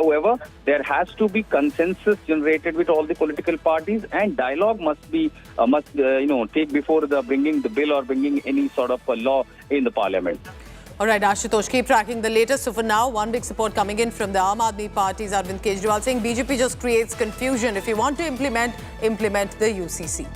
However, there has to be consensus generated with all the political parties, and dialogue must take before the bringing the bill or bringing any sort of a law in the parliament. All right, Ashutosh, keep tracking the latest. So for now, one big support coming in from the Aam Aadmi Party's Arvind Kejriwal saying BJP just creates confusion. If you want to implement the UCC.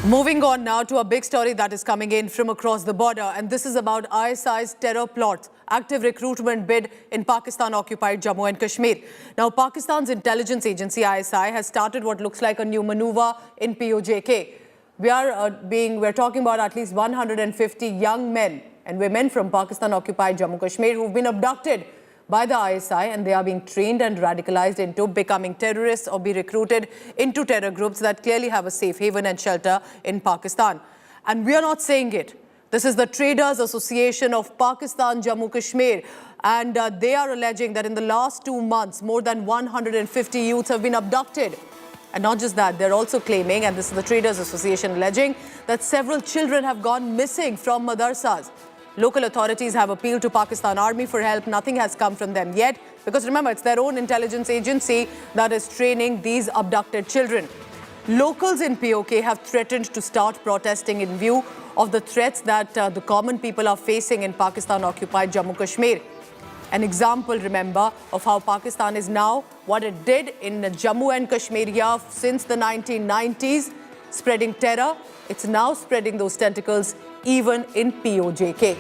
Moving on now to a big story that is coming in from across the border, and this is about ISI's terror plot, active recruitment bid in Pakistan-occupied Jammu and Kashmir. Now, Pakistan's intelligence agency ISI has started what looks like a new maneuver in POJK. We're talking about at least 150 young men and women from Pakistan-occupied Jammu and Kashmir who've been abducted by the ISI, and they are being trained and radicalized into becoming terrorists or be recruited into terror groups that clearly have a safe haven and shelter in Pakistan. And we are not saying it. This is the Traders Association of Pakistan Jammu Kashmir, and they are alleging that in the last 2 months, more than 150 youths have been abducted. And not just that, they're also claiming, and this is the Traders Association alleging, that several children have gone missing from madrasas. Local authorities have appealed to Pakistan Army for help. Nothing has come from them yet, because remember, it's their own intelligence agency that is training these abducted children. Locals in POK have threatened to start protesting in view of the threats that the common people are facing in Pakistan-occupied Jammu Kashmir. An example, remember, of how Pakistan is now what it did in Jammu and Kashmir since the 1990s, spreading terror. It's now spreading those tentacles even in POJK.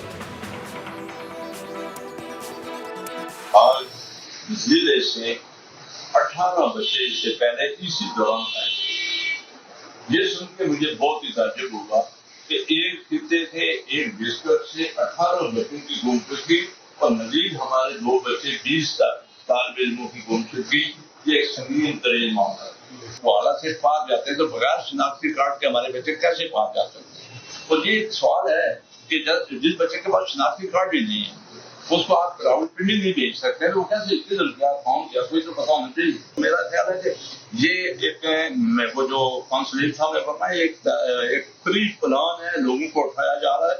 आज जिले से 18 बच्चे इससे पहले इसी दौरान आए। ये सुन के मुझे बहुत ही ताज्जुब हुआ कि एक खिते से एक डिस्ट्रिक्ट से 18 बच्चों की गुमशुदगी और मजीद हमारे 2 बच्चे 20 तालिब इल्मों की गुमशुदगी, ये एक संगीन तरीन मामला है। वो आला से पार जाते हैं तो बगैर शनाख्ती कार्ड के हमारे बच्चे कैसे पार जा सकते हैं? और ये सवाल है कि जिस बच्चे के पास शनाख्ती कार्ड भी नहीं है, उसको आप ग्राउंड पे भी नहीं भेज सकते हैं, तो कैसे किधर गया, कौन गया, कोई तो पता होना चाहिए। मेरा ख्याल है कि ये एक वो जो काउंसिलिंग था मैं बताया एक प्री प्लान है, लोगों को उठाया जा रहा है।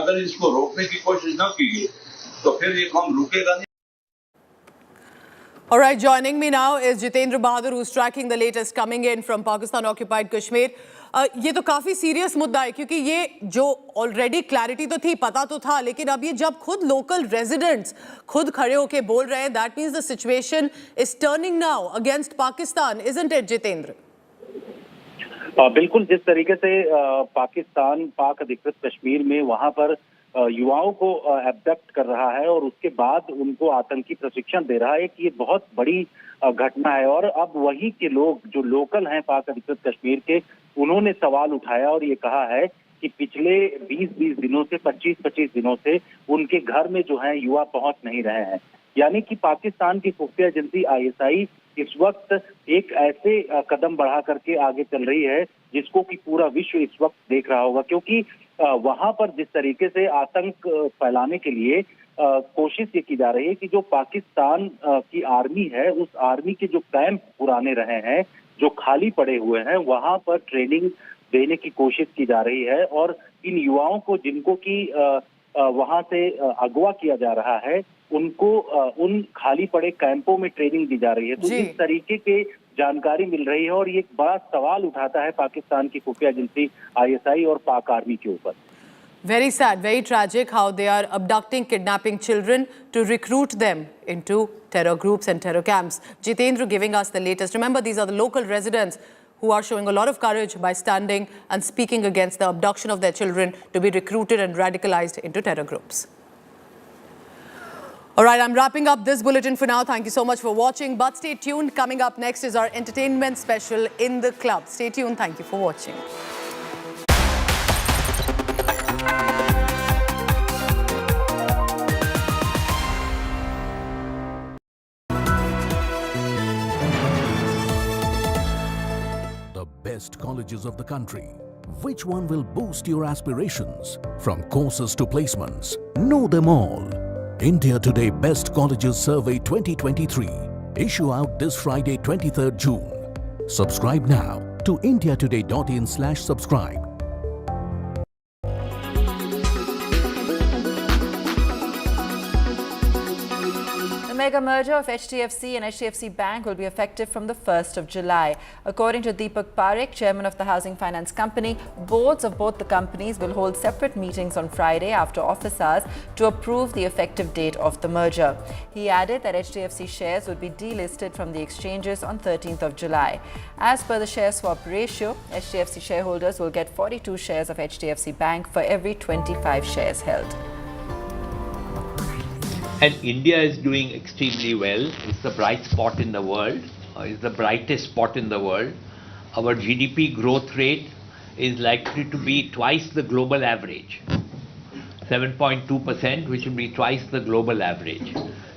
अगर इसको रोकने की कोशिश न की गई तो फिर ये काम रुकेगा नहीं। All right, joining me now is Jitendra Bahadur, who's tracking the latest coming in from Pakistan-occupied Kashmir. ये तो काफी सीरियस मुद्दा है, क्योंकि ये जो ऑलरेडी क्लैरिटी तो थी, पता तो था, लेकिन अब ये जब खुद लोकल रेजिडेंट्स खुद खड़े होके बोल रहे हैं, that means the situation is turning now against Pakistan, isn't it Jitendra? बिल्कुल, जिस तरीके से पाकिस्तान पाक अधिकृत कश्मीर में वहां पर युवाओं को एब्डक्ट कर रहा है और उसके बाद उनको आतंकी प्रशिक्षण दे रहा है, कि ये बहुत बड़ी घटना है। और अब वही के लोग जो लोकल हैं पाक अधिकृत कश्मीर के, उन्होंने सवाल उठाया और ये कहा है कि पिछले 20-20 दिनों से 25-25 दिनों से उनके घर में जो है युवा पहुंच नहीं रहे हैं। यानी कि पाकिस्तान की खुफिया एजेंसी ISI इस वक्त एक ऐसे कदम बढ़ा करके आगे चल रही है जिसको कि पूरा विश्व इस वक्त देख रहा होगा, क्योंकि वहां पर जिस तरीके से आतंक फैलाने के लिए कोशिश ये की जा रही है कि जो पाकिस्तान की आर्मी है, उस आर्मी के जो कैंप पुराने रहे हैं, जो खाली पड़े हुए हैं, वहां पर ट्रेनिंग देने की कोशिश की जा रही है। और इन युवाओं को जिनको कि वहां से अगवा किया जा रहा है, उनको उन खाली पड़े कैंपों में ट्रेनिंग दी जा रही है। तो इस तरीके के जानकारी मिल रही है और ये एक बड़ा सवाल उठाता है पाकिस्तान की खुफिया एजेंसी ISI और पाक आर्मी के ऊपर। Very sad, very tragic how they are abducting, kidnapping children to recruit them into terror groups and terror camps. Jitendra giving us the latest. Remember, these are the local residents who are showing a lot of courage by standing and speaking against the abduction of their children to be recruited and radicalized into terror groups. All right, I'm wrapping up this bulletin for now. Thank you so much for watching. But stay tuned. Coming up next is our entertainment special In the Club. Stay tuned. Thank you for watching. The best colleges of the country. Which one will boost your aspirations? From courses to placements, know them all. India Today Best Colleges Survey 2023. Issue out this Friday, 23rd June. Subscribe now to indiatoday.in/subscribe. mega merger of HDFC and HDFC Bank will be effective from the 1st of July. According to Deepak Parekh, chairman of the Housing Finance Company, boards of both the companies will hold separate meetings on Friday after office hours to approve the effective date of the merger. He added that HDFC shares would be delisted from the exchanges on 13th of July. As per the share swap ratio, HDFC shareholders will get 42 shares of HDFC Bank for every 25 shares held. And India is doing extremely well. It's the bright spot in the world. It's the brightest spot in the world. Our GDP growth rate is likely to be twice the global average. 7.2%, which will be twice the global average.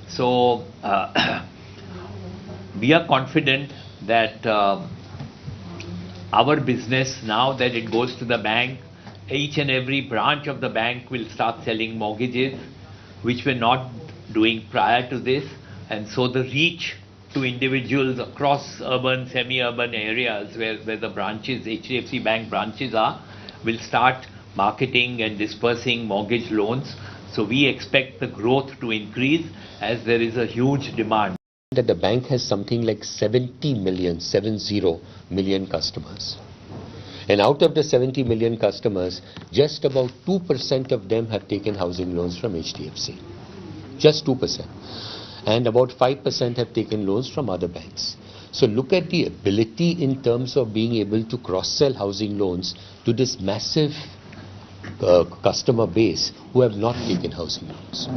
So we are confident that our business, now that it goes to the bank, each and every branch of the bank will start selling mortgages, which we're not doing prior to this, and so the reach to individuals across urban, semi-urban areas where the branches, HDFC Bank branches are, will start marketing and dispersing mortgage loans. So we expect the growth to increase as there is a huge demand. That the bank has something like 70 million customers. And out of the 70 million customers, just about 2% of them have taken housing loans from HDFC. Just 2%. And about 5% have taken loans from other banks. So look at the ability in terms of being able to cross-sell housing loans to this massive customer base who have not taken housing loans.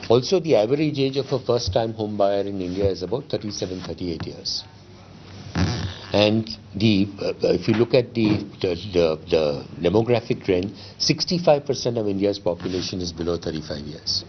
Also, the average age of a first-time home buyer in India is about 37, 38 years. And if you look at the demographic trend, 65% of India's population is below 35 years.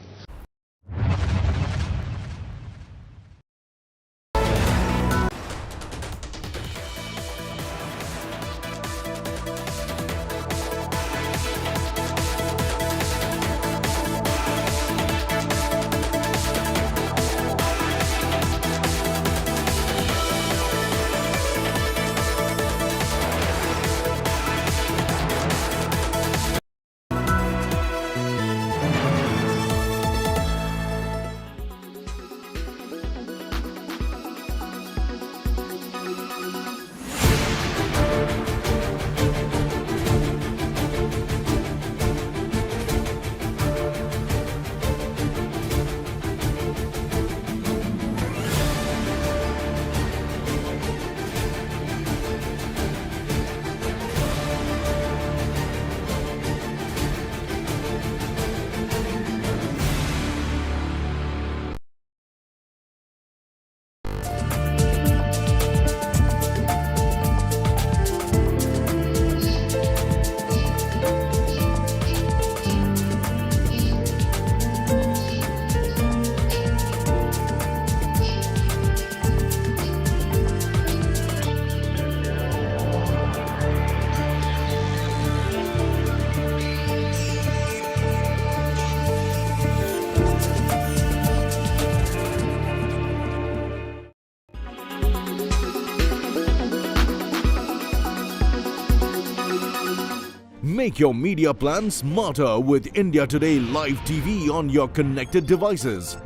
Make your media plan smarter with India Today Live TV on your connected devices.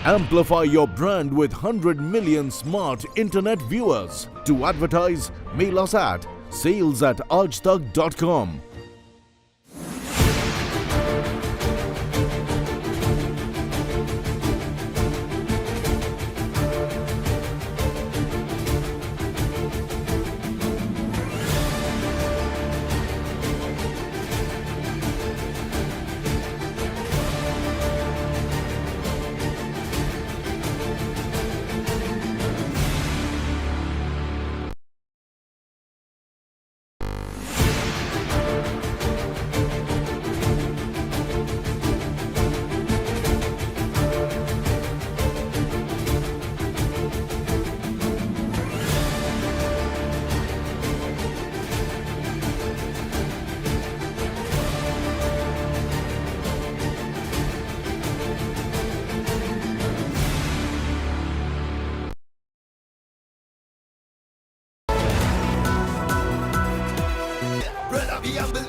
Amplify your brand with 100 million smart internet viewers. To advertise, mail us at sales@aajtak.com.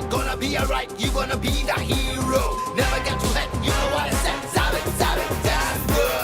Gonna be alright, you gonna be the hero. Never get too late, you know what I said. Sabe, sabe, that's good.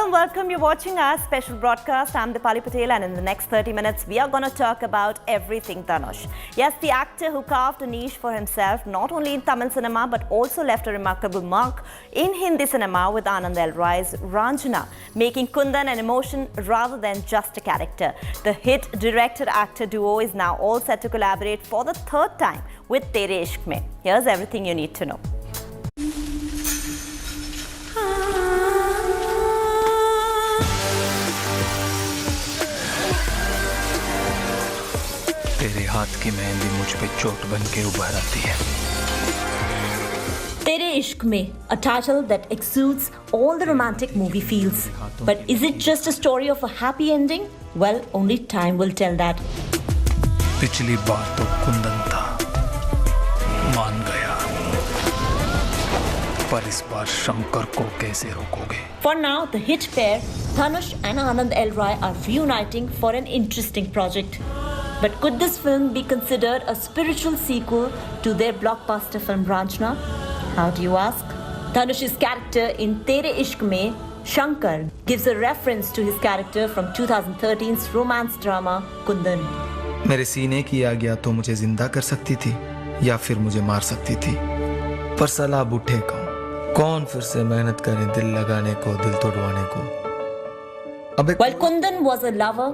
and welcome. You're watching our special broadcast. I'm Dipali Patel, and in the next 30 minutes, we are going to talk about everything Dhanush. Yes, the actor who carved a niche for himself, not only in Tamil cinema, but also left a remarkable mark in Hindi cinema with Anand L. Rai's Ranjana, making Kundan an emotion rather than just a character. The hit director-actor duo is now all set to collaborate for the third time with Tere Ishq Mein. Here's everything you need to know. तेरे हाथ की मेहंदी मुझ पे चोट बन के उभर आती है. Tere Ishq Mein, a title that exudes all the romantic movie feels. But is it just a story of a happy ending? Well, only time will tell that. पिछली बार तो कुंदन था, मान गया. पर इस बार शंकर को कैसे रोकोगे? For now, the hit pair, Dhanush and Anand L. Rai, are reuniting for an interesting project. But could this film be considered a spiritual sequel to their blockbuster film Ranjana? How do you ask? Dhanush's character in Tere Ishq Mein, Shankar, gives a reference to his character from 2013's romance drama Kundan. मेरे सीने की आज्ञा तो मुझे जिंदा कर सकती थी या फिर मुझे मार सकती थी. पर सलाह बूढ़े कौन फिर से मेहनत करे दिल लगाने को, दिल तोड़वाने को. While Kundan was a lover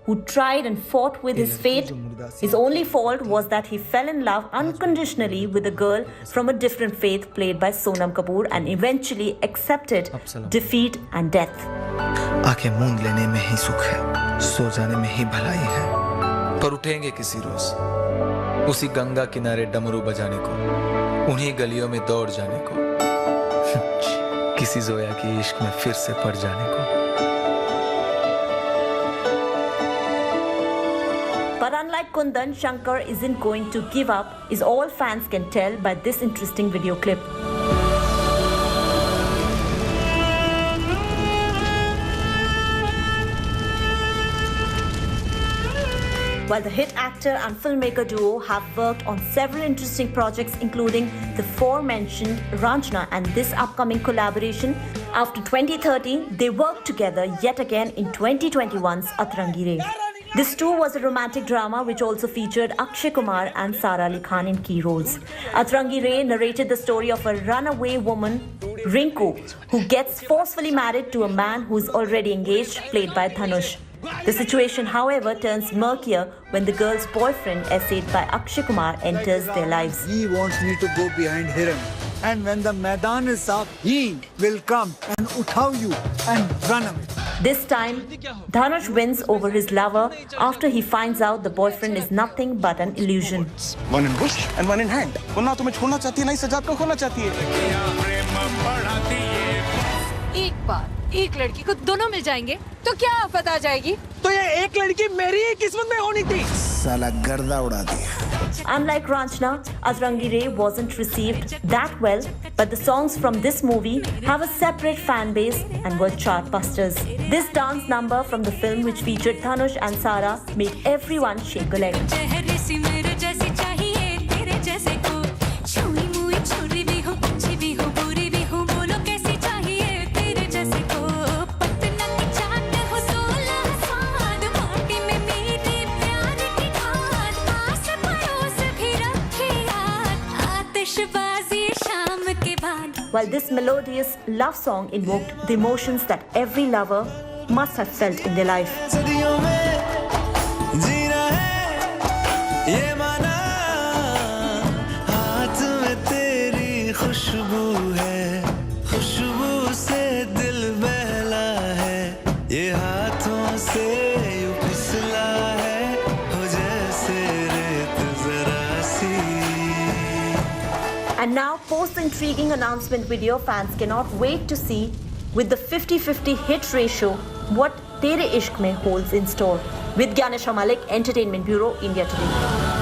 who tried and fought with his fate, his only fault was that he fell in love unconditionally with a girl from a different faith played by Sonam Kapoor and eventually accepted defeat and death. आंखें मूंद लेने में ही सुख है, सो जाने में ही भलाई है. पर उठेंगे किसी रोज उसी गंगा किनारे डमरू बजाने को, उन्हीं गलियों में दौड़ जाने को, किसी जोया की इश्क में फिर से पड़ जाने को. But unlike Kundan, Shankar isn't going to give up, is all fans can tell by this interesting video clip. While the hit actor and filmmaker duo have worked on several interesting projects, including the aforementioned Ranjana and this upcoming collaboration, after 2013, they worked together yet again in 2021's Atrangi Re. This too was a romantic drama which also featured Akshay Kumar and Sara Ali Khan in key roles. Atrangi Re narrated the story of a runaway woman, Rinku, who gets forcefully married to a man who is already engaged, played by Dhanush. The situation, however, turns murkier when the girl's boyfriend, essayed by Akshay Kumar, enters their lives. He wants me to go behind Hiram. And when the Maidan is up, he will come and uthao you and run away. This time, Dhanush wins over his lover after he finds out the boyfriend is nothing but an illusion. One in bush and one in hand. वो ना तुम्हें छोड़ना चाहती है, ना ही सजाद को खोना चाहती है. एक बार एक लड़की को दोनों मिल जाएंगे तो क्या आफत आ जाएगी? तो ये एक लड़की मेरी ही किस्मत में होनी थी. साला गर्दा उड़ा दिया. Unlike Ranjana, Atrangi Re wasn't received that well, but the songs from this movie have a separate fan base and were chartbusters. This dance number from the film, which featured Dhanush and Sara, made everyone shake a leg. While this melodious love song invoked the emotions that every lover must have felt in their life. And now, post the intriguing announcement video, fans cannot wait to see, with the 50-50 hit ratio, what Tere Ishq Mein holds in store. With Gyanesha Malik, Entertainment Bureau, India Today.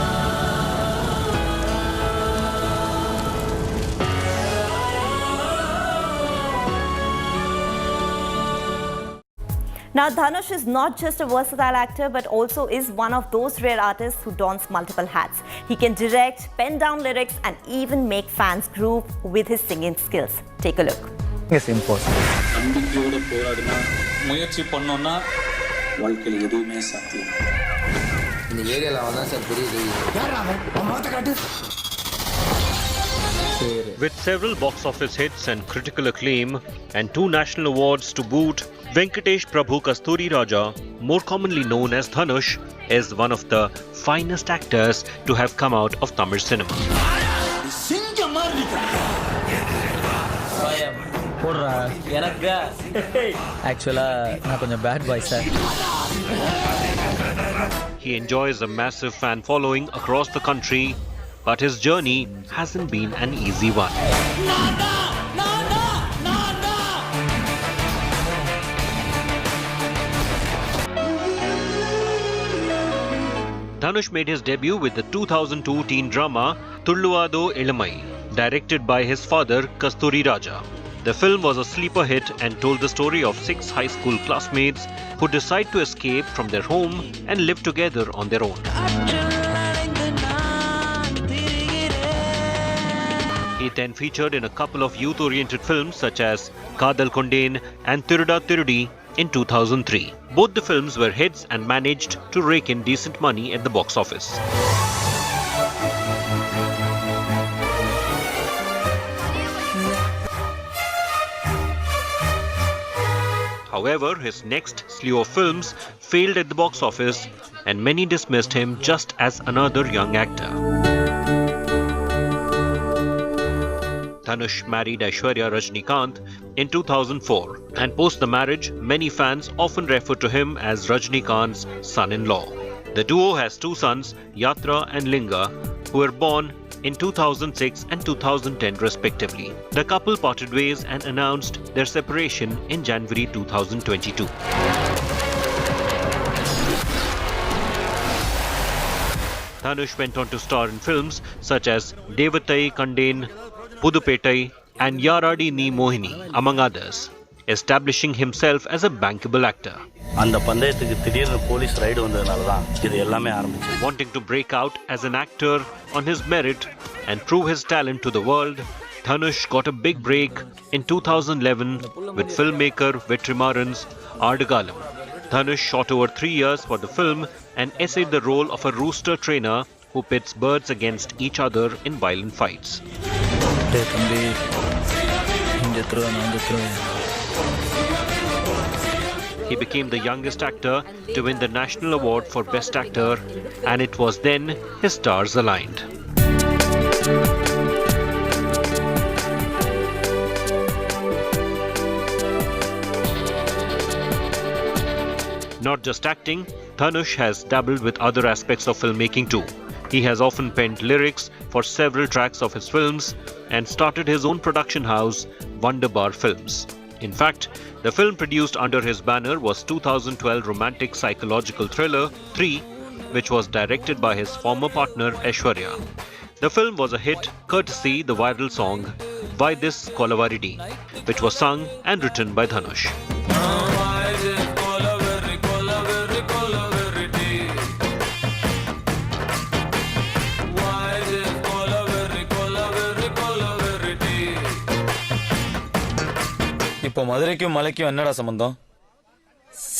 Now, Dhanush is not just a versatile actor, but also is one of those rare artists who dons multiple hats. He can direct, pen down lyrics, and even make fans groove with his singing skills. Take a look. It's impossible. நம்பிக்கையோட போராடினா முயற்சி பண்ணோம்னா வாழ்க்கையில் எதுவுமே சாத்தியம். இந்த ஏரியால அவன் தான் சார் பெரிய With several box office hits and critical acclaim and 2 national awards to boot, Venkatesh Prabhu Kasturi Raja, more commonly known as Dhanush, is one of the finest actors to have come out of Tamil cinema. He enjoys a massive fan following across the country, but his journey hasn't been an easy one. Dhanush made his debut with the 2002 teen drama Tulluvado Ilamai, directed by his father Kasturi Raja. The film was a sleeper hit and told the story of 6 high school classmates who decide to escape from their home and live together on their own. He then featured in a couple of youth-oriented films such as Kadal Kondain and Tiruda Tirudi in 2003. Both the films were hits and managed to rake in decent money at the box office. However, his next slew of films failed at the box office and many dismissed him just as another young actor. Dhanush married Aishwarya Rajnikant in 2004, and post the marriage, many fans often refer to him as Rajnikant's son-in-law. The duo has 2 sons, Yatra and Linga, who were born in 2006 and 2010 respectively. The couple parted ways and announced their separation in January 2022. Dhanush went on to star in films such as Devatai Kandain, Pudupetai and Yaradi Ni Mohini, among others, establishing himself as a bankable actor. Wanting to break out as an actor on his merit and prove his talent to the world, Dhanush got a big break in 2011 with filmmaker Vetrimaran's Ardagalam. Dhanush shot over 3 years for the film and essayed the role of a rooster trainer who pits birds against each other in violent fights. He became the youngest actor to win the National Award for Best Actor, and it was then his stars aligned. Not just acting, Dhanush has dabbled with other aspects of filmmaking too. He has often penned lyrics for several tracks of his films and started his own production house, Wonderbar Films. In fact, the film produced under his banner was 2012 romantic psychological thriller 3, which was directed by his former partner Aishwarya. The film was a hit courtesy the viral song Why This Kolavaridi, which was sung and written by Dhanush. இப்போ மதுரைக்கும் மலைக்கும் என்னடா சம்பந்தம்?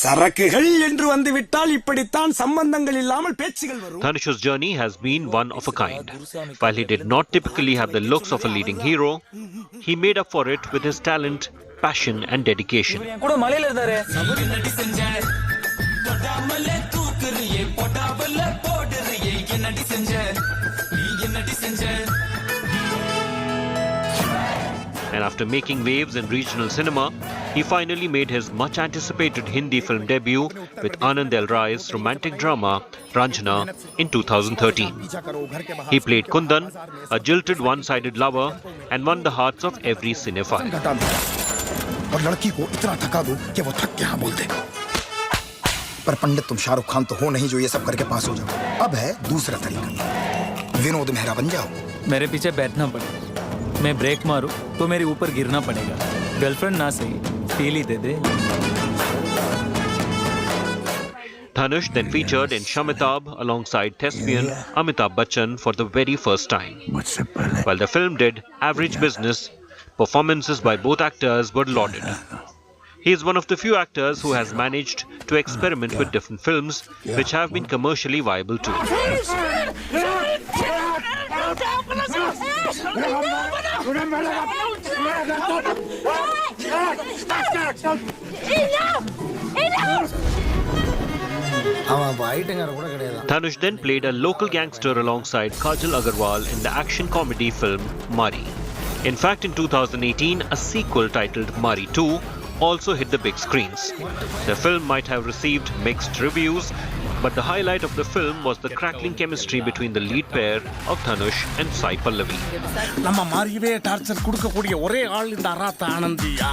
சரக்குகள் என்று வந்துவிட்டால் இப்படித்தான் சம்பந்தங்கள் இல்லாமல் பேச்சுகள் வரும். Dhanush's journey has been one of a kind. While he did not typically have the looks of a leading hero, he made up for it with his talent, passion and dedication. கூட மலையில இருந்தாரே. And after making waves in regional cinema, he finally made his much anticipated Hindi film debut with Anand L. Rai's romantic drama Ranjana in 2013. He played Kundan, a jilted one-sided lover, and won the hearts of every cinephile. और लड़की को इतना थका दो कि वो थक के हाँ बोल दे। पर पंडित तुम शाहरुख खान तो हो नहीं जो ये सब करके पास हो जाओ। अब है दूसरा तरीका, विनोद मेहरा बन जाओ। मेरे पीछे बैठना पड़ेगा, मैं ब्रेक मारूं तो मेरे ऊपर गिरना पड़ेगा। गर्लफ्रेंड ना सही, feel he they they. Dhanush then featured in Shamitabh alongside thespian Amitabh Bachchan for the very first time. While the film did average business, Performances by both actors were lauded. He is one of the few actors who has managed to experiment with different films which have been commercially viable too. Dhanush then played a local gangster alongside Kajal Agarwal in the action comedy film Mari. In fact, in 2018, a sequel titled Mari 2 also hit the big screens. The film might have received mixed reviews, but the highlight of the film was the crackling chemistry between the lead pair of Dhanush and Sai Pallavi. நம்ம மாறிவே torture கொடுக்கக்கூடிய ஒரே ஆள் இந்த அராத்த ஆனந்தியா.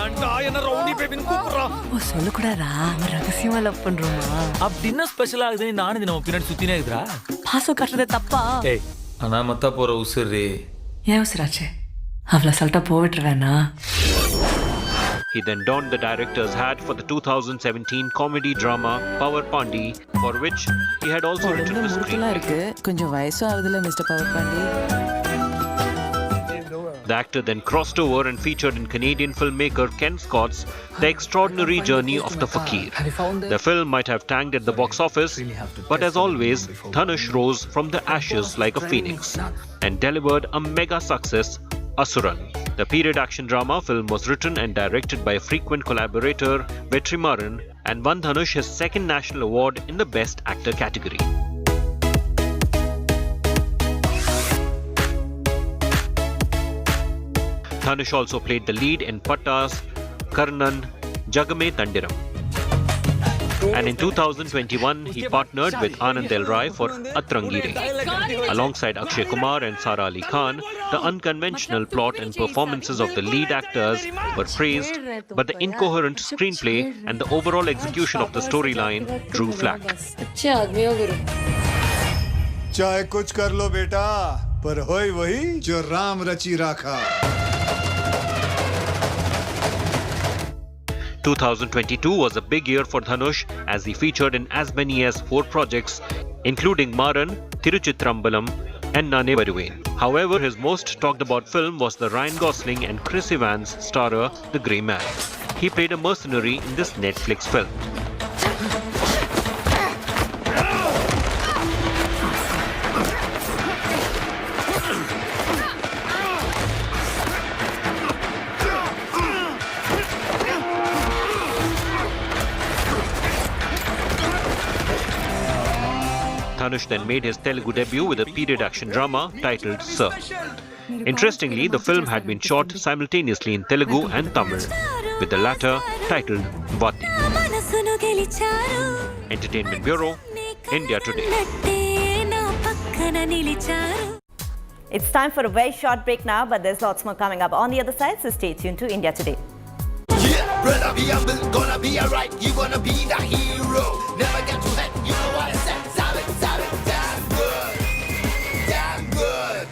ஏன்டா என்ன rowdy பேபின்னு கூப்பிடுறா? ஓ சொல்லக்கூடாதா? அவன் ரகசியமா லவ் பண்றோமா? அப்படின்னா ஸ்பெஷல் ஆகுது இந்த ஆனந்தி நம்ம பின்னாடி சுத்தினே இருக்குறா. பாசம் காட்டுறது தப்பா? ஏய் அனாமத்தா போற உசுரே. ஏன் உசுராச்சே? அவளை சொல்லிட்டா போவிட்டுருவேனா? He then donned the director's hat for the 2017 comedy drama Power Pandi, for which he had also written the screenplay. கொஞ்சம் வயசும் ஆகுதுல mister power Pandi. The actor then crossed over and featured in Canadian filmmaker Ken Scott's The Extraordinary Journey of the Fakir. The film might have tanked at the box office, but as always, Dhanush rose from the ashes like a phoenix and delivered a mega success, Asuran. The period action drama film was written and directed by a frequent collaborator, Vetrimaran, and won Dhanush his second national award in the Best Actor category. Dhanush also played the lead in Pattas, Karnan, Jagame Tandiram. And in 2021, he partnered with Anand L. Rai for Atrangire. Alongside Akshay Kumar and Sara Ali Khan, the unconventional plot and performances of the lead actors were praised, but the incoherent screenplay and the overall execution of the storyline drew flack. चाहे कुछ कर लो बेटा, पर होई वही जो राम रची राखा. 2022 was a big year for Dhanush as he featured in as many as 4 projects, including Maran, Tiruchitrambalam, and Nane Varuvain. However, his most talked about film was the Ryan Gosling and Chris Evans starrer The Grey Man. He played a mercenary in this Netflix film. Dhanush then made his Telugu debut with a period action drama titled Sir. Interestingly, the film had been shot simultaneously in Telugu and Tamil, with the latter titled Vati. Entertainment Bureau, India Today. It's time for a very short break now, but there's lots more coming up on the other side, so stay tuned to India Today. Yeah, brother, be humble, gonna be alright. You gonna be the hero. Never get too late, you know what I said. Solid, damn good, damn good.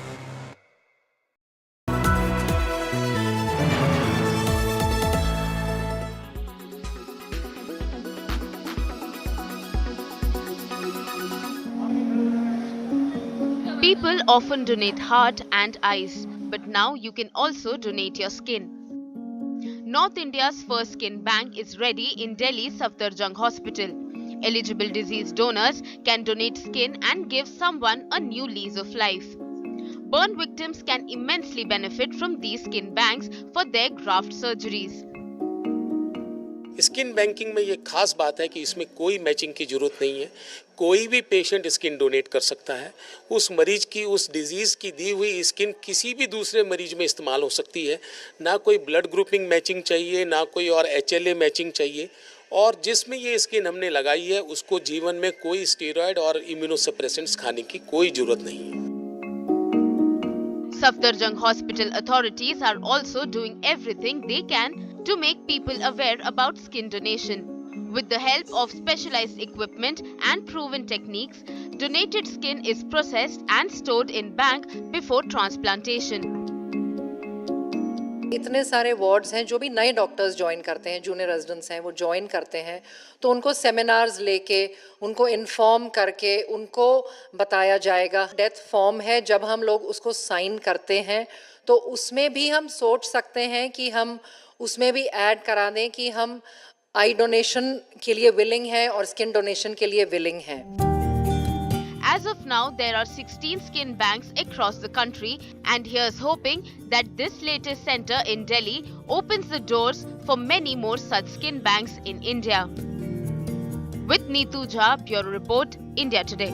People often donate heart and eyes, but now you can also donate your skin. North India's first skin bank is ready in Delhi's Safdarjung Hospital. Eligible deceased donors can donate skin and give someone a new lease of life. Burn victims can immensely benefit from these skin banks for their graft surgeries. Skin banking में ये खास बात है कि इसमें कोई matching की जरूरत नहीं है. कोई भी पेशेंट स्किन डोनेट कर सकता है. उस मरीज की उस डिजीज़ की दी हुई स्किन किसी भी दूसरे मरीज में इस्तेमाल हो सकती है. ना कोई ब्लड ग्रुपिंग मैचिंग चाहिए, ना कोई और HLA मैचिंग चाहिए. और जिसमें ये स्किन हमने लगाई है उसको जीवन में कोई स्टेरॉयड और इम्यूनोसप्रेसेंट्स खाने की कोई जरूरत नहीं है. Safdarjung Hospital authorities are also doing everything they can to make people aware about skin donation. With the help of specialized equipment and proven techniques, donated skin is processed and stored in bank before transplantation. इतने सारे wards हैं, जो भी नए doctors join करते हैं, junior residents हैं, वो ज्वाइन करते हैं, तो उनको सेमिनार्स लेके, उनको इन्फॉर्म करके, उनको बताया जाएगा। डेथ फॉर्म है, जब हम लोग उसको साइन करते हैं तो उसमें भी हम सोच सकते हैं कि हम उसमें भी ऐड करा दें कि हम आई डोनेशन के लिए विलिंग हैं और स्किन डोनेशन के लिए विलिंग हैं। As of now, there are 16 skin banks across the country, and here's hoping that this latest center in Delhi opens the doors for many more such skin banks in India. With Neetu Jha, Bureau Report, India Today.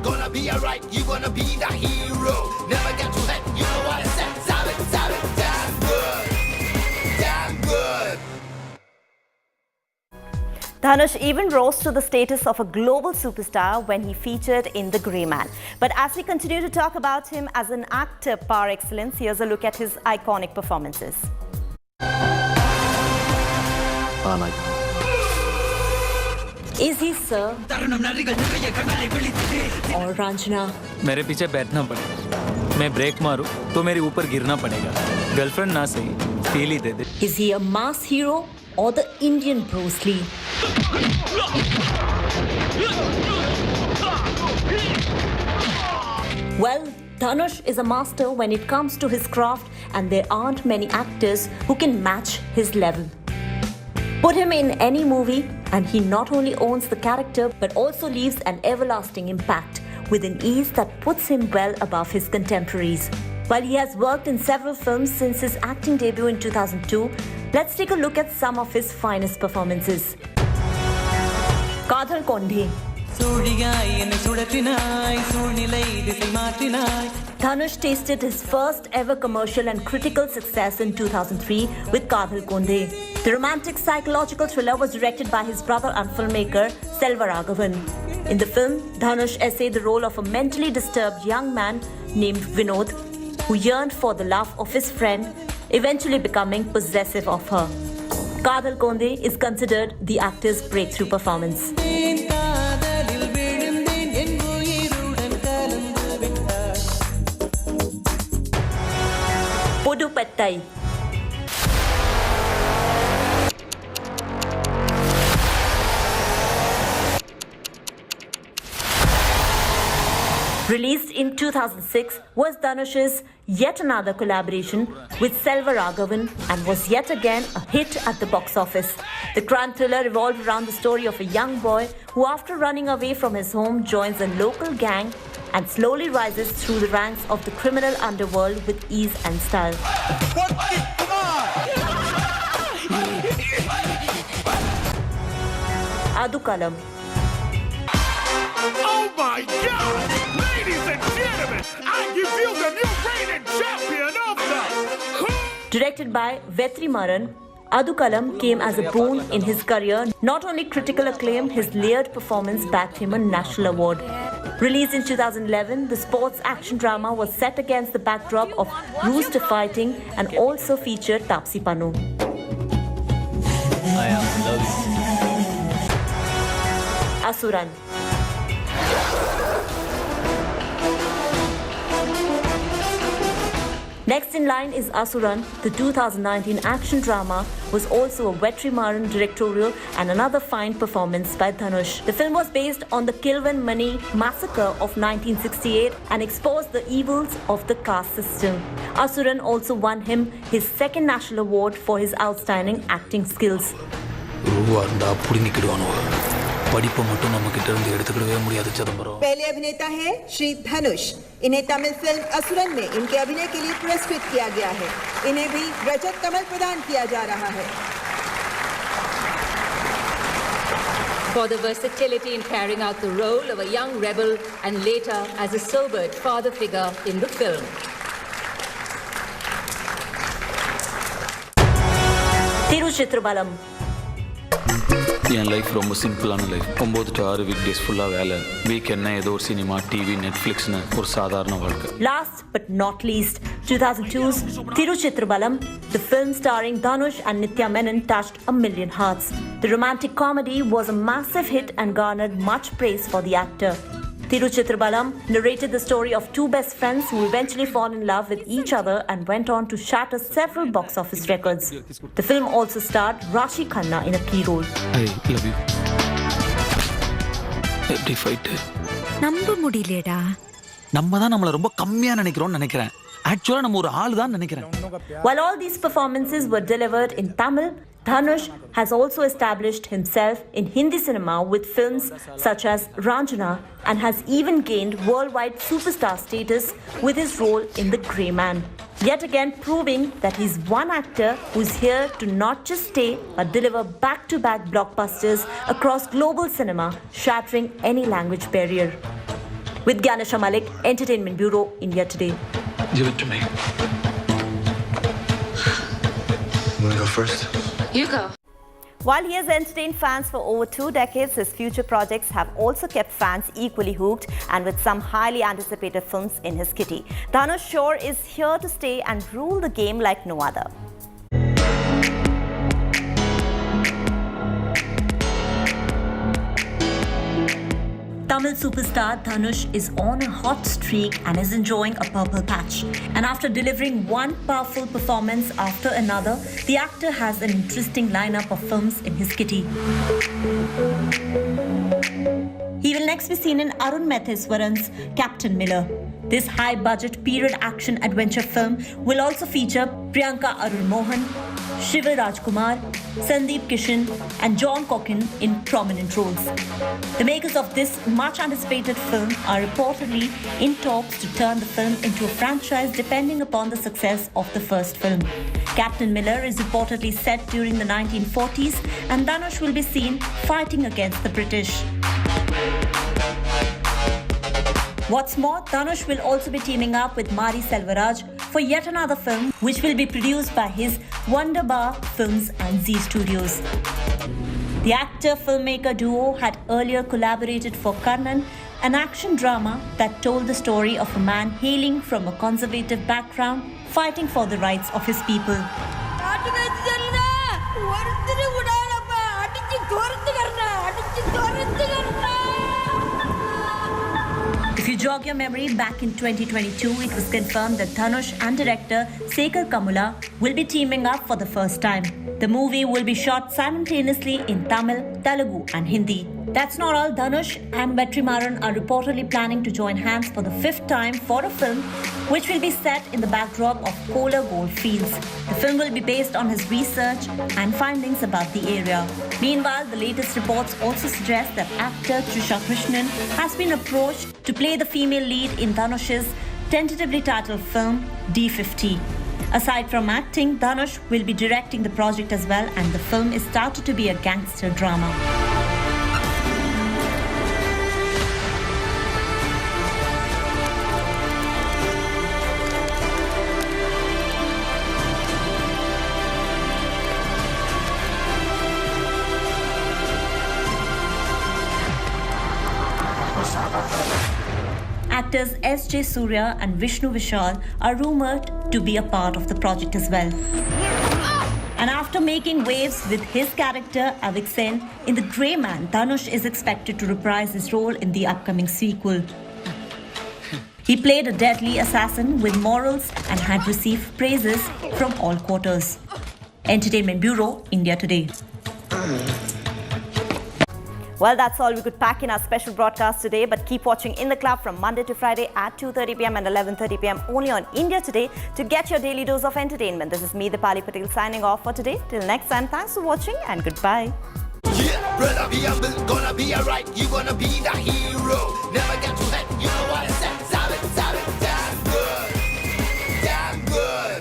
Gonna be alright, you gonna be the hero. Never get too hot, you know what I said. Savage, damn good, damn good. Dhanush even rose to the status of a global superstar when he featured in The Grey Man. But as we continue to talk about him as an actor par excellence, here's a look at his iconic performances. Is he Sir? Or Ranjana? मेरे पीछे बैठना पड़ेगा, मैं break मारूं तो मेरे ऊपर गिरना पड़ेगा, गर्लफ्रेंड ना सही feel he they they. Is he a mass hero or the Indian Bruce Lee? Well, Dhanush is a master when it comes to his craft, and there aren't many actors who can match his level. Put him in any movie and he not only owns the character but also leaves an everlasting impact with an ease that puts him well above his contemporaries. While he has worked in several films since his acting debut in 2002, let's take a look at some of his finest performances. Kadhal Kondhe. Dhanush tasted his first ever commercial and critical success in 2003 with Kadhal Kondhe. The romantic psychological thriller was directed by his brother and filmmaker Selva Raghavan. In the film, Dhanush essayed the role of a mentally disturbed young man named Vinod who yearned for the love of his friend, eventually becoming possessive of her. Kadhal Kondhe is considered the actor's breakthrough performance. Pudupattai. Released in 2006, was Dhanush's yet another collaboration with Selva Raghavan and was yet again a hit at the box office. The crime thriller revolved around the story of a young boy who, after running away from his home, joins a local gang and slowly rises through the ranks of the criminal underworld with ease and style. Adukalam. Oh my God! Ladies and gentlemen, I give you the new reigning champion of the... Directed by Vetri Maran, Adukalam came as a boon in his career. Not only critical acclaim, his layered performance backed him a national award. Released in 2011, the sports action drama was set against the backdrop of rooster fighting and also featured Taapsee Pannu. I am loving. Asuran. Next in line is Asuran. The 2019 action drama was also a Vetri Maran directorial and another fine performance by Dhanush. The film was based on the Kilvan Mani massacre of 1968 and exposed the evils of the caste system. Asuran also won him his second national award for his outstanding acting skills. पहले अभिनेता हैं श्री धनुष। इन्हें Tamil film Asuran में इनके अभिनय के लिए पुरस्कृत किया गया है। इन्हें भी रजत कमल प्रदान किया जा रहा है। for the versatility in carrying out the role of a young rebel and later as a sobered father figure in the film. Tiruchitrambalam. N life ரொம்ப சிம்பிளான லைஃப் 9 to 6 வீக் டேஸ் ஃபுல்லாக வேலை வீக்கெண்ட்னா ஏதோ ஒரு சினிமா டிவி நெட்ஃப்ளிக்ஸ்னு ஒரு சாதாரண வாழ்க்கை. Last but not least, 2002's Tiruchitrambalam, the film starring Dhanush and Nithya Menon, touched a million hearts. The romantic comedy was a massive hit and garnered much praise for the actor. Tiruchitrambalam narrated the story of two best friends who eventually fall in love with each other and went on to shatter several box office records. The film also starred Rashi Khanna in a key role. I love you. எப்படி fight நம்ப முடியலடா. நம்ம தான் நம்மள ரொம்ப கம்மியா நினைக்கிறோம்னு நினைக்கிறேன். ஆக்சுவலா நம்ம ஒரு ஆளு தான் நினைக்கிறேன். While all these performances were delivered in Tamil, Dhanush has also established himself in Hindi cinema with films such as Ranjana and has even gained worldwide superstar status with his role in The Grey Man. Yet again proving that he's one actor who's here to not just stay but deliver back-to-back blockbusters across global cinema, shattering any language barrier. With Ganesha Malik, Entertainment Bureau, India Today. Give it to me. You want to go first? You go. While he has entertained fans for over 2 decades, his future projects have also kept fans equally hooked and with some highly anticipated films in his kitty. Dhanush sure is here to stay and rule the game like no other. Tamil superstar Dhanush is on a hot streak and is enjoying a purple patch. And after delivering one powerful performance after another, the actor has an interesting lineup of films in his kitty. He will next be seen in Arun Matheswaran's Captain Miller. This high-budget period action adventure film will also feature Priyanka Arun Mohan, Shiva Rajkumar, Sandeep Kishan and John Cockin in prominent roles. The makers of this much-anticipated film are reportedly in talks to turn the film into a franchise depending upon the success of the first film. Captain Miller is reportedly set during the 1940s and Dhanush will be seen fighting against the British. What's more, Dhanush will also be teaming up with Mari Selvaraj for yet another film which will be produced by his Wonderbar Films and Z Studios. The actor-filmmaker duo had earlier collaborated for Karnan, an action drama that told the story of a man hailing from a conservative background, fighting for the rights of his people. If you jog your memory, back in 2022, it was confirmed that Dhanush and director Sekhar Kamula will be teaming up for the first time. The movie will be shot simultaneously in Tamil, Telugu and Hindi. That's not all. Dhanush and Vetrimaran are reportedly planning to join hands for the 5th time for a film which will be set in the backdrop of Kolar gold fields. The film will be based on his research and findings about the area. Meanwhile, the latest reports also suggest that actor Trisha Krishnan has been approached to play the female lead in Dhanush's tentatively titled film D50. Aside from acting, Dhanush will be directing the project as well, and the film is started to be a gangster drama. Actors S.J. Surya and Vishnu Vishal are rumoured to be a part of the project as well. And after making waves with his character Avik in The Grey Man, Dhanush is expected to reprise his role in the upcoming sequel. He played a deadly assassin with morals and had received praises from all quarters. Entertainment Bureau, India Today. Well, that's all we could pack in our special broadcast today, but keep watching In the Club from Monday to Friday at 2:30 p.m. and 11:30 p.m. only on India Today to get your daily dose of entertainment. This is me, Dipali Patel, signing off for today. Till next time, thanks for watching and goodbye. Yeah, brother, be humble, gonna be alright. You gonna be the hero. Never get too head. You know what I said? Savage, damn good, damn good.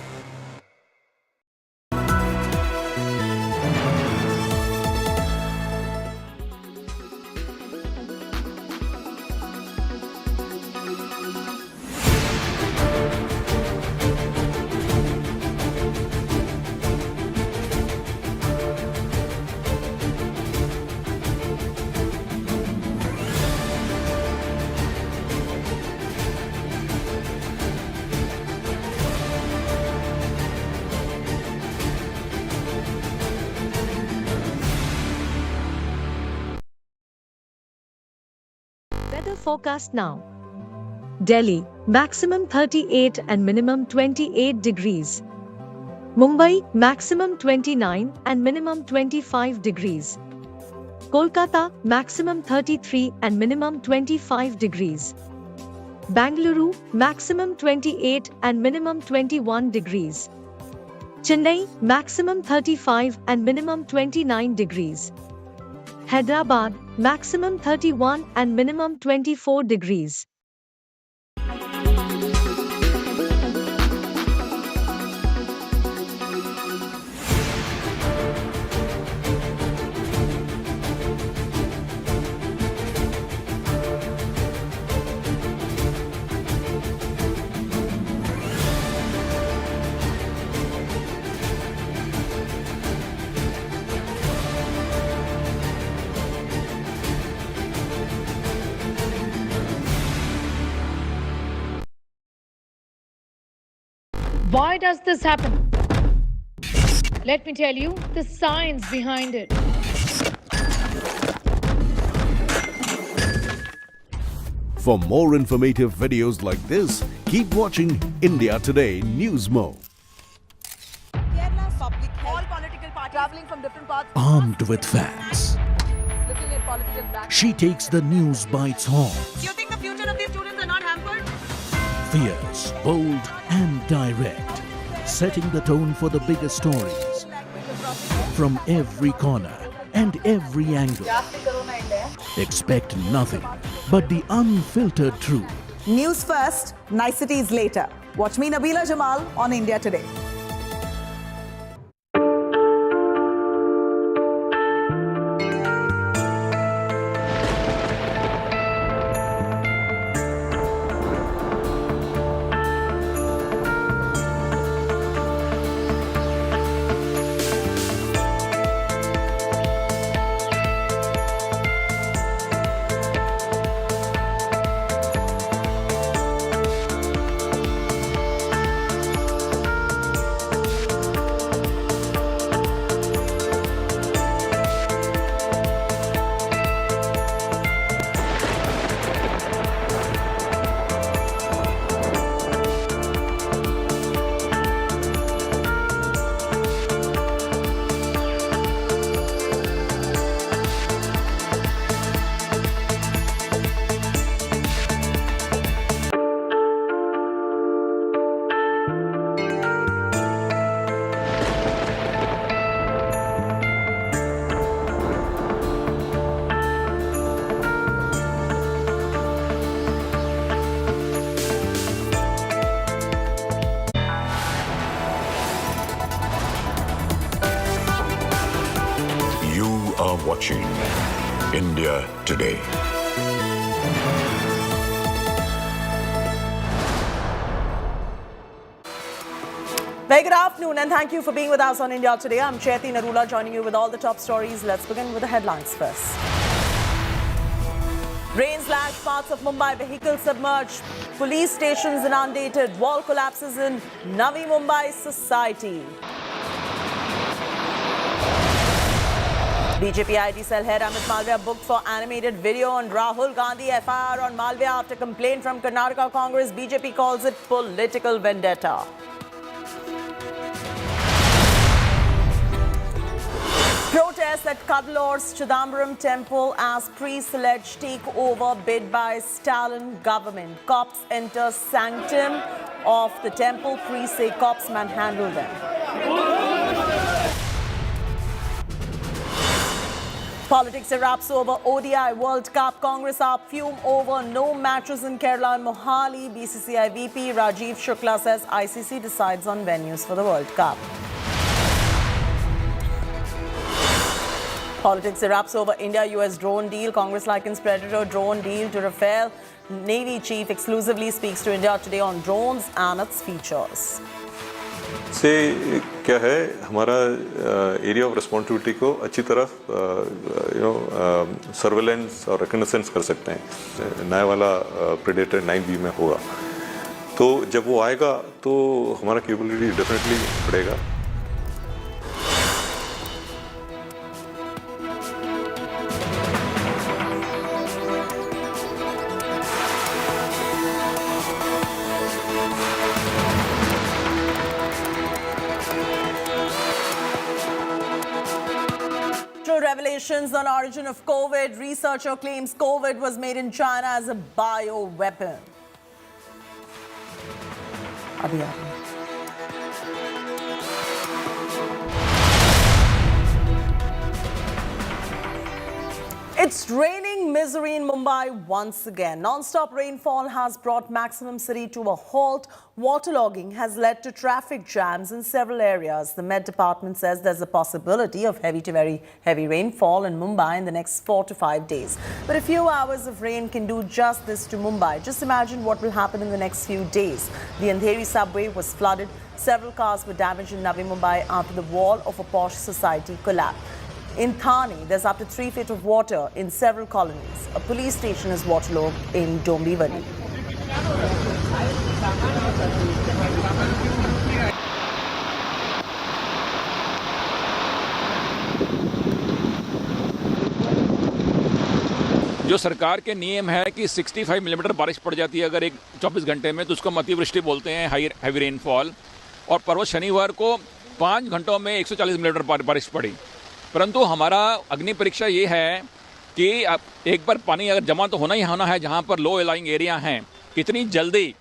Weather forecast now. Delhi, maximum 38 and minimum 28 degrees. Mumbai, maximum 29 and minimum 25 degrees. Kolkata, maximum 33 and minimum 25 degrees. Bangalore, maximum 28 and minimum 21 degrees. Chennai, maximum 35 and minimum 29 degrees. Hyderabad, maximum 31 and minimum 24 degrees. Why does this happen? Let me tell you the science behind it. For more informative videos like this, keep watching India Today News Mo. Kerala's public health, all political parties traveling from different parts. Armed with facts, Looking at political black. she takes the news by its horns. Do you think the future of these students are not hampered? Fierce, bold and direct, setting the tone for the biggest stories from every corner and every angle. Expect nothing but the unfiltered truth. News first, niceties later. Watch me, Nabila Jamal, on India Today. are watching India Today. Very good afternoon and thank you for being with us on India Today. I'm Chaiti Narula joining you with all the top stories. Let's begin with the headlines first. Rain slashed parts of Mumbai, vehicles submerged, police stations inundated, wall collapses in Navi Mumbai society. BJP ID cell head Amit Malviya booked for animated video on Rahul Gandhi. FIR on Malviya after complaint from Karnataka Congress. BJP calls it political vendetta. Protests at Kadalore's Chidambaram temple as priests allege takeover bid by Stalin government. Cops enter sanctum of the temple. Priests say cops manhandle them. Politics erupts over ODI World Cup. Congress up fume over no matches in Kerala and Mohali. BCCI VP Rajiv Shukla says ICC decides on venues for the World Cup. Politics erupts over India-US drone deal. Congress likens Predator drone deal to Rafale. Navy chief exclusively speaks to India Today on drones and its features. से क्या है हमारा area of responsibility को अच्छी तरह surveillance और recognitions कर सकते हैं. नया वाला प्रेडेटर 9B में होगा तो जब वो आएगा तो हमारा कैपेबिलिटी डेफिनेटली बढ़ेगा. Sensational revelations on origin of COVID. Researcher claims COVID was made in China as a bioweapon. It's raining misery in Mumbai once again. Non-stop rainfall has brought maximum city to a halt. Waterlogging has led to traffic jams in several areas. The Met Department says there's a possibility of heavy to very heavy rainfall in Mumbai in the next 4 to 5 days. But a few hours of rain can do just this to Mumbai. Just imagine what will happen in the next few days. The Andheri subway was flooded. Several cars were damaged in Navi Mumbai after the wall of a posh society collapsed. In Thane, there's up to 3 feet of water in several colonies. A police station is waterlogged in Dombivali. जो सरकार के नियम है कि 65 millimetre बारिश पड़ जाती है अगर एक 24 घंटे में, तो उसको अतिवृष्टि बोलते हैं, हैवी रेनफॉल। और पर्व शनिवार को 5 घंटों में 140 मिलीमीटर बारिश पड़ी। परंतु हमारा अग्नि परीक्षा ये है कि एक बार पानी अगर जमा तो होना ही होना है जहाँ पर लो लाइंग एरिया हैं, कितनी जल्दी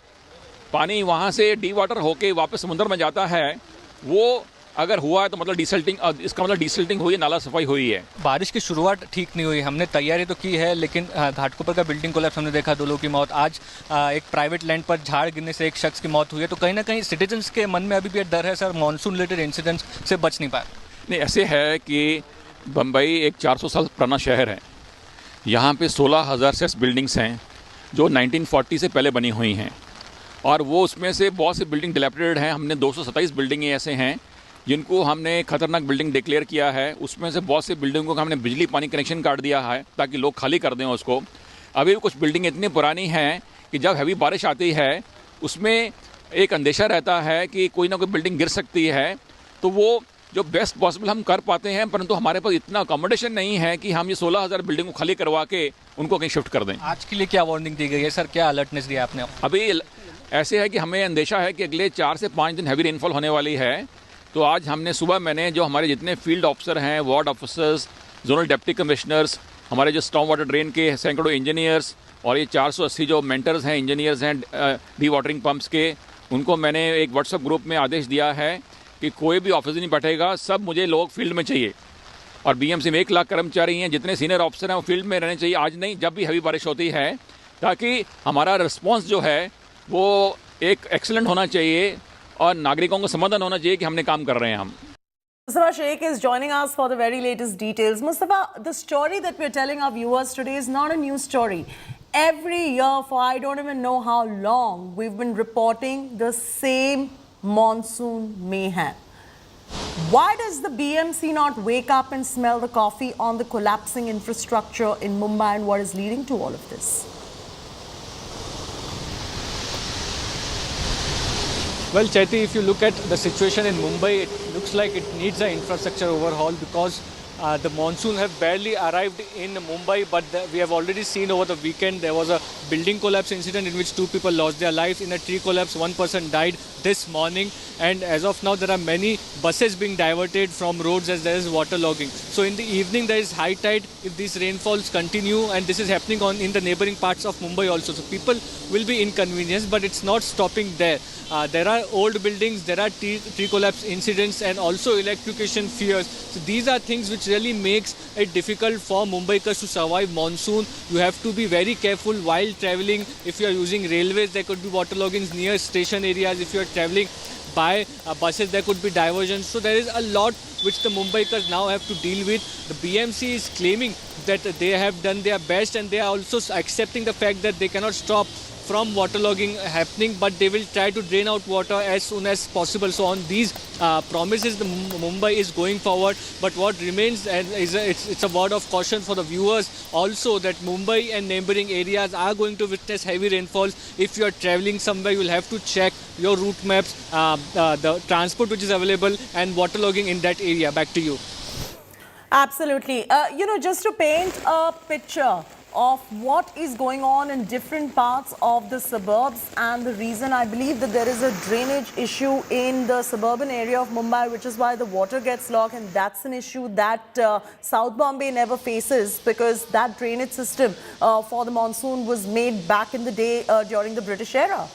पानी वहाँ से डी वाटर होके वापस समुद्र में जाता है, वो अगर हुआ है तो मतलब डिसल्टिंग, इसका मतलब डिसल्टिंग हुई है, नाला सफाई हुई है। बारिश की शुरुआत ठीक नहीं हुई, हमने तैयारी तो की है, लेकिन घाटकोपर का बिल्डिंग कोलैप्स हमने देखा, 2 लोगों की मौत। आज एक प्राइवेट लैंड पर झाड़ गिरने से एक शख्स की मौत हुई है। तो कहीं ना कहीं सिटीजन्स के मन में अभी भी डर है सर, मानसून रिलेटेड इंसिडेंट्स से बच नहीं पाए। नहीं, ऐसे है कि बम्बई एक 400 साल पुराना शहर है। यहाँ पे 16,000 से बिल्डिंग्स हैं जो 1940 से पहले बनी हुई हैं, और वो उसमें से बहुत सी बिल्डिंग डिलेपिडेटेड हैं। हमने 227 बिल्डिंगें ऐसे हैं जिनको हमने खतरनाक बिल्डिंग डिक्लेयर किया है। उसमें से बहुत सी बिल्डिंगों का हमने बिजली पानी कनेक्शन काट दिया है ताकि लोग खाली कर दें उसको। अभी कुछ बिल्डिंग इतनी पुरानी हैं कि जब हैवी बारिश आती है उसमें एक अंदेशा रहता है कि कोई ना कोई बिल्डिंग गिर सकती है। तो वो जो बेस्ट पॉसिबल हम कर पाते हैं, परंतु हमारे पास इतना अकोमोडेशन नहीं है कि हम ये 16,000 बिल्डिंग को खाली करवा के उनको कहीं शिफ्ट कर दें। आज के लिए क्या वार्निंग दी गई है सर, क्या अलर्टनेस दिया आपने? अभी ऐसे है कि हमें अंदेशा है कि अगले 4 से 5 दिन हैवी रेनफॉल होने वाली है। तो आज हमने सुबह मैंने जो हमारे जितने फील्ड ऑफिसर हैं, ward officers, zonal deputy commissioners, हमारे जो स्टॉर्म वाटर ड्रेन के सैकड़ों इंजीनियर्स और ये 480 जो मेंटर्स हैं, इंजीनियर्स हैं डी वाटरिंग पम्प्स के, उनको मैंने एक व्हाट्सएप ग्रुप में आदेश दिया है कि कोई भी ऑफिस नहीं बैठेगा, सब मुझे लोग फील्ड में चाहिए। और बीएमसी में 1 लाख कर्मचारी हैं, जितने सीनियर ऑफिसर हैं वो फील्ड में रहने चाहिए, आज नहीं जब भी हैवी बारिश होती है, ताकि हमारा रिस्पॉन्स जो है वो एक एक्सीलेंट होना चाहिए और नागरिकों को समाधान होना चाहिए कि हमने काम कर रहे हैं हम। Mustafa Sheikh is joining us for the very latest details. Mustafa, the story that we're telling our viewers today is not a new story. Every year for I don't even know how long, we've been reporting the same monsoon mayhem. Why does the BMC not wake up and smell the coffee on the collapsing infrastructure in Mumbai, and what is leading to all of this? Well, Chaiti, if you look at the situation in Mumbai, it looks like it needs an infrastructure overhaul because the monsoon have barely arrived in Mumbai, but we have already seen over the weekend there was a building collapse incident in which 2 people lost their lives. In a tree collapse, 1 person died this morning, and as of now there are many buses being diverted from roads as there is water logging. So in the evening there is high tide if these rainfalls continue, and this is happening in the neighboring parts of Mumbai also. So people will be inconvenienced, but it's not stopping there. There are old buildings, there are tree collapse incidents, and also electrocution fears. So these are things which really makes it difficult for Mumbaikars to survive monsoon. You have to be very careful while travelling. If you are using railways, there could be waterloggings near station areas. If you are travelling by buses, there could be diversions. So there is a lot which the Mumbaikars now have to deal with. The BMC is claiming that they have done their best, and they are also accepting the fact that they cannot stop from waterlogging happening, but they will try to drain out water as soon as possible. So on these promises, the Mumbai is going forward. But what remains is it's a word of caution for the viewers also, that Mumbai and neighboring areas are going to witness heavy rainfalls. If you are travelling somewhere, you will have to check your route maps, the transport which is available, and waterlogging in that area. Back to you. Absolutely. Just to paint a picture of what is going on in different parts of the suburbs, and the reason I believe that there is a drainage issue in the suburban area of Mumbai, which is why the water gets locked, and that's an issue that South Bombay never faces, because that drainage system for the monsoon was made back in the day during the British era.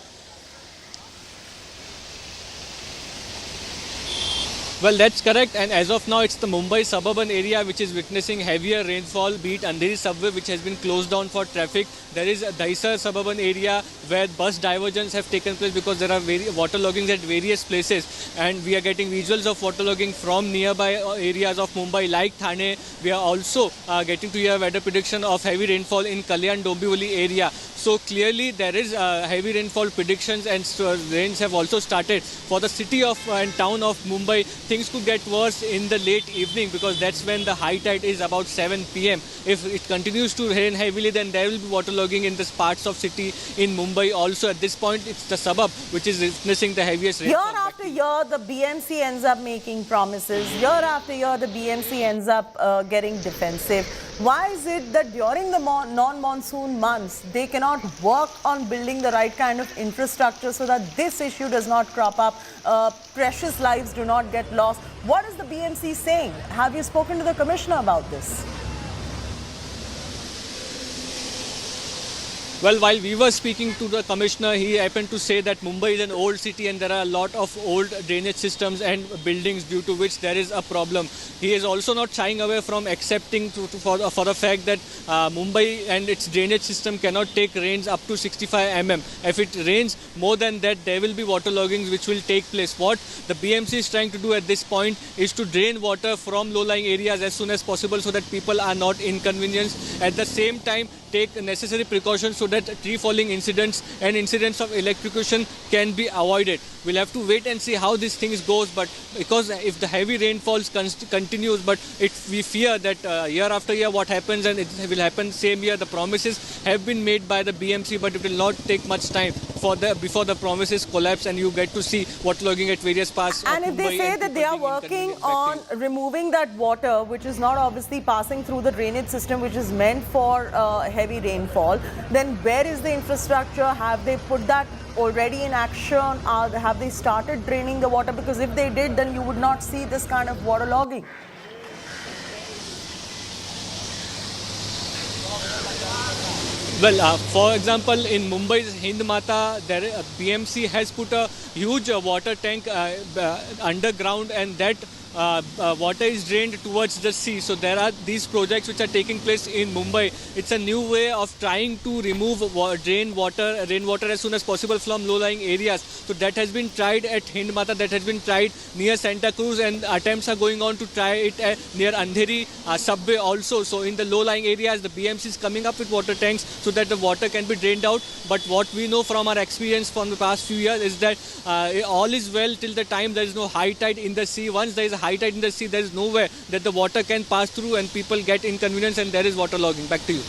Well, that's correct, and as of now it's the Mumbai suburban area which is witnessing heavier rainfall, be it Andheri subway which has been closed down for traffic. There is a Dahisar suburban area where bus diversions have taken place because there are waterloggings at various places, and we are getting visuals of waterlogging from nearby areas of Mumbai like Thane. We are also getting to hear weather prediction of heavy rainfall in Kalyan Dombivli area. So clearly there is heavy rainfall predictions, and rains have also started. For the city of and town of Mumbai, things could get worse in the late evening because that's when the high tide is about 7 p.m. If it continues to rain heavily, then there will be waterlogging in the parts of city in Mumbai also. At this point, it's the suburb which is witnessing the heaviest rainfall. Year after year, the BMC ends up making promises. Year after year, the BMC ends up getting defensive. Why is it that during the non-monsoon months, they cannot work on building the right kind of infrastructure so that this issue does not crop up, precious lives do not get lost? What is the BMC saying? Have you spoken to the commissioner about this? Well, while we were speaking to the commissioner, he happened to say that Mumbai is an old city and there are a lot of old drainage systems and buildings due to which there is a problem. He is also not shying away from accepting for the fact that Mumbai and its drainage system cannot take rains up to 65 mm. If it rains more than that, there will be waterloggings which will take place. What the BMC is trying to do at this point is to drain water from low-lying areas as soon as possible so that people are not inconvenienced. At the same time, take necessary precautions so that tree falling incidents and incidents of electrocution can be avoided. We'll have to wait and see how this thing goes, but because if the heavy rainfalls continues, but we fear that year after year what happens, and it will happen same year. The promises have been made by the BMC, but it will not take much time before the promises collapse and you get to see waterlogging at various parts of Mumbai. And if they say that they are working on removing that water, which is not obviously passing through the drainage system, which is meant for heavy rainfall, then where is the infrastructure? Have they put that already in action? Have they started draining the water? Because if they did, then you would not see this kind of waterlogging. Well, for example, in Mumbai's Hind Mata, BMC has put a huge water tank underground, and that water is drained towards the sea. So there are these projects which are taking place in Mumbai. It's a new way of trying to remove rainwater as soon as possible from low-lying areas. So that has been tried at Hind Mata, that has been tried near Santa Cruz, and attempts are going on to try it near Andheri subway also. So in the low-lying areas, the BMC is coming up with water tanks so that the water can be drained out. But what we know from our experience from the past few years is that all is well till the time there is no high tide in the sea. Once there is a high tide in the sea, there is nowhere that the water can pass through and people get inconvenience and there is waterlogging. Back to you.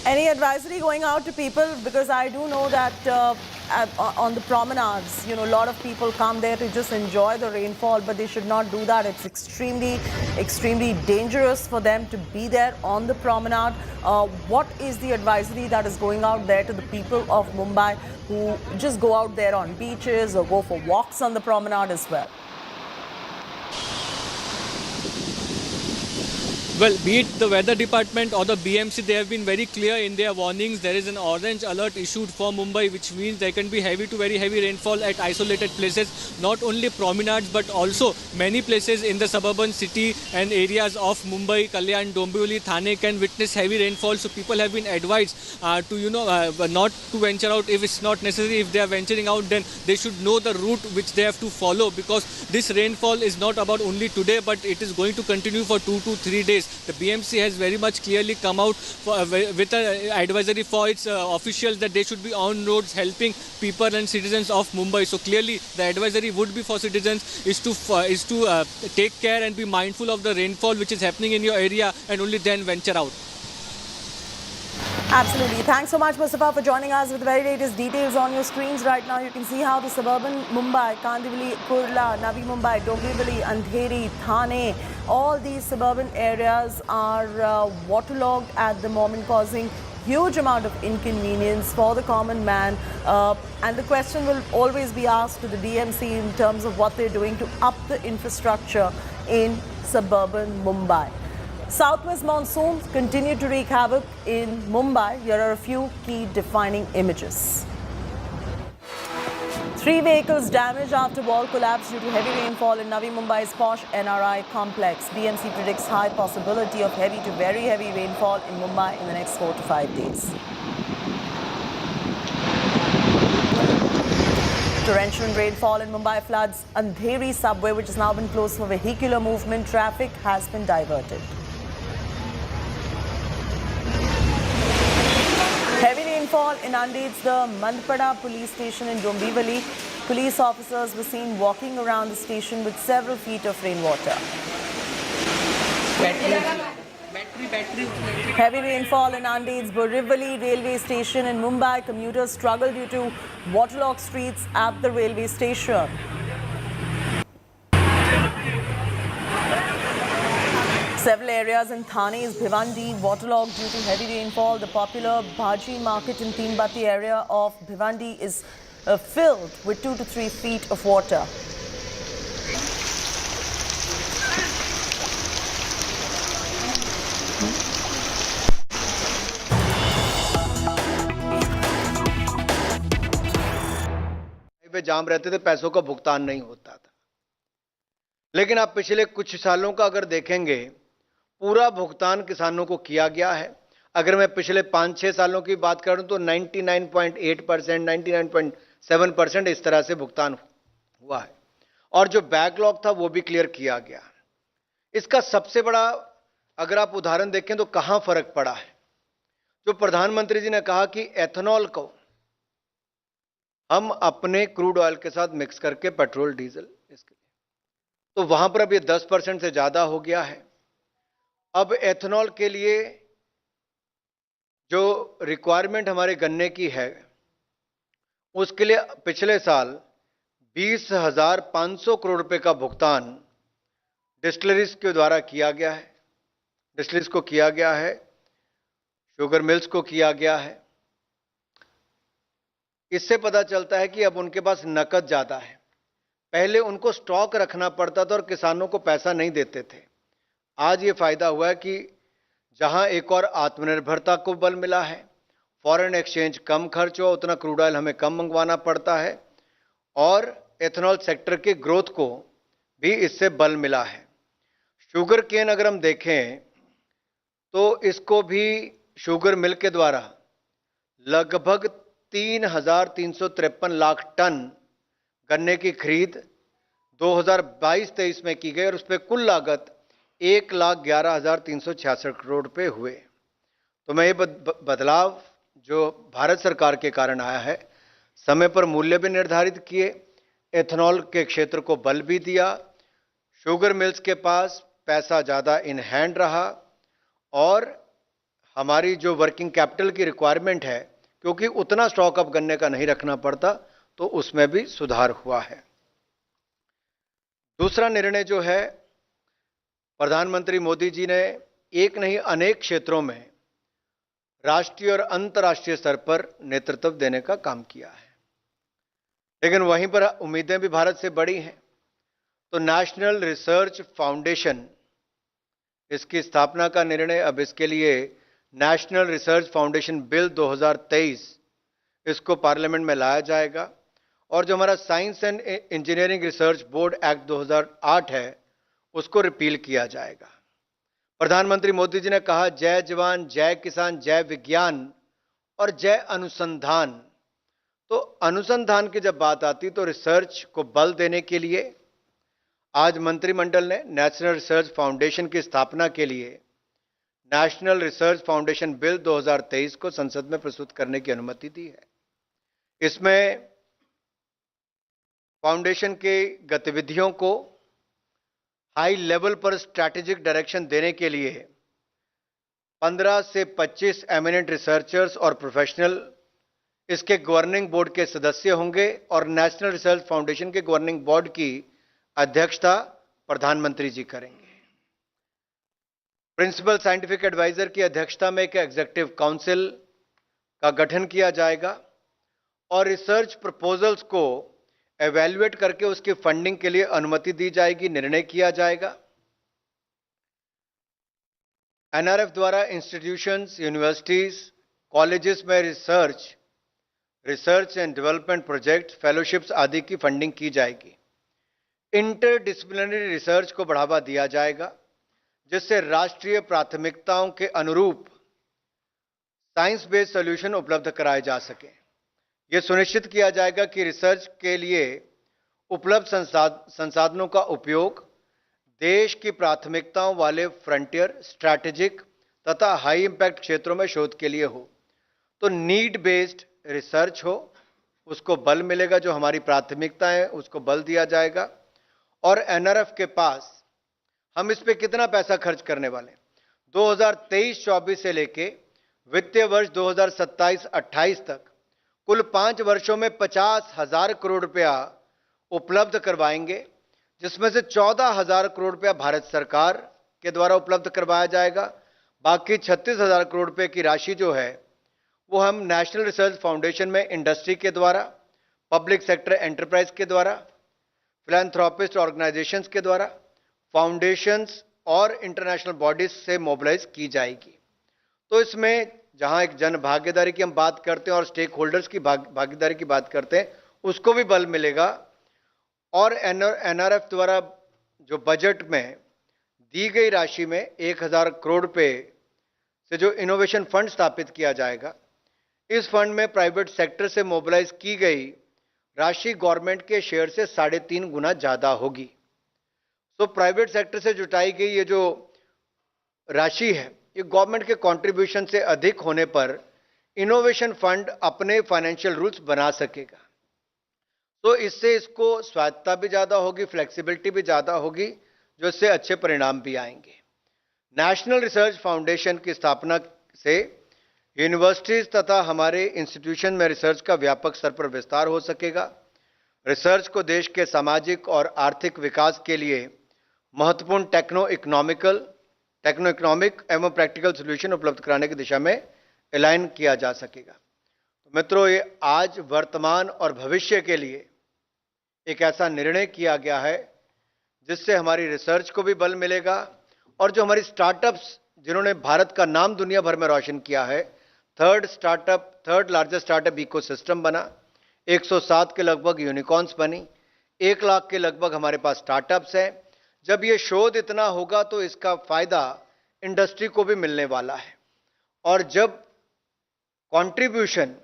Any advisory going out to people? Because I do know that on the promenades, a lot of people come there to just enjoy the rainfall, but they should not do that. It's extremely, extremely dangerous for them to be there on the promenade. What is the advisory that is going out there to the people of Mumbai who just go out there on beaches or go for walks on the promenade as well? Well, be it the weather department or the BMC, they have been very clear in their warnings. There is an orange alert issued for Mumbai, which means there can be heavy to very heavy rainfall at isolated places. Not only promenades, but also many places in the suburban city and areas of Mumbai, Kalyan, Dombivli, Thane can witness heavy rainfall. So people have been advised to, not to venture out if it's not necessary. If they are venturing out, then they should know the route which they have to follow, because this rainfall is not about only today, but it is going to continue for 2 to 3 days. The BMC has very much clearly come out with an advisory for its officials that they should be on roads helping people and citizens of Mumbai. So clearly the advisory would be for citizens is to take care and be mindful of the rainfall which is happening in your area and only then venture out. Absolutely. Thanks so much, Mustafa, for joining us with the very latest details on your screens right now. You can see how the suburban Mumbai, Kandivali, Kurla, Navi Mumbai, Dombivli, Andheri, Thane, all these suburban areas are waterlogged at the moment, causing huge amount of inconvenience for the common man, and the question will always be asked to the DMC in terms of what they're doing to up the infrastructure in suburban Mumbai. Southwest monsoons continue to wreak havoc in Mumbai. Here are a few key defining images. 3 vehicles damaged after wall collapse due to heavy rainfall in Navi Mumbai's posh NRI complex. BMC predicts high possibility of heavy to very heavy rainfall in Mumbai in the next 4 to 5 days. Torrential rainfall in Mumbai floods Andheri subway, which has now been closed for vehicular movement. Traffic has been diverted. Heavy rainfall inundates the Mandpada police station in Dombivali. Police officers were seen walking around the station with several feet of rainwater. Heavy rainfall inundates Borivali railway station in Mumbai. Commuters struggle due to waterlogged streets at the railway station. Several areas in Thane's Bhiwandi waterlogged due to heavy rainfall. The popular Bhaji market in Teenbatti area of Bhiwandi is filled with 2 to 3 feet of water. पे जाम रहते थे, पैसों का भुगतान नहीं होता था। लेकिन आप पिछले कुछ सालों का अगर देखेंगे, पूरा भुगतान किसानों को किया गया है। अगर मैं पिछले 5-6 सालों की बात करूं तो 99.8%, 99.7% इस तरह से भुगतान हुआ है, और जो बैकलॉग था वो भी क्लियर किया गया। इसका सबसे बड़ा अगर आप उदाहरण देखें तो कहां फर्क पड़ा है। जो प्रधानमंत्री जी ने कहा कि एथेनॉल को हम अपने क्रूड ऑयल के साथ मिक्स करके पेट्रोल डीजल इसके लिए, तो वहां पर अब ये 10% से ज्यादा हो गया है। अब एथेनॉल के लिए जो रिक्वायरमेंट हमारे गन्ने की है, उसके लिए पिछले साल 20,500 करोड़ रुपए का भुगतान डिस्टिलरीज के द्वारा किया गया है, डिस्टिलरीज को किया गया है, शुगर मिल्स को किया गया है। इससे पता चलता है कि अब उनके पास नकद ज्यादा है। पहले उनको स्टॉक रखना पड़ता था और किसानों को पैसा नहीं देते थे। आज ये फायदा हुआ है कि जहां एक और आत्मनिर्भरता को बल मिला है, फॉरेन एक्सचेंज कम खर्च हुआ, उतना क्रूड ऑयल हमें कम मंगवाना पड़ता है, और एथेनॉल सेक्टर के ग्रोथ को भी इससे बल मिला है। शुगर केन अगर हम देखें तो इसको भी शुगर मिल के द्वारा लगभग 3,353 लाख टन गन्ने की खरीद 2022-23 में की गई, और उस पर कुल लागत 1,11,366 करोड़ रुपए हुए। तो मैं ये बदलाव जो भारत सरकार के कारण आया है, समय पर मूल्य भी निर्धारित किए, एथेनॉल के क्षेत्र को बल भी दिया, शुगर मिल्स के पास पैसा ज़्यादा इन हैंड रहा, और हमारी जो वर्किंग कैपिटल की रिक्वायरमेंट है, क्योंकि उतना स्टॉक अब गन्ने का नहीं रखना पड़ता, तो उसमें भी सुधार हुआ है। दूसरा निर्णय जो है, प्रधानमंत्री मोदी जी ने एक नहीं अनेक क्षेत्रों में राष्ट्रीय और अंतर्राष्ट्रीय स्तर पर नेतृत्व देने का काम किया है। लेकिन वहीं पर उम्मीदें भी भारत से बड़ी हैं। तो नेशनल रिसर्च फाउंडेशन, इसकी स्थापना का निर्णय, अब इसके लिए नेशनल रिसर्च फाउंडेशन बिल 2023 इसको पार्लियामेंट में लाया जाएगा, और जो हमारा science and engineering research board act 2008 है, उसको रिपील किया जाएगा। प्रधानमंत्री मोदी जी ने कहा, जय जवान, जय किसान, जय विज्ञान और जय अनुसंधान। तो अनुसंधान की जब बात आती तो रिसर्च को बल देने के लिए आज मंत्रिमंडल ने नेशनल रिसर्च फाउंडेशन की स्थापना के लिए नेशनल रिसर्च फाउंडेशन बिल 2023 को संसद में प्रस्तुत करने की अनुमति दी है। इसमें फाउंडेशन के गतिविधियों को हाई लेवल पर स्ट्रैटेजिक डायरेक्शन देने के लिए 15 से 25 एमिनेंट रिसर्चर्स और प्रोफेशनल इसके गवर्निंग बोर्ड के सदस्य होंगे, और नेशनल रिसर्च फाउंडेशन के गवर्निंग बोर्ड की अध्यक्षता प्रधानमंत्री जी करेंगे। प्रिंसिपल साइंटिफिक एडवाइजर की अध्यक्षता में एक एग्जीक्यूटिव काउंसिल का गठन किया जाएगा और रिसर्च प्रपोजल्स को एवेल्युएट करके उसकी फंडिंग के लिए अनुमति दी जाएगी, निर्णय किया जाएगा। एनआरएफ द्वारा इंस्टीट्यूशंस, यूनिवर्सिटीज, कॉलेजेस में research and development project, fellowships आदि की फंडिंग की जाएगी। इंटरडिसिप्लिनरी रिसर्च को बढ़ावा दिया जाएगा, जिससे राष्ट्रीय प्राथमिकताओं के अनुरूप साइंस बेस्ड सॉल्यूशन उपलब्ध कराए जा सके। यह सुनिश्चित किया जाएगा कि रिसर्च के लिए उपलब्ध संसाधनों का उपयोग देश की प्राथमिकताओं वाले फ्रंटियर, स्ट्रैटेजिक तथा हाई इंपैक्ट क्षेत्रों में शोध के लिए हो। तो नीड बेस्ड रिसर्च हो, उसको बल मिलेगा, जो हमारी प्राथमिकता है उसको बल दिया जाएगा। और एनआरएफ के पास हम इस पे कितना पैसा खर्च करने वाले, 2023-24 से लेके वित्तीय वर्ष 2027-28 तक कुल 5 वर्षों में 50,000 करोड़ रुपया उपलब्ध करवाएंगे, जिसमें से 14,000 करोड़ रुपया भारत सरकार के द्वारा उपलब्ध करवाया जाएगा। बाकी 36,000 करोड़ रुपए की राशि जो है वो हम नेशनल रिसर्च फाउंडेशन में इंडस्ट्री के द्वारा, पब्लिक सेक्टर एंटरप्राइज के द्वारा, फिलैंथ्रोपिस्ट ऑर्गेनाइजेशंस के द्वारा, फाउंडेशंस और इंटरनेशनल बॉडीज से मोबिलाइज की जाएगी। तो इसमें जहां एक जन भागीदारी की हम बात करते हैं और स्टेक होल्डर्स की भागीदारी की बात करते हैं, उसको भी बल मिलेगा। और एनआरएफ द्वारा जो बजट में दी गई राशि में 1,000 करोड़ रुपए से जो इनोवेशन फंड स्थापित किया जाएगा, इस फंड में प्राइवेट सेक्टर से मोबिलाइज की गई राशि गवर्नमेंट के शेयर से 3.5 गुना ज्यादा होगी। तो प्राइवेट सेक्टर से जुटाई गई ये जो राशि है, ये गवर्नमेंट के कंट्रीब्यूशन से अधिक होने पर इनोवेशन फंड अपने फाइनेंशियल रूल्स बना सकेगा। तो इससे इसको स्वायत्तता भी ज्यादा होगी, फ्लेक्सिबिलिटी भी ज्यादा होगी, जो इससे अच्छे परिणाम भी आएंगे। नेशनल रिसर्च फाउंडेशन की स्थापना से यूनिवर्सिटीज तथा हमारे इंस्टीट्यूशन में रिसर्च का व्यापक स्तर पर विस्तार हो सकेगा। रिसर्च को देश के सामाजिक और आर्थिक विकास के लिए महत्वपूर्ण टेक्नो इकोनॉमिक एवं प्रैक्टिकल सॉल्यूशन उपलब्ध कराने की दिशा में अलाइन किया जा सकेगा। तो मित्रों, ये आज वर्तमान और भविष्य के लिए एक ऐसा निर्णय किया गया है जिससे हमारी रिसर्च को भी बल मिलेगा और जो हमारी स्टार्टअप्स जिन्होंने भारत का नाम दुनिया भर में रोशन किया है, थर्ड लार्जेस्ट स्टार्टअप इकोसिस्टम बना, 107 के लगभग यूनिकॉर्न्स बनी, 1 लाख के लगभग हमारे पास स्टार्टअप्स हैं। जब ये शोध इतना होगा तो इसका फायदा इंडस्ट्री को भी मिलने वाला है। और जब कंट्रीब्यूशन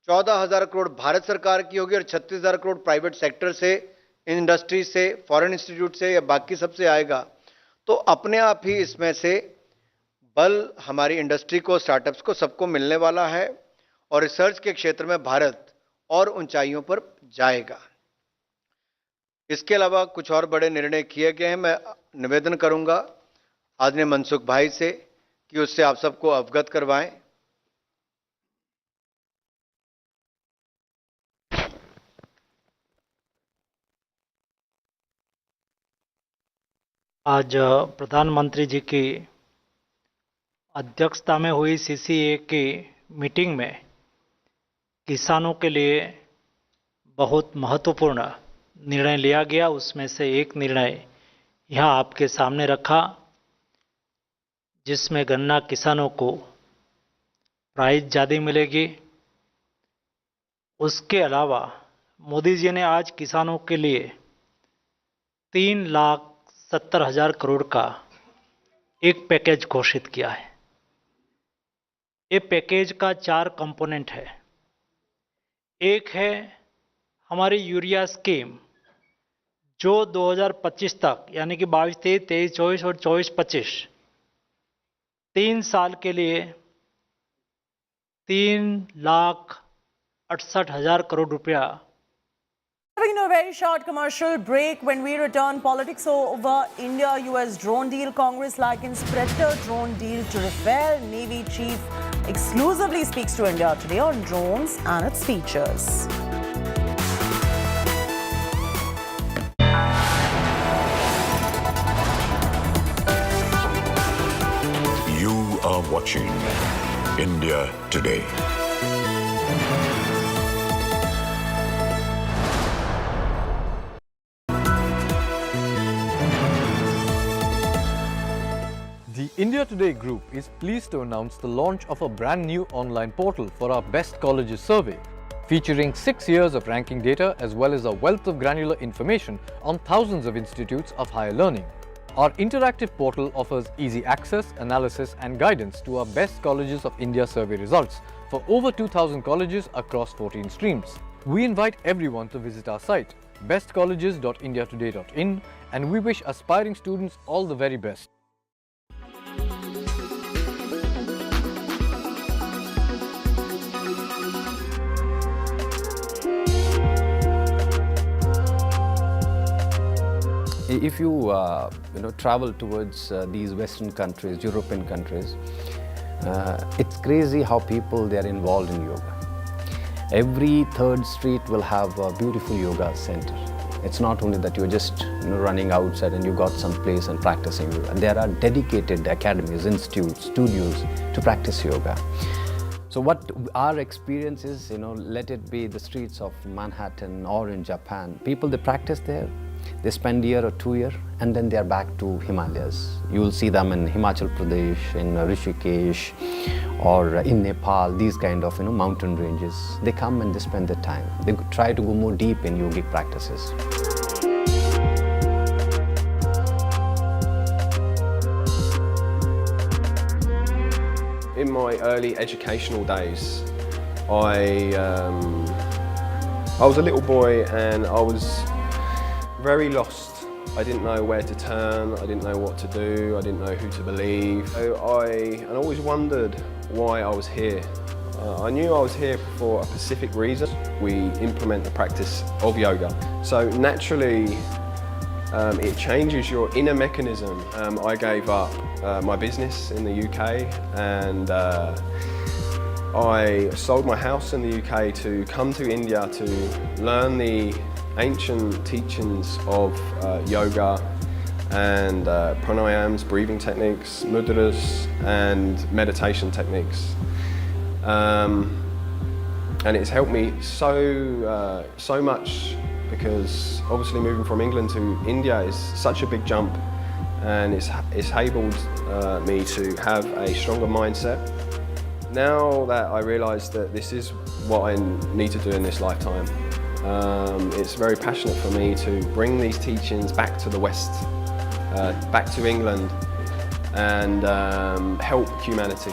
14,000 करोड़ भारत सरकार की होगी और 36,000 करोड़ प्राइवेट सेक्टर से, इंडस्ट्री से, फॉरेन इंस्टीट्यूट से या बाकी सबसे आएगा, तो अपने आप ही इसमें से बल हमारी इंडस्ट्री को, स्टार्टअप्स को, सबको मिलने वाला है और रिसर्च के क्षेत्र में भारत और ऊंचाइयों पर जाएगा। इसके अलावा कुछ और बड़े निर्णय किए गए हैं। मैं निवेदन करूंगा आदरणीय मनसुख भाई से कि उससे आप सबको अवगत करवाएं। आज प्रधानमंत्री जी की अध्यक्षता में हुई सीसीए की मीटिंग में किसानों के लिए बहुत महत्वपूर्ण निर्णय लिया गया। उसमें से एक निर्णय यहाँ आपके सामने रखा, जिसमें गन्ना किसानों को प्राइस ज़्यादा मिलेगी। उसके अलावा मोदी जी ने आज किसानों के लिए 3,70,000 करोड़ का एक पैकेज घोषित किया है। ये पैकेज का 4 कंपोनेंट है। एक है हमारी यूरिया स्कीम, जो 2025 तक यानी कि 22-23, 23-24 और 24-25 3 साल के लिए 3,68,000 करोड़ रुपया। Taking a very short commercial break. When we return, politics over India-US drone deal. Congress likens Predator drone deal to Rafale. Navy chief exclusively speaks to India today on drones and its features. You are watching India Today. The India Today Group is pleased to announce the launch of a brand new online portal for our Best Colleges survey, featuring 6 years of ranking data as well as a wealth of granular information on thousands of institutes of higher learning. Our interactive portal offers easy access, analysis and guidance to our Best Colleges of India survey results for over 2,000 colleges across 14 streams. We invite everyone to visit our site, bestcolleges.indiatoday.in, and we wish aspiring students all the very best. If you travel towards these Western countries, European countries, it's crazy how people they are involved in yoga. Every third street will have a beautiful yoga center. It's not only that you're just running outside and you got some place and practicing yoga. There are dedicated academies, institutes, studios to practice yoga. So what our experience is, let it be the streets of Manhattan or in Japan. People, they practice there. They spend a year or 2 years and then they are back to Himalayas. You will see them in Himachal Pradesh, in Rishikesh or in Nepal, these kind of mountain ranges. They come and they spend their time. They try to go more deep in yogic practices. In my early educational days, I was a little boy and I was very lost. I didn't know where to turn, I didn't know what to do, I didn't know who to believe. So I always wondered why I was here. I knew I was here for a specific reason. We implement the practice of yoga. So naturally, it changes your inner mechanism. I gave up my business in the UK and I sold my house in the UK to come to India to learn the ancient teachings of yoga and pranayams, breathing techniques, mudras and meditation techniques. And it's helped me so much because obviously moving from England to India is such a big jump and it's enabled me to have a stronger mindset. Now that I realise that this is what I need to do in this lifetime, it's very passionate for me to bring these teachings back to the West, back to England and help humanity.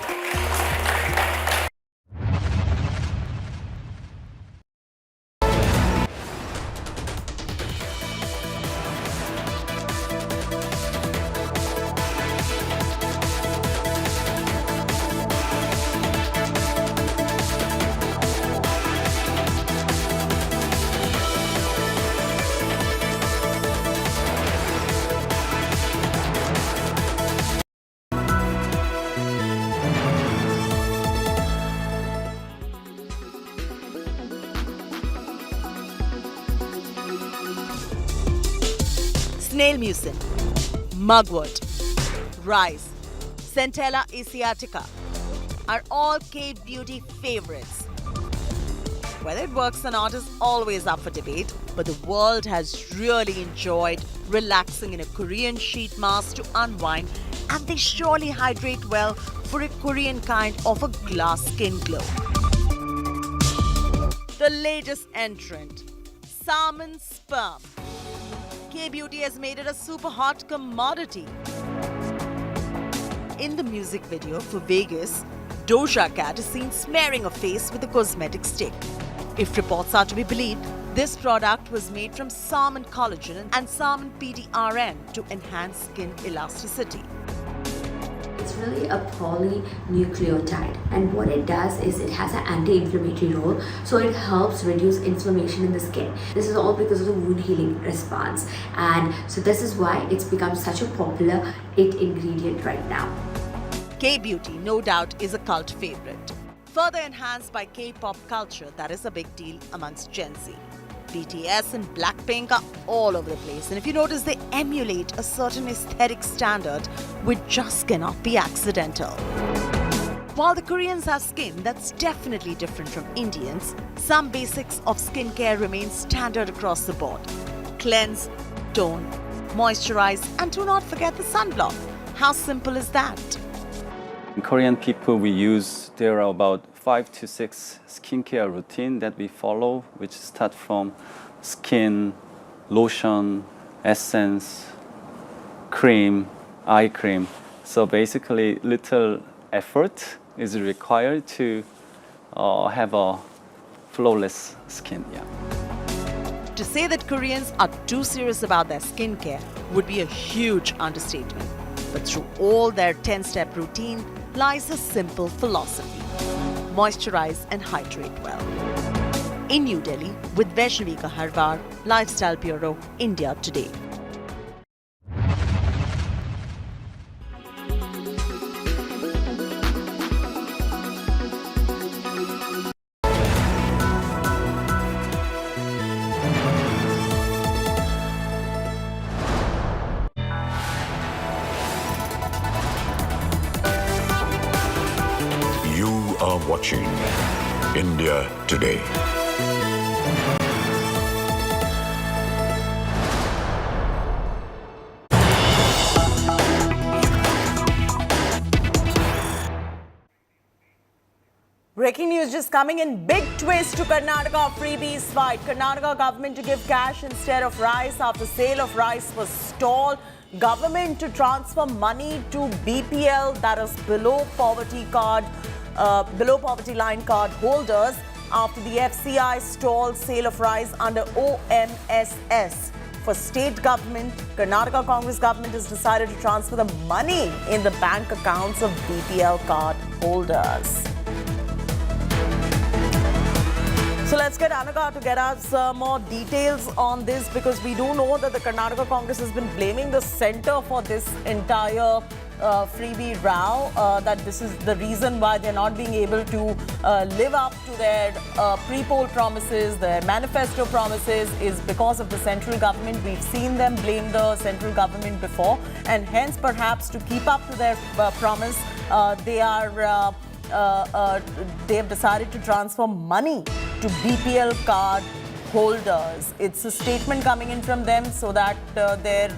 Snail mucin, mugwort, rice, Centella asiatica are all cave beauty favorites. Whether it works or not is always up for debate, but the world has really enjoyed relaxing in a Korean sheet mask to unwind, and they surely hydrate well for a Korean kind of a glass skin glow. The latest entrant, salmon sperm. K-beauty has made it a super hot commodity. In the music video for Vegas, Doja Cat is seen smearing a face with a cosmetic stick. If reports are to be believed, this product was made from salmon collagen and salmon PDRN to enhance skin elasticity. It's really a polynucleotide, and what it does is it has an anti-inflammatory role, so it helps reduce inflammation in the skin. This is all because of the wound healing response, and so this is why it's become such a popular ingredient right now. K-beauty, no doubt, is a cult favorite. Further enhanced by K-pop culture that is a big deal amongst Gen Z. BTS and Blackpink are all over the place, and if you notice, they emulate a certain aesthetic standard which just cannot be accidental. While the Koreans have skin that's definitely different from Indians, some basics of skincare remain standard across the board. Cleanse, tone, moisturize, and do not forget the sunblock. How simple is that? Korean people, there are about 5 to 6 skincare routine that we follow, which start from skin, lotion, essence, cream, eye cream. So basically, little effort is required to have a flawless skin. Yeah. To say that Koreans are too serious about their skincare would be a huge understatement. But through all their 10-step routine lies a simple philosophy: moisturize and hydrate well. In New Delhi, with Vaishnavi Kaharwar, Lifestyle Bureau, India Today. You are watching India Today. Breaking news just coming in. Big twist to Karnataka freebies fight. Karnataka government to give cash instead of rice after sale of rice was stalled. Government to transfer money to BPL, that is below poverty line card holders, after the FCI stalled sale of rice under OMSS. For state government, Karnataka Congress government has decided to transfer the money in the bank accounts of BPL card holders. So let's get Anagha to get us more details on this, because we do know that the Karnataka Congress has been blaming the centre for this entire freebie row, that this is the reason why they're not being able to live up to their pre-poll promises, their manifesto promises, is because of the central government. We've seen them blame the central government before, and hence perhaps to keep up to their promise, they have decided to transfer money to BPL card holders. It's a statement coming in from them so that their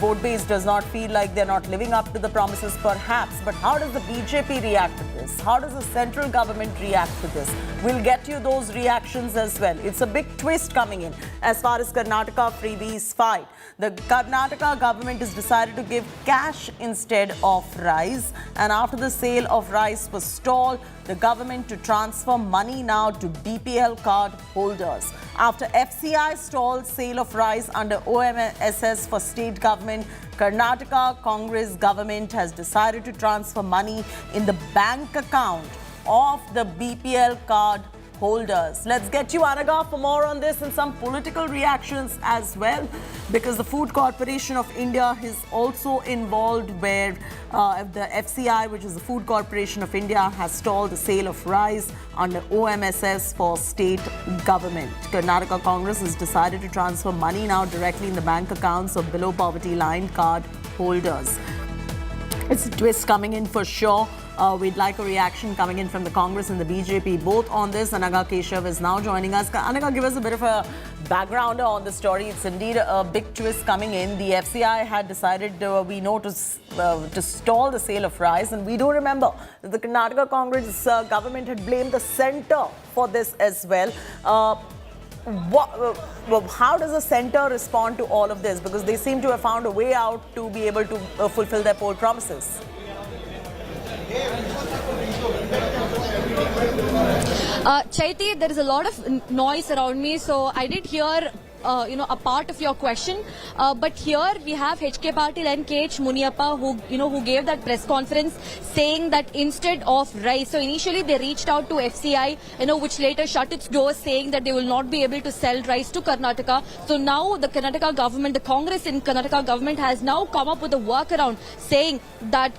vote base does not feel like they're not living up to the promises, perhaps. But how does the BJP react to this? How does the central government react to this? We'll get you those reactions as well. It's a big twist coming in as far as Karnataka freebies fight. The Karnataka government has decided to give cash instead of rice, and after the sale of rice was stalled, the government to transfer money now to BPL card holders. After FCI stalled sale of rice under OMSS for state government, Karnataka Congress government has decided to transfer money in the bank account of the BPL card holders. Let's get you, Anagha, for more on this and some political reactions as well, because the Food Corporation of India is also involved, where the FCI, which is the Food Corporation of India, has stalled the sale of rice under OMSS for state government. Karnataka Congress has decided to transfer money now directly in the bank accounts of below poverty line card holders. It's a twist coming in for sure. We'd like a reaction coming in from the Congress and the BJP, both on this. Anagha Keshav is now joining us. Anagha, give us a bit of a background on the story. It's indeed a big twist coming in. The FCI had decided, we know, to stall the sale of rice. And we do remember that the Karnataka Congress government had blamed the centre for this as well. How does the centre respond to all of this? Because they seem to have found a way out to be able to fulfill their poll promises. Chaiti, there is a lot of noise around me, so I did hear a part of your question, but here we have HK Patil and KH Muniappa, who gave that press conference saying that instead of rice, so initially they reached out to FCI, which later shut its doors, saying that they will not be able to sell rice to Karnataka. So now the Karnataka government, the Congress in Karnataka government, has now come up with a workaround, saying that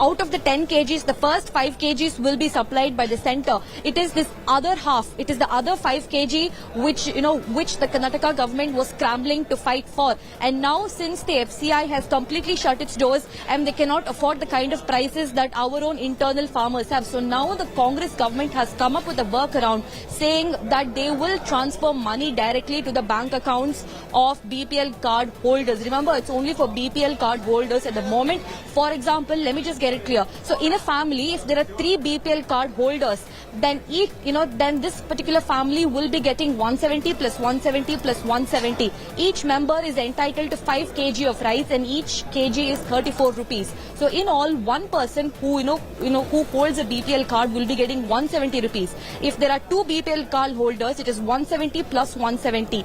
out of the 10 kgs, the first 5 kgs will be supplied by the centre. It is this other half, it is the other 5 kg which the Karnataka government was scrambling to fight for. And now since the FCI has completely shut its doors and they cannot afford the kind of prices that our own internal farmers have. So now the Congress government has come up with a workaround saying that they will transfer money directly to the bank accounts of BPL card holders. Remember, it's only for BPL card holders at the moment. For example, let me just get it clear. So in a family, if there are 3 BPL card holders, then each, then this particular family will be getting 170 plus 170 plus 170. Each member is entitled to 5 kg of rice and each kg is 34 rupees. So in all, one person who who holds a BPL card will be getting 170 rupees. If there are 2 BPL card holders, it is 170 plus 170.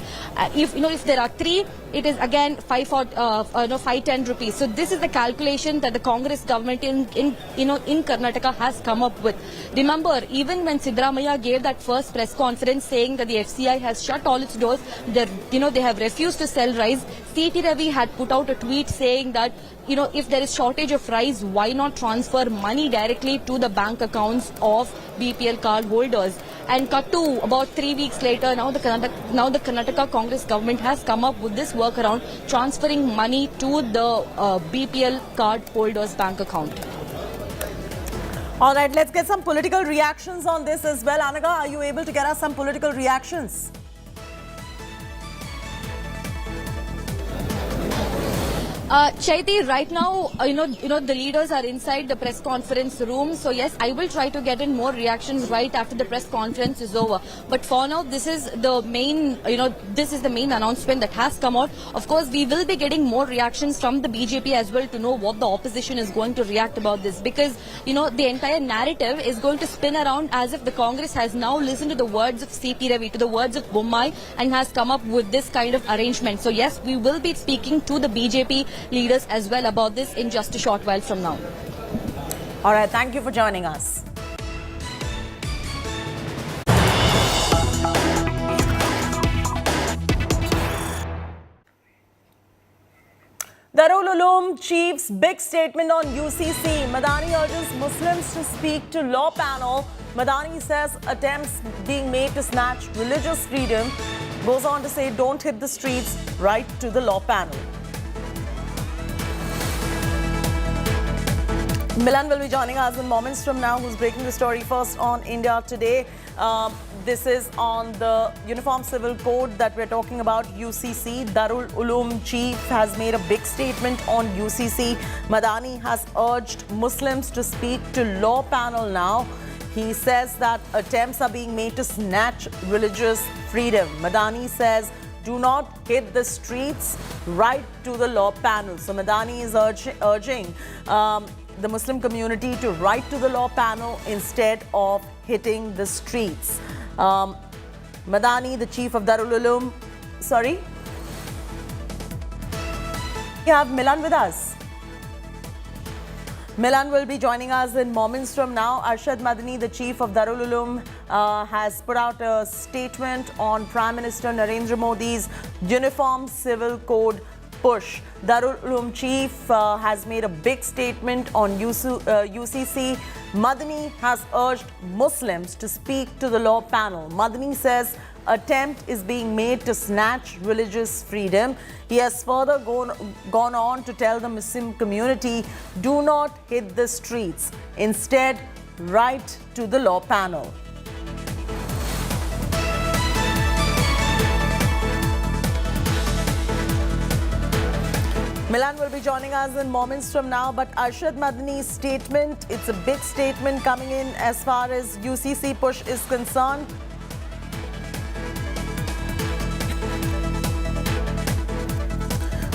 If there are 3, it is again 510 rupees. So this is the calculation that the Congress government in Karnataka has come up with. Remember, even when Siddaramaiah gave that first press conference saying that the FCI has shut all its doors, they have refused to sell rice. C.T. Ravi had put out a tweet saying that if there is shortage of rice, why not transfer money directly to the bank accounts of BPL card holders? And cut to about 3 weeks later, now the Karnataka Congress government has come up with this workaround, transferring money to the BPL card holders' bank account. All right, let's get some political reactions on this as well. Anaga, are you able to get us some political reactions? Chaiti, right now, the leaders are inside the press conference room. So yes, I will try to get in more reactions right after the press conference is over. But for now, this is the main, announcement that has come out. Of course, we will be getting more reactions from the BJP as well to know what the opposition is going to react about this. Because, the entire narrative is going to spin around as if the Congress has now listened to the words of C.P. Ravi, to the words of Bommai, and has come up with this kind of arrangement. So yes, we will be speaking to the BJP leaders as well about this in just a short while from now. All right, thank you for joining us. Darul Uloom chief's big statement on UCC. Madani urges Muslims to speak to law panel. Madani says attempts being made to snatch religious freedom. Goes on to say don't hit the streets, write to the law panel. Milan will be joining us in moments from now, who's breaking the story first on India Today. This is on the Uniform Civil Code that we're talking about, UCC. Darul Uloom chief has made a big statement on UCC. Madani has urged Muslims to speak to law panel now. He says that attempts are being made to snatch religious freedom. Madani says, do not hit the streets, write to the law panel. So Madani is urging the Muslim community to write to the law panel instead of hitting the streets. Madani, the chief of Darul Uloom, sorry? We have Milan with us. Milan will be joining us in moments from now. Arshad Madani, the chief of Darul Uloom, has put out a statement on Prime Minister Narendra Modi's Uniform Civil Code push. Darul Uloom chief has made a big statement on UCC. Madani has urged Muslims to speak to the law panel. Madani says attempt is being made to snatch religious freedom. He has further gone on to tell the Muslim community, do not hit the streets. Instead, write to the law panel. Milan will be joining us in moments from now, but Arshad Madani's statement, it's a big statement coming in as far as UCC push is concerned.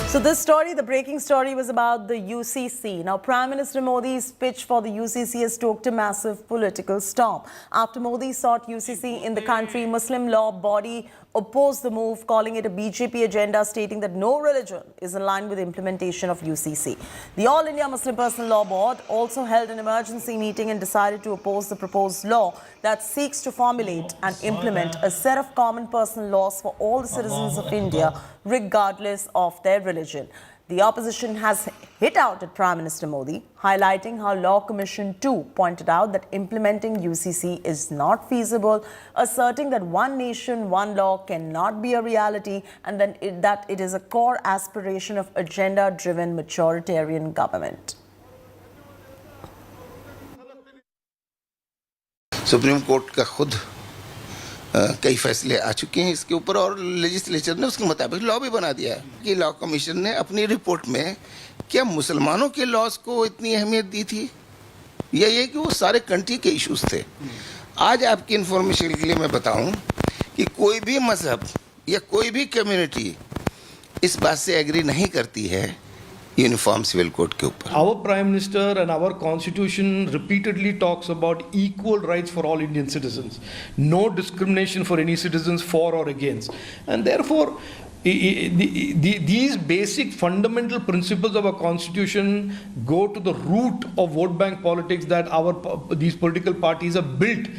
So this story, the breaking story, was about the UCC. Now, Prime Minister Modi's pitch for the UCC has stoked a massive political storm. After Modi sought UCC in the country, Muslim law body opposed the move, calling it a BJP agenda, stating that no religion is in line with the implementation of UCC. The All India Muslim Personal Law Board also held an emergency meeting and decided to oppose the proposed law that seeks to formulate and implement a set of common personal laws for all the citizens of India, regardless of their religion. The opposition has hit out at Prime Minister Modi, highlighting how Law Commission 2 pointed out that implementing UCC is not feasible, asserting that one nation, one law cannot be a reality, and then that it is a core aspiration of agenda-driven majoritarian government. Supreme court का खुद कई फैसले आ चुके हैं इसके ऊपर और legislature ने उसके मुताबिक लॉ भी बना दिया है कि लॉ कमीशन ने अपनी रिपोर्ट में क्या मुसलमानों के लॉज को इतनी अहमियत दी थी या ये कि वो सारे कंट्री के इश्यूज थे। आज आपकी इन्फॉर्मेशन के लिए मैं बताऊं कि कोई भी मजहब या कोई भी कम्युनिटी इस बात से एग्री नहीं करती है यूनिफॉर्म सिविल कोड के ऊपर। Our Prime Minister and our Constitution repeatedly talks about equal rights for all Indian citizens, no discrimination for any citizens for or against, and therefore these basic fundamental principles of our Constitution go to the root of vote bank politics that these political parties have built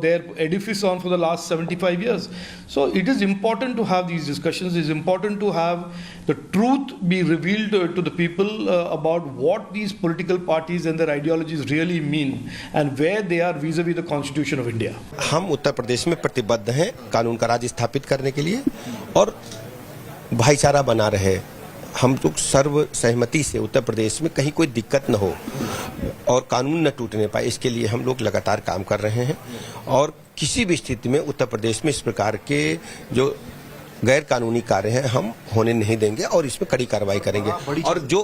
their edifice on for the last 75 years. So it is important to have these discussions. It is important to have the truth be revealed to the people about what these political parties and their ideologies really mean and where they are vis-a-vis the Constitution of India. हम उत्तर प्रदेश में प्रतिबद्ध हैं कानून का राज स्थापित करने के लिए और भाईचारा बना रहे। हम लोग सर्व सहमति से उत्तर प्रदेश में कहीं कोई दिक्कत न हो और कानून न टूटने पाए, इसके लिए हम लोग लगातार काम कर रहे हैं और किसी भी स्थिति में उत्तर प्रदेश में इस प्रकार के जो गैर कानूनी कार्य हैं हम होने नहीं देंगे और इसमें कड़ी कार्रवाई करेंगे। और जो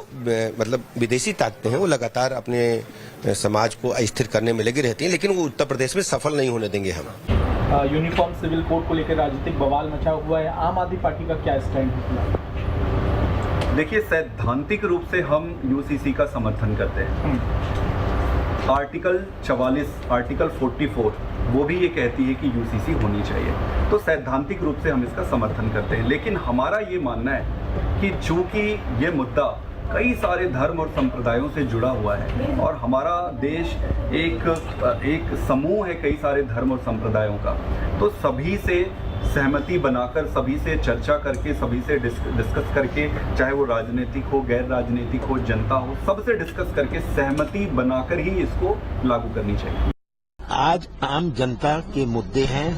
मतलब विदेशी ताकतें हैं वो लगातार अपने समाज को अस्थिर करने में लगी रहती हैं, लेकिन वो उत्तर प्रदेश में सफल नहीं होने देंगे हम। यूनिफॉर्म सिविल कोड को लेकर राजनीतिक बवाल मचा हुआ है, आम आदमी पार्टी का क्या स्टैंड है? देखिए, सैद्धांतिक रूप से हम यूसीसी का समर्थन करते हैं। आर्टिकल 44, आर्टिकल 44 वो भी ये कहती है कि यूसीसी होनी चाहिए, तो सैद्धांतिक रूप से हम इसका समर्थन करते हैं। लेकिन हमारा ये मानना है कि चूंकि ये मुद्दा कई सारे धर्म और संप्रदायों से जुड़ा हुआ है और हमारा देश एक समूह है कई सारे धर्म और संप्रदायों का, तो सभी से सहमति बनाकर, सभी से चर्चा करके, सभी से डिस्कस करके, चाहे वो राजनीतिक हो, गैर राजनीतिक हो, जनता हो, सबसे डिस्कस करके सहमति बनाकर ही इसको लागू करनी चाहिए। आज आम जनता के मुद्दे हैं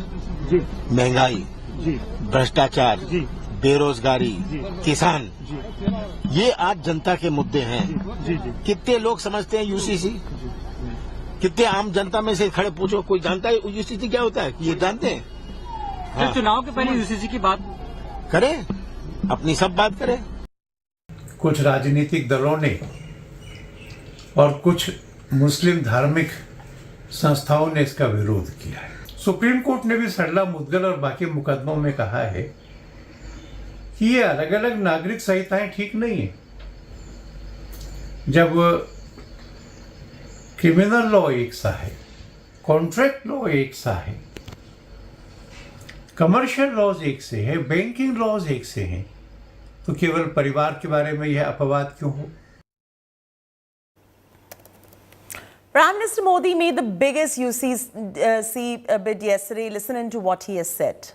महंगाई, भ्रष्टाचार, बेरोजगारी, किसान, ये आज जनता के मुद्दे हैं। कितने लोग समझते हैं यूसीसी? कितने आम जनता में से खड़े पूछो, कोई जानता है यूसीसी क्या होता है? ये जानते हैं? हाँ। चुनाव के पहले यूसीसी की बात करें, अपनी सब बात करें। कुछ राजनीतिक दलों ने और कुछ मुस्लिम धार्मिक संस्थाओं ने इसका विरोध किया है। सुप्रीम कोर्ट ने भी सरला, मुद्गल और बाकी मुकदमों में कहा है कि ये अलग अलग नागरिक संहिताएं ठीक नहीं है। जब क्रिमिनल लॉ एक सा है, कॉन्ट्रैक्ट लॉ एक सा है, कमर्शियल लॉज एक से है, बैंकिंग लॉज एक से हैं, तो केवल परिवार के बारे में यह अपवाद क्यों हो? Prime Minister Modi made the biggest UCC bid yesterday. Listen into what he has said.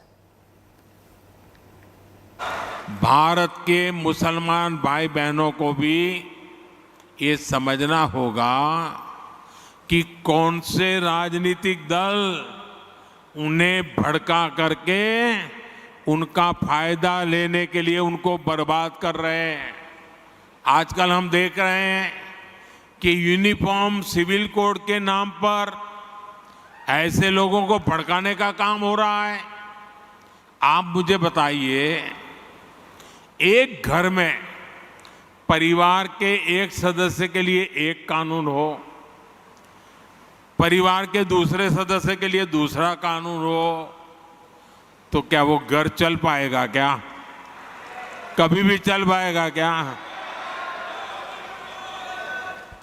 Bharat के मुसलमान भाई बहनों को भी ये समझना होगा कि कौन से राजनीतिक दल उन्हें भड़का करके उनका फायदा लेने के लिए उनको बर्बाद कर रहे हैं। आजकल हम देख रहे हैं कि यूनिफॉर्म सिविल कोड के नाम पर ऐसे लोगों को भड़काने का काम हो रहा है। आप मुझे बताइए, एक घर में परिवार के एक सदस्य के लिए एक कानून हो, परिवार के दूसरे सदस्य के लिए दूसरा कानून हो, तो क्या वो घर चल पाएगा? क्या कभी भी चल पाएगा क्या?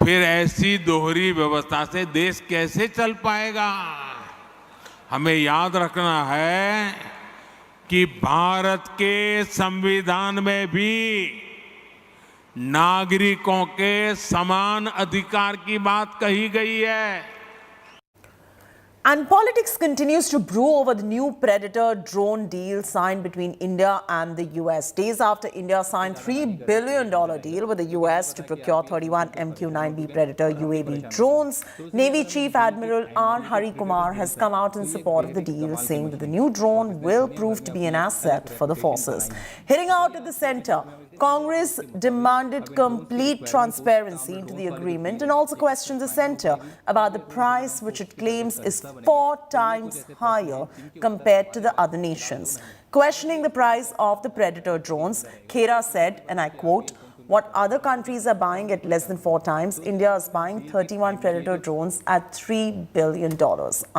फिर ऐसी दोहरी व्यवस्था से देश कैसे चल पाएगा? हमें याद रखना है कि भारत के संविधान में भी नागरिकों के समान अधिकार की बात कही गई है। And politics continues to brew over the new Predator drone deal signed between India and the US. Days after India signed $3 billion deal with the US to procure 31 MQ-9B Predator UAV drones, Navy Chief Admiral R. Hari Kumar has come out in support of the deal, saying that the new drone will prove to be an asset for the forces. Hitting out at the center, Congress demanded complete transparency into the agreement and also questioned the center about the price, which it claims is 4 times higher compared to the other nations. Questioning the price of the Predator drones, Khera said, and I quote, "What other countries are buying at less than 4 times, India is buying 31 Predator drones at $3 billion,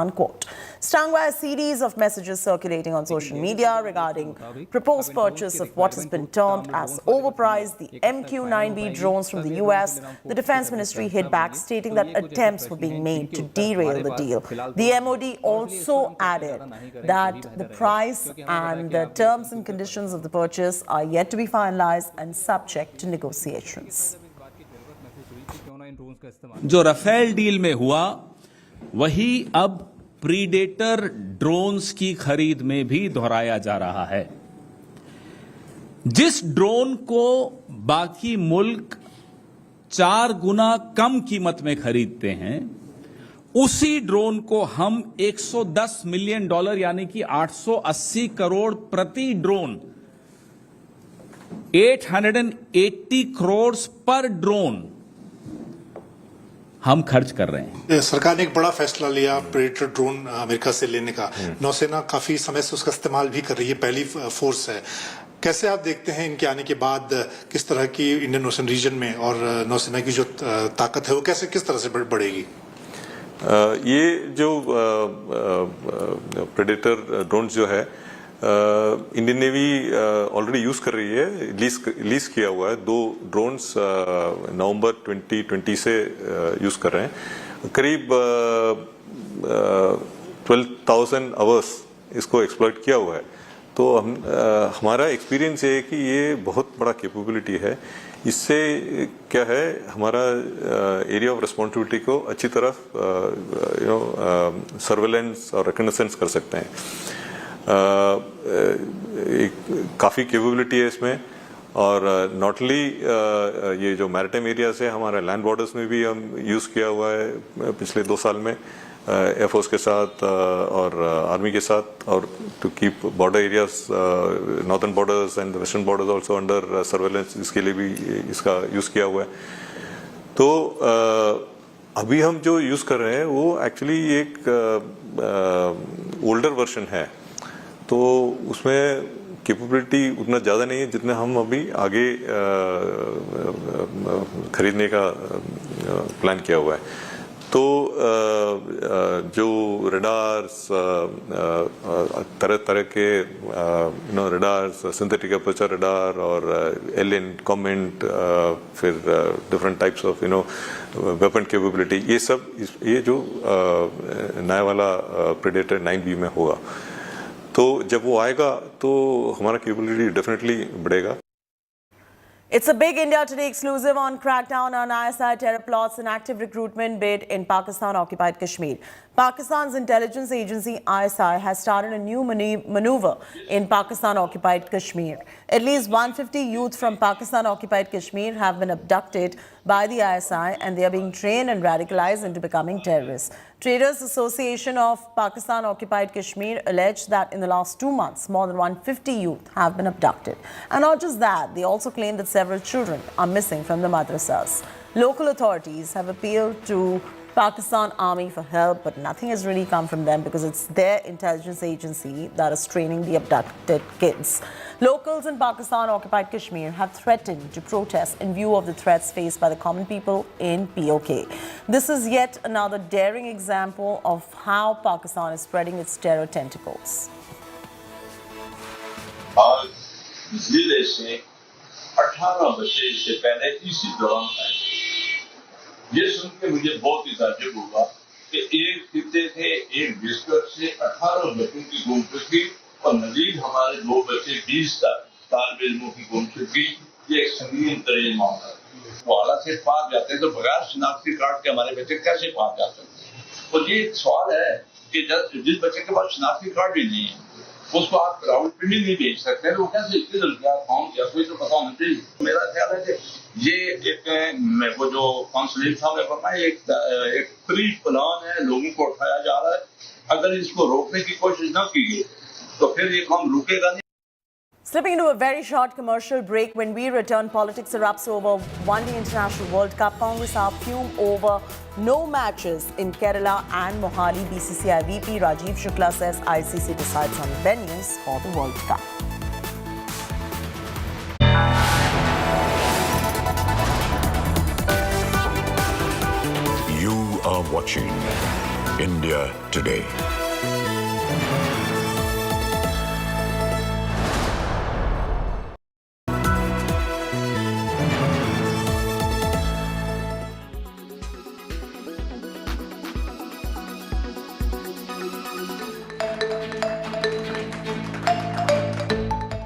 unquote. Stung by a series of messages circulating on social media regarding proposed purchase of what has been termed as overpriced, the MQ-9B drones from the US, the Defense Ministry hit back, stating that attempts were being made to derail the deal. The MOD also added that the price and the terms and conditions of the purchase are yet to be finalized and subject to negotiations. जो Rafale deal में हुआ वही अब predator drones की खरीद में भी दोहराया जा रहा है। जिस ड्रोन को बाकी मुल्क 4 गुना कम कीमत में खरीदते हैं, उसी ड्रोन को हम $110 मिलियन यानी कि 880 करोड़ प्रति ड्रोन, 880 करोड़ पर ड्रोन हम खर्च कर रहे हैं। सरकार ने एक बड़ा फैसला लिया प्रेडेटर ड्रोन अमेरिका से लेने का। नौसेना काफी समय से उसका इस्तेमाल भी कर रही है, पहली फोर्स है। कैसे आप देखते हैं इनके आने के बाद किस तरह की इंडियन ओशन रीजन में और नौसेना की जो ताकत है वो किस तरह से बढ़ेगी? ये जो प्रेडेटर ड्रोन जो है इंडियन नेवी ऑलरेडी यूज कर रही है, लीज किया हुआ है। 2 ड्रोन्स नवंबर 2020 से यूज कर रहे हैं। करीब 12,000 आवर्स इसको एक्सप्लॉइट किया हुआ है। तो हमारा एक्सपीरियंस ये है कि ये बहुत बड़ा कैपेबिलिटी है। इससे क्या है, हमारा एरिया ऑफ रिस्पॉन्सिबिलिटी को अच्छी तरह सर्वेलेंस और रिकग्निशंस कर सकते हैं। काफ़ी कैपेबिलिटी है इसमें। और नॉट ओनली ये जो मैरिटाइम एरिया से हमारे लैंड बॉर्डर्स में भी हम यूज़ किया हुआ है पिछले 2 साल में, एयरफोर्स के साथ और आर्मी के साथ, और to keep border areas, northern borders and western borders also under surveillance, इसके लिए भी इसका यूज़ किया हुआ है। तो अभी हम जो यूज़ कर रहे हैं वो एक्चुअली एक ओल्डर वर्जन है, तो उसमें कैपेबिलिटी उतना ज़्यादा नहीं है जितना हम अभी आगे खरीदने का प्लान किया हुआ है। तो जो रडार्स, तरह तरह के रडार्स, सिंथेटिक अपर्चर रडार और एलियन कमेंट, फिर different types of weapon capability, ये सब ये जो नया वाला प्रेडेटर 9B में होगा। तो जब वो आएगा तो हमारा कैपेबिलिटी डेफिनेटली बढ़ेगा। It's a big India Today exclusive on crackdown on ISI terror plots and active recruitment bid in Pakistan-occupied Kashmir. Pakistan's intelligence agency ISI has started a new maneuver in Pakistan-occupied Kashmir. At least 150 youth from Pakistan-occupied Kashmir have been abducted by the ISI and they are being trained and radicalized into becoming terrorists. Traders Association of Pakistan-occupied Kashmir alleged that in the last 2 months, more than 150 youth have been abducted. And not just that, they also claim that several children are missing from the madrasas. Local authorities have appealed to Pakistan Army for help, but nothing has really come from them because it's their intelligence agency that is training the abducted kids. Locals in Pakistan-occupied Kashmir have threatened to protest in view of the threats faced by the common people in POK. This is yet another daring example of how Pakistan is spreading its terror tentacles. आज जिले से 18 बच्चे इससे पहले इसी दौरान आए। ये सुन के मुझे बहुत ही ताज्जुब हुआ कि एक खिते से, एक डिस्ट्रिक्ट से 18 बच्चों की गुमशुदगी और मजीद हमारे 2 बच्चे 20 तालिब इल्मों की गुमशुदगी, ये एक संगीन तरीन मामला है। वो आला से पार जाते हैं तो बगैर शनाख्ती कार्ड के हमारे बच्चे कैसे पार जा सकते हैं? और ये सवाल है कि जिस बच्चे के पास शनाख्ती कार्ड भी नहीं है उसको आप राउंड पे नहीं भेज सकते, वो कैसे किधर गया कौन गया कोई तो पता होना चाहिए। मेरा ख्याल है कि ये एक वो जो काउंसिलिंग साहब ने फरमाया एक प्री प्लान है, लोगों को उठाया जा रहा है। अगर इसको रोकने की कोशिश ना की गई तो फिर ये काम रुकेगा नहीं। Slipping into a very short commercial break. When we return, politics erupts over One-Day International World Cup. Congress are fume over no matches in Kerala and Mohali. BCCI VP Rajiv Shukla says ICC decides on venues for the World Cup. You are watching India Today.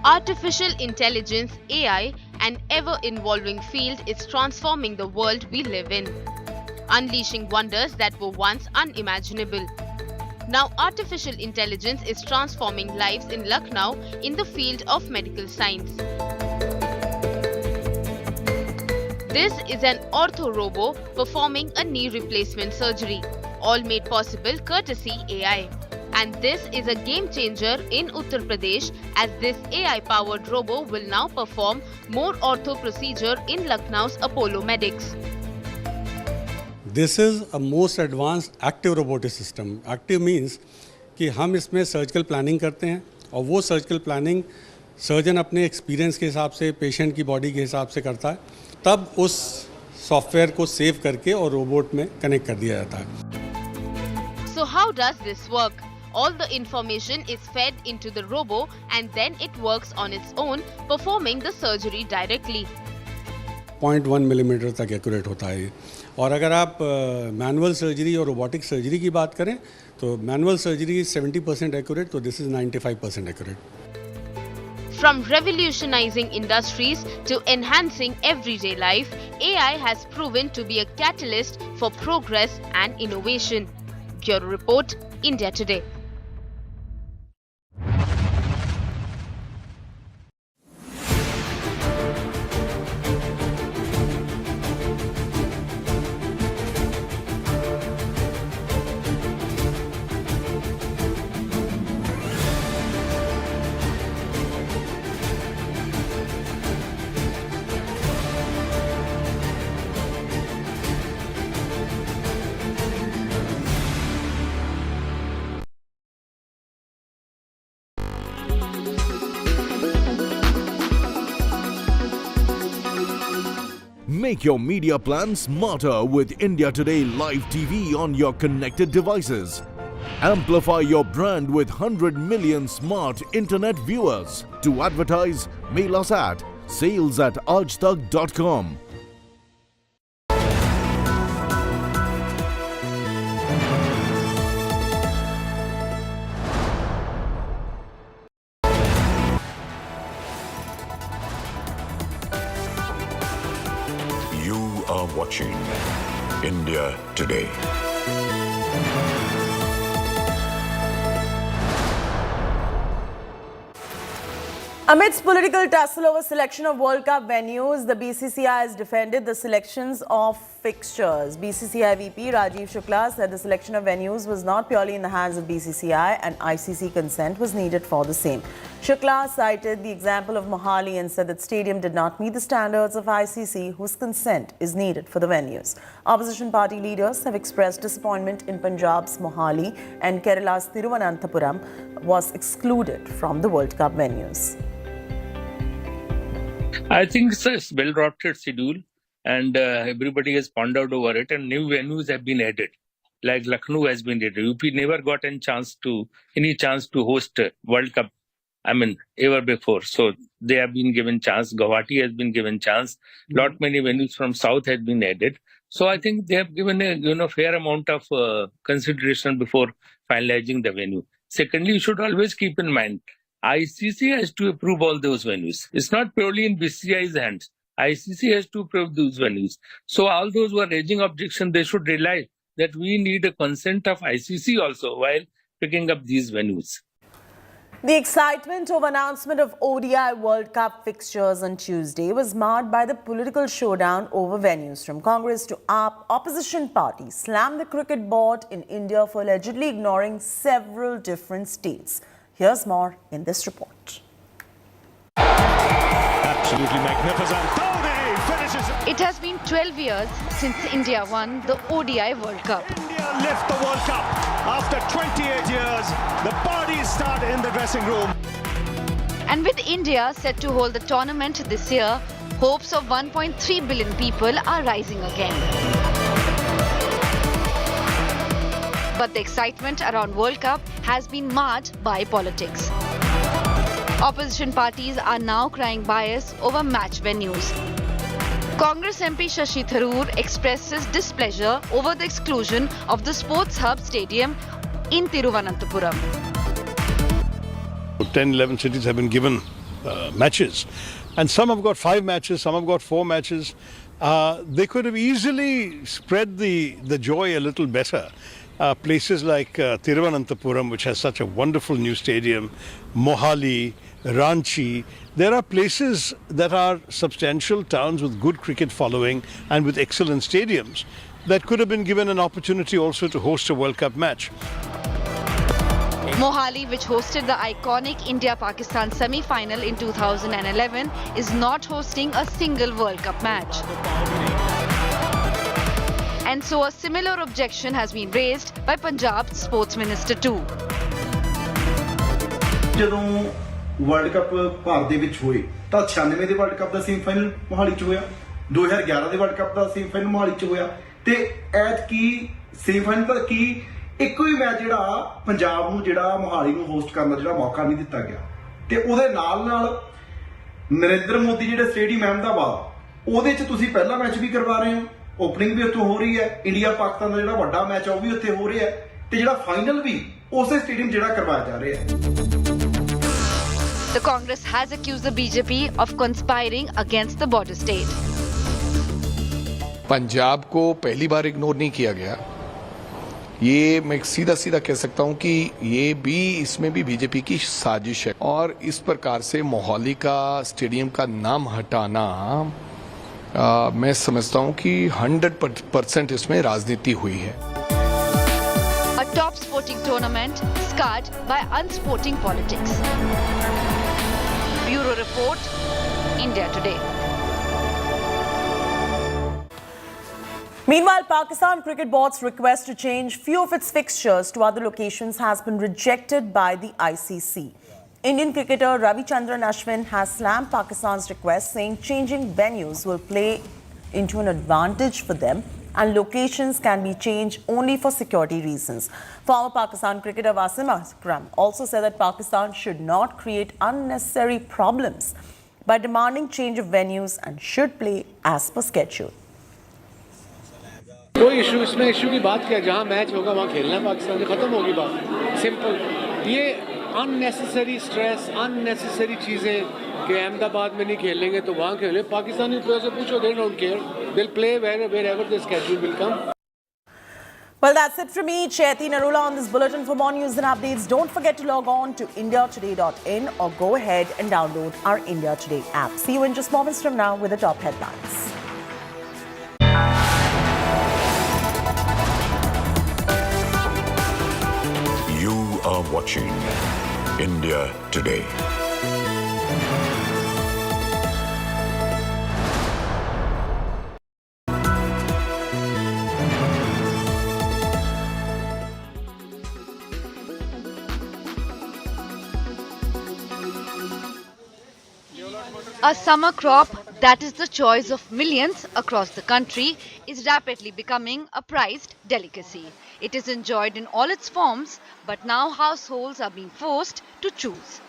Artificial intelligence, AI, an ever-evolving field is transforming the world we live in, unleashing wonders that were once unimaginable. Now, artificial intelligence is transforming lives in Lucknow in the field of medical science. This is an ortho-robo performing a knee replacement surgery, all made possible courtesy AI. And this is a game changer in Uttar Pradesh, as this AI-powered robo will now perform more ortho procedure in Lucknow's Apollo Medics. This is a most advanced active robotic system. Active means कि हम इसमें surgical planning करते हैं और वो surgical planning surgeon अपने experience के हिसाब से पेशेंट की बॉडी के हिसाब से करता है, तब उस सॉफ्टवेयर को सेव करके और रोबोट में कनेक्ट कर दिया जाता है। So how does this work? All the information is fed into the robo and then it works on its own, performing the surgery directly. 0.1 millimetre तक एक्यूरेट होता है। और अगर आप मैनुअल सर्जरी और रोबोटिक सर्जरी की बात करें तो मैनुअल सर्जरी इज 70% एक्यूरेट, तो this is 95% accurate. From revolutionizing industries to enhancing everyday life, AI has proven to be a catalyst for progress and innovation. Bureau Report, India Today. Make your media plan smarter with India Today Live TV on your connected devices. Amplify your brand with 100 million smart internet viewers. To advertise, mail us at sales@aajtak.com. are watching India Today. Amidst political tussle over selection of World Cup venues, the BCCI has defended the selections of fixtures. BCCI VP Rajiv Shukla said the selection of venues was not purely in the hands of BCCI and ICC consent was needed for the same. Shukla cited the example of Mohali and said that stadium did not meet the standards of ICC, whose consent is needed for the venues. Opposition party leaders have expressed disappointment in Punjab's Mohali and Kerala's Thiruvananthapuram was excluded from the World Cup venues. I think it's a well-drafted schedule and everybody has pondered over it and new venues have been added. Like Lucknow has been added. UP never got any chance to host World Cup, ever before. So they have been given chance. Guwahati has been given chance. Lot many venues from South has been added. So I think they have given a fair amount of consideration before finalizing the venue. Secondly, you should always keep in mind, ICC has to approve all those venues. It's not purely in BCCI's hands. ICC has to approve those venues. So all those who are raising objection, they should rely that we need a consent of ICC also while picking up these venues. The excitement of announcement of ODI World Cup fixtures on Tuesday was marred by the political showdown over venues. From Congress to AAP, opposition parties slammed the cricket board in India for allegedly ignoring several different states. Here's more in this report. Absolutely magnificent. Dhoni finishes. It has been 12 years since India won the ODI World Cup. India lift the World Cup. After 28 years, the parties start in the dressing room. And with India set to hold the tournament this year, hopes of 1.3 billion people are rising again. But the excitement around World Cup has been marred by politics. Opposition parties are now crying bias over match venues. Congress MP Shashi Tharoor expresses displeasure over the exclusion of the Sports Hub Stadium in Thiruvananthapuram. 10-11 cities have been given matches, and some have got 5 matches, some have got 4 matches. They could have easily spread the joy a little better. Places like Thiruvananthapuram, which has such a wonderful new stadium, Mohali, Ranchi, there are places that are substantial towns with good cricket following and with excellent stadiums that could have been given an opportunity also to host a World Cup match. Mohali, which hosted the iconic India-Pakistan semi-final in 2011, is not hosting a single World Cup match. And so a similar objection has been raised by Punjab's sports minister too. ਜਦੋਂ world cup Bharat ਦੇ ਵਿੱਚ ਹੋਏ ਤਾਂ 96 ਦੇ world cup ਦਾ semifinal Mohali 'ਚ ਹੋਇਆ, 2011 ਦੇ world cup ਦਾ semifinal Mohali 'ਚ ਹੋਇਆ ਤੇ ਐਤਕੀ ਸੈਮੀਫਾਈਨਲ ਦਾ ਕੀ ਇੱਕੋ ਹੀ ਮੈਚ ਜਿਹੜਾ ਪੰਜਾਬ ਨੂੰ ਜਿਹੜਾ ਮੋਹਾਲੀ ਨੂੰ ਹੋਸਟ ਕਰਨ ਦਾ ਜਿਹੜਾ ਮੌਕਾ ਨਹੀਂ ਦਿੱਤਾ ਗਿਆ ਤੇ ਉਹਦੇ ਨਾਲ ਨਰਿੰਦਰ ਮੋਦੀ ਜਿਹੜੇ ਸਟੇਡੀਅਮ ਅਹਿਮਦਾਬਾਦ ਉਹਦੇ 'ਚ ਤੁਸੀਂ ਪਹਿਲਾ ਮੈਚ ਵੀ ਕਰਵਾ ਰਹੇ ਹੋ, ਓਪਨਿੰਗ ਵੀ ਉੱਥੋਂ ਹੋ ਰਹੀ ਹੈ, ਇੰਡੀਆ ਪਾਕਿਸਤਾਨ ਦਾ ਜਿਹੜਾ ਵੱਡਾ ਮੈਚ ਆ ਉਹ ਵੀ ਉੱਥੇ ਹੋ ਰਿਹਾ ਤੇ ਜਿਹੜਾ ਫਾਈਨਲ ਵੀ ਉਸੇ ਸਟੇਡੀਅਮ ਜਿਹੜਾ ਕਰਵਾਇਆ ਜਾ ਰਿਹਾ ਹੈ. The Congress has accused the BJP of conspiring against the border state. Punjab को पहली बार इग्नोर नहीं किया गया. ये मैं सीधा सीधा कह सकता हूं कि ये भी इसमें भी बीजेपी की साजिश है और इस प्रकार से मोहाली का स्टेडियम का नाम हटाना मैं समझता हूं कि 100% इसमें राजनीति हुई है. A top sporting tournament scarred by unsporting politics. Bureau Report, India Today. Meanwhile, Pakistan Cricket Board's request to change few of its fixtures to other locations has been rejected by the ICC. Indian cricketer Ravichandran Ashwin has slammed Pakistan's request, saying changing venues will play into an advantage for them and locations can be changed only for security reasons. Former Pakistan cricketer Wasim Akram also said that Pakistan should not create unnecessary problems by demanding change of venues and should play as per schedule. कोई issue इसमें issue की बात क्या, जहाँ match होगा वहाँ खेलना है पाकिस्तान से, खत्म होगी बात, सिंपल. ये अननेसेसरी स्ट्रेस, अननेसेसरी चीज़ें कि अहमदाबाद में नहीं खेलेंगे तो वहाँ खेलें. पाकिस्तानी प्लेयर से पूछो, they don't care, they'll play wherever the schedule will come. Well, that's it from me, Chaiti Narula, on this bulletin. For more news and updates, don't forget to log on to indiatoday.in or go ahead and download our India Today app. See you in just moments from now with the top headlines. You are watching India Today. A summer crop that is the choice of millions across the country is rapidly becoming a prized delicacy. It is enjoyed in all its forms, but now households are being forced to choose.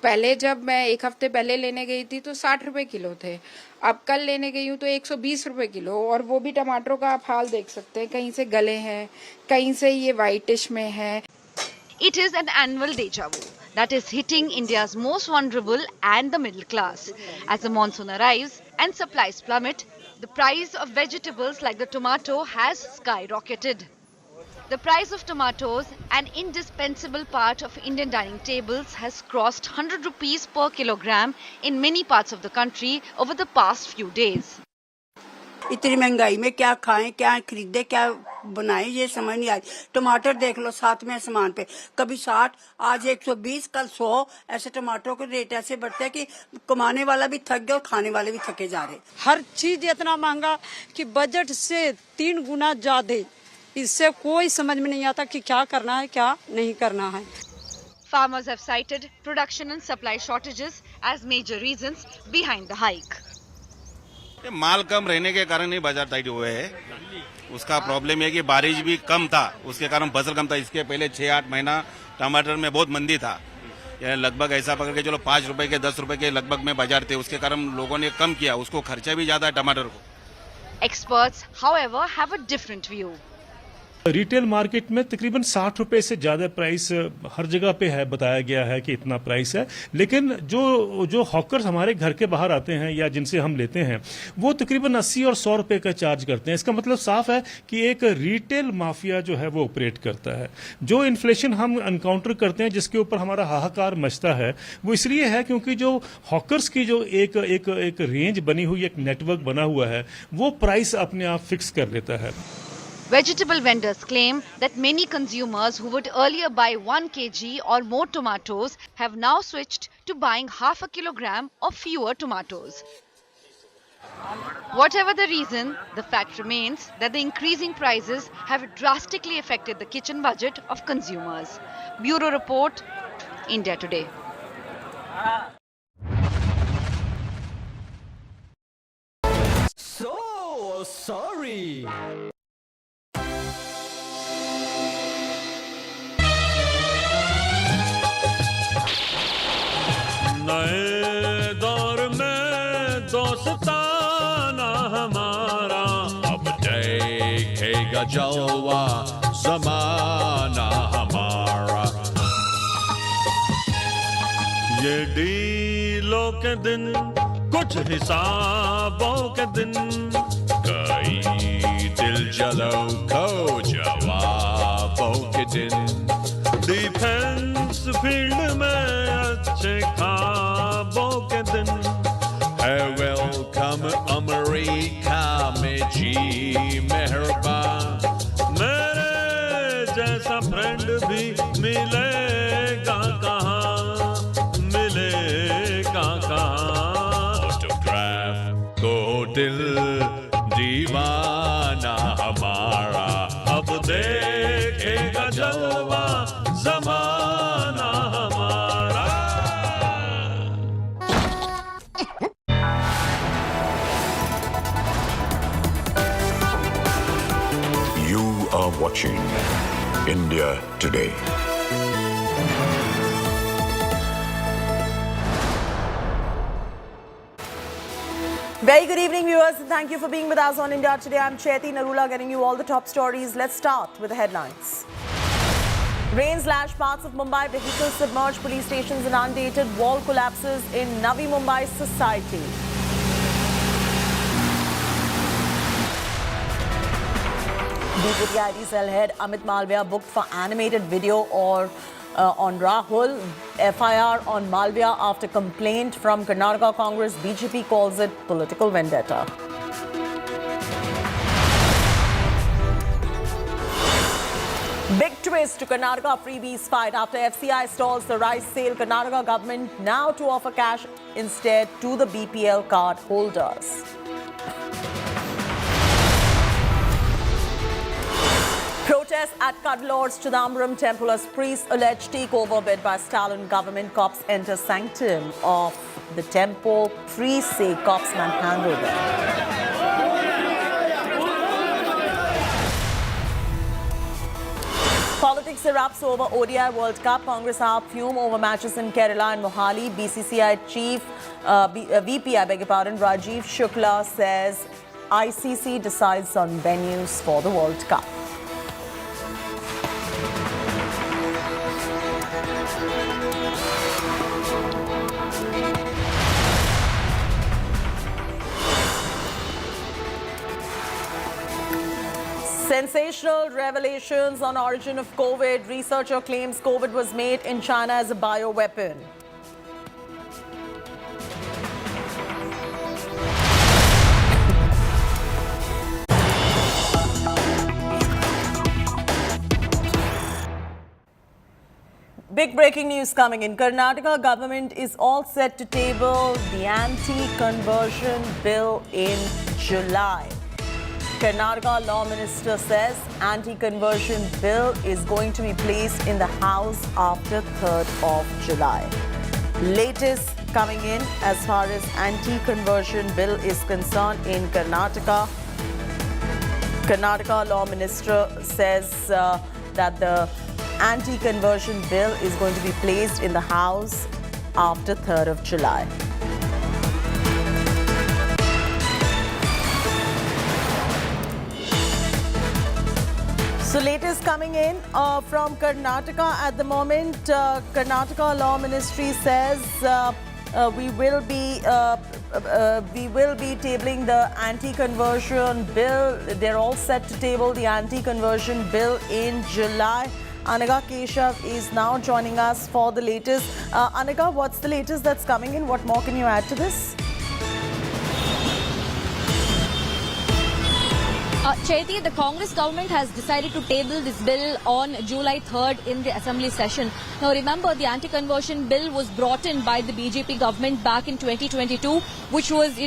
पहले जब मैं एक हफ्ते पहले लेने गई थी तो 60 रुपए किलो थे, अब कल लेने गई हूँ तो 120 रुपए किलो, और वो भी टमाटरों का आप हाल देख सकते हैं, कहीं से गले हैं, कहीं से ये वाइटिश में है. It is an annual deja vu that is hitting India's most vulnerable and the middle class. As the monsoon arrives and supplies plummet, The price of vegetables like the tomato has skyrocketed. The price of tomatoes, an indispensable part of Indian dining tables, has crossed 100 rupees per kilogram in many parts of the country over the past few days. इतनी महंगाई में क्या खाएं, क्या खरीदे, क्या बनाएं, ये समझ नहीं आई। टमाटर देख लो साथ में सामान पे, कभी 60, आज 120, कल 100, ऐसे टमाटरों के रेट ऐसे बढ़ते हैं कि कमाने वाला भी थक गया और खाने वाले भी थके जा रहे। हर चीज इतना महंगा कि बजट से 3 गुना ज्यादा। इससे कोई समझ में नहीं आता कि क्या करना है, क्या नहीं करना है। Farmers have cited production and supply shortages as major reasons behind the hike. माल कम रहने के कारण ही बाजार टाइट हुए हैं। उसका प्रॉब्लम है कि बारिश भी कम था, उसके कारण फसल कम था। इसके पहले 6-8 महीना टमाटर में बहुत मंदी था, लगभग ऐसा पकड़ के चलो 5 रुपए के 10 रुपए के लगभग में बाजार थे। उसके कारण लोगों ने कम किया, उसको खर्चा भी ज्यादा है टमाटर को। Experts, however, have a different view. Retail market में तकरीबन 60 रुपए से ज़्यादा प्राइस हर जगह पे है, बताया गया है कि इतना प्राइस है। लेकिन जो हॉकर्स हमारे घर के बाहर आते हैं या जिनसे हम लेते हैं, वो तकरीबन 80 और 100 रुपए का चार्ज करते हैं। इसका मतलब साफ है कि एक रिटेल माफिया जो है वो ऑपरेट करता है। जो इन्फ्लेशन हम एनकाउंटर करते हैं, जिसके ऊपर हमारा हाहाकार मचता है, वो इसलिए है क्योंकि जो हॉकर्स की जो एक रेंज बनी हुई, एक नेटवर्क बना हुआ है, वो प्राइस अपने आप फिक्स कर लेता है। Vegetable vendors claim that many consumers who would earlier buy 1 kg or more tomatoes have now switched to buying half a kilogram or fewer tomatoes. Whatever the reason, the fact remains that the increasing prices have drastically affected the kitchen budget of consumers. Bureau Report, India Today. So sorry. नए दौर में दोस्ताना हमारा, अब देखेगा जलवा ज़माना हमारा। ये डीलों के दिन, कुछ हिसाबों के दिन, कई दिल जलों को जवाबों के दिन। डिफेंस फील्ड में अच्छे ख्वाबों के दिन है। वेलकम अमेरिका में जी मेहरबान, मेरे जैसा फ्रेंड भी मिलेगा कहाँ, मिलेगा कहाँ। ऑटोग्राफ को दिल दीवाना हमारा, अब देखेगा जलवा ज़माना हमारा। You are watching India Today. Very good evening, viewers, and thank you for being with us on India Today. I'm Chaiti Narula, getting you all the top stories. Let's start with the headlines. Rains lash parts of Mumbai, vehicles submerged, police stations inundated, wall collapses in Navi Mumbai society. BJP cell head Amit Malviya booked for animated video on Rahul. FIR on Malviya after complaint from Karnataka Congress. BJP calls it political vendetta. Big twist to Karnataka freebies fight after FCI stalls the rice sale. Karnataka government now to offer cash instead to the BPL card holders. Protests at Kadalor's Chidambaram temple as priests allege takeover bid by Stalin government. Cops enter sanctum of the temple. Priests say cops manhandle them. Politics erupts over ODI World Cup. Congress are fume over matches in Kerala and Mohali. BCCI chief, VP, Rajiv Shukla says ICC decides on venues for the World Cup. Sensational revelations on origin of COVID. Researcher claims COVID was made in China as a bioweapon. Big breaking news coming in. Karnataka government is all set to table the anti-conversion bill in July. Karnataka law minister says anti-conversion bill is going to be placed in the House after 3rd of July. Latest coming in as far as anti-conversion bill is concerned in Karnataka. Karnataka law minister says that the anti-conversion bill is going to be placed in the House after 3rd of July. So latest coming in from Karnataka at the moment. Karnataka Law Ministry says we will be tabling the anti-conversion bill. They're all set to table the anti-conversion bill in July. Anaga Keshav is now joining us for the latest. Anaga, what's the latest that's coming in? What more can you add to this? Chaiti, the Congress government has decided to table this bill on July 3rd in the Assembly session. Now remember, the anti-conversion bill was brought in by the BJP government back in 2022, which was,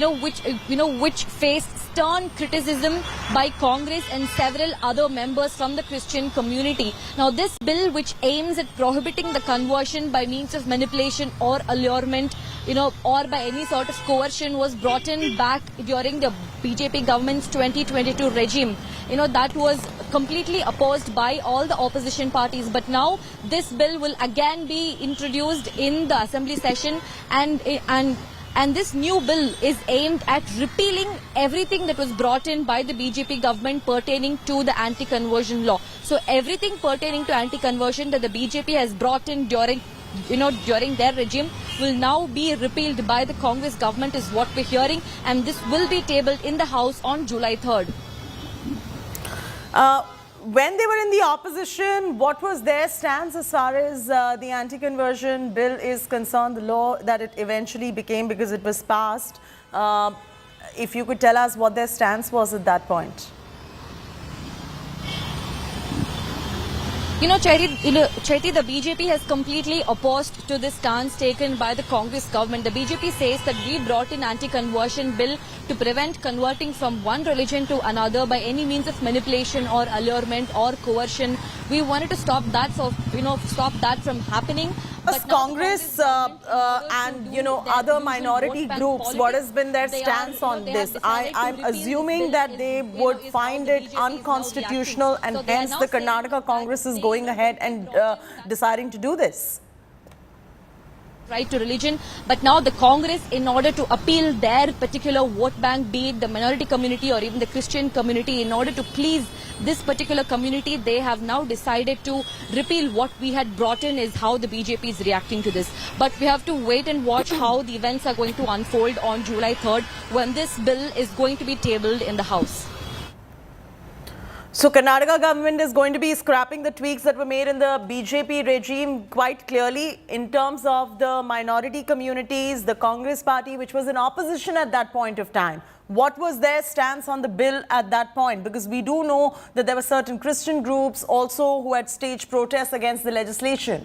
which faced stern criticism by Congress and several other members from the Christian community. Now this bill, which aims at prohibiting the conversion by means of manipulation or allurement, or by any sort of coercion, was brought in back during the BJP government's 2022 regime. That was completely opposed by all the opposition parties. But now this bill will again be introduced in the Assembly session, and this new bill is aimed at repealing everything that was brought in by the BJP government pertaining to the anti-conversion law. So everything pertaining to anti-conversion that the BJP has brought in during their regime will now be repealed by the Congress government is what we're hearing, and this will be tabled in the House on July 3rd. When they were in the opposition, what was their stance as far as the anti-conversion bill is concerned, the law that it eventually became because it was passed? If you could tell us what their stance was at that point. Chaiti, the BJP has completely opposed to this stance taken by the Congress government. The BJP says that we brought in anti-conversion bill to prevent converting from one religion to another by any means of manipulation or allurement or coercion. We wanted to stop that, stop that from happening. But Congress and other minority groups, what has been their stance on this? I'm assuming that they would find it unconstitutional, and hence the Karnataka Congress is going ahead and deciding to do this. Right to religion, but now the Congress, in order to appeal their particular vote bank, be it the minority community or even the Christian community, in order to please this particular community, they have now decided to repeal what we had brought in, is how the BJP is reacting to this. But we have to wait and watch how the events are going to unfold on July 3rd when this bill is going to be tabled in the House. So Karnataka government is going to be scrapping the tweaks that were made in the BJP regime quite clearly in terms of the minority communities, the Congress party, which was in opposition at that point of time. What was their stance on the bill at that point? Because we do know that there were certain Christian groups also who had staged protests against the legislation.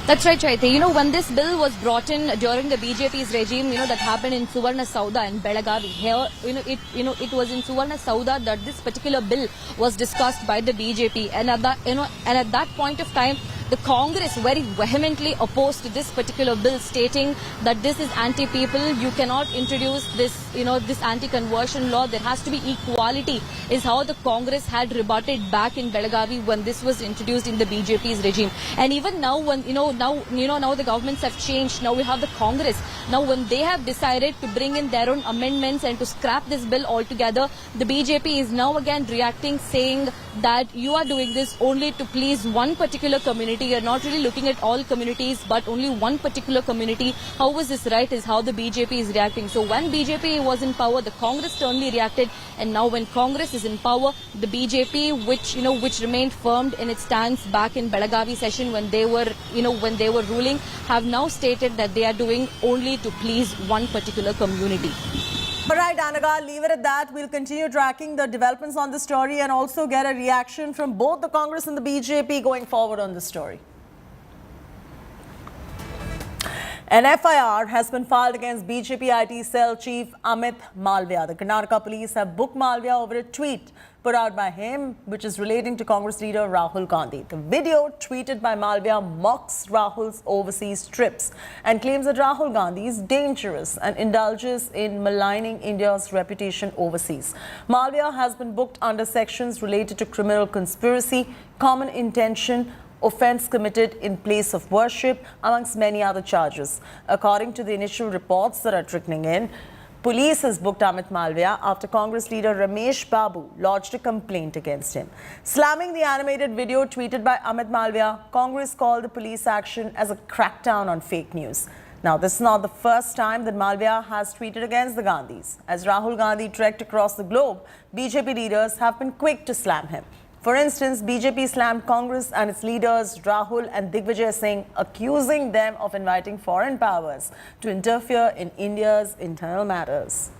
That's right, Chaiti. When this bill was brought in during the BJP's regime, that happened in Suvarna Sauda in Belagavi. Here, it was in Suvarna Sauda that this particular bill was discussed by the BJP, and at that point of time, the Congress very vehemently opposed this particular bill, stating that this is anti-people. You cannot introduce this, this anti-conversion law. There has to be equality, is how the Congress had rebutted back in Belagavi when this was introduced in the BJP's regime. And even now, when now the governments have changed. Now we have the Congress. Now when they have decided to bring in their own amendments and to scrap this bill altogether, the BJP is now again reacting, saying that you are doing this only to please one particular community. community. You're not really looking at all communities, but only one particular community. How is this right is how the BJP is reacting. So when BJP was in power, the Congress sternly reacted, and now when Congress is in power, the BJP, which remained firm in its stance back in Belagavi session when they were ruling, have now stated that they are doing only to please one particular community. All right, Anaga, leave it at that. We'll continue tracking the developments on the story and also get a reaction from both the Congress and the BJP going forward on the story. An FIR has been filed against BJP IT cell chief Amit Malviya. The Karnataka police have booked Malviya over a tweet put out by him, which is relating to Congress leader Rahul Gandhi. The video tweeted by Malviya mocks Rahul's overseas trips and claims that Rahul Gandhi is dangerous and indulges in maligning India's reputation overseas. Malviya has been booked under sections related to criminal conspiracy, common intention, offence committed in place of worship, amongst many other charges. According to the initial reports that are trickling in, police has booked Amit Malviya after Congress leader Ramesh Babu lodged a complaint against him. Slamming the animated video tweeted by Amit Malviya, Congress called the police action as a crackdown on fake news. Now, this is not the first time that Malviya has tweeted against the Gandhis. As Rahul Gandhi trekked across the globe, BJP leaders have been quick to slam him. For instance, BJP slammed Congress and its leaders Rahul and Digvijay Singh, accusing them of inviting foreign powers to interfere in India's internal matters.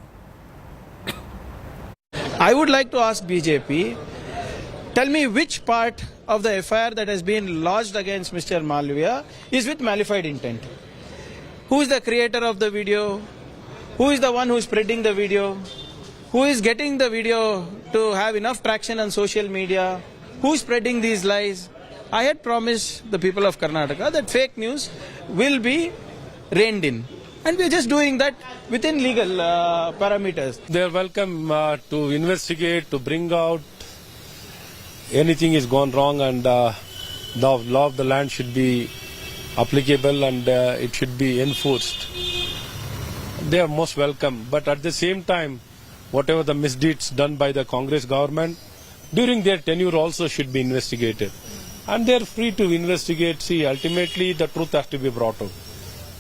I would like to ask BJP, tell me which part of the FIR that has been lodged against Mr. Malviya is with malified intent. Who is the creator of the video? Who is the one who is spreading the video? Who is getting the video to have enough traction on social media? Who is spreading these lies? I had promised the people of Karnataka that fake news will be reined in. And we are just doing that within legal parameters. They are welcome to investigate, to bring out anything is gone wrong, and the law of the land should be applicable and it should be enforced. They are most welcome. But at the same time, whatever the misdeeds done by the Congress government during their tenure also should be investigated. And they are free to investigate. See, ultimately the truth has to be brought out.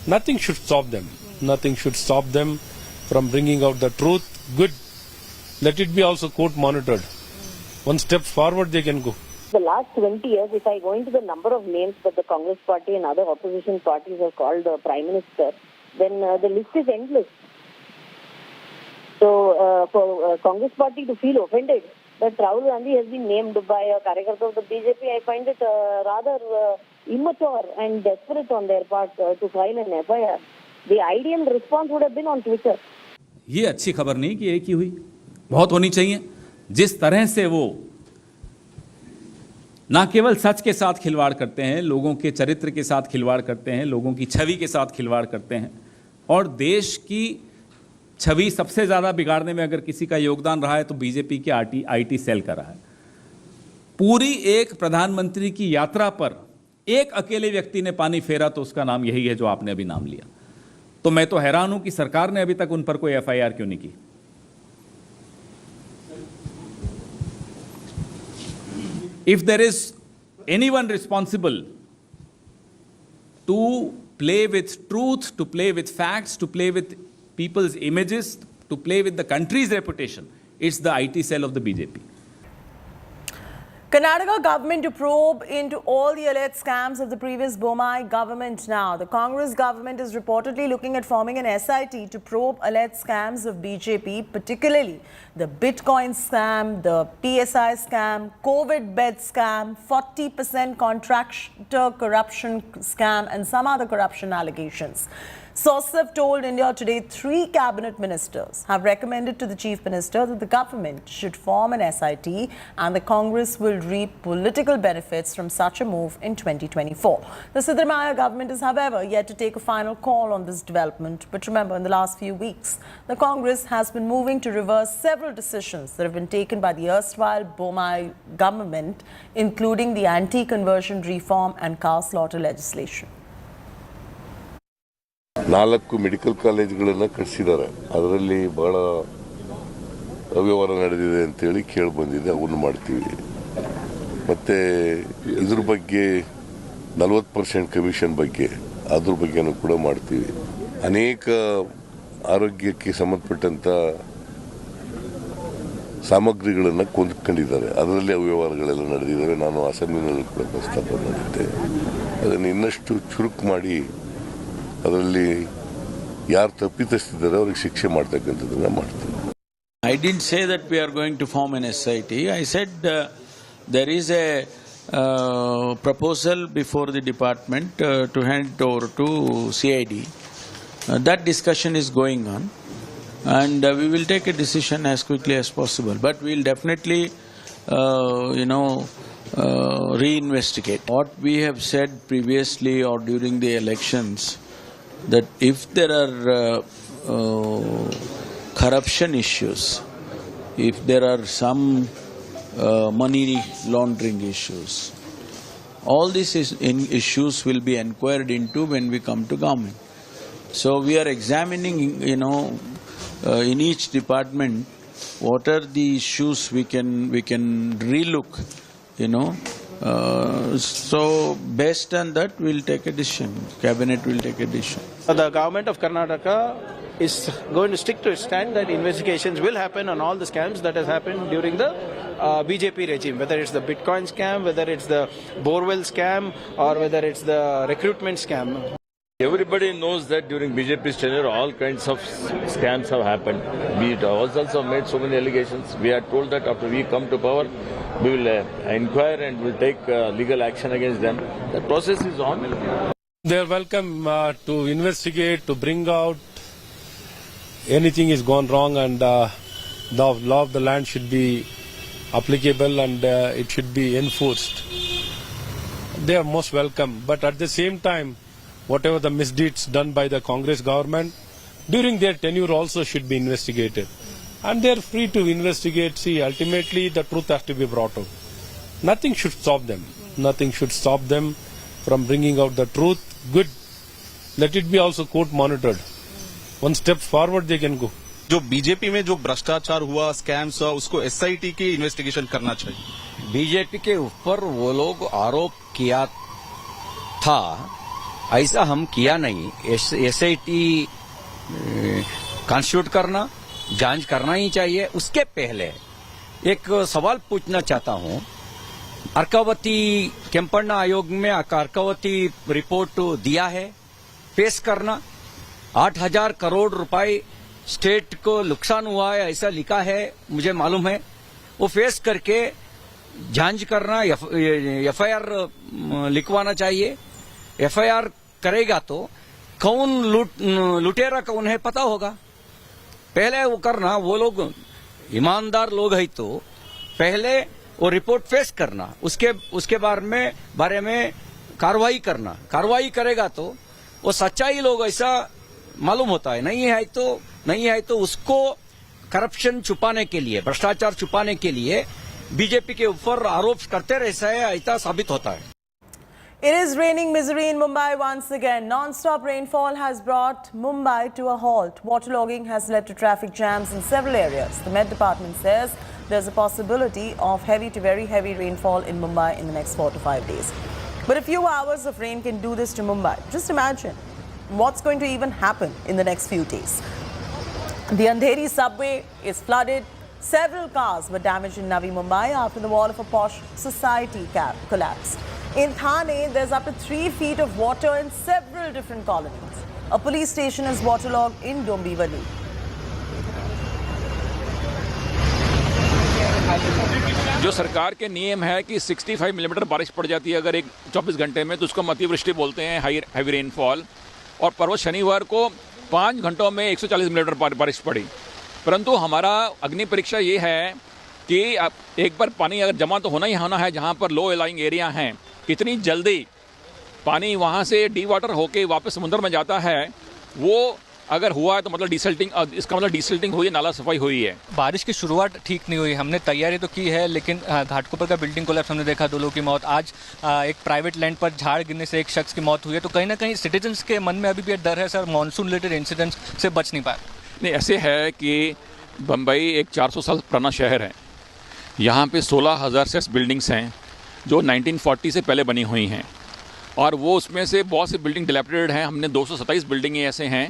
Nothing should stop them. Nothing should stop them from bringing out the truth. Good. Let it be also court monitored. One step forward they can go. The last 20 years, if I go into the number of names that the Congress party and other opposition parties have called the Prime Minister, then the list is endless. So for Congress party to feel offended that Rahul Gandhi has been named by a Karyakarta of the BJP, I find it rather immature and desperate on their part to file an FIR. The ideal response would have been on Twitter. ये अच्छी खबर नहीं कि एक ही हुई, बहुत होनी चाहिए. जिस तरह से वो ना केवल सच के साथ खिलवाड़ करते हैं, लोगों के चरित्र के साथ खिलवाड़ करते हैं, लोगों की छवि के साथ खिलवाड़ करते हैं, और देश की छवि सबसे ज़्यादा बिगाड़ने में अगर किसी का योगदान रहा है तो बीजेपी के आईटी सेल का रहा है. पूरी एक प्रधानमंत्री की यात्रा पर एक अकेले व्यक्ति ने पानी फेरा तो उसका नाम यही है जो आपने अभी नाम लिया. तो मैं तो हैरान हूं कि सरकार ने अभी तक उन पर कोई एफआईआर क्यों नहीं की. If there is anyone responsible to play with truth, to play with facts, to play with people's images, to play with the country's reputation, it's the IT cell of the BJP. Karnataka government to probe into all the alleged scams of the previous Bommai government now. The Congress government is reportedly looking at forming an SIT to probe alleged scams of BJP, particularly the Bitcoin scam, the PSI scam, COVID bed scam, 40% contractor corruption scam and some other corruption allegations. Sources have told India Today 3 cabinet ministers have recommended to the chief minister that the government should form an SIT and the Congress will reap political benefits from such a move in 2024. The Siddaramaiah government is, however, yet to take a final call on this development. But remember, in the last few weeks, the Congress has been moving to reverse several decisions that have been taken by the erstwhile Bommai government, including the anti-conversion reform and cow slaughter legislation. 4 medical ಕಾಲೇಜ್ಗಳನ್ನು ಕಟ್ಟಿಸಿದ್ದಾರೆ. ಅದರಲ್ಲಿ ಬಹಳ ಅವ್ಯವಹಾರ ನಡೆದಿದೆ ಅಂತೇಳಿ ಕೇಳಿ ಬಂದಿದೆ. ಅವನ್ನ ಮಾಡ್ತೀವಿ. ಮತ್ತು ಇದ್ರ ಬಗ್ಗೆ 40% ಕಮಿಷನ್ ಬಗ್ಗೆ ಅದ್ರ ಬಗ್ಗೆನೂ ಕೂಡ ಮಾಡ್ತೀವಿ. ಅನೇಕ ಆರೋಗ್ಯಕ್ಕೆ ಸಂಬಂಧಪಟ್ಟಂತ ಸಾಮಗ್ರಿಗಳನ್ನು ಕೊಂಡ್ಕೊಂಡಿದ್ದಾರೆ. ಅದರಲ್ಲಿ ಅವ್ಯವಹಾರಗಳೆಲ್ಲ ನಡೆದಿದ್ದಾವೆ. ನಾನು ಅಸೆಂಬ್ಲಿನಲ್ಲಿ ಕೂಡ ಪ್ರಸ್ತಾಪ ಮಾಡಿದ್ದೆ. ಅದನ್ನು ಇನ್ನಷ್ಟು ಚುರುಕು ಮಾಡಿ ಅದರಲ್ಲಿ ಯಾರು ತಪ್ಪಿತಸ್ಥಿದ್ದಾರೆ ಅವ್ರಿಗೆ ಶಿಕ್ಷೆ ಮಾಡ್ತಕ್ಕಂಥದ್ದನ್ನು ಮಾಡ್ತೀವಿ. I didn't say that we are going to form an SIT. I said there is a proposal before the department to hand it over to CID. That discussion is going on, and we will take a decision as quickly as possible. But we will definitely, reinvestigate. What we have said previously or during the elections, that if there are corruption issues, if there are some money laundering issues, all these issues will be inquired into when we come to government. So we are examining, in each department, what are the issues we can relook, so based on that we'll take a decision. Cabinet will take a decision. The government of Karnataka is going to stick to its stand that investigations will happen on all the scams that has happened during the BJP regime, whether it's the Bitcoin scam, whether it's the borewell scam, or whether it's the recruitment scam. Everybody knows that during BJP's tenure, all kinds of scams have happened. We also made so many allegations. We are told that after we come to power, we will inquire and will take legal action against them. The process is on. They are welcome to investigate, to bring out anything is gone wrong, and the law of the land should be applicable and it should be enforced. They are most welcome. But at the same time, whatever the misdeeds done by the Congress government during their tenure also should be investigated. And they are free to investigate. See, ultimately the truth has to be brought out. Nothing should stop them. Nothing should stop them from bringing out the truth. Good. Let it be also court monitored. One step forward they can go. जो BJP में जो भ्रष्टाचार हुआ, scams हुआ, उसको SIT की investigation करना चाहिए. बीजेपी के ऊपर वो लोग आरोप किया था, ऐसा हम किया नहीं. एसआईटी कॉन्स्टिट्यूट करना, जांच करना ही चाहिए. उसके पहले एक सवाल पूछना चाहता हूं. अर्कावती केम्पण्णा आयोग में अर्कावती रिपोर्ट दिया है, पेश करना. 8,000 करोड़ रुपए स्टेट को नुकसान हुआ है ऐसा लिखा है, मुझे मालूम है. वो फेस करके जांच करना, एफआईआर लिखवाना चाहिए. एफआईआर करेगा तो कौन लुटेरा कौन है पता होगा. पहले वो करना. वो लोग ईमानदार लोग है तो पहले वो रिपोर्ट पेश करना, उसके बारे में कार्रवाई करना. कार्रवाई करेगा तो वो सच्चाई लोग ऐसा मालूम होता है. नहीं है तो उसको करप्शन छुपाने के लिए, भ्रष्टाचार छुपाने के लिए बीजेपी के ऊपर आरोप करते रहता है, ऐसा साबित होता है. It is raining misery in Mumbai once again. Non-stop rainfall has brought Mumbai to a halt. Waterlogging has led to traffic jams in several areas. The Met Department says there's a possibility of heavy to very heavy rainfall in Mumbai in the next 4 to 5 days. But a few hours of rain can do this to Mumbai. Just imagine what's going to even happen in the next few days. The Andheri subway is flooded. Several cars were damaged in Navi Mumbai after the wall of a posh society collapsed. In Thane, there's up to 3 feet of water in several different colonies. A police station is waterlogged in Dombivali. जो सरकार के नियम है कि 65 millimetre बारिश पड़ जाती है अगर 24 घंटे में, तो उसको अतिवृष्टि बोलते हैं, हैवी रेनफॉल. और पर्व शनिवार को 5 घंटों में 140 मिलीमीटर बारिश पड़ी. परंतु हमारा अग्नि परीक्षा ये है कि एक बार पानी अगर जमा तो होना ही होना है जहाँ पर लो लाइंग एरिया हैं. कितनी जल्दी पानी वहाँ से डी वाटर होके वापस समुद्र में जाता है, वो अगर हुआ है तो मतलब डिसल्टिंग, इसका मतलब डिसल्टिंग हुई है, नाला सफाई हुई है. बारिश की शुरुआत ठीक नहीं हुई. हमने तैयारी तो की है, लेकिन घाटकोपर का बिल्डिंग कोलैप्स हमने देखा, 2 लोगों की मौत. आज एक प्राइवेट लैंड पर झाड़ गिरने से एक शख्स की मौत हुई है. तो कहीं ना कहीं सिटीजन्स के मन में अभी भी डर है सर, मानसून रिलेटेड इंसिडेंट्स से बच नहीं पाए. नहीं, ऐसे है कि बम्बई एक 400 साल पुराना शहर है. यहाँ पे 16,000 से बिल्डिंग्स हैं जो 1940 से पहले बनी हुई हैं. और वो उसमें से बहुत सी बिल्डिंग डिलेपिडेटेड हैं। हमने 227 बिल्डिंगें ऐसे हैं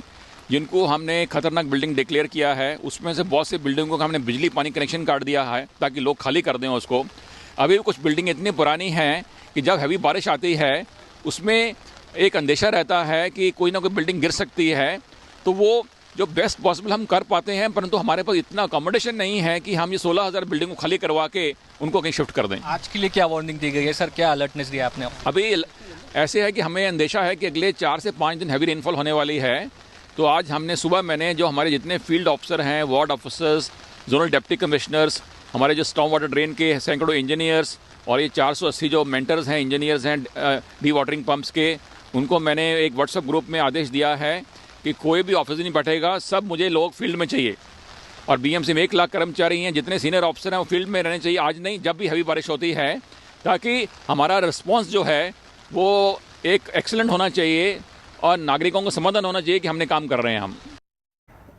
जिनको हमने खतरनाक बिल्डिंग डिक्लेयर किया है। उसमें से बहुत सी बिल्डिंगों का हमने बिजली पानी कनेक्शन काट दिया है ताकि लोग खाली कर दें उसको। अभी कुछ बिल्डिंग इतनी पुरानी हैं कि जब हैवी बारिश आती है उसमें एक अंदेशा रहता है कि कोई ना कोई बिल्डिंग गिर सकती है। तो वो जो बेस्ट पॉसिबल हम कर पाते हैं, परंतु हमारे पास इतना अकोमोडेशन नहीं है कि हम ये 16,000 बिल्डिंग को खाली करवा के उनको कहीं शिफ्ट कर दें। आज के लिए क्या वार्निंग दी गई है सर, क्या अलर्टनेस दिया आपने? अभी ऐसे है कि हमें अंदेशा है कि अगले 4 से 5 दिन हैवी रेनफॉल होने वाली है। तो आज हमने सुबह मैंने जो हमारे जितने फील्ड ऑफिसर हैं, ward officers, zonal deputy commissioners, हमारे जो स्टॉर्म वाटर ड्रेन के सैकड़ों इंजीनियर्स और ये 480 जो मेंटर्स हैं, इंजीनियर्स हैं डी वाटरिंग पंप्स के, उनको मैंने एक व्हाट्सएप ग्रुप में आदेश दिया है कि कोई भी ऑफिस नहीं बैठेगा, सब मुझे लोग फील्ड में चाहिए। और बीएमसी में 1 लाख कर्मचारी हैं, जितने सीनियर ऑफिसर हैं वो फील्ड में रहने चाहिए, आज नहीं जब भी हैवी बारिश होती है, ताकि हमारा रिस्पॉन्स जो है वो एक एक्सीलेंट होना चाहिए और नागरिकों को समाधान होना चाहिए कि हमने काम कर रहे हैं हम।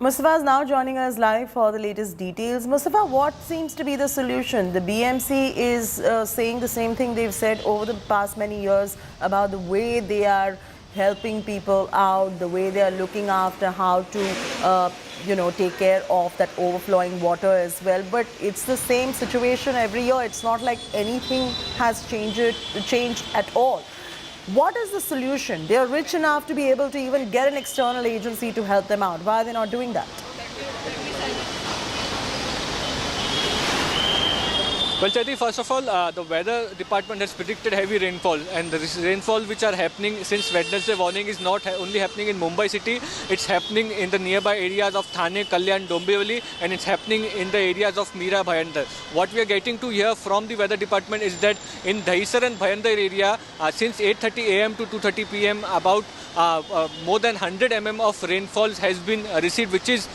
Mustafa is now joining us live for the latest details. Mustafa, what seems to be the solution? The BMC is saying the same thing they've said over the past many years about the way they are helping people out, the way they are looking after how to, take care of that overflowing water as well. But it's the same situation every year. It's not like anything has changed at all. What is the solution? They are rich enough to be able to even get an external agency to help them out. Why are they not doing that? Well, Chaiti, first of all, the weather department has predicted heavy rainfall, and the rainfall which are happening since Wednesday morning is not only happening in Mumbai city, it's happening in the nearby areas of Thane, Kalyan, Dombivli, and it's happening in the areas of Mira, Bhayandar. What we are getting to hear from the weather department is that in Dahisar and Bhayandar area, since 8:30 a.m. to 2:30 p.m., about more than 100 mm of rainfall has been received, which is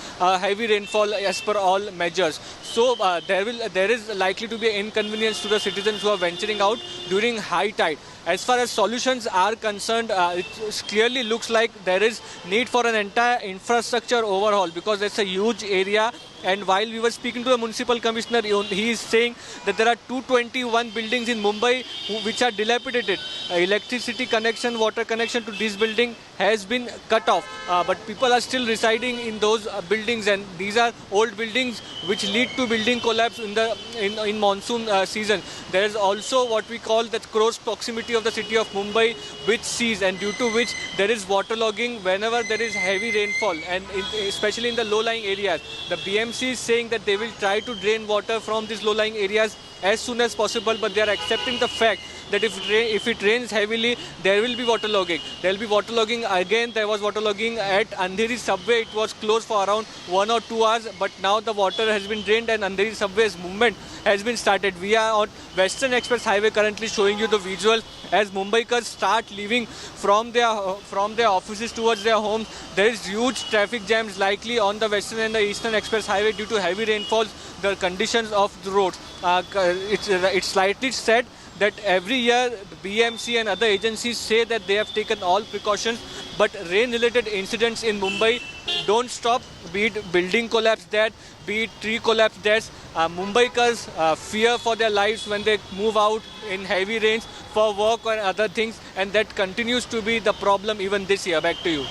heavy rainfall as per all measures. So there is likely to be an inconvenience to the citizens who are venturing out during high tide. As far as solutions are concerned, it clearly looks like there is need for an entire infrastructure overhaul, because it's a huge area. And while we were speaking to the municipal commissioner, he is saying that there are 221 buildings in Mumbai which are dilapidated. Electricity connection, water connection to this building has been cut off. But people are still residing in those buildings, and these are old buildings which lead to building collapse in monsoon season. There is also what we call the close proximity of the city of Mumbai with seas, and due to which there is waterlogging whenever there is heavy rainfall, and especially in the low-lying areas. The BMC is saying that they will try to drain water from these low-lying areas as soon as possible, but they are accepting the fact that if it rains heavily, there will be waterlogging. There will be waterlogging again. There was waterlogging at Andheri subway. It was closed for around 1 or 2 hours, but now the water has been drained and Andheri subway's movement has been started. We are on Western Express Highway currently showing you the visual as Mumbaikars start leaving from their offices towards their homes. There is huge traffic jams likely on the Western and the Eastern Express Highway due to heavy rainfalls, the conditions of the roads. It's slightly said that every year the BMC and other agencies say that they have taken all precautions, but rain-related incidents in Mumbai don't stop, be it building collapse death, be it tree collapse deaths. Mumbaikars fear for their lives when they move out in heavy rains for work or other things, and that continues to be the problem even this year. Back to you.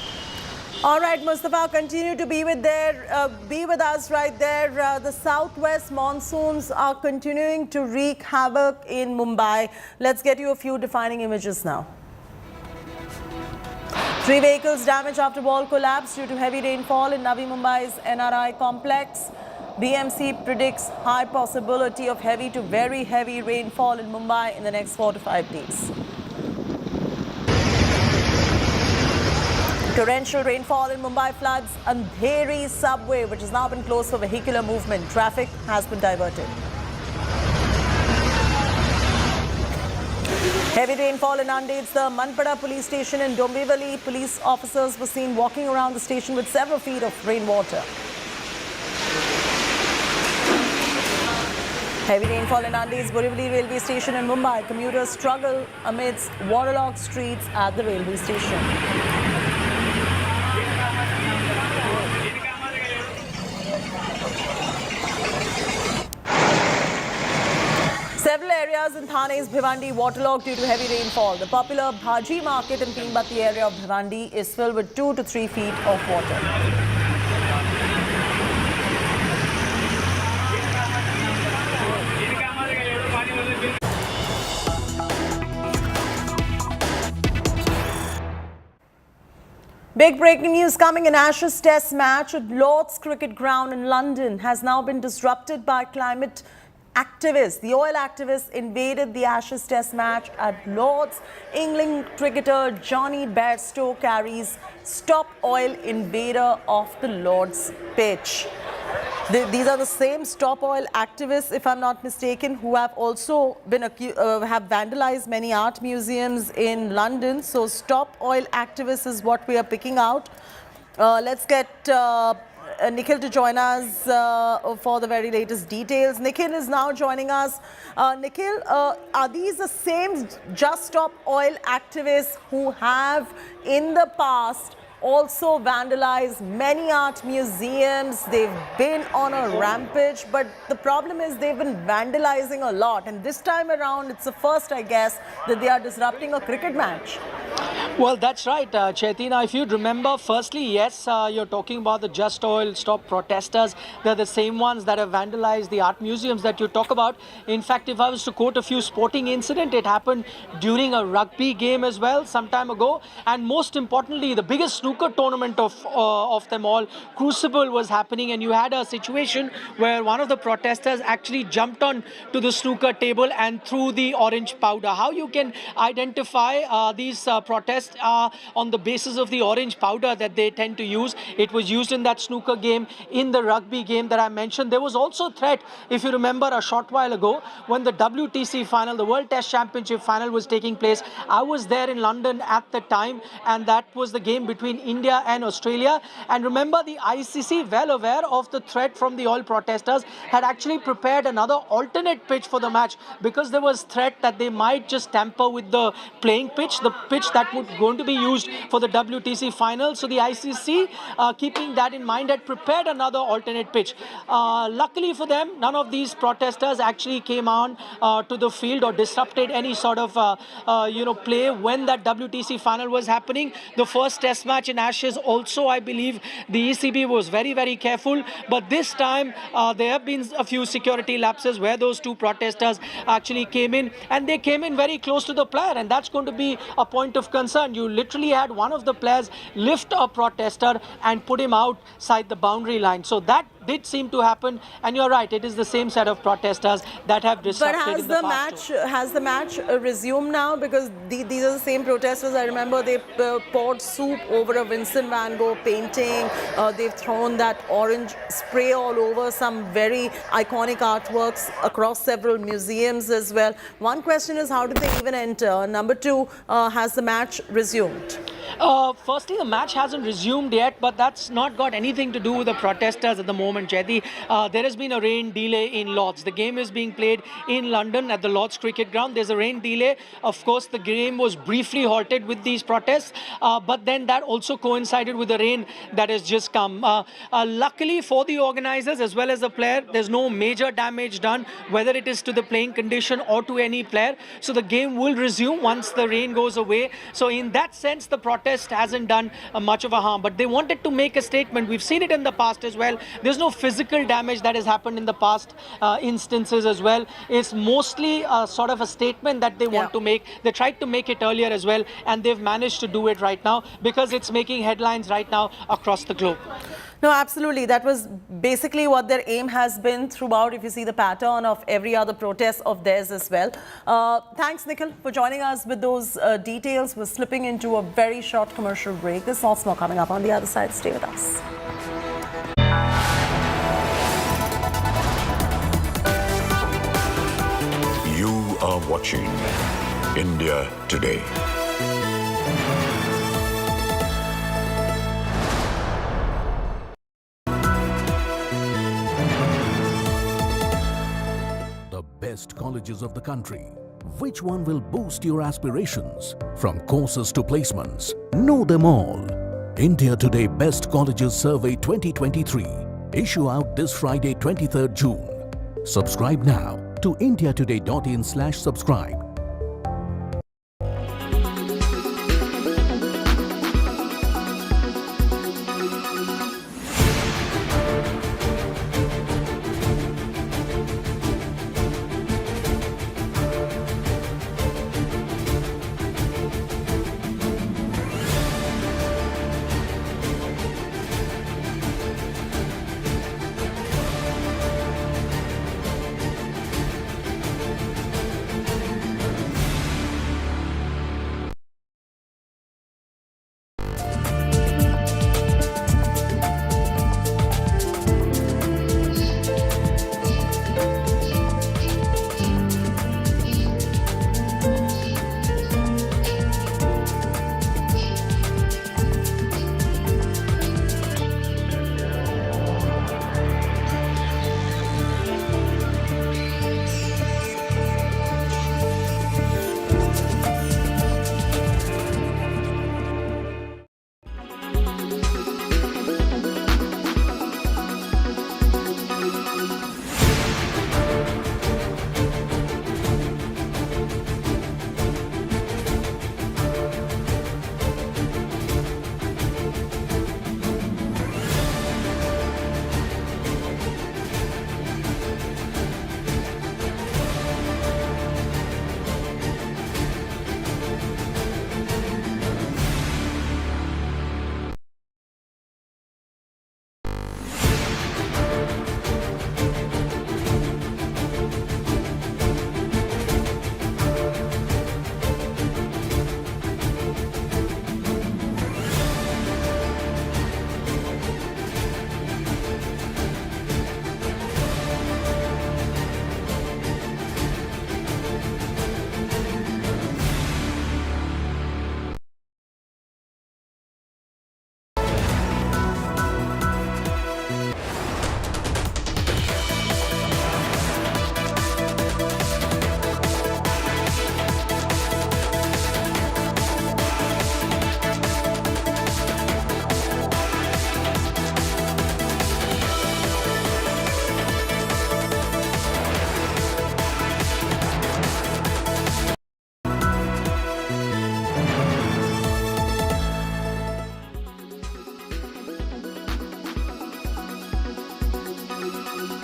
All right, Mustafa, continue to be with us right there. The southwest monsoons are continuing to wreak havoc in Mumbai. Let's get you a few defining images now. 3 vehicles damaged after wall collapse due to heavy rainfall in Navi Mumbai's NRI complex. BMC predicts high possibility of heavy to very heavy rainfall in Mumbai in the next 4 to 5 days. Torrential rainfall in Mumbai floods Andheri subway, which has now been closed for vehicular movement. Traffic has been diverted. Heavy rainfall inundates the Manpada police station in Dombivli. Police officers were seen walking around the station with several feet of rainwater. Heavy rainfall inundates Borivali railway station in Mumbai. Commuters struggle amidst waterlogged streets at the railway station. Several areas in Thane's Bhiwandi waterlogged due to heavy rainfall. The popular Bhaji market in Teenbatti area of Bhiwandi is filled with 2 to 3 feet of water. Big breaking news coming in. Ashes Test match at Lord's Cricket Ground in London has now been disrupted by climate activists. The oil activists invaded the Ashes Test match at Lord's. England cricketer Johnny Bairstow carries "Stop Oil" invader off the Lord's pitch. These are the same Stop Oil activists, if I'm not mistaken, who have also been have vandalized many art museums in London. So Stop Oil activists is what we are picking out. Let's get Nikhil to join us for the very latest details. Nikhil is now joining us. Nikhil, are these the same Just Stop Oil activists who have in the past also vandalized many art museums? They've been on a rampage, but the problem is they've been vandalizing a lot, and this time around it's the first, I guess, that they are disrupting a cricket match. Well, that's right, Chetina. If you remember, firstly, yes, you're talking about the Just Oil Stop protesters. They're the same ones that have vandalized the art museums that you talk about. In fact, if I was to quote a few sporting incidents, it happened during a rugby game as well some time ago. And most importantly, the biggest snooker tournament of them all, Crucible, was happening, and you had a situation where one of the protesters actually jumped on to the snooker table and threw the orange powder. How you can identify these protests on the basis of the orange powder that they tend to use. It was used in that snooker game, in the rugby game that I mentioned. There was also a threat, if you remember, a short while ago when the WTC final, the World Test Championship final, was taking place. I was there in London at the time, and that was the game between India and Australia. And remember, the ICC, well aware of the threat from the oil protesters, had actually prepared another alternate pitch for the match because there was threat that they might just tamper with the playing pitch, the pitch that would going to be used for the WTC final. So the ICC, keeping that in mind, had prepared another alternate pitch. Luckily for them, none of these protesters actually came on to the field or disrupted any sort of play when that WTC final was happening. The first test match in Ashes also, I believe, the ECB was very, very careful. But this time, there have been a few security lapses where those two protesters actually came in, and they came in very close to the player, and that's going to be a point of concern. You literally had one of the players lift a protester and put him outside the boundary line. So that did seem to happen, and you're right, it is the same set of protesters that have disrupted in the past. But has the match resumed now? Because these are the same protesters. I remember they poured soup over a Vincent van Gogh painting. They've thrown that orange spray all over some very iconic artworks across several museums as well. One question is, how did they even enter? Number two, has the match resumed? Firstly, the match hasn't resumed yet, but that's not got anything to do with the protesters at the moment, Jayati. There has been a rain delay in Lord's. The game is being played in London at the Lord's Cricket Ground. There's a rain delay. Of course, the game was briefly halted with these protests, but then that also coincided with the rain that has just come. Luckily for the organizers as well as the player, there's no major damage done, whether it is to the playing condition or to any player. So the game will resume once the rain goes away. So in that sense, the protest hasn't done much of a harm, but they wanted to make a statement. We've seen it in the past as well. There's no physical damage that has happened in the past instances as well. It's mostly sort of a statement that they want to make. They tried to make it earlier as well, and they've managed to do it right now because it's making headlines right now across the globe. No, absolutely. That was basically what their aim has been throughout, if you see the pattern of every other protest of theirs as well. Thanks, Nikhil, for joining us with those details. We're slipping into a very short commercial break. There's lots more coming up on the other side. Stay with us. You are watching India Today. Best colleges of the country. Which one will boost your aspirations? From courses to placements, know them all. India Today Best Colleges Survey 2023. Issue out this Friday, 23rd June. Subscribe now to indiatoday.in/subscribe.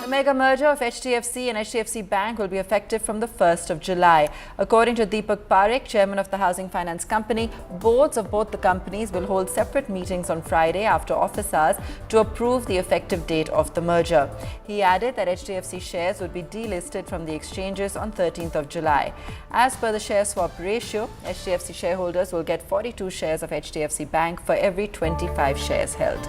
The mega merger of HDFC and HDFC Bank will be effective from the 1st of July. According to Deepak Parekh, chairman of the Housing Finance Company, boards of both the companies will hold separate meetings on Friday after office hours to approve the effective date of the merger. He added that HDFC shares would be delisted from the exchanges on 13th of July. As per the share swap ratio, HDFC shareholders will get 42 shares of HDFC Bank for every 25 shares held.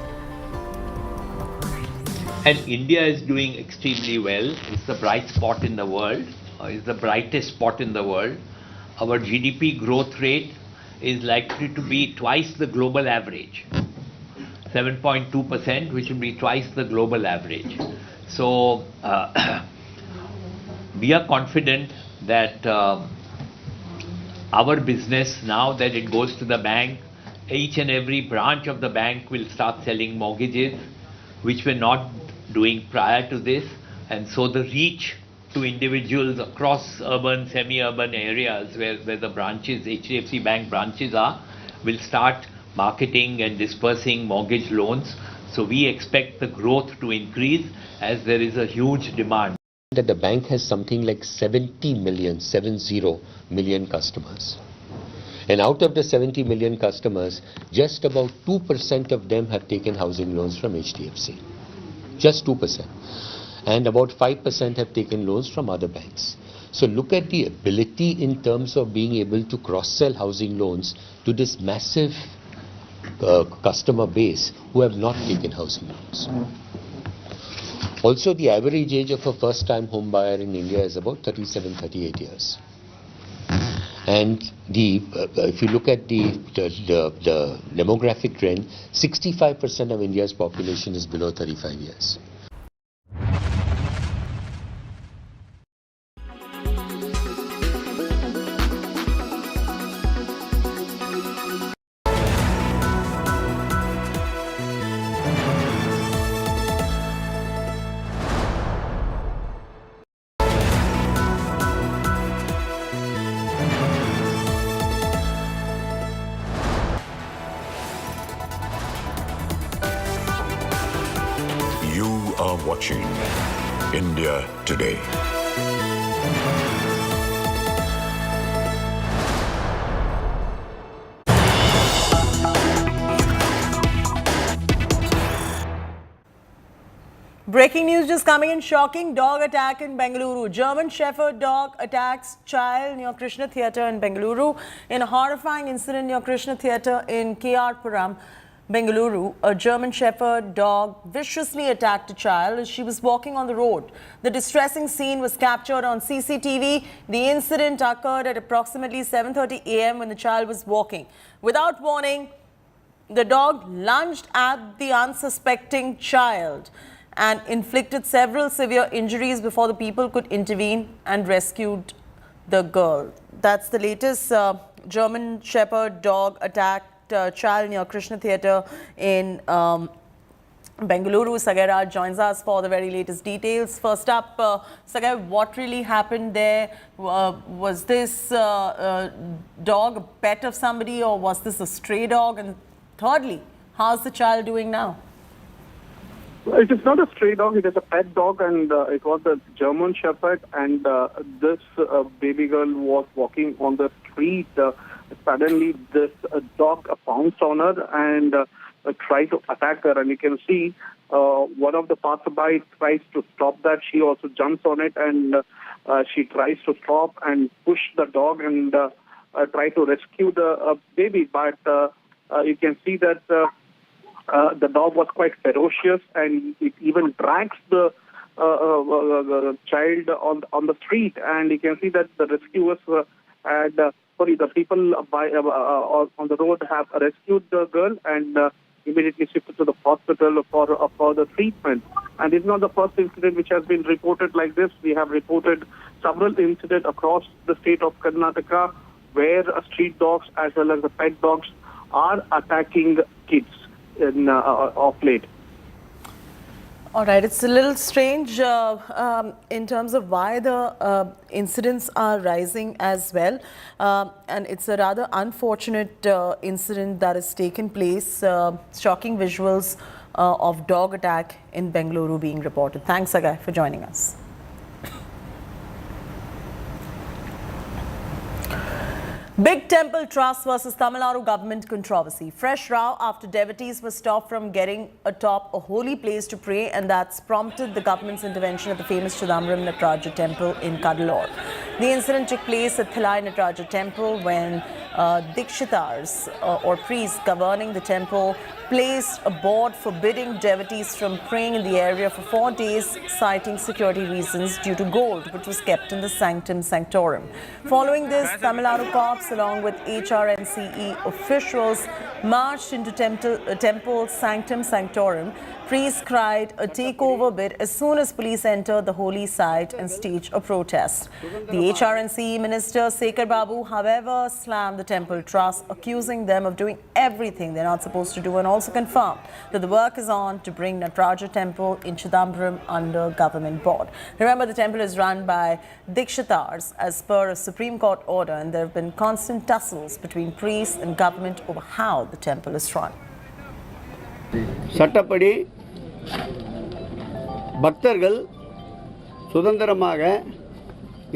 And India is doing extremely well. It's the bright spot in the world. It's the brightest spot in the world. Our GDP growth rate is likely to be twice the global average. 7.2%, which will be twice the global average. So we are confident that our business, now that it goes to the bank, each and every branch of the bank will start selling mortgages, which were not doing prior to this, and so the reach to individuals across urban, semi-urban areas where the branches, HDFC Bank branches are, will start marketing and dispersing mortgage loans. So we expect the growth to increase as there is a huge demand. That the bank has something like 70 million customers. And out of the 70 million customers, just about 2% of them have taken housing loans from HDFC. Just 2%. And about 5% have taken loans from other banks. So look at the ability in terms of being able to cross-sell housing loans to this massive customer base who have not taken housing loans. Also, the average age of a first-time home buyer in India is about 37-38 years. And if you look at the demographic trend, 65% of India's population is below 35 years. watching India Today. Breaking news just coming in. Shocking dog attack in Bengaluru. German Shepherd dog attacks child near Krishna Theatre in Bengaluru. In a horrifying incident near Krishna Theatre in KR-Puram, Bengaluru, a German Shepherd dog viciously attacked a child as she was walking on the road. The distressing scene was captured on CCTV. The incident occurred at approximately 7:30 a.m. when the child was walking. Without warning, the dog lunged at the unsuspecting child and inflicted several severe injuries before the people could intervene and rescued the girl. That's the latest. German Shepherd dog attacked child near Krishna Theatre in Bengaluru. Sagai Raj joins us for the very latest details. First up, Sagai, what really happened there? Was this dog a pet of somebody, or was this a stray dog? And thirdly, how's the child doing now? It is not a stray dog, it is a pet dog, and it was a German Shepherd, and this baby girl was walking on the street. Suddenly this dog pounced on her and tried to attack her, and you can see one of the passerby tries to stop that. She also jumps on it, and she tries to stop and push the dog and try to rescue the baby, but you can see that the dog was quite ferocious, and it even drags the child on the street. And you can see that the rescuers the people on the road have rescued the girl and immediately shifted to the hospital for the treatment. And it's not the first incident which has been reported like this. We have reported several incidents across the state of Karnataka where street dogs as well as the pet dogs are attacking kids of late. All right, it's a little strange in terms of why the incidents are rising as well. And it's a rather unfortunate incident that has taken place. Shocking visuals of dog attack in Bengaluru being reported. Thanks, Sagai, for joining us. Big Temple Trust versus Tamil Nadu government controversy. Fresh row after devotees were stopped from getting atop a holy place to pray, and that's prompted the government's intervention at the famous Chidambaram Nataraja temple in Cuddalore. The incident took place at Thilai Nataraja temple when Dikshitars or priests governing the temple placed a board forbidding devotees from praying in the area for 4 days, citing security reasons due to gold which was kept in the sanctum sanctorum. Following this, Tamil Nadu cops along with HRNCE officials marched into temple sanctum sanctorum. Priests cried a takeover bid as soon as police entered the holy site and staged a protest. The HRNCE minister Sekhar Babu, however, slammed the temple trust, accusing them of doing everything they're not supposed to do, and also confirmed that the work is on to bring Nataraja temple in Chidambaram under government board. Remember, the temple is run by Dikshitars as per a Supreme Court order, and there have been constant tussles between priests and government over how the temple is run. சட்டப்படி பக்தர்கள் சுதந்திரமாக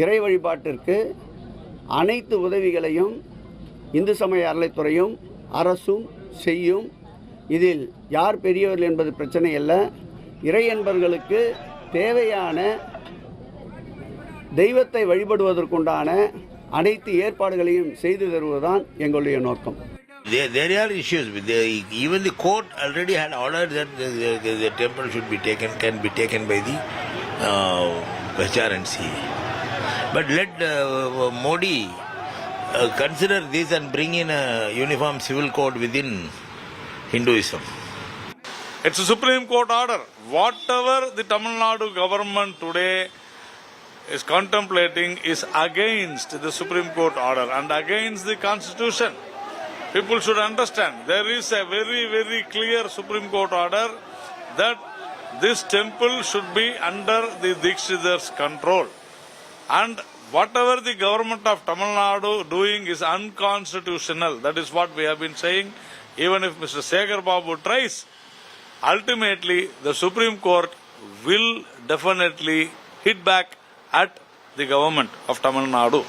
இறை வழிபாட்டிற்கு அனைத்து உதவிகளையும் இந்து சமய அறநிலைத்துறையும் அரசும் செய்யும். இதில் யார் பெரியவர்கள் என்பது பிரச்சனை அல்ல. இறை என்பவர்களுக்கு தேவையான தெய்வத்தை வழிபடுவதற்குண்டான அனைத்து ஏற்பாடுகளையும் செய்து தருவதுதான் எங்களுடைய நோக்கம். There are issues. Even the court already had ordered that the temple should be can be taken by the HRNC. But let Modi consider this and bring in a uniform civil code within Hinduism. It's a Supreme Court order. Whatever the Tamil Nadu government today is contemplating is against the Supreme Court order and against the Constitution. People should understand there is a very, very clear Supreme Court order that this temple should be under the Dikshitars' control. And whatever the government of Tamil Nadu doing is unconstitutional. That is what we have been saying. Even if Mr. Sekhar Babu tries, ultimately the Supreme Court will definitely hit back at the government of Tamil Nadu.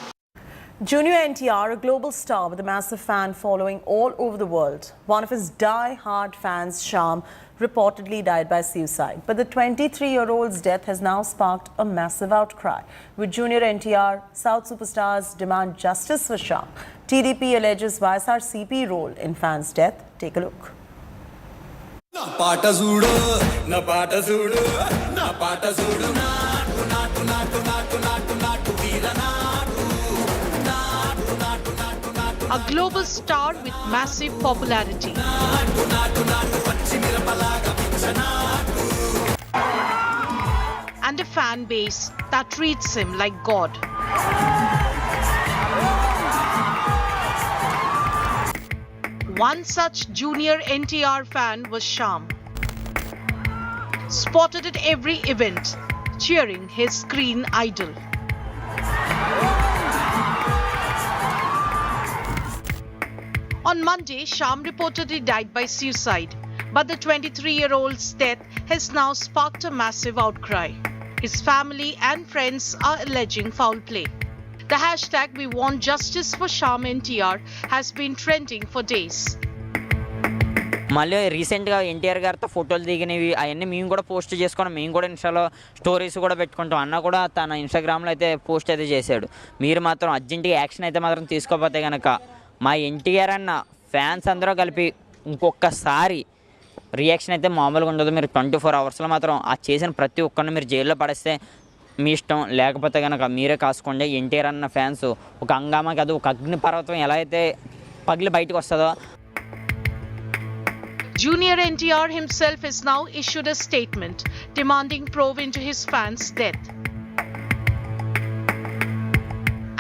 Junior NTR, a global star with a massive fan following all over the world. One of his die-hard fans, Sham, reportedly died by suicide. But the 23-year-old's death has now sparked a massive outcry. With Junior NTR, South superstars demand justice for Sham. TDP alleges YSRCP role in fans' death. Take a look. A global star with massive popularity. And a fan base that treats him like God. One such junior NTR fan was Sham. Spotted at every event, cheering his screen idol. On Monday, Sham reportedly died by suicide, but the 23-year-old's death has now sparked a massive outcry. His family and friends are alleging foul play. The hashtag We Want Justice for Sham NTR has been trending for days. మళ్ళీ రీసెంట్గా ఎన్టీఆర్ గారితో ఫోటోలు దిగినవి అవన్నీ మేము కూడా post చేసుకున్నాం. మేము కూడా ఇన్స్టాలో స్టోరీస్ కూడా పెట్టుకుంటాం. అన్న కూడా తన ఇన్స్టాగ్రామ్లో అయితే పోస్ట్ అయితే చేశాడు. మీరు మాత్రం అర్జెంటుగా యాక్షన్ అయితే మాత్రం తీసుకోకపోతే కనుక మా ఎన్టీఆర్ అన్న ఫ్యాన్స్ అందరూ కలిపి ఇంకొకసారి రియాక్షన్ అయితే మామూలుగా ఉండదు. మీరు 24 అవర్స్లో మాత్రం ఆ చేసిన ప్రతి ఒక్కరిని మీరు జైల్లో పడేస్తే మీ ఇష్టం, లేకపోతే కనుక మీరే కాసుకోండి. ఎన్టీఆర్ అన్న ఫ్యాన్స్ ఒక హంగామా కాదు, ఒక అగ్నిపర్వతం ఎలా అయితే పగిలి బయటకు వస్తుందో. Junior NTR himself has now issued a statement demanding probe into his fans' death.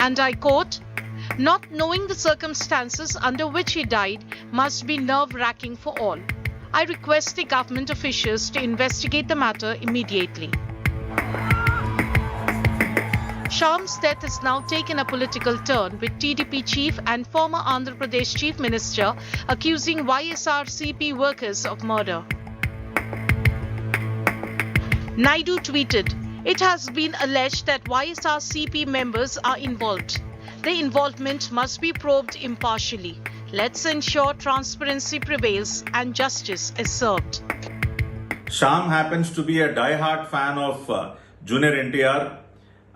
And I quote, "Not knowing the circumstances under which he died must be nerve-wracking for all. I request the government officials to investigate the matter immediately." Sham's death has now taken a political turn, with TDP chief and former Andhra Pradesh chief minister accusing YSRCP workers of murder. Naidu tweeted, "It has been alleged that YSRCP members are involved. The involvement must be probed impartially. Let's ensure transparency prevails and justice is served." Sham happens to be a die-hard fan of Junior NTR,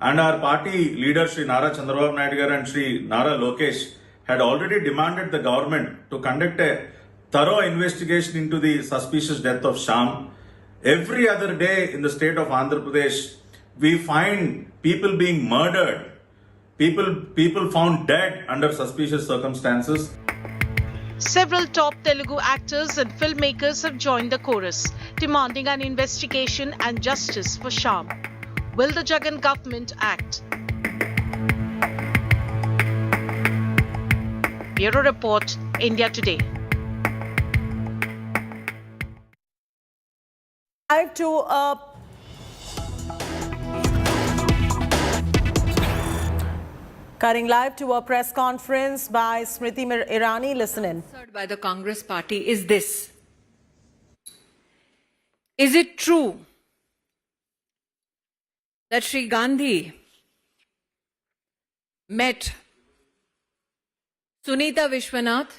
and our party leader Shri Nara Chandrababu Naidu Garu and Shri Nara Lokesh had already demanded the government to conduct a thorough investigation into the suspicious death of Sham. Every other day in the state of Andhra Pradesh, we find people being murdered, people found dead under suspicious circumstances. Several top Telugu actors and filmmakers have joined the chorus, demanding an investigation and justice for Sham. Will the Jagan government act? Bureau Report, India Today. Cutting live to a press conference by Smriti Irani. Listen in. By the Congress party is this. Is it true that Sri Gandhi met Sunita Vishwanath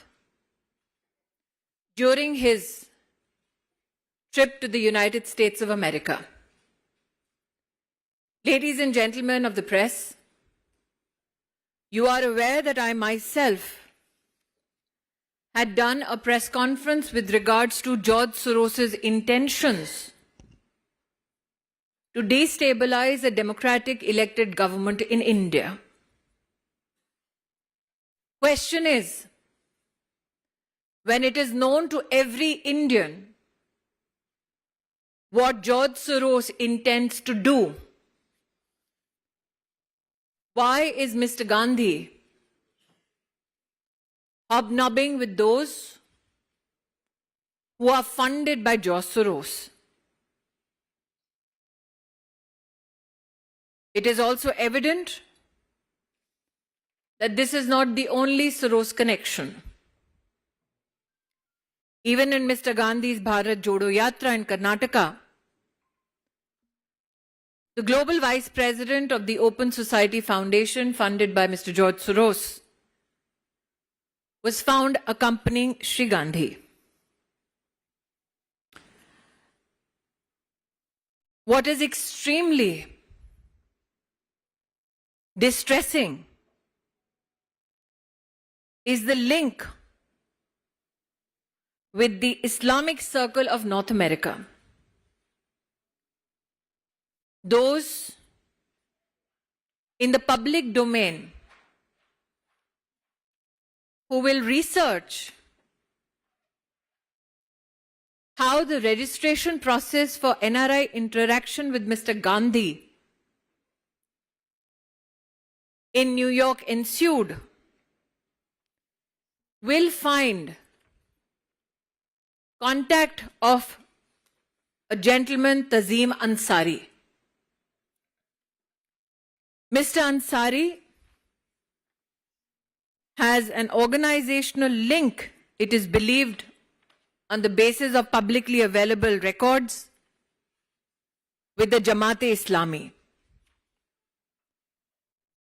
during his trip to the United States of America? Ladies and gentlemen of the press, you are aware that I myself had done a press conference with regards to George Soros's intentions to destabilize a democratic elected government in India. Question is, when it is known to every Indian what George Soros intends to do, why is Mr. Gandhi hobnobbing with those who are funded by George Soros? It is also evident that this is not the only Soros connection. Even in Mr. Gandhi's Bharat Jodo Yatra in Karnataka, the global vice president of the Open Society Foundation, funded by Mr. George Soros, was found accompanying Shri Gandhi. What is extremely distressing is the link with the Islamic Circle of North America. Those in the public domain who will research how the registration process for NRI interaction with Mr. Gandhi in New York ensued will find contact of a gentleman, Tazim Ansari. Mr. Ansari has an organizational link, it is believed, on the basis of publicly available records with the Jamaat-e-Islami.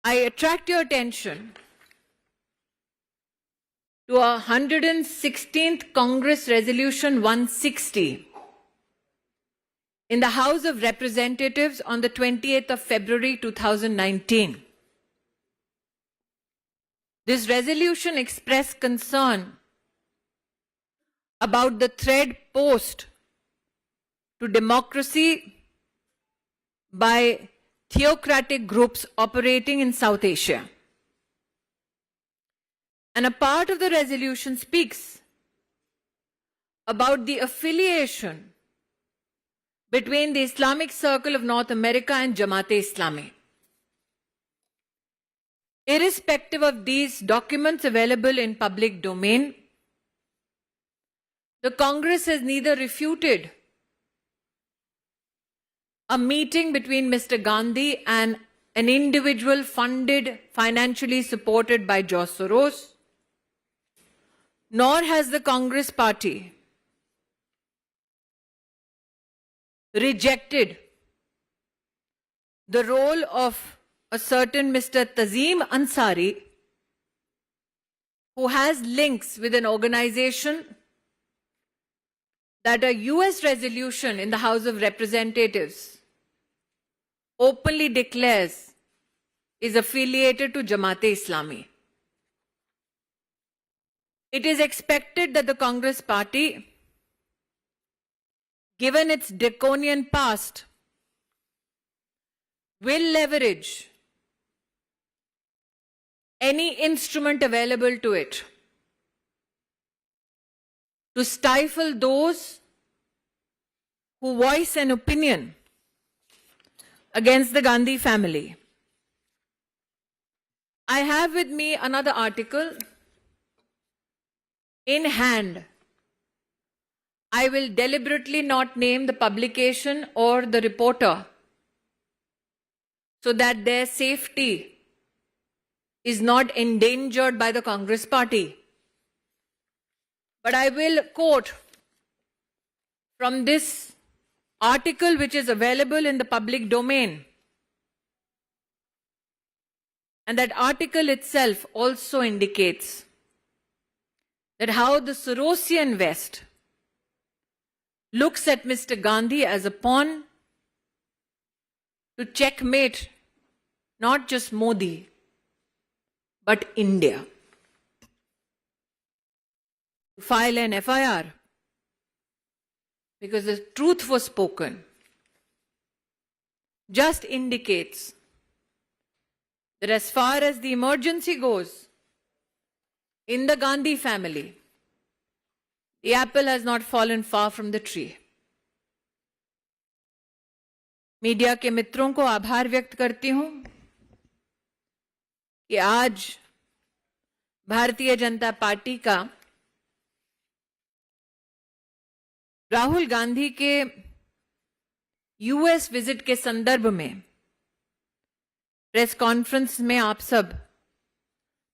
I attract your attention to a 116th Congress Resolution 160 in the House of Representatives on the 28th of February 2019. This resolution expressed concern about the threat posed to democracy by theocratic groups operating in South Asia. And a part of the resolution speaks about the affiliation between the Islamic Circle of North America and Jamaat-e-Islami. Irrespective of these documents available in public domain, the Congress has neither refuted a meeting between Mr. Gandhi and an individual funded, financially supported by George Soros, nor has the Congress party rejected the role of a certain Mr. Tazim Ansari, who has links with an organization that a US resolution in the House of Representatives openly declares is affiliated to Jamaat-e-Islami. It is expected that the Congress party, given its draconian past, will leverage any instrument available to it to stifle those who voice an opinion against the Gandhi family. I have with me another article in hand. I will deliberately not name the publication or the reporter so that their safety is not endangered by the Congress party. But I will quote from this article which is available in the public domain. And that article itself also indicates that how the Sorosian West looks at Mr. Gandhi as a pawn to checkmate not just Modi, but India. To file an FIR because the truth was spoken just indicates that as far as the emergency goes in the Gandhi family, the apple has not fallen far from the tree. Media के मित्रों को आभार व्यक्त करती हूं कि आज Bharatiya Janata party का राहुल गांधी के यूएस विजिट के संदर्भ में प्रेस कॉन्फ्रेंस में आप सब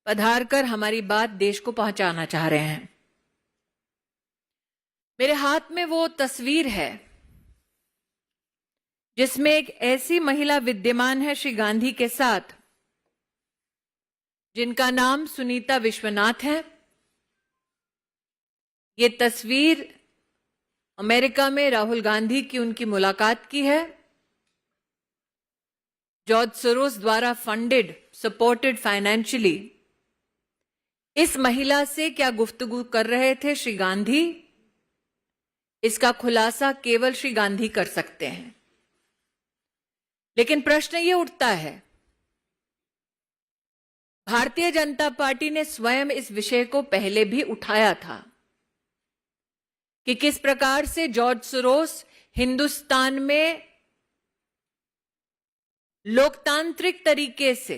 पधारकर हमारी बात देश को पहुंचाना चाह रहे हैं। मेरे हाथ में वो तस्वीर है जिसमें एक ऐसी महिला विद्यमान है श्री गांधी के साथ जिनका नाम सुनीता विश्वनाथ है। ये तस्वीर अमेरिका में राहुल गांधी की उनकी मुलाकात की है। जॉर्ज सोरोस द्वारा फंडेड, सपोर्टेड फाइनेंशियली इस महिला से क्या गुफ्तगू कर रहे थे श्री गांधी, इसका खुलासा केवल श्री गांधी कर सकते हैं। लेकिन प्रश्न ये उठता है, भारतीय जनता पार्टी ने स्वयं इस विषय को पहले भी उठाया था कि किस प्रकार से जॉर्ज सोरोस हिंदुस्तान में लोकतांत्रिक तरीके से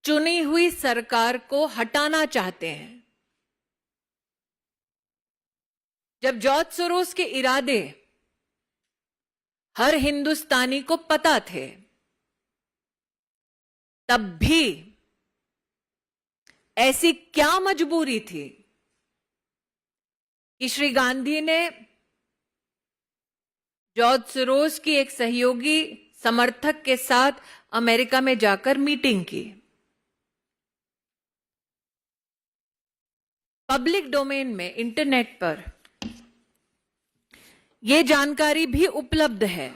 चुनी हुई सरकार को हटाना चाहते हैं। जब जॉर्ज सोरोस के इरादे हर हिंदुस्तानी को पता थे, तब भी ऐसी क्या मजबूरी थी कि श्री गांधी ने जॉर्ज सोरोस की एक सहयोगी समर्थक के साथ अमेरिका में जाकर मीटिंग की। पब्लिक डोमेन में, इंटरनेट पर यह जानकारी भी उपलब्ध है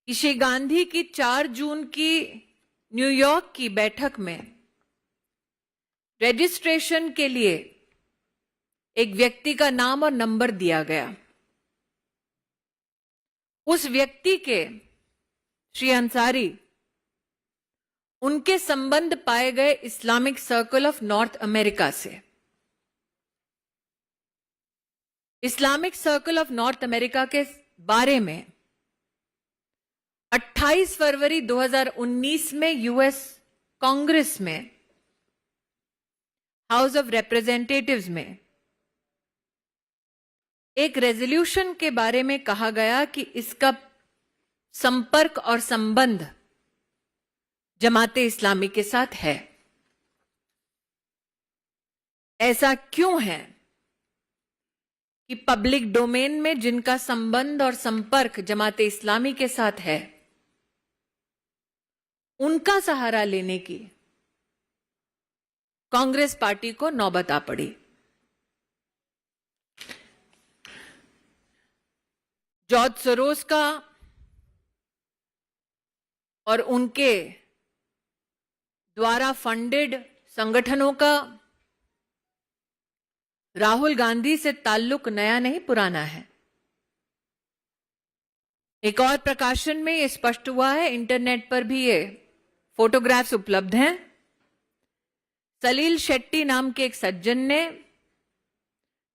कि श्री गांधी की 4 जून की न्यूयॉर्क की बैठक में रजिस्ट्रेशन के लिए एक व्यक्ति का नाम और नंबर दिया गया। उस व्यक्ति के, श्री अंसारी, उनके संबंध पाए गए Islamic circle of North America से। Islamic circle of North America के बारे में 28 फरवरी 2019 में यूएस कांग्रेस में, हाउस ऑफ रिप्रेजेंटेटिव्स में एक रेजोल्यूशन के बारे में कहा गया कि इसका संपर्क और संबंध जमाते इस्लामी के साथ है। ऐसा क्यों है कि पब्लिक डोमेन में जिनका संबंध और संपर्क जमाते इस्लामी के साथ है, उनका सहारा लेने की कांग्रेस पार्टी को नौबत आ पड़ी। जॉर्ज सोरोस का और उनके द्वारा फंडेड संगठनों का राहुल गांधी से ताल्लुक नया नहीं, पुराना है। एक और प्रकाशन में यह स्पष्ट हुआ है, इंटरनेट पर भी ये फोटोग्राफ्स उपलब्ध हैं। सलील शेट्टी नाम के एक सज्जन ने,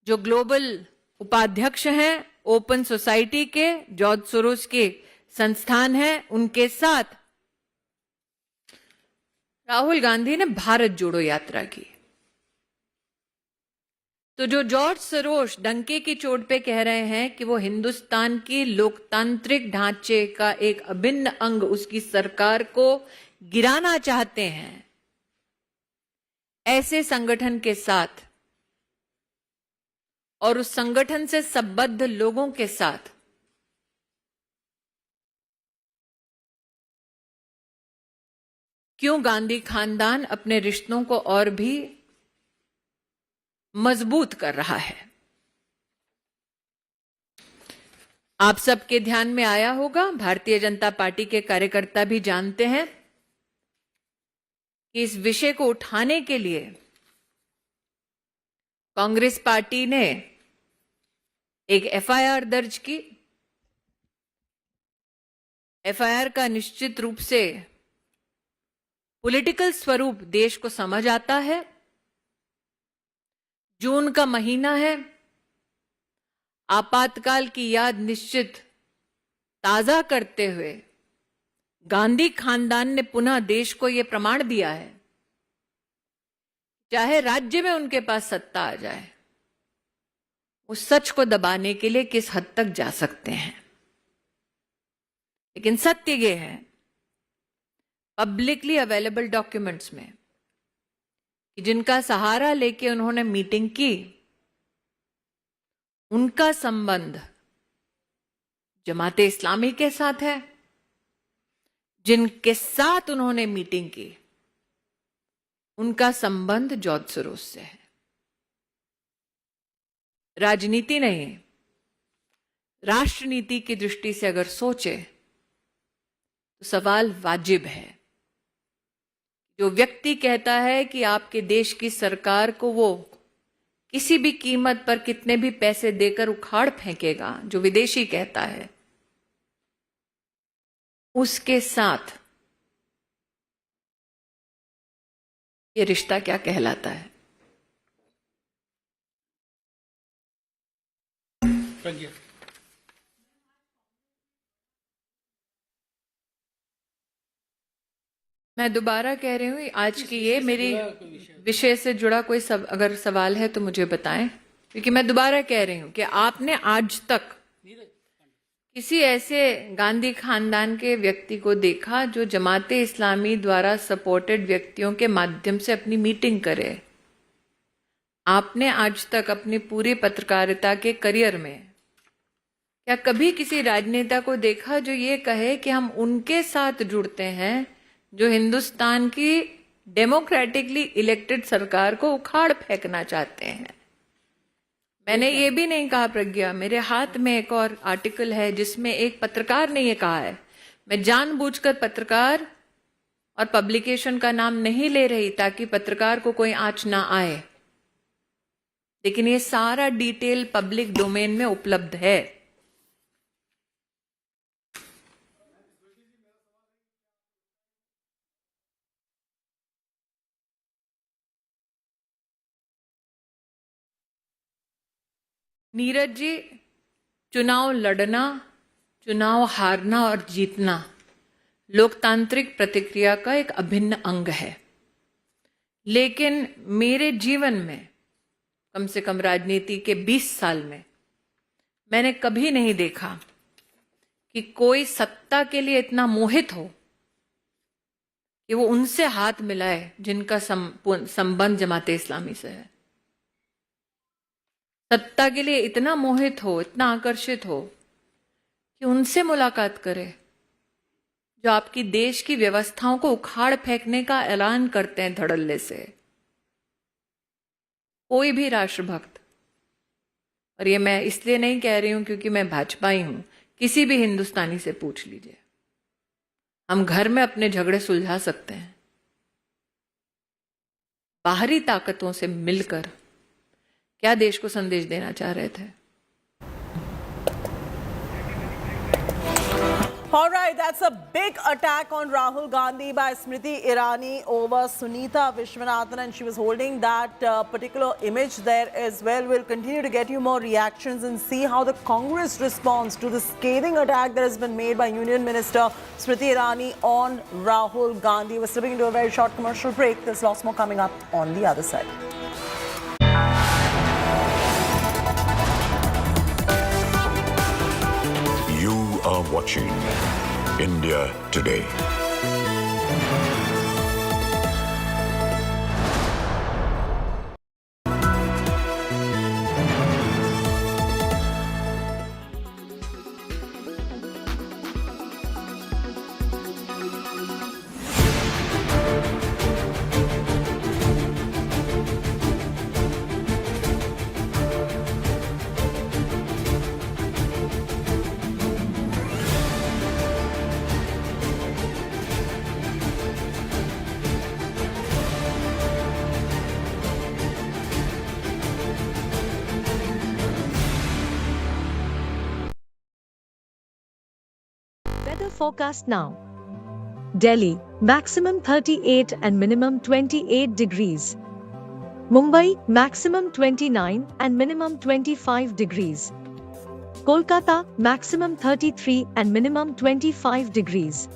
जो ग्लोबल उपाध्यक्ष हैं ओपन सोसाइटी के, जॉर्ज सोरोस के संस्थान हैं, उनके साथ राहुल गांधी ने भारत जोड़ो यात्रा की। तो जो जॉर्ज सोरोस डंके की चोट पे कह रहे हैं कि वो हिंदुस्तान की लोकतांत्रिक ढांचे का एक अभिन्न अंग, उसकी सरकार को गिराना चाहते हैं, ऐसे संगठन के साथ और उस संगठन से संबद्ध लोगों के साथ क्यों गांधी खानदान अपने रिश्तों को और भी मजबूत कर रहा है? आप सबके ध्यान में आया होगा, भारतीय जनता पार्टी के कार्यकर्ता भी जानते हैं कि इस विषय को उठाने के लिए कांग्रेस पार्टी ने एक एफआईआर दर्ज की। एफआईआर का निश्चित रूप से पॉलिटिकल स्वरूप देश को समझ आता है। जून का महीना है, आपातकाल की याद निश्चित ताजा करते हुए गांधी खानदान ने पुनः देश को यह प्रमाण दिया है, चाहे राज्य में उनके पास सत्ता आ जाए, उस सच को दबाने के लिए किस हद तक जा सकते हैं। लेकिन सत्य यह है, पब्लिकली अवेलेबल डॉक्यूमेंट्स में, कि जिनका सहारा लेके उन्होंने मीटिंग की, उनका संबंध जमाते इस्लामी के साथ है, जिनके साथ उन्होंने मीटिंग की उनका संबंध जॉर्ज सोरोस से है। राजनीति नहीं, राष्ट्रनीति की दृष्टि से अगर सोचे तो सवाल वाजिब है। जो व्यक्ति कहता है कि आपके देश की सरकार को वो किसी भी कीमत पर कितने भी पैसे देकर उखाड़ फेंकेगा, जो विदेशी कहता है, उसके साथ ये रिश्ता क्या कहलाता है? मैं दोबारा कह रही हूँ, आज की ये मेरी विषय से जुड़ा कोई अगर सवाल है तो मुझे बताएं, क्योंकि मैं दोबारा कह रही हूँ कि आपने आज तक किसी ऐसे गांधी खानदान के व्यक्ति को देखा जो जमाते इस्लामी द्वारा सपोर्टेड व्यक्तियों के माध्यम से अपनी मीटिंग करे? आपने आज तक अपनी पूरी पत्रकारिता के करियर में क्या कभी किसी राजनेता को देखा जो ये कहे कि हम उनके साथ जुड़ते हैं जो हिंदुस्तान की डेमोक्रेटिकली इलेक्टेड सरकार को उखाड़ फेंकना चाहते हैं? मैंने ये भी नहीं कहा प्रज्ञा, मेरे हाथ में एक और आर्टिकल है जिसमें एक पत्रकार ने ये कहा है। मैं जानबूझकर पत्रकार और पब्लिकेशन का नाम नहीं ले रही ताकि पत्रकार को कोई आंच ना आए, लेकिन ये सारा डिटेल पब्लिक डोमेन में उपलब्ध है। नीरज जी, चुनाव लड़ना, चुनाव हारना और जीतना लोकतांत्रिक प्रतिक्रिया का एक अभिन्न अंग है, लेकिन मेरे जीवन में कम से कम राजनीति के 20 साल में मैंने कभी नहीं देखा कि कोई सत्ता के लिए इतना मोहित हो कि वो उनसे हाथ मिलाए जिनका संबंध जमाते इस्लामी से है। सत्ता के लिए इतना मोहित हो, इतना आकर्षित हो कि उनसे मुलाकात करे जो आपकी देश की व्यवस्थाओं को उखाड़ फेंकने का ऐलान करते हैं धड़ल्ले से। कोई भी राष्ट्रभक्त, और ये मैं इसलिए नहीं कह रही हूं क्योंकि मैं भाजपाई हूं, किसी भी हिंदुस्तानी से पूछ लीजिए, हम घर में अपने झगड़े सुलझा सकते हैं। बाहरी ताकतों से मिलकर क्या देश को संदेश देना चाह रहे थे? All right, that's a big attack on Rahul Gandhi by Smriti Irani over Sunita Vishwanathan, and she was holding that particular image there as well. We'll continue to get you more reactions and see how the Congress responds to the scathing attack that has been made by Union Minister Smriti Irani on Rahul Gandhi. We're slipping into a very short commercial break. There's lots more coming up on the other side. You are watching India Today. Weather forecast now. Delhi, maximum 38 and minimum 28 degrees. Mumbai, maximum 29 and minimum 25 degrees. Kolkata, maximum 33 and minimum 25 degrees.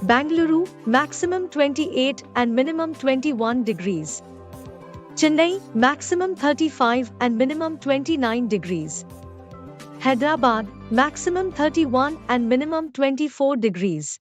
Bangalore, maximum 28 and minimum 21 degrees. Chennai, maximum 35 and minimum 29 degrees. Hyderabad, maximum 31 and minimum 24 degrees.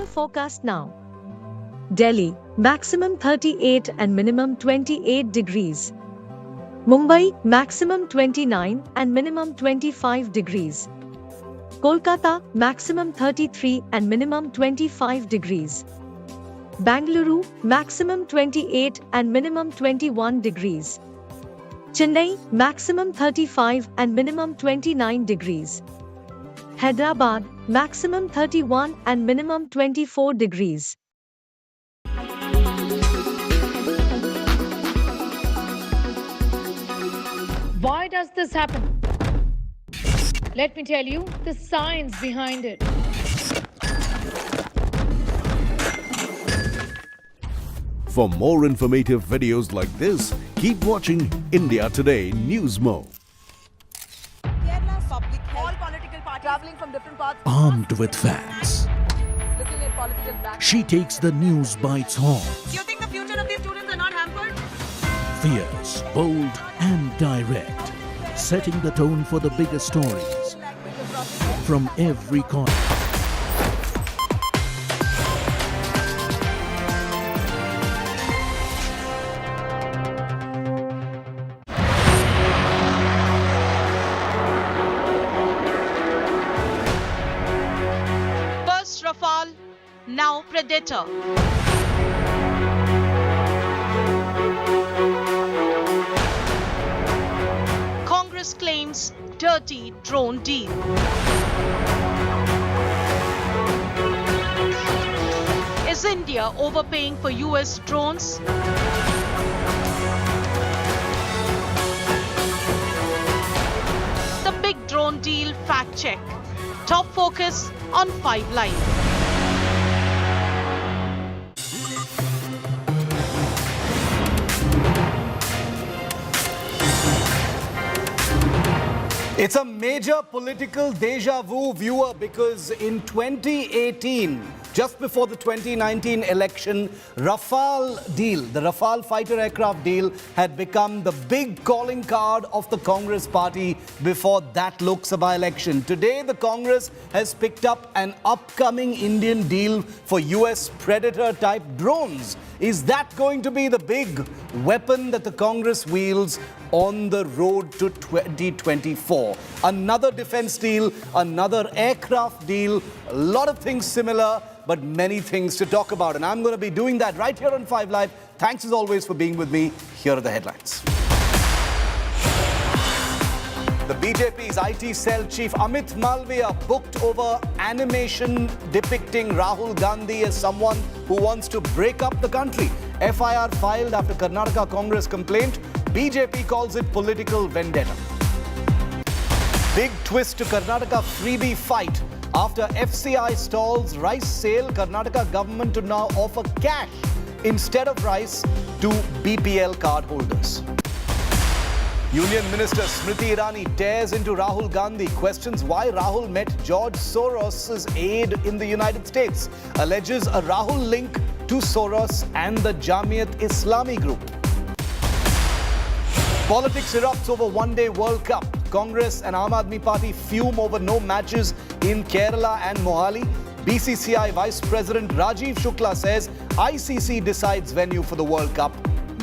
Weather forecast now. Delhi, maximum 38 and minimum 28 degrees. Mumbai, maximum 29 and minimum 25 degrees. Kolkata, maximum 33 and minimum 25 degrees. Bangalore, maximum 28 and minimum 21 degrees. Chennai, maximum 35 and minimum 29 degrees. Hyderabad, maximum 31 and minimum 24 degrees. Why does this happen? Let me tell you the science behind it. For more informative videos like this, keep watching India Today News Mo. Kerala's public health, all political parties traveling from different parts. Armed with facts, Looking at political black. she takes the news by its horns. Do you think the future of these students are not hampered? Fierce, bold and direct, setting the tone for the biggest stories from every corner. First Rafale, now Predator. Congress claims dirty drone deal. Is India overpaying for US drones? The big drone deal fact check. Top focus on 5 Live. It's a major political deja vu, viewer, because in 2018, just before the 2019 election, Rafale deal, the Rafale fighter aircraft deal, had become the big calling card of the Congress party before that Lok Sabha election. Today, the Congress has picked up an upcoming Indian deal for US Predator-type drones. Is that going to be the big weapon that the Congress wields on the road to 2024? Another defense deal, another aircraft deal, a lot of things similar, but many things to talk about. And I'm going to be doing that right here on 5 Live. Thanks as always for being with me. Here are the headlines. The BJP's IT cell chief Amit Malviya booked over animation depicting Rahul Gandhi as someone who wants to break up the country. FIR filed after Karnataka Congress complaint. BJP calls it political vendetta. Big twist to Karnataka freebie fight. After FCI stalls rice sale, Karnataka government to now offer cash instead of rice to BPL card holders. Union Minister Smriti Irani tears into Rahul Gandhi, questions why Rahul met George Soros' aide in the United States, alleges a Rahul link to Soros and the Jamiat Islami group. Politics erupts over one-day World Cup. Congress and Aam Aadmi Party fume over no matches in Kerala and Mohali. BCCI Vice President Rajiv Shukla says ICC decides venue for the World Cup,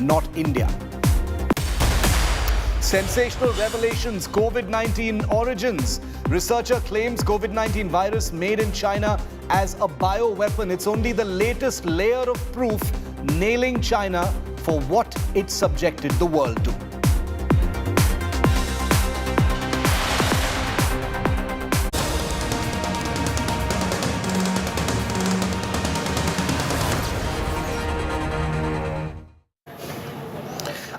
not India. Sensational revelations, COVID-19 origins. Researcher claims COVID-19 virus made in China as a bioweapon. It's only the latest layer of proof nailing China for what it subjected the world to.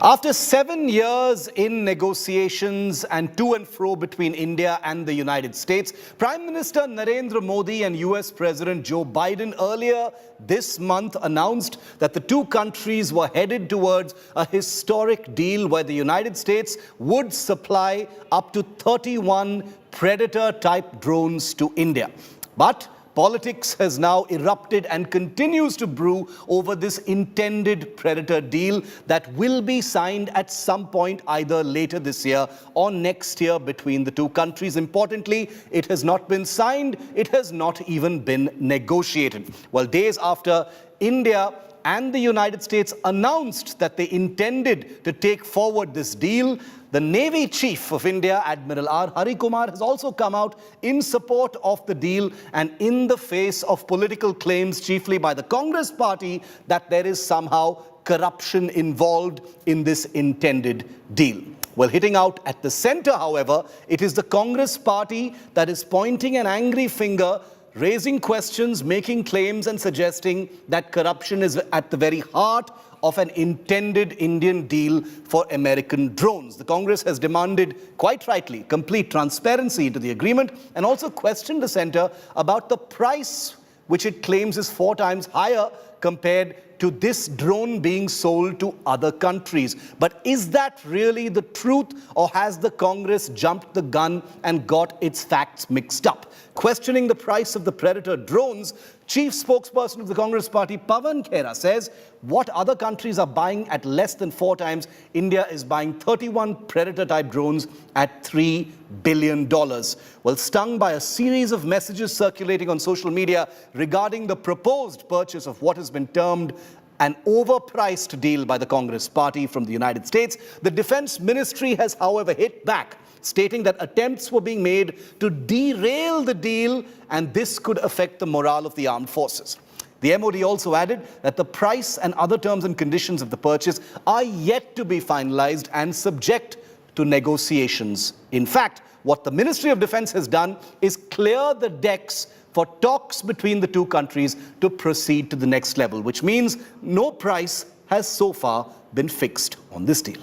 After 7 years in negotiations and to and fro between India and the United States, Prime Minister Narendra Modi and US President Joe Biden earlier this month announced that the two countries were headed towards a historic deal where the United States would supply up to 31 Predator-type drones to India. But Politics has now erupted and continues to brew over this intended Predator deal that will be signed at some point either later this year or next year between the two countries. Importantly, it has not been signed, it has not even been negotiated. Well, days after India and the United States announced that they intended to take forward this deal, the Navy Chief of India, Admiral R. Hari Kumar, has also come out in support of the deal and in the face of political claims, chiefly by the Congress party, that there is somehow corruption involved in this intended deal. Well, hitting out at the center, however, it is the Congress party that is pointing an angry finger, raising questions, making claims and suggesting that corruption is at the very heart of an intended Indian deal for American drones. The Congress has demanded, quite rightly, complete transparency into the agreement and also questioned the center about the price, which it claims is 4 times higher compared to this drone being sold to other countries. But is that really the truth, or has the Congress jumped the gun and got its facts mixed up? Questioning the price of the Predator drones, Chief spokesperson of the Congress party, Pawan Khera, says what other countries are buying at less than 4 times, India is buying 31 Predator-type drones at $3 billion. Well, stung by a series of messages circulating on social media regarding the proposed purchase of what has been termed an overpriced deal by the Congress party from the United States, the Defense Ministry has, however, hit back, stating that attempts were being made to derail the deal and this could affect the morale of the armed forces. The MOD also added that the price and other terms and conditions of the purchase are yet to be finalized and subject to negotiations. In fact, what the Ministry of Defense has done is clear the decks for talks between the two countries to proceed to the next level, which means no price has so far been fixed on this deal.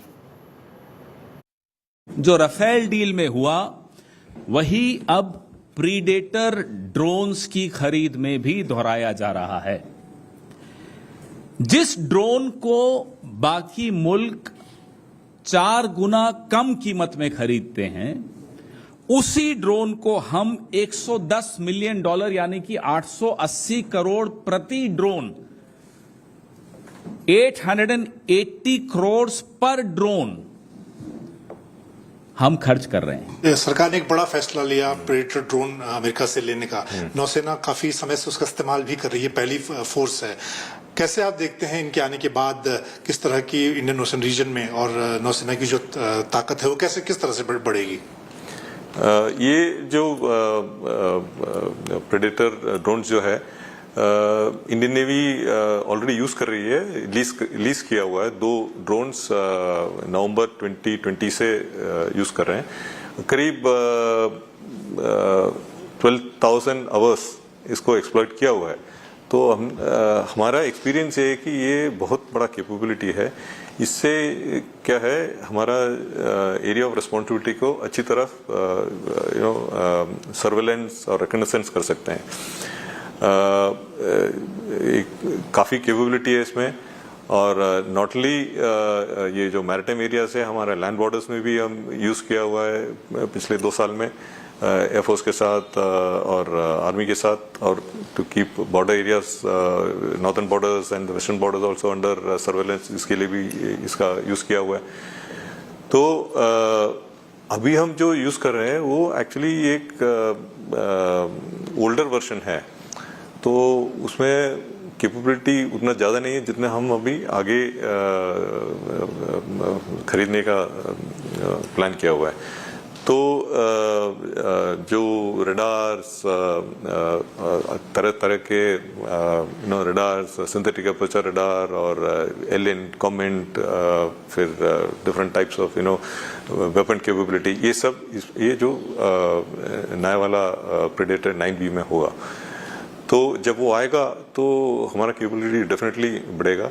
जो Rafale deal में हुआ वही अब predator drones की खरीद में भी दोहराया जा रहा है। जिस ड्रोन को बाकी मुल्क 4 गुना कम कीमत में खरीदते हैं, उसी ड्रोन को हम $110 मिलियन यानी कि 880 करोड़ प्रति ड्रोन, 880 करोड़ पर ड्रोन हम खर्च कर रहे हैं। सरकार ने एक बड़ा फैसला लिया प्रेडेटर ड्रोन अमेरिका से लेने का। नौसेना काफी समय से उसका इस्तेमाल भी कर रही है, पहली फोर्स है। कैसे आप देखते हैं इनके आने के बाद किस तरह की इंडियन ओशन रीजन में और नौसेना की जो ताकत है वो कैसे किस तरह से बढ़ेगी? ये जो प्रेडेटर ड्रोन जो है इंडियन नेवी ऑलरेडी यूज कर रही है, लीज किया हुआ है। 2 ड्रोन्स नवंबर 2020 से यूज कर रहे हैं। करीब 12,000 आवर्स इसको एक्सप्लॉइट किया हुआ है। तो हमारा एक्सपीरियंस है कि ये बहुत बड़ा कैपेबिलिटी है। इससे क्या है, हमारा एरिया ऑफ रिस्पॉन्सिबिलिटी को अच्छी तरह सर्वेलेंस और रिकग्निशंस कर सकते हैं। काफ़ी कैपेबिलिटी है इसमें, और नॉट ओनली ये जो मैरिटाइम एरियाज है, हमारा लैंड बॉर्डर्स में भी हम यूज़ किया हुआ है पिछले 2 साल में एयरफोर्स के साथ और आर्मी के साथ, और to keep border areas, northern borders and western borders also under surveillance, इसके लिए भी इसका यूज़ किया हुआ है। तो अभी हम जो यूज़ कर रहे हैं वो एक्चुअली एक ओल्डर वर्जन है, तो उसमें कैपेबिलिटी उतना ज़्यादा नहीं है जितना हम अभी आगे खरीदने का प्लान किया हुआ है। तो जो रडार्स, तरह तरह के रडार्स, सिंथेटिक अपर्चर रडार और एलियन कमेंट, फिर different types of weapon capability, ये सब ये जो नया वाला प्रेडेटर 9B में होगा। तो जब वो आएगा तो हमारा कैपेबिलिटी डेफिनेटली बढ़ेगा।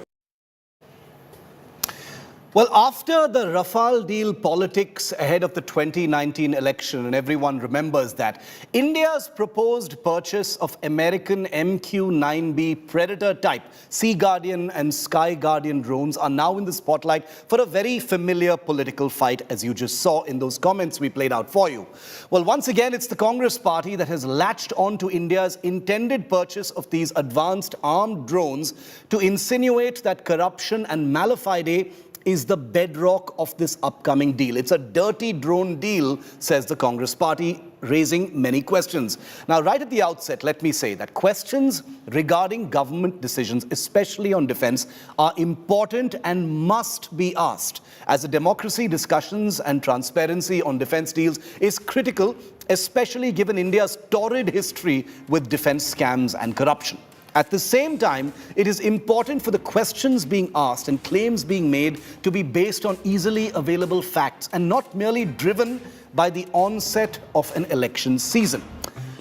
Well, after the Rafale deal politics ahead of the 2019 election, and everyone remembers that, India's proposed purchase of American MQ-9B Predator-type Sea Guardian and Sky Guardian drones are now in the spotlight for a very familiar political fight, as you just saw in those comments we played out for you. Well, once again, it's the Congress party that has latched on to India's intended purchase of these advanced armed drones to insinuate that corruption and malafide is the bedrock of this upcoming deal. It's a dirty drone deal, says the Congress party, raising many questions. Now, right at the outset, let me say that questions regarding government decisions, especially on defense, are important and must be asked. As a democracy, discussions and transparency on defense deals is critical, especially given India's torrid history with defense scams and corruption. At the same time, it is important for the questions being asked and claims being made to be based on easily available facts and not merely driven by the onset of an election season.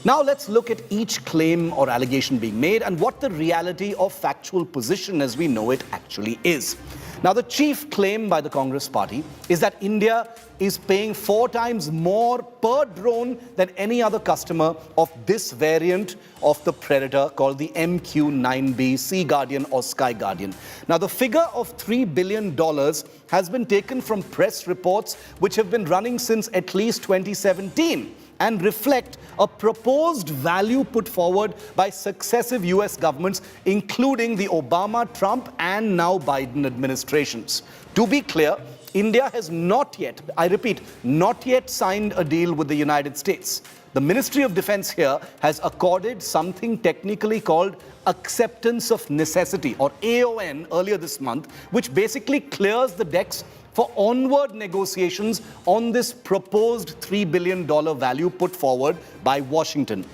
Now let's look at each claim or allegation being made and what the reality of factual position as we know it actually is. Now, the chief claim by the Congress party is that India is paying 4 times more per drone than any other customer of this variant of the Predator called the MQ-9B Sea Guardian or Sky Guardian. Now, the figure of $3 billion has been taken from press reports which have been running since at least 2017. And reflect a proposed value put forward by successive US governments, including the Obama, Trump, and now Biden administrations. To be clear, India has not yet, I repeat, not yet signed a deal with the United States. The Ministry of Defense here has accorded something technically called acceptance of necessity, or AON, earlier this month, which basically clears the decks for onward negotiations on this proposed $3 billion value put forward by Washington.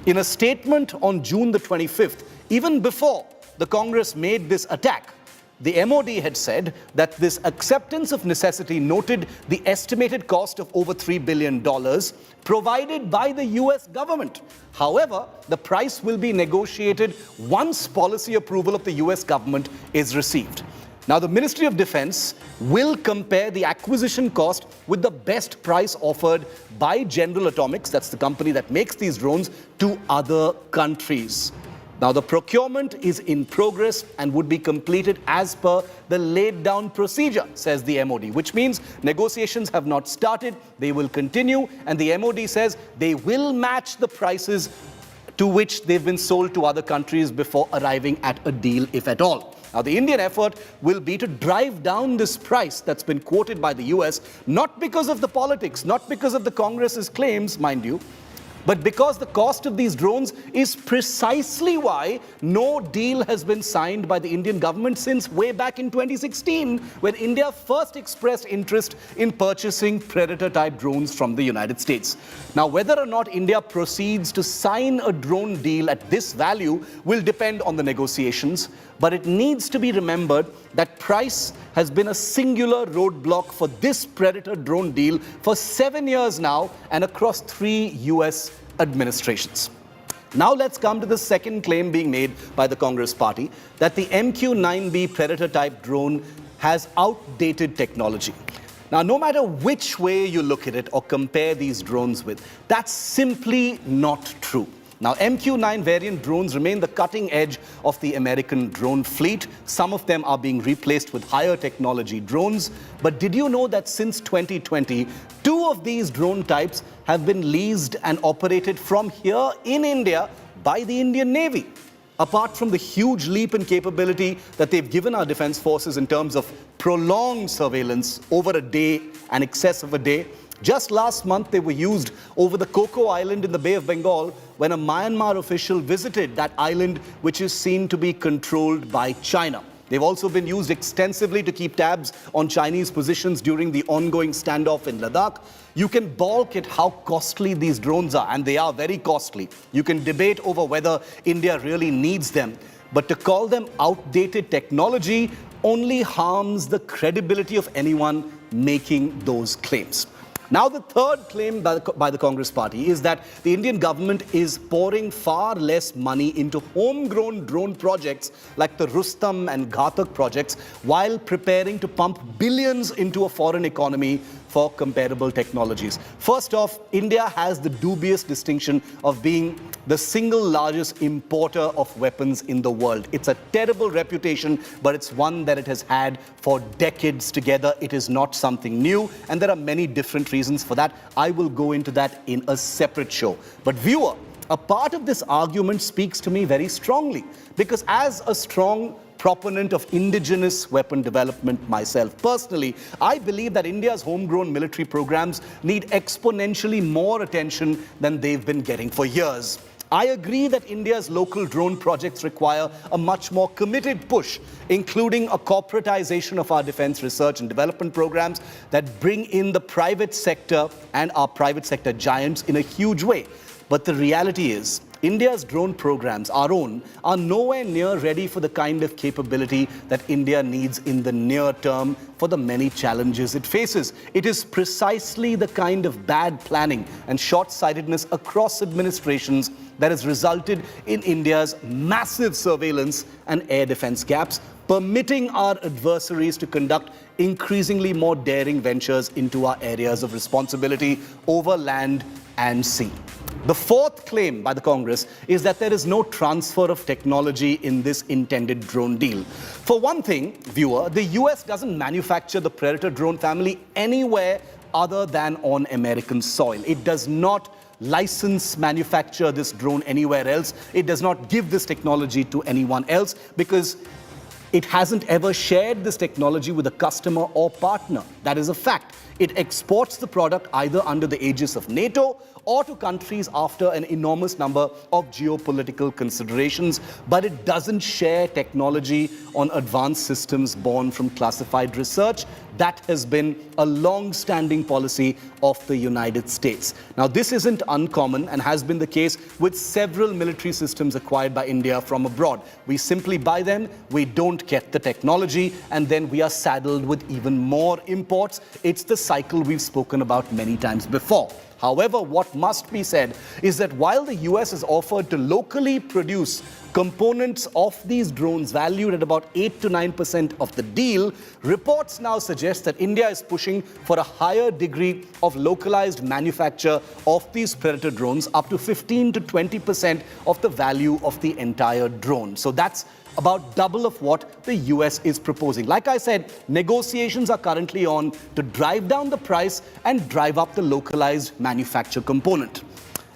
In a statement on June the 25th, even before the Congress made this attack, the MOD had said that this acceptance of necessity noted the estimated cost of over $3 billion provided by the US government. However, the price will be negotiated once policy approval of the US government is received. Now, the Ministry of Defense will compare the acquisition cost with the best price offered by General Atomics, that's the company that makes these drones, to other countries. Now, the procurement is in progress and would be completed as per the laid down procedure, says the MOD, which means negotiations have not started, they will continue, and the MOD says they will match the prices to which they've been sold to other countries before arriving at a deal, if at all. Now, the Indian effort will be to drive down this price that's been quoted by the US, not because of the politics, not because of the Congress's claims, mind you, but because the cost of these drones is precisely why no deal has been signed by the Indian government since way back in 2016, when India first expressed interest in purchasing Predator-type drones from the United States. Now, whether or not India proceeds to sign a drone deal at this value will depend on the negotiations, but it needs to be remembered that price has been a singular roadblock for this Predator drone deal for 7 years now and across 3 US administrations. Now let's come to the second claim being made by the Congress party, that the MQ-9B Predator-type drone has outdated technology. Now, no matter which way you look at it or compare these drones with, that's simply not true. Now, MQ-9 variant drones remain the cutting edge of the American drone fleet. Some of them are being replaced with higher technology drones. But did you know that since 2020, 2 of these drone types have been leased and operated from here in India by the Indian Navy? Apart from the huge leap in capability that they've given our defense forces in terms of prolonged surveillance over a day and excess of a day, just last month, they were used over the Coco Island in the Bay of Bengal when a Myanmar official visited that island, which is seen to be controlled by China. They've also been used extensively to keep tabs on Chinese positions during the ongoing standoff in Ladakh. You can balk at how costly these drones are, and they are very costly. You can debate over whether India really needs them. But to call them outdated technology only harms the credibility of anyone making those claims. Now, the third claim by the Congress party is that the Indian government is pouring far less money into homegrown drone projects like the Rustam and Ghatak projects while preparing to pump billions into a foreign economy for comparable technologies. First off, India has the dubious distinction of being the single largest importer of weapons in the world. It's a terrible reputation, but it's one that it has had for decades together. It is not something new, and there are many different reasons for that. I will go into that in a separate show. But viewer, a part of this argument speaks to me very strongly, because as a strong proponent of indigenous weapon development myself, personally, I believe that India's homegrown military programs need exponentially more attention than they've been getting for years. I agree that India's local drone projects require a much more committed push, including a corporatization of our defense research and development programs that bring in the private sector and our private sector giants in a huge way. But the reality is, India's drone programs, our own, are nowhere near ready for the kind of capability that India needs in the near term for the many challenges it faces. It is precisely the kind of bad planning and short-sightedness across administrations that has resulted in India's massive surveillance and air defense gaps, permitting our adversaries to conduct increasingly more daring ventures into our areas of responsibility over land and sea. The fourth claim by the Congress is that there is no transfer of technology in this intended drone deal. For one thing, viewer, the US doesn't manufacture the Predator drone family anywhere other than on American soil. It does not license manufacture this drone anywhere else. It does not give this technology to anyone else because it hasn't ever shared this technology with a customer or partner. That is a fact. It exports the product either under the aegis of NATO or to countries after an enormous number of geopolitical considerations, but it doesn't share technology on advanced systems born from classified research. That has been a long-standing policy of the United States. Now, this isn't uncommon and has been the case with several military systems acquired by India from abroad. We simply buy them, we don't get the technology, and then we are saddled with even more imports. It's the cycle we've spoken about many times before. However, what must be said is that while the US has offered to locally produce components of these drones valued at about 8 to 9% of the deal, reports now suggest that India is pushing for a higher degree of localized manufacture of these Predator drones, up to 15 to 20% of the value of the entire drone. So that's about double of what the US is proposing. Like I said, negotiations are currently on to drive down the price and drive up the localized manufacture component.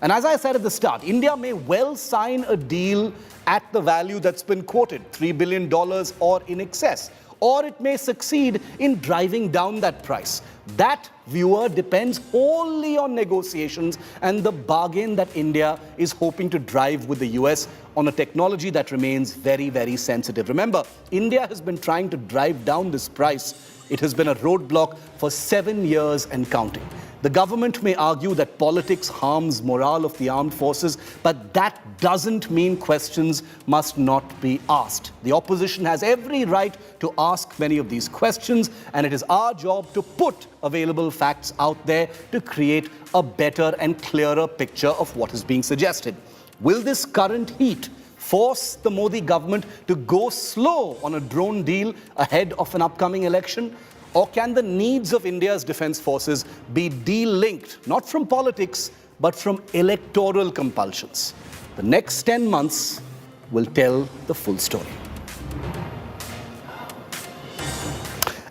And as I said at the start, India may well sign a deal at the value that's been quoted, $3 billion or in excess, or it may succeed in driving down that price. That, viewer, depends wholly on negotiations and the bargain that India is hoping to drive with the US on a technology that remains very, very sensitive. Remember, India has been trying to drive down this price. It has been a roadblock for 7 years and counting. The government may argue that politics harms morale of the armed forces, but that doesn't mean questions must not be asked. The opposition has every right to ask many of these questions, and it is our job to put available facts out there to create a better and clearer picture of what is being suggested. Will this current heat force the Modi government to go slow on a drone deal ahead of an upcoming election? Or can the needs of India's defense forces be de-linked, not from politics, but from electoral compulsions? The next 10 months will tell the full story.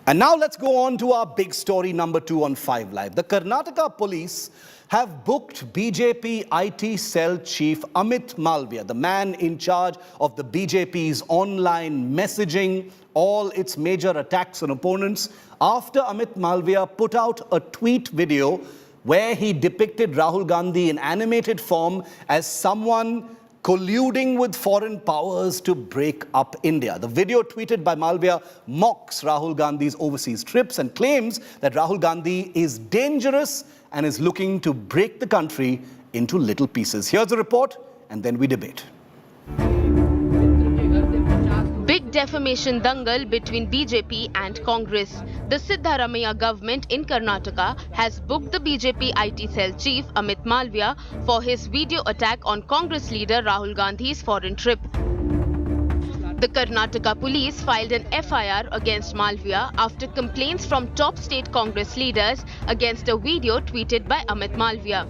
And now let's go on to our big story number 2 on 5 Live. The Karnataka police have booked BJP IT cell chief Amit Malviya, the man in charge of the BJP's online messaging, all its major attacks on opponents, after Amit Malviya put out a tweet video where he depicted Rahul Gandhi in animated form as someone colluding with foreign powers to break up India. The video tweeted by Malviya mocks Rahul Gandhi's overseas trips and claims that Rahul Gandhi is dangerous and is looking to break the country into little pieces. Here's the report, and then we debate. Big defamation dangle between BJP and Congress. The Siddaramaiah government in Karnataka has booked the BJP IT cell chief Amit Malviya for his video attack on Congress leader Rahul Gandhi's foreign trip. The Karnataka police filed an FIR against Malviya after complaints from top state Congress leaders against a video tweeted by Amit Malviya.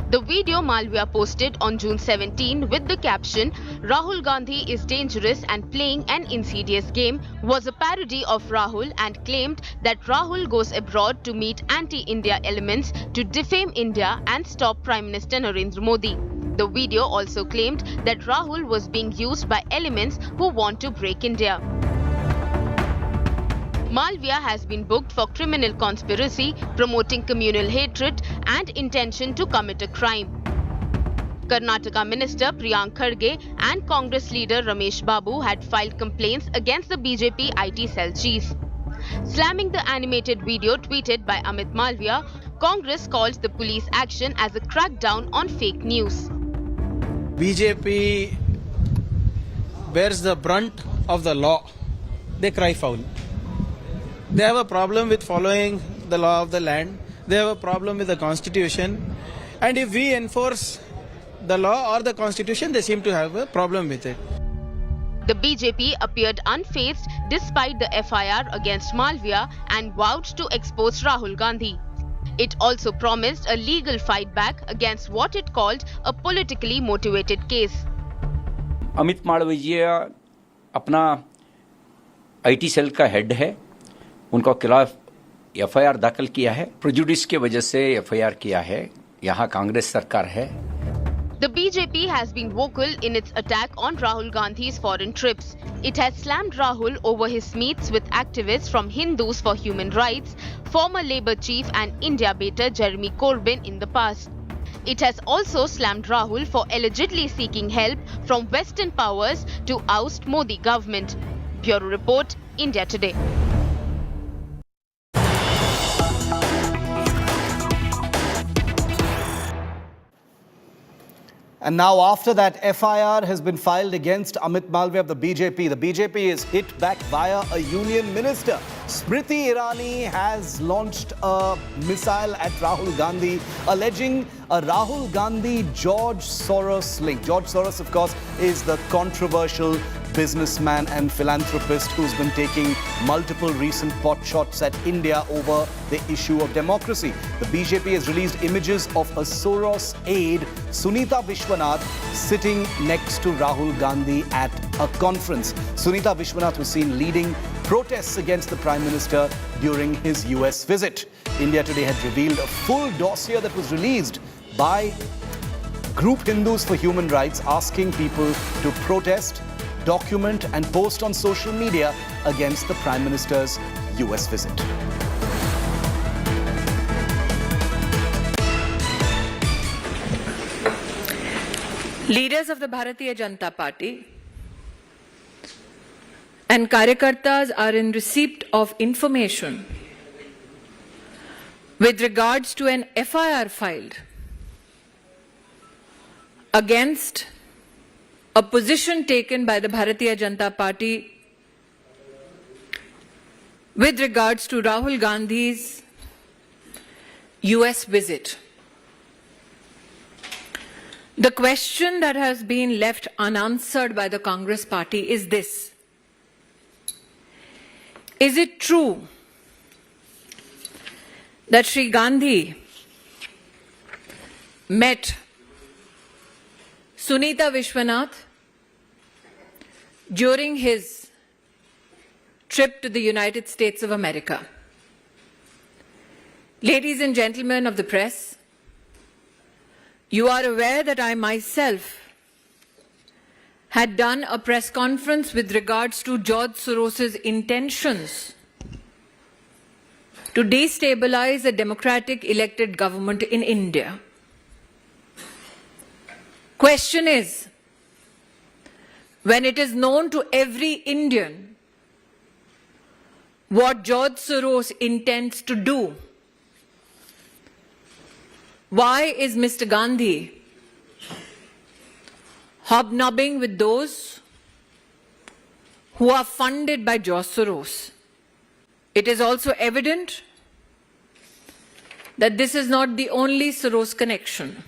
The video Malviya posted on June 17 with the caption, "Rahul Gandhi is dangerous and playing an insidious game," was a parody of Rahul and claimed that Rahul goes abroad to meet anti-India elements to defame India and stop Prime Minister Narendra Modi. The video also claimed that Rahul was being used by elements who want to break India. Malviya has been booked for criminal conspiracy, promoting communal hatred and intention to commit a crime. Karnataka Minister Priyank Kharge and Congress leader Ramesh Babu had filed complaints against the BJP IT cell chief. Slamming the animated video tweeted by Amit Malviya, Congress called the police action as a crackdown on fake news. BJP bears the brunt of the law. They cry foul. They have a problem with following the law of the land. They have a problem with the constitution. And if we enforce the law or the constitution, they seem to have a problem with it. The BJP appeared unfazed despite the FIR against Malviya and vowed to expose Rahul Gandhi. It also promised a legal fight back against what it called a politically motivated case. Amit Malviya अपना IT cell का head है, उनका खिलाफ FIR दाखिल किया है, prejudice के वजह से एफआईआर किया है, यहाँ कांग्रेस सरकार है. The BJP has been vocal in its attack on Rahul Gandhi's foreign trips. It has slammed Rahul over his meets with activists from Hindus for Human Rights, former Labour chief and India baiter Jeremy Corbyn in the past. It has also slammed Rahul for allegedly seeking help from Western powers to oust Modi government. Bureau Report, India Today. And now after that FIR has been filed against Amit Malviya of the BJP is hit back via a union minister. Smriti Irani has launched a missile at Rahul Gandhi, alleging a Rahul Gandhi George Soros link. George Soros, of course, is the controversial businessman and philanthropist who's been taking multiple recent pot shots at India over the issue of democracy. The BJP has released images of a Soros aide, Sunita Vishwanath, sitting next to Rahul Gandhi at a conference. Sunita Vishwanath was seen leading protests against the Prime Minister during his US visit. India Today had revealed a full dossier that was released by Group Hindus for Human Rights, asking people to protest, document and post on social media against the Prime Minister's US visit. Leaders of the Bharatiya Janata Party and Karyakartas are in receipt of information with regards to an FIR filed against a position taken by the Bharatiya Janata Party with regards to Rahul Gandhi's US visit. The question that has been left unanswered by the Congress party is this: is it true that Sri Gandhi met Sunita Vishwanath during his trip to the United States of America? Ladies and gentlemen of the press, you are aware that I myself had done a press conference with regards to George Soros's intentions to destabilize a democratic elected government in India. Question is, when it is known to every Indian what George Soros intends to do, why is Mr. Gandhi hobnobbing with those who are funded by George Soros. It is also evident that this is not the only Soros connection.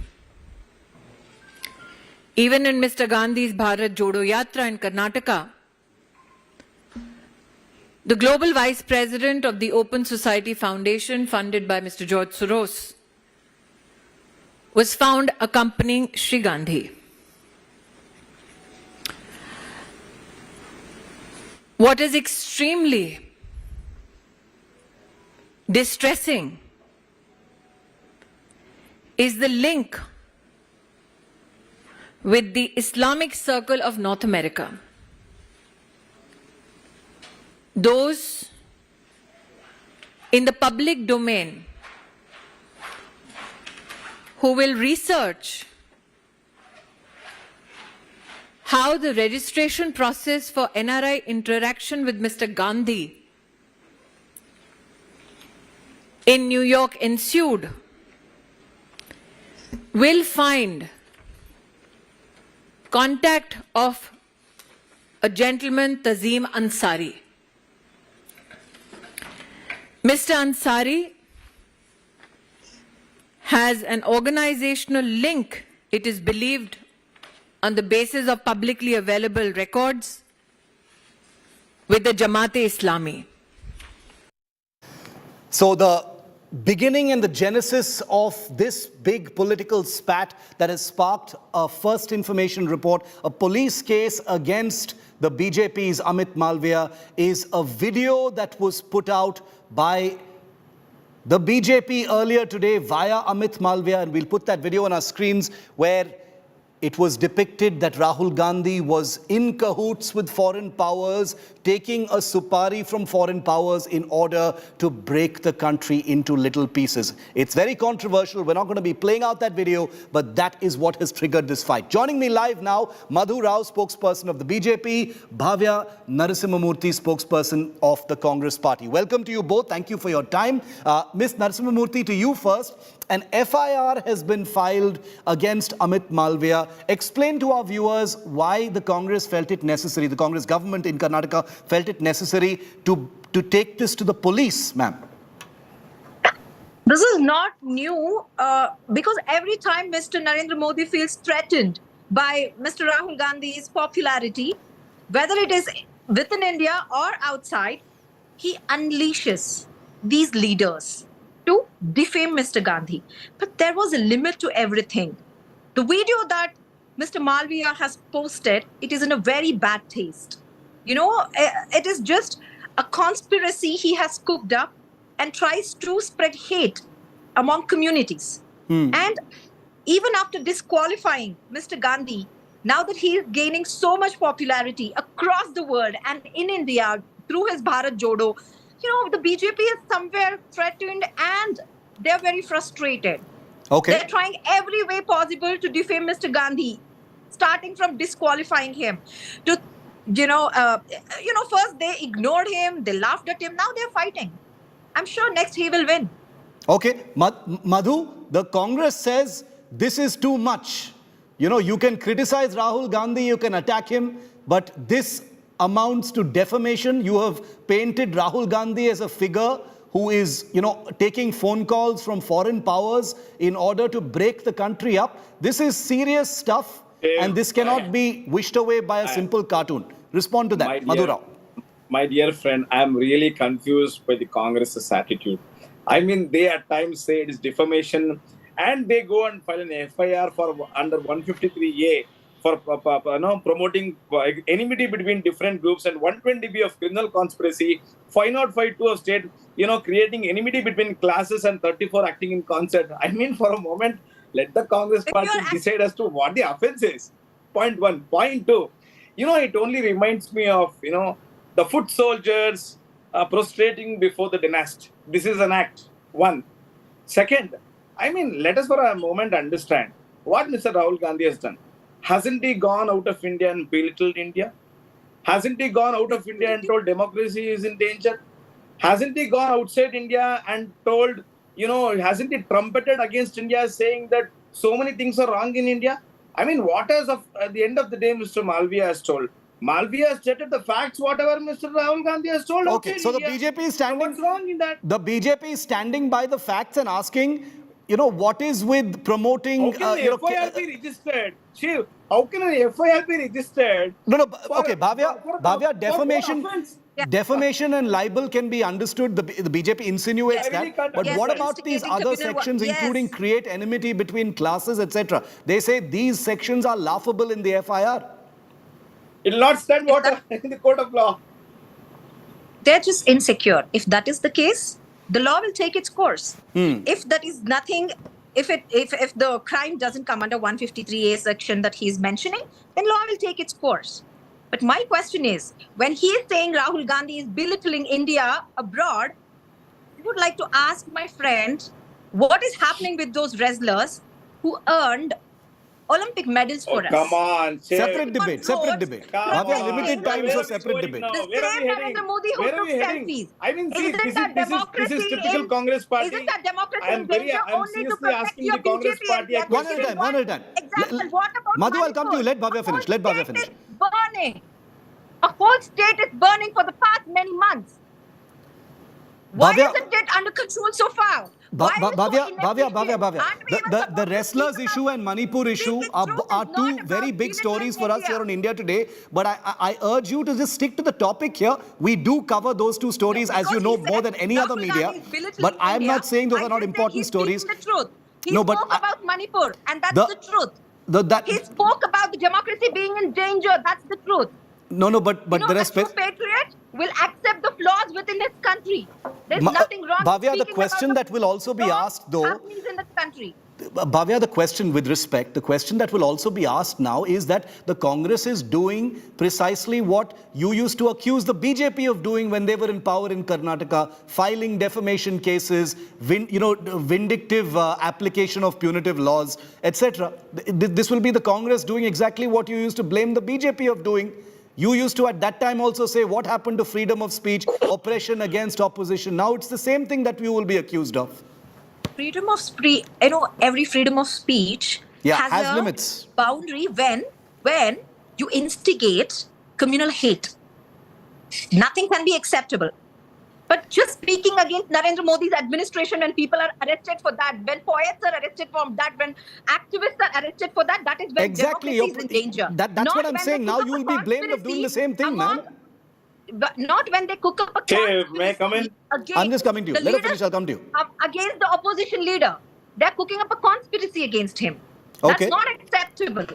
Even in Mr. Gandhi's Bharat Jodo Yatra in Karnataka, the global vice president of the Open Society Foundation, funded by Mr. George Soros, was found accompanying Sri Gandhi. What is extremely distressing is the link with the Islamic Circle of North America. Those in the public domain who will research how the registration process for NRI interaction with Mr. Gandhi in New York ensued will find contact of a gentleman, Tazim Ansari. Mr. Ansari has an organizational link, it is believed, on the basis of publicly available records with the Jamaat-e-Islami. So the beginning and the genesis of this big political spat that has sparked a first information report, a police case against the BJP's Amit Malviya, is a video that was put out by the BJP earlier today via Amit Malviya, and we'll put that video on our screens, where it was depicted that Rahul Gandhi was in cahoots with foreign powers, taking a supari from foreign powers in order to break the country into little pieces. It's very controversial. We're not going to be playing out that video, but that is what has triggered this fight. Joining me live now, Madhu Rao, spokesperson of the BJP, Bhavya Narasimhamurthy, spokesperson of the Congress party. Welcome to you both. Thank you for your time. Ms. Narasimhamurthy, to you first. An FIR has been filed against Amit Malviya. Explain to our viewers why the Congress felt it necessary, the Congress government in Karnataka felt it necessary to take this to the police, ma'am. This is not new because every time Mr. Narendra Modi feels threatened by Mr. Rahul Gandhi's popularity, whether it is within India or outside, he unleashes these leaders to defame Mr. Gandhi. But there was a limit to everything. The video that Mr. Malviya has posted, it is in a very bad taste. You know, it is just a conspiracy he has cooked up and tries to spread hate among communities. And even after disqualifying Mr. Gandhi, now that he is gaining so much popularity across the world and in India through his Bharat Jodo, you know, the BJP is somewhere threatened and they're very frustrated. Okay. They're trying every way possible to defame Mr. Gandhi, starting from disqualifying him to, first they ignored him, they laughed at him, now they're fighting. I'm sure next he will win. Okay, Madhu, the Congress says this is too much. You know, you can criticize Rahul Gandhi, you can attack him, but this amounts to defamation. You have painted Rahul Gandhi as a figure who is, taking phone calls from foreign powers in order to break the country up. This is serious stuff, and this cannot be wished away by a simple cartoon. Respond to that, Madhu Rao. My dear friend, I am really confused by the Congress's attitude. I mean, they at times say it is defamation, and they go and file an FIR for under 153A for promoting enmity between different groups, and 120B of criminal conspiracy, 5052 of state, creating enmity between classes, and 34 acting in concert. I mean, for a moment, let the Congress party decide as to what the offense is. Point one. Point two, it only reminds me of, the foot soldiers prostrating before the dynast. This is an act. One. Second, I mean, let us for a moment understand what Mr. Rahul Gandhi has done. Hasn't he gone out of India and belittled India? Hasn't he gone out of India and told democracy is in danger? Hasn't he gone outside India and told, hasn't he trumpeted against India saying that so many things are wrong in India? I mean, what has, at the end of the day, Mr. Malviya has told? Malviya has stated the facts, whatever Mr. Rahul Gandhi has told. Okay, so the BJP is standing. What's wrong in that? The BJP is standing by the facts and asking, what is with promoting? How can an FIR be registered? Shiv, how can an FIR be registered? No, okay, Bhavya, defamation and libel can be understood. The BJP insinuates that. But what about these other sections, including create enmity between classes, etc.? They say these sections are laughable in the FIR. It will not stand water in the court of law. They're just insecure. If that is the case, the law will take its course. If that is nothing, if the crime doesn't come under 153A section that he's mentioning, then law will take its course. But my question is, when he is saying Rahul Gandhi is belittling India abroad, I would like to ask my friend, what is happening with those wrestlers who earned Olympic medals for us? Come on, separate debate. Bhavya, limited time is a separate debate. The same Narendra Modi who took selfies. I mean, see, this is typical Congress party. Isn't that democracy I am seriously asking the Congress party a question. One at a time. Exactly. What about Madhu, I'll come to you. Let Bhavya finish. Burning. A whole state is burning for the past many months. Why isn't it under control so far? Bhavya, the wrestlers issue and Manipur issue are two very big stories for us here on India Today. But I urge you to just stick to the topic here. We do cover those two stories, as you know, more than any other media. But I am not saying those are not important stories. The truth. He spoke about Manipur, and that's the truth. He spoke about the democracy being in danger. That's the truth. No, but the rest. A true patriot will accept the flaws within his country. There's nothing wrong. Bhavya, the question that will also be asked, though. In the country. Bhavya, the question, with respect, the question that will also be asked now is that the Congress is doing precisely what you used to accuse the BJP of doing when they were in power in Karnataka, filing defamation cases, vindictive application of punitive laws, etc. This will be the Congress doing exactly what you used to blame the BJP of doing. You used to at that time also say what happened to freedom of speech, oppression against opposition. Now it's the same thing that we will be accused of. Freedom of speech, every freedom of speech has a limits. Boundary when you instigate communal hate. Nothing can be acceptable. But just speaking against Narendra Modi's administration, when people are arrested for that, when poets are arrested for that, when activists are arrested for that, that is when democracy is in danger. That's what I'm saying. Now you will be blamed of doing the same thing, man. But not when they cook up a conspiracy. May I come in? I'm just coming to you. Let her finish, I'll come to you. Against the opposition leader. They're cooking up a conspiracy against him. Okay. That's not acceptable.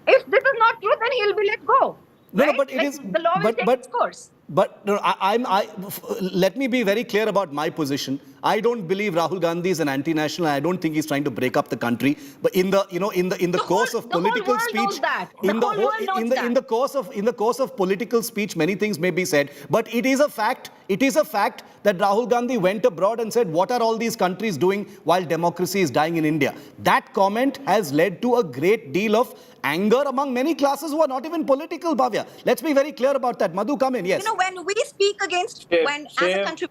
If this is not true, then he'll be let go. No, right? but it is. The law will take its course. But no, let me be very clear about my position. I don't believe Rahul Gandhi is an anti-national. I don't think he's trying to break up the country. But in the course of political speech, in the course of political speech, many things may be said. But it is a fact. It is a fact that Rahul Gandhi went abroad and said, "What are all these countries doing while democracy is dying in India?" That comment has led to a great deal of anger among many classes who are not even political, Bhavya. Let's be very clear about that. Madhu, come in. Yes. When we speak against, as a country,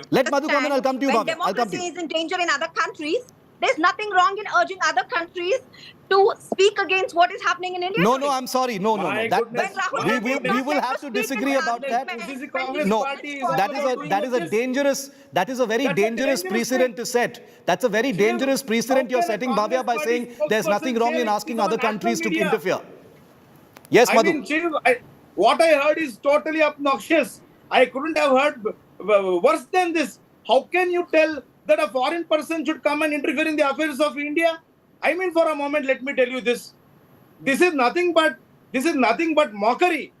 let Madhu come in. I'll come to you, when Bhavya. democracy is in danger in other countries, there's nothing wrong in urging other countries to speak against what is happening in India. No, I'm sorry. No. We will have to disagree about that. No, that is a very dangerous precedent to set. That's a very dangerous precedent you're setting, Bhavya, by saying there's nothing wrong in asking other countries to interfere. Yes, Madhu. What I heard is totally obnoxious. I couldn't have heard worse than this. How can you tell that a foreign person should come and interfere in the affairs of India? I mean, for a moment, let me tell you this. This is nothing but mockery.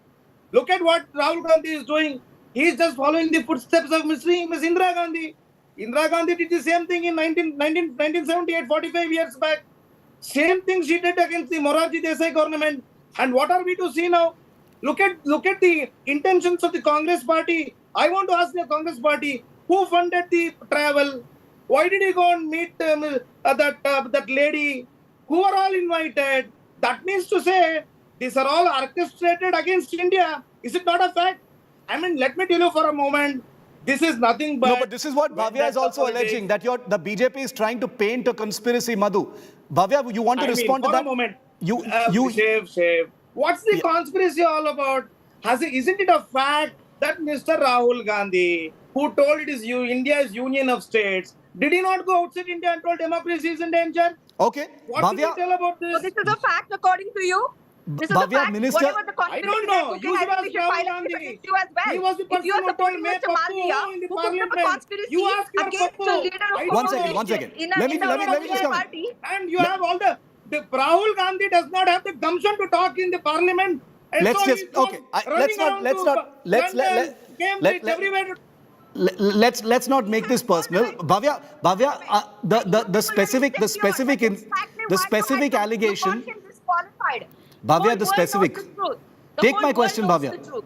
Look at what Rahul Gandhi is doing. He is just following the footsteps of Miss Indira Gandhi. Indira Gandhi did the same thing in 1978, 45 years back. Same thing she did against the Morarji Desai government. And what are we to see now? Look at the intentions of the Congress party. I want to ask the Congress party, who funded the travel? Why did he go and meet that lady? Who are all invited? That means to say, these are all orchestrated against India. Is it not a fact? I mean, let me tell you for a moment, this is nothing but... No, but this is what Bhavya is also alleging, that the BJP is trying to paint a conspiracy, Madhu. Bhavya, you want to respond to that? For a moment. What's the conspiracy all about? Isn't it a fact that Mr. Rahul Gandhi, who told it is India is union of states, did he not go outside India and told democracy is in danger? Okay. What did he tell about this? So this is a fact according to you? This is Bhavya, the fact. Minister- Whatever the I don't know. You should ask Rahul Gandhi. You as well. He was the If person you are who told supporting me Mr. Pappu Malviya, in the who cooked up a parliament. conspiracy You ask your against Pappu. the leader of I One don't second, know. one second. in Let me the just come. party. And you have all the Rahul Gandhi does not have the gumption to talk in the parliament. And Let's so just he's okay. Let's not make this personal. Bhavya, the specific allegation. Bhavya, the specific. Take my question, Bhavya.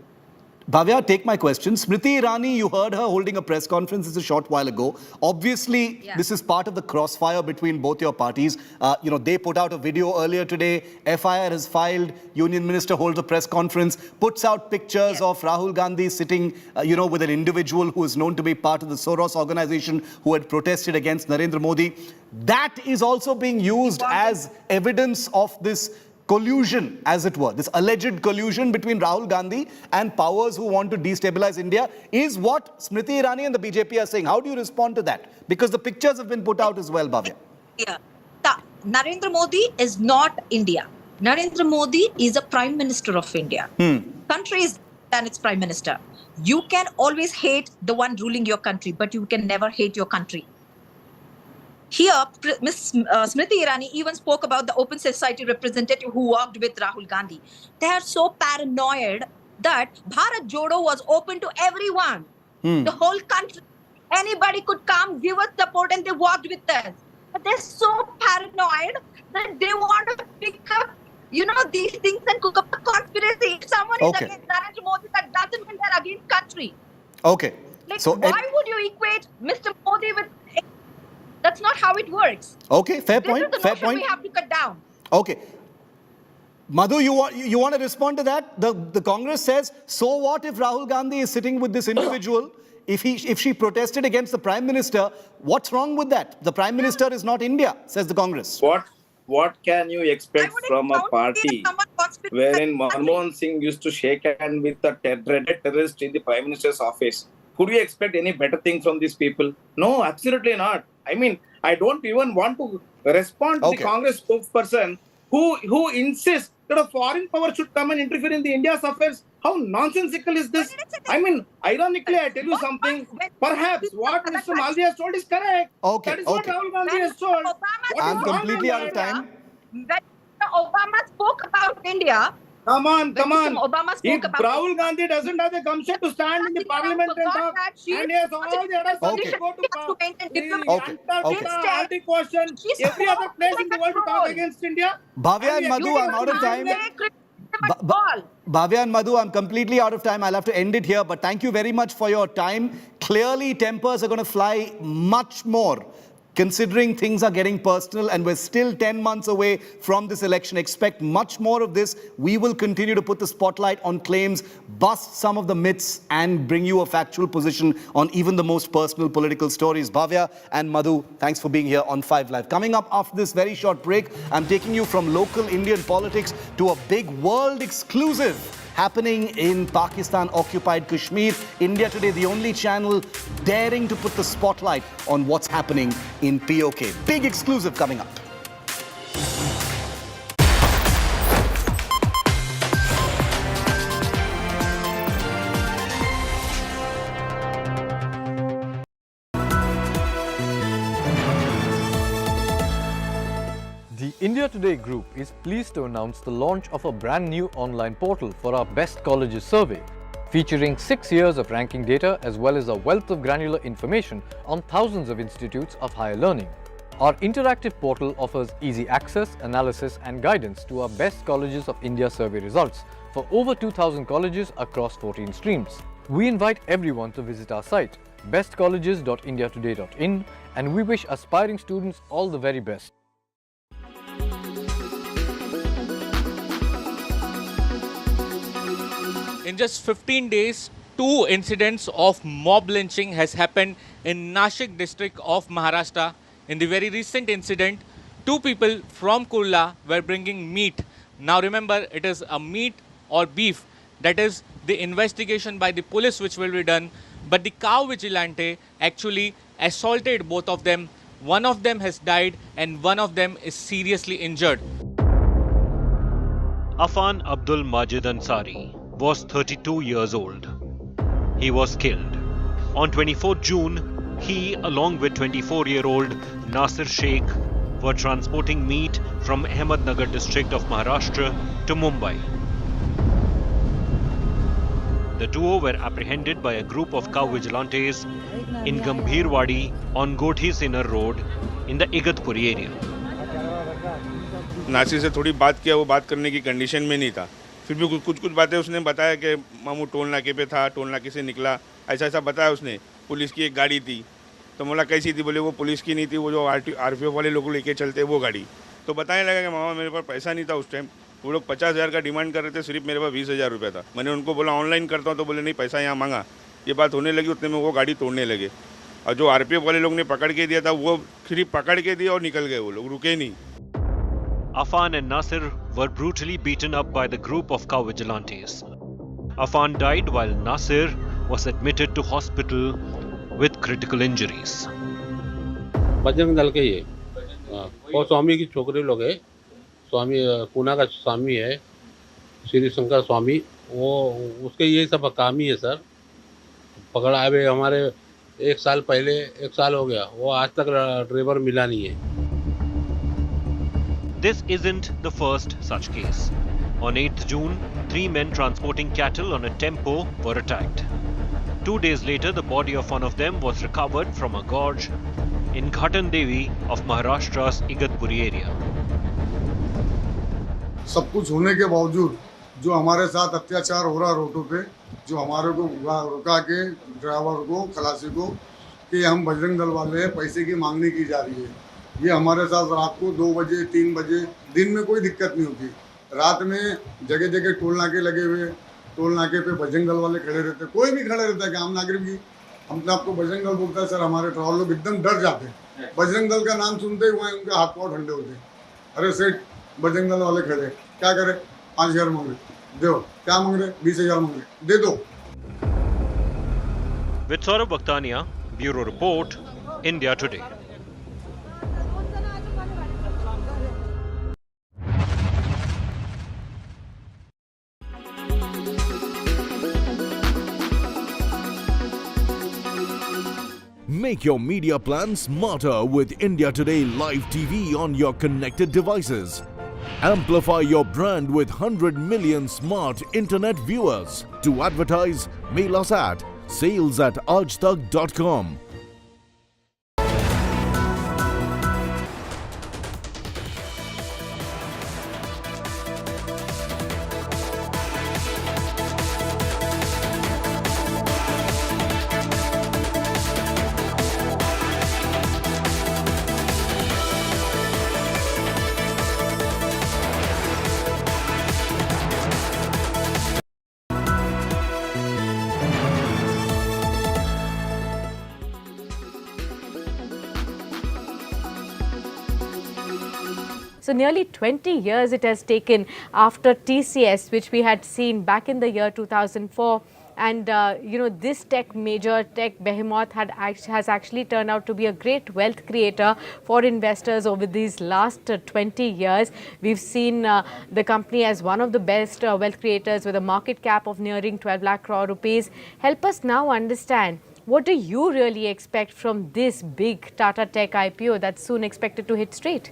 Bhavya, take my question. Smriti Irani, you heard her holding a press conference a short while ago. Obviously, this is part of the crossfire between both your parties. They put out a video earlier today. FIR has filed. Union Minister holds a press conference, puts out pictures of Rahul Gandhi sitting, with an individual who is known to be part of the Soros organization who had protested against Narendra Modi. That is also being used as evidence of this collusion, as it were, this alleged collusion between Rahul Gandhi and powers who want to destabilize India, is what Smriti Irani and the BJP are saying. How do you respond to that? Because the pictures have been put out as well, Bhavya. Yeah. Narendra Modi is not India. Narendra Modi is a Prime Minister of India. Country is than its Prime Minister. You can always hate the one ruling your country, but you can never hate your country. Here, Ms. Smriti Irani even spoke about the Open Society representative who worked with Rahul Gandhi. They are so paranoid that Bharat Jodo was open to everyone. The whole country, anybody could come, give us support, and they worked with us. But they're so paranoid that they want to pick up, these things and cook up a conspiracy. If someone is against Narendra Modi, that doesn't mean they're against country. Okay. Why would you equate Mr. Modi with... That's not how it works. Okay, fair point. This is the notion we have to cut down. Okay. Madhu, you want to respond to that? The Congress says, so what if Rahul Gandhi is sitting with this individual? If she protested against the Prime Minister, what's wrong with that? The Prime Minister is not India, says the Congress. What can you expect from a party wherein Manmohan Singh used to shake hand with the dreaded terrorist in the Prime Minister's office? Could you expect any better thing from these people? No, absolutely not. I mean, I don't even want to respond to the Congress spokesperson who insists that a foreign power should come and interfere in the India's affairs. How nonsensical is this? I mean, ironically, I tell you something. Perhaps what Mr. Malviya has told is correct. That is what Rahul Gandhi has told. I'm completely out of time. When Obama spoke about India, Come on. Obama spoke If about Rahul Gandhi doesn't have the gumption to stand in the parliament and talk, and he has all the other Okay. to go to Okay. every other place in the world to talk against India. Bhavya and Madhu, I'm out of time. Bhavya and Madhu, I'm completely out of time. I'll have to end it here, but thank you very much for your time. Clearly, tempers are going to fly much more, considering things are getting personal and we're still 10 months away from this election. Expect much more of this. We will continue to put the spotlight on claims, bust some of the myths, and bring you a factual position on even the most personal political stories. Bhavya and Madhu, thanks for being here on 5 Live. Coming up after this very short break, I'm taking you from local Indian politics to a big world exclusive happening in Pakistan-occupied Kashmir. India Today, the only channel daring to put the spotlight on what's happening in POK. Big exclusive coming up. The India Today Group is pleased to announce the launch of a brand new online portal for our Best Colleges survey, featuring 6 years of ranking data as well as a wealth of granular information on thousands of institutes of higher learning. Our interactive portal offers easy access, analysis and guidance to our Best Colleges of India survey results for over 2,000 colleges across 14 streams. We invite everyone to visit our site, bestcolleges.indiatoday.in, and we wish aspiring students all the very best. In just 15 days, 2 incidents of mob lynching has happened in Nashik district of Maharashtra. In the very recent incident, 2 people from Kurla were bringing meat Now remember, it is a meat or beef, that is the investigation by the police which will be done, but the cow vigilante actually assaulted both of them. One of them has died and one of them is seriously injured. Afan Abdul Majid Ansari was 32 years old. He was killed. On 24 June, he, along with 24-year-old Nasir Sheikh, were transporting meat from Ahmednagar district of Maharashtra to Mumbai. The duo were apprehended by a group of cow vigilantes in Gambhirwadi on Gothi Sinnar Road in the Igatpuri area. Nasir से थोड़ी बात किया, वो बात करने की condition में नहीं था, फिर भी कुछ बातें उसने बताया कि मामू टोल नाके पे था, टोल नाके से निकला, ऐसा बताया उसने। पुलिस की एक गाड़ी थी, तो बोला कैसी थी, बोले वो पुलिस की नहीं थी, वो जो आरपीएफ वाले लोग लेके चलते वो गाड़ी। तो बताने लगा कि मामा मेरे पास पैसा नहीं था उस टाइम, वो लोग 50,000 का डिमांड कर रहे थे, सिर्फ मेरे पास 20,000 रुपये था। मैंने उनको बोला ऑनलाइन करता हूँ, तो बोले नहीं पैसा यहाँ मांगा। ये बात होने लगी, उतने में वो गाड़ी तोड़ने लगे, और जो आरपीएफ वाले लोग ने पकड़ के दिया था वो सिर्फ पकड़ के दिया और निकल गए, वो लोग रुके नहीं। Afan and Nasir were brutally beaten up by the group of cow vigilantes. Afan died while Nasir was admitted to hospital with critical injuries. Bajrang Dal के ये और स्वामी की छोकरी लोग है, स्वामी पूना का स्वामी है, श्री शंकर स्वामी, वो उसके ये सब काम ही है सर। पकड़ा हुए हमारे 1 साल पहले, 1 साल हो गया, वो आज तक ड्राइवर मिला नहीं है। This isn't the first such case. On 8th June, 3 men transporting cattle on a tempo were attacked. 2 days later, the body of one of them was recovered from a gorge in Ghatan Devi of Maharashtra's Igatpuri area. सब कुछ होने के बावजूद जो हमारे साथ अत्याचार हो रहा रोडों पे, जो हमारे को रुका के ड्राइवर को, खलासी को, कि हम बजरंग दल वाले हैं, पैसे की मांगनी की जा रही है। ये हमारे साथ रात को 2 बजे 3 बजे, दिन में कोई दिक्कत नहीं होती, रात में जगह जगह टोल नाके लगे हुए, टोल नाके पे बजरंग दल वाले खड़े रहते, कोई भी खड़े रहता है कि आम नागरिक भी अपने आपको बजरंग दल बोलता है सर, हमारे ट्रैवल लोग एकदम डर जाते हैं, बजरंग दल का नाम सुनते ही वहाँ उनके हाथ पाँव ठंडे होते। अरे सेठ बजरंग दल वाले खड़े, क्या करे, 5,000 मांग रहे, दो, क्या मांग रहे, 20,000 मांग रहे, दे दो। With Saurabh Bakhtania, Bureau Report, India Today. Make your media plan smarter with India Today Live TV on your connected devices. Amplify your brand with 100 million smart internet viewers. To advertise, mail us at sales@aajtak.com. So nearly 20 years it has taken after TCS, which we had seen back in the year 2004. And, this tech major, tech behemoth has actually turned out to be a great wealth creator for investors over these last 20 years. We've seen the company as one of the best wealth creators with a market cap of nearing 12 lakh crore rupees. Help us now understand, what do you really expect from this big Tata Tech IPO that's soon expected to hit straight?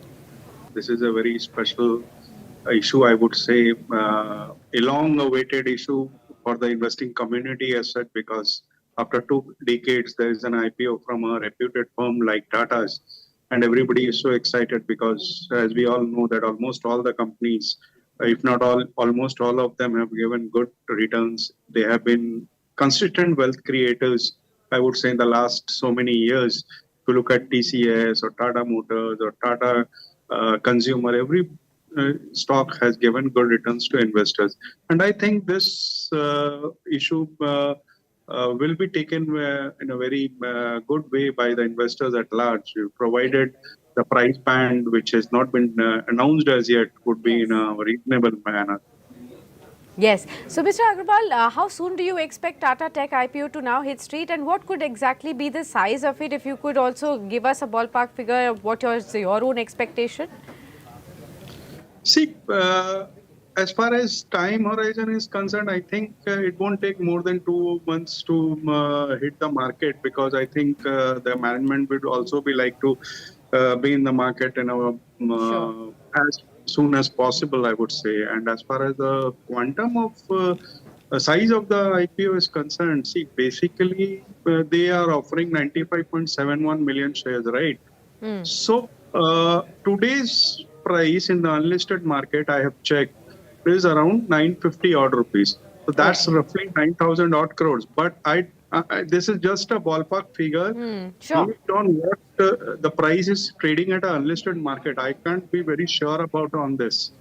This is a very special issue, I would say, a long-awaited issue for the investing community as such, because after 2 decades, there is an IPO from a reputed firm like Tata's, and everybody is so excited because, as we all know, that almost all the companies, if not all, almost all of them have given good returns. They have been consistent wealth creators, I would say, in the last so many years. If you look at TCS or Tata Motors or Tata Consumer, every stock has given good returns to investors. And I think this issue will be taken in a very good way by the investors at large, provided the price band, which has not been announced as yet, would be in a reasonable manner. Yes. So, Mr. Agarwal, how soon do you expect Tata Tech IPO to now hit street, and what could exactly be the size of it? If you could also give us a ballpark figure of what is your own expectation? See, as far as time horizon is concerned, I think it won't take more than 2 months to hit the market, because I think the management would also be like to be in the market in as soon as possible, I would say. And as far as the quantum of size of the IPO is concerned, see, basically they are offering 95.71 million shares, right? So today's price in the unlisted market, I have checked, is around 950 odd rupees. So that's roughly 9,000 odd crores. But this is just a ballpark figure. Based on what the price is trading at an unlisted market, I can't be very sure about on this.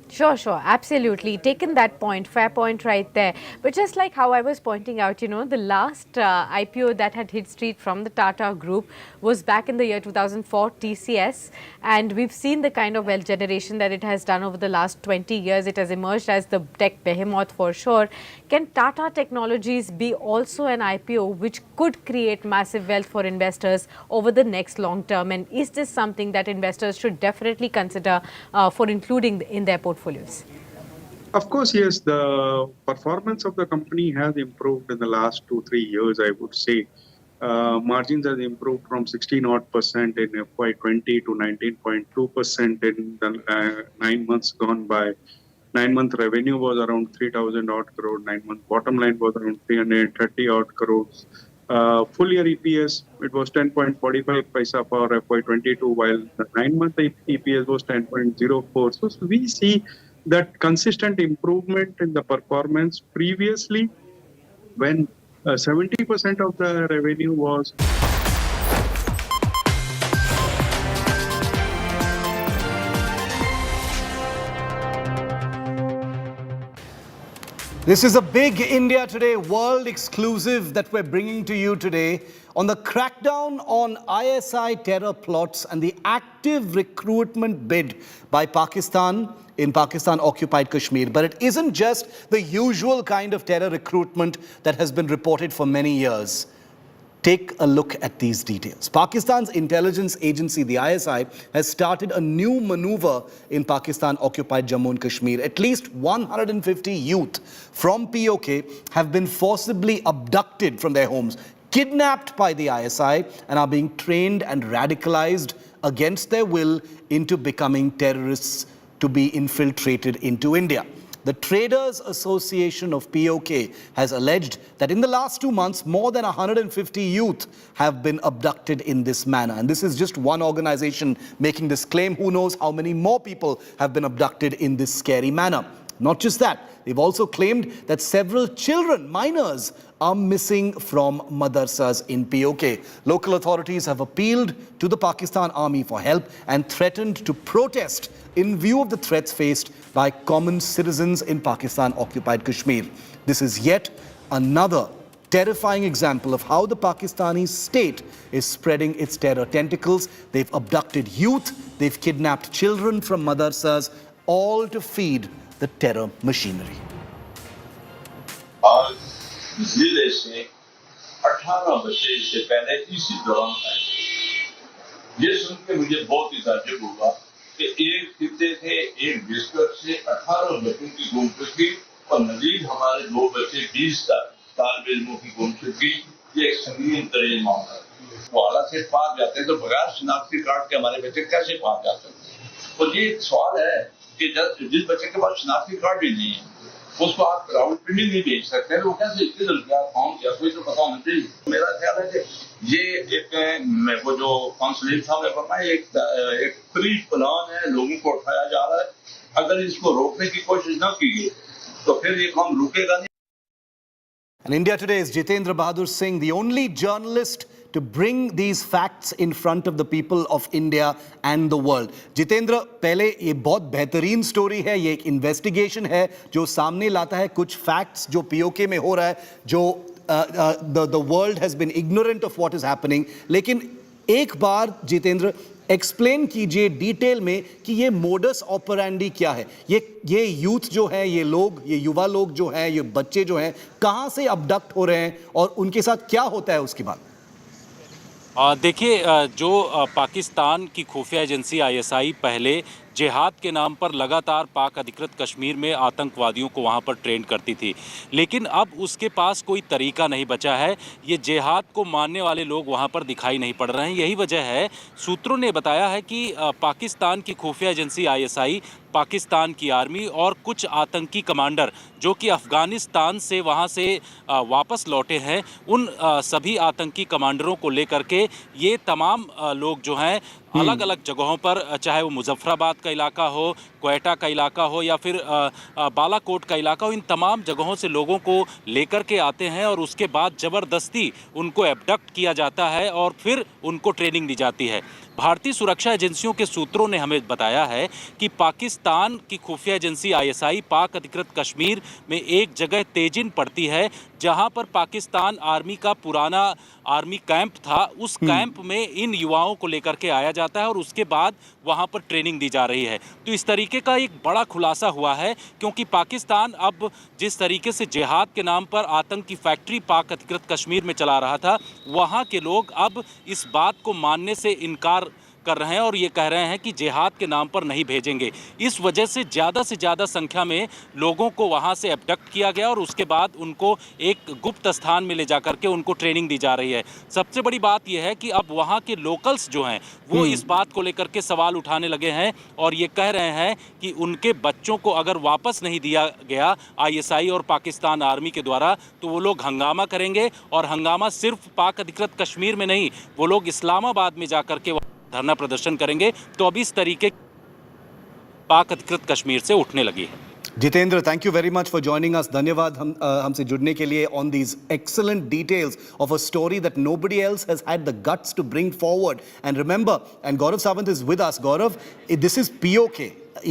Sure, absolutely. Taken that point, fair point right there. But just like how I was pointing out, you know, the last IPO that had hit street from the Tata Group was back in the year 2004, TCS. And we've seen the kind of wealth generation that it has done over the last 20 years. It has emerged as the tech behemoth for sure. Can Tata Technologies be also an IPO which could create massive wealth for investors over the next long term? And is this something that investors should definitely consider for including in their portfolios? Of course, yes, the performance of the company has improved in the last 2-3 years, I would say. Margins have improved from 16% in FY20 to 19.2% in the 9 months gone by. 9-month revenue was around 3,000 odd crore. 9-month bottom line was around 330 odd crores. Full year EPS, it was 10.45 paisa for FY22, while the 9-month EPS was 10.04. So we see that consistent improvement in the performance. Previously, when 70% of the revenue was This is a big India Today world exclusive that we're bringing to you today on the crackdown on ISI terror plots and the active recruitment bid by Pakistan in Pakistan-occupied Kashmir. But it isn't just the usual kind of terror recruitment that has been reported for many years. Take a look at these details. Pakistan's intelligence agency, the ISI, has started a new maneuver in Pakistan-occupied Jammu and Kashmir. At least 150 youth from POK have been forcibly abducted from their homes, kidnapped by the ISI, and are being trained and radicalized against their will into becoming terrorists to be infiltrated into India. The Traders Association of POK has alleged that in the last 2 months, more than 150 youth have been abducted in this manner. And this is just one organization making this claim. Who knows how many more people have been abducted in this scary manner. Not just that, they've also claimed that several children, minors, are missing from madrasas in POK. Local authorities have appealed to the Pakistan Army for help and threatened to protest in view of the threats faced by common citizens in Pakistan-occupied Kashmir. This is yet another terrifying example of how the Pakistani state is spreading its terror tentacles. They've abducted youth, they've kidnapped children from madrasas, all to feed the terror machinery. जिले से 18 बच्चे इससे पहले इसी दौरान आए। ये सुन के मुझे बहुत ही ताज्जुब हुआ कि एक खिते से एक डिस्ट्रिक्ट से 18 बच्चों की गुमशुदगी और मजीद हमारे 2 बच्चे 20 तालिब इल्मों की गुमशुदगी, ये एक संगीन तरीन मामला है। वो आला से पार जाते हैं तो बगैर शनाख्ती कार्ड के हमारे बच्चे कैसे पार जा सकते हैं? तो ये सवाल है कि जिस बच्चे के पास शनाख्ती कार्ड भी नहीं है, उसको आप राउंड पे नहीं भेज सकते हैं, वो कैसे किधर गया, कौन गया, कोई तो पता होना चाहिए। मेरा ख्याल है कि ये एक वो जो काउंसलिंग था मैं बताया एक प्री प्लान है, लोगों को उठाया जा रहा है। अगर इसको रोकने की कोशिश ना की गई तो फिर ये काम रुकेगा नहीं। And India Today's Jitendra Bahadur Singh, the only journalist to bring these facts in front of the people of India and the world. Jitendra, पहले ये बहुत बेहतरीन स्टोरी है, ये एक इन्वेस्टिगेशन है जो सामने लाता है कुछ फैक्ट्स जो POK में हो रहा है, जो the world has been ignorant of what is happening. लेकिन एक बार जितेंद्र एक्सप्लेन कीजिए डिटेल में कि ये मोडस ऑपरेंडी क्या है, ये यूथ जो है, ये लोग, ये युवा लोग जो हैं, ये बच्चे जो हैं, कहाँ से अबडक्ट हो रहे हैं और उनके साथ क्या होता है उसके बाद? देखिए, जो पाकिस्तान की खुफिया एजेंसी आईएसआई पहले जिहाद के नाम पर लगातार पाक अधिकृत कश्मीर में आतंकवादियों को वहां पर ट्रेन करती थी, लेकिन अब उसके पास कोई तरीका नहीं बचा है। ये जिहाद को मानने वाले लोग वहां पर दिखाई नहीं पड़ रहे हैं। यही वजह है, सूत्रों ने बताया है कि पाकिस्तान की खुफिया एजेंसी आईएसआई, पाकिस्तान की आर्मी और कुछ आतंकी कमांडर जो कि अफ़गानिस्तान से वहां से वापस लौटे हैं, उन सभी आतंकी कमांडरों को लेकर के ये तमाम लोग जो हैं अलग अलग जगहों पर, चाहे वो मुजफ्फराबाद का इलाका हो, क्वेटा का इलाका हो या फिर बालाकोट का इलाका हो, इन तमाम जगहों से लोगों को लेकर के आते हैं और उसके बाद ज़बरदस्ती उनको एबडक्ट किया जाता है और फिर उनको ट्रेनिंग दी जाती है। भारतीय सुरक्षा एजेंसियों के सूत्रों ने हमें बताया है कि पाकिस्तान की खुफिया एजेंसी आईएसआई पाक अधिकृत कश्मीर में एक जगह तेजिन पड़ती है जहां पर पाकिस्तान आर्मी का पुराना आर्मी कैंप था। उस कैंप में इन युवाओं को लेकर के आया जाता है और उसके बाद वहां पर ट्रेनिंग दी जा रही है। तो इस तरीके का एक बड़ा खुलासा हुआ है, क्योंकि पाकिस्तान अब जिस तरीके से जिहाद के नाम पर आतंक की फैक्ट्री पाक अधिकृत कश्मीर में चला रहा था, वहां के लोग अब इस बात को मानने से इनकार कर रहे हैं और ये कह रहे हैं कि जिहाद के नाम पर नहीं भेजेंगे। इस वजह से ज़्यादा संख्या में लोगों को वहां से एबडक्ट किया गया और उसके बाद उनको एक गुप्त स्थान में ले जाकर के उनको ट्रेनिंग दी जा रही है। सबसे बड़ी बात यह है कि अब वहां के लोकल्स जो हैं वो इस बात को लेकर के सवाल उठाने लगे हैं और ये कह रहे हैं कि उनके बच्चों को अगर वापस नहीं दिया गया आईएसआई और पाकिस्तान आर्मी के द्वारा, तो वो लोग हंगामा करेंगे और हंगामा सिर्फ पाक अधिकृत कश्मीर में नहीं, वो लोग इस्लामाबाद में जाकर के धरना प्रदर्शन करेंगे। तो अब इस तरीके पाक अधिकृत कश्मीर से उठने लगी है। Jitendra, thank you very much for joining us. धन्यवाद हमसे जुड़ने के लिए on these excellent details of a story that nobody else has had the guts to bring forward. And remember, and Gaurav Sawant is with us. Gaurav, this is POK.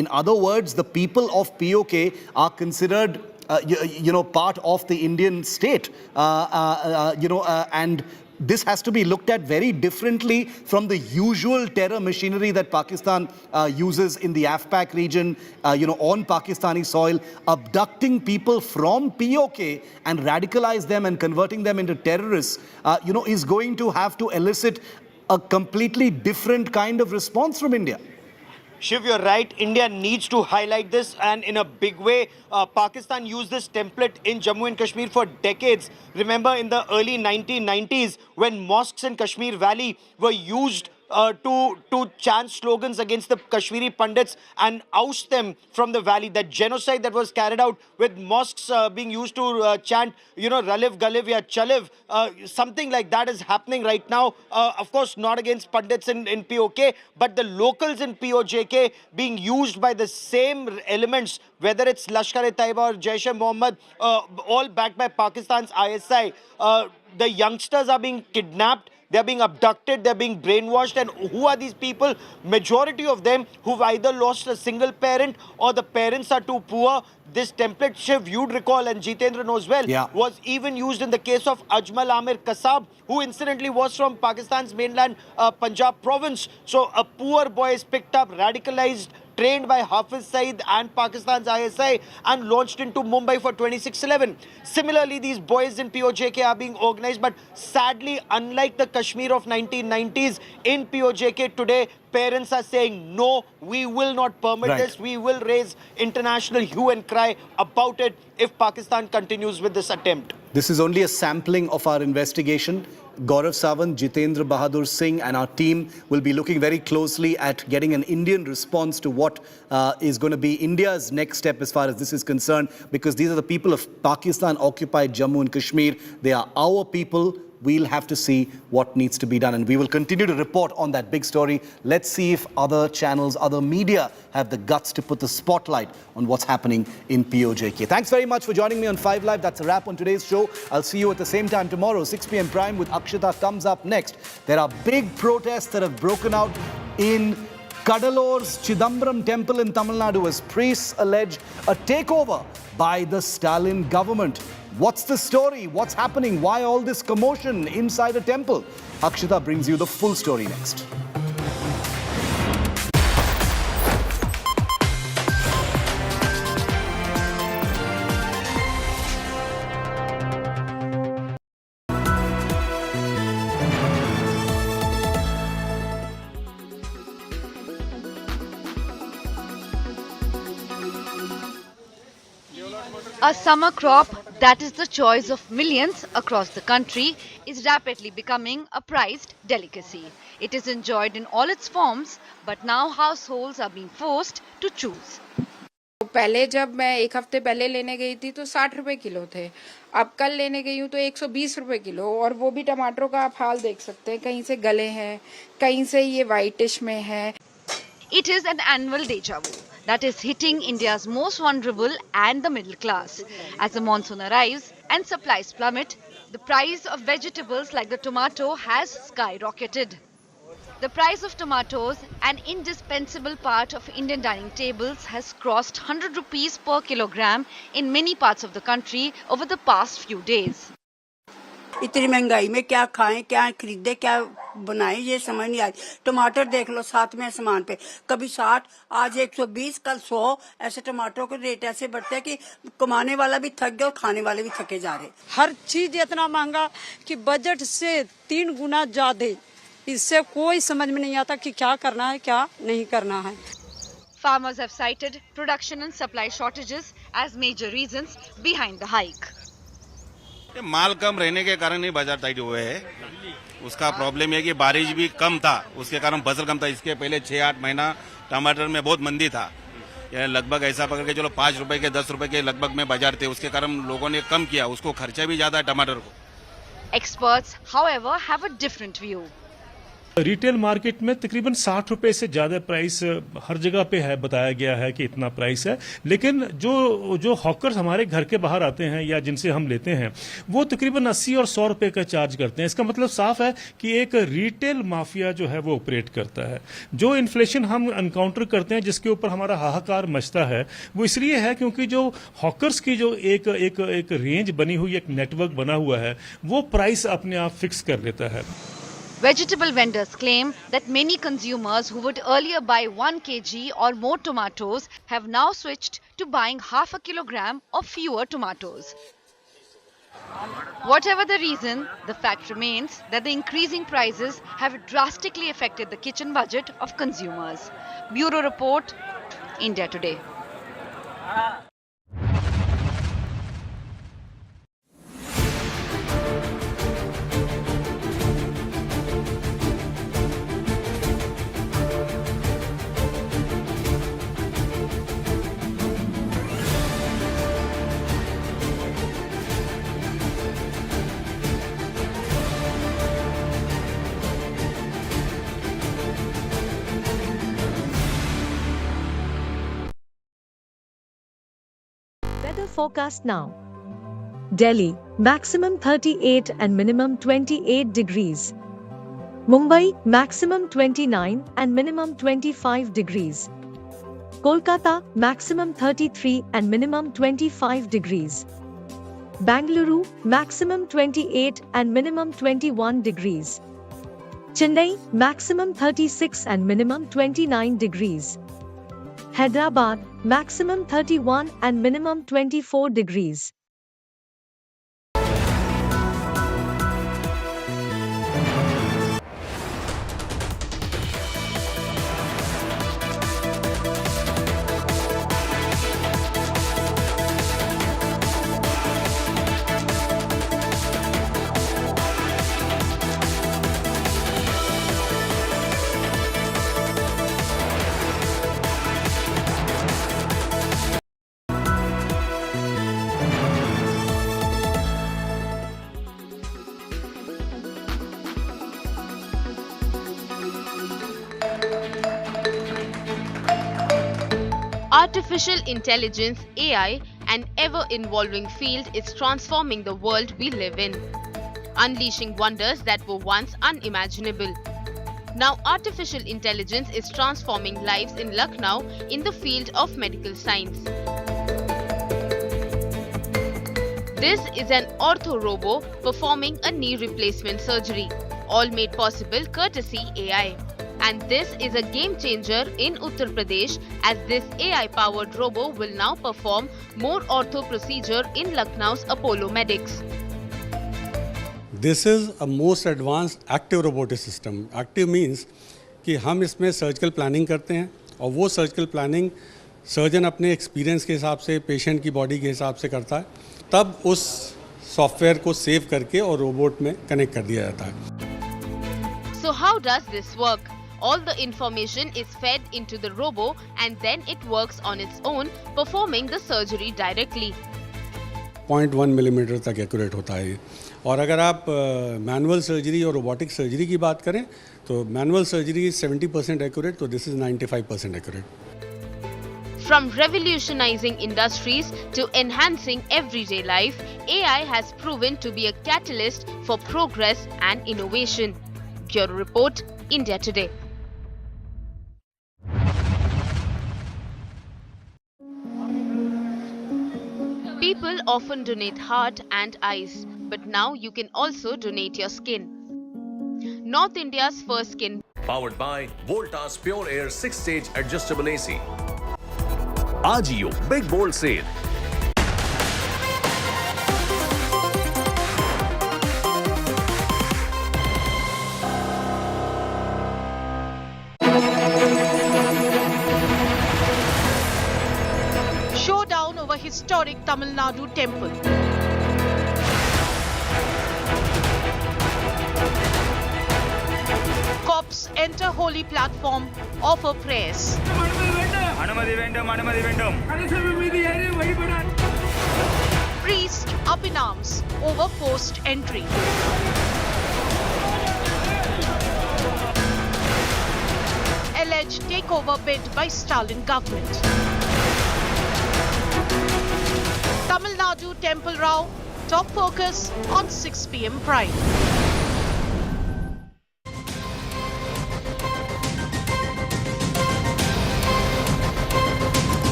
In other words, the people of POK are considered part of the Indian state, and this has to be looked at very differently from the usual terror machinery that Pakistan uses in the AFPAC region, on Pakistani soil, abducting people from POK and radicalize them and converting them into terrorists, is going to have to elicit a completely different kind of response from India. Shiv, you're right. India needs to highlight this, and in a big way. Pakistan used this template in Jammu and Kashmir for decades. Remember in the early 1990s when mosques in Kashmir Valley were used to chant slogans against the Kashmiri Pandits and oust them from the valley. That genocide that was carried out with mosques being used to chant, Raliv, Galiv, ya Chaliv, something like that is happening right now. Of course, not against Pandits in POK, but the locals in POJK being used by the same elements, whether it's Lashkar-e-Taiba or Jaish-e-Mohammed, all backed by Pakistan's ISI. The youngsters are being kidnapped. They're being abducted, they're being brainwashed. And who are these people? Majority of them who've either lost a single parent or the parents are too poor. This template, Shiv, you'd recall, and Jitendra knows well, was even used in the case of Ajmal Amir Kasab, who incidentally was from Pakistan's mainland Punjab province. So a poor boy is picked up, radicalized, trained by Hafiz Saeed and Pakistan's ISI and launched into Mumbai for 2611. Similarly, these boys in POJK are being organized, but sadly, unlike the Kashmir of 1990s, in POJK today, parents are saying, no, we will not permit this. We will raise international hue and cry about it if Pakistan continues with this attempt. This is only a sampling of our investigation. Gaurav Sawant, Jitendra Bahadur Singh and our team will be looking very closely at getting an Indian response to what is going to be India's next step as far as this is concerned, because these are the people of Pakistan-occupied Jammu and Kashmir. They are our people. We'll have to see what needs to be done, and we will continue to report on that big story. Let's see if other channels, other media have the guts to put the spotlight on what's happening in POJK. Thanks very much for joining me on 5 Live. That's a wrap on today's show. I'll see you at the same time tomorrow, 6 p.m. Prime with Akshita comes up next. There are big protests that have broken out in Kadalore's Chidambaram temple in Tamil Nadu as priests allege a takeover by the Stalin government. What's the story? What's happening? Why all this commotion inside a temple? Akshita brings you the full story next. A summer crop that is the choice of millions across the country is rapidly becoming a prized delicacy. It is enjoyed in all its forms, but now households are being forced to choose. पहले जब मैं एक हफ्ते पहले लेने गई थी तो 60 रुपए किलो थे, अब कल लेने गई हूँ तो 120 रुपए किलो, और वो भी टमाटरों का आप हाल देख सकते हैं, कहीं से गले हैं, कहीं से ये वाइटिश में है. It is an annual deja vu that is hitting India's most vulnerable and the middle class. As the monsoon arrives and supplies plummet, the price of vegetables like the tomato has skyrocketed. The price of tomatoes, an indispensable part of Indian dining tables, has crossed 100 rupees per kilogram in many parts of the country over the past few days. इतनी महंगाई में क्या खाएं, क्या खरीदे, क्या बनाएं, ये समझ नहीं आई. टमाटर देख लो साथ में सामान पे, कभी 60, आज 120, कल 100. ऐसे टमाटरों के रेट ऐसे बढ़ते हैं कि कमाने वाला भी थक गया और खाने वाले भी थके जा रहे. हर चीज इतना महंगा कि बजट से 3 गुना ज्यादा. इससे कोई समझ में नहीं आता कि क्या करना है, क्या नहीं करना है. Farmers have cited production and supply shortages as major reasons behind the hike. माल कम रहने के कारण ही बाजार टाइट हुए है. उसका प्रॉब्लम है कि बारिश भी कम था, उसके कारण फसल कम था. इसके पहले 6-8 महीना टमाटर में बहुत मंदी था. लगभग ऐसा पकड़ के चलो 5 रुपए के 10 रुपए के लगभग में बाजार थे. उसके कारण लोगों ने कम किया. उसको खर्चा भी ज्यादा है टमाटर को. Experts, however, have a different view. Retail market में तकरीबन 60 रुपए से ज़्यादा प्राइस हर जगह पे है, बताया गया है कि इतना प्राइस है. लेकिन जो हॉकर्स हमारे घर के बाहर आते हैं या जिनसे हम लेते हैं, वो तकरीबन 80 और 100 रुपए का चार्ज करते हैं. इसका मतलब साफ है कि एक रिटेल माफिया जो है वो ऑपरेट करता है. जो इन्फ्लेशन हम एनकाउंटर करते हैं, जिसके ऊपर हमारा हाहाकार मचता है, वो इसलिए है क्योंकि जो हॉकर्स की जो एक रेंज बनी हुई, एक नेटवर्क बना हुआ है, वो प्राइस अपने आप फिक्स कर लेता है. Vegetable vendors claim that many consumers who would earlier buy 1 kg or more tomatoes have now switched to buying half a kilogram or fewer tomatoes. Whatever the reason, the fact remains that the increasing prices have drastically affected the kitchen budget of consumers. Bureau Report, India Today. Weather forecast now. Delhi, maximum 38 and minimum 28 degrees. Mumbai, maximum 29 and minimum 25 degrees. Kolkata, maximum 33 and minimum 25 degrees. Bangalore, maximum 28 and minimum 21 degrees. Chennai, maximum 36 and minimum 29 degrees. Hyderabad, maximum 31 and minimum 24 degrees. Artificial intelligence, AI, an ever-evolving field, is transforming the world we live in, unleashing wonders that were once unimaginable. Now, artificial intelligence is transforming lives in Lucknow in the field of medical science. This is an ortho-robo performing a knee replacement surgery, all made possible courtesy AI. And this is a game changer in Uttar Pradesh, as this AI-powered robo will now perform more ortho procedure in Lucknow's Apollo Medics. This is a most advanced active robotic system. Active means कि हम इसमें surgical planning करते हैं और वो surgical planning surgeon अपने experience के हिसाब से पेशेंट की बॉडी के हिसाब से करता है, तब उस सॉफ्टवेयर को सेव करके और रोबोट में कनेक्ट कर दिया जाता है। So how does this work? All the information is fed into the robo and then it works on its own, performing the surgery directly. 0.1 millimetre तक एक्यूरेट होता है ये। और अगर आप मैनुअल सर्जरी और रोबोटिक सर्जरी की बात करें तो मैनुअल सर्जरी 70% एक्यूरेट, तो this is 95% accurate. From revolutionizing industries to enhancing everyday life, AI has proven to be a catalyst for progress and innovation. Bureau Report, India Today. People often donate heart and eyes, but now you can also donate your skin. North India's first skin. Powered by Voltas Pure Air 6-stage adjustable AC. Ajio Big Bold Sale. Showdown over historic Tamil Nadu temple. Cops enter holy platform, offer prayers. Priest up in arms over forced entry. Alleged takeover bid by Stalin government. Tamil Nadu temple row, top focus on 6 p.m. Prime.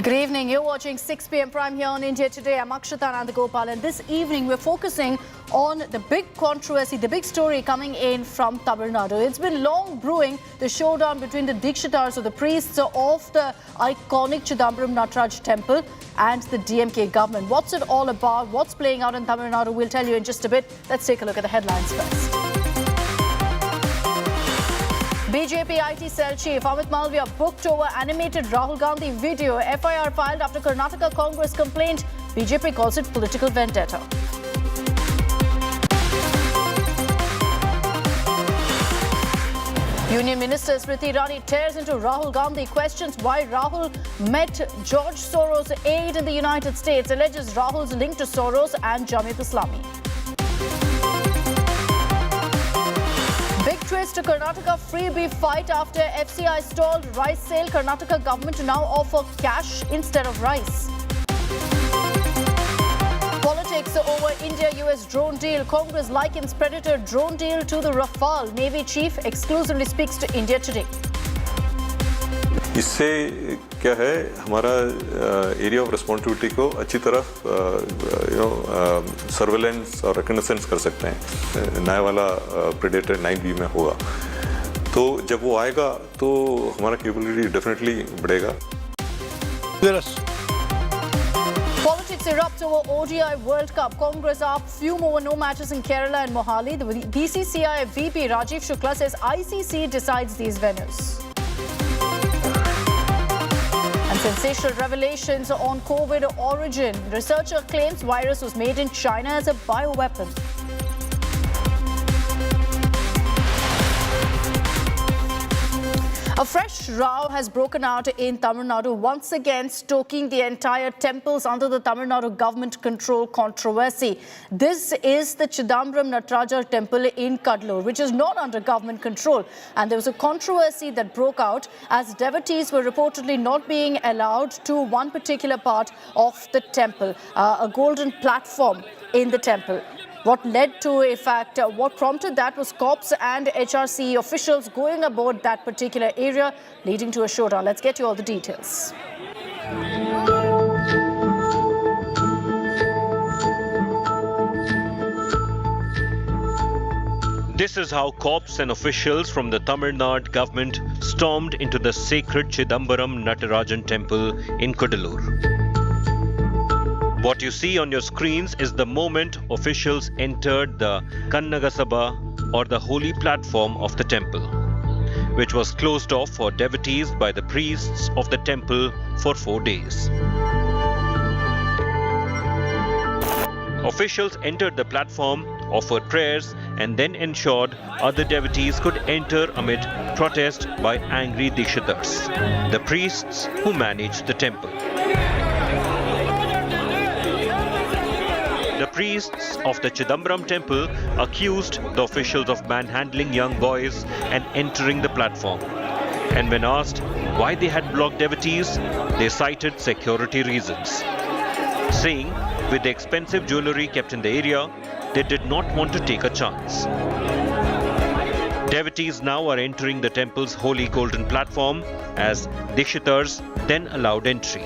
Good evening. You're watching 6 p.m. Prime here on India Today. I'm Akshata Nandagopal, and this evening we're focusing on the big controversy, the big story coming in from Tamil Nadu. It's been long brewing, the showdown between the Dikshitars, or the priests of the iconic Chidambaram Nataraj temple, and the DMK government. What's it all about? What's playing out in Tamil Nadu? We'll tell you in just a bit. Let's take a look at the headlines first. BJP IT cell chief Amit Malviya booked over animated Rahul Gandhi video. FIR filed after Karnataka Congress complained. BJP calls it political vendetta. Union Minister Smriti Irani tears into Rahul Gandhi, questions why Rahul met George Soros' aide in the United States, alleges Rahul's link to Soros and Jamiat Islami. Big twist to Karnataka free beef fight after FCI stalled rice sale. Karnataka government to now offer cash instead of rice. Politics over India-US drone deal. Congress likens predator drone deal to the Rafale. Navy chief exclusively speaks to India Today. इससे क्या है, हमारा area of responsibility को अच्छी तरह surveillance और recognitions कर सकते हैं। नया वाला प्रेडेटर 9B में होगा, तो जब वो आएगा तो हमारा कैपेबिलिटी डेफिनेटली बढ़ेगा। Politics erupts over ODI World Cup. Congress up, fume over no matches in Kerala and Mohali. The BCCI VP Rajiv Shukla says ICC decides these venues. And sensational revelations on COVID origin. Researcher claims virus was made in China as a bioweapon. A fresh row has broken out in Tamil Nadu, once again stoking the entire temples under the Tamil Nadu government control controversy. This is the Chidambaram Nataraja temple in Cuddalore, which is not under government control. And there was a controversy that broke out as devotees were reportedly not being allowed to one particular part of the temple, a golden platform in the temple. What led to, in fact, what prompted that was cops and HRC officials going aboard that particular area, leading to a showdown. Let's get you all the details. This is how cops and officials from the Tamil Nadu government stormed into the sacred Chidambaram Natarajan temple in Cuddalore. What you see on your screens is the moment officials entered the Kannaga Sabha, or the holy platform of the temple, which was closed off for devotees by the priests of the temple for 4 days. Officials entered the platform, offered prayers, and then ensured other devotees could enter amid protest by angry Dikshitars, the priests who managed the temple. The priests of the Chidambaram temple accused the officials of manhandling young boys and entering the platform. And when asked why they had blocked devotees, they cited security reasons, saying with the expensive jewellery kept in the area, they did not want to take a chance. Devotees now are entering the temple's holy golden platform as Dikshitars then allowed entry.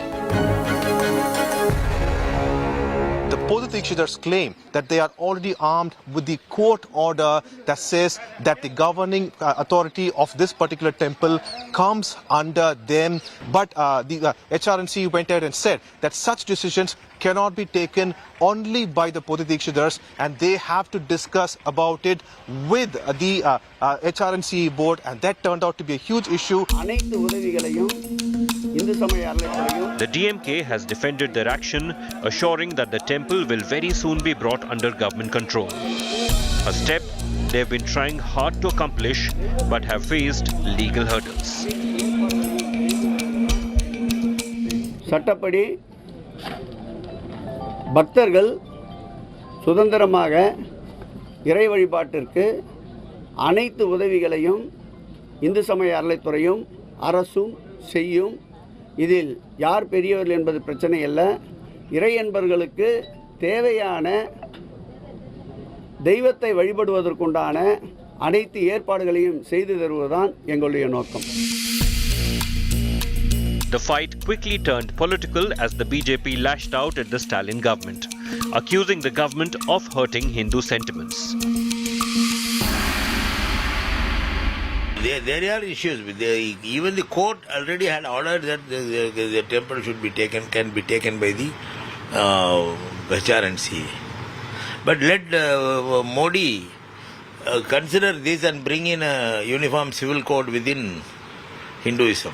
The Dikshitars claim that they are already armed with the court order that says that the governing authority of this particular temple comes under them. But the HRNC went ahead and said that such decisions cannot be taken only by the Dikshitars, and they have to discuss about it with the HRNC board, and that turned out to be a huge issue. The DMK has defended their action, assuring that the temple will very soon be brought under government control. A step they have been trying hard to accomplish but have faced legal hurdles. சட்டப்படி பக்தர்கள் சுதந்திரமாக இறை வழிபாட்டிற்கு அனைத்து உதவிகளையும் இந்து சமய அறநிலையத்துறையும் அரசும் செய்யும். இதில் யார் பெரியவர்கள் என்பது பிரச்சனை அல்ல. இறை என்பர்களுக்கு தேவையான தெய்வத்தை வழிபடுவதற்குண்டான அனைத்து ஏற்பாடுகளையும் செய்து தருவதுதான் எங்களுடைய நோக்கம். The fight quickly turned political as the BJP lashed out at the Stalin government, accusing the government of hurting Hindu sentiments. There are issues. Even the court already had ordered that the temple should be taken, can be taken by the HRNC. But let Modi consider this and bring in a uniform civil code within Hinduism.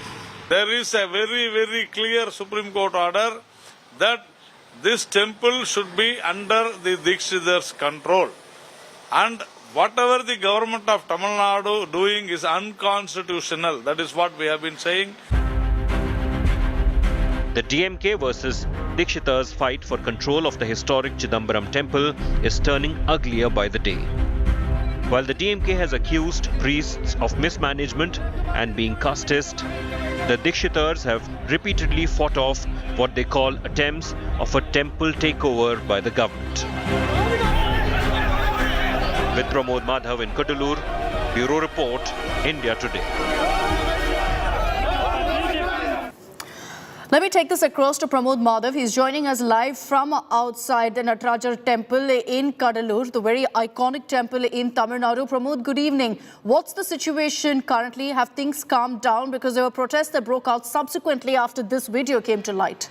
There is a very, very clear Supreme Court order that this temple should be under the Dikshitars' control. And whatever the government of Tamil Nadu doing is unconstitutional. That is what we have been saying. The DMK versus Dikshitars fight for control of the historic Chidambaram temple is turning uglier by the day. While the DMK has accused priests of mismanagement and being casteist, the Dikshitars have repeatedly fought off what they call attempts of a temple takeover by the government. With Pramod Madhav in Cuddalore, Bureau Report, India Today. Let me take this across to Pramod Madhav. He's joining us live from outside the Natarajar temple in Cuddalore, the very iconic temple in Tamil Nadu. Pramod, good evening. What's the situation currently? Have things calmed down? Because there were protests that broke out subsequently after this video came to light.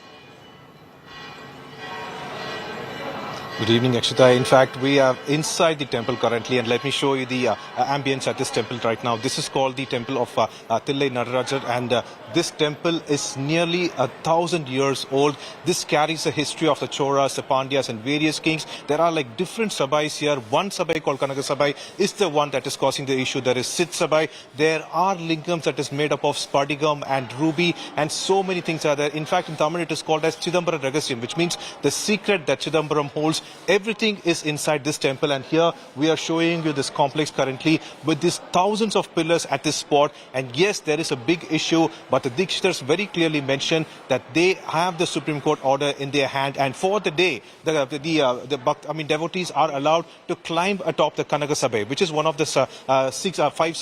Good evening, Akshita. In fact, we are inside the temple currently, and let me show you the ambience at this temple right now. This is called the temple of Thillai Nadarajar, and this temple is nearly 1,000 years old. This carries a history of the Choras, the Pandyas, and various kings. There are like different sabais here. One sabai called Kanaka Sabai is the one that is causing the issue. There is Sid Sabai. There are lingams that is made up of spardigam and ruby, and so many things are there. In fact, in Tamil it is called as Chidambaram Ragasyam, which means the secret that Chidambaram holds. Everything is inside this temple, and here we are showing you this complex currently with these thousands of pillars at this spot. And yes, there is a big issue, but the Dikshitars very clearly mentioned that they have the Supreme Court order in their hand, and for the day, devotees are allowed to climb atop the Kanaka Sabai, which is one of the 5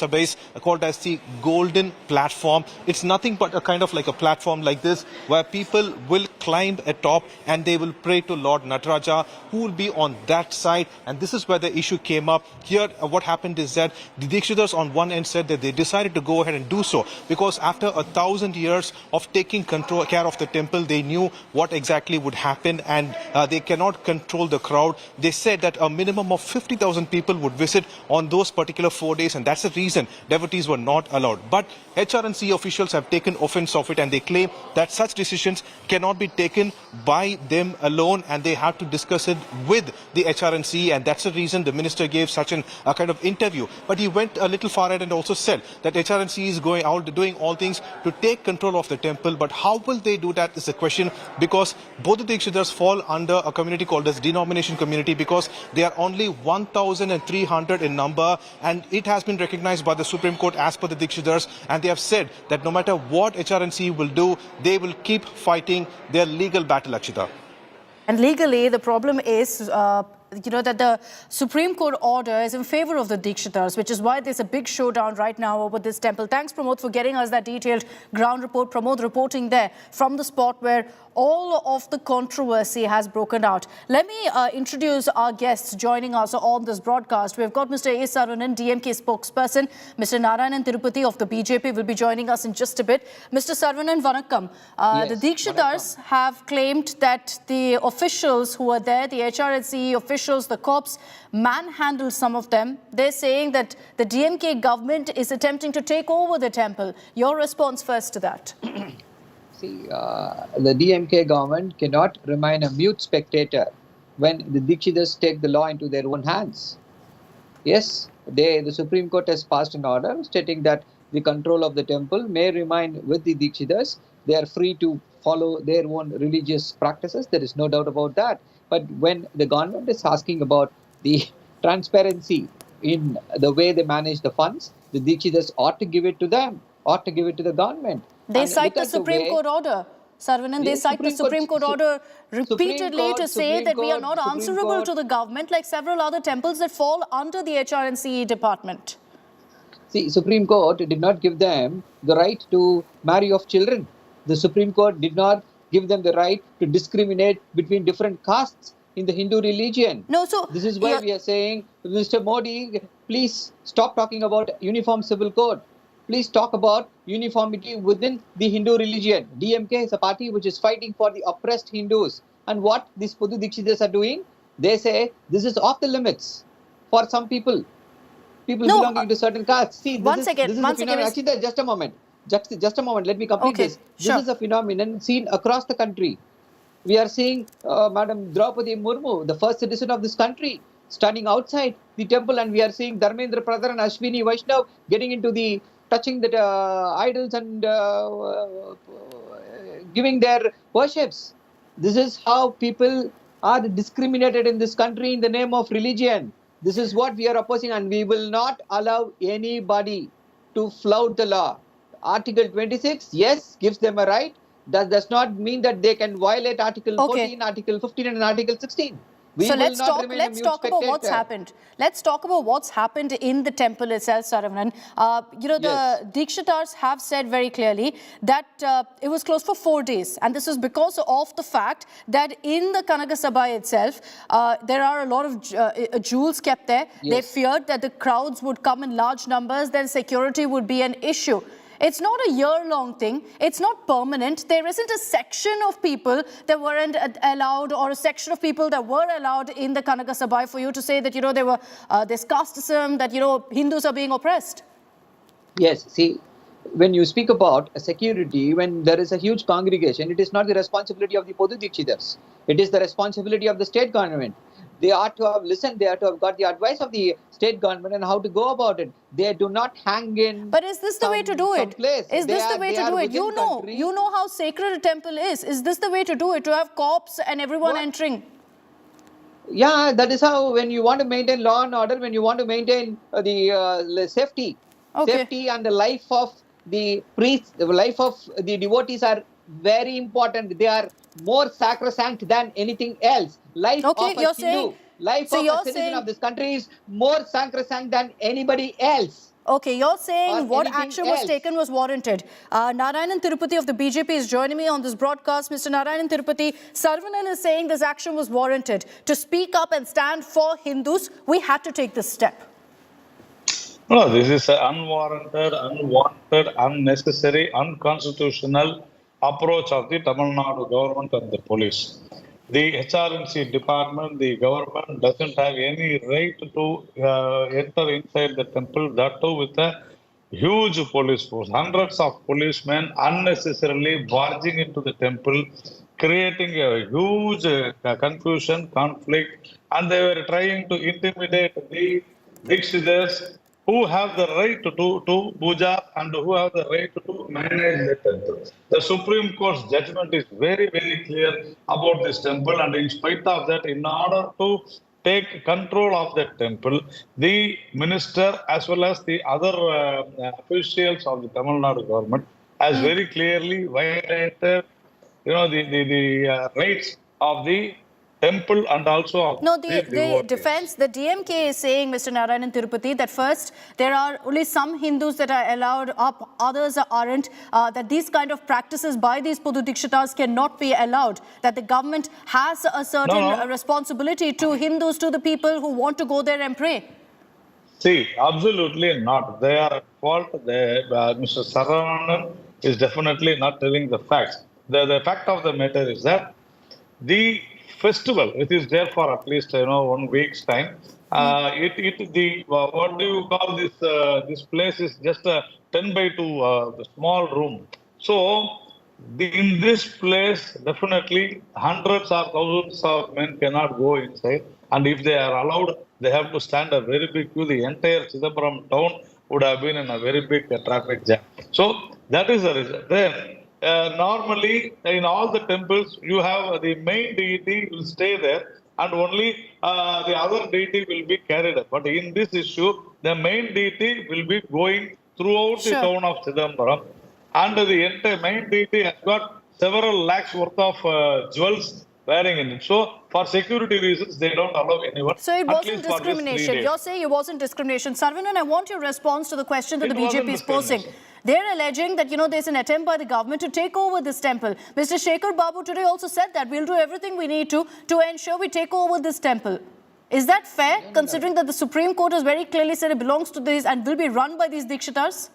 sabais called as the golden platform. It's nothing but a kind of like a platform like this, where people will climb atop and they will pray to Lord Nataraja, who who will be on that side, and this is where the issue came up. Here, what happened is that the Dikshitars on one end said that they decided to go ahead and do so because after 1,000 years of taking care of the temple, they knew what exactly would happen, and they cannot control the crowd. They said that a minimum of 50,000 people would visit on those particular 4 days, and that's the reason devotees were not allowed. But HRNC officials have taken offense of it, and they claim that such decisions cannot be taken by them alone, and they have to discuss it with the HRNC, and that's the reason the minister gave such a kind of interview. But he went a little far ahead and also said that HRNC is going out doing all things to take control of the temple. But how will they do that is the question, because both the Dikshitars fall under a community called as denomination community, because they are only 1,300 in number, and it has been recognized by the Supreme Court as per the Dikshitars, and they have said that no matter what HRNC will do, they will keep fighting their legal battle, Akshita. And legally, the problem is, that the Supreme Court order is in favor of the Dikshitars, which is why there's a big showdown right now over this temple. Thanks, Pramod, for getting us that detailed ground report. Pramod reporting there from the spot where all of the controversy has broken out. Let me introduce our guests joining us on this broadcast. We've got Mr. A. Saravanan, DMK spokesperson. Mr. Narayanan Tirupati of the BJP will be joining us in just a bit. Mr. Saravanan, vanakkam. The Dikshitars have claimed that the officials who are there, the HRNC officials, the cops, manhandled some of them. They're saying that the DMK government is attempting to take over the temple. Your response first to that? See, the DMK government cannot remain a mute spectator when the Dikshitars take the law into their own hands. Yes, the Supreme Court has passed an order stating that the control of the temple may remain with the Dikshitars. They are free to follow their own religious practices. There is no doubt about that. But when the government is asking about the transparency in the way they manage the funds, the Dikshitars ought to give it to them, ought to give it to the government. They cite the Supreme Court order. Saravanan, they cite the Supreme Court order repeatedly to say that we are not answerable to the government like several other temples that fall under the HRNC department. See, Supreme Court did not give them the right to marry off children. The Supreme Court did not give them the right to discriminate between different castes in the Hindu religion. No, so this is why we are saying, Mr. Modi, please stop talking about uniform civil code. Please talk about uniformity within the Hindu religion. DMK is a party which is fighting for the oppressed Hindus. And what these Pudu Dikshitars are doing, they say this is off the limits for some people. People belonging to certain castes. See, one second. Actually, just a moment. Just a moment. Let me complete this. This is a phenomenon seen across the country. We are seeing Madam Draupadi Murmu, the first citizen of this country, standing outside the temple, and we are seeing Dharmendra Pradhan and Ashwini Vaishnav getting into the touching the idols and giving their worships. This is how people are discriminated in this country in the name of religion. This is what we are opposing, and we will not allow anybody to flout the law. Article 26, yes, gives them a right. That does not mean that they can violate Article 14, Article 15 and Article 16. So let's talk about what's happened. Let's talk about what's happened in the temple itself, Saravanan. The Dikshitars have said very clearly that it was closed for 4 days. And this is because of the fact that in the Kanaka Sabha itself, there are a lot of jewels kept there. Yes. They feared that the crowds would come in large numbers, then security would be an issue. It's not a year-long thing. It's not permanent. There isn't a section of people that weren't allowed or a section of people that were allowed in the Kanaka Sabha for you to say that, there's casteism, that, Hindus are being oppressed. Yes, see, when you speak about security, when there is a huge congregation, it is not the responsibility of the Podu Dikshitars. It is the responsibility of the state government. They ought to have listened, they ought to have got the advice of the state government and how to go about it. They do not hang in. But is this the way to do it? Is this the way to do it? You know how sacred a temple is. Is this the way to do it? To have cops and everyone entering? Yeah, that is how, when you want to maintain law and order, when you want to maintain the safety, safety and the life of the priests, the life of the devotees are very important. They are more sacrosanct than anything else. Life of a Hindu, life of a citizen of this country is more sacrosanct than anybody else. Okay, you're saying or what anything action was else. taken was warranted. Narayanan Tirupati of the BJP is joining me on this broadcast. Mr. Narayanan Tirupati, Saravanan is saying this action was warranted. To speak up and stand for Hindus, we had to take this step. No, this is an unwarranted, unwanted, unnecessary, unconstitutional approach of the Tamil Nadu government and the police. The HRNC department, the government doesn't have any right to enter inside the temple, that too with a huge police force. Hundreds of policemen unnecessarily barging into the temple, creating a huge confusion, conflict, and they were trying to intimidate the Dikshitars who have the right to puja and who have the right to manage the temple. The Supreme Court's judgment is very, very clear about this temple, and in spite of that, in order to take control of the temple, the minister as well as the other officials of the Tamil Nadu government has very clearly violated, the rights of the temple and also of No, the defense, the DMK is saying, Mr. Narayanan Tirupati, that first, there are only some Hindus that are allowed up, others aren't, that these kind of practices by these Pudu Dikshitars cannot be allowed, that the government has a certain responsibility to Hindus, to the people who want to go there and pray. See, absolutely not. They are at fault. Mr. Saravanan is definitely not telling the facts. The fact of the matter is that the festival, it is there for at least 1 week's time. What do you call this? This place is just a 10 by 2 small room. So in this place, definitely hundreds or thousands of men cannot go inside. And if they are allowed, they have to stand a very big queue. The entire Chidambaram town would have been in a very big traffic jam. So that is the reason. Then normally in all the temples, you have the main deity will stay there and only the other deity will be carried up. But in this issue, the main deity will be going throughout the town of Chidambaram, and the entire main deity has got several lakhs worth of jewels wearing in it. So for security reasons, they don't allow anyone. So it wasn't discrimination. You're saying it wasn't discrimination. Saravanan, I want your response to the question that the BJP is posing. They're alleging that, there's an attempt by the government to take over this temple. Mr. Shekhar Babu today also said that we'll do everything we need to ensure we take over this temple. Is that fair, considering that the Supreme Court has very clearly said it belongs to these and will be run by these Dikshitars?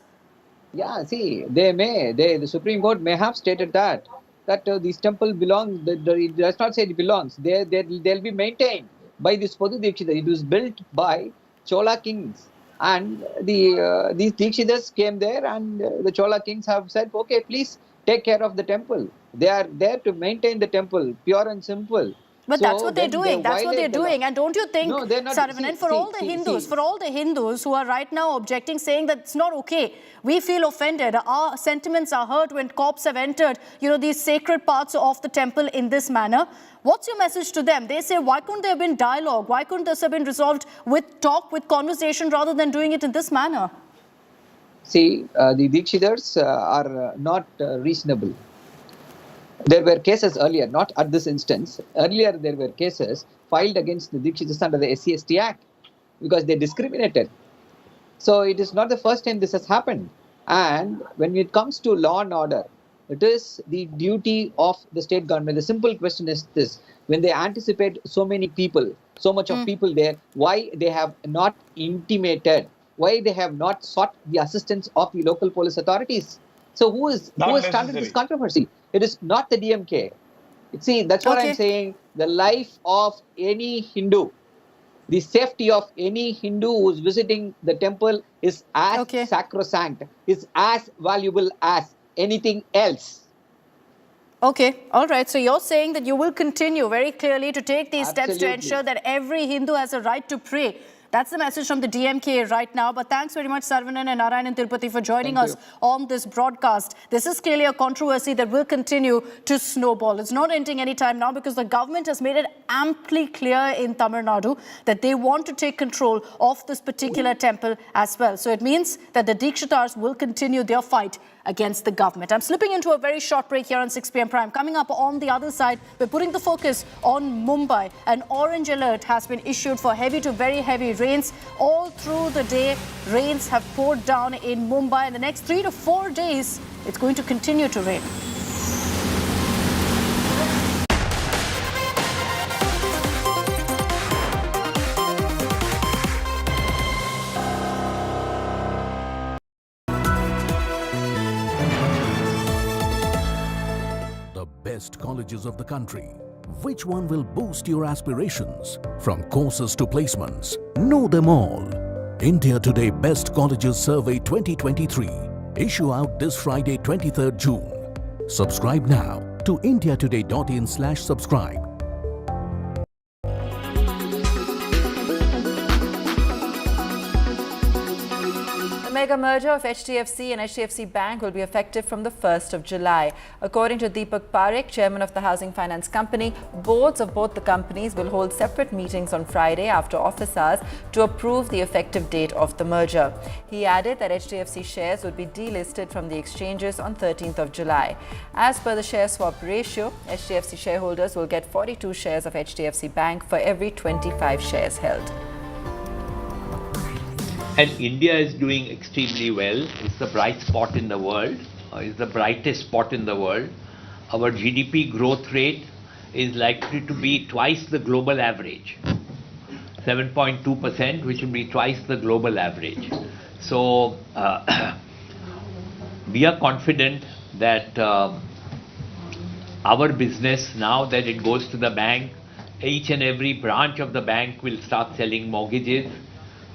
Yeah, see, the Supreme Court may have stated that this temple belongs, it does not say it belongs. They'll be maintained by this Pudu Dikshitars. It was built by Chola kings. And these Dikshitars came there, and the Chola kings have said, okay, please take care of the temple. They are there to maintain the temple, pure and simple. But that's what they're doing. That's what they're doing. And don't you think, Saravanan, for all the Hindus who are right now objecting, saying that it's not okay, we feel offended, our sentiments are hurt when cops have entered, these sacred parts of the temple in this manner. What's your message to them? They say, why couldn't there have been dialogue? Why couldn't this have been resolved with talk, with conversation, rather than doing it in this manner? See, the Dikshitars are not reasonable. There were cases earlier, not at this instance. Earlier, there were cases filed against the Dikshitars under the SC/ST Act because they discriminated. So it is not the first time this has happened. And when it comes to law and order, it is the duty of the state government. The simple question is this: when they anticipate so many people, so much of people there, why they have not intimated? Why they have not sought the assistance of the local police authorities? So who has started this controversy? It is not the DMK. See, that's what I'm saying. The life of any Hindu, the safety of any Hindu who is visiting the temple is as sacrosanct, is as valuable as anything else. Okay, all right. So you're saying that you will continue very clearly to take these steps to ensure that every Hindu has a right to pray. That's the message from the DMK right now. But thanks very much, Saravanan and Narayanan Tirupati, for joining us on this broadcast. This is clearly a controversy that will continue to snowball. It's not ending anytime now because the government has made it amply clear in Tamil Nadu that they want to take control of this particular temple as well. So it means that the Dikshitars will continue their fight against the government. I'm slipping into a very short break here on 6 p.m. Prime. Coming up on the other side, we're putting the focus on Mumbai. An orange alert has been issued for heavy to very heavy rains. All through the day, rains have poured down in Mumbai. In the next 3 to 4 days, it's going to continue to rain. Best colleges of the country. Which one will boost your aspirations? From courses to placements, know them all. India Today Best Colleges Survey 2023. Issue out this Friday, 23rd June. Subscribe now to indiatoday.in/subscribe. The mega merger of HDFC and HDFC Bank will be effective from the 1st of July. According to Deepak Parekh, chairman of the Housing Finance Company, boards of both the companies will hold separate meetings on Friday after office hours to approve the effective date of the merger. He added that HDFC shares would be delisted from the exchanges on 13th of July. As per the share swap ratio, HDFC shareholders will get 42 shares of HDFC Bank for every 25 shares held. And India is doing extremely well. It's the bright spot in the world. It's the brightest spot in the world. Our GDP growth rate is likely to be twice the global average. 7.2%, which will be twice the global average. So we are confident that our business, now that it goes to the bank, each and every branch of the bank will start selling mortgages,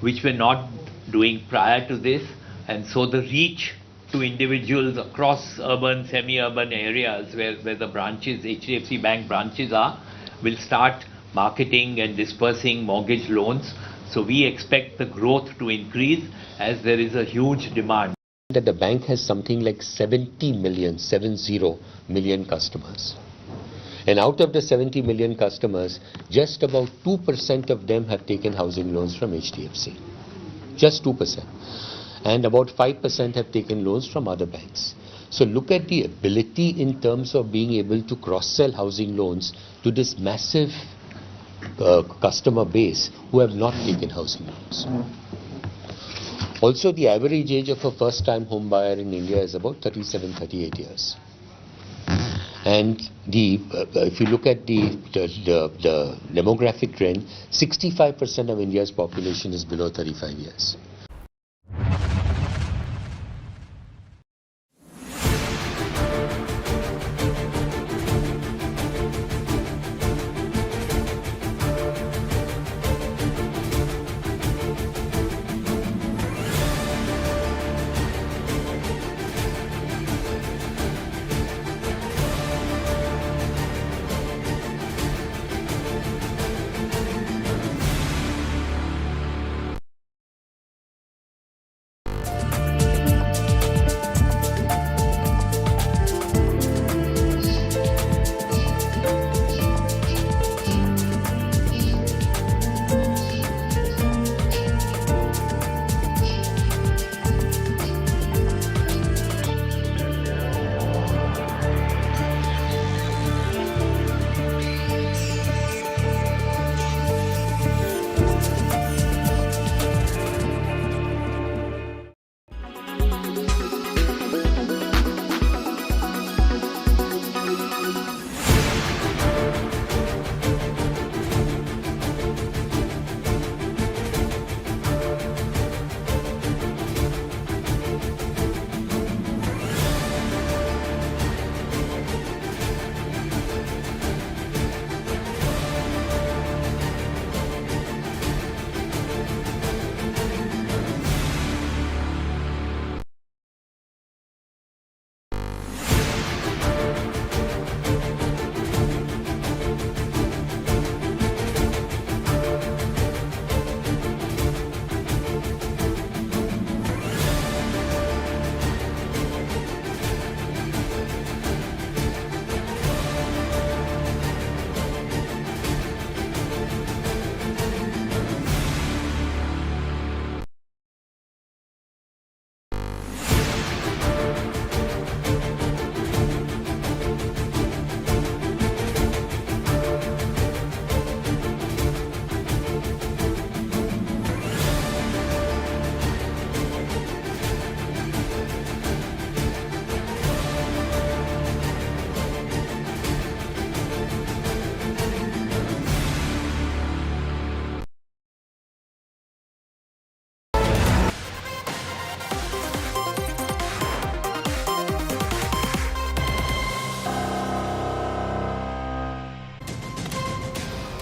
which were not doing prior to this, and so the reach to individuals across urban, semi-urban areas where the branches, HDFC Bank branches are, will start marketing and dispersing mortgage loans. So we expect the growth to increase as there is a huge demand. That the bank has something like 70 million customers. And out of the 70 million customers, just about 2% of them have taken housing loans from HDFC. Just 2%. And about 5% have taken loans from other banks. So look at the ability in terms of being able to cross-sell housing loans to this massive customer base who have not taken housing loans. Also, the average age of a first-time home buyer in India is about 37-38 years. And if you look at the demographic trend, 65% of India's population is below 35 years.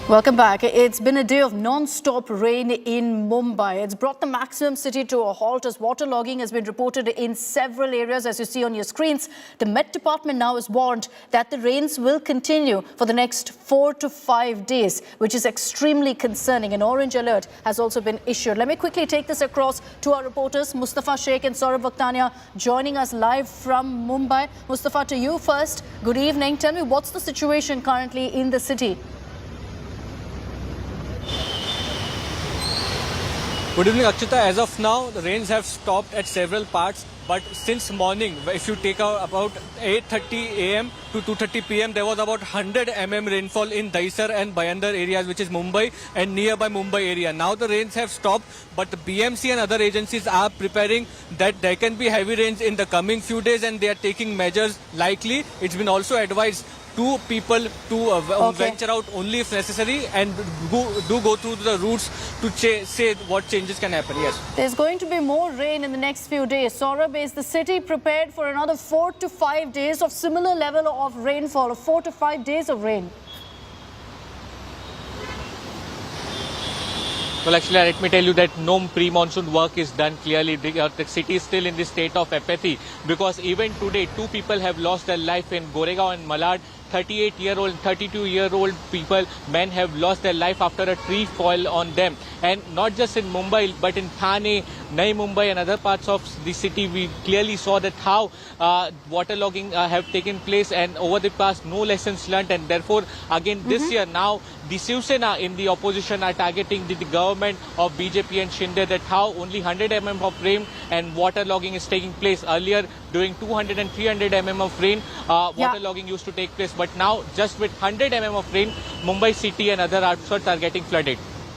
Welcome back. It's been a day of non-stop rain in Mumbai. It's brought the maximum city to a halt as waterlogging has been reported in several areas, as you see on your screens. The Met Department now has warned that the rains will continue for the next 4 to 5 days, which is extremely concerning. An orange alert has also been issued. Let me quickly take this across to our reporters, Mustafa Sheikh and Saurabh Vakhtania, joining us live from Mumbai. Mustafa, to you first. Good evening. Tell me, what's the situation currently in the city? Good evening, Akshita. As of now, the rains have stopped at several parts. But since morning, if you take out about 8:30 a.m. to 2:30 p.m., there was about 100 mm rainfall in Daisar and Bayandar areas, which is Mumbai and nearby Mumbai area. Now the rains have stopped, but the BMC and other agencies are preparing that there can be heavy rains in the coming few days, and they are taking measures likely. It's been also advised to people to venture out only if necessary and go through the routes to say what changes can happen. Yes. There's going to be more rain in the next few days. Saurabh, is the city prepared for another 4 to 5 days of similar level of rainfall, of 4 to 5 days of rain? Well, actually, let me tell you that no pre-monsoon work is done clearly. The city is still in this state of apathy because even today, 2 people have lost their life in Goregaon and Malad. 38-year-old, 32-year-old people, men have lost their life after a tree fell on them. And not just in Mumbai, but in Thane, Nai Mumbai and other parts of the city, we clearly saw that how waterlogging have taken place, and over the past, no lessons learned. And therefore, again, this year now, the Shiv Sena in the opposition are targeting the government of BJP and Shinde that how only 100 mm of rain and waterlogging is taking place. Earlier, during 200 and 300 mm of rain, waterlogging used to take place. But now, just with 100 mm of rain, Mumbai city and other outskirts are getting flooded.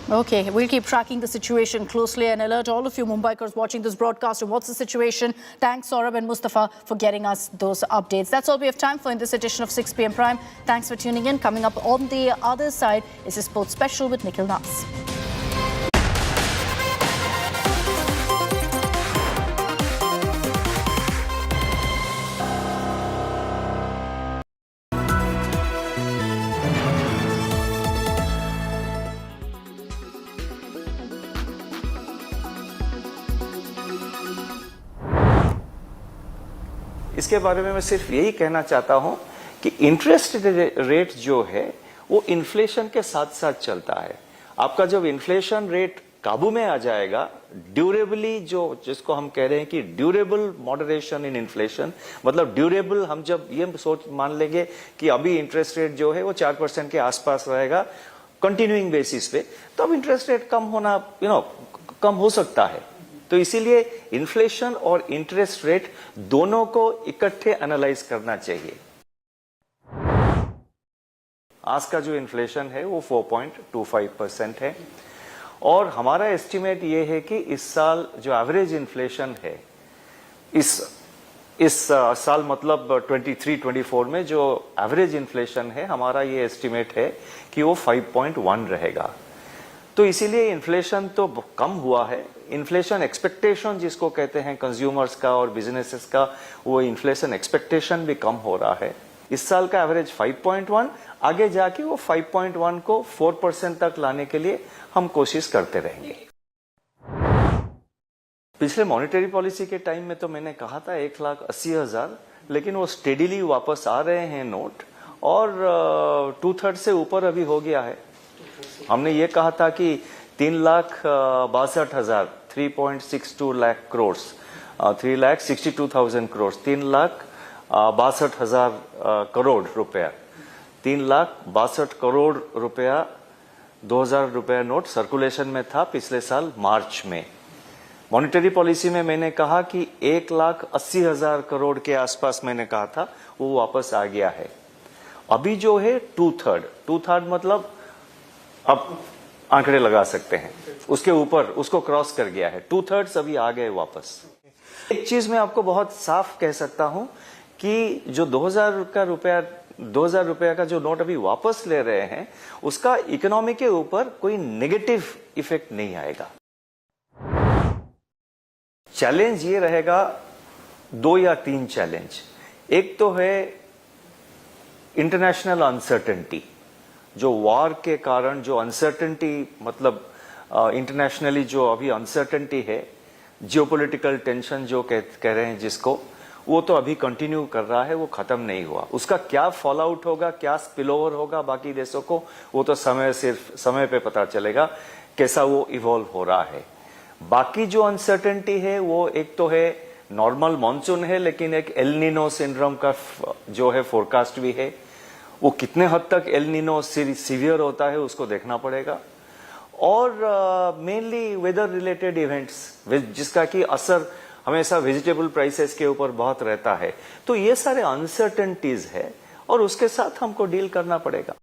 Okay, we'll keep tracking the situation closely and alert all of you Mumbaikars watching this broadcast on what's the situation. Thanks, Saurabh and Mustafa, for getting us those updates. That's all we have time for in this edition of 6 p.m. Prime. Thanks for tuning in. Coming up on the other side is a sports special with Nikhil Nas. इसके बारे में मैं सिर्फ यही कहना चाहता हूं कि इंटरेस्ट रेट जो है वो इन्फ्लेशन के साथ साथ चलता है। आपका जब इन्फ्लेशन रेट काबू में आ जाएगा, ड्यूरेबली जिसको हम कह रहे हैं कि ड्यूरेबल मॉडरेशन इन इन्फ्लेशन, मतलब ड्यूरेबल, हम जब ये मान लेंगे कि अभी इंटरेस्ट रेट जो है वो 4% के आसपास रहेगा कंटिन्यूइंग बेसिस पे, तो अब इंटरेस्ट रेट कम होना कम हो सकता है। तो इसीलिए इन्फ्लेशन और इंटरेस्ट रेट दोनों को इकट्ठे एनालाइज करना चाहिए। आज का जो इन्फ्लेशन है वो 4.25% है और हमारा एस्टिमेट ये है कि इस साल जो एवरेज इन्फ्लेशन है, इस साल मतलब 23-24 में जो एवरेज इन्फ्लेशन है, हमारा ये एस्टिमेट है कि वो 5.1 रहेगा। तो इसीलिए इन्फ्लेशन तो कम हुआ है। इन्फ्लेशन एक्सपेक्टेशन जिसको कहते हैं कंज्यूमर्स का और बिजनेसेस का, वो इन्फ्लेशन एक्सपेक्टेशन भी कम हो रहा है। इस साल का एवरेज 5.1, आगे जाके वो 5.1 को 4% तक लाने के लिए हम कोशिश करते रहेंगे। पिछले मॉनेटरी पॉलिसी के टाइम में तो मैंने कहा था 1,80,000, लेकिन वो स्टेडीली वापस आ रहे हैं नोट और 2/3 से ऊपर अभी हो गया है। हमने ये कहा था कि 3,62,000 3.62 लाख करोड़ 3,62,000 करोड़ 3,62,000 करोड़ रुपया 3,62 करोड़ रुपया 2,000 रुपया नोट सर्कुलेशन में था पिछले साल मार्च में। मॉनेटरी पॉलिसी में मैंने कहा कि 1,80,000 करोड़ के आसपास मैंने कहा था, वो वापस आ गया है। अभी जो है 2/3 मतलब अब आंकड़े लगा सकते हैं, उसके ऊपर उसको क्रॉस कर गया है। 2/3 अभी आ गए वापस। एक चीज मैं आपको बहुत साफ कह सकता हूं कि जो 2,000 रुपया का जो नोट अभी वापस ले रहे हैं, उसका इकोनॉमी के ऊपर कोई नेगेटिव इफेक्ट नहीं आएगा। चैलेंज ये रहेगा 2 या 3 चैलेंज। एक तो है इंटरनेशनल अनसर्टेनिटी, जो वॉर के कारण जो अनसर्टेनिटी, मतलब इंटरनेशनली जो अभी अनसर्टेनिटी है, जियोपॉलिटिकल टेंशन जो कह रहे हैं जिसको, वो तो अभी कंटिन्यू कर रहा है, वो खत्म नहीं हुआ। उसका क्या फॉल आउट होगा, क्या स्पिल ओवर होगा बाकी देशों को, वो तो सिर्फ समय पे पता चलेगा कैसा वो इवॉल्व हो रहा है। बाकी जो अनसर्टेनिटी है वो एक तो है नॉर्मल मॉनसून है, लेकिन एक एल नीनो सिंड्रोम का जो है फोरकास्ट भी है। वो कितने हद तक एल नीनो सीवियर होता है उसको देखना पड़ेगा। और मेनली वेदर रिलेटेड इवेंट्स जिसका कि असर हमेशा वेजिटेबल प्राइसेस के ऊपर बहुत रहता है। तो ये सारे अनसर्टेनिटीज है और उसके साथ हमको डील करना पड़ेगा।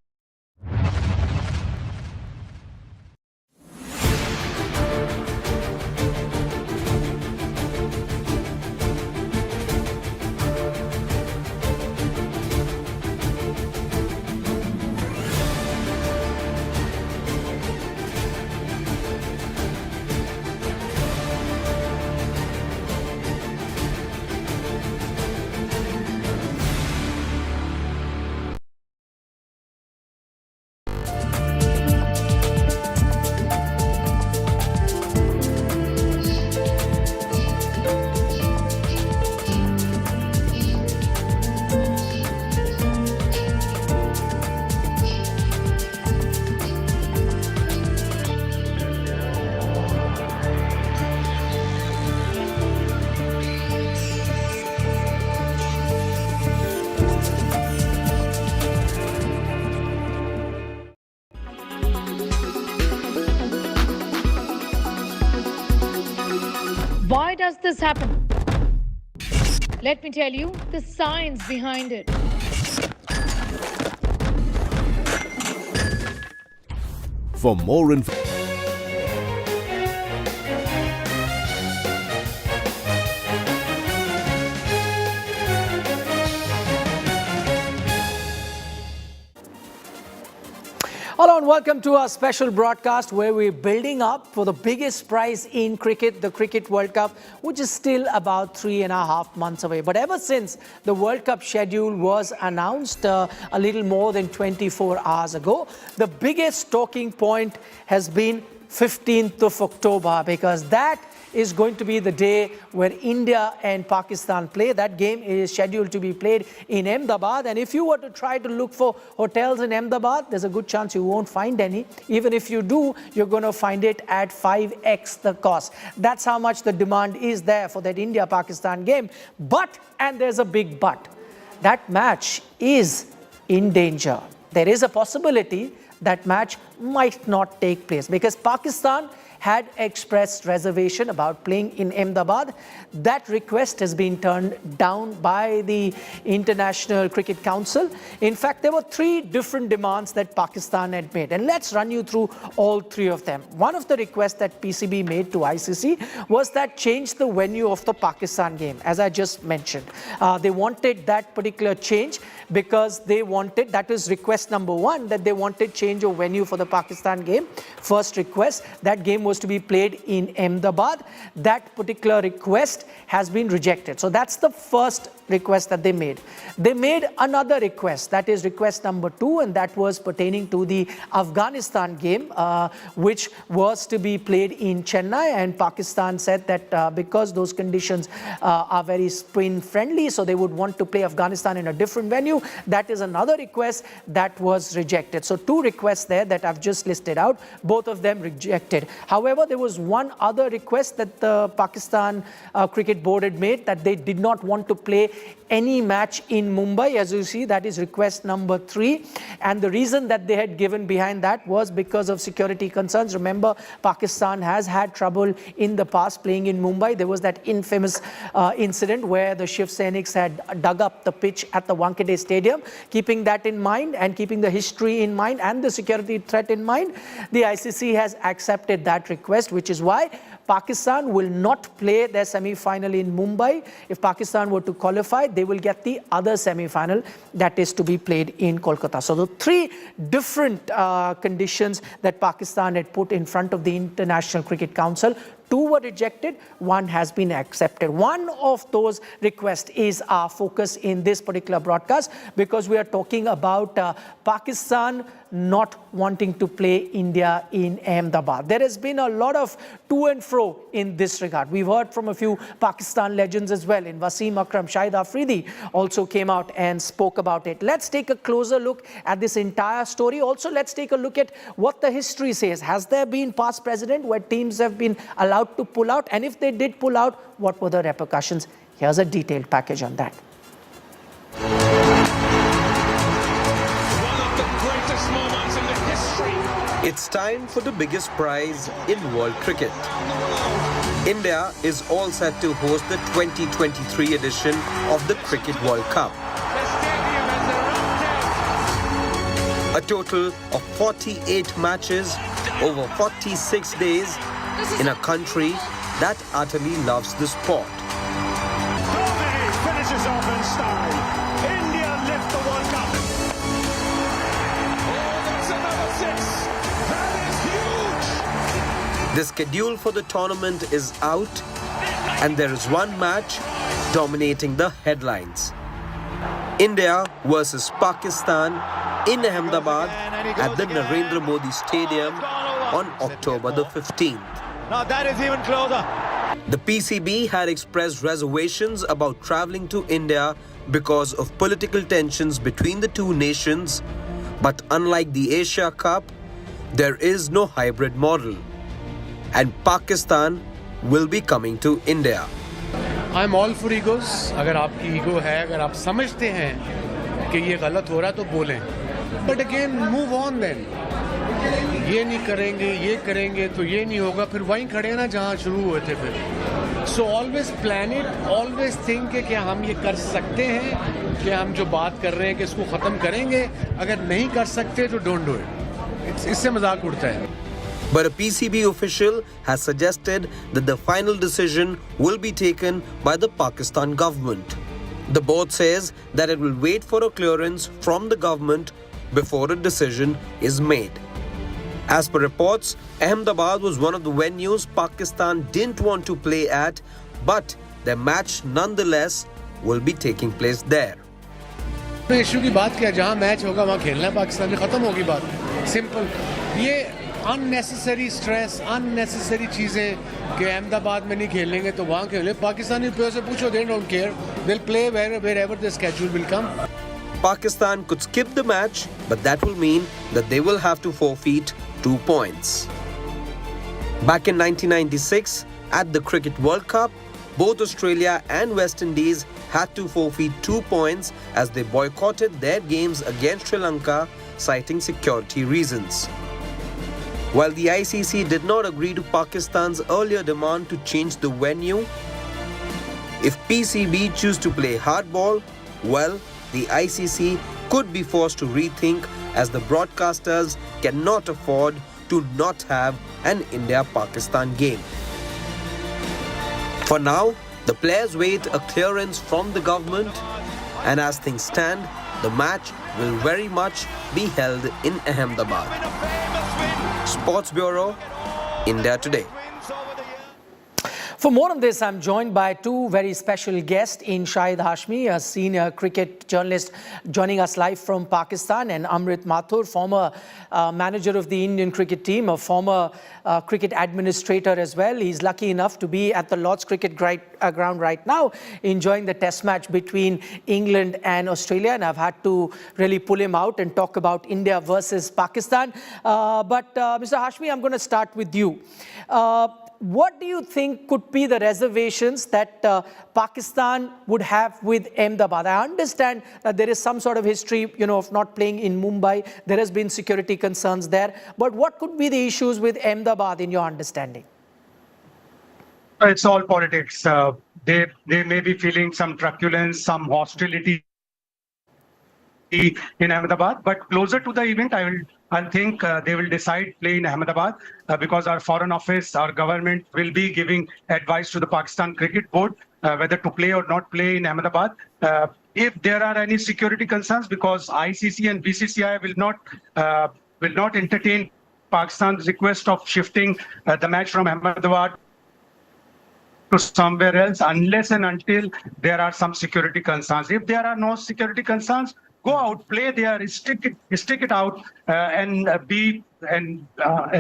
Why does this happen? Let me tell you the science behind it. For more information, Hello and welcome to our special broadcast where we're building up for the biggest prize in cricket, the Cricket World Cup, which is still about 3.5 months away. But ever since the World Cup schedule was announced a little more than 24 hours ago, the biggest talking point has been 15th of October, because that is going to be the day where India and Pakistan play. That game is scheduled to be played in Ahmedabad, and if you were to try to look for hotels in Ahmedabad, there's a good chance you won't find any. Even if you do, you're going to find it at 5x the cost. That's how much the demand is there for that India-Pakistan game. But, and there's a big but, that match is in danger. There is a possibility that match might not take place because Pakistan had expressed reservation about playing in Ahmedabad. That request has been turned down by the International Cricket Council. In fact, there were 3 different demands that Pakistan had made, and let's run you through all 3 of them. One of the requests that PCB made to ICC was that change the venue of the Pakistan game, as I just mentioned. They wanted that particular change because they wanted, that is request number 1, that they wanted change of venue for the Pakistan game. First request, that game was to be played in Ahmedabad. That particular request has been rejected. So that's the first request that they made. They made another request, that is request number 2, and that was pertaining to the Afghanistan game, which was to be played in Chennai, and Pakistan said that because those conditions are very spin friendly, so they would want to play Afghanistan in a different venue. That is another request that was rejected. So 2 requests there that I've just listed out, both of them rejected. However, there was one other request that the Pakistan Cricket Board had made, that they did not want to play any match in Mumbai. As you see, that is request number 3, and the reason that they had given behind that was because of security concerns. Remember, Pakistan has had trouble in the past playing in Mumbai. There was that infamous incident where the Shiv Sainiks had dug up the pitch at the Wankhede Stadium. Keeping that in mind and keeping the history in mind and the security threat in mind, the ICC has accepted that request, which is why Pakistan will not play their semi-final in Mumbai. If Pakistan were to qualify, they will get the other semi-final that is to be played in Kolkata. So the 3 different conditions that Pakistan had put in front of the International Cricket Council 2 were rejected, 1 has been accepted. One of those requests is our focus in this particular broadcast, because we are talking about Pakistan not wanting to play India in Ahmedabad. There has been a lot of to and fro in this regard. We've heard from a few Pakistan legends as well. In Wasim Akram, Shahid Afridi also came out and spoke about it. Let's take a closer look at this entire story. Also, let's take a look at what the history says. Has there been past precedent where teams have been allowed to pull out? And if they did pull out, what were the repercussions? Here's a detailed package on that. It's time for the biggest prize in world cricket. India is all set to host the 2023 edition of the Cricket World Cup. A total of 48 matches over 46 days in a country that utterly loves the sport. Finishes off in style. India lift the World Cup. Oh, that's another 6. That is huge. The schedule for the tournament is out, and there is one match dominating the headlines. India versus Pakistan in Ahmedabad at the Narendra Modi Stadium on October the 15th. Now that is even closer. The PCB had expressed reservations about travelling to India because of political tensions between the two nations, but unlike the Asia Cup, there is no hybrid model, and Pakistan will be coming to India. I'm all for egos. अगर आपकी ego है, अगर आप समझते हैं कि ये गलत हो रहा है तो बोलें. But again, move on then. ये नहीं करेंगे तो ये नहीं होगा, फिर वहीं खड़े ना जहाँ शुरू हुए थे फिर. So always plan it, always think कि क्या हम ये कर सकते हैं, कि हम जो बात कर रहे हैं कि इसको ख़त्म करेंगे. अगर नहीं कर सकते तो don't do it. इससे मजाक उड़ता है. But a PCB official has suggested that the final decision will be taken by the Pakistan government. The board says that it will wait for a clearance from the government before a decision is made. As per reports, Ahmedabad was one of the venues Pakistan didn't want to play at, but their match nonetheless will be taking place there. Issue की बात क्या, जहाँ match होगा वहाँ खेलना है पाकिस्तान में, खत्म होगी बात. सिंपल. ये unnecessary stress, unnecessary चीजें कि अहमदाबाद में नहीं खेलेंगे तो वहाँ खेलें. पाकिस्तानी प्लेयर्स से पूछो, they don't care. They'll play wherever the schedule will come. Pakistan could skip the match, but that will mean that they will have to forfeit 2 points. Back in 1996, at the Cricket World Cup, both Australia and West Indies had to forfeit 2 points as they boycotted their games against Sri Lanka, citing security reasons. While the ICC did not agree to Pakistan's earlier demand to change the venue, if PCB choose to play hardball, well, the ICC could be forced to rethink, as the broadcasters cannot afford to not have an India-Pakistan game. For now, the players wait a clearance from the government, and as things stand, the match will very much be held in Ahmedabad. Sports Bureau, India Today. For more on this, I'm joined by two very special guests in Shahid Hashmi, a senior cricket journalist joining us live from Pakistan, and Amrit Mathur, former manager of the Indian cricket team, a former cricket administrator as well. He's lucky enough to be at the Lord's Cricket ground right now, enjoying the test match between England and Australia, and I've had to really pull him out and talk about India versus Pakistan. But Mr. Hashmi, I'm going to start with you. What do you think could be the reservations that Pakistan would have with Ahmedabad? I understand that there is some sort of history, of not playing in Mumbai. There has been security concerns there. But what could be the issues with Ahmedabad in your understanding? It's all politics. They may be feeling some truculence, some hostility in Ahmedabad, but closer to the event, I think they will decide play in Ahmedabad because our foreign office, our government will be giving advice to the Pakistan Cricket Board whether to play or not play in Ahmedabad. If there are any security concerns, because ICC and BCCI will not entertain Pakistan's request of shifting the match from Ahmedabad to somewhere else unless and until there are some security concerns. If there are no security concerns, go out, play there, stick it out, and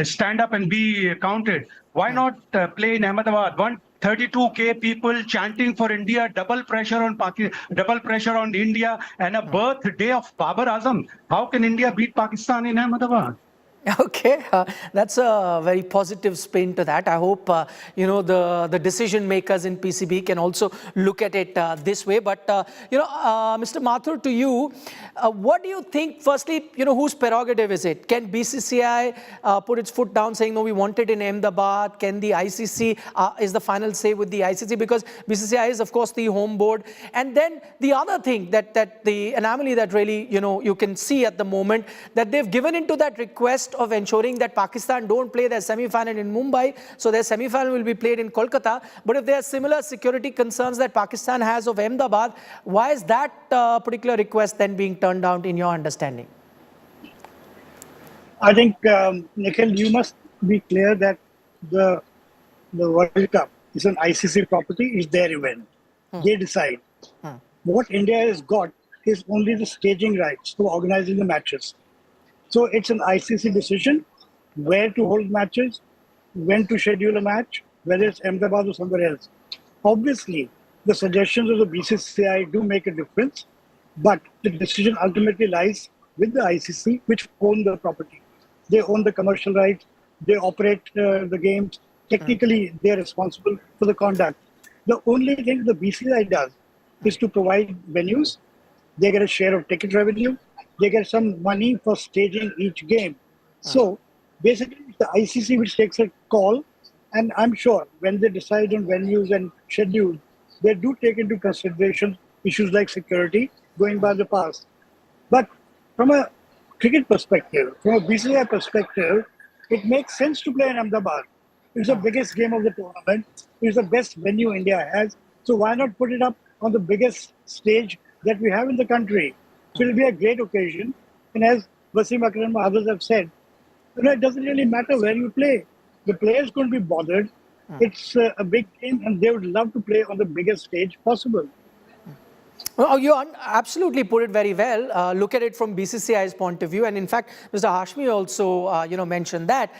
stand up and be counted. Why not play in Ahmedabad? 132K people chanting for India, double pressure on double pressure on India, and a birthday of Babar Azam. How can India beat Pakistan in Ahmedabad? Okay, that's a very positive spin to that. I hope the decision makers in PCB can also look at it this way. But Mr. Mathur, to you, what do you think? Firstly, whose prerogative is it? Can BCCI put its foot down, saying no, we want it in Ahmedabad? Can the ICC is the final say with the ICC, because BCCI is of course the home board? And then the other thing that the anomaly that really you can see at the moment, that they've given into that request of ensuring that Pakistan don't play their semi-final in Mumbai, so their semi-final will be played in Kolkata. But if there are similar security concerns that Pakistan has of Ahmedabad, why is that particular request then being turned down in your understanding? I think, Nikhil, you must be clear that the World Cup is an ICC property, is their event. They decide. What India has got is only the staging rights to organizing the matches. So it's an ICC decision where to hold matches, when to schedule a match, whether it's Ahmedabad or somewhere else. Obviously, the suggestions of the BCCI do make a difference, but the decision ultimately lies with the ICC, which own the property. They own the commercial rights, they operate the games. Technically, they're responsible for the conduct. The only thing the BCCI does is to provide venues. They get a share of ticket revenue. They get some money for staging each game. So basically, it's the ICC which takes a call. And I'm sure when they decide on venues and schedules, they do take into consideration issues like security going by the past. But from a cricket perspective, from a BCCI perspective, it makes sense to play in Ahmedabad. It's the biggest game of the tournament. It's the best venue India has. So why not put it up on the biggest stage that we have in the country? So it will be a great occasion. And as Wasim Akram and others have said, it doesn't really matter where you play. The players couldn't be bothered. It's a big game and they would love to play on the biggest stage possible. Well, you absolutely put it very well. Look at it from BCCI's point of view. And in fact, Mr. Hashmi also mentioned that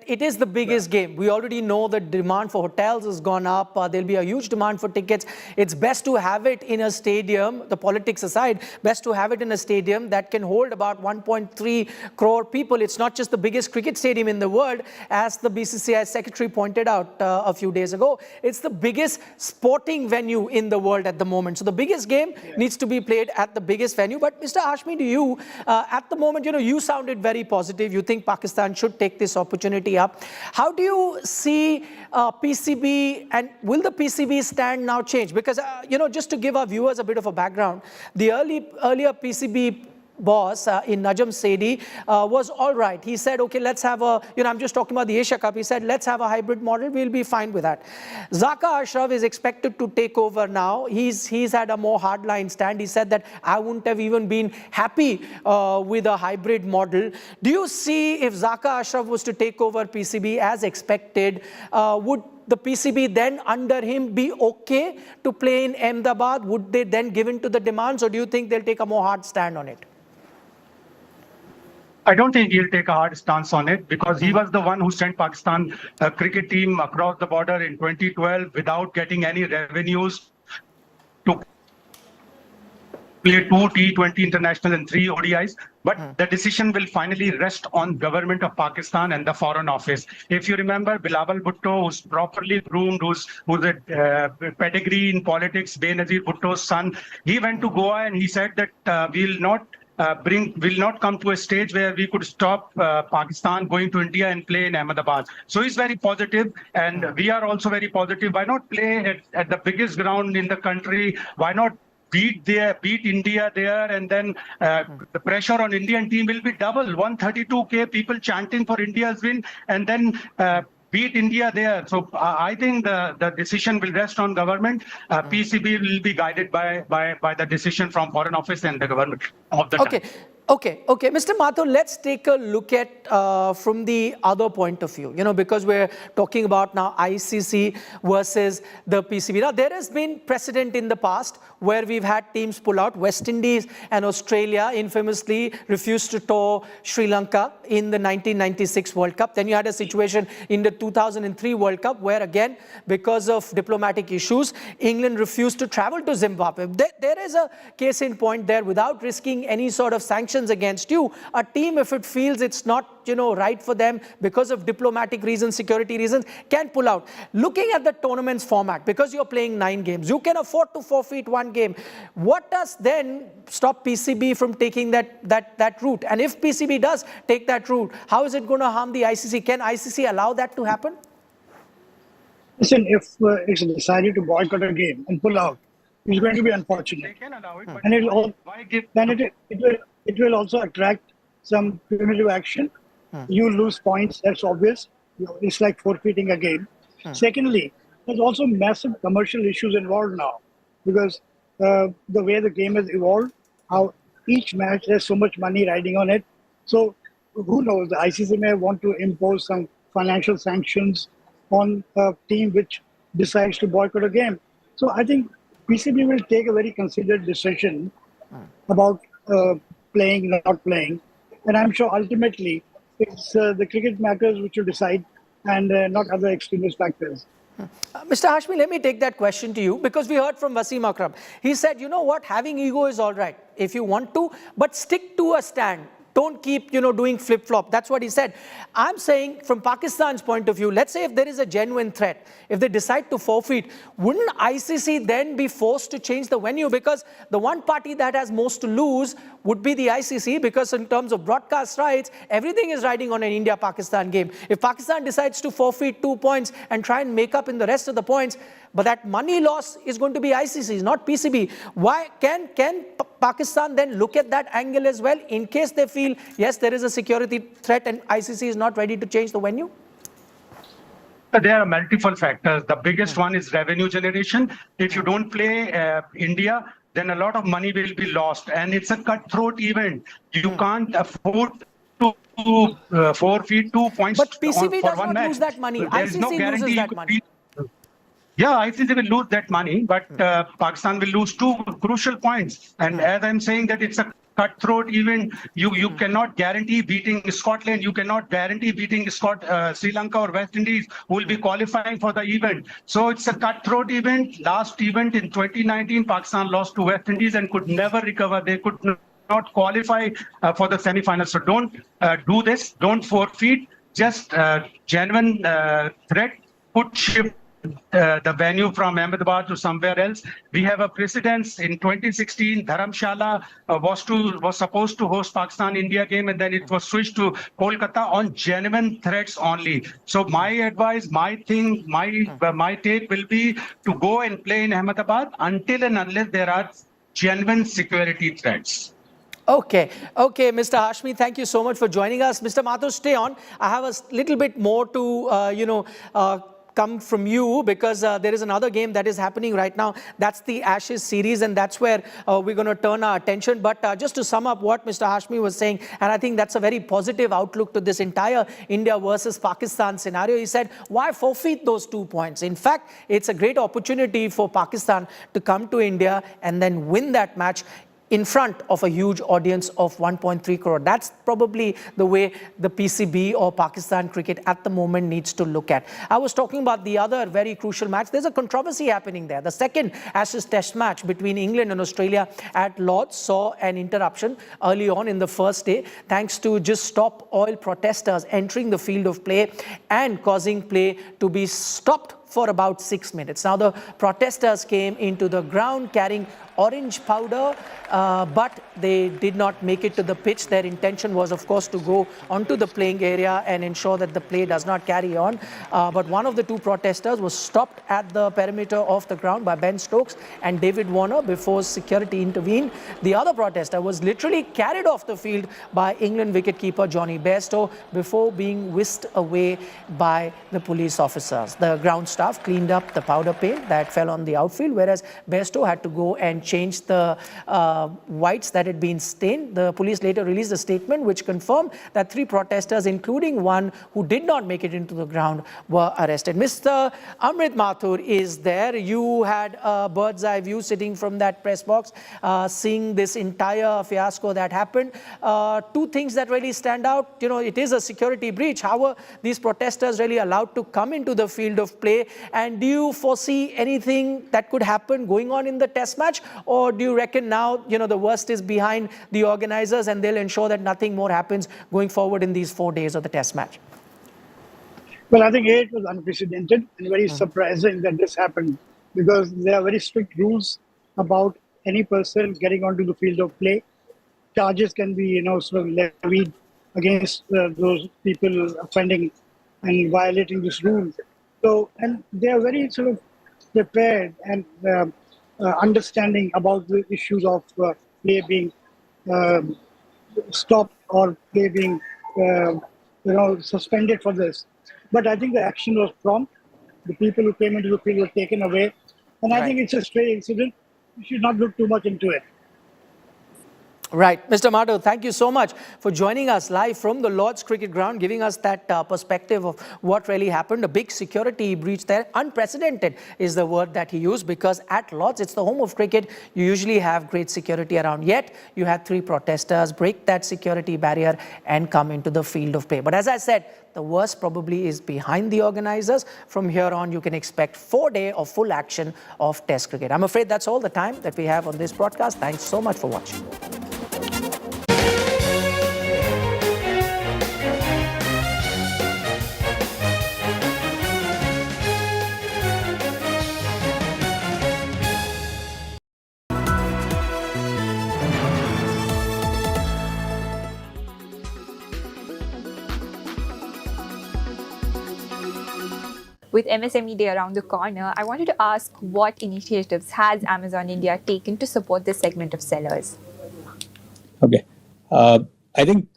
it is the biggest game. We already know the demand for hotels has gone up. There'll be a huge demand for tickets. It's best to have it in a stadium, the politics aside, best to have it in a stadium that can hold about 1.3 crore people. It's not just the biggest cricket stadium in the world, as the BCCI secretary pointed out a few days ago. It's the biggest sporting venue in the world at the moment. So the biggest game needs to be played at the biggest venue. But Mr. Hashmi, to you, at the moment, you sounded very positive. You think Pakistan should take this opportunity up. How do you see PCB, and will the PCB stand now change? Because, just to give our viewers a bit of a background, the earlier PCB boss in Najam Sedi was all right. He said, okay, let's have a, I'm just talking about the Asia Cup. He said, let's have a hybrid model. We'll be fine with that. Zaka Ashraf is expected to take over now. He's had a more hardline stand. He said that I wouldn't have even been happy with a hybrid model. Do you see, if Zaka Ashraf was to take over PCB as expected, would the PCB then under him be okay to play in Ahmedabad? Would they then give in to the demands, or do you think they'll take a more hard stand on it? I don't think he'll take a hard stance on it, because he was the one who sent Pakistan cricket team across the border in 2012 without getting any revenues to play 2 T20 international and 3 ODIs. But the decision will finally rest on government of Pakistan and the Foreign Office. If you remember, Bilawal Bhutto, who's properly groomed, who's a pedigree in politics, Benazir Bhutto's son, he went to Goa and he said that we'll not come to a stage where we could stop Pakistan going to India and play in Ahmedabad. So he's very positive, and we are also very positive. Why not play at the biggest ground in the country? Why not beat India there, and then the pressure on Indian team will be double. 132K people chanting for India's win, and then beat India there. So I think the decision will rest on government. PCB will be guided by the decision from Foreign Office and the government of the time. Okay, Mr. Mathur, let's take a look at from the other point of view, because we're talking about now ICC versus the PCB. Now, there has been precedent in the past where we've had teams pull out. West Indies and Australia infamously refused to tour Sri Lanka in the 1996 World Cup. Then you had a situation in the 2003 World Cup where, again, because of diplomatic issues, England refused to travel to Zimbabwe. There is a case in point there. Without risking any sort of sanctions against you, a team, if it feels it's not right for them because of diplomatic reasons, security reasons, can pull out. Looking at the tournament's format, because you're playing 9 games, you can afford to forfeit 1 game. What does then stop PCB from taking that route? And if PCB does take that route, how is it going to harm the ICC? Can ICC allow that to happen? Listen, if it's decided to boycott a game and pull out, it's going to be unfortunate. They can allow it, and it will also attract some punitive action. You lose points, that's obvious. It's like forfeiting a game. Secondly, there's also massive commercial issues involved now, because the way the game has evolved, how each match there's so much money riding on it. So who knows, the ICC may want to impose some financial sanctions on a team which decides to boycott a game. So I think PCB will take a very considered decision about playing, not playing. And I'm sure ultimately it's the cricket matters which will decide, and not other extremist factors. Mr. Hashmi, let me take that question to you, because we heard from Wasim Akram. He said, you know what, having ego is all right if you want to, but stick to a stand. Don't keep, doing flip-flop. That's what he said. I'm saying from Pakistan's point of view, let's say if there is a genuine threat, if they decide to forfeit, wouldn't ICC then be forced to change the venue? Because the one party that has most to lose would be the ICC, because in terms of broadcast rights, everything is riding on an India-Pakistan game. If Pakistan decides to forfeit 2 points and try and make up in the rest of the points, but that money loss is going to be ICC's, not PCB. Why can Pakistan then look at that angle as well, in case they feel, yes, there is a security threat and ICC is not ready to change the venue? There are multiple factors. The biggest one is revenue generation. If you don't play India, then a lot of money will be lost. And it's a cutthroat event. You can't afford to forfeit 2 points but PCB for does one not match. lose that money. There is no ICC guarantee loses that money. Yeah, ICC will lose that money, but Pakistan will lose 2 crucial points. And as I'm saying that it's a cutthroat event, you cannot guarantee beating Scotland, you cannot guarantee beating Sri Lanka or West Indies, who will be qualifying for the event. So it's a cutthroat event. Last event in 2019, Pakistan lost to West Indies and could never recover. They could not qualify for the semi-finals. So don't do this, don't forfeit, just genuine threat, shift the venue from Ahmedabad to somewhere else. We have a precedence in 2016. Dharamshala was supposed to host Pakistan-India game, and then it was switched to Kolkata on genuine threats only. So my advice, my take will be to go and play in Ahmedabad until and unless there are genuine security threats. Okay, Mr. Hashmi, thank you so much for joining us. Mr. Mathur, stay on. I have a little bit more to, come from you, because there is another game that is happening right now. That's the Ashes series, and that's where we're going to turn our attention. But just to sum up what Mr. Hashmi was saying, and I think that's a very positive outlook to this entire India versus Pakistan scenario. He said, why forfeit those 2 points? In fact, it's a great opportunity for Pakistan to come to India and then win that match in front of a huge audience of 1.3 crore. That's probably the way the PCB or Pakistan cricket at the moment needs to look at. I was talking about the other very crucial match. There's a controversy happening there. The second Ashes Test match between England and Australia at Lord's saw an interruption early on in the first day, thanks to just stop oil protesters entering the field of play and causing play to be stopped for about 6 minutes. Now, the protesters came into the ground carrying orange powder, but they did not make it to the pitch. Their intention was, of course, to go onto the playing area and ensure that the play does not carry on. But one of the 2 protesters was stopped at the perimeter of the ground by Ben Stokes and David Warner before security intervened. The other protester was literally carried off the field by England wicketkeeper Johnny Bairstow before being whisked away by the police officers. The ground staff staff cleaned up the powder paint that fell on the outfield, whereas Bairstow had to go and change the whites that had been stained. The police later released a statement which confirmed that 3 protesters, including one who did not make it into the ground, were arrested. Mr. Amrit Mathur is there. You had a bird's eye view sitting from that press box, seeing this entire fiasco that happened. 2 things that really stand out. You know, it is a security breach. How were these protesters really allowed to come into the field of play? And do you foresee anything that could happen going on in the test match? Or do you reckon now, you know, the worst is behind the organizers and they'll ensure that nothing more happens going forward in these 4 days of the test match? Well, I think it was unprecedented and very surprising that this happened, because there are very strict rules about any person getting onto the field of play. Charges can be, you know, sort of levied against those people offending and violating this rule. So, and they are very sort of prepared and understanding about the issues of play being stopped or play being, suspended for this. But I think the action was prompt. The people who came into the field were taken away. And I think it's a stray incident. We should not look too much into it. Right. Mr. Mathur, thank you so much for joining us live from the Lord's Cricket Ground, giving us that perspective of what really happened. A big security breach there. Unprecedented is the word that he used, because at Lord's, it's the home of cricket. You usually have great security around. Yet, you had 3 protesters break that security barrier and come into the field of play. But as I said, the worst probably is behind the organizers. From here on, you can expect 4 days of full action of Test cricket. I'm afraid that's all the time that we have on this broadcast. Thanks so much for watching. With MSME Day around the corner, I wanted to ask, what initiatives has Amazon India taken to support this segment of sellers? Okay. I think,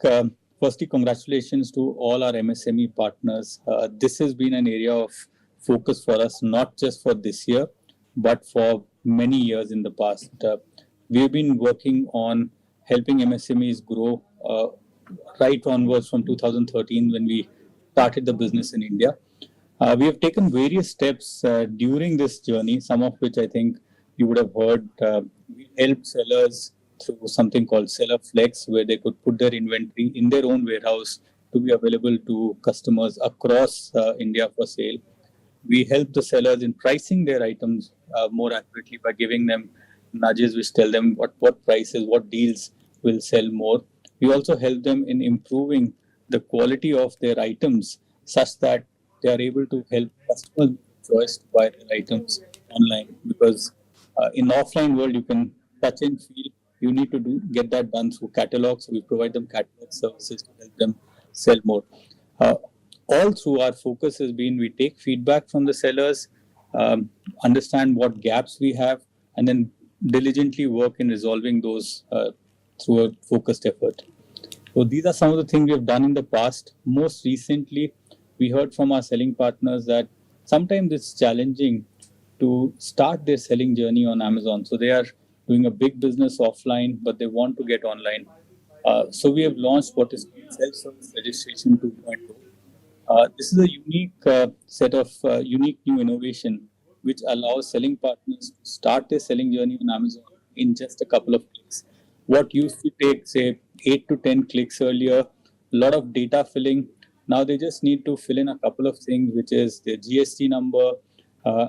firstly, congratulations to all our MSME partners. This has been an area of focus for us, not just for this year, but for many years in the past. We've been working on helping MSMEs grow right onwards from 2013, when we started the business in India. We have taken various steps during this journey, some of which I think you would have heard. We helped sellers through something called Seller Flex, where they could put their inventory in their own warehouse to be available to customers across India for sale. We help the sellers in pricing their items more accurately by giving them nudges which tell them what prices, what deals will sell more. We also help them in improving the quality of their items such that they are able to help customers choice to buy their items online, because in the offline world you can touch and feel. You need to get that done through catalogs. So we provide them catalog services to help them sell more. All through, our focus has been, we take feedback from the sellers, understand what gaps we have, and then diligently work in resolving those through a focused effort. So these are some of the things we have done in the past. Most recently, we heard from our selling partners that sometimes it's challenging to start their selling journey on Amazon. So they are doing a big business offline, but they want to get online. So we have launched what is called Self-Service Registration 2.0. This is a unique set of unique new innovation, which allows selling partners to start their selling journey on Amazon in just a couple of clicks. What used to take, say, 8 to 10 clicks earlier, a lot of data filling. Now they just need to fill in a couple of things, which is their GST number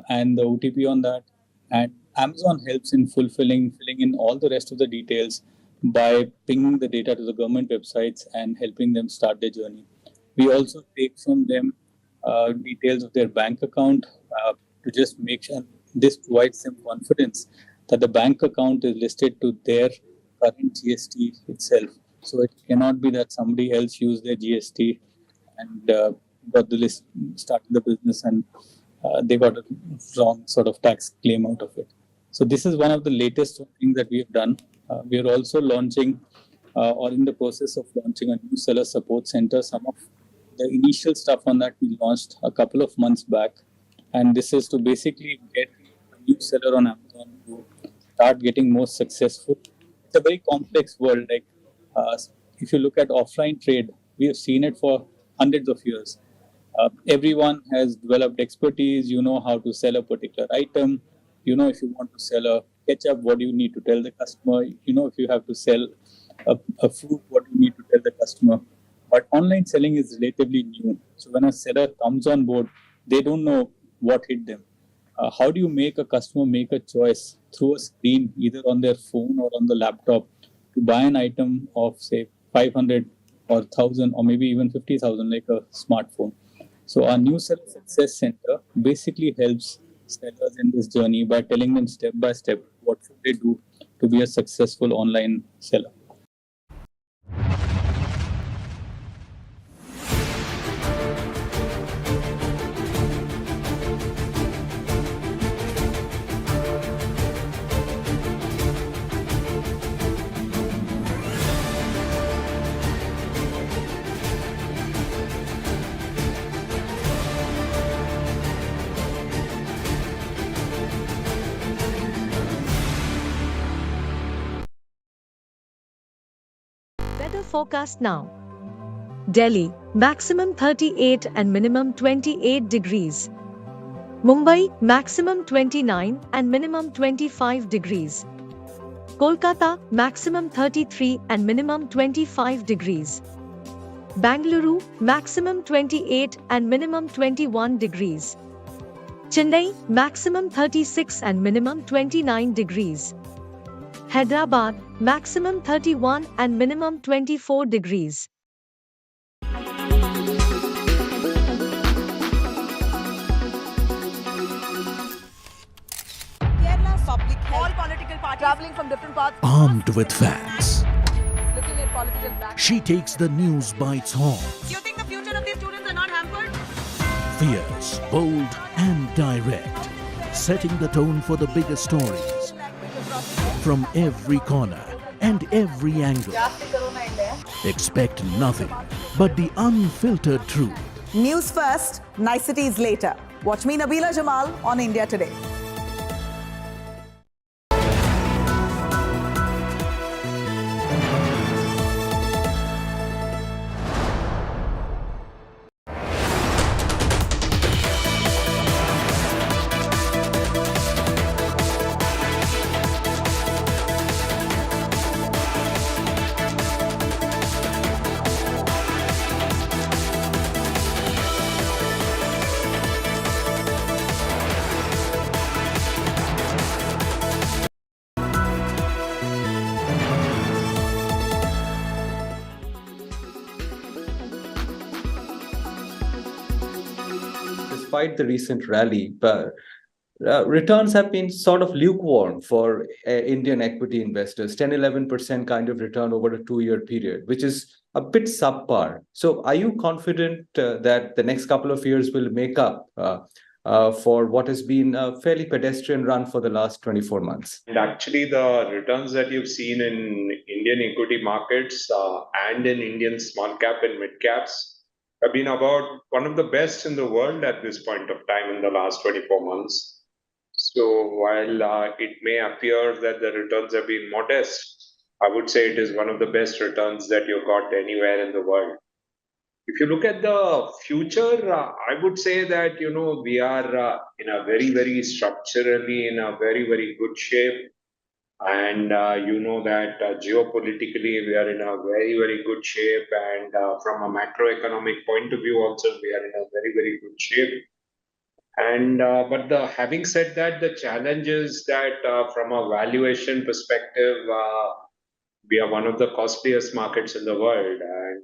and the OTP on that. And Amazon helps in filling in all the rest of the details by pinging the data to the government websites and helping them start their journey. We also take from them details of their bank account to just make sure this provides them confidence that the bank account is listed to their current GST itself. So it cannot be that somebody else used their GST and got the list, started the business, and they got a wrong sort of tax claim out of it. So this is one of the latest things that we have done. We are also launching or in the process of launching a new seller support center. Some of the initial stuff on that we launched a couple of months back. and this is to basically get a new seller on Amazon to start getting more successful. It's a very complex world. Like if you look at offline trade, we have seen it for hundreds of years. Everyone has developed expertise. You know how to sell a particular item. You know, if you want to sell a ketchup, what do you need to tell the customer? You know, if you have to sell a fruit, what do you need to tell the customer? But online selling is relatively new. So when a seller comes on board, they don't know what hit them. How do you make a customer make a choice through a screen, either on their phone or on the laptop, to buy an item of, say, 500 or 1,000 or maybe even 50,000, like a smartphone? So our new Seller Success Center basically helps sellers in this journey by telling them step by step what should they do to be a successful online seller. Weather forecast now. Delhi, maximum 38 and minimum 28 degrees. Mumbai, maximum 29 and minimum 25 degrees. Kolkata, maximum 33 and minimum 25 degrees. Bangalore, maximum 28 and minimum 21 degrees. Chennai, maximum 36 and minimum 29 degrees. Hyderabad, maximum 31 and minimum 24 degrees. Kerala's public health. All political parties traveling from different parts. Armed with facts, Looking at political back. she takes the news by its horns. Do you think the future of these students are not hampered? Fierce, bold, and direct, setting the tone for the biggest stories from every corner and every angle. Expect nothing but the unfiltered truth. News first, niceties later. Watch me, Nabila Jamal, on India Today. Despite the recent rally, but returns have been sort of lukewarm for Indian equity investors, 10-11% kind of return over a 2-year period, which is a bit subpar. So are you confident that the next couple of years will make up for what has been a fairly pedestrian run for the last 24 months? And actually, the returns that you've seen in Indian equity markets and in Indian small cap and mid caps have been about one of the best in the world at this point of time in the last 24 months. So while it may appear that the returns have been modest, I would say it is one of the best returns that you've got anywhere in the world. If you look at the future, I would say that, we are in a very, very structurally in a very, very good shape. And that geopolitically we are in a very, very good shape. And from a macroeconomic point of view also, we are in a very, very good shape. And but having said that, the challenge is that from a valuation perspective, we are one of the costliest markets in the world. And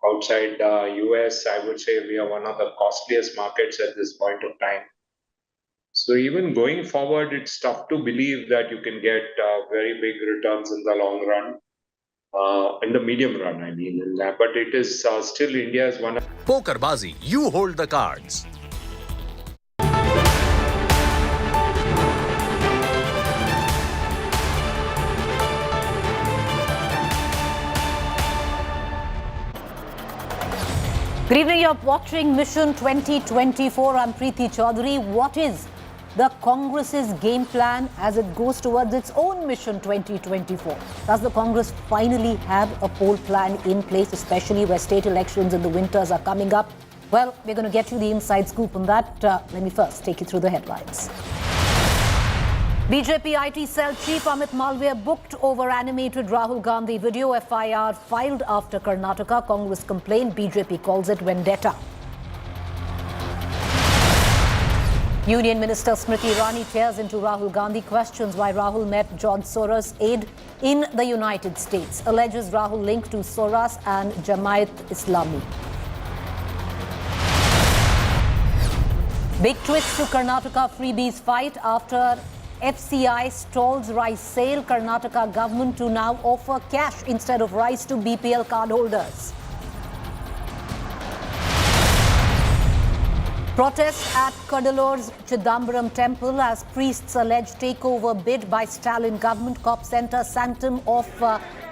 outside US, I would say we are one of the costliest markets at this point of time. So even going forward, it's tough to believe that you can get very big returns in the long run, in the medium run, I mean. But it is still India's one. Pokerbazi, you hold the cards. Good Good evening, you're watching Mission 2024. I'm Preeti Chaudhary. What is the Congress's game plan as it goes towards its own Mission 2024? Does the Congress finally have a poll plan in place, especially where state elections in the winters are coming up? Well, we're going to get you the inside scoop on that. Let me first take you through the headlines. BJP IT cell chief Amit Malviya booked over animated Rahul Gandhi video. FIR filed after Karnataka Congress complaint. BJP calls it vendetta. Union Minister Smriti Irani tears into Rahul Gandhi, questions why Rahul met George Soros' aide in the United States. Alleges Rahul linked to Soros and Jamaat Islami. Big twist to Karnataka freebies fight after FCI stalls rice sale. Karnataka government to now offer cash instead of rice to BPL cardholders. Protest at Kadalore's Chidambaram temple as priests allege takeover bid by Stalin government. Cops enter sanctum of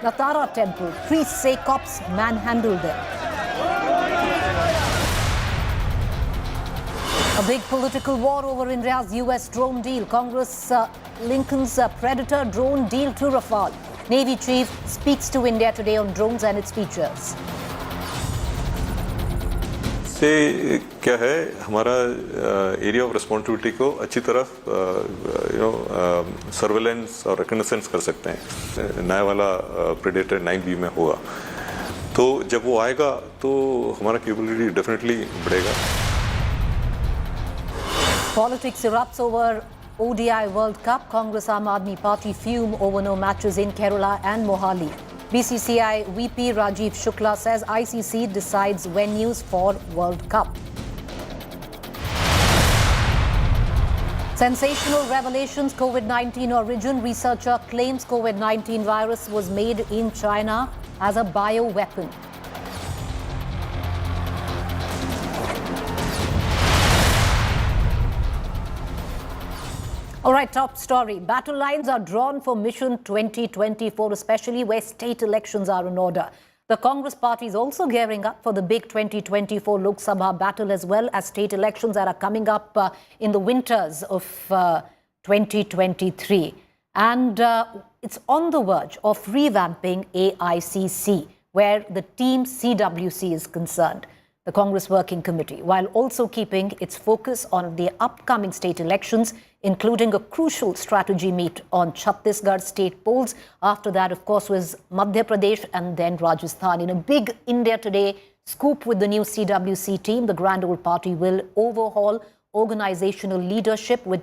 Natara temple. Priests say cops manhandled them. A big political war over India's US drone deal. Congress Lincoln's Predator drone deal to Rafale. Navy chief speaks to India today on drones and its features. से क्या है हमारा area of responsibility को अच्छी तरह surveillance और recognitions कर सकते हैं. नया वाला प्रेडेटर 9B में होगा तो जब वो आएगा तो हमारा कैपेबिलिटी डेफिनेटली बढ़ेगा. Politics erupts over ODI World Cup. Congress Aam Aadmi Party fume over no matches in Kerala and Mohali. BCCI VP Rajiv Shukla says ICC decides venues for World Cup. Sensational revelations, COVID-19 origin. Researcher claims COVID-19 virus was made in China as a bioweapon. All right, top story. Battle lines are drawn for Mission 2024, especially where state elections are in order. The Congress party is also gearing up for the big 2024 Lok Sabha battle, as well as state elections that are coming up in the winters of 2023. And it's on the verge of revamping AICC, where the team CWC is concerned. The Congress Working Committee, while also keeping its focus on the upcoming state elections, including a crucial strategy meet on Chhattisgarh state polls. After that, of course, was Madhya Pradesh and then Rajasthan. In a big India Today scoop with the new CWC team, the Grand Old Party will overhaul organizational leadership with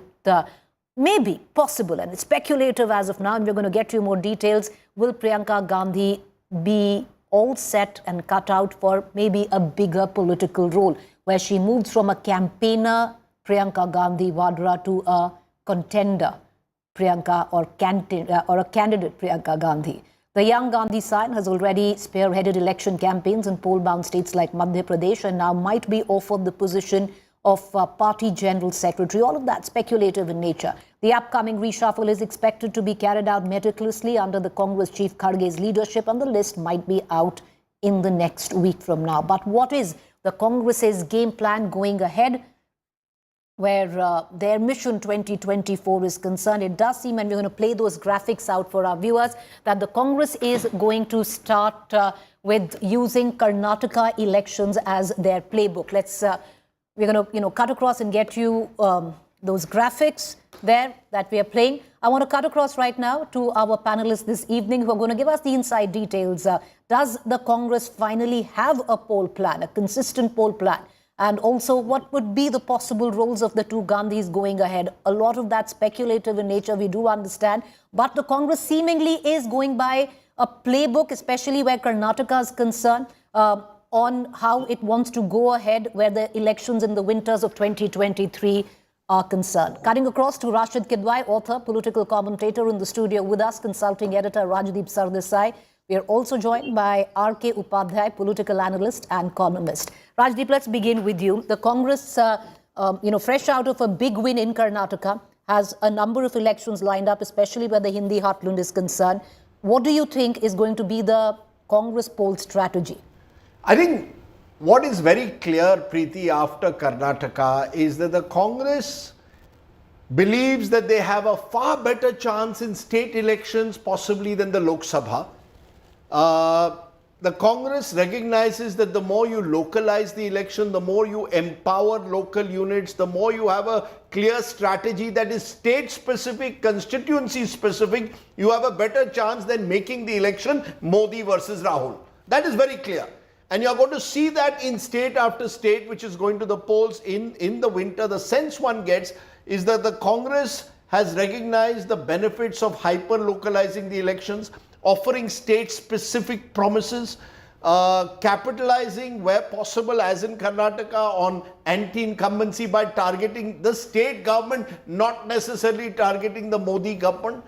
maybe possible, and it's speculative as of now, and we're going to get you more details. Will Priyanka Gandhi be all set and cut out for maybe a bigger political role, where she moves from a campaigner, Priyanka Gandhi Vadra, to a contender, Priyanka, or a candidate, Priyanka Gandhi. The young Gandhi sign has already spearheaded election campaigns in poll-bound states like Madhya Pradesh and now might be offered the position of party general secretary. All of that speculative in nature. The upcoming reshuffle is expected to be carried out meticulously under the Congress chief Kharge's leadership, and the list might be out in the next week from now. But what is the Congress's game plan going ahead, where their Mission 2024 is concerned? It does seem, and we're going to play those graphics out for our viewers, that the Congress is going to start with using Karnataka elections as their playbook. We're going to cut across and get you those graphics there that we are playing. I want to cut across right now to our panelists this evening who are going to give us the inside details. Does the Congress finally have a poll plan, a consistent poll plan? And also, what would be the possible roles of the two Gandhis going ahead? A lot of that speculative in nature, we do understand. But the Congress seemingly is going by a playbook, especially where Karnataka is concerned, on how it wants to go ahead, where the elections in the winters of 2023 are concerned. Cutting across to Rashid Kidwai, author, political commentator in the studio with us, consulting editor Rajdeep Sardesai. We are also joined by R.K. Upadhyay, political analyst and columnist. Rajdeep, let's begin with you. The Congress, fresh out of a big win in Karnataka, has a number of elections lined up, especially where the Hindi heartland is concerned. What do you think is going to be the Congress poll strategy? I think what is very clear, Preeti, after Karnataka is that the Congress believes that they have a far better chance in state elections possibly than the Lok Sabha. The Congress recognizes that the more you localize the election, the more you empower local units, the more you have a clear strategy that is state-specific, constituency-specific, you have a better chance than making the election Modi versus Rahul. That is very clear. And you're going to see that in state after state, which is going to the polls in the winter. The sense one gets is that the Congress has recognized the benefits of hyper-localizing the elections, offering state-specific promises, capitalizing where possible, as in Karnataka, on anti-incumbency by targeting the state government, not necessarily targeting the Modi government,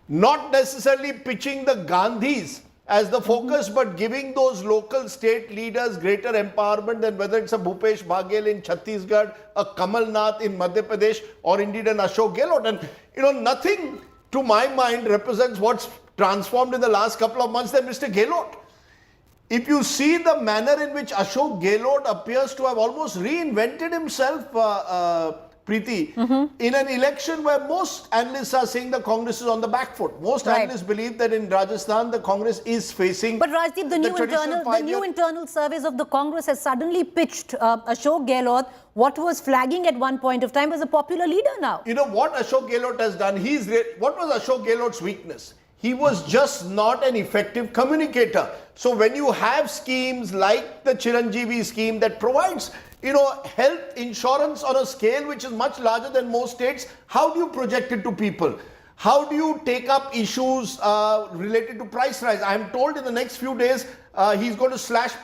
not necessarily pitching the Gandhis as the focus, but giving those local state leaders greater empowerment than whether it's a Bhupesh Baghel in Chhattisgarh, a Kamal Nath in Madhya Pradesh, or indeed an Ashok Gehlot. And nothing to my mind represents what's transformed in the last couple of months than Mr. Gehlot. If you see the manner in which Ashok Gehlot appears to have almost reinvented himself, Preeti, in an election where most analysts are saying the Congress is on the back foot. Most analysts believe that in Rajasthan, the Congress is facing... But Rajdeep, the new internal surveys of the Congress has suddenly pitched Ashok Gehlot, what was flagging at one point of time, as a popular leader now. You know what Ashok Gehlot has done? What was Ashok Gehlot's weakness? He was just not an effective communicator. So when you have schemes like the Chiranjeevi scheme that provides, health insurance on a scale which is much larger than most states, how do you project it to people? How do you take up issues related to price rise? I am told in the next few days, he's going to slash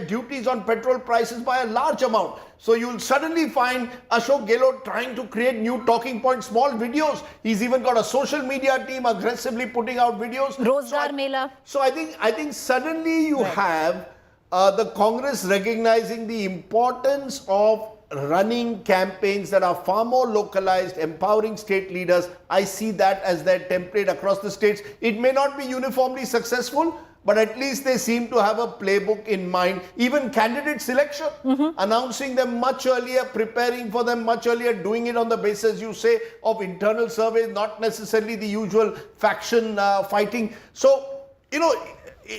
duties on petrol prices by a large amount. So you'll suddenly find Ashok Gehlot trying to create new talking points, small videos. He's even got a social media team aggressively putting out videos. Rozgar Mela. So I think suddenly you have the Congress recognizing the importance of running campaigns that are far more localized, empowering state leaders. I see that as their template across the states. It may not be uniformly successful, but at least they seem to have a playbook in mind. Even candidate selection, announcing them much earlier, preparing for them much earlier, doing it on the basis, you say, of internal surveys, not necessarily the usual faction fighting. So,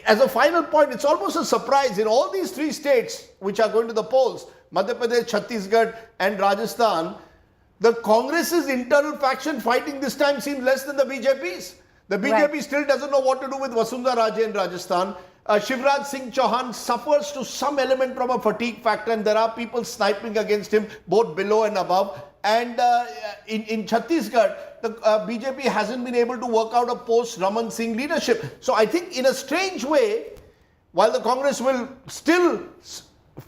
as a final point, it's almost a surprise in all these three states which are going to the polls, Madhya Pradesh, Chhattisgarh and Rajasthan, the Congress's internal faction fighting this time seems less than the BJP's. The BJP still doesn't know what to do with Vasundhara Raje in Rajasthan. Shivraj Singh Chauhan suffers to some element from a fatigue factor, and there are people sniping against him both below and above. And in Chhattisgarh, the BJP hasn't been able to work out a post-Raman Singh leadership. So I think in a strange way, while the Congress will still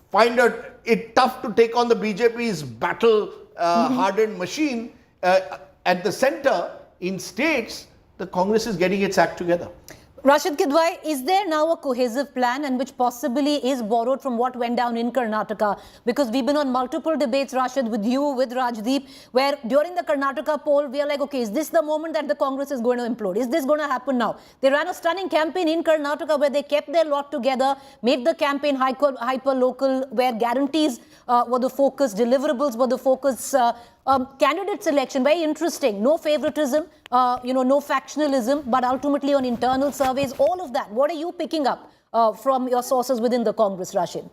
find it tough to take on the BJP's battle-hardened machine, at the center, in states, the Congress is getting its act together. Rashid Kidwai, is there now a cohesive plan, and which possibly is borrowed from what went down in Karnataka? Because we've been on multiple debates, Rashid, with you, with Rajdeep, where during the Karnataka poll, we are like, okay, is this the moment that the Congress is going to implode? Is this going to happen now? They ran a stunning campaign in Karnataka where they kept their lot together, made the campaign hyper-local, where guarantees were the focus, deliverables were the focus. Candidate selection, very interesting. No favoritism, no factionalism, but ultimately on internal surveys, all of that. What are you picking up from your sources within the Congress, Rashid?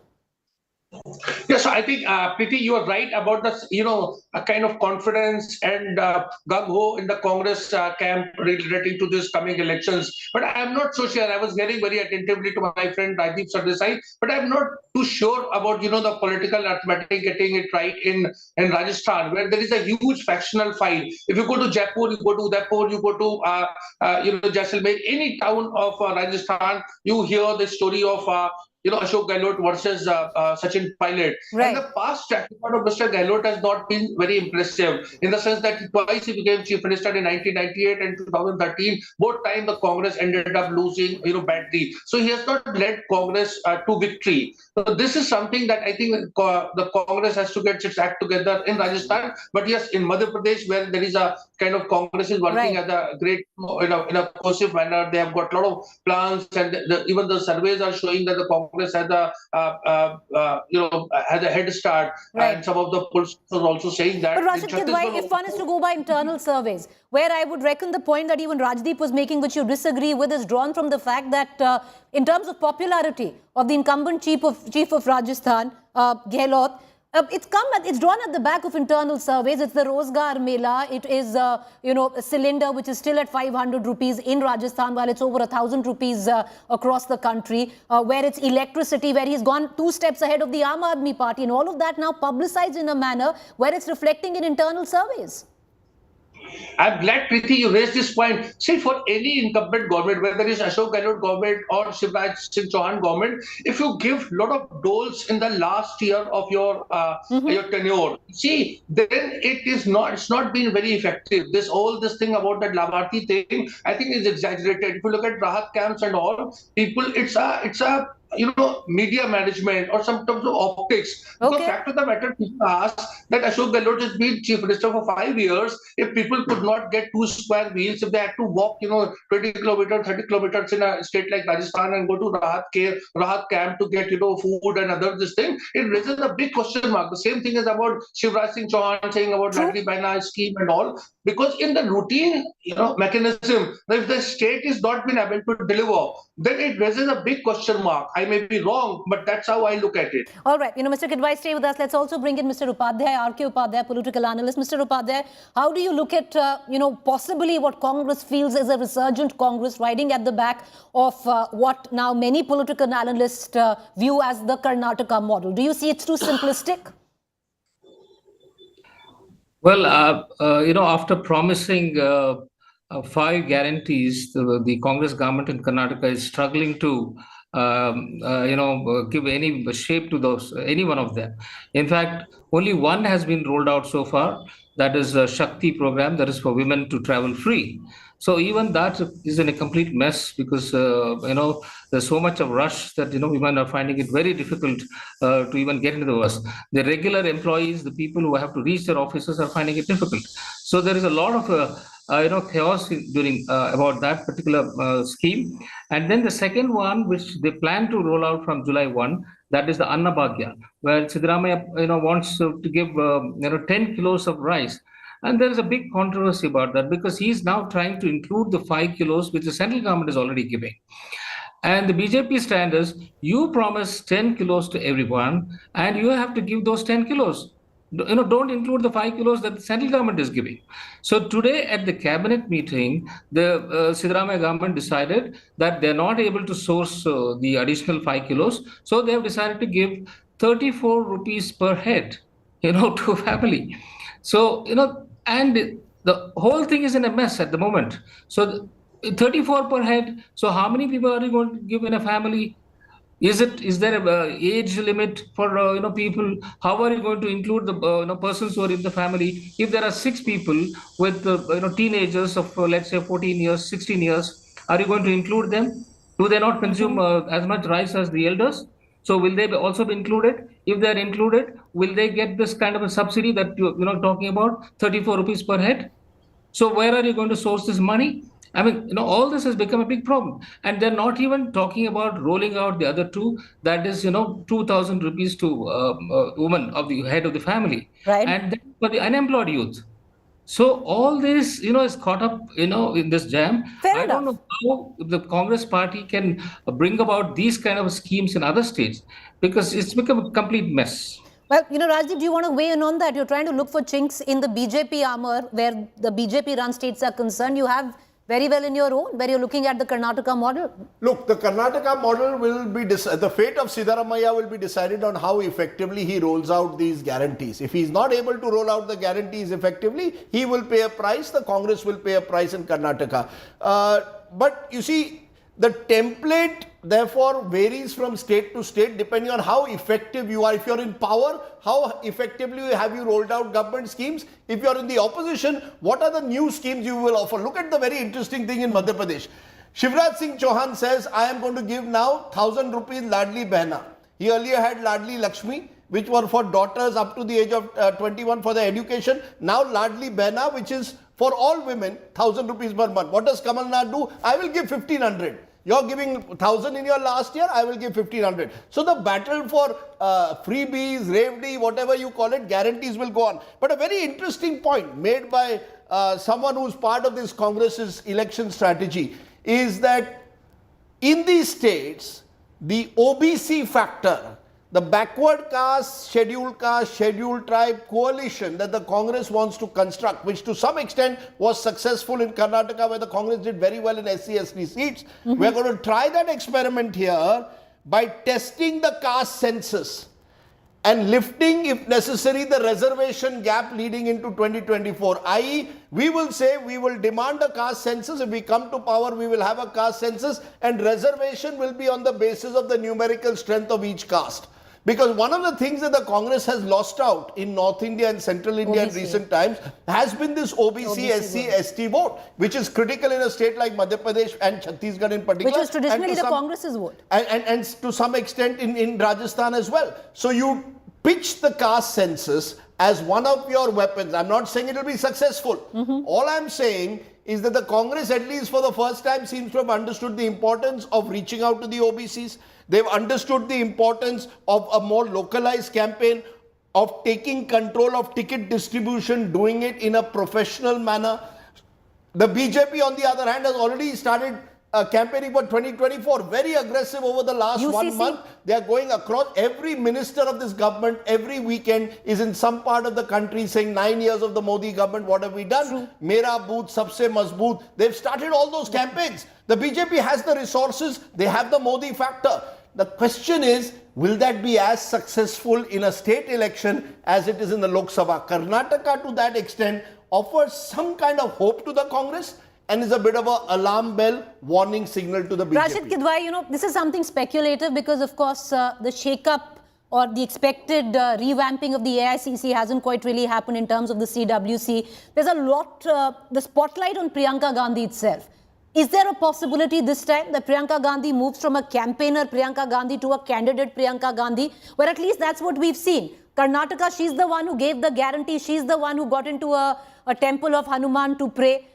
Yes, so I think, Preeti, you are right about the, a kind of confidence and gung-ho in the Congress camp relating to this coming elections. But I am not so sure. I was hearing very attentively to my friend Rajdeep Sardesai, but I'm not too sure about, the political arithmetic getting it right in Rajasthan, where there is a huge factional fight. If you go to Jaipur, you go to Udaipur, you go to, Jaisalmer, any town of Rajasthan, you hear the story of Ashok Gehlot versus Sachin Pilot. Right. And the past track record of Mr. Gehlot has not been very impressive, in the sense that twice he became Chief Minister in 1998 and 2013. Both times the Congress ended up losing, badly. So he has not led Congress to victory. So this is something that I think the Congress has to get its act together in Rajasthan. But yes, in Madhya Pradesh, where there is a kind of Congress is working as a great, in a cohesive manner, they have got a lot of plans, and even the surveys are showing that the Congress Congress had had a head start, and some of the polls was also saying that. But Rashid Kidwai, if one is to go by internal surveys, where I would reckon the point that even Rajdeep was making, which you disagree with, is drawn from the fact that in terms of popularity of the incumbent chief of Rajasthan, Gehlot, it's drawn at the back of internal surveys. It's the Rozgar Mela. It is, a cylinder which is still at 500 rupees in Rajasthan, while it's over 1,000 rupees across the country. Where it's electricity, where he's gone 2 steps ahead of the Aam Aadmi Party, and all of that now publicized in a manner where it's reflecting in internal surveys. I'm glad, Preeti, you raised this point. See, for any incumbent government, whether it's Ashok Gehlot government or Shivraj Singh Chauhan government, if you give a lot of doles in the last year of your tenure, see, then it's not been very effective. This thing about that Labharti thing, I think is exaggerated. If you look at Rahat camps and all, people, it's a media management or some terms of optics. The fact of the matter, people ask that Ashok Gehlot has been chief minister for 5 years. If people could not get 2 square wheels, if they had to walk, 20 kilometers, 30 kilometers in a state like Rajasthan and go to Rahat camp to get, food and other this thing, it raises a big question mark. The same thing is about Shivraj Singh Chauhan saying about Ladli Behna scheme and all, because in the routine, mechanism, if the state is not been able to deliver, then it raises a big question mark. I may be wrong, but that's how I look at it. All right. Mr. Kidwai, stay with us. Let's also bring in Mr. Upadhyay, R.K. Upadhyay, political analyst. Mr. Upadhyay, how do you look at, possibly what Congress feels is a resurgent Congress riding at the back of what now many political analysts view as the Karnataka model? Do you see it's too simplistic? Well, after promising 5 guarantees, the Congress government in Karnataka is struggling to give any shape to any one of them. In fact, only one has been rolled out so far. That is a Shakti program, that is for women to travel free. So even that is in a complete mess because, there's so much of rush that, women are finding it very difficult to even get into the bus. The regular employees, the people who have to reach their offices are finding it difficult. So there is a lot of chaos during about that particular scheme. And then the second one, which they plan to roll out from July 1, that is the Annabhagya, where Siddaramaiah, wants to give, 10 kilos of rice. And there is a big controversy about that because he is now trying to include the 5 kilos, which the central government is already giving. And the BJP stand is, you promise 10 kilos to everyone, and you have to give those 10 kilos. Don't include the 5 kilos that the central government is giving. So today at the cabinet meeting, the Siddaramaiah government decided that they're not able to source the additional 5 kilos. So they have decided to give 34 rupees per head, to a family. So, and the whole thing is in a mess at the moment. So 34 per head. So how many people are you going to give in a family? Is there a age limit for people? How are you going to include the persons who are in the family? If there are 6 people with teenagers of let's say 14 years, 16 years, are you going to include them? Do they not consume as much rice as the elders? So will they also be included? If they are included, will they get this kind of a subsidy that you're talking about, 34 rupees per head? So where are you going to source this money? I mean, all this has become a big problem. And they're not even talking about rolling out the other 2, that is, 2,000 rupees to woman of the head of the family. Right. And then for the unemployed youth. So all this, is caught up, in this jam. I don't know how the Congress party can bring about these kind of schemes in other states because it's become a complete mess. Well, Rajdeep, do you want to weigh in on that? You're trying to look for chinks in the BJP armor where the BJP-run states are concerned. You have very well in your own, where you're looking at the Karnataka model. Look, the Karnataka model will be, the fate of Siddaramaiah will be decided on how effectively he rolls out these guarantees. If he's not able to roll out the guarantees effectively, he will pay a price, the Congress will pay a price in Karnataka. But you see, the template therefore varies from state to state depending on how effective you are. If you're in power, how effectively have you rolled out government schemes? If you're in the opposition, what are the new schemes you will offer? Look at the very interesting thing in Madhya Pradesh. Shivraj Singh Chauhan says, I am going to give now 1,000 rupees Ladli Behna. He earlier had Ladli Lakshmi, which were for daughters up to the age of 21 for their education. Now Ladli Behna, which is for all women, 1,000 rupees per month. What does Kamal Nath do? I will give 1,500. You're giving 1,000 in your last year, I will give 1,500. So the battle for freebies, Revdi, whatever you call it, guarantees will go on. But a very interesting point made by someone who's part of this Congress's election strategy is that in these states, the OBC factor, the backward caste, scheduled tribe coalition that the Congress wants to construct, which to some extent was successful in Karnataka, where the Congress did very well in SC/ST seats. We're going to try that experiment here by testing the caste census and lifting, if necessary, the reservation gap leading into 2024. I.e., we will say we will demand a caste census. If we come to power, we will have a caste census, and reservation will be on the basis of the numerical strength of each caste. Because one of the things that the Congress has lost out in North India and Central India in recent times has been this OBC SC/ST vote, which is critical in a state like Madhya Pradesh and Chhattisgarh in particular. Which was traditionally the Congress's vote. And to some extent in Rajasthan as well. So you pitch the caste census as one of your weapons. I'm not saying it will be successful. All I'm saying is that the Congress, at least for the first time, seems to have understood the importance of reaching out to the OBCs. They've understood the importance of a more localized campaign, of taking control of ticket distribution, doing it in a professional manner. The BJP, on the other hand, has already started campaigning for 2024, very aggressive over the last UCC. 1 month. They are going across. Every minister of this government, every weekend, is in some part of the country saying 9 years of the Modi government, what have we done? Mera booth, sabse mazboot. They've started all those campaigns. The BJP has the resources. They have the Modi factor. The question is, will that be as successful in a state election as it is in the Lok Sabha? Karnataka, to that extent, offers some kind of hope to the Congress and is a bit of an alarm bell warning signal to the BJP. Rashid Kidwai, this is something speculative because, of course, the shake-up or the expected revamping of the AICC hasn't quite really happened in terms of the CWC. There's a lot, the spotlight on Priyanka Gandhi itself. Is there a possibility this time that Priyanka Gandhi moves from a campaigner Priyanka Gandhi to a candidate Priyanka Gandhi, where at least that's what we've seen? Karnataka, she's the one who gave the guarantee. She's the one who got into a temple of Hanuman to pray.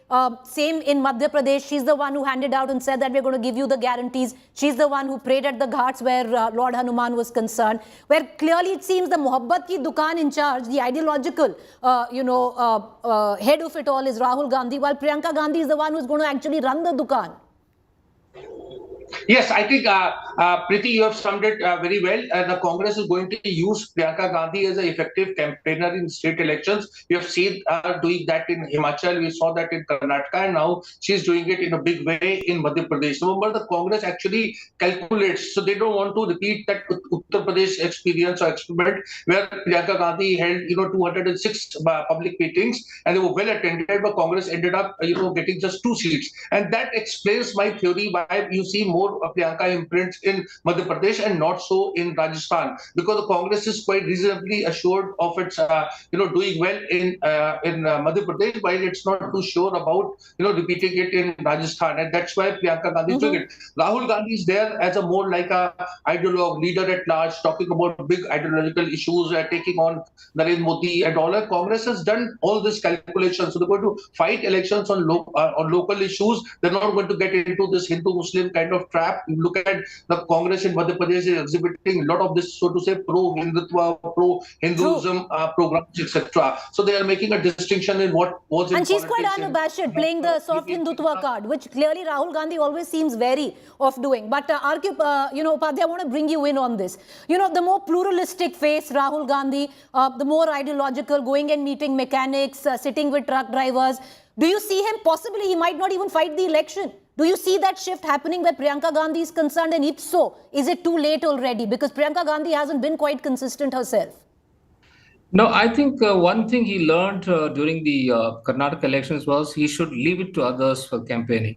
Same in Madhya Pradesh. She's the one who handed out and said that we're going to give you the guarantees. She's the one who prayed at the ghats where Lord Hanuman was concerned. Where clearly it seems the Mohabbat ki dukaan in charge, the ideological, head of it all is Rahul Gandhi, while Priyanka Gandhi is the one who's going to actually run the dukaan. Yes, I think, Priti, you have summed it very well. The Congress is going to use Priyanka Gandhi as an effective campaigner in state elections. We have seen her doing that in Himachal. We saw that in Karnataka, and now she's doing it in a big way in Madhya Pradesh. Remember, the Congress actually calculates, so they don't want to repeat that Uttar Pradesh experience or experiment where Priyanka Gandhi held, 206 public meetings, and they were well attended, but Congress ended up, getting just 2 seats. And that explains my theory why you see more Priyanka imprints in Madhya Pradesh and not so in Rajasthan, because the Congress is quite reasonably assured of its doing well in Madhya Pradesh, while it's not too sure about repeating it in Rajasthan, and that's why Priyanka Gandhi is doing it. Rahul Gandhi is there as a more like a ideologue, leader at large, talking about big ideological issues, taking on Narendra Modi and all. Congress has done all this calculation, so they're going to fight elections on local issues. They're not going to get into this Hindu-Muslim kind of trap. You look at the Congress in Madhya Pradesh is exhibiting a lot of this, so to say, pro-Hindutva, pro-Hinduism programs, etc. So they are making a distinction in what was in And she's quite unabashed, playing the soft Hindutva card, which clearly Rahul Gandhi always seems wary of doing. But Arkyp, Upadhyay, I want to bring you in on this. The more pluralistic face Rahul Gandhi, the more ideological, going and meeting mechanics, sitting with truck drivers. Do you see him possibly, he might not even fight the election? Do you see that shift happening where Priyanka Gandhi is concerned? And if so, is it too late already? Because Priyanka Gandhi hasn't been quite consistent herself. No, I think one thing he learned during the Karnataka elections was he should leave it to others for campaigning.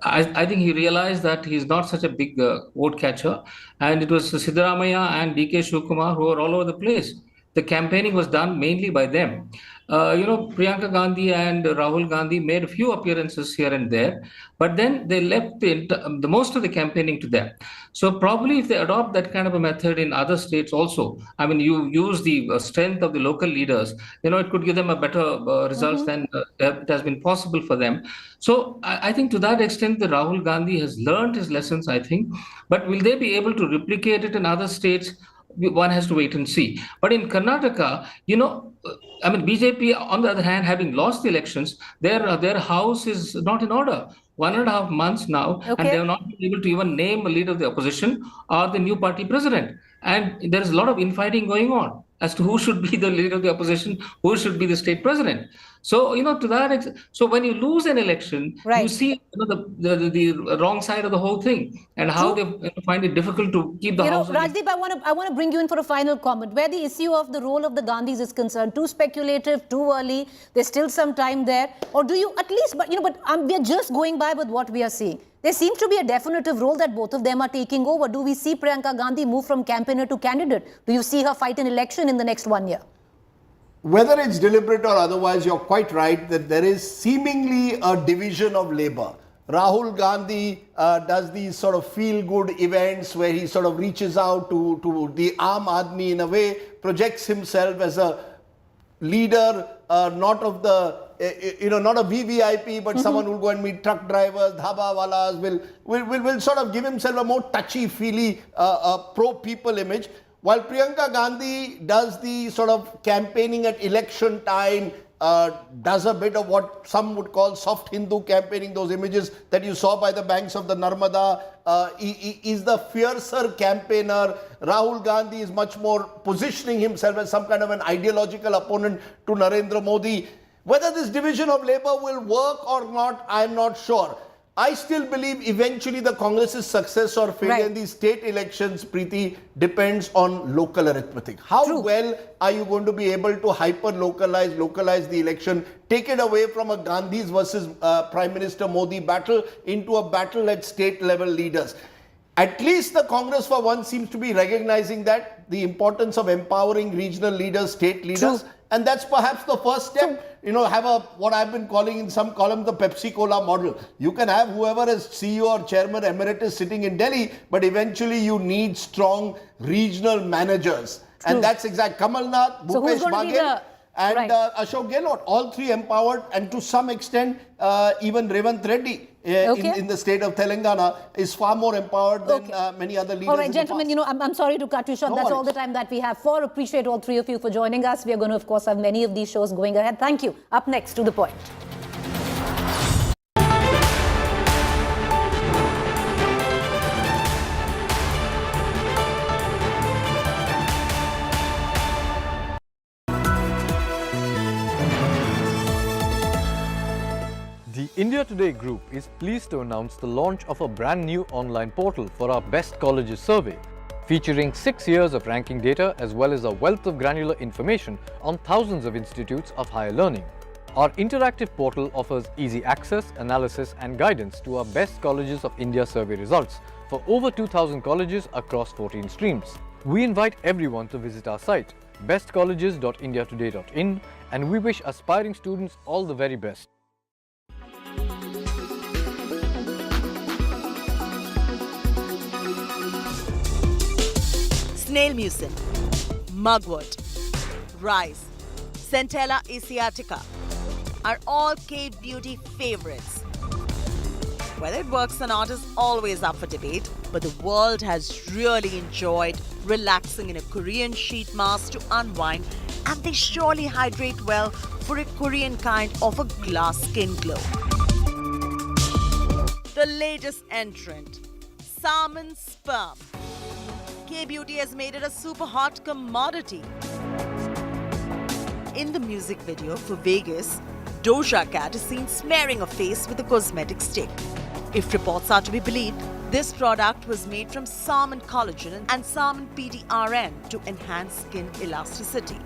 I think he realized that he's not such a big vote catcher. And it was Siddaramaiah and DK Shivakumar who were all over the place. The campaigning was done mainly by them. Priyanka Gandhi and Rahul Gandhi made a few appearances here and there, but then they left the most of the campaigning to them. So probably if they adopt that kind of a method in other states also, I mean, you use the strength of the local leaders, it could give them a better results than it has been possible for them. So I think to that extent, the Rahul Gandhi has learned his lessons, I think, but will they be able to replicate it in other states? One has to wait and see. But in Karnataka, BJP, on the other hand, having lost the elections, their house is not in order. 1.5 months now, and they have not been able to even name a leader of the opposition or the new party president. And there is a lot of infighting going on as to who should be the leader of the opposition, who should be the state president. So, to that so when you lose an election, you see the wrong side of the whole thing and how they find it difficult to keep the house. Rajdeep, I want to bring you in for a final comment. Where the issue of the role of the Gandhis is concerned, too speculative, too early, there's still some time there. Or do you at least, we are just going by with what we are seeing. There seems to be a definitive role that both of them are taking over. Do we see Priyanka Gandhi move from campaigner to candidate? Do you see her fight an election in the next 1 year? Whether it's deliberate or otherwise, you're quite right that there is seemingly a division of labor. Rahul Gandhi does these sort of feel-good events where he sort of reaches out to the Aam Aadmi in a way, projects himself as a leader, not of the not a VVIP, but someone who will go and meet truck drivers, dhaba walas, will sort of give himself a more touchy-feely, pro-people image. While Priyanka Gandhi does the sort of campaigning at election time, does a bit of what some would call soft Hindu campaigning, those images that you saw by the banks of the Narmada, is the fiercer campaigner. Rahul Gandhi is much more positioning himself as some kind of an ideological opponent to Narendra Modi. Whether this division of labor will work or not, I'm not sure. I still believe eventually the Congress's success or failure in these state elections, Preeti, depends on local arithmetic. How well are you going to be able to localize the election, take it away from a Gandhis versus Prime Minister Modi battle into a battle at state level leaders? At least the Congress for once seems to be recognizing that, the importance of empowering regional leaders, state leaders. And that's perhaps the first step. Have what I've been calling in some columns the Pepsi-Cola model. You can have whoever is CEO or chairman emeritus sitting in Delhi, but eventually you need strong regional managers. And that's exact. Kamal Nath, Bhupesh Baghel and Ashok Gehlot, all three empowered, and to some extent even Revant Reddy in the state of Telangana is far more empowered than many other leaders. All right, gentlemen, I'm sorry to cut you short. That's all the time that we have for. Appreciate all three of you for joining us. We are going to, of course, have many of these shows going ahead. Thank you. Up next, To The Point. The India Today Group is pleased to announce the launch of a brand new online portal for our Best Colleges survey, featuring 6 years of ranking data as well as a wealth of granular information on thousands of institutes of higher learning. Our interactive portal offers easy access, analysis and guidance to our Best Colleges of India survey results for over 2,000 colleges across 14 streams. We invite everyone to visit our site, bestcolleges.indiatoday.in, and we wish aspiring students all the very best. Snail mucin, mugwort, rice, Centella asiatica are all cave beauty favorites. Whether it works or not is always up for debate, but the world has really enjoyed relaxing in a Korean sheet mask to unwind, and they surely hydrate well for a Korean kind of a glass skin glow. The latest entrant, salmon sperm. K-beauty has made it a super hot commodity. In the music video for Vegas, Doja Cat is seen smearing a face with a cosmetic stick. If reports are to be believed, this product was made from salmon collagen and salmon PDRN to enhance skin elasticity.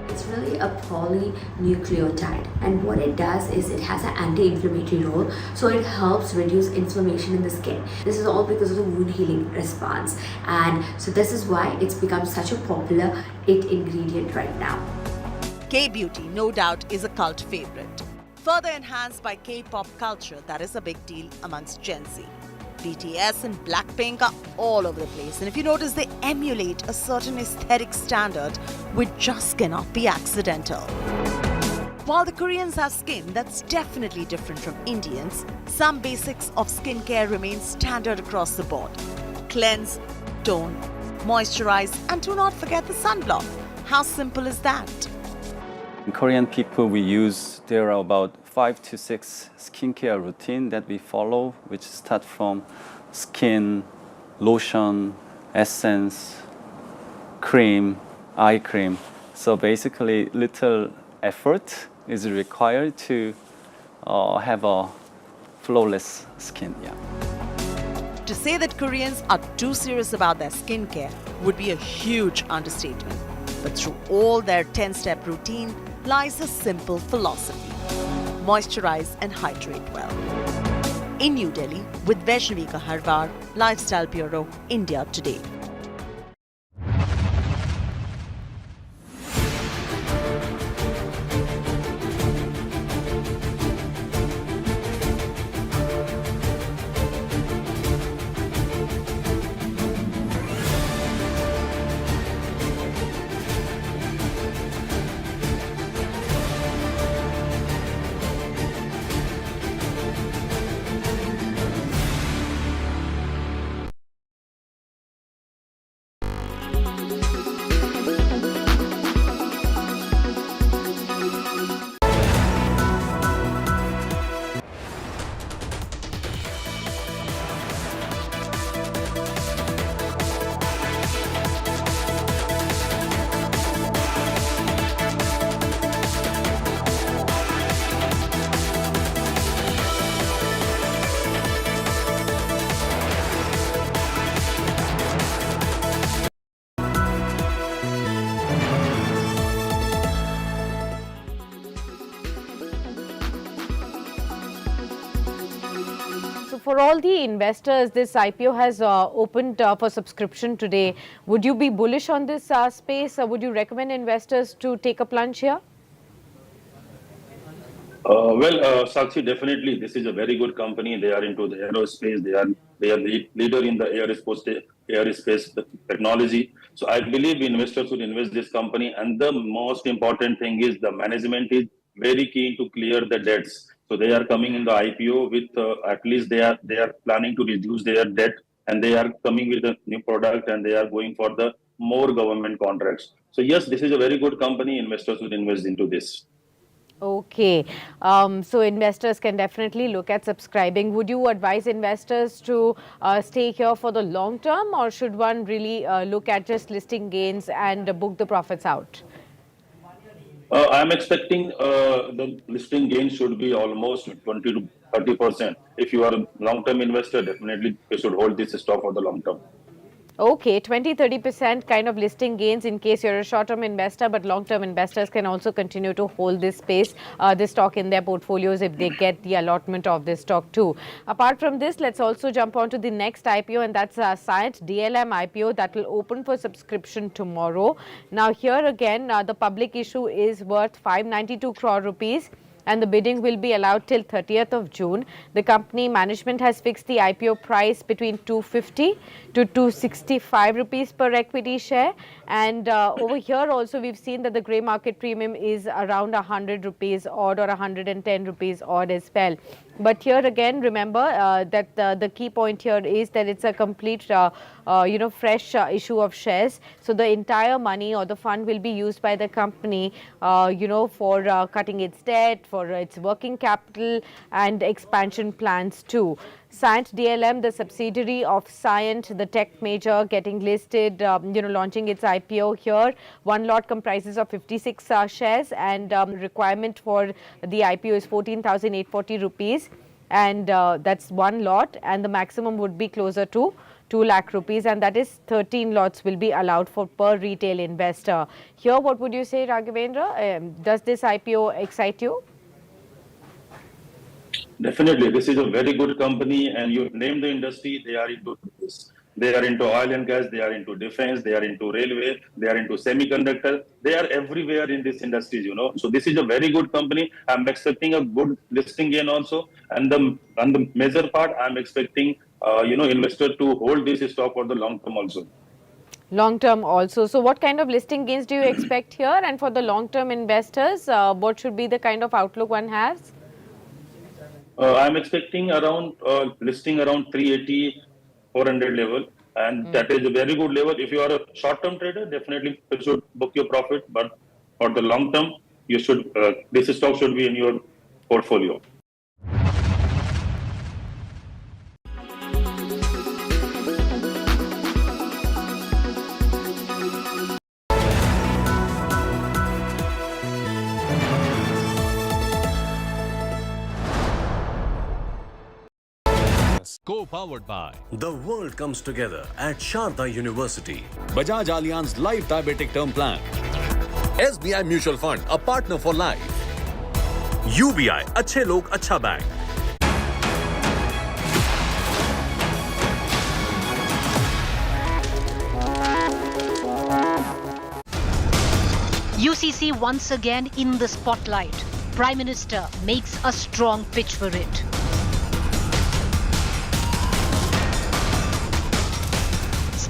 It's really a polynucleotide, and what it does is it has an anti-inflammatory role, so it helps reduce inflammation in the skin. This is all because of the wound healing response, and so this is why it's become such a popular ingredient right now. K-beauty, no doubt, is a cult favorite. Further enhanced by K-pop culture that is a big deal amongst Gen Z. BTS and Blackpink are all over the place, and if you notice, they emulate a certain aesthetic standard which just cannot be accidental. While the Koreans have skin that's definitely different from Indians, some basics of skincare remain standard across the board. Cleanse, tone, moisturize, and do not forget the sunblock. How simple is that? Korean people, there are about 5 to 6 skincare routine that we follow, which start from skin, lotion, essence, cream, eye cream. So basically, little effort is required to have a flawless skin. Yeah. To say that Koreans are too serious about their skincare would be a huge understatement. But through all their 10-step routine lies a simple philosophy: moisturize and hydrate well. In New Delhi, with Vaishnavi Harwar, Lifestyle Bureau, India Today. For all the investors, this IPO has opened for subscription today. Would you be bullish on this space? Would you recommend investors to take a plunge here? Sakshi, definitely, this is a very good company. They are into the aerospace. They are the leader in the aerospace technology. So I believe investors should invest this company. And the most important thing is the management is very keen to clear the debts. So they are coming in the IPO with at least they are planning to reduce their debt, and they are coming with a new product, and they are going for the more government contracts. So yes, this is a very good company. Investors should invest into this. Okay, so investors can definitely look at subscribing. Would you advise investors to stay here for the long term, or should one really look at just listing gains and book the profits out? I'm expecting the listing gain should be almost 20 to 30%. If you are a long-term investor, definitely you should hold this stock for the long term. Okay, 20-30% kind of listing gains in case you're a short-term investor, but long-term investors can also continue to hold this space, this stock in their portfolios if they get the allotment of this stock too. Apart from this, let's also jump on to the next IPO, and that's Cyient DLM IPO that will open for subscription tomorrow. Now here again, the public issue is worth 592 crore rupees. And the bidding will be allowed till 30th of June. The company management has fixed the IPO price between 250 to 265 rupees per equity share. And over here also we've seen that the grey market premium is around 100 rupees odd or 110 rupees odd as well. But here again, remember that the key point here is that it's a complete, fresh issue of shares. So the entire money or the fund will be used by the company, for cutting its debt, for its working capital and expansion plans too. Cyient DLM, the subsidiary of Cyient, the tech major, getting listed, launching its IPO here. One lot comprises of 56 shares, and requirement for the IPO is 14,840 rupees, and that's one lot, and the maximum would be closer to 2 lakh rupees, and that is 13 lots will be allowed for per retail investor. Here, what would you say, Raghavendra? Does this IPO excite you? Definitely, this is a very good company, and you name the industry, they are into this. They are into oil and gas, they are into defense, they are into railway, they are into semiconductor. They are everywhere in this industry, So this is a very good company. I'm expecting a good listing gain also. And the major part, I'm expecting, investor to hold this stock for the long term also. Long term also. So what kind of listing gains do you expect here? And for the long term investors, what should be the kind of outlook one has? I'm expecting around listing around 380, 400 level. And that is a very good level. If you are a short-term trader, definitely you should book your profit. But for the long term, you should this stock should be in your portfolio. Co-powered by The World Comes Together at Sharda University. Bajaj Allianz Life Diabetic Term Plan. SBI Mutual Fund, a partner for life. UBI, अच्छे लोग अच्छा bank. UCC once again in the spotlight. Prime Minister makes a strong pitch for it.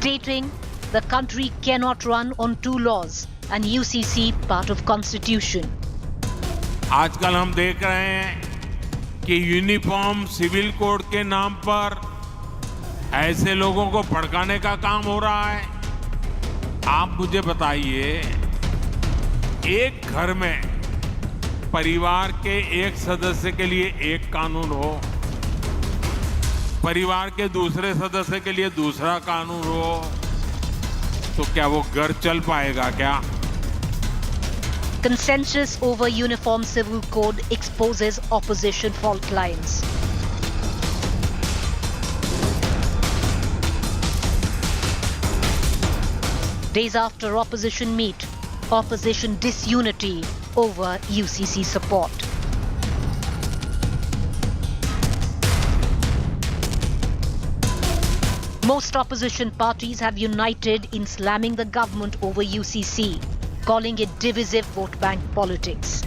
Stating the country cannot run on two laws and UCC part of constitution. आजकल हम देख रहे हैं कि uniform civil code के नाम पर ऐसे लोगों को भड़काने का काम हो रहा है. आप मुझे बताइए, एक घर में परिवार के एक सदस्य के लिए एक कानून हो, परिवार के दूसरे सदस्य के लिए दूसरा कानून हो, तो क्या वो घर चल पाएगा क्या? Consensus over Uniform Civil Code exposes opposition fault lines. Days after opposition meet, opposition disunity over UCC support. Most opposition parties have united in slamming the government over UCC, calling it divisive vote bank politics.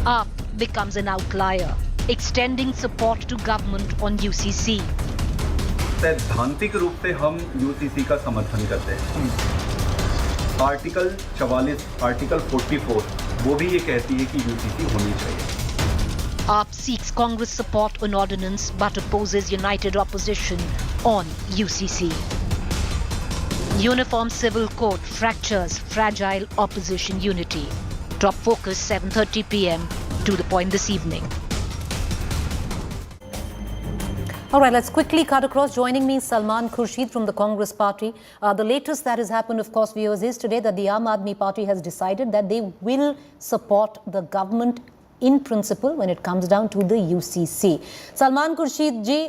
AAP becomes an outlier, extending support to government on UCC. सैद्धांतिक रूप से हम UCC का समर्थन करते हैं. Article 44, article 44 वो भी ये कहती है कि यूसीसी होनी चाहिए. AAP seeks Congress support on ordinance but opposes united opposition on UCC. Uniform Civil Code fractures fragile opposition unity. Top focus 7:30 p.m. To the point this evening. All right, let's quickly cut across. Joining me is Salman Khurshid from the Congress Party. The latest that has happened, of course, viewers, is today that the Aam Aadmi Party has decided that they will support the government in principle when it comes down to the UCC. Salman Khurshid ji,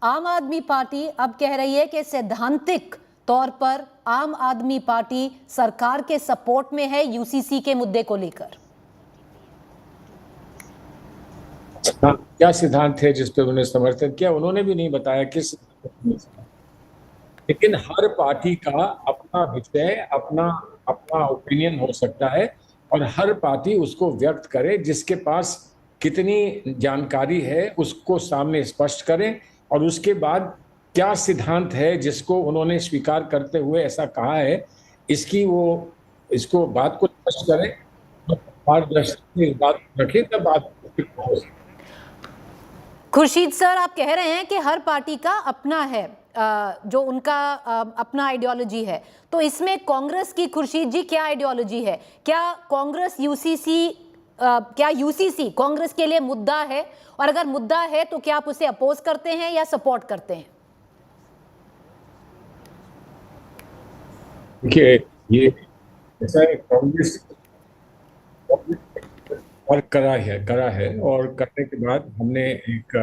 आम Aadmi party अब कह रही है कि सैद्धांतिक तौर पर आम आदमी पार्टी सरकार के सपोर्ट में है यूसीसी के मुद्दे को लेकर. क्या सिद्धांत है जिस पे उन्होंने समर्थन किया, उन्होंने भी नहीं बताया किस. लेकिन हर पार्टी का अपना विषय, अपना ओपिनियन हो सकता है और हर पार्टी उसको व्यक्त करे, जिसके पास कितनी जानकारी है उसको सामने स्पष्ट करें और उसके बाद क्या सिद्धांत है जिसको उन्होंने स्वीकार करते हुए ऐसा कहा है, इसको बात को स्पष्ट करें, पारदर्शिता इस बात रखें, तब बात. खुर्शीद सर, आप कह रहे हैं कि हर पार्टी का अपना है, जो उनका अपना आइडियोलॉजी है, तो इसमें कांग्रेस की खुर्शीद जी क्या आइडियोलॉजी है? क्या कांग्रेस यूसीसी कांग्रेस के लिए मुद्दा है, और अगर मुद्दा है तो क्या आप उसे अपोज करते हैं या सपोर्ट करते हैं? देखिए, ये ऐसा है, कांग्रेस करा है और करने के बाद हमने एक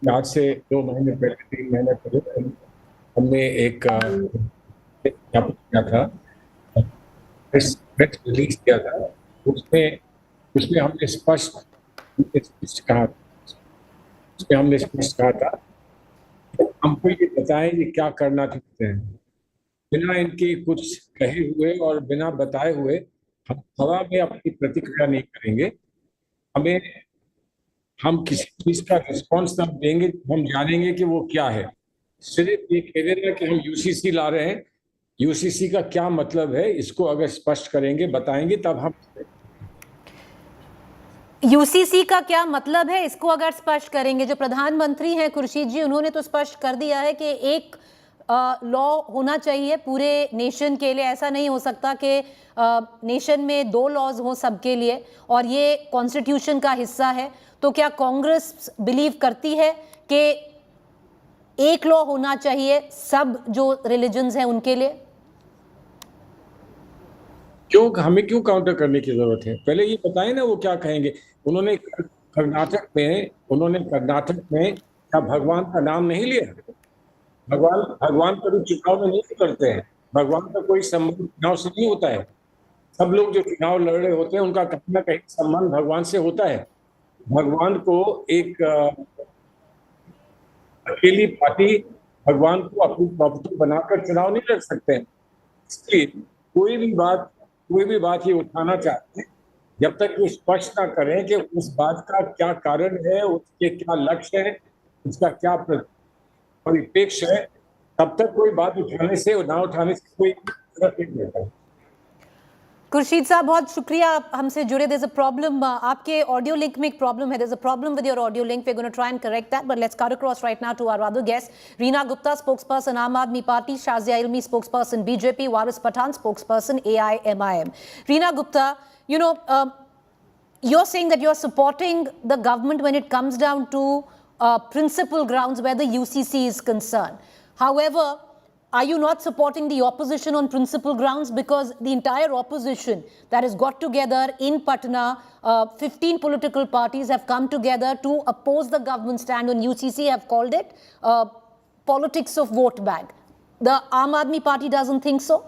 आज से 2 महीने पहले, 3 महीने पहले हमने एक किया था, प्रेस रिलीज किया था. उसमें हमने स्पष्ट स्पष्ट कहा, उसमें हमने स्पष्ट कहा था हमको ये बताएं कि क्या करना चाहते हैं। बिना इनके कुछ कहे हुए और बिना बताए हुए हम हवा में अपनी प्रतिक्रिया नहीं करेंगे। हम किसी चीज का रिस्पॉन्स तब देंगे हम जानेंगे कि वो क्या है। सिर्फ ये कह देना कि हम यूसीसी ला रहे हैं, यूसीसी का क्या मतलब है, इसको अगर स्पष्ट करेंगे बताएंगे तब हम। यूसीसी का क्या मतलब है इसको अगर स्पष्ट करेंगे, जो प्रधानमंत्री हैं खुर्शीद जी, उन्होंने तो स्पष्ट कर दिया है कि एक लॉ होना चाहिए पूरे नेशन के लिए। ऐसा नहीं हो सकता कि नेशन में 2 लॉज हों सबके लिए, और ये कॉन्स्टिट्यूशन का हिस्सा है। तो क्या कांग्रेस बिलीव करती है कि एक लॉ होना चाहिए सब जो रिलीजन्स हैं उनके लिए? हमें क्यों काउंटर करने की जरूरत है? पहले ये बताएं ना वो क्या कहेंगे। उन्होंने कर्नाटक में क्या भगवान का नाम नहीं लिया? भगवान कभी चुनाव में नहीं उतरते हैं, भगवान का कोई संबंध चुनाव से नहीं होता है। सब लोग जो चुनाव लड़ रहे होते हैं उनका कहीं ना कहीं संबंध भगवान से होता है। भगवान को एक अकेली पार्टी भगवान को अपनी प्रॉपर्टी बनाकर चुनाव नहीं लड़ सकते हैं। इसलिए कोई भी बात ये उठाना चाहते हैं, जब तक ये स्पष्ट ना करें कि उस बात का क्या कारण है, उसके क्या लक्ष्य है, उसका क्या परिप्रेक्ष्य है, तब तक कोई बात उठाने से और ना उठाने से कोई फर्क नहीं पड़ता। खुर्शीद साहब बहुत शुक्रिया आप हमसे जुड़े। देयर इज अ प्रॉब्लम, आपके ऑडियो लिंक में एक प्रॉब्लम है। There is a problem with your audio link. We are going to try and correct that, but let's cut across right now to our other guest. Reena Gupta, spokesperson Aam Aadmi Party, Shazia Ilmi, spokesperson BJP, Waris Pathan, spokesperson AIMIM. Reena Gupta, you're saying that you're supporting the government when it comes down to principal grounds where the UCC is concerned. However, are you not supporting the opposition on principal grounds? Because the entire opposition that has got together in Patna, 15 political parties have come together to oppose the government stand on UCC, have called it politics of vote bank. The Aam Aadmi Party doesn't think so?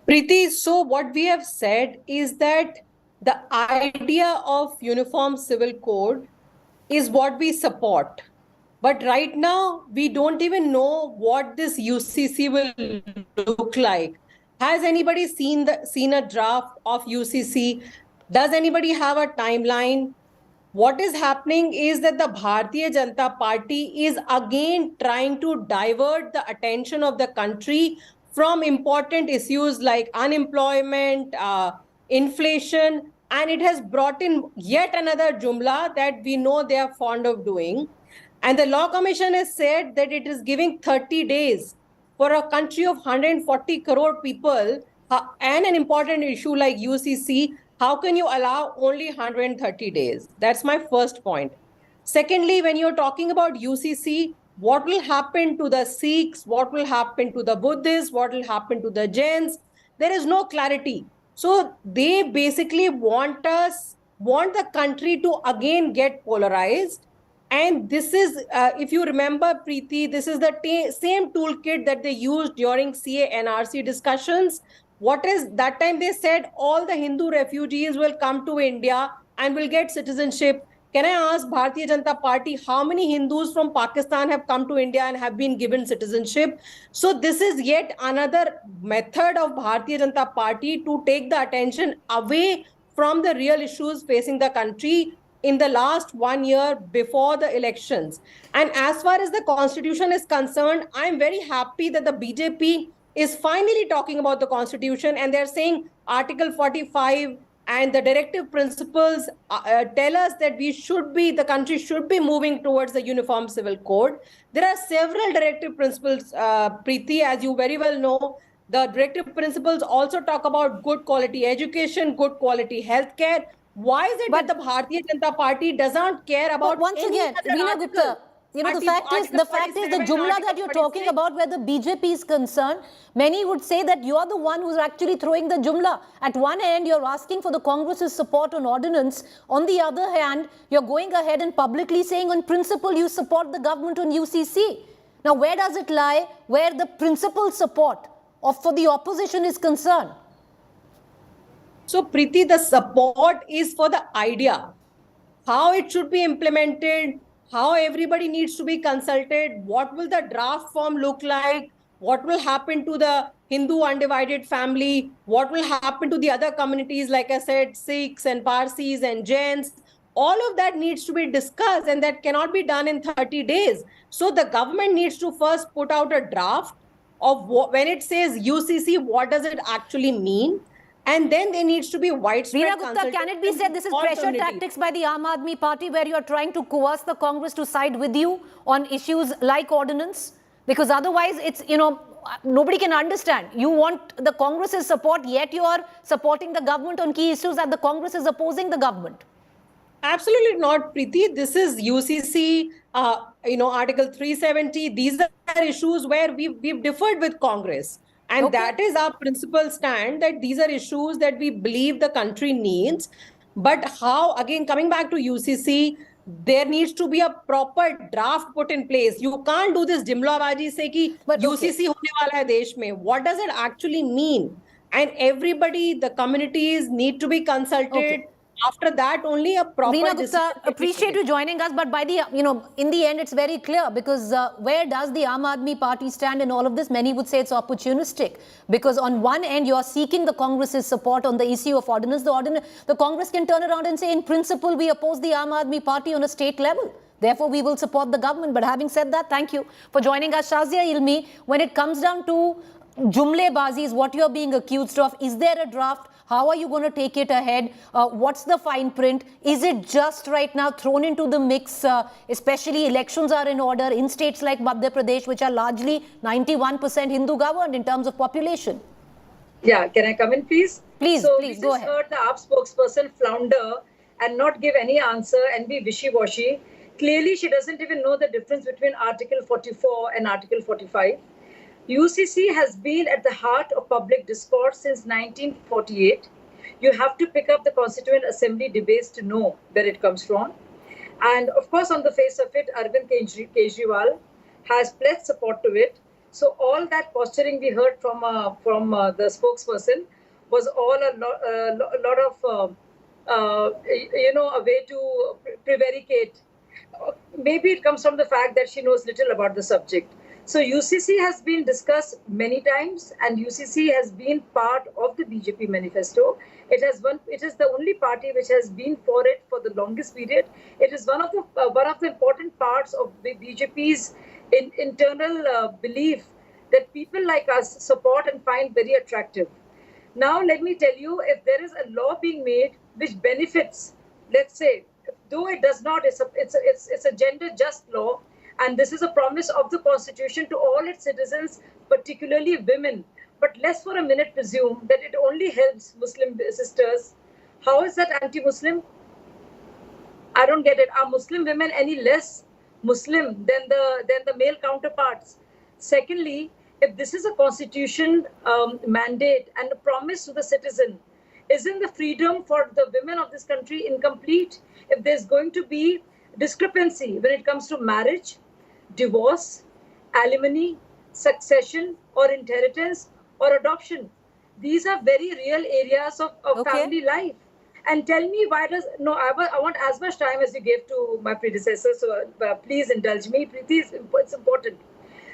Preeti, so what we have said is that the idea of uniform civil code is what we support. But right now, we don't even know what this UCC will look like. Has anybody seen a draft of UCC? Does anybody have a timeline? What is happening is that the Bharatiya Janata Party is again trying to divert the attention of the country from important issues like unemployment, inflation, and it has brought in yet another jumla that we know they are fond of doing. And the Law Commission has said that it is giving 30 days for a country of 140 crore people and an important issue like UCC. How can you allow only 130 days? That's my first point. Secondly, when you're talking about UCC, what will happen to the Sikhs? What will happen to the Buddhists? What will happen to the Jains? There is no clarity. So they basically want the country to again get polarized. And this is, if you remember, Preeti, this is the same toolkit that they used during CA-NRC discussions. What is that time they said all the Hindu refugees will come to India and will get citizenship. Can I ask Bharatiya Janata Party how many Hindus from Pakistan have come to India and have been given citizenship? So this is yet another method of Bharatiya Janata Party to take the attention away from the real issues facing the country in the last 1 year before the elections. And as far as the constitution is concerned, I'm very happy that the BJP is finally talking about the constitution, and they're saying Article 45 and the directive principles tell us that the country should be moving towards the uniform civil code. There are several directive principles, Preeti, as you very well know. The directive principles also talk about good quality education, good quality healthcare. Why is it that the Bharatiya Janata Party doesn't care about once again, Reena Gupta, the fact is the jumla that you're talking about where the BJP is concerned, many would say that you are the one who's actually throwing the jumla. At one end, you're asking for the Congress's support on ordinance. On the other hand, you're going ahead and publicly saying on principle you support the government on UCC. Now, where does it lie where the principal support for the opposition is concerned? So, Preeti, the support is for the idea. How it should be implemented, how everybody needs to be consulted, what will the draft form look like, what will happen to the Hindu undivided family, what will happen to the other communities, like I said, Sikhs and Parsis and Jains. All of that needs to be discussed, and that cannot be done in 30 days. So the government needs to first put out a draft of when it says UCC, what does it actually mean? And then there needs to be widespread Veena Gupta, can it be said this is pressure tactics by the Aam Aadmi Party, where you are trying to coerce the Congress to side with you on issues like ordinance? Because otherwise it's, nobody can understand. You want the Congress's support, yet you are supporting the government on key issues that the Congress is opposing the government. Absolutely not, Preeti. This is UCC, Article 370. These are issues where we've differed with Congress. And that is our principal stand, that these are issues that we believe the country needs. But how, again, coming back to UCC, there needs to be a proper draft put in place. You can't do this jimlabaji say ki UCC hone wala hai desh mein. What does it actually mean? And everybody, the communities need to be consulted. After that, only a proper Veena Gupta, appreciate you joining us, but by the, in the end, it's very clear, because where does the Aam Aadmi Party stand in all of this? Many would say it's opportunistic, because on one end, you're seeking the Congress's support on the issue of ordinance. The Congress can turn around and say, in principle, we oppose the Aam Aadmi Party on a state level. Therefore, we will support the government. But having said that, thank you for joining us. Shazia Ilmi, when it comes down to Jumlebazi is what you're being accused of. Is there a draft? How are you going to take it ahead? What's the fine print? Is it just right now thrown into the mix, especially elections are in order in states like Madhya Pradesh, which are largely 91% Hindu governed in terms of population? Yeah, can I come in, please? Please, so please, go ahead. Heard the AAP spokesperson flounder and not give any answer and be wishy-washy. Clearly, she doesn't even know the difference between Article 44 and Article 45. UCC has been at the heart of public discourse since 1948. You have to pick up the Constituent Assembly debates to know where it comes from. And of course, on the face of it, Arvind Kejriwal has pledged support to it. So all that posturing we heard from the spokesperson was all a lot of, a way to prevaricate. Maybe it comes from the fact that she knows little about the subject. So UCC has been discussed many times, and UCC has been part of the BJP manifesto. It is the only party which has been for it for the longest period. It is one of the important parts of the BJP's internal belief that people like us support and find very attractive. Now, let me tell you, if there is a law being made which benefits, let's say, though it does not, it's a gender just law. And this is a promise of the Constitution to all its citizens, particularly women. But let's for a minute presume that it only helps Muslim sisters. How is that anti-Muslim? I don't get it. Are Muslim women any less Muslim than the male counterparts? Secondly, if this is a constitution mandate and a promise to the citizen, isn't the freedom for the women of this country incomplete if there's going to be discrepancy when it comes to marriage, divorce, alimony, succession or inheritance or adoption? These are very real areas of family life. And tell me why I want as much time as you gave to my predecessor, so please indulge me. Preeti, it's important.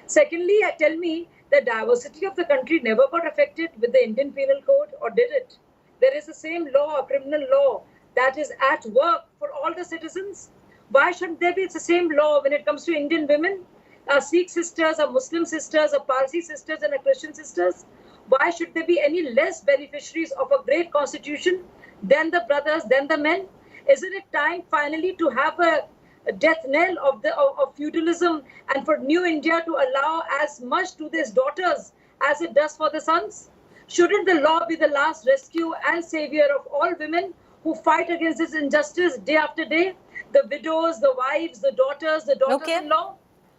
Secondly, tell me the diversity of the country never got affected with the Indian Penal Code, or did it? There is the same law, criminal law, that is at work for all the citizens. Why shouldn't there be the same law when it comes to Indian women? Our Sikh sisters, our Muslim sisters, our Parsi sisters and our Christian sisters? Why should there be any less beneficiaries of a great constitution than the brothers, than the men? Isn't it time finally to have a death knell of feudalism and for New India to allow as much to these daughters as it does for the sons? Shouldn't the law be the last rescue and savior of all women who fight against this injustice day after day? The widows, the wives, the daughters-in-law.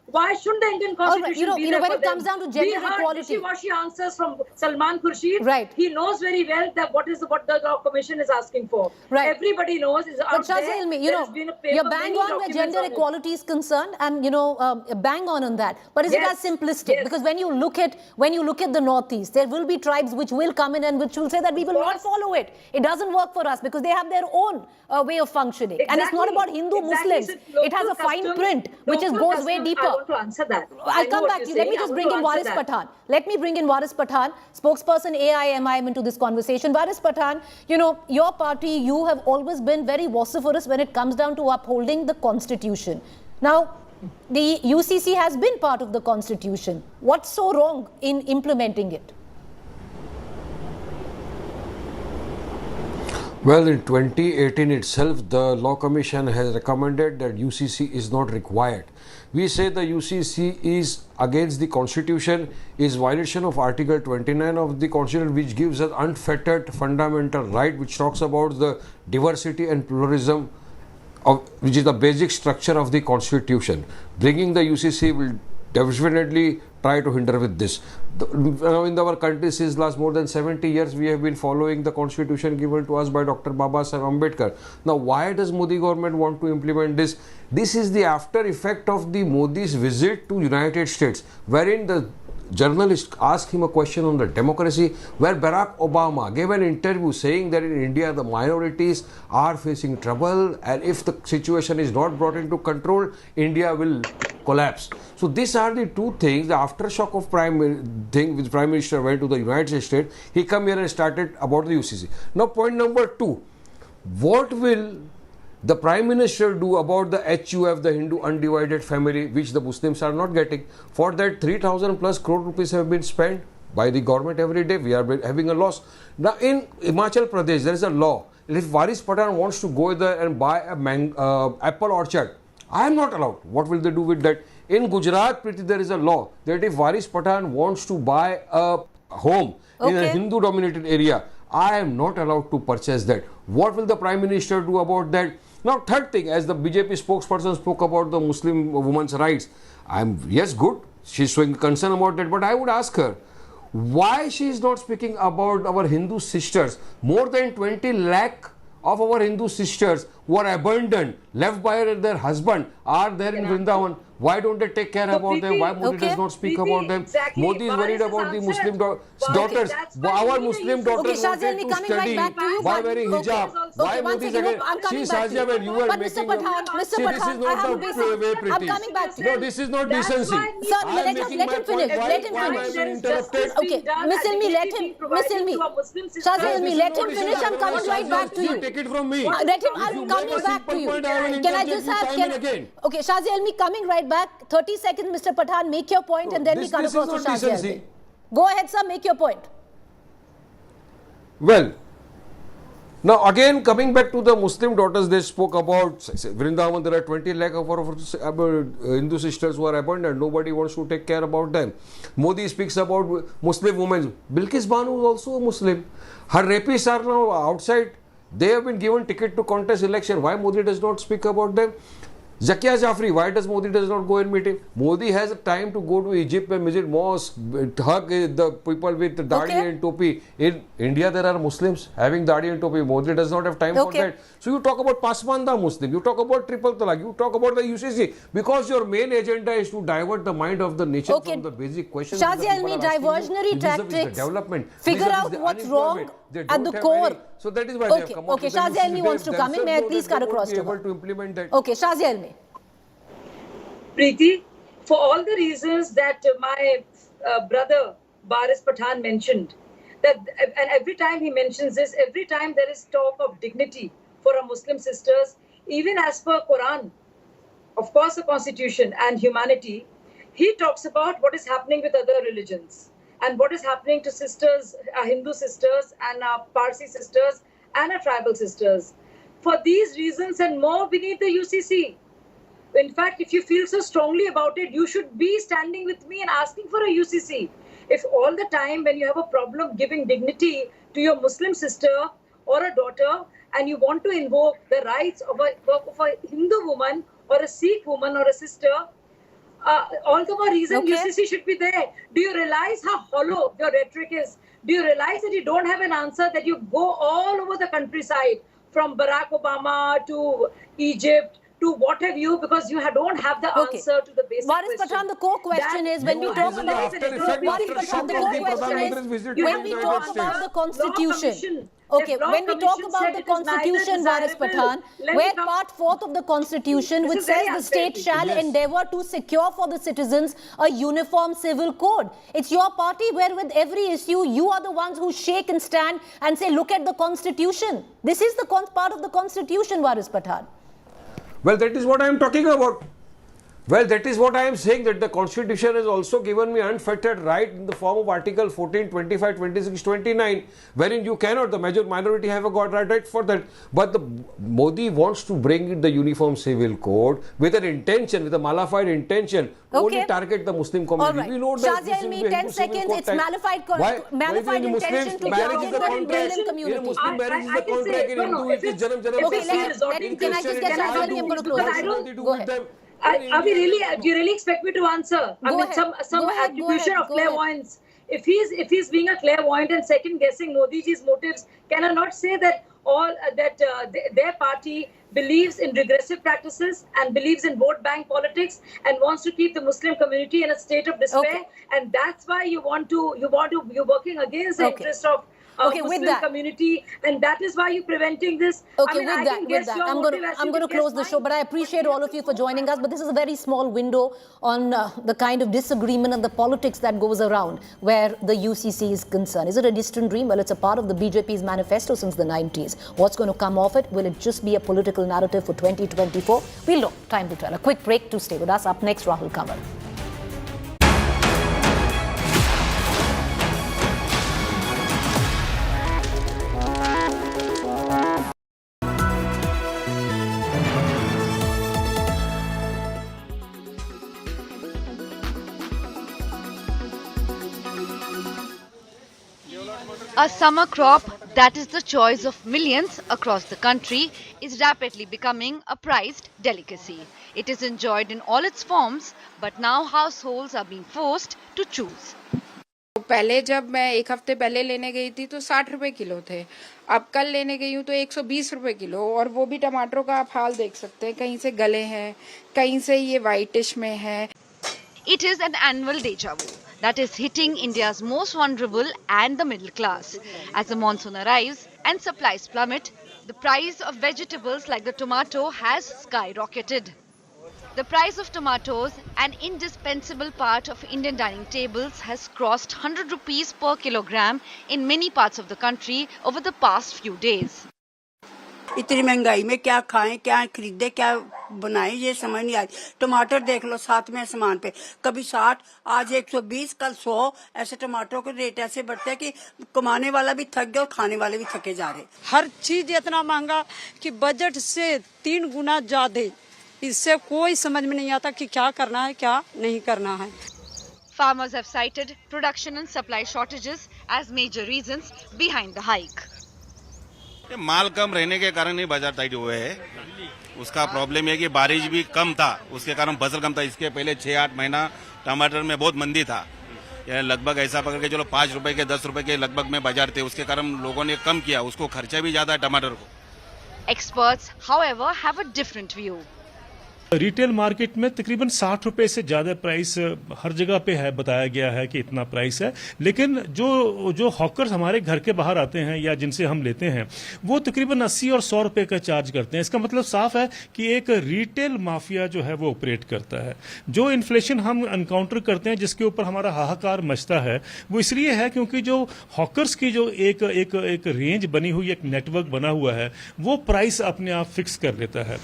Why shouldn't the Indian Constitution be there when for it comes them? down to gender equality, wishy-washy answers from Salman Khurshid. Right. He knows very well that what the Law Commission is asking for. Right. Everybody knows is out but there. Shazia, There has been a paper, you're bang many on where documents gender on it. equality is concerned, and bang on that. But is it as simplistic? Yes. Because when you look at the Northeast, there will be tribes which will come in and which will say that we will not follow it. It doesn't work for us because they have their own way of functioning, and it's not about Hindu Muslims. It has a fine print which goes way deeper. I want to answer that. I'll come back to you. Let me just bring in Waris Pathan. Let me bring in Waris Pathan, spokesperson AIMIM, into this conversation. Waris Pathan, your party, you have always been very vociferous when it comes down to upholding the Constitution. Now, the UCC has been part of the Constitution. What's so wrong in implementing it? Well, in 2018 itself, the Law Commission has recommended that UCC is not required. We say the UCC is against the Constitution, is violation of Article 29 of the Constitution, which gives us unfettered fundamental right, which talks about the diversity and pluralism, which is the basic structure of the Constitution. Bringing the UCC will definitely try to hinder with this. In our country, since last more than 70 years, we have been following the Constitution given to us by Dr. Babasaheb Ambedkar. Now, why does Modi government want to implement this? This is the after effect of the Modi's visit to United States, wherein the journalist asked him a question on the democracy, where Barack Obama gave an interview saying that in India the minorities are facing trouble, and if the situation is not brought into control, India will collapse. So these are the two things. The aftershock of which Prime Minister went to the United States, he come here and started about the UCC. Now, point number 2, what will the Prime Minister do about the HUF, the Hindu undivided family, which the Muslims are not getting? For that, 3,000 plus crore rupees have been spent by the government every day. We are having a loss. Now, in Himachal Pradesh, there is a law. If Waris Pathan wants to go there and buy a apple orchard, I am not allowed. What will they do with that? In Gujarat, there is a law that if Waris Pathan wants to buy a home in a Hindu-dominated area, I am not allowed to purchase that. What will the Prime Minister do about that? Now, third thing, as the BJP spokesperson spoke about the Muslim women's rights, yes, good, she's showing concern about that, but I would ask her, why she is not speaking about our Hindu sisters? More than 20 lakh of our Hindu sisters who are abandoned, left by their husband, are there in Vrindavan. Why don't they take care about them? Why Modi does not speak about them? Exactly. Modi is worried about the Muslim daughters. Our Muslim daughters wanted to study by wearing hijab. Why Modi is again? See, Shazia, when you are making... See, this is not the way, Preeti. No, this is not decency. Let him finish. Let him finish. Okay, Miss Ilmi, let him finish. I'm coming right back to you. Take it from me. Let him, I'm coming back to you. Can I just have... Okay, Shazia Ilmi, coming right back. 30 seconds, Mr. Pathan, make your point, and then we come across to Shazia Ilmi. Go ahead, sir, make your point. Well, now again coming back to the Muslim daughters, they spoke about Vrindavan. There are 20 lakh of our Hindu sisters who are abandoned. Nobody wants to take care about them. Modi speaks about Muslim women. Bilkis Banu is also a Muslim. Her rapists are now outside. They have been given ticket to contest election. Why Modi does not speak about them? Zakia Jafri, why does Modi does not go and meet him? Modi has time to go to Egypt and visit mosques, hug the people with dadi and topi. In India, there are Muslims having dadi and topi. Modi does not have time for that. So you talk about Pasmanda Muslim, you talk about triple talaq, you talk about the UCC, because your main agenda is to divert the mind of the nation from the basic questions. Shazia Ilmi, diversionary tactics. Development. Figure out what's wrong at the core. So that is why they have come out. Okay, Shazia Ilmi wants to come in. May I please cut across to her? To implement that. Okay, Shazia Ilmi. Preeti, for all the reasons that my brother Waris Pathan mentioned, that, and every time he mentions this, every time there is talk of dignity for our Muslim sisters, even as per Quran, of course the Constitution and humanity, he talks about what is happening with other religions and what is happening to sisters, our Hindu sisters and our Parsi sisters and our tribal sisters. For these reasons and more, we need the UCC. In fact, if you feel so strongly about it, you should be standing with me and asking for a UCC. If all the time when you have a problem giving dignity to your Muslim sister or a daughter, and you want to invoke the rights of a Hindu woman or a Sikh woman or a sister, all the more reason Okay. UCC should be there. Do you realize how hollow your rhetoric is? Do you realize that you don't have an answer, that you go all over the countryside, from Barack Obama to Egypt to what have you, because you don't have the answer to the basic Waris question. Pathan, the core question is when we talk about when we talk about the Constitution. Okay, when we talk about the Constitution, Waris Pathan, where part 4th of the Constitution, which says the state shall endeavour to secure for the citizens a uniform civil code. It's your party where with every issue, you are the ones who shake and stand and say, look at the Constitution. This is the part of the Constitution, Waris Pathan. Well, that is what I am talking about. Well, that is what I am saying, that the Constitution has also given me unfettered right in the form of Article 14, 25, 26, 29, wherein you cannot, the major minority have got right for that. But the Modi wants to bring in the Uniform Civil Code with an intention, with a malified intention, only target the Muslim community. All right. We know that Shazia Ilmi, 10 seconds, it's malified intention to target the Muslim community. In a Muslim marriage is the contract, in Hindu it is Janam Janam. Okay, can I just get Shazia Ilmi? I'm going to close. Go ahead. Do you really expect me to answer? Some attribution of clairvoyance. If he's being a clairvoyant and second guessing Modi ji's motives, can I not say that their party believes in regressive practices and believes in vote bank politics and wants to keep the Muslim community in a state of despair, and that's why you're working against the interest of Muslim community, and that is why you're preventing this. Okay, I'm going to close the show, but I appreciate all of you for joining us. But this is a very small window on the kind of disagreement and the politics that goes around where the UCC is concerned. Is it a distant dream? Well, it's a part of the BJP's manifesto since the 90s. What's going to come off it? Will it just be a political narrative for 2024? We'll know. Time to tell. A quick break to stay with us. Up next, Rahul Kanwar. A summer crop that is the choice of millions across the country is rapidly becoming a prized delicacy. It is enjoyed in all its forms, but now households are being forced to choose. पहले जब मैं एक हफ्ते पहले लेने गई थी तो 60 रुपए किलो थे, अब कल लेने गई हूँ तो 120 रुपए किलो, और वो भी टमाटरों का आप हाल देख सकते हैं, कहीं से गले हैं, कहीं से ये वाइटिश में है. It is an annual deja vu that is hitting India's most vulnerable and the middle class. As the monsoon arrives and supplies plummet, the price of vegetables like the tomato has skyrocketed. The price of tomatoes, an indispensable part of Indian dining tables, has crossed 100 rupees per kilogram in many parts of the country over the past few days. इतनी महंगाई में क्या खाएं, क्या खरीदें, क्या बनाएं, ये समझ नहीं आई. टमाटर देख लो साथ में सामान पे, कभी 60, आज 120, कल 100. ऐसे टमाटरों के रेट ऐसे बढ़ते हैं कि कमाने वाला भी थक गया और खाने वाले भी थके जा रहे. हर चीज इतना महंगा कि बजट से 3 गुना ज्यादा. इससे कोई समझ में नहीं आता कि क्या करना है, क्या नहीं करना है. Farmers have cited production and supply shortages as major reasons behind the hike. माल कम रहने के कारण ही बाजार टाइट हुए है. उसका प्रॉब्लम है कि बारिश भी कम था, उसके कारण फसल कम था. इसके पहले 6-8 महीना टमाटर में बहुत मंदी था. लगभग ऐसा पकड़ के चलो 5 रुपए के 10 रुपए के लगभग में बाजार थे. उसके कारण लोगों ने कम किया. उसको खर्चा भी ज्यादा है टमाटर को. Experts, however, have a different view. Retail market में तकरीबन 60 रुपए से ज़्यादा प्राइस हर जगह पे है, बताया गया है कि इतना प्राइस है. लेकिन जो हॉकर्स हमारे घर के बाहर आते हैं या जिनसे हम लेते हैं वो तकरीबन 80 और 100 रुपए का चार्ज करते हैं. इसका मतलब साफ है कि एक रिटेल माफिया जो है वो ऑपरेट करता है. जो इन्फ्लेशन हम एनकाउंटर करते हैं, जिसके ऊपर हमारा हाहाकार मचता है, वो इसलिए है क्योंकि जो हॉकर्स की जो एक रेंज बनी हुई, एक नेटवर्क बना हुआ है, वो प्राइस अपने आप फिक्स कर लेता है.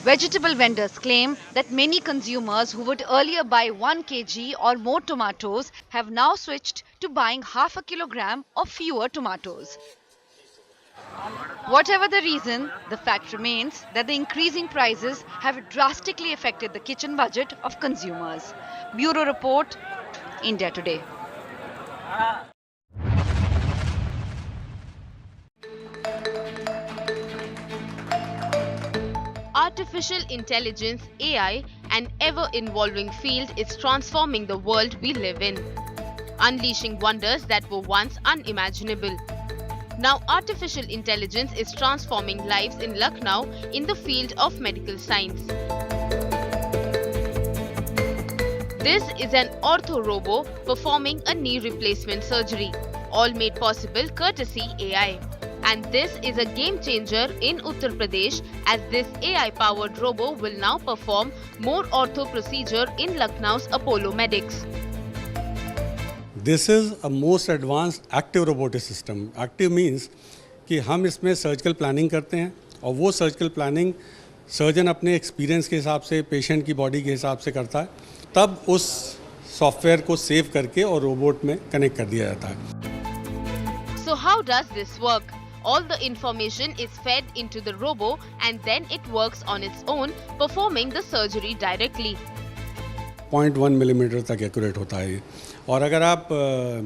Vegetable vendors claim that many consumers who would earlier buy 1 kg or more tomatoes have now switched to buying half a kilogram or fewer tomatoes. Whatever the reason, the fact remains that the increasing prices have drastically affected the kitchen budget of consumers. Bureau Report, India Today. Our Artificial intelligence, AI, an ever-evolving field, is transforming the world we live in, unleashing wonders that were once unimaginable. Now, artificial intelligence is transforming lives in Lucknow in the field of medical science. This is an ortho-robo performing a knee replacement surgery, all made possible courtesy AI. And this is a game changer in Uttar Pradesh, as this AI-powered robo will now perform more ortho procedure in Lucknow's Apollo Medics. This is a most advanced active robotic system. Active means कि हम इसमें surgical planning करते हैं और वो surgical planning surgeon अपने experience के हिसाब से पेशेंट की बॉडी के हिसाब से करता है, तब उस सॉफ्टवेयर को सेव करके और रोबोट में कनेक्ट कर दिया जाता है. So how does this work? All the information is fed into the robo and then it works on its own, performing the surgery directly. 0.1 millimetre तक एक्यूरेट होता है. और अगर आप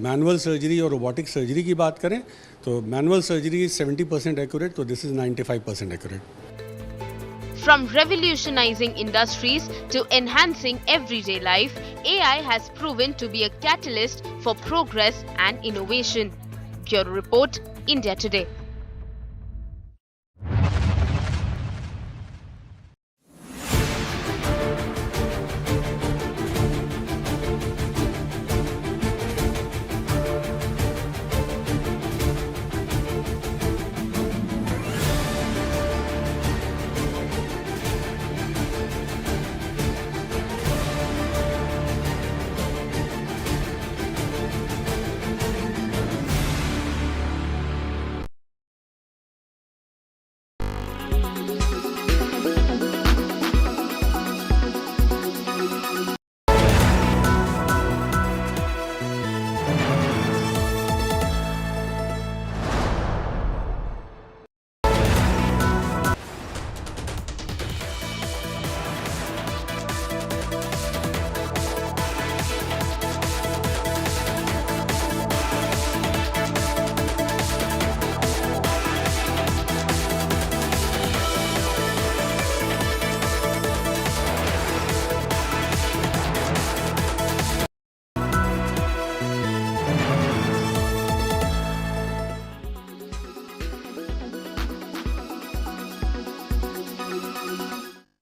मैनुअल सर्जरी और रोबोटिक सर्जरी की बात करें तो मैनुअल सर्जरी 70% एक्यूरेट, तो this is 95% accurate. From revolutionizing industries to enhancing everyday life, AI has proven to be a catalyst for progress and innovation. Bureau Report, India Today.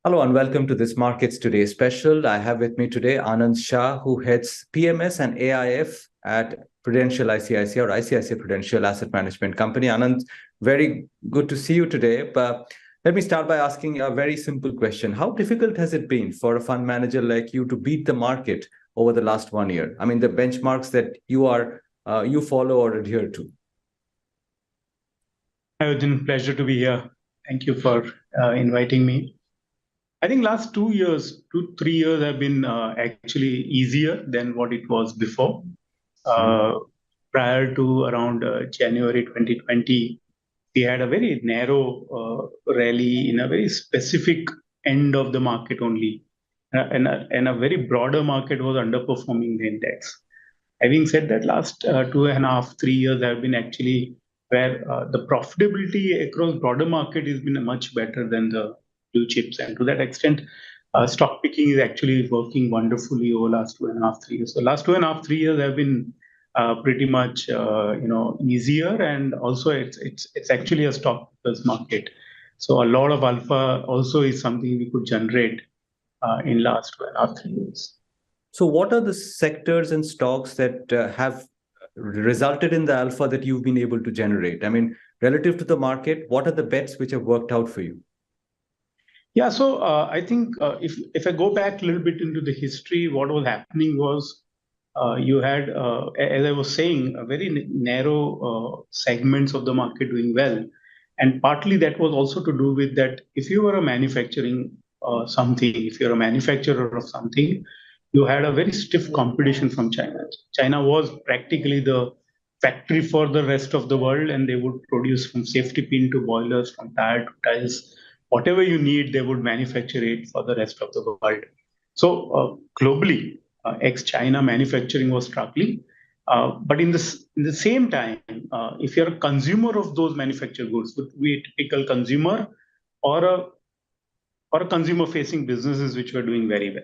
Hello and welcome to this Markets Today special. I have with me today Anand Shah, who heads PMS and AIF at Prudential ICICI or ICICI Prudential Asset Management Company. Anand, very good to see you today. But let me start by asking a very simple question. How difficult has it been for a fund manager like you to beat the market over the last 1 year? I mean, the benchmarks that you follow or adhere to. Arjun, pleasure to be here. Thank you for inviting me. I think last 2 years, 2-3 years have been actually easier than what it was before. Prior to around January 2020, we had a very narrow rally in a very specific end of the market only. And a very broader market was underperforming the index. Having said that, last 2.5-3 years have been actually where the profitability across broader market has been much better than the blue chips, and to that extent, stock picking is actually working wonderfully over last 2.5-3 years. So last 2.5-3 years have been pretty much easier, and also it's actually a stock pickers market. So a lot of alpha also is something we could generate in last 2.5-3 years. So what are the sectors and stocks that have resulted in the alpha that you've been able to generate? I mean, relative to the market, what are the bets which have worked out for you? Yeah, so I think if I go back a little bit into the history, what was happening was you had, as I was saying, a very narrow segments of the market doing well. And partly that was also to do with that if you were a manufacturing something, if you're a manufacturer of something, you had a very stiff competition from China. China was practically the factory for the rest of the world, and they would produce from safety pin to boilers, from tire to tiles. Whatever you need, they would manufacture it for the rest of the world. So globally, ex-China manufacturing was struggling. But in the same time, if you're a consumer of those manufactured goods, would be a typical consumer or a or consumer-facing businesses which were doing very well.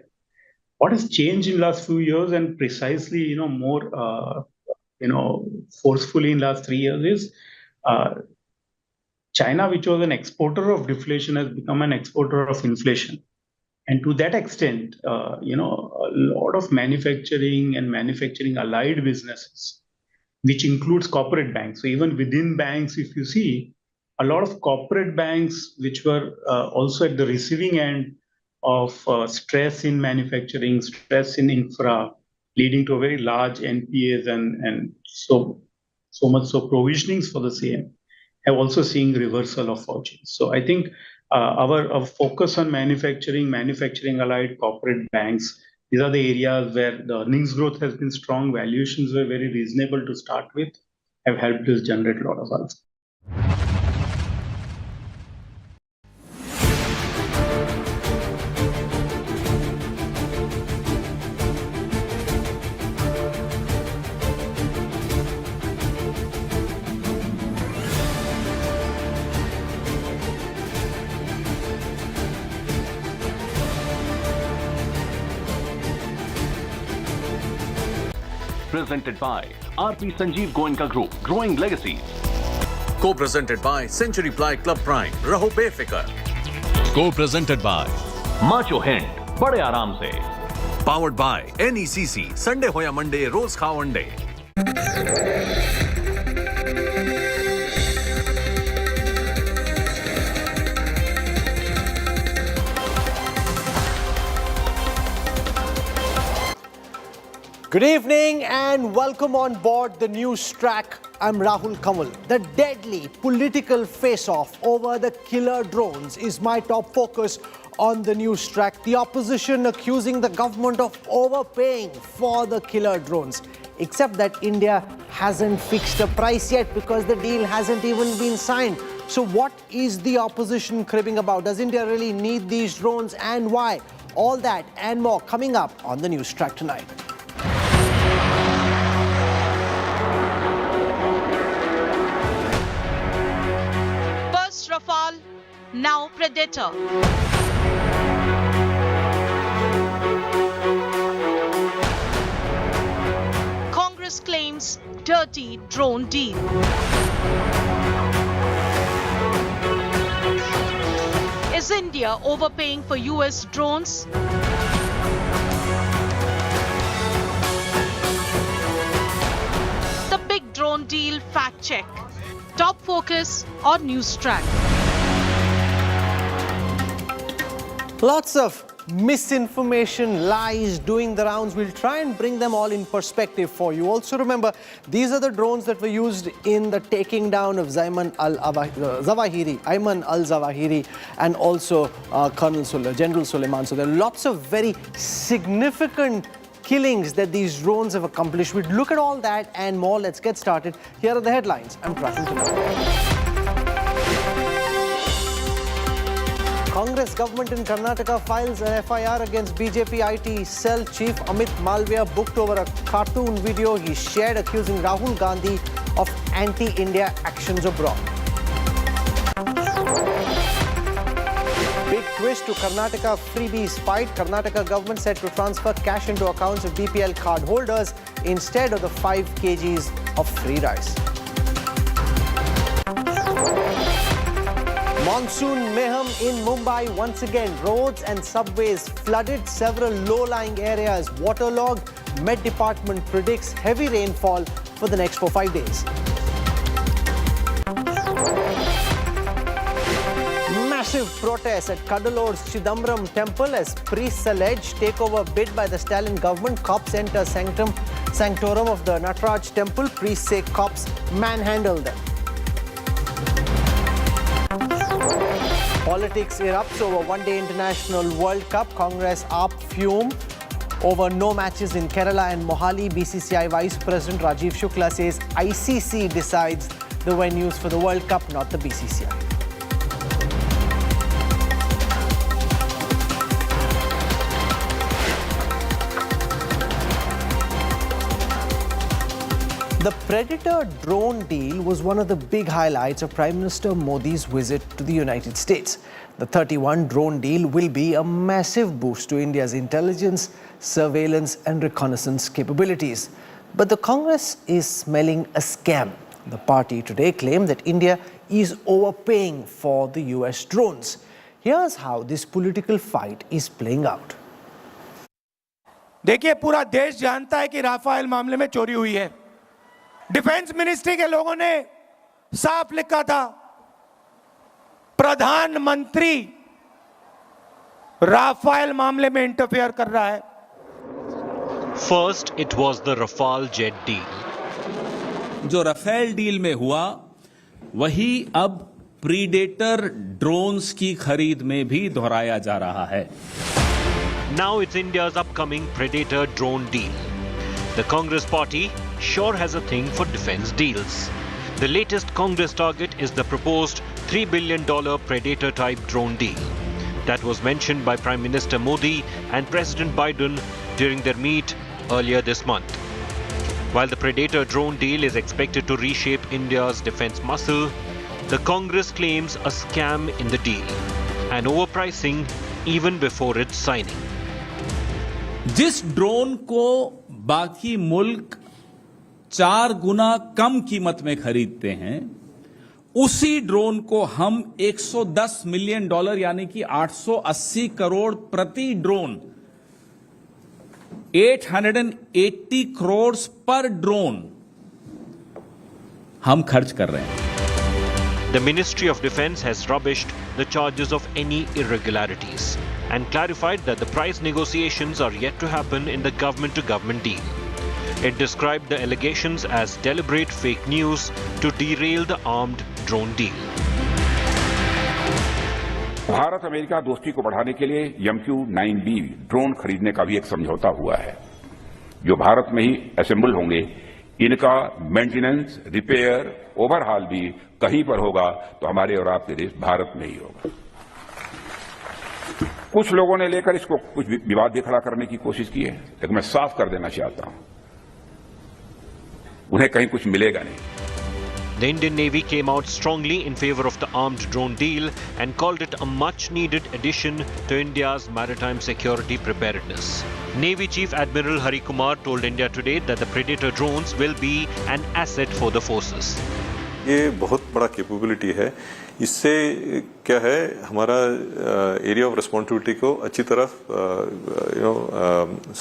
What has changed in last few years, and precisely, more, forcefully in last 3 years, is China, which was an exporter of deflation, has become an exporter of inflation. And to that extent, a lot of manufacturing and manufacturing allied businesses, which includes corporate banks. So even within banks, if you see, a lot of corporate banks, which were also at the receiving end of stress in manufacturing, stress in infra, leading to a very large NPAs and so much so provisionings for the same, have also seen reversal of fortunes. So I think our focus on manufacturing allied corporate banks, these are the areas where the earnings growth has been strong, valuations were very reasonable to start with, have helped us generate a lot of alpha. Presented by RP Sanjeev Goenka Group, Growing Legacies. Co-presented by Century Ply Club Prime, Raho Befikar. Co-presented by Macho Hand, Bade Aaram Se. Powered by NECC, Sunday Hoya Monday, Roz Khao Ande. Good evening and welcome on board the news track. I'm Rahul Kamal. The deadly political face-off over the killer drones is my top focus on the news track. The opposition accusing the government of overpaying for the killer drones. Except that India hasn't fixed a price yet because the deal hasn't even been signed. So what is the opposition cribbing about? Does India really need these drones and why? All that and more coming up on the news track tonight. Rafale, now Predator. Congress claims dirty drone deal. Is India overpaying for US drones? The big drone deal fact check. Top focus on news track. Lots of misinformation, lies doing the rounds. We'll try and bring them all in perspective for you. Also remember, these are the drones that were used in the taking down of Ayman al-Zawahiri and also General Suleiman. So there are lots of very significant killings that these drones have accomplished. We'd look at all that and more. Let's get started. Here are the headlines I'm tracking tonight. Congress government in Karnataka files an FIR against BJP IT cell chief Amit Malviya, booked over a cartoon video he shared accusing Rahul Gandhi of anti-India actions abroad. Big twist to Karnataka freebies fight. Karnataka government said to transfer cash into accounts of BPL card holders instead of the 5 kgs of free rice. Monsoon mayhem in Mumbai once again. Roads and subways flooded, several low-lying areas waterlogged. Met Department predicts heavy rainfall for the next 4-5 days. Massive protests at Kadalore's Chidambaram temple as priests allege takeover bid by the Stalin government. Cops enter sanctorum of the Nataraj temple. Priests say cops manhandled them. Politics erupts over one-day International World Cup. Congress AAP fume over no matches in Kerala and Mohali. BCCI Vice President Rajiv Shukla says ICC decides the venues for the World Cup, not the BCCI. The Predator drone deal was one of the big highlights of Prime Minister Modi's visit to the United States. The 31 drone deal will be a massive boost to India's intelligence, surveillance and reconnaissance capabilities. But the Congress is smelling a scam. The party today claimed that India is overpaying for the US drones. Here's how this political fight is playing out. देखिए, पूरा देश जानता है कि Rafale मामले में चोरी हुई है। डिफेंस मिनिस्ट्री के लोगों ने साफ लिखा था, प्रधानमंत्री राफेल मामले में इंटरफेयर कर रहा है। First, it was the Rafale jet deal. जो राफेल डील में हुआ, वही अब प्रीडेटर ड्रोन्स की खरीद में भी दोहराया जा रहा है। Now it's India's upcoming Predator drone deal. The Congress party sure has a thing for defense deals. The latest Congress target is the proposed $3 billion Predator-type drone deal. That was mentioned by Prime Minister Modi and President Biden during their meet earlier this month. While the Predator drone deal is expected to reshape India's defense muscle, the Congress claims a scam in the deal and overpricing even before its signing. जिस drone को बाकी मुल्क 4 गुना कम कीमत में खरीदते हैं, उसी drone को हम $110 मिलियन यानी कि 880 करोड़ प्रति ड्रोन, 880 करोड़ पर ड्रोन हम खर्च कर रहे हैं। The Ministry of Defence has rubbished the charges of any irregularities and clarified that the price negotiations are yet to happen in the government-to-government deal. It described the allegations as deliberate fake news to derail the armed drone deal. Bharat America दोस्ती को बढ़ाने के लिए MQ-9B drone खरीदने का भी एक समझौता हुआ है, जो भारत में ही असेंबल होंगे। इनका मेंटेनेंस, रिपेयर, ओवरहॉल भी कहीं पर होगा तो हमारे और आपके देश भारत में ही होगा। कुछ लोगों ने लेकर इसको कुछ विवाद भी खड़ा करने की कोशिश की है, लेकिन मैं साफ कर देना चाहता हूं, उन्हें कहीं कुछ मिलेगा नहीं। The Indian Navy came out strongly in favor of the armed drone deal and called it a much-needed addition to India's maritime security preparedness. Navy Chief Admiral Hari Kumar told India Today that the Predator drones will be an asset for the forces. ये बहुत बड़ा capability है। इससे क्या है, हमारा area of responsibility को अच्छी तरह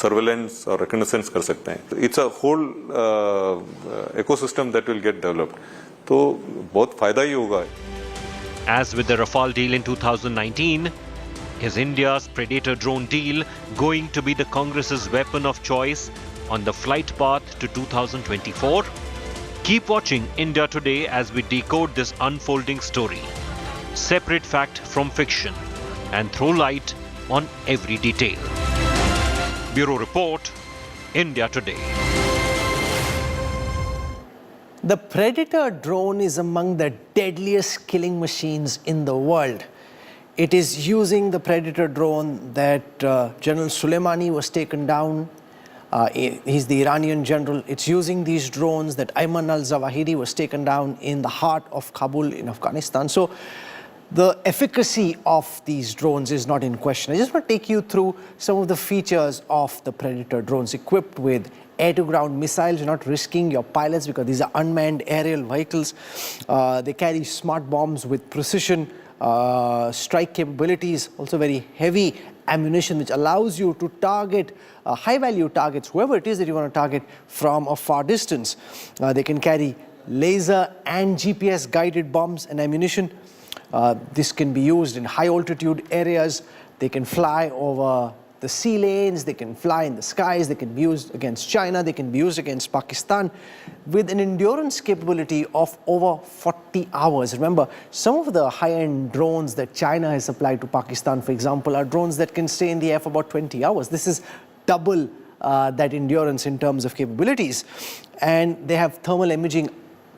सर्वेलेंस और रिकॉग्निशंस कर सकते हैं। It's a whole ecosystem that will get developed, तो बहुत फायदा ही होगा। As with the Rafale deal in 2019, is India's Predator drone deal going to be the Congress's weapon of choice on the flight path to 2024? Keep watching India Today as we decode this unfolding story, separate fact from fiction, and throw light on every detail. Bureau Report, India Today. The Predator drone is among the deadliest killing machines in the world. It is using the Predator drone that General Soleimani was taken down. He's the Iranian general. It's using these drones that Ayman al-Zawahiri was taken down in the heart of Kabul in Afghanistan. So the efficacy of these drones is not in question. I just want to take you through some of the features of the Predator drones equipped with air-to-ground missiles. You're not risking your pilots because these are unmanned aerial vehicles. They carry smart bombs with precision strike capabilities, also very heavy ammunition, which allows you to target high-value targets, whoever it is that you want to target from a far distance. They can carry laser and GPS-guided bombs and ammunition. This can be used in high-altitude areas. They can fly over the sea lanes, they can fly in the skies, they can be used against China, they can be used against Pakistan with an endurance capability of over 40 hours. Remember, some of the high-end drones that China has supplied to Pakistan, for example, are drones that can stay in the air for about 20 hours. This is double that endurance in terms of capabilities. And they have thermal imaging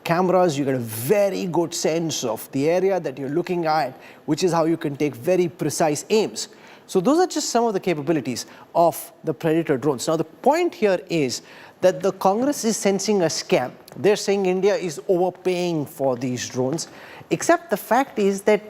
cameras. You get a very good sense of the area that you're looking at, which is how you can take very precise aims. So those are just some of the capabilities of the Predator drones. Now the point here is that the Congress is sensing a scam. They're saying India is overpaying for these drones, except the fact is that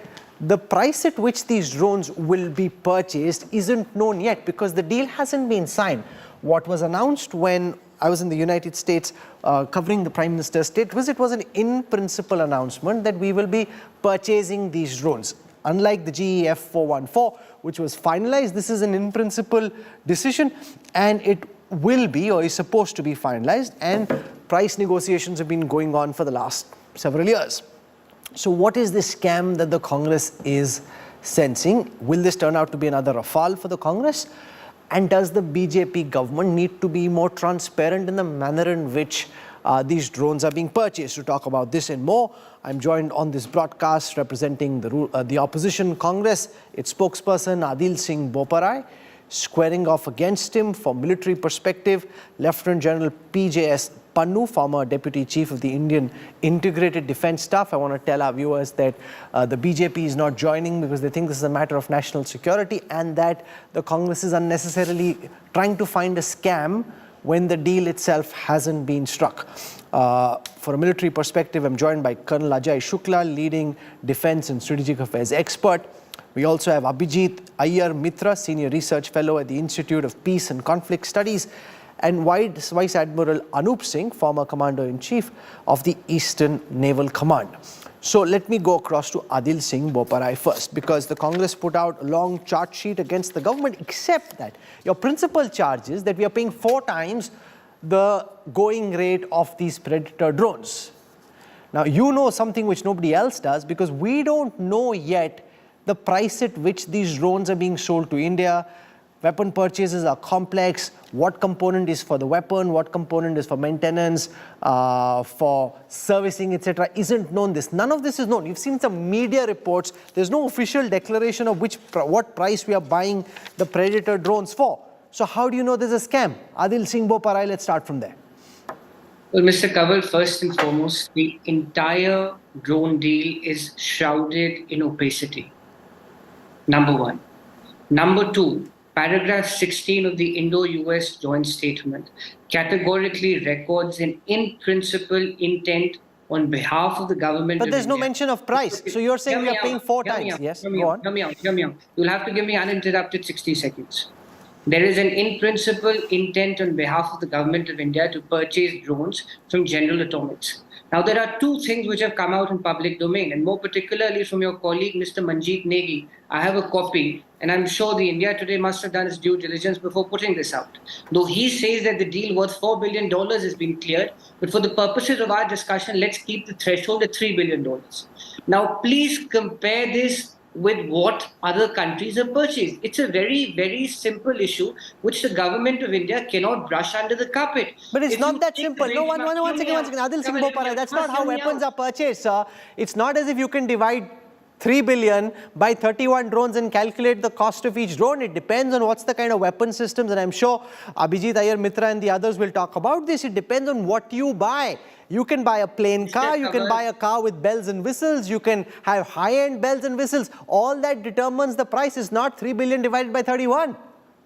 the price at which these drones will be purchased isn't known yet because the deal hasn't been signed. What was announced when I was in the United States covering the Prime Minister's state visit was an in-principle announcement that we will be purchasing these drones. Unlike the GEF 414, which was finalized, this is an in-principle decision and it will be or is supposed to be finalized, and price negotiations have been going on for the last several years. So what is this scam that the Congress is sensing? Will this turn out to be another Rafale for the Congress? And does the BJP government need to be more transparent in the manner in which these drones are being purchased? To talk about this and more, I'm joined on this broadcast representing the opposition Congress, its spokesperson Adil Singh Boparai. Squaring off against him from military perspective, Lieutenant General PJS Pannu, former Deputy Chief of the Indian Integrated Defence Staff. I want to tell our viewers that the BJP is not joining because they think this is a matter of national security and that the Congress is unnecessarily trying to find a scam when the deal itself hasn't been struck. For a military perspective, I'm joined by Colonel Ajay Shukla, leading Defence and Strategic Affairs expert. We also have Abhijit Iyer Mitra, Senior Research Fellow at the Institute of Peace and Conflict Studies, and Vice Admiral Anup Singh, former Commander-in-Chief of the Eastern Naval Command. So let me go across to Adil Singh Boparai first, because the Congress put out a long charge sheet against the government, except that your principal charge is that we are paying 4 times the going rate of these Predator drones. Now, you know something which nobody else does, because we don't know yet the price at which these drones are being sold to India. Weapon purchases are complex. What component is for the weapon, what component is for maintenance, for servicing, etc. isn't known. None of this is known. You've seen some media reports. There's no official declaration of what price we are buying the Predator drones for. So how do you know there's a scam? Adil Singh Boparai, let's start from there. Well, Mr. Kanwal, first and foremost, the entire drone deal is shrouded in opacity. Number one. Number two, paragraph 16 of the Indo-US joint statement categorically records an in-principle intent on behalf of the government. But there's no mention of price. So you're saying we are paying 4 times. Yes, go on. Hear me out. You'll have to give me uninterrupted 60 seconds. There is an in-principle intent on behalf of the government of India to purchase drones from General Atomics. Now, there are 2 things which have come out in public domain, and more particularly from your colleague, Mr. Manjeet Negi. I have a copy, and I'm sure the India Today must have done its due diligence before putting this out. Though he says that the deal worth $4 billion has been cleared, but for the purposes of our discussion, let's keep the threshold at $3 billion. Now, please compare this with what other countries have purchased. It's a very, very simple issue which the government of India cannot brush under the carpet. But it's not that simple. No, one second. Adil Singh Boparai, that's not how weapons are purchased, sir. It's not as if you can divide 3 billion by 31 drones and calculate the cost of each drone. It depends on what's the kind of weapon systems, and I'm sure Abhijit Iyer Mitra and the others will talk about this. It depends on what you buy. You can buy a plain car, you can buy a car with bells and whistles, you can have high-end bells and whistles. All that determines the price. Is not 3 billion divided by 31.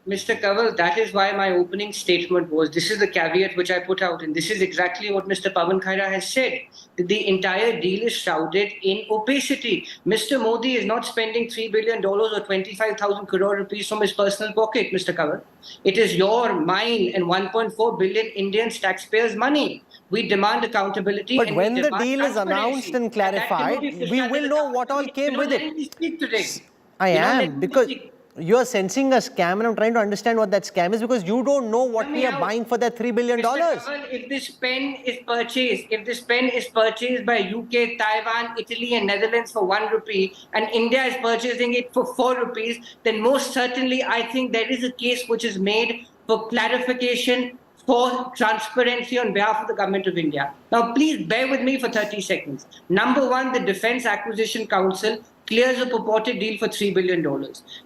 Mr. Kanwal, that is why my opening statement was, this is the caveat which I put out, and this is exactly what Mr. Pawan Khaira has said. The entire deal is shrouded in opacity. Mr. Modi is not spending $3 billion or 25,000 crore rupees from his personal pocket, Mr. Kanwal. It is your, mine, and 1.4 billion Indians taxpayers' money. We demand accountability. But when the deal is announced and clarified, we will know what all came with it. I am, because you're sensing a scam, and I'm trying to understand what that scam is, because you don't know what we are buying for that $3 billion. If this pen is purchased by UK, Taiwan, Italy and Netherlands for 1 rupee, and India is purchasing it for 4 rupees, then most certainly I think there is a case which is made for clarification, for transparency on behalf of the government of India. Now, please bear with me for 30 seconds. Number one, the Defence Acquisition Council clears a purported deal for $3 billion.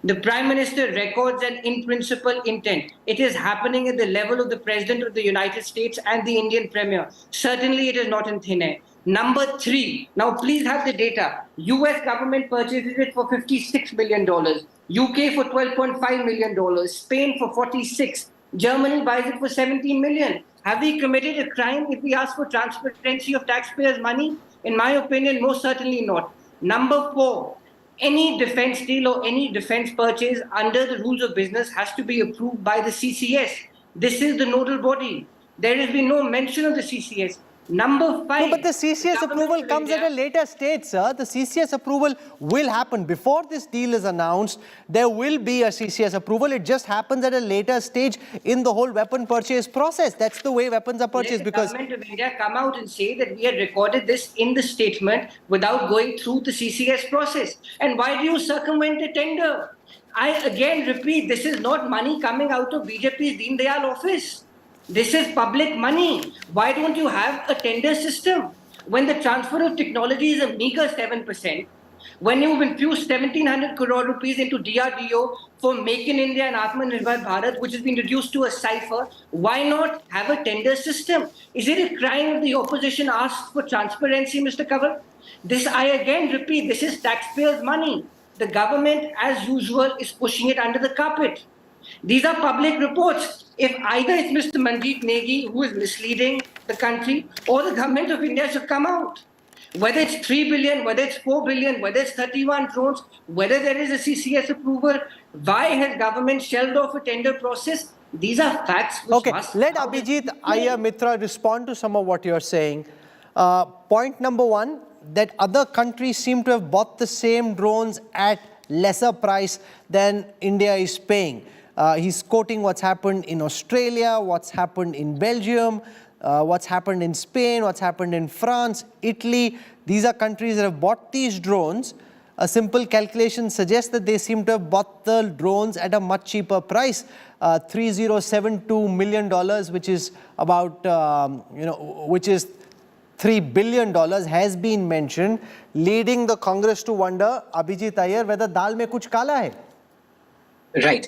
The Prime Minister records an in-principle intent. It is happening at the level of the President of the United States and the Indian Premier. Certainly, it is not in thin air. Number 3, now please have the data. US government purchases it for $56 million. UK for $12.5 million. Spain for 46. Germany buys it for 17 million. Have we committed a crime if we ask for transparency of taxpayers' money? In my opinion, most certainly not. Number 4, any defense deal or any defense purchase under the rules of business has to be approved by the CCS. This is the nodal body. There has been no mention of the CCS. Number 5. No, but the CCS approval comes at a later stage, sir. The CCS approval will happen. Before this deal is announced, there will be a CCS approval. It just happens at a later stage in the whole weapon purchase process. That's the way weapons are purchased. Let the government of India come out and say that we had recorded this in the statement without going through the CCS process. And why do you circumvent a tender? I again repeat, this is not money coming out of BJP's Deen Dayal office. This is public money. Why don't you have a tender system? When the transfer of technology is a meager 7%, when you've infused 1,700 crore rupees into DRDO for Make in India and Atmanirbhar Bharat, which has been reduced to a cipher, why not have a tender system? Is it a crime if the opposition asks for transparency, Mr. Kanwal? This, I again repeat, this is taxpayers' money. The government, as usual, is pushing it under the carpet. These are public reports. If either it's Mr. Manjeet Negi who is misleading the country, or the government of India should come out. Whether it's 3 billion, whether it's 4 billion, whether it's 31 drones, whether there is a CCS approval, why has government shelved off a tender process? These are facts which Okay, must... let Abhijit Iyer Mitra respond to some of what you're saying. Point number 1, that other countries seem to have bought the same drones at lesser price than India is paying. He's quoting what's happened in Australia, what's happened in Belgium, what's happened in Spain, what's happened in France, Italy. These are countries that have bought these drones. A simple calculation suggests that they seem to have bought the drones at a much cheaper price, $3072 million, which is about, which is $3 billion has been mentioned, leading the Congress to wonder, Abhijit Iyer, whether dal mein kuch kala hai? Right.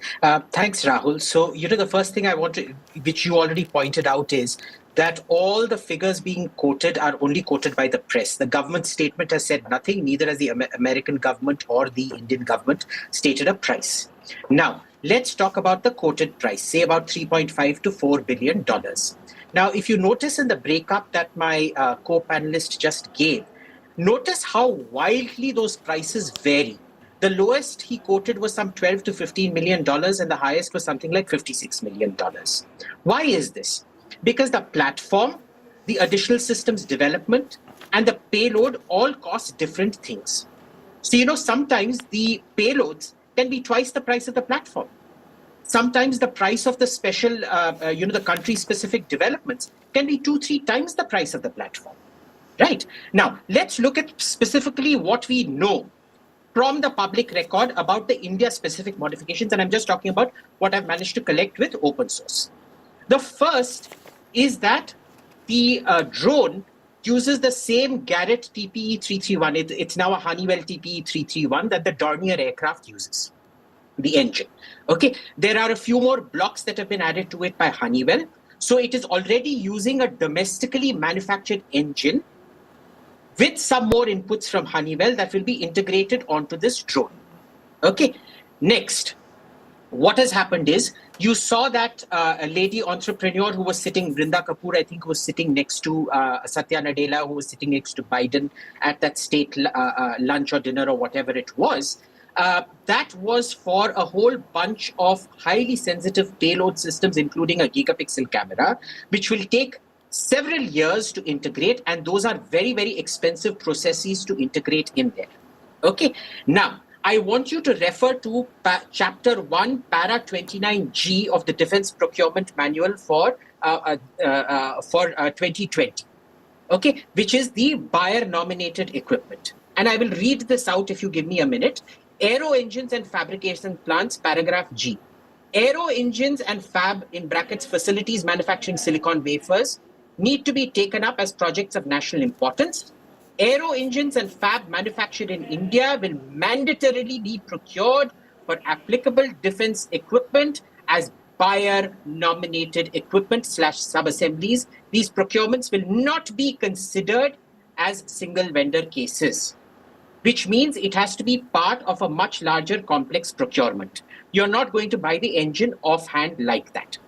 Thanks, Rahul. So, the first thing I want to, which you already pointed out, is that all the figures being quoted are only quoted by the press. The government statement has said nothing, neither has the American government or the Indian government stated a price. Now, let's talk about the quoted price, say about $3.5 to $4 billion. Now, if you notice in the breakup that my co-panelist just gave, notice how wildly those prices vary. The lowest he quoted was some $12 to $15 million, and the highest was something like $56 million. Why is this? Because the platform, the additional systems development, and the payload all cost different things. So, sometimes the payloads can be twice the price of the platform. Sometimes the price of the special, the country-specific developments can be 2-3 times the price of the platform. Right? Now, let's look at specifically what we know from the public record about the India-specific modifications, and I'm just talking about what I've managed to collect with open source. The first is that the drone uses the same Garrett TPE-331. It's now a Honeywell TPE-331 that the Dornier aircraft uses, the engine. Okay, there are a few more blocks that have been added to it by Honeywell. So it is already using a domestically manufactured engine with some more inputs from Honeywell that will be integrated onto this drone. Okay, next, what has happened is, you saw that a lady entrepreneur who was sitting, Brinda Kapoor, I think, was sitting next to Satya Nadella, who was sitting next to Biden at that state lunch or dinner or whatever it was. That was for a whole bunch of highly sensitive payload systems, including a gigapixel camera, which will take several years to integrate, and those are very, very expensive processes to integrate in there. Okay, now I want you to refer to Chapter 1, Para 29G of the Defense Procurement Manual for 2020, okay, which is the buyer-nominated equipment. And I will read this out if you give me a minute. Aero engines and fabrication plants, paragraph G. Aero engines and fab, in brackets, facilities manufacturing silicon wafers, need to be taken up as projects of national importance. Aero engines and fab manufactured in India will mandatorily be procured for applicable defense equipment as buyer-nominated equipment / sub-assemblies. These procurements will not be considered as single vendor cases, which means it has to be part of a much larger complex procurement. You're not going to buy the engine offhand like that.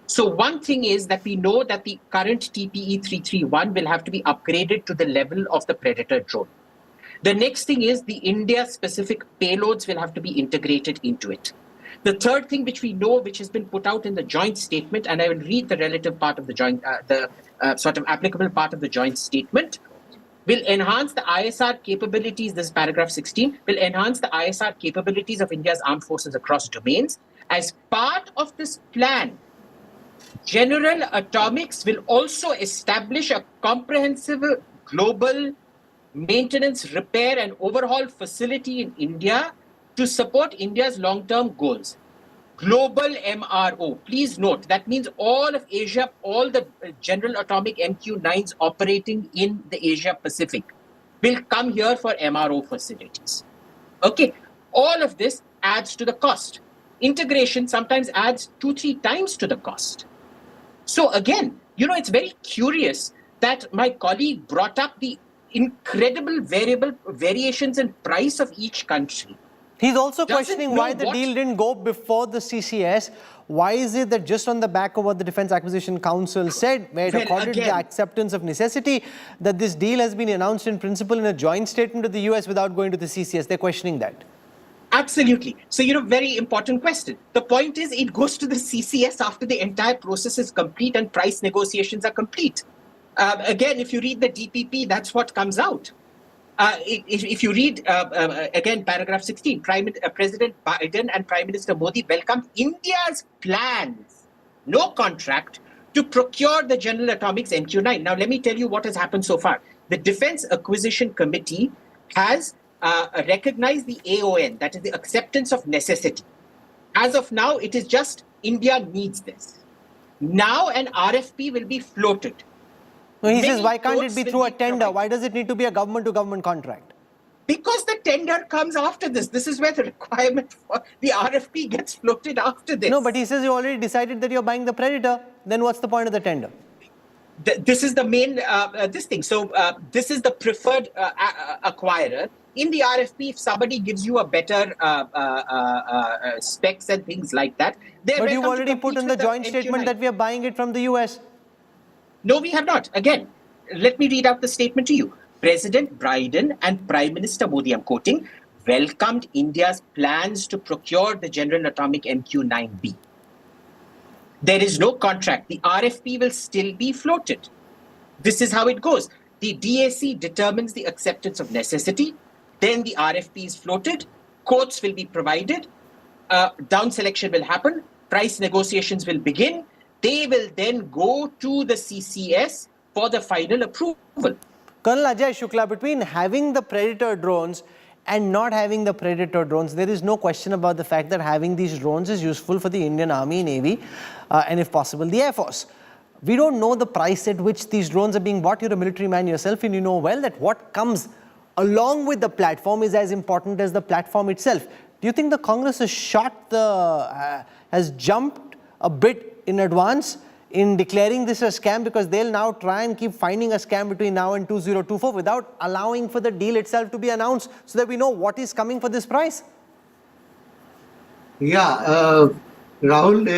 So one thing is that we know that the current TPE 331 will have to be upgraded to the level of the Predator drone. The next thing is the India-specific payloads will have to be integrated into it. The third thing which we know, which has been put out in the joint statement, and I will read the relative part of the joint, sort of applicable part of the joint statement, will enhance the ISR capabilities, this is paragraph 16, will enhance the ISR capabilities of India's armed forces across domains. As part of this plan, General Atomics will also establish a comprehensive global maintenance, repair, and overhaul facility in India to support India's long-term goals. Global MRO. Please note, that means all of Asia, all the General Atomic MQ-9s operating in the Asia Pacific will come here for MRO facilities. Okay, all of this adds to the cost. Integration sometimes adds 2-3 times to the cost. So again, it's very curious that my colleague brought up the incredible variations in price of each country. He's also questioning why the deal didn't go before the CCS. Why is it that just on the back of what the Defence Acquisition Council said, where it accorded the acceptance of necessity, that this deal has been announced in principle in a joint statement to the US without going to the CCS? They're questioning that. Absolutely. So, very important question. The point is it goes to the CCS after the entire process is complete and price negotiations are complete. Again, if you read the DPP, that's what comes out. If you read, again, paragraph 16, President Biden and Prime Minister Modi welcomed India's plans, no contract, to procure the General Atomics MQ-9. Now, let me tell you what has happened so far. The Defence Acquisition Committee has recognized the AON, that is the acceptance of necessity. As of now, it is just India needs this. Now an RFP will be floated. No, he says, why can't it be through a tender? Why does it need to be a government-to-government contract? Because the tender comes after this. This is where the requirement for the RFP gets floated after this. No, but he says you already decided that you're buying the Predator. Then what's the point of the tender? This is the main, this thing. So this is the preferred acquirer. In the RFP, if somebody gives you a better specs and things like that, but you've already put in the joint statement that we are buying it from the US. No, we have not. Again, let me read out the statement to you. President Biden and Prime Minister Modi, I'm quoting, welcomed India's plans to procure the General Atomic MQ-9B. There is no contract. The RFP will still be floated. This is how it goes. The DAC determines the acceptance of necessity. Then the RFP is floated. Quotes will be provided. Down selection will happen. Price negotiations will begin. They will then go to the CCS for the final approval. Colonel Ajay Shukla, between having the Predator drones and not having the Predator drones, there is no question about the fact that having these drones is useful for the Indian Army, Navy, and if possible, the Air Force. We don't know the price at which these drones are being bought. You're a military man yourself, and you know well that what comes along with the platform is as important as the platform itself. Do you think the Congress has jumped a bit in advance in declaring this a scam, because they'll now try and keep finding a scam between now and 2024 without allowing for the deal itself to be announced so that we know what is coming for this price? Yeah, Rahul,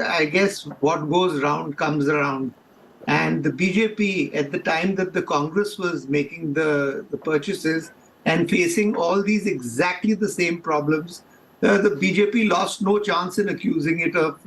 I guess what goes round comes around. And the BJP, at the time that the Congress was making the purchases and facing all these exactly the same problems, the BJP lost no chance in accusing it of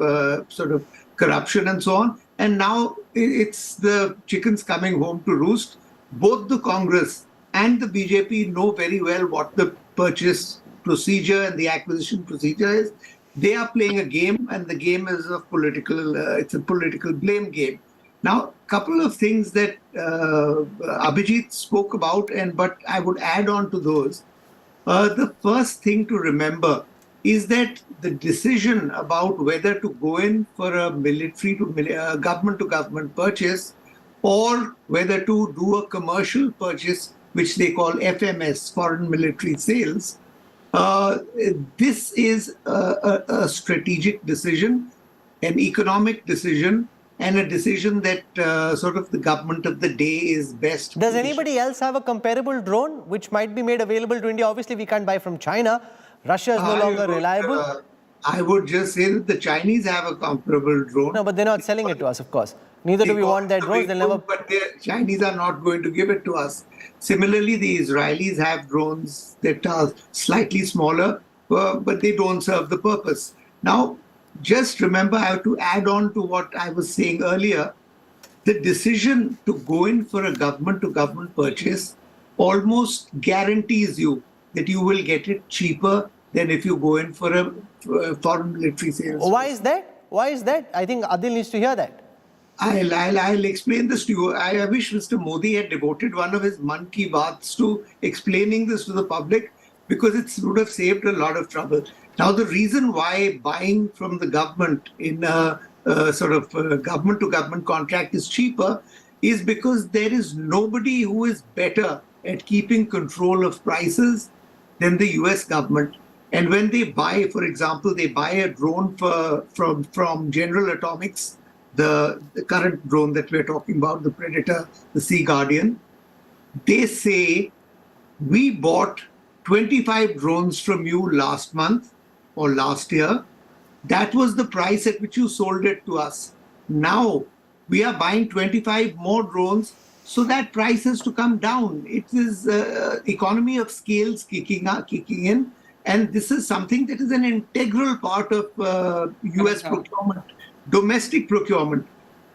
sort of corruption and so on. And now it's the chickens coming home to roost. Both the Congress and the BJP know very well what the purchase procedure and the acquisition procedure is. They are playing a game, and the game is a it's a political blame game. Now, a couple of things that Abhijit spoke about, but I would add on to those. The first thing to remember is that the decision about whether to go in for a government-to-government purchase or whether to do a commercial purchase, which they call FMS, foreign military sales, this is a strategic decision, an economic decision, and a decision that sort of the government of the day is best. Does anybody else have a comparable drone which might be made available to India? Obviously, we can't buy from China. Russia is no longer reliable. I would just say that the Chinese have a comparable drone. No, but they're not selling it to us, of course. Neither do we want their drones. They'll never. But the Chinese are not going to give it to us. Similarly, the Israelis have drones that are slightly smaller, but they don't serve the purpose. Now, just remember, I have to add on to what I was saying earlier. The decision to go in for a government-to-government purchase almost guarantees you that you will get it cheaper than if you go in for a foreign military sales. Why is that? Why is that? I think Adil needs to hear that. I'll explain this to you. I wish Mr. Modi had devoted one of his Mann Ki Baats to explaining this to the public, because it would have saved a lot of trouble. Now, the reason why buying from the government in a sort of government-to-government contract is cheaper is because there is nobody who is better at keeping control of prices than the US government. And when they buy, for example, they buy a drone from General Atomics, the current drone that we're talking about, the Predator, the Sea Guardian, they say, we bought 25 drones from you last month or last year. That was the price at which you sold it to us. Now we are buying 25 more drones, so that price has to come down. It is economy of scales kicking in, and this is something that is an integral part of US procurement, domestic procurement.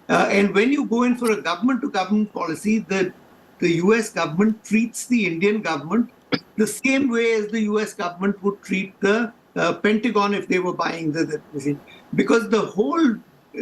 And when you go in for a government-to-government policy, the US government treats the Indian government the same way as the US government would treat the Pentagon if they were buying the machine. Because the whole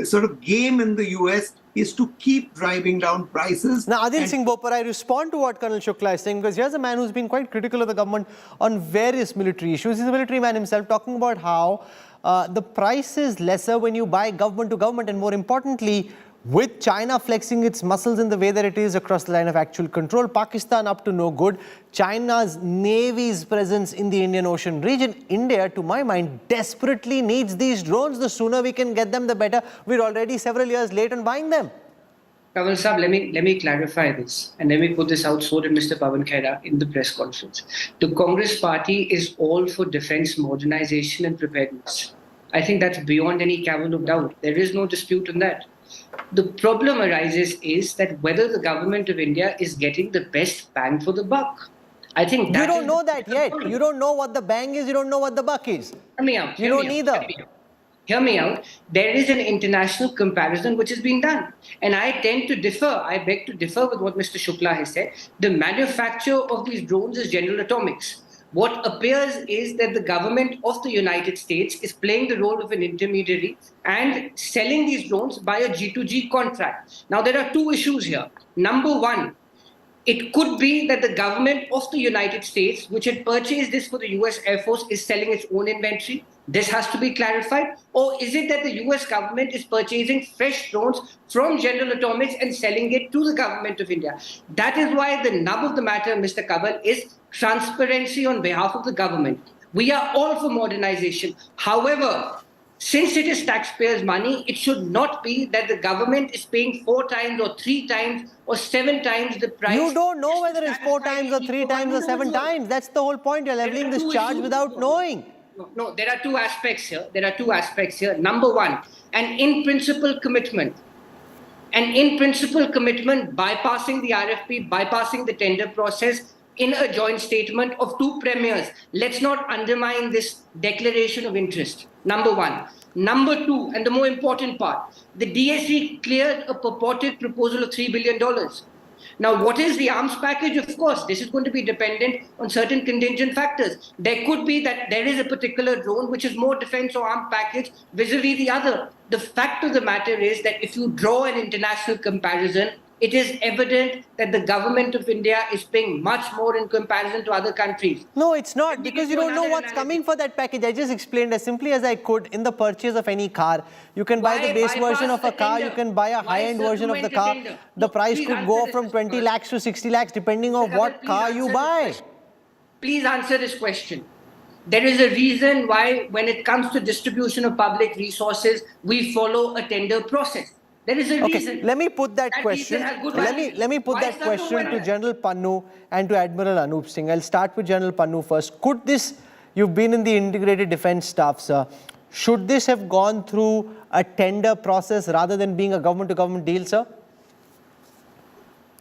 sort of game in the US is to keep driving down prices. Now, Adil Singh Bopar, I respond to what Colonel Shukla is saying, because here's a man who's been quite critical of the government on various military issues. He's a military man himself, talking about how the price is lesser when you buy government to government, and more importantly, with China flexing its muscles in the way that it is across the line of actual control, Pakistan up to no good, China's Navy's presence in the Indian Ocean region, India, to my mind, desperately needs these drones. The sooner we can get them, the better. We're already several years late on buying them. Kaval Saab, let me clarify this, and let me put this out. So did Mr. Pawan Khera in the press conference. The Congress party is all for defense modernization and preparedness. I think that's beyond any cavil of doubt. There is no dispute on that. The problem arises is that whether the government of India is getting the best bang for the buck. I think that you don't know that yet. You don't know what the bang is. You don't know what the buck is. Hear me out. You don't either. Hear me out. There is an international comparison which is being done. And I tend to differ. I beg to differ with what Mr. Shukla has said. The manufacturer of these drones is General Atomics. What appears is that the government of the United States is playing the role of an intermediary and selling these drones by a G2G contract. Now, there are two issues here. Number one, it could be that the government of the United States, which had purchased this for the US Air Force, is selling its own inventory. This has to be clarified. Or is it that the US government is purchasing fresh drones from General Atomics and selling it to the government of India? That is why the nub of the matter, Mr. Kaval, is transparency on behalf of the government. We are all for modernization. However, since it is taxpayers' money, it should not be that the government is paying 4 times or 3 times or 7 times the price. You don't know whether it's 4 times or 3 times or 7 times. That's the whole point. You're leveling this charge without knowing. No, there are two aspects here. Number one, an in-principle commitment. An in-principle commitment bypassing the RFP, bypassing the tender process in a joint statement of 2 premiers. Let's not undermine this declaration of interest. Number one. Number two, and the more important part, the DSC cleared a purported proposal of $3 billion. Now, what is the arms package? Of course, this is going to be dependent on certain contingent factors. There could be that there is a particular drone which is more defense or arms package vis-a-vis the other. The fact of the matter is that if you draw an international comparison, it is evident that the government of India is paying much more in comparison to other countries. No, it's not, because you don't know what's coming for that package. I just explained as simply as I could. In the purchase of any car, you can buy the base version of a car, you can buy a high-end version of the car. The price could go from 20 lakhs to 60 lakhs depending on what car you buy. Please answer this question. There is a reason why when it comes to distribution of public resources, we follow a tender process. There is a Okay, reason. let me put that question. reason has good Let value. me put Why that is that no question to value? General Pannu and to Admiral Anup Singh. I'll start with General Pannu first. Could this, you've been in the integrated defense staff, sir. Should this have gone through a tender process rather than being a government-to-government deal, sir?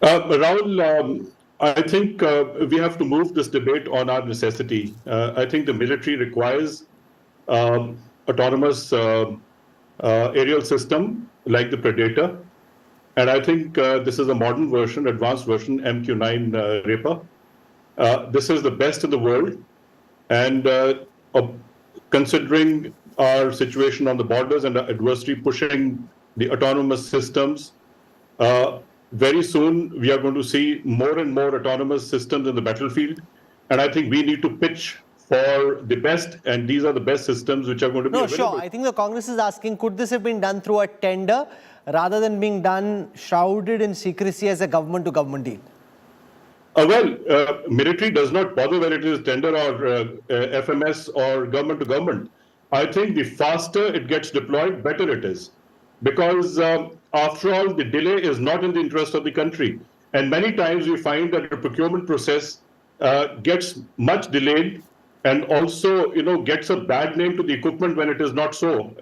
Rahul, I think we have to move this debate on our necessity. I think the military requires autonomous aerial system like the Predator. And I think this is a modern version, advanced version, MQ-9 Reaper. This is the best in the world. And considering our situation on the borders and our adversary pushing the autonomous systems, very soon we are going to see more and more autonomous systems in the battlefield. And I think we need to pitch for the best, and these are the best systems which are going to be available. Sure. I think the Congress is asking, could this have been done through a tender rather than being done shrouded in secrecy as a government-to-government deal? Military does not bother whether it is tender or FMS or government-to-government. I think the faster it gets deployed, better it is. Because after all, the delay is not in the interest of the country. And many times we find that the procurement process gets much delayed and also, gets a bad name to the equipment when it is not so.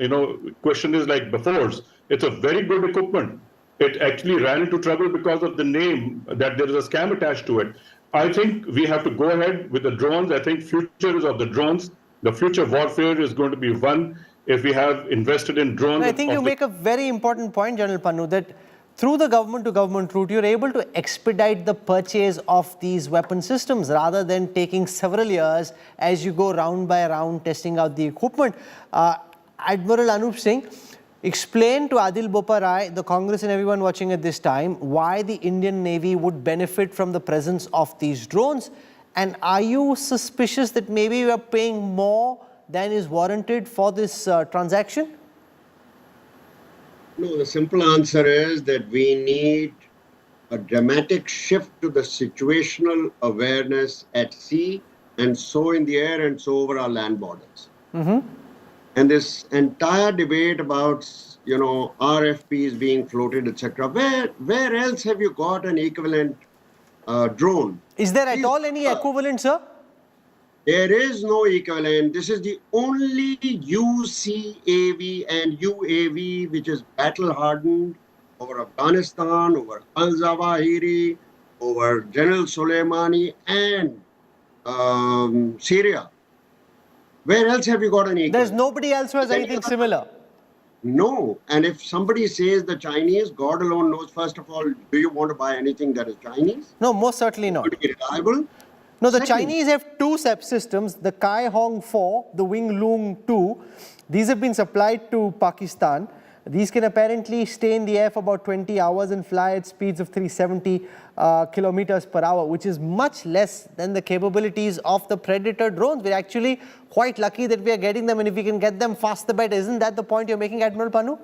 Question is like Bofors. It's a very good equipment. It actually ran into trouble because of the name, that there is a scam attached to it. I think we have to go ahead with the drones. I think future is of the drones. The future warfare is going to be won if we have invested in drones. I think you make a very important point, General Pannu, that through the government-to-government route, you're able to expedite the purchase of these weapon systems rather than taking several years as you go round by round testing out the equipment. Admiral Anup Singh, explain to Adil Boparai, the Congress and everyone watching at this time, why the Indian Navy would benefit from the presence of these drones. And are you suspicious that maybe we are paying more than is warranted for this transaction? No, the simple answer is that we need a dramatic shift to the situational awareness at sea and so in the air and so over our land borders. And this entire debate about, RFPs being floated, etc. Where else have you got an equivalent drone? Is there at all any equivalent, sir? There is no equivalent. This is the only UCAV and UAV which is battle hardened over Afghanistan, over al-Zawahiri, over General Soleimani and Syria. Where else have you got an equivalent? There's nobody else who has anything similar. No. And if somebody says the Chinese, God alone knows, first of all, do you want to buy anything that is Chinese? No, most certainly not. Would it be reliable? No, the Chinese have two subsystems, the Kai Hong 4, the Wing Lung 2. These have been supplied to Pakistan. These can apparently stay in the air for about 20 hours and fly at speeds of 370 kilometers per hour, which is much less than the capabilities of the Predator drones. We're actually quite lucky that we are getting them, and if we can get them fast, the better. Isn't that the point you're making, Admiral Pannu?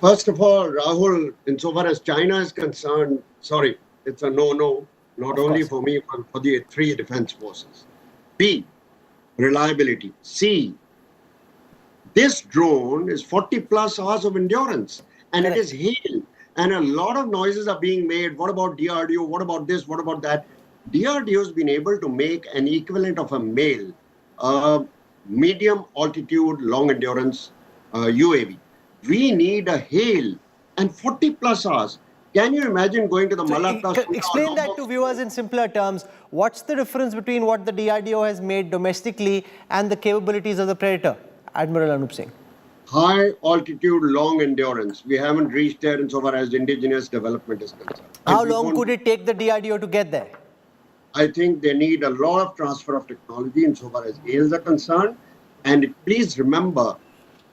First of all, Rahul, insofar as China is concerned, sorry, it's a no-no, not only for me, but for the three defense forces. B, reliability. C, this drone is 40 plus hours of endurance and it is hail and a lot of noises are being made. What about DRDO? What about this? What about that? DRDO has been able to make an equivalent of a MALE, medium altitude, long endurance UAV. We need a hail and 40 plus hours. Can you imagine going to the Malacca? Explain that to viewers in simpler terms. What's the difference between what the DRDO has made domestically and the capabilities of the Predator, Admiral Anup Singh? High altitude, long endurance. We haven't reached there insofar as indigenous development is concerned. How long could it take the DRDO to get there? I think they need a lot of transfer of technology insofar as hails are concerned. And please remember,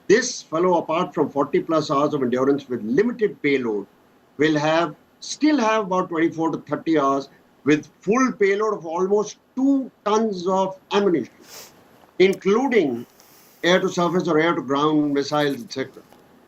this fellow, apart from 40 plus hours of endurance with limited payload, will still have about 24 to 30 hours with full payload of almost 2 tons of ammunition, including air-to-surface or air-to-ground missiles, etc.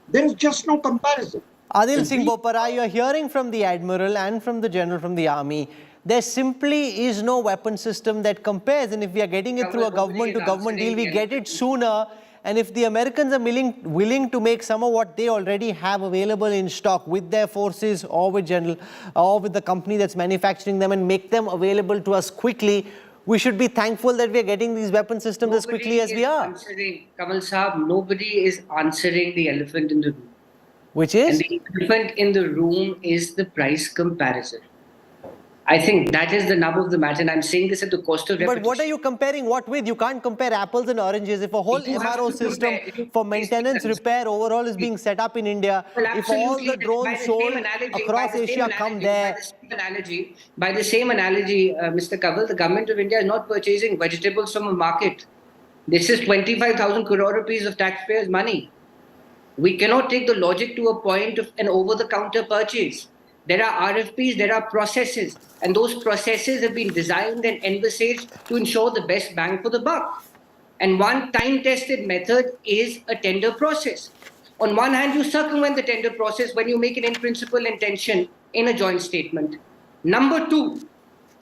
There is just no comparison. Adil Singh Boparai, you are hearing from the Admiral and from the General from the Army. There simply is no weapon system that compares, and if we are getting it through a government-to-government deal, we get it sooner And if the Americans are willing to make some of what they already have available in stock with their forces or with the company that's manufacturing them and make them available to us quickly, we should be thankful that we are getting these weapon systems as quickly as we are. Kamal Saab, nobody is answering the elephant in the room. Which is? And the elephant in the room is the price comparison. I think that is the nub of the matter, and I'm saying this at the cost of repetition. But what are you comparing what with? You can't compare apples and oranges. If a whole MRO system for maintenance, repair, overall is being set up in India, if all the drones sold across Asia come there... By the same analogy, Mr. Kaval, the government of India is not purchasing vegetables from a market. This is 25,000 crore rupees of taxpayers' money. We cannot take the logic to a point of an over-the-counter purchase. There are RFPs, there are processes, and those processes have been designed and envisaged to ensure the best bang for the buck. And one time-tested method is a tender process. On one hand, you circumvent the tender process when you make an in-principle intention in a joint statement. Number two,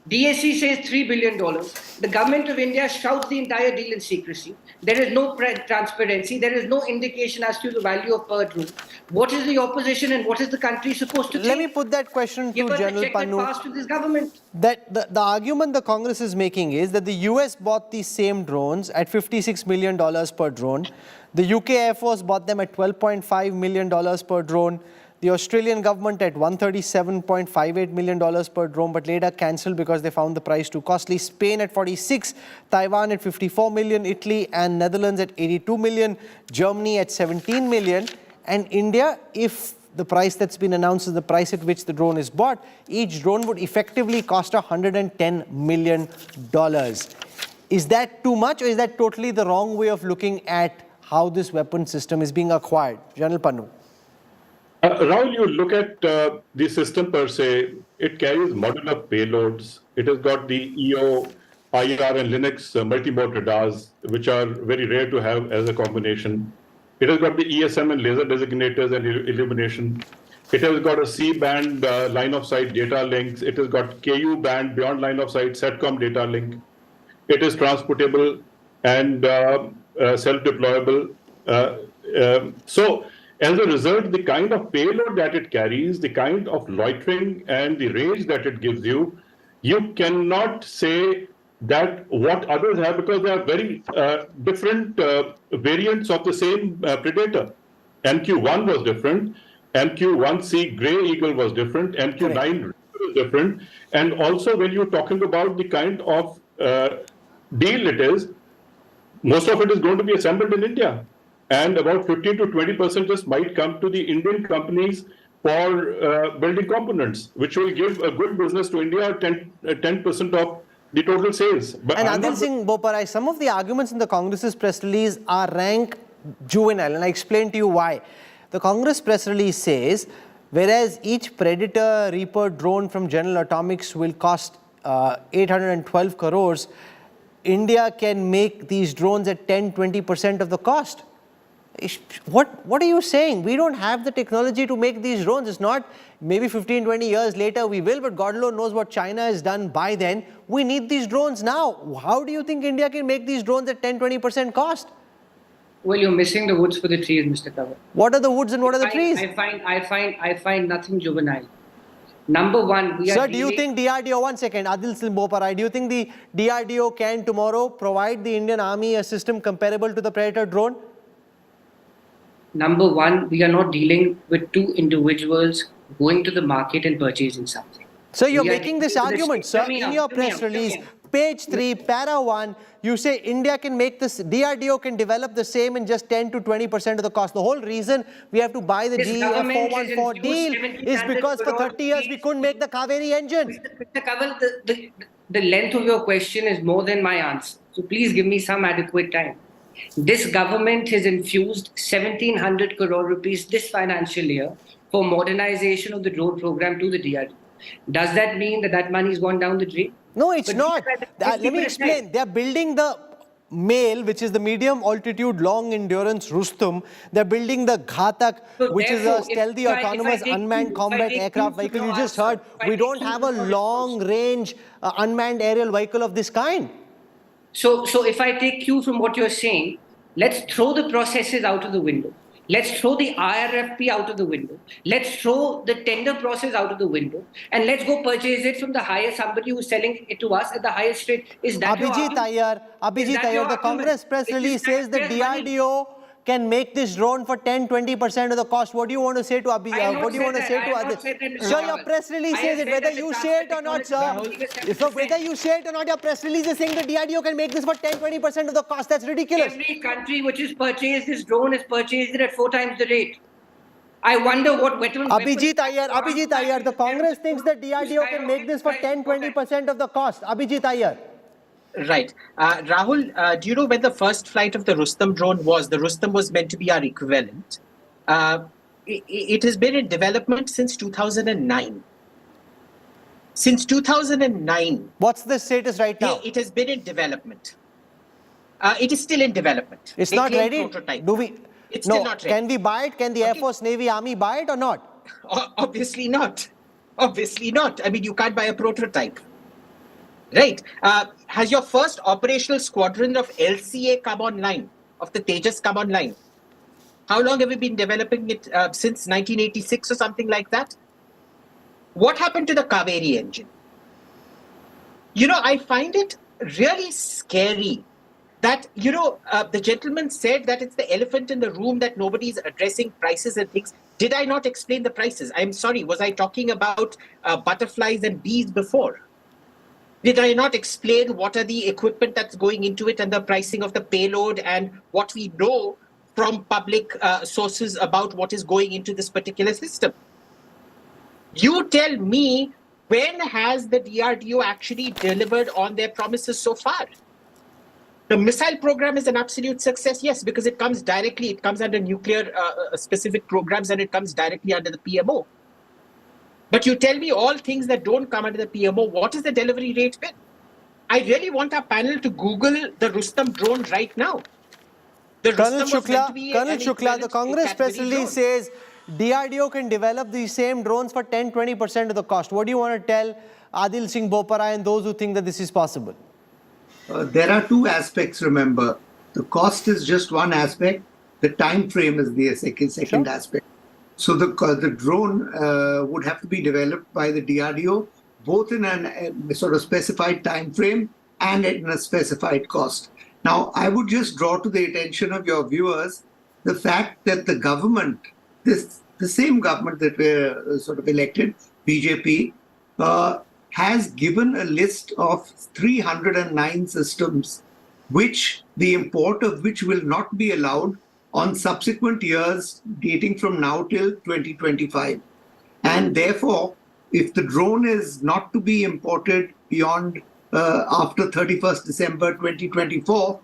DSC says $3 billion. The government of India shrouds the entire deal in secrecy. There is no transparency. There is no indication as to the value of per drone. What is the opposition and what is the country supposed to think? Let me put that question to General Pannu. To this government. That the argument the Congress is making is that the US bought these same drones at $56 million per drone. The UK Air Force bought them at $12.5 million per drone. The Australian government at $137.58 million per drone, but later cancelled because they found the price too costly. Spain at 46, Taiwan at 54 million, Italy and Netherlands at 82 million, Germany at 17 million, and India, if the price that's been announced is the price at which the drone is bought, each drone would effectively cost $110 million. Is that too much, or is that totally the wrong way of looking at how this weapon system is being acquired? General Pannu. Rahul, you look at the system per se, it carries modular payloads. It has got the EO, IR and Linux multi-mode radars, which are very rare to have as a combination. It has got the ESM and laser designators and illumination. It has got a C-band line of sight data links. It has got KU band beyond line of sight SATCOM data link. It is transportable and self-deployable. So as a result, the kind of payload that it carries, the kind of loitering and the range that it gives you, you cannot say that what others have, because they are very different variants of the same predator. MQ-1 was different, MQ-1C Grey Eagle was different, MQ-9 was different, and also when you're talking about the kind of deal it is, most of it is going to be assembled in India. And about 15 to 20% just might come to the Indian companies for building components, which will give a good business to India, 10% of the total sales. But and Adil Singh Boparai, some of the arguments in the Congress's press release are rank juvenile, and I explain to you why. The Congress press release says, whereas each Predator Reaper drone from General Atomics will cost 812 crores, India can make these drones at 10-20% of the cost. What are you saying? We don't have the technology to make these drones. It's not maybe 15-20 years later we will, but God alone knows what China has done by then. We need these drones now. How do you think India can make these drones at 10-20% cost? Well, you're missing the woods for the trees, Mr. Kaval. What are the woods and what are the trees? I find nothing juvenile. Number one, we are... Sir, do you think DRDO, one second, Adil Singh Boparai, do you think the DRDO can tomorrow provide the Indian Army a system comparable to the Predator drone? Number one, we are not dealing with two individuals going to the market and purchasing something. So you're making this argument, sir, in your press release, page 3, para 1, you say India can make this, DRDO can develop the same in just 10-20% of the cost. The whole reason we have to buy the GEF414 deal is because for 30 years we couldn't make the Kaveri engine. Mr. Kaval, the length of your question is more than my answer. So please give me some adequate time. This government has infused 1,700 crore rupees this financial year for modernization of the drone program to the DRDO. Does that mean that that money has gone down the drain? No, it's not. Let me explain. They are building the MALE, which is the medium altitude long endurance Rustum. They're building the Ghatak, which is a stealthy autonomous unmanned combat aircraft vehicle. You just heard, we don't have a long range unmanned aerial vehicle of this kind. So if I take cue from what you're saying, let's throw the processes out of the window. Let's throw the IRFP out of the window. Let's throw the tender process out of the window. And let's go purchase it from the highest, somebody who's selling it to us at the highest rate. Is that your Abhijit argument? Iyer, the Congress press release says the DRDO can make this drone for 10-20% of the cost. What do you want to say to Abhijit? What do you want to say to others? Sir, your press release says it. Whether you say it or not, sir. So whether you say it or not, your press release is saying the DRDO can make this for 10-20% of the cost. That's ridiculous. Every country which has purchased this drone has purchased it at 4 times the rate. I wonder what weapons... Abhijit Iyer, the Congress thinks the DRDO can make this for 10-20% of the cost. Abhijit Iyer. Right. Rahul, do you know when the first flight of the Rustam drone was? The Rustam was meant to be our equivalent. It has been in development since 2009. Since 2009. What's the status right now? It has been in development. It is still in development. It's not ready? Prototype. It's no, still not ready. Can we buy it? Can the Air Force, Navy, Army buy it or not? Obviously not. Obviously not. I mean, you can't buy a prototype. Right. Has your first operational squadron of LCA come online, of the Tejas come online? How long have we been developing it? Since 1986 or something like that? What happened to the Kaveri engine? You know, I find it really scary that, you know, the gentleman said that it's the elephant in the room, that nobody's addressing prices and things. Did I not explain the prices? I'm sorry, was I talking about butterflies and bees before? Did I not explain what are the equipment that's going into it and the pricing of the payload and what we know from public sources about what is going into this particular system? You tell me, when has the DRDO actually delivered on their promises so far? The missile program is an absolute success, yes, because it comes directly, it comes under nuclear specific programs and it comes directly under the PMO. But you tell me all things that don't come under the PMO, what is the delivery rate been? I really want our panel to Google the Rustam drone right now. Colonel Shukla, the Congress press release says DRDO can develop these same drones for 10-20% of the cost. What do you want to tell Adil Singh Bopara and those who think that this is possible? There are two aspects, remember. The cost is just one aspect. The time frame is the second aspect. So the drone would have to be developed by the DRDO, both in a sort of specified time frame and at a specified cost. Now, I would just draw to the attention of your viewers the fact that the government, the same government that we're sort of elected, BJP, has given a list of 309 systems, which the import of which will not be allowed on subsequent years dating from now till 2025. And therefore, if the drone is not to be imported beyond after 31st December 2024,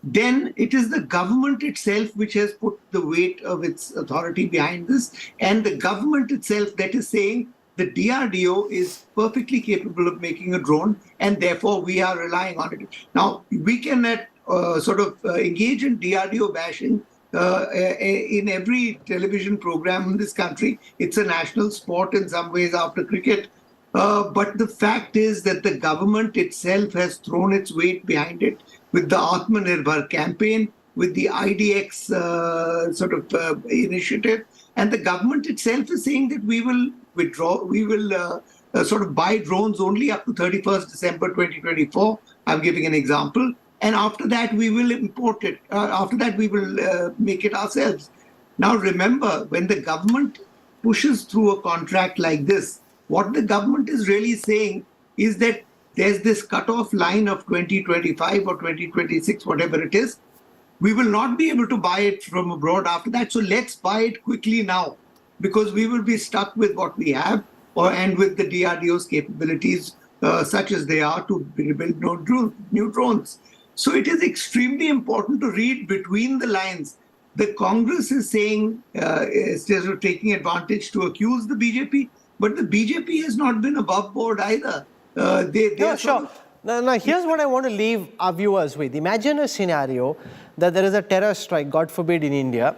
then it is the government itself which has put the weight of its authority behind this, and the government itself that is saying the DRDO is perfectly capable of making a drone, and therefore we are relying on it. Now, we can engage in DRDO bashing in every television program in this country. It's a national sport in some ways after cricket. But the fact is that the government itself has thrown its weight behind it with the Atmanirbhar campaign, with the IDX initiative. And the government itself is saying that we will withdraw, we will buy drones only up to 31st December 2024. I'm giving an example. And after that, we will import it. After that, we will make it ourselves. Now, remember, when the government pushes through a contract like this, what the government is really saying is that there's this cutoff line of 2025 or 2026, whatever it is. We will not be able to buy it from abroad after that. So let's buy it quickly now, because we will be stuck with what we have and with the DRDO's capabilities, such as they are, to build new drones. So it is extremely important to read between the lines. The Congress is saying, instead of taking advantage to accuse the BJP, but the BJP has not been above board either. Now, here's what I want to leave our viewers with. Imagine a scenario that there is a terror strike, God forbid, in India,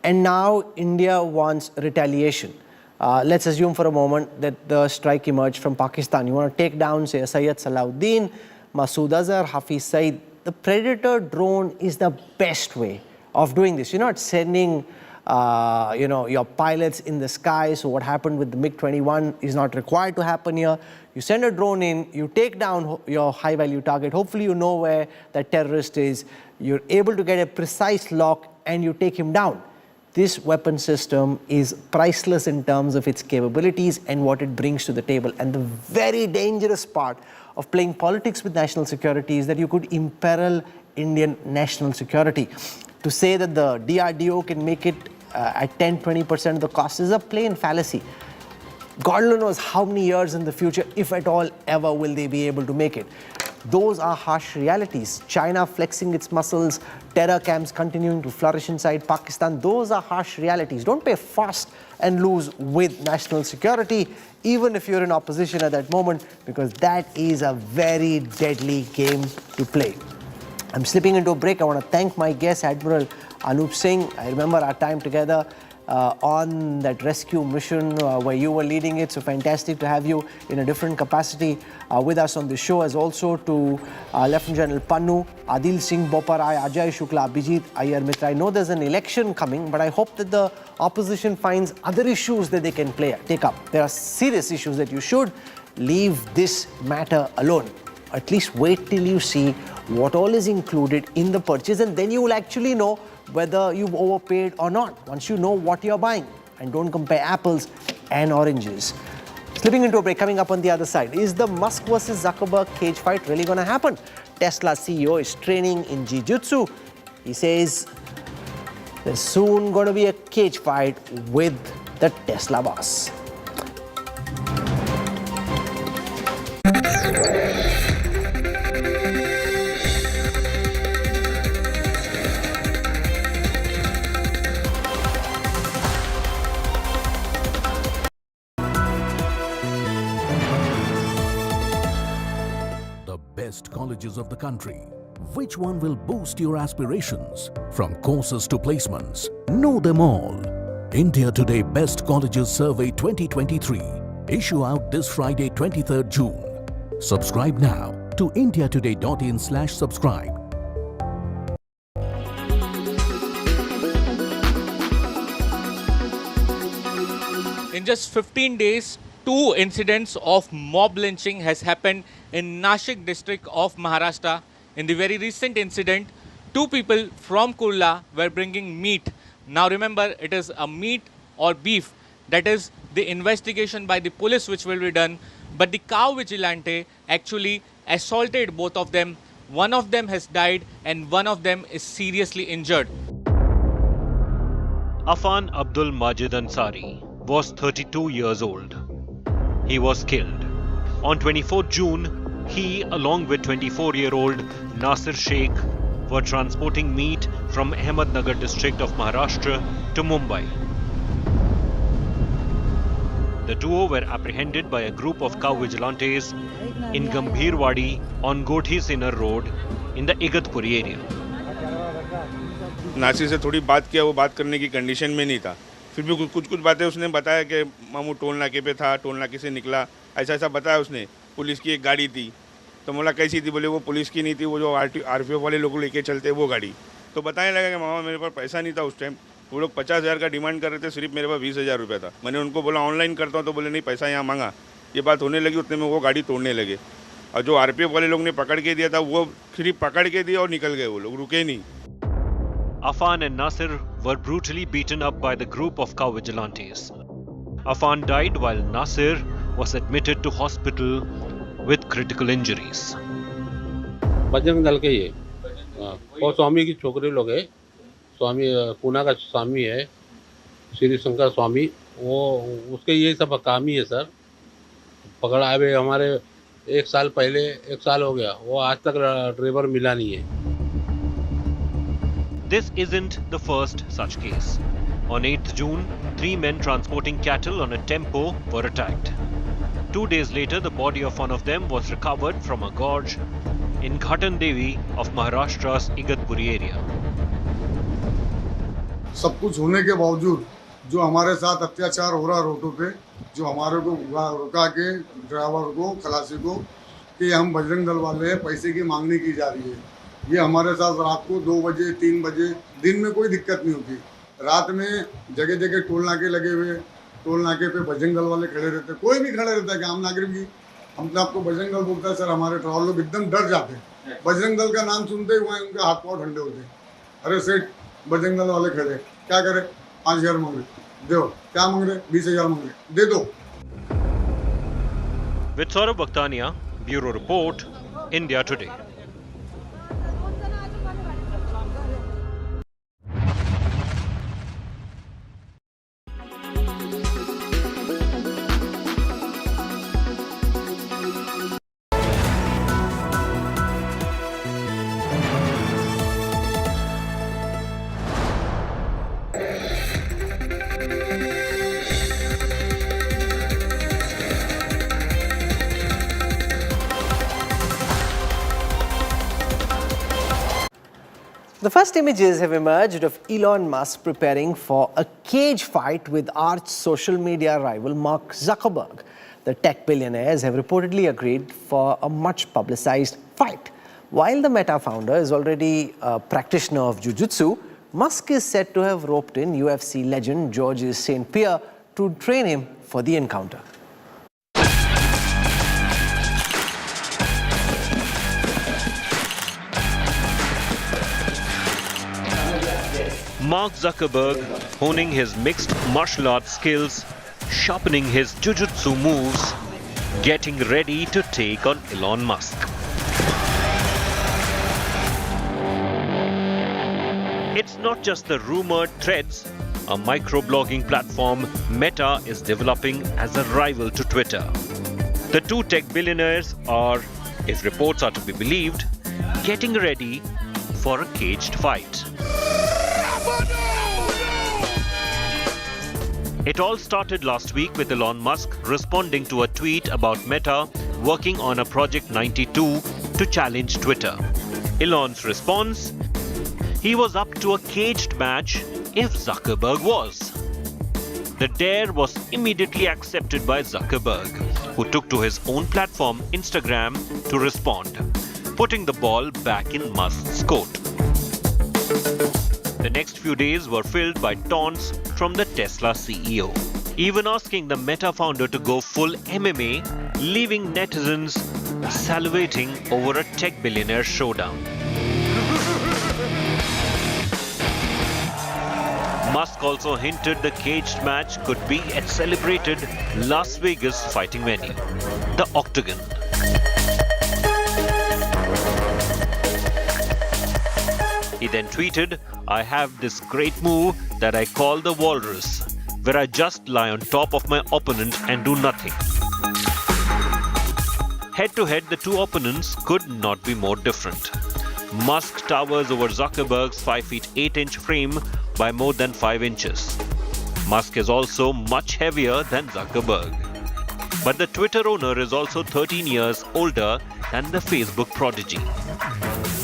and now India wants retaliation. Let's assume for a moment that the strike emerged from Pakistan. You want to take down, say, Sayyid Salahuddin, Masood Azhar, Hafiz Saeed. the Predator drone is the best way of doing this. You're not sending your pilots in the sky. So what happened with the MiG-21 is not required to happen here. You send a drone in, you take down your high-value target. Hopefully you know where that terrorist is. You're able to get a precise lock and you take him down. This weapon system is priceless in terms of its capabilities and what it brings to the table. And the very dangerous part of playing politics with national security is that you could imperil Indian national security. To say that the DRDO can make it at 10-20% of the cost is a plain fallacy. God knows how many years in the future, if at all ever, will they be able to make it. Those are harsh realities. China flexing its muscles, terror camps continuing to flourish inside Pakistan. Those are harsh realities. Don't play fast and lose with national security, even if you're in opposition at that moment, because that is a very deadly game to play. I'm slipping into a break. I want to thank my guest, Admiral Anup Singh. I remember our time together on that rescue mission where you were leading it. So fantastic to have you in a different capacity with us on the show, as also to Lieutenant General Pannu, Adil Singh Boparai, Ajay Shukla, Abhijit Iyer Mitra. I know there's an election coming, but I hope that the opposition finds other issues that they can take up. There are serious issues that you should leave this matter alone. At least wait till you see what all is included in the purchase, and then you will actually know whether you've overpaid or not, once you know what you're buying. And don't compare apples and oranges. Slipping into a break, coming up on the other side. Is the Musk versus Zuckerberg cage fight really going to happen? Tesla CEO is training in jiu-jitsu. He says there's soon going to be a cage fight with the Tesla boss. Best colleges of the country. Which one will boost your aspirations? From courses to placements, know them all. India Today Best Colleges Survey 2023. Issue out this Friday, 23rd June. Subscribe now to indiatoday.in/subscribe. In just 15 days, 2 incidents of mob lynching has happened in Nashik district of Maharashtra. In the very recent incident, 2 people from Kurla were bringing meat. Now remember, it is a meat or beef. That is the investigation by the police which will be done. But the cow vigilante actually assaulted both of them. One of them has died and one of them is seriously injured. Afan Abdul Majid Ansari was 32 years old. He was killed. On 24 June, he, along with 24-year-old Nasir Sheikh, were transporting meat from Ahmednagar district of Maharashtra to Mumbai. The duo were apprehended by a group of cow vigilantes in Gambhirwadi on Godhi Sinnar Road in the Igatpuri area. Nasir से थोड़ी बात किया, वो बात करने की condition में नहीं था. फिर भी कुछ बातें उसने बताया कि मामू टोल नाके पे था, टोल नाके से निकला, ऐसा बताया उसने. पुलिस की एक गाड़ी थी, तो बोला कैसी थी, बोले वो पुलिस की नहीं थी, वो जो आरपीएफ वाले लोग लेके चलते वो गाड़ी. तो बताने लगा कि मामा मेरे पास पैसा नहीं था उस टाइम. वो लोग 50,000 का डिमांड कर रहे थे, सिर्फ मेरे पास 20,000 रुपया था. मैंने उनको बोला ऑनलाइन करता हूँ, तो बोले नहीं पैसा यहाँ मांगा. ये बात होने लगी, उतने में वो गाड़ी तोड़ने लगे. और जो आरपीएफ वाले लोग ने पकड़ के दिया था, वो सिर्फ पकड़ के दिया और निकल गए, वो लोग रुके नहीं. Afan and Nasir were brutally beaten up by the group of cow vigilantes. Afan died while Nasir was admitted to hospital with critical injuries. Bajrang Dal के ये वो स्वामी की छोकरी लोग है. स्वामी पूना का स्वामी है, श्री शंकर स्वामी. वो उसके ये सब काम ही है सर. पकड़ा है हमारे 1 साल पहले, 1 साल हो गया, वो आज तक ड्राइवर मिला नहीं है. This isn't the first such case. On 8th June, 3 men transporting cattle on a tempo were attacked. 2 days later, the body of one of them was recovered from a gorge in Ghatan Devi of Maharashtra's Igatpuri area. सब कुछ होने के बावजूद जो हमारे साथ अत्याचार हो रहा रोडों पे, जो हमारे को रुका के ड्राइवर को, खलासी को, कि हम बजरंग दल वाले हैं, पैसे की मांगनी की जा रही है. ये हमारे साथ रात को 2 बजे 3 बजे, दिन में कोई दिक्कत नहीं होती, रात में जगह जगह टोल नाके लगे हुए, टोल नाके पे बजरंग दल वाले खड़े रहते, कोई भी खड़े रहता है कि आम नागरिक भी अपने आपको बजरंग दल बोलता है सर, हमारे ट्रैवल लोग एकदम डर जाते हैं, बजरंग दल का नाम सुनते ही वहाँ उनके हाथ पाँव ठंडे होते हैं। अरे सेठ, बजरंग दल वाले खड़े, क्या करे, 5,000 मांग रहे, दो, क्या मांग रहे, 20,000 मांग रहे, दे दो। With Saurabh Bakhtania, Bureau Report, India Today. The first images have emerged of Elon Musk preparing for a cage fight with arch social media rival Mark Zuckerberg. The tech billionaires have reportedly agreed for a much publicized fight. While the Meta founder is already a practitioner of jiu-jitsu, Musk is said to have roped in UFC legend Georges St. Pierre to train him for the encounter. Mark Zuckerberg honing his mixed martial arts skills, sharpening his jiu-jitsu moves, getting ready to take on Elon Musk. It's not just the rumored Threads, a microblogging platform Meta is developing as a rival to Twitter. The two tech billionaires are, if reports are to be believed, getting ready for a caged fight. It all started last week with Elon Musk responding to a tweet about Meta working on a Project 92 to challenge Twitter. Elon's response? He was up to a caged match if Zuckerberg was. The dare was immediately accepted by Zuckerberg, who took to his own platform, Instagram, to respond, putting the ball back in Musk's court. The next few days were filled by taunts from the Tesla CEO, even asking the Meta founder to go full MMA, leaving netizens salivating over a tech billionaire showdown. Musk also hinted the caged match could be at celebrated Las Vegas fighting venue, the Octagon. He then tweeted, "I have this great move that I call the walrus, where I just lie on top of my opponent and do nothing." Head to head, the two opponents could not be more different. Musk towers over Zuckerberg's 5 feet 8-inch frame by more than 5 inches. Musk is also much heavier than Zuckerberg. But the Twitter owner is also 13 years older than the Facebook prodigy.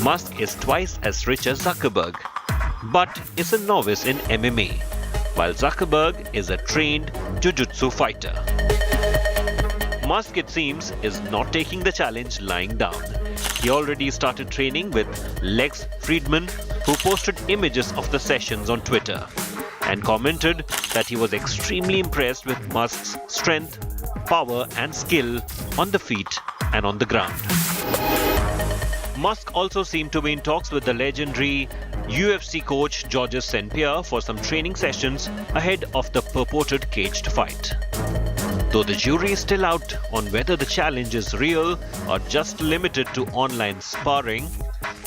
Musk is twice as rich as Zuckerberg, but is a novice in MMA, while Zuckerberg is a trained jiu-jitsu fighter. Musk, it seems, is not taking the challenge lying down. He already started training with Lex Friedman, who posted images of the sessions on Twitter and commented that he was extremely impressed with Musk's strength, power and skill on the feet and on the ground. Musk also seemed to be in talks with the legendary UFC coach Georges St. Pierre for some training sessions ahead of the purported caged fight. Though the jury is still out on whether the challenge is real or just limited to online sparring,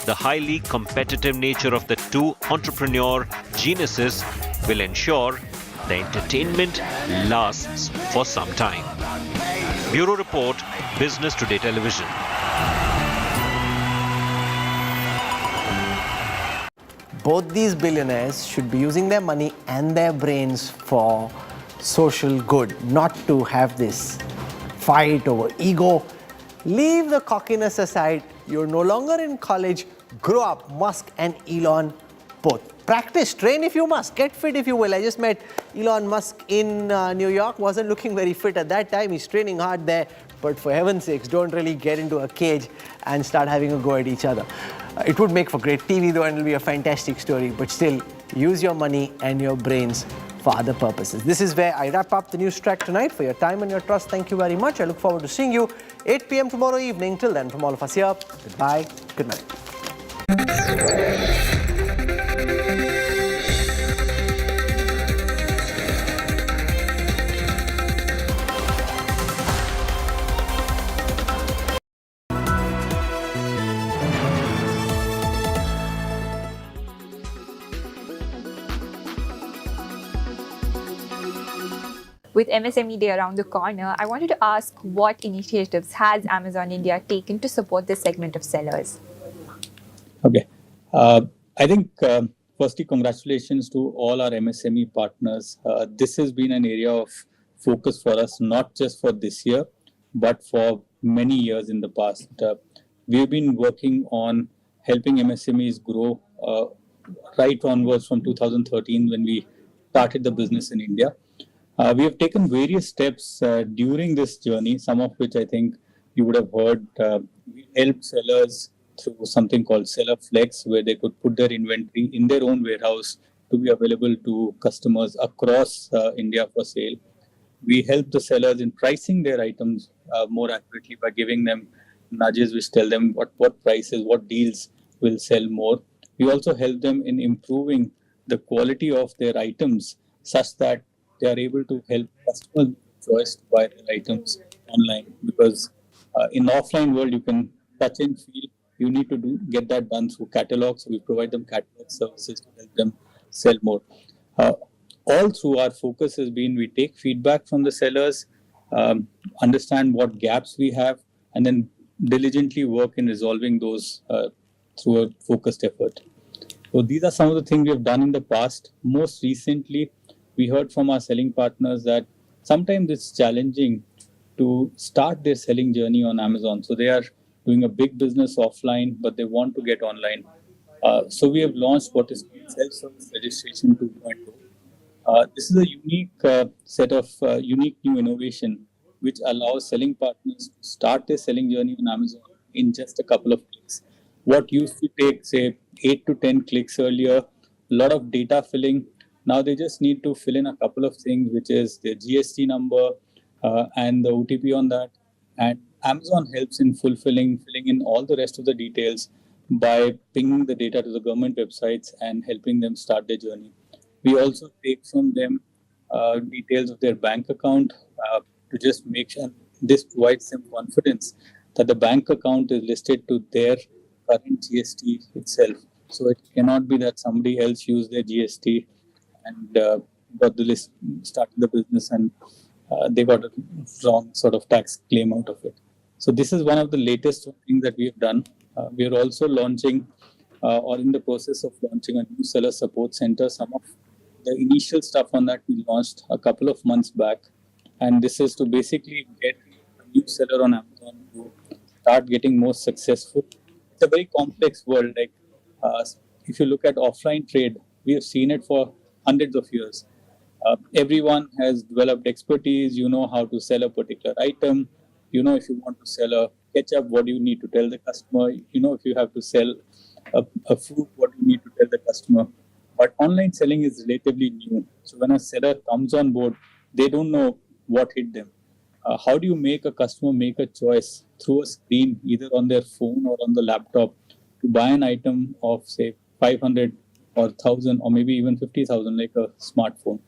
the highly competitive nature of the two entrepreneur geniuses will ensure the entertainment lasts for some time. Bureau Report, Business Today Television. Both these billionaires should be using their money and their brains for social good, not to have this fight over ego. Leave the cockiness aside. You're no longer in college. Grow up, Musk and Elon both. Practice, train if you must, get fit if you will. I just met Elon Musk in New York, wasn't looking very fit at that time. He's training hard there but for heaven's sakes, don't really get into a cage and start having a go at each other. It would make for great TV though, and it'll be a fantastic story, but still, use your money and your brains for other purposes. This is where I wrap up the news track tonight. For your time and your trust, thank you very much. I look forward to seeing you 8 p.m. tomorrow evening. Till then, from all of us here, goodbye, good night. With MSME Day around the corner, I wanted to ask what initiatives has Amazon India taken to support this segment of sellers? Okay. I think, firstly, congratulations to all our MSME partners. This has been an area of focus for us, not just for this year, but for many years in the past. We've been working on helping MSMEs grow right onwards from 2013 when we started the business in India. We have taken various steps during this journey, some of which I think you would have heard. We helped sellers through something called Seller Flex, where they could put their inventory in their own warehouse to be available to customers across India for sale. We help the sellers in pricing their items more accurately by giving them nudges which tell them what prices, what deals will sell more. We also help them in improving the quality of their items such that they are able to help customers make a choice to buy their items online, because in the offline world you can touch and feel. You need to get that done through catalogs. So we provide them catalog services to help them sell more. All through, our focus has been we take feedback from the sellers, understand what gaps we have, and then diligently work in resolving those through a focused effort. So these are some of the things we have done in the past. Most recently, we heard from our selling partners that sometimes it's challenging to start their selling journey on Amazon. So they are doing a big business offline, but they want to get online. So we have launched what is called Self-Service Registration 2.0. This is a unique set of unique new innovation which allows selling partners to start their selling journey on Amazon in just a couple of clicks. What used to take, say, 8 to 10 clicks earlier, a lot of data filling. Now they just need to fill in a couple of things, which is their GST number and the OTP on that. And Amazon helps in filling in all the rest of the details by pinging the data to the government websites and helping them start their journey. We also take from them details of their bank account to just make sure this provides them confidence that the bank account is listed to their current GST itself. So it cannot be that somebody else used their GST and got the list, started the business, and they got a wrong sort of tax claim out of it. So this is one of the latest things that we have done. We are also launching or in the process of launching a new seller support center. Some of the initial stuff on that we launched a couple of months back. And this is to basically get a new seller on Amazon to start getting more successful. It's a very complex world. Like if you look at offline trade, we have seen it for hundreds of years. Everyone has developed expertise. You know how to sell a particular item. You know, if you want to sell a ketchup, what do you need to tell the customer? You know, if you have to sell a fruit, what do you need to tell the customer? But online selling is relatively new. So when a seller comes on board, they don't know what hit them. How do you make a customer make a choice through a screen, either on their phone or on the laptop, to buy an item of, say, 500 or 1,000 or maybe even 50,000, like a smartphone?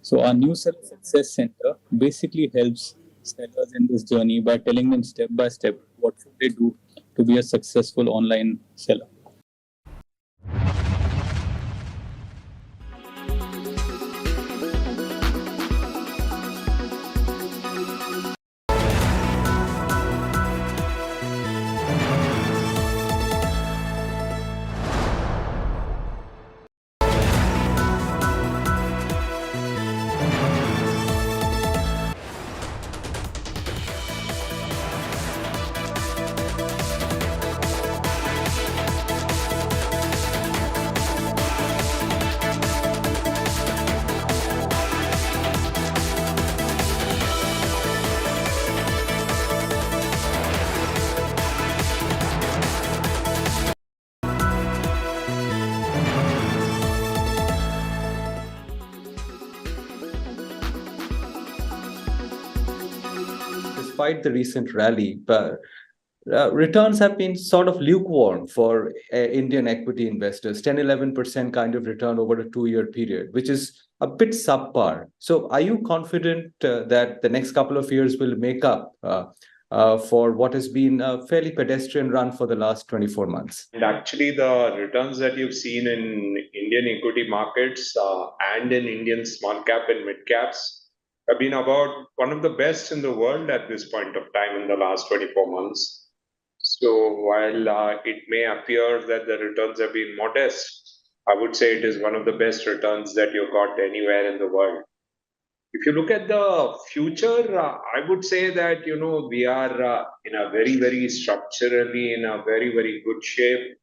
So our new Seller Success Center basically helps sellers in this journey by telling them step by step what should they do to be a successful online seller. despite the recent rally, but returns have been sort of lukewarm for Indian equity investors, 10-11% kind of return over a 2-year period, which is a bit subpar. So are you confident that the next couple of years will make up for what has been a fairly pedestrian run for the last 24 months? And actually, the returns that you've seen in Indian equity markets and in Indian small cap and mid caps have been about one of the best in the world at this point of time in the last 24 months. So while it may appear that the returns have been modest, I would say it is one of the best returns that you've got anywhere in the world. If you look at the future, I would say that, we are in a very structurally in a very good shape.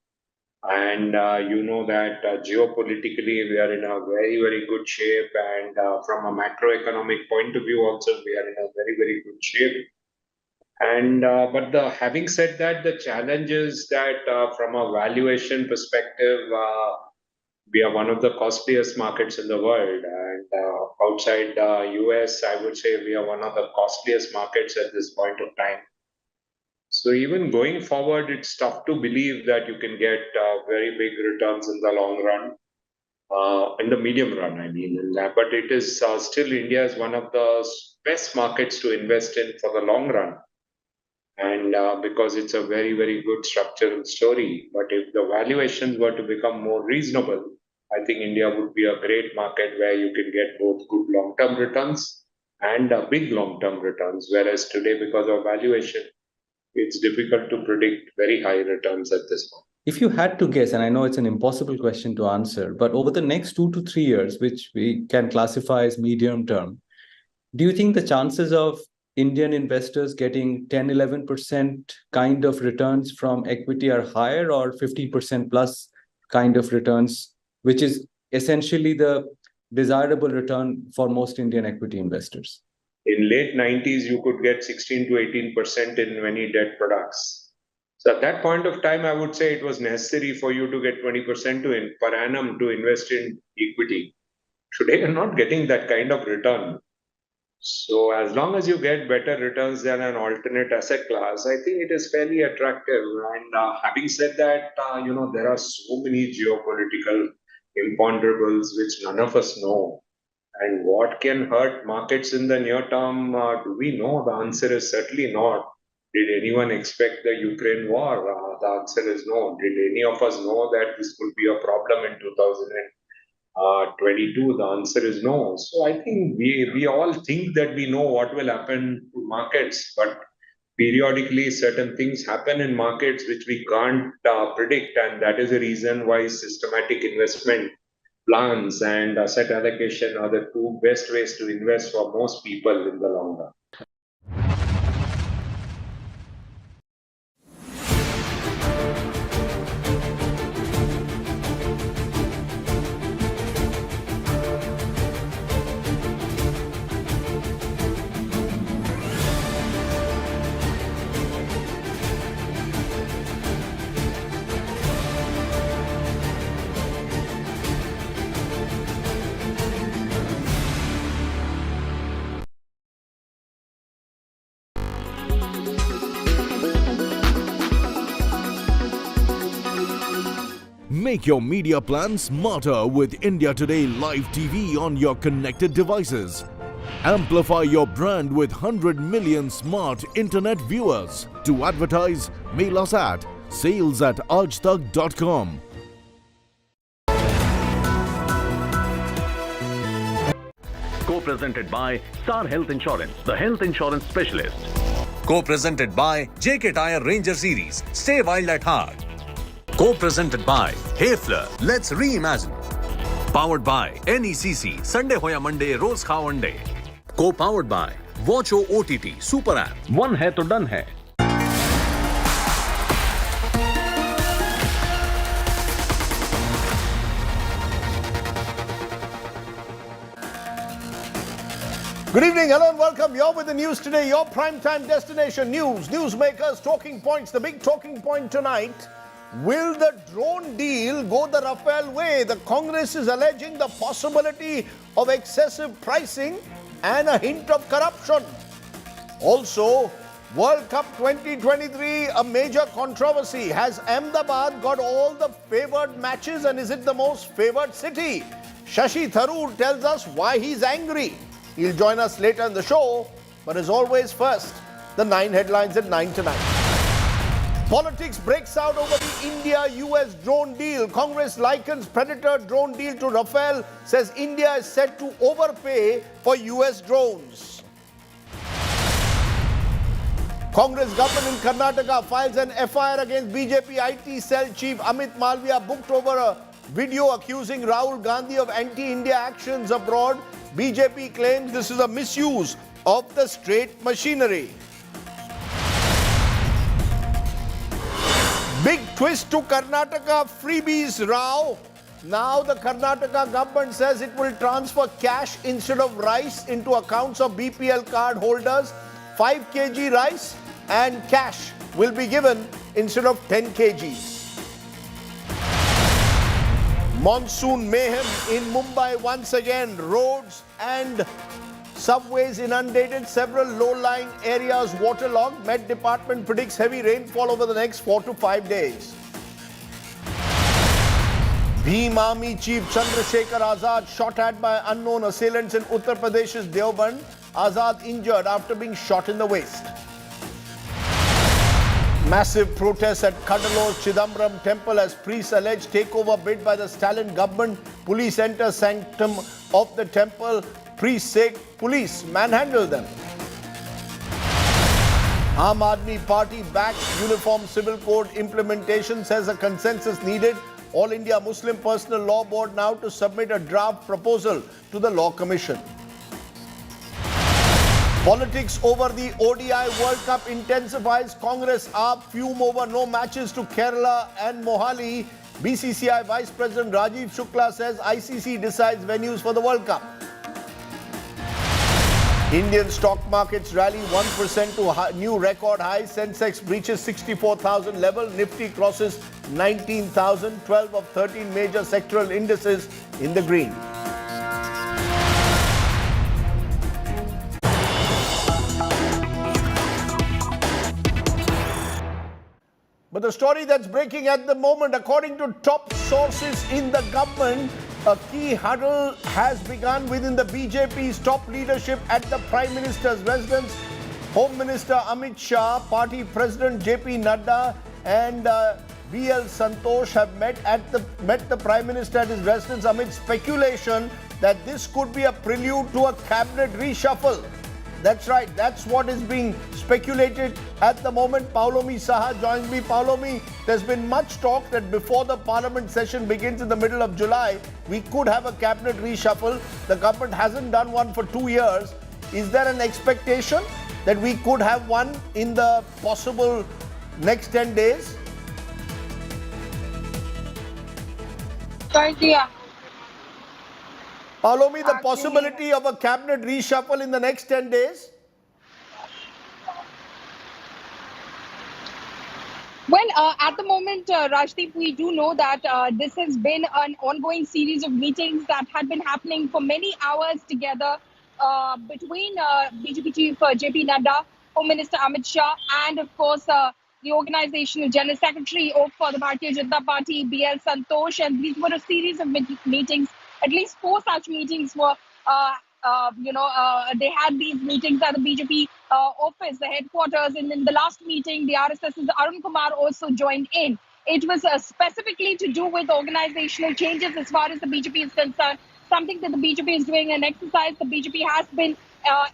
And that geopolitically we are in a very good shape. And from a macroeconomic point of view also, we are in a very good shape. And but having said that, the challenge is that from a valuation perspective, we are one of the costliest markets in the world, and outside US, I would say we are one of the costliest markets at this point of time. So even going forward, it's tough to believe that you can get very big returns in the long run, in the medium run, I mean. But it is still India is one of the best markets to invest in for the long run. And because it's a very good structural story. But if the valuations were to become more reasonable, I think India would be a great market where you can get both good long-term returns and big long-term returns. Whereas today, because of valuation, it's difficult to predict very high returns at this point. If you had to guess, and I know it's an impossible question to answer, but over the next 2 to 3 years, which we can classify as medium term, do you think the chances of Indian investors getting 10-11% kind of returns from equity are higher, or 50% plus kind of returns, which is essentially the desirable return for most Indian equity investors? In late 90s, you could get 16 to 18% in many debt products. So at that point of time, I would say it was necessary for you to get 20% per annum to invest in equity. Today, you're not getting that kind of return. So as long as you get better returns than an alternate asset class, I think it is fairly attractive. And having said that, there are so many geopolitical imponderables which none of us know. And what can hurt markets in the near term? Do we know? The answer is certainly not. Did anyone expect the Ukraine war? The answer is no. Did any of us know that this could be a problem in 2022? The answer is no. So I think we all think that we know what will happen to markets, but periodically certain things happen in markets which we can't predict, and that is the reason why systematic investment plans and asset allocation are the two best ways to invest for most people in the long run. Make your media plan smarter with India Today Live TV on your connected devices. Amplify your brand with 100 million smart internet viewers. To advertise, mail us at sales@aajtak.com. Co-presented by Star Health Insurance, the health insurance specialist. Co-presented by JK Tyre Ranger Series, stay wild at heart. Co-presented by Hayfler, let's reimagine. Powered by NECC, Sunday hoya Monday, रोज खाओ अंडे. Co-powered by Watcho OTT Super App. One है तो done है. Good evening, hello and welcome. You're with the news today, your primetime destination. News, newsmakers, talking points. The big talking point tonight. Will the drone deal go the Rafale way? The Congress is alleging the possibility of excessive pricing and a hint of corruption. Also, World Cup 2023, a major controversy. Has Ahmedabad got all the favoured matches and is it the most favoured city? Shashi Tharoor tells us why he's angry. He'll join us later in the show, but as always first, the 9 headlines at 9 tonight. Politics breaks out over the India-US drone deal. Congress likens Predator drone deal to Rafale, says India is set to overpay for US drones. Congress government in Karnataka files an FIR against BJP IT cell chief Amit Malviya, booked over a video accusing Rahul Gandhi of anti-India actions abroad. BJP claims this is a misuse of the state machinery. Big twist to Karnataka freebies row. Now the Karnataka government says it will transfer cash instead of rice into accounts of BPL card holders. 5 kg rice and cash will be given instead of 10 kgs. Monsoon mayhem in Mumbai once again. Roads and subways inundated, several low-lying areas waterlogged. Met Department predicts heavy rainfall over the next 4 to 5 days. Bhim Army Chief Chandrasekhar Azad shot at by unknown assailants in Uttar Pradesh's Deoband. Azad injured after being shot in the waist. Massive protests at Cuddalore's Chidambaram temple as priests allege takeover bid by the Stalin government. Police enter sanctum of the temple. Priests say police manhandle them. Aam Aadmi Party backs Uniform Civil Code implementation, says a consensus needed. All India Muslim Personal Law Board now to submit a draft proposal to the Law Commission. Politics over the ODI World Cup intensifies. Congress AAP fume over no matches to Kerala and Mohali. BCCI Vice President Rajiv Shukla says ICC decides venues for the World Cup. Indian stock markets rally 1% to new record high. Sensex breaches 64,000 level. Nifty crosses 19,000. 12 of 13 major sectoral indices in the green. But the story that's breaking at the moment, according to top sources in the government, a key huddle has begun within the BJP's top leadership at the Prime Minister's residence. Home Minister Amit Shah, Party President JP Nadda and BL Santosh have met the Prime Minister at his residence amid speculation that this could be a prelude to a cabinet reshuffle. That's right, that's what is being speculated at the moment. Paulomi Saha joins me. Paulomi, there's been much talk that before the parliament session begins in the middle of July, we could have a cabinet reshuffle. The government hasn't done one for 2 years. Is there an expectation that we could have one in the possible next 10 days? Paulomi, the possibility of a cabinet reshuffle in the next 10 days? Well, at the moment, Rajdeep, we do know that this has been an ongoing series of meetings that had been happening for many hours together between BJP Chief JP Nadda, Home Minister Amit Shah, and of course, the organizational General Secretary of the Bharatiya Janata Party, BL Santosh. And these were a series of meetings. At least 4 such meetings were, they had these meetings at the BJP office, the headquarters. And in the last meeting, the RSS's Arun Kumar also joined in. It was specifically to do with organizational changes as far as the BJP is concerned, something that the BJP is doing, an exercise the BJP has been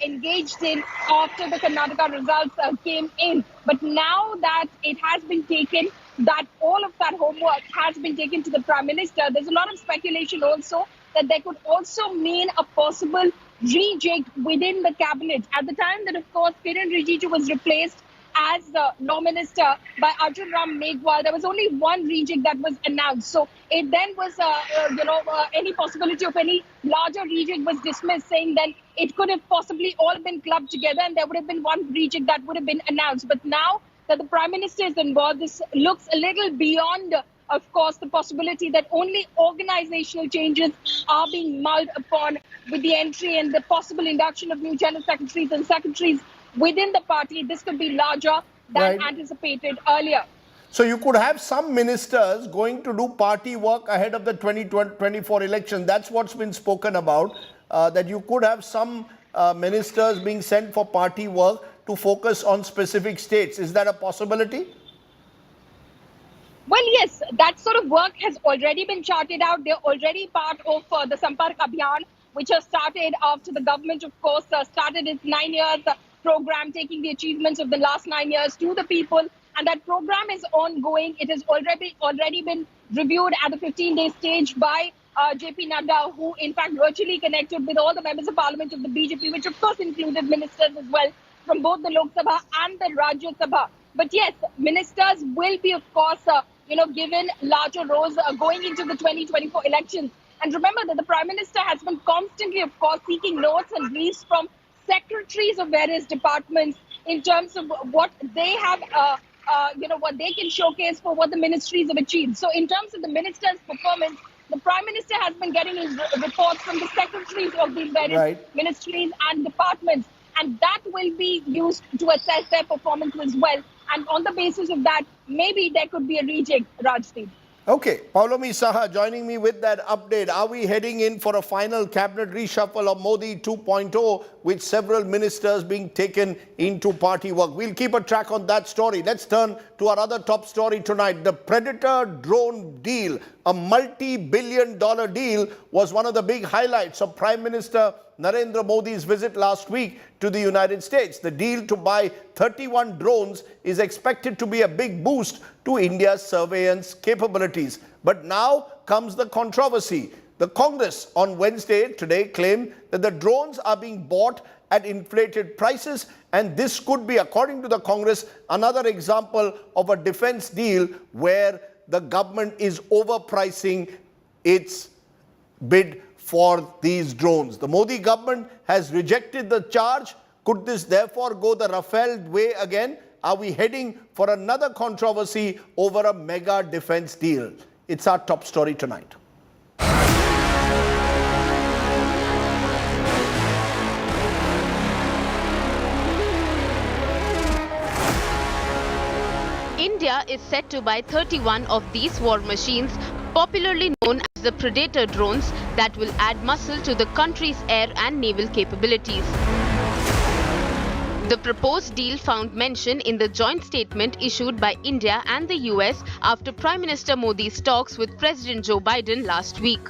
engaged in after the Karnataka results came in. But now that it has been taken, that all of that homework has been taken to the Prime Minister, there's a lot of speculation also that there could also mean a possible rejig within the cabinet. At the time that, of course, Kiran Rijiju was replaced as the law minister by Arjun Ram Meghwal, there was only one rejig that was announced. So it then was, any possibility of any larger rejig was dismissed, saying then it could have possibly all been clubbed together and there would have been one rejig that would have been announced. But now that the Prime Minister is involved, this looks a little beyond, of course, the possibility that only organizational changes are being mulled upon with the entry and the possible induction of new general secretaries and secretaries within the party, this could be larger than anticipated earlier. So you could have some ministers going to do party work ahead of the 2024 election. That's what's been spoken about, that you could have some ministers being sent for party work to focus on specific states. Is that a possibility? Well, yes, that sort of work has already been charted out. They're already part of the Sampark Abhiyan, which has started after the government, of course, started its 9 years program, taking the achievements of the last 9 years to the people. And that program is ongoing. It has already been reviewed at the 15-day stage by JP Nadda, who in fact virtually connected with all the members of parliament of the BJP, which of course included ministers as well from both the Lok Sabha and the Rajya Sabha. But yes, ministers will be, of course, given larger roles going into the 2024 elections. And remember that the Prime Minister has been constantly, of course, seeking notes and briefs from secretaries of various departments in terms of what they have, what they can showcase for what the ministries have achieved. So in terms of the minister's performance, the Prime Minister has been getting his reports from the secretaries of these various ministries and departments. And that will be used to assess their performance as well. And on the basis of that, maybe there could be a rejig, Rajdeep. Okay, Paulomi Saha joining me with that update. Are we heading in for a final cabinet reshuffle of Modi 2.0 with several ministers being taken into party work? We'll keep a track on that story. Let's turn to our other top story tonight. The Predator drone deal, a multi-billion-dollar deal, was one of the big highlights of Prime Minister Narendra Modi's visit last week to the United States. The deal to buy 31 drones is expected to be a big boost to India's surveillance capabilities. But now comes the controversy. The Congress on Wednesday today claimed that the drones are being bought at inflated prices, and this could be, according to the Congress, another example of a defense deal where the government is overpricing its bid for these drones. The Modi government has rejected the charge. Could this therefore go the Rafale way again? Are we heading for another controversy over a mega defense deal? It's our top story tonight. India is set to buy 31 of these war machines, popularly known as the Predator drones, that will add muscle to the country's air and naval capabilities. The proposed deal found mention in the joint statement issued by India and the US after Prime Minister Modi's talks with President Joe Biden last week.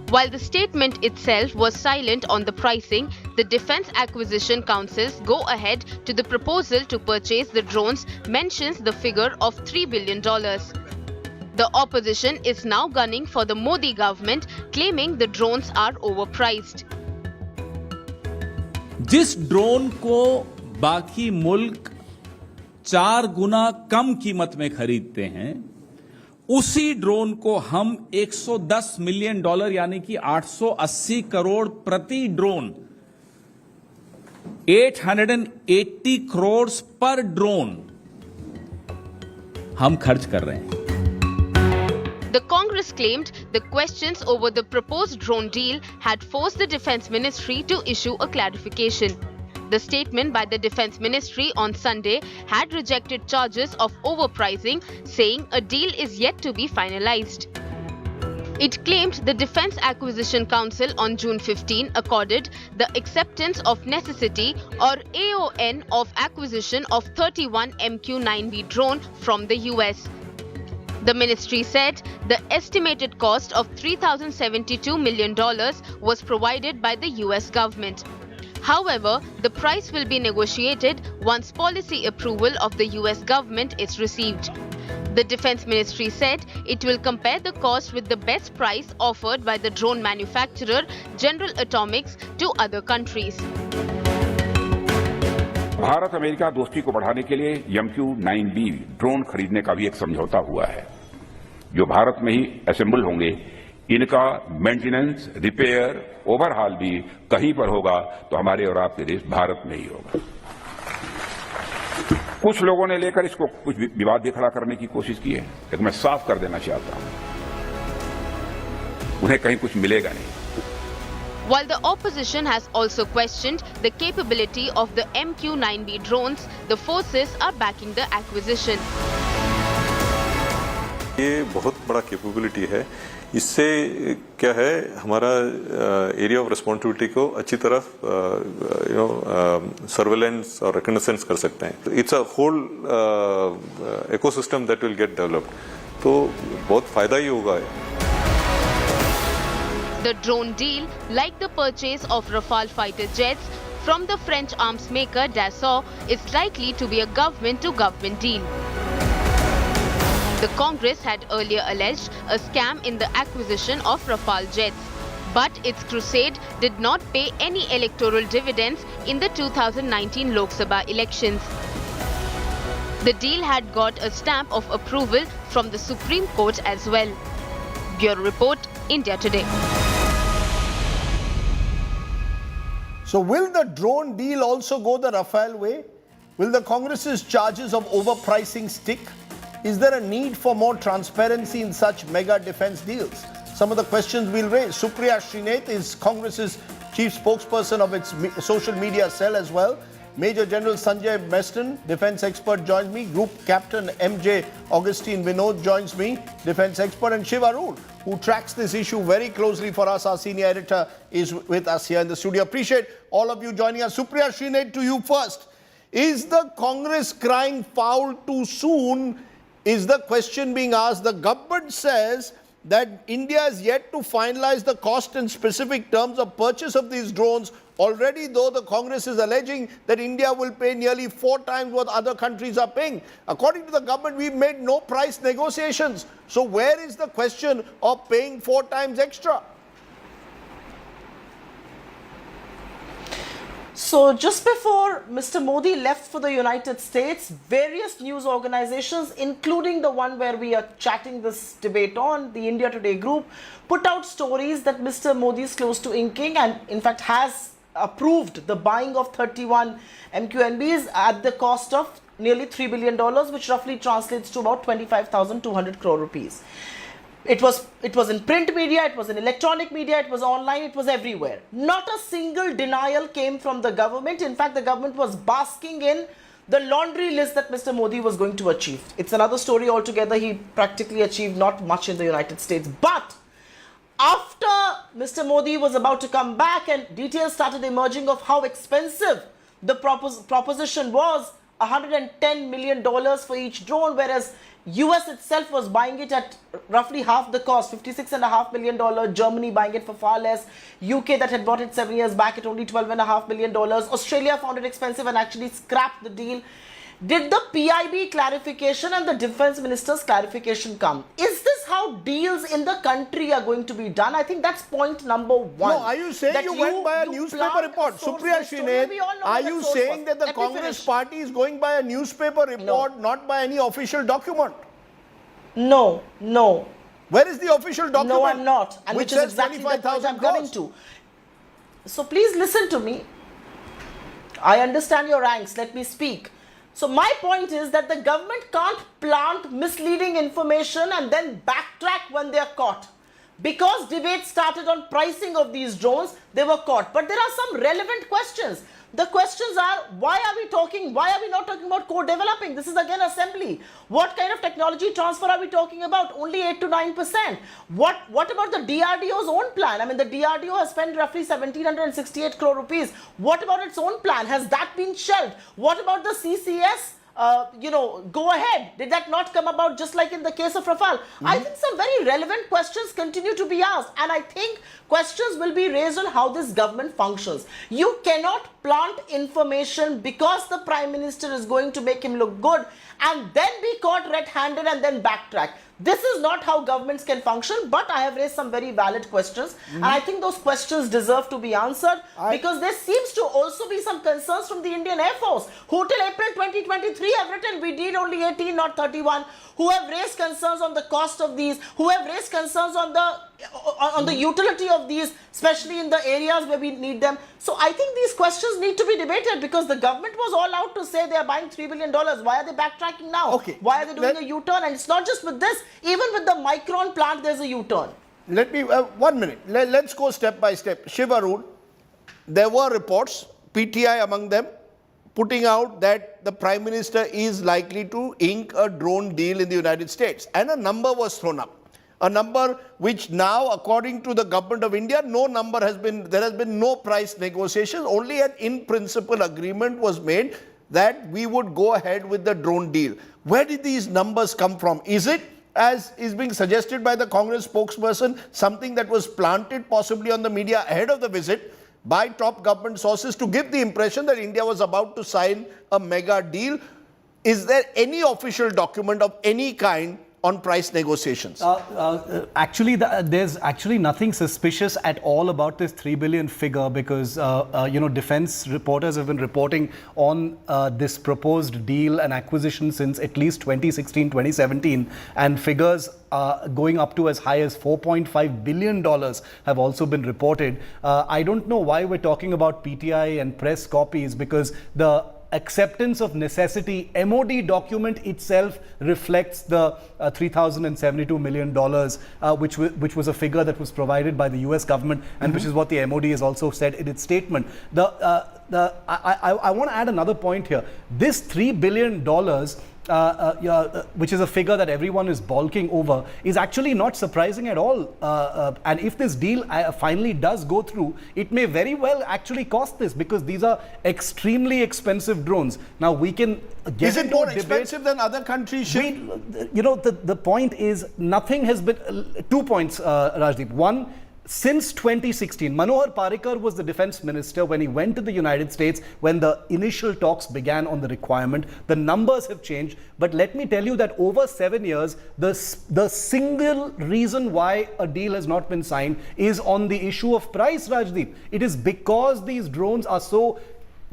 While the statement itself was silent on the pricing, the Defense Acquisition Council's go-ahead to the proposal to purchase the drones mentions the figure of $3 billion. The opposition is now gunning for the Modi government, claiming the drones are overpriced. जिस drone को बाकी मुल्क 4 गुना कम कीमत में खरीदते हैं, उसी drone को हम $110 मिलियन यानी कि 880 करोड़ प्रति ड्रोन, 880 करोड़ पर ड्रोन हम खर्च कर रहे हैं. The Congress claimed the questions over the proposed drone deal had forced the Defense Ministry to issue a clarification. The statement by the Defense Ministry on Sunday had rejected charges of overpricing, saying a deal is yet to be finalized. It claimed the Defense Acquisition Council on June 15 accorded the acceptance of necessity or AON of acquisition of 31 MQ-9B drone from the US. The ministry said the estimated cost of $3,072 million was provided by the US government. However, the price will be negotiated once policy approval of the US government is received. The Defense Ministry said it will compare the cost with the best price offered by the drone manufacturer General Atomics to other countries. Bharat America दोस्ती को बढ़ाने के लिए MQ-9B drone खरीदने का भी एक समझौता हुआ है, जो भारत में ही असेंबल होंगे. इनका मेंटेनेंस, रिपेयर, ओवरहॉल भी कहीं पर होगा तो हमारे और आपके देश भारत में ही होगा. कुछ लोगों ने लेकर इसको कुछ विवाद भी खड़ा करने की कोशिश की है, लेकिन मैं साफ कर देना चाहता हूं, उन्हें कहीं कुछ मिलेगा नहीं. While the opposition has also questioned the capability of the MQ-9B drones, the forces are backing the acquisition. ये बहुत बड़ा कैपेबिलिटी है। इससे क्या है, हमारा एरिया ऑफ रिस्पॉन्सिबिलिटी को अच्छी तरह सर्वेलेंस और रिकग्निशंस कर सकते हैं। It's a whole ecosystem that will get developed, तो बहुत फायदा ही होगा। The drone deal, like the purchase of Rafale fighter jets from the French arms maker Dassault, is likely to be a government-to-government deal. The Congress had earlier alleged a scam in the acquisition of Rafale jets, but its crusade did not pay any electoral dividends in the 2019 Lok Sabha elections. The deal had got a stamp of approval from the Supreme Court as well. Bureau Report, India Today. So will the drone deal also go the Rafale way? Will the Congress's charges of overpricing stick? Is there a need for more transparency in such mega defense deals? Some of the questions we'll raise. Supriya Srinath is Congress's chief spokesperson of its social media cell as well. Major General Sanjay Meston, defense expert, joins me. Group Captain MJ Augustine Vinod joins me, defense expert. And Shiv Arun, who tracks this issue very closely for us, our senior editor, is with us here in the studio. Appreciate all of you joining us. Supriya Srinath, to you first. Is the Congress crying foul too soon? Is the question being asked. The government says that India is yet to finalize the cost and specific terms of purchase of these drones. Already, though, the Congress is alleging that India will pay nearly 4 times what other countries are paying. According to the government, we've made no price negotiations. So where is the question of paying 4 times extra? So just before Mr. Modi left for the United States, various news organizations, including the one where we are chatting this debate on, the India Today group, put out stories that Mr. Modi is close to inking and in fact has approved the buying of 31 MQNBs at the cost of nearly $3 billion, which roughly translates to about 25,200 crore rupees. It was in print media, it was in electronic media, it was online, it was everywhere. Not a single denial came from the government. In fact, the government was basking in the laundry list that Mr. Modi was going to achieve. It's another story altogether. He practically achieved not much in the United States. But after Mr. Modi was about to come back and details started emerging of how expensive the proposition was, $110 million for each drone, whereas US itself was buying it at roughly half the cost, $56.5 million, Germany buying it for far less, UK that had bought it 7 years back at only $12.5 million, Australia found it expensive and actually scrapped the deal. Did the PIB clarification and the defense minister's clarification come? Is this how deals in the country are going to be done? I think that's point number one. No, are you saying you went by a newspaper report? Supriya Srinath, are you saying that the Congress party is going by a newspaper report, not by any official document? No, no. Where is the official document? No, I'm not. And which is says exactly the point 25,000 I'm coming to. So please listen to me. I understand your angst. Let me speak. So my point is that the government can't plant misleading information and then backtrack when they are caught. Because debate started on pricing of these drones, they were caught. But there are some relevant questions. The questions are, why are we not talking about co-developing? This is again assembly. What kind of technology transfer are we talking about? Only 8 to 9%. What about the DRDO's own plan? I mean, the DRDO has spent roughly 1,768 crore rupees. What about its own plan? Has that been shelved? What about the CCS? Go ahead. Did that not come about just like in the case of Rafale? I think some very relevant questions continue to be asked. And I think questions will be raised on how this government functions. You cannot plant information because the Prime Minister is going to make him look good and then be caught red-handed and then backtrack. This is not how governments can function, but I have raised some very valid questions. And I think those questions deserve to be answered because there seems to also be some concerns from the Indian Air Force, who till April 2023 have written we need only 18, not 31, who have raised concerns on the cost of these, who have raised concerns on the utility of these, especially in the areas where we need them. So I think these questions need to be debated because the government was all out to say they are buying $3 billion. Why are they backtracking now? Okay. Why are they doing a U-turn? And it's not just with this. Even with the Micron plant, there's a U-turn. Let me, 1 minute. Let's go step by step. Shiv Arun, there were reports, PTI among them, putting out that the Prime Minister is likely to ink a drone deal in the United States. And a number was thrown up. A number which now, according to the government of India, there has been no price negotiation, only an in-principle agreement was made that we would go ahead with the drone deal. Where did these numbers come from? Is it, as is being suggested by the Congress spokesperson, something that was planted possibly on the media ahead of the visit by top government sources to give the impression that India was about to sign a mega deal? Is there any official document of any kind on price negotiations? Actually, there's actually nothing suspicious at all about this 3 billion figure because, defense reporters have been reporting on this proposed deal and acquisition since at least 2016, 2017, and figures going up to as high as $4.5 billion have also been reported. I don't know why we're talking about PTI and press copies, because the acceptance of necessity MOD document itself reflects the $3,072 million, which was a figure that was provided by the US government, and which is what the MOD has also said in its statement. I want to add another point here. This $3 billion, which is a figure that everyone is balking over, is actually not surprising at all. And if this deal finally does go through, it may very well actually cost this, because these are extremely expensive drones. Now we can get Is it more expensive than other countries? The point is, nothing has been... 2 points, Rajdeep. One, since 2016, Manohar Parrikar was the defense minister when he went to the United States when the initial talks began on the requirement. The numbers have changed, but let me tell you that over 7 years, the single reason why a deal has not been signed is on the issue of price, Rajdeep. It is because these drones are so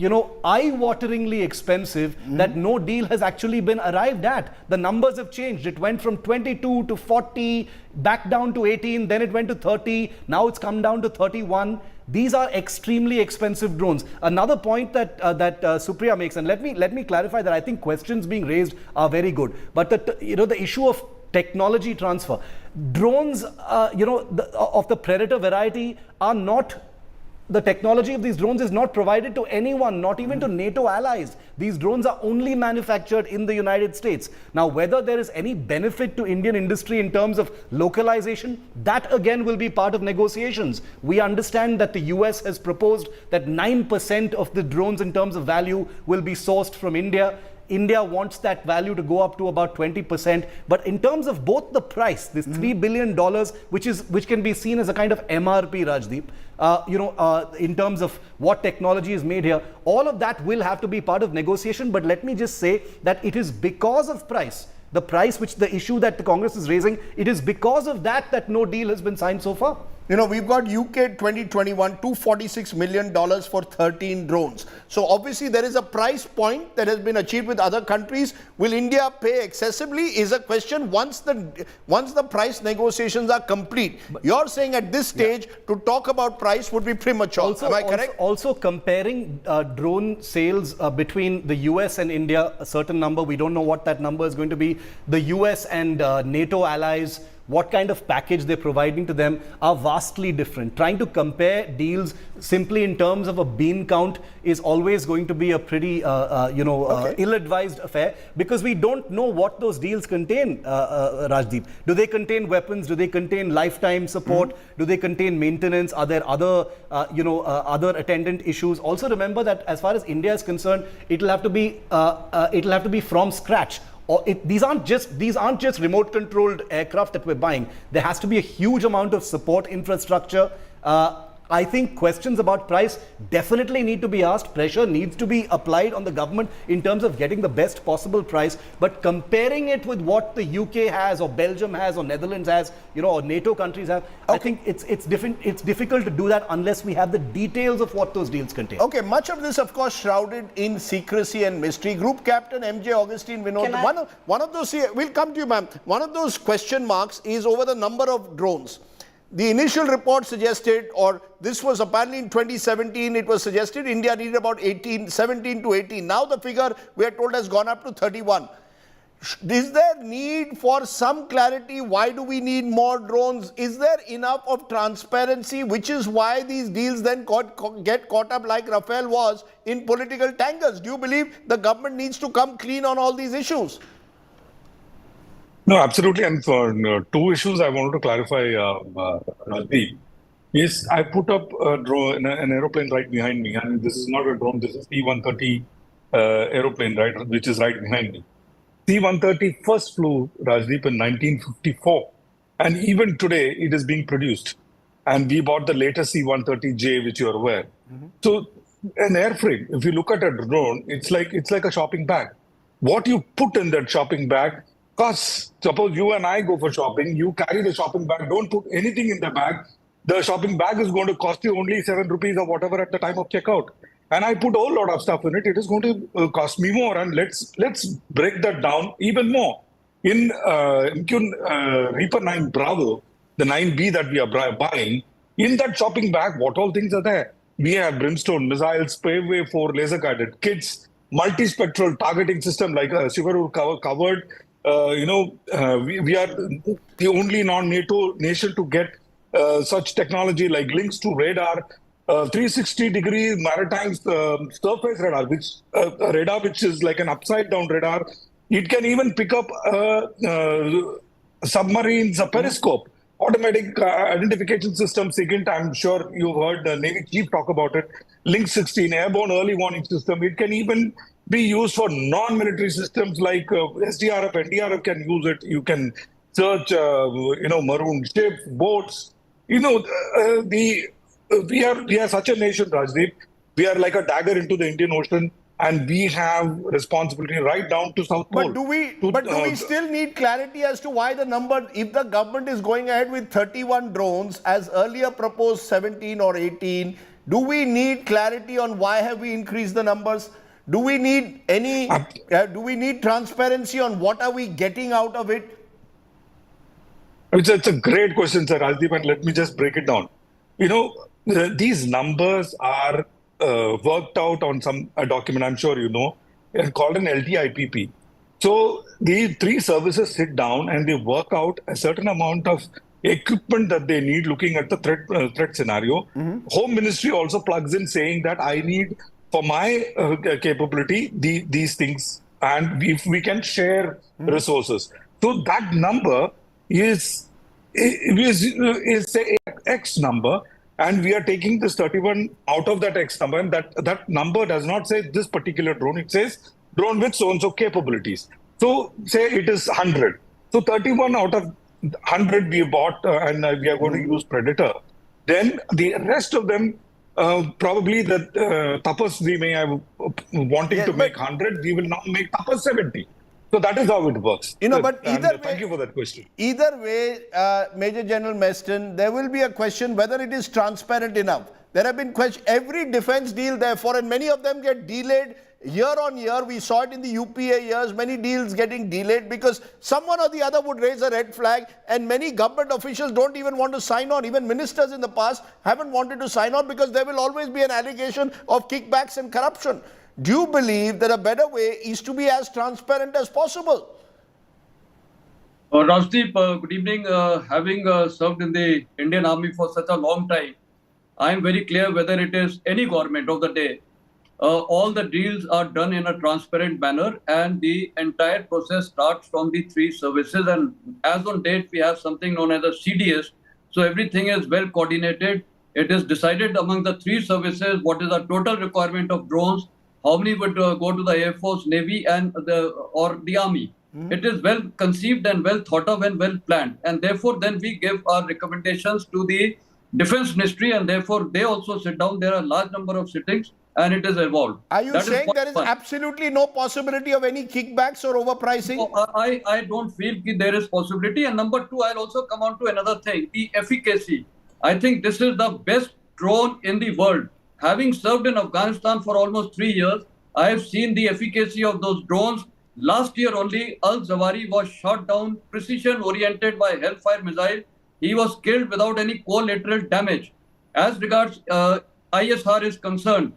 eye-wateringly expensive that no deal has actually been arrived at. The numbers have changed. It went from 22 to 40, back down to 18, then it went to 30, now it's come down to 31. These are extremely expensive drones. Another point that Supriya makes, and let me clarify that I think questions being raised are very good, but the issue of technology transfer, drones, of the Predator variety are not. The technology of these drones is not provided to anyone, not even to NATO allies. These drones are only manufactured in the United States. Now, whether there is any benefit to Indian industry in terms of localization, that again will be part of negotiations. We understand that the US has proposed that 9% of the drones in terms of value will be sourced from India. India wants that value to go up to about 20%. But in terms of both the price, this $3 billion, which can be seen as a kind of MRP, Rajdeep, in terms of what technology is made here, all of that will have to be part of negotiation. But let me just say that it is because of price, the price which the issue that the Congress is raising, it is because of that no deal has been signed so far. We've got UK 2021, $246 million for 13 drones. So obviously there is a price point that has been achieved with other countries. Will India pay excessively is a question once the price negotiations are complete. You're saying at this stage to talk about price would be premature. Am I correct? Also comparing drone sales between the US and India, a certain number, we don't know what that number is going to be. The US and NATO allies, what kind of package they're providing to them are vastly different. Trying to compare deals simply in terms of a bean count is always going to be a pretty, ill-advised affair, because we don't know what those deals contain, Rajdeep. Do they contain weapons? Do they contain lifetime support? Do they contain maintenance? Are there other, other attendant issues? Also remember that as far as India is concerned, it'll have to be from scratch. These aren't just remote controlled aircraft that we're buying. There has to be a huge amount of support infrastructure. I think questions about price definitely need to be asked. Pressure needs to be applied on the government in terms of getting the best possible price. But comparing it with what the UK has, or Belgium has, or Netherlands has, or NATO countries have, I think it's difficult to do that unless we have the details of what those deals contain. Okay, much of this, of course, shrouded in secrecy and mystery. Group Captain MJ Augustine Vinod, one of those, we'll come to you, ma'am. One of those question marks is over the number of drones. The initial report suggested, or this was apparently in 2017, it was suggested India needed about 17 to 18. Now the figure, we are told, has gone up to 31. Is there need for some clarity? Why do we need more drones? Is there enough of transparency, which is why these deals then get caught up like Rafale was in political tangles? Do you believe the government needs to come clean on all these issues? No, absolutely. And for two issues I wanted to clarify, Rajdeep. Yes, I put up a drone, an aeroplane right behind me. And this is not a drone, this is C-130 aeroplane, right, which is right behind me. C-130 first flew, Rajdeep, in 1954. And even today, it is being produced. And we bought the latest C-130J, which you're aware. So an airframe, if you look at a drone, it's like a shopping bag. What you put in that shopping bag costs. Suppose you and I go for shopping, you carry the shopping bag, don't put anything in the bag. The shopping bag is going to cost you only 7 rupees or whatever at the time of checkout. And I put a whole lot of stuff in it. It is going to cost me more. And let's break that down even more. In Reaper 9 Bravo, the 9B that we are buying, in that shopping bag, what all things are there? We have brimstone missiles, Paveway 4 laser guided kits, multispectral targeting system like Shivaru covered. We are the only non-NATO nation to get such technology like links to radar, 360-degree maritime surface radar, which is like an upside-down radar. It can even pick up submarines, a periscope, automatic identification system. SIGINT, I'm sure you've heard the Navy Chief talk about it. Link 16, airborne early warning system. It can even be used for non-military systems like SDRF, NDRF can use it. You can search, maroon ships, boats. We are such a nation, Rajdeep. We are like a dagger into the Indian Ocean, and we have responsibility right down to South Pole. But do we still need clarity as to why the number, if the government is going ahead with 31 drones as earlier proposed 17 or 18, do we need clarity on why have we increased the numbers? Do we need do we need transparency on what are we getting out of it? It's a great question, Sir Rajdeep, and let me just break it down. These numbers are worked out on a document, I'm sure you know, called an LTIPP. So these three services sit down and they work out a certain amount of equipment that they need looking at the threat scenario. Home Ministry also plugs in saying that I need, for my capability, these things, and if we can share resources. So that number is say X number, and we are taking this 31 out of that X number, and that number does not say this particular drone, it says drone with so-and-so capabilities. So say it is 100. So 31 out of 100 we bought and we are going to use Predator. Then the rest of them, probably the Tapas we may have wanting to make 100, we will now make Tapas 70. So that is how it works. But either way, thank you for that question. Either way, Major General Meston, there will be a question whether it is transparent enough. There have been questions. Every defense deal, therefore, and many of them get delayed year on year. We saw it in the UPA years, many deals getting delayed because someone or the other would raise a red flag, and many government officials don't even want to sign on. Even ministers in the past haven't wanted to sign on because there will always be an allegation of kickbacks and corruption. Do you believe that a better way is to be as transparent as possible? Rajdeep, good evening. Having served in the Indian Army for such a long time, I am very clear whether it is any government of the day, all the deals are done in a transparent manner and the entire process starts from the three services. And as on date, we have something known as a CDS. So everything is well coordinated. It is decided among the three services what is the total requirement of drones, how many would go to the Air Force, Navy, and the Army. It is well conceived and well thought of and well planned. And therefore, then we give our recommendations to the Defense Ministry, and therefore they also sit down. There are a large number of sittings, and it is evolved. Are you saying there is absolutely no possibility of any kickbacks or overpricing? No, I don't feel there is possibility. And number two, I'll also come on to another thing, the efficacy. I think this is the best drone in the world. Having served in Afghanistan for almost 3 years, I have seen the efficacy of those drones. Last year only, Al-Zawahiri was shot down, precision-oriented by Hellfire missile. He was killed without any collateral damage. As regards ISR is concerned,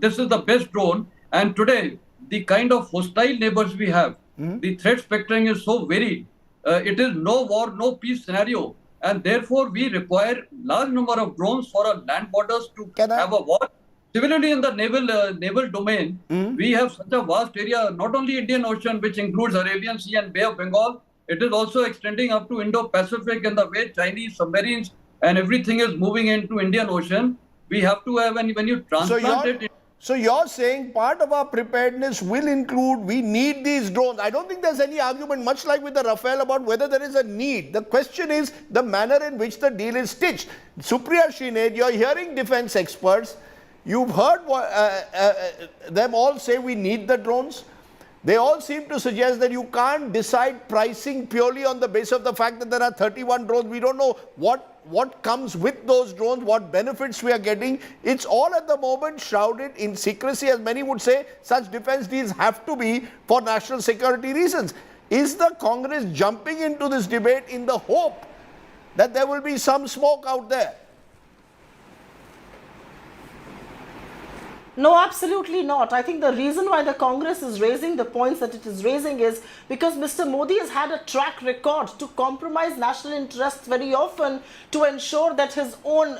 this is the best drone. And today, the kind of hostile neighbors we have, The threat spectrum is so varied. It is no war, no peace scenario. And therefore, we require large number of drones for our land borders to have a war. Similarly, in the naval domain, we have such a vast area, not only Indian Ocean, which includes Arabian Sea and Bay of Bengal, it is also extending up to Indo-Pacific, and the way Chinese submarines and everything is moving into Indian Ocean. We have to have, and when you transplant it... So you're saying part of our preparedness will include, we need these drones. I don't think there's any argument, much like with the Rafale, about whether there is a need. The question is the manner in which the deal is stitched. Supriya Shined, you're hearing defense experts. You've heard them all say we need the drones. They all seem to suggest that you can't decide pricing purely on the basis of the fact that there are 31 drones. We don't know what comes with those drones, what benefits we are getting. It's all at the moment shrouded in secrecy. As many would say, such defense deals have to be for national security reasons. Is the Congress jumping into this debate in the hope that there will be some smoke out there? No, absolutely not. I think the reason why the Congress is raising the points that it is raising is because Mr. Modi has had a track record to compromise national interests very often to ensure that his own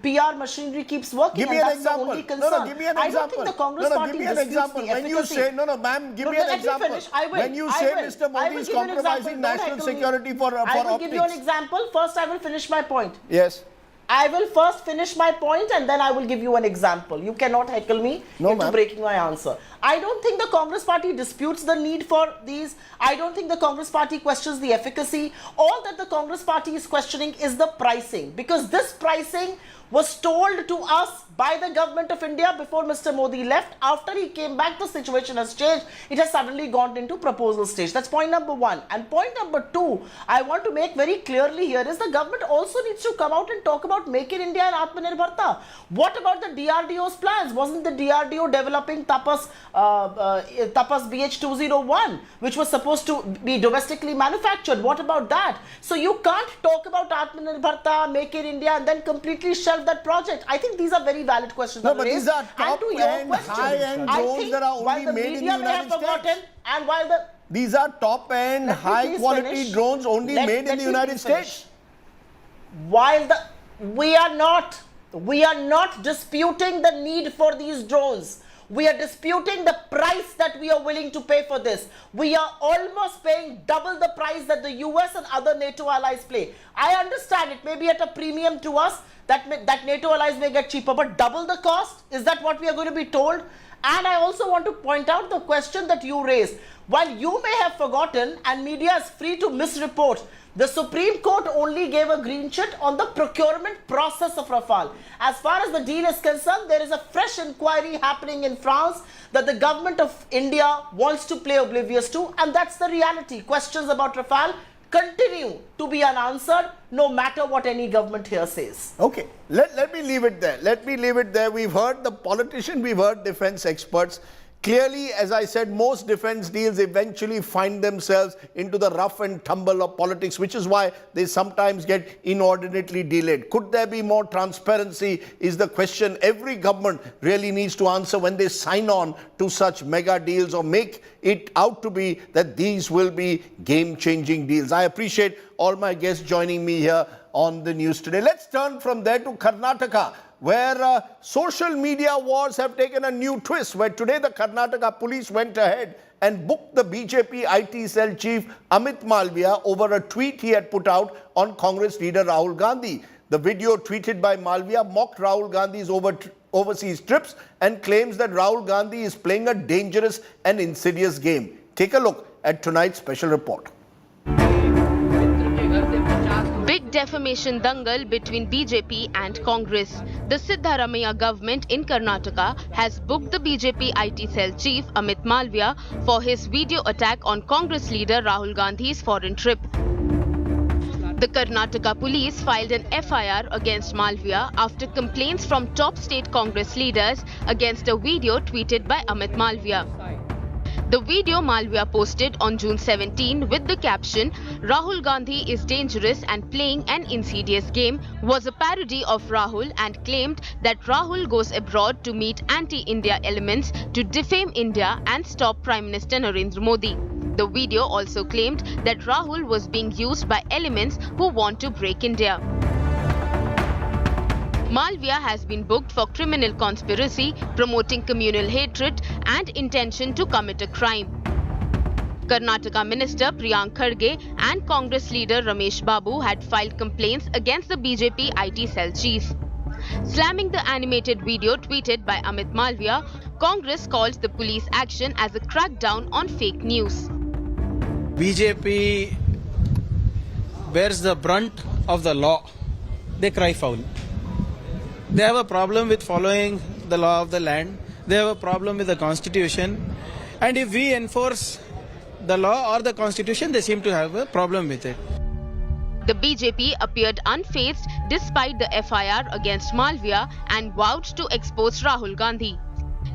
PR machinery keeps working. Give me an example. The only concern. No, give me an example. I don't think the Congress party give me an example. When you say, ma'am, give me an example. When you say Mr. Modi is compromising national security for optics. I will give you an example. First, I will finish my point. Yes. I will first finish my point and then I will give you an example. You cannot heckle me into breaking my answer. I don't think the Congress party disputes the need for these. I don't think the Congress party questions the efficacy. All that the Congress party is questioning is the pricing, because this pricing was told to us by the government of India before Mr. Modi left. After he came back, the situation has changed. It has suddenly gone into proposal stage. That's point number one. And point number two, I want to make very clearly here is the government also needs to come out and talk about Make in India and Atmanirbharta. What about the DRDO's plans? Wasn't the DRDO developing Tapas BH201, which was supposed to be domestically manufactured? What about that? So you can't talk about Atmanirbharta, Make in India, and then completely shelve that project. I think these are very valid questions. No, but these are top-end, high-end drones that are only made in the United States. And while these are top-end, high-quality drones only made in the United States. While we are not disputing the need for these drones. We are disputing the price that we are willing to pay for this. We are almost paying double the price that the US and other NATO allies pay. I understand it may be at a premium to us, that NATO allies may get cheaper, but double the cost? Is that what we are going to be told? And I also want to point out the question that you raised. While you may have forgotten, and media is free to misreport, the Supreme Court only gave a green chit on the procurement process of Rafale. As far as the deal is concerned, there is a fresh inquiry happening in France that the government of India wants to play oblivious to, and that's the reality. Questions about Rafale continue to be unanswered no matter what any government here says. Okay, let me leave it there. Let me leave it there. We've heard the politician, we've heard defense experts. Clearly, as I said, most defense deals eventually find themselves into the rough and tumble of politics, which is why they sometimes get inordinately delayed. Could there be more transparency is the question every government really needs to answer when they sign on to such mega deals or make it out to be that these will be game-changing deals. I appreciate all my guests joining me here on the news today. Let's turn from there to Karnataka, where social media wars have taken a new twist, where today the Karnataka police went ahead and booked the BJP IT cell chief Amit Malviya over a tweet he had put out on Congress leader Rahul Gandhi. The video tweeted by Malviya mocked Rahul Gandhi's overseas trips and claims that Rahul Gandhi is playing a dangerous and insidious game. Take a look at tonight's special report. Big defamation dangle between BJP and Congress. The Siddaramaiah government in Karnataka has booked the BJP IT cell chief Amit Malviya for his video attack on Congress leader Rahul Gandhi's foreign trip. The Karnataka police filed an FIR against Malviya after complaints from top state Congress leaders against a video tweeted by Amit Malviya. The video Malviya posted on June 17 with the caption, "Rahul Gandhi is dangerous and playing an insidious game," was a parody of Rahul and claimed that Rahul goes abroad to meet anti-India elements to defame India and stop Prime Minister Narendra Modi. The video also claimed that Rahul was being used by elements who want to break India. Malviya has been booked for criminal conspiracy, promoting communal hatred and intention to commit a crime. Karnataka Minister Priyank Kharge and Congress leader Ramesh Babu had filed complaints against the BJP IT cell chief. Slamming the animated video tweeted by Amit Malviya, Congress called the police action as a crackdown on fake news. BJP bears the brunt of the law. They cry foul. They have a problem with following the law of the land. They have a problem with the constitution. And if we enforce the law or the constitution, they seem to have a problem with it. The BJP appeared unfazed despite the FIR against Malviya and vowed to expose Rahul Gandhi.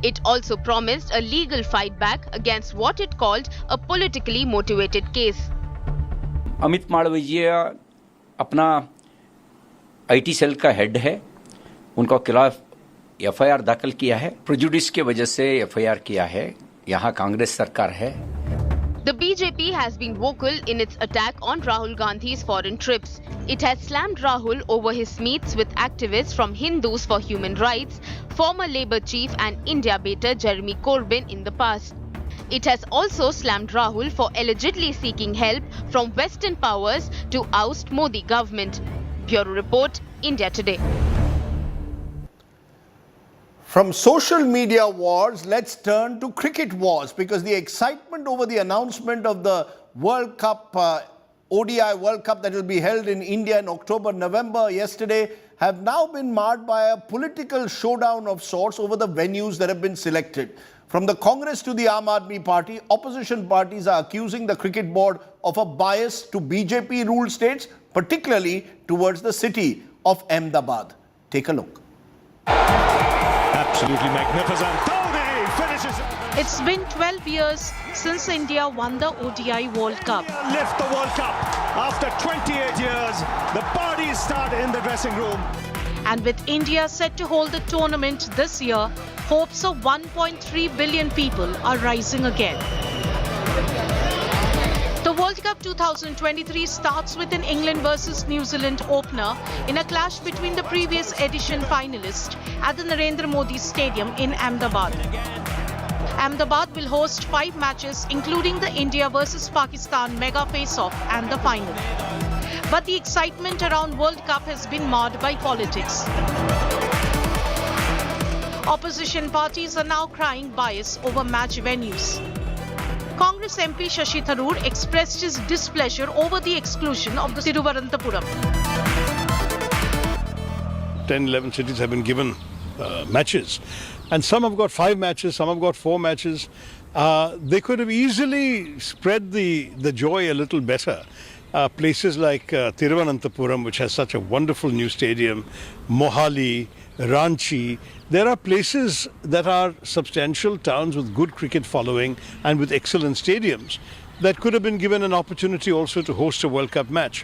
It also promised a legal fight back against what it called a politically motivated case. Amit Malviya अपना IT cell का head है, उनका खिलाफ FIR दाखिल किया है, prejudice के वजह से एफआईआर किया है, यहाँ कांग्रेस सरकार है. The BJP has been vocal in its attack on Rahul Gandhi's foreign trips. It has slammed Rahul over his meets with activists from Hindus for Human Rights, former Labour chief and India baiter Jeremy Corbyn in the past. It has also slammed Rahul for allegedly seeking help from Western powers to oust Modi government. Bureau Report, India Today. From social media wars, let's turn to cricket wars, because the excitement over the announcement of the World Cup, ODI World Cup that will be held in India in October, November yesterday have now been marred by a political showdown of sorts over the venues that have been selected. From the Congress to the Aam Aadmi Party, opposition parties are accusing the cricket board of a bias to BJP-ruled states, particularly towards the city of Ahmedabad. Take a look. Absolutely magnificent. Dhoni finishes. It's been 12 years since India won the ODI World Cup. Lift the World Cup. After 28 years, the parties start in the dressing room. And with India set to hold the tournament this year, hopes of 1.3 billion people are rising again. The World Cup 2023 starts with an England versus New Zealand opener in a clash between the previous edition finalists at the Narendra Modi Stadium in Ahmedabad. Ahmedabad will host 5 matches, including the India versus Pakistan mega face-off and the final. But the excitement around World Cup has been marred by politics. Opposition parties are now crying bias over match venues. Congress MP Shashi Tharoor expressed his displeasure over the exclusion of the Thiruvananthapuram. 10, 11 cities have been given matches, and some have got 5 matches, some have got 4 matches. They could have easily spread the joy a little better. Places like Thiruvananthapuram, which has such a wonderful new stadium, Mohali, Ranchi, there are places that are substantial towns with good cricket following and with excellent stadiums that could have been given an opportunity also to host a World Cup match.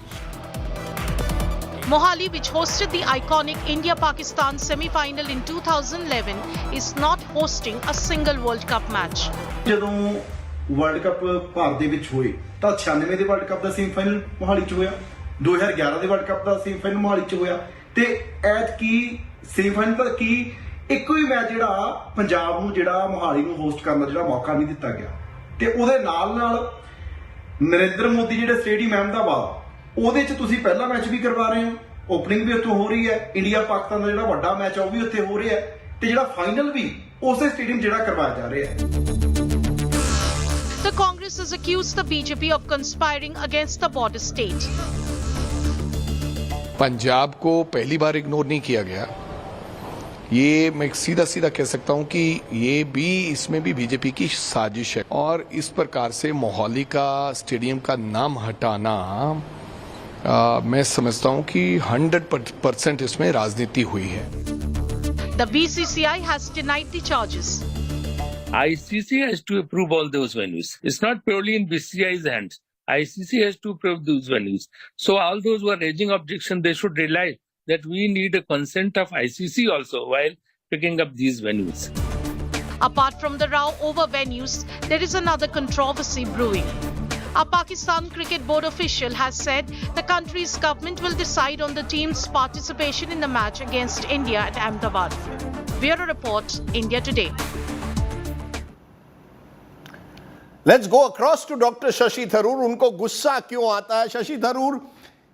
Mohali, which hosted the iconic India-Pakistan semi-final in 2011, is not hosting a single World Cup match. ਜਦੋਂ world cup Bharat ਦੇ ਵਿੱਚ ਹੋਏ ਤਾਂ 96 ਦੇ world cup ਦਾ semifinal Mohali 'ਚ ਹੋਇਆ, 2011 ਦੇ world cup ਦਾ semifinal Mohali 'ਚ ਹੋਇਆ ਤੇ ਐਤਕੀ ਸੈਮੀਫਾਈਨਲ ਦਾ ਕੀ ਇੱਕੋ ਹੀ ਮੈਚ ਜਿਹੜਾ ਪੰਜਾਬ ਨੂੰ ਜਿਹੜਾ ਮੋਹਾਲੀ ਨੂੰ ਹੋਸਟ ਕਰਨ ਦਾ ਜਿਹੜਾ ਮੌਕਾ ਨਹੀਂ ਦਿੱਤਾ ਗਿਆ ਤੇ ਉਹਦੇ ਨਾਲ ਨਰਿੰਦਰ ਮੋਦੀ ਜਿਹੜੇ ਸਟੇਡੀਅਮ ਅਹਿਮਦਾਬਾਦ ਉਹਦੇ 'ਚ ਤੁਸੀਂ ਪਹਿਲਾ ਮੈਚ ਵੀ ਕਰਵਾ ਰਹੇ ਹੋ, ਓਪਨਿੰਗ ਵੀ ਉੱਥੋਂ ਹੋ ਰਹੀ ਹੈ, ਇੰਡੀਆ ਪਾਕਿਸਤਾਨ ਦਾ ਜਿਹੜਾ ਵੱਡਾ ਮੈਚ ਆ ਉਹ ਵੀ ਉੱਥੇ ਹੋ ਰਿਹਾ ਤੇ ਜਿਹੜਾ ਫਾਈਨਲ ਵੀ ਉਸੇ ਸਟੇਡੀਅਮ ਜਿਹੜਾ ਕਰਵਾਇਆ ਜਾ ਰਿਹਾ ਹੈ. The Congress has accused the BJP of conspiring against the border state. Punjab को पहली बार इग्नोर नहीं किया गया, ये मैं सीधा सीधा कह सकता हूं कि ये भी इसमें भी बीजेपी की साजिश है और इस प्रकार से मोहाली का स्टेडियम का नाम हटाना मैं समझता हूं कि 100% इसमें राजनीति हुई है. The BCCI has denied the charges. ICC has to approve all those venues. It's not purely in BCCI's hands. ICC has to approve those venues. So all those who are raising objection, they should realize that we need a consent of ICC also while picking up these venues. Apart from the row over venues, there is another controversy brewing. A Pakistan Cricket Board official has said the country's government will decide on the team's participation in the match against India at Ahmedabad. Bureau Report, India Today. Let's go across to Dr. Shashi Tharoor. Unko gussa kyun aata hai? Shashi Tharoor,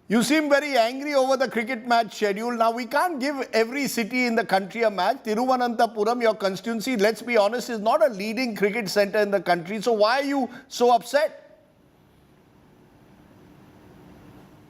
you seem very angry over the cricket match schedule. Now, we can't give every city in the country a match. Thiruvananthapuram, your constituency, let's be honest, is not a leading cricket center in the country. So why are you so upset?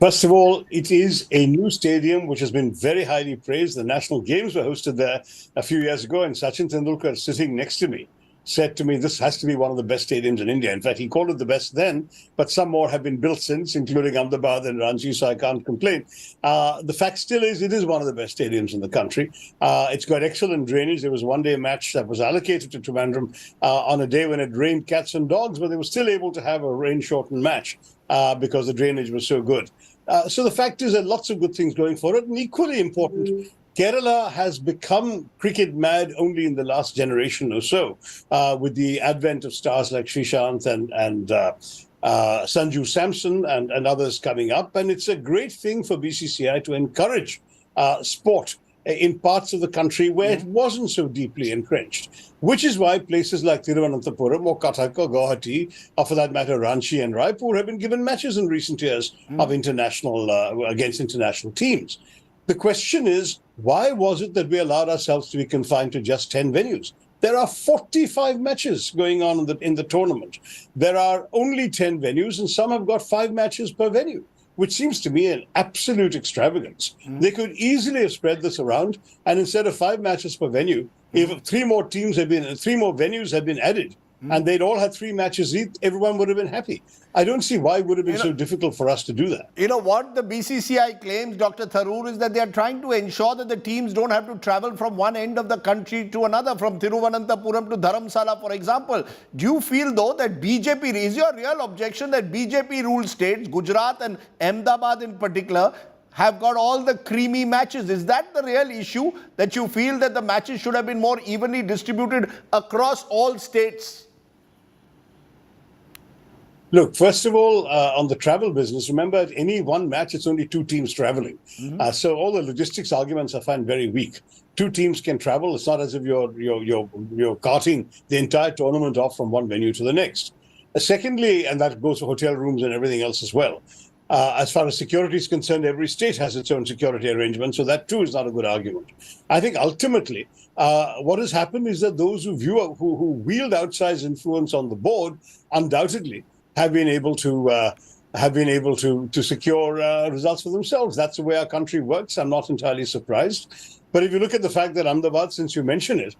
First of all, it is a new stadium which has been very highly praised. The national games were hosted there a few years ago, and Sachin Tendulkar, sitting next to me, said to me, this has to be one of the best stadiums in India. In fact, he called it the best then, but some more have been built since, including Ahmedabad and Ranchi, so I can't complain. The fact still is, it is one of the best stadiums in the country. It's got excellent drainage. There was one day match that was allocated to Trivandrum on a day when it rained cats and dogs, but they were still able to have a rain-shortened match because the drainage was so good. So the fact is that lots of good things going for it, and equally important, Kerala has become cricket mad only in the last generation or so, with the advent of stars like Srishant and Sanju Samson and others coming up. And it's a great thing for BCCI to encourage sport in parts of the country where it wasn't so deeply entrenched, which is why places like Thiruvananthapuram or Cuttack or Guwahati, or for that matter Ranchi and Raipur, have been given matches in recent years of international against international teams. The question is, why was it that we allowed ourselves to be confined to just 10 venues? There are 45 matches going on in the tournament. There are only 10 venues, and some have got 5 matches per venue, which seems to me an absolute extravagance. They could easily have spread this around, and instead of 5 matches per venue, if 3 more venues had been added, and they'd all had 3 matches each, everyone would have been happy. I don't see why it would have been so difficult for us to do that. You know what the BCCI claims, Dr. Tharoor, is that they are trying to ensure that the teams don't have to travel from one end of the country to another, from Thiruvananthapuram to Dharamsala, for example. Do you feel, though, that BJP, is your real objection that BJP-ruled states, Gujarat and Ahmedabad in particular, have got all the creamy matches? Is that the real issue, that you feel that the matches should have been more evenly distributed across all states? Look, first of all, on the travel business, remember, at any one match, it's only 2 teams traveling. So all the logistics arguments I find very weak. 2 teams can travel. It's not as if you're carting the entire tournament off from one venue to the next. Secondly, and that goes for hotel rooms and everything else as well. As far as security is concerned, every state has its own security arrangement, so that too is not a good argument. I think ultimately, what has happened is that those who wield outsized influence on the board undoubtedly have been able to secure results for themselves. That's the way our country works. I'm not entirely surprised. But if you look at the fact that Ahmedabad, since you mention it,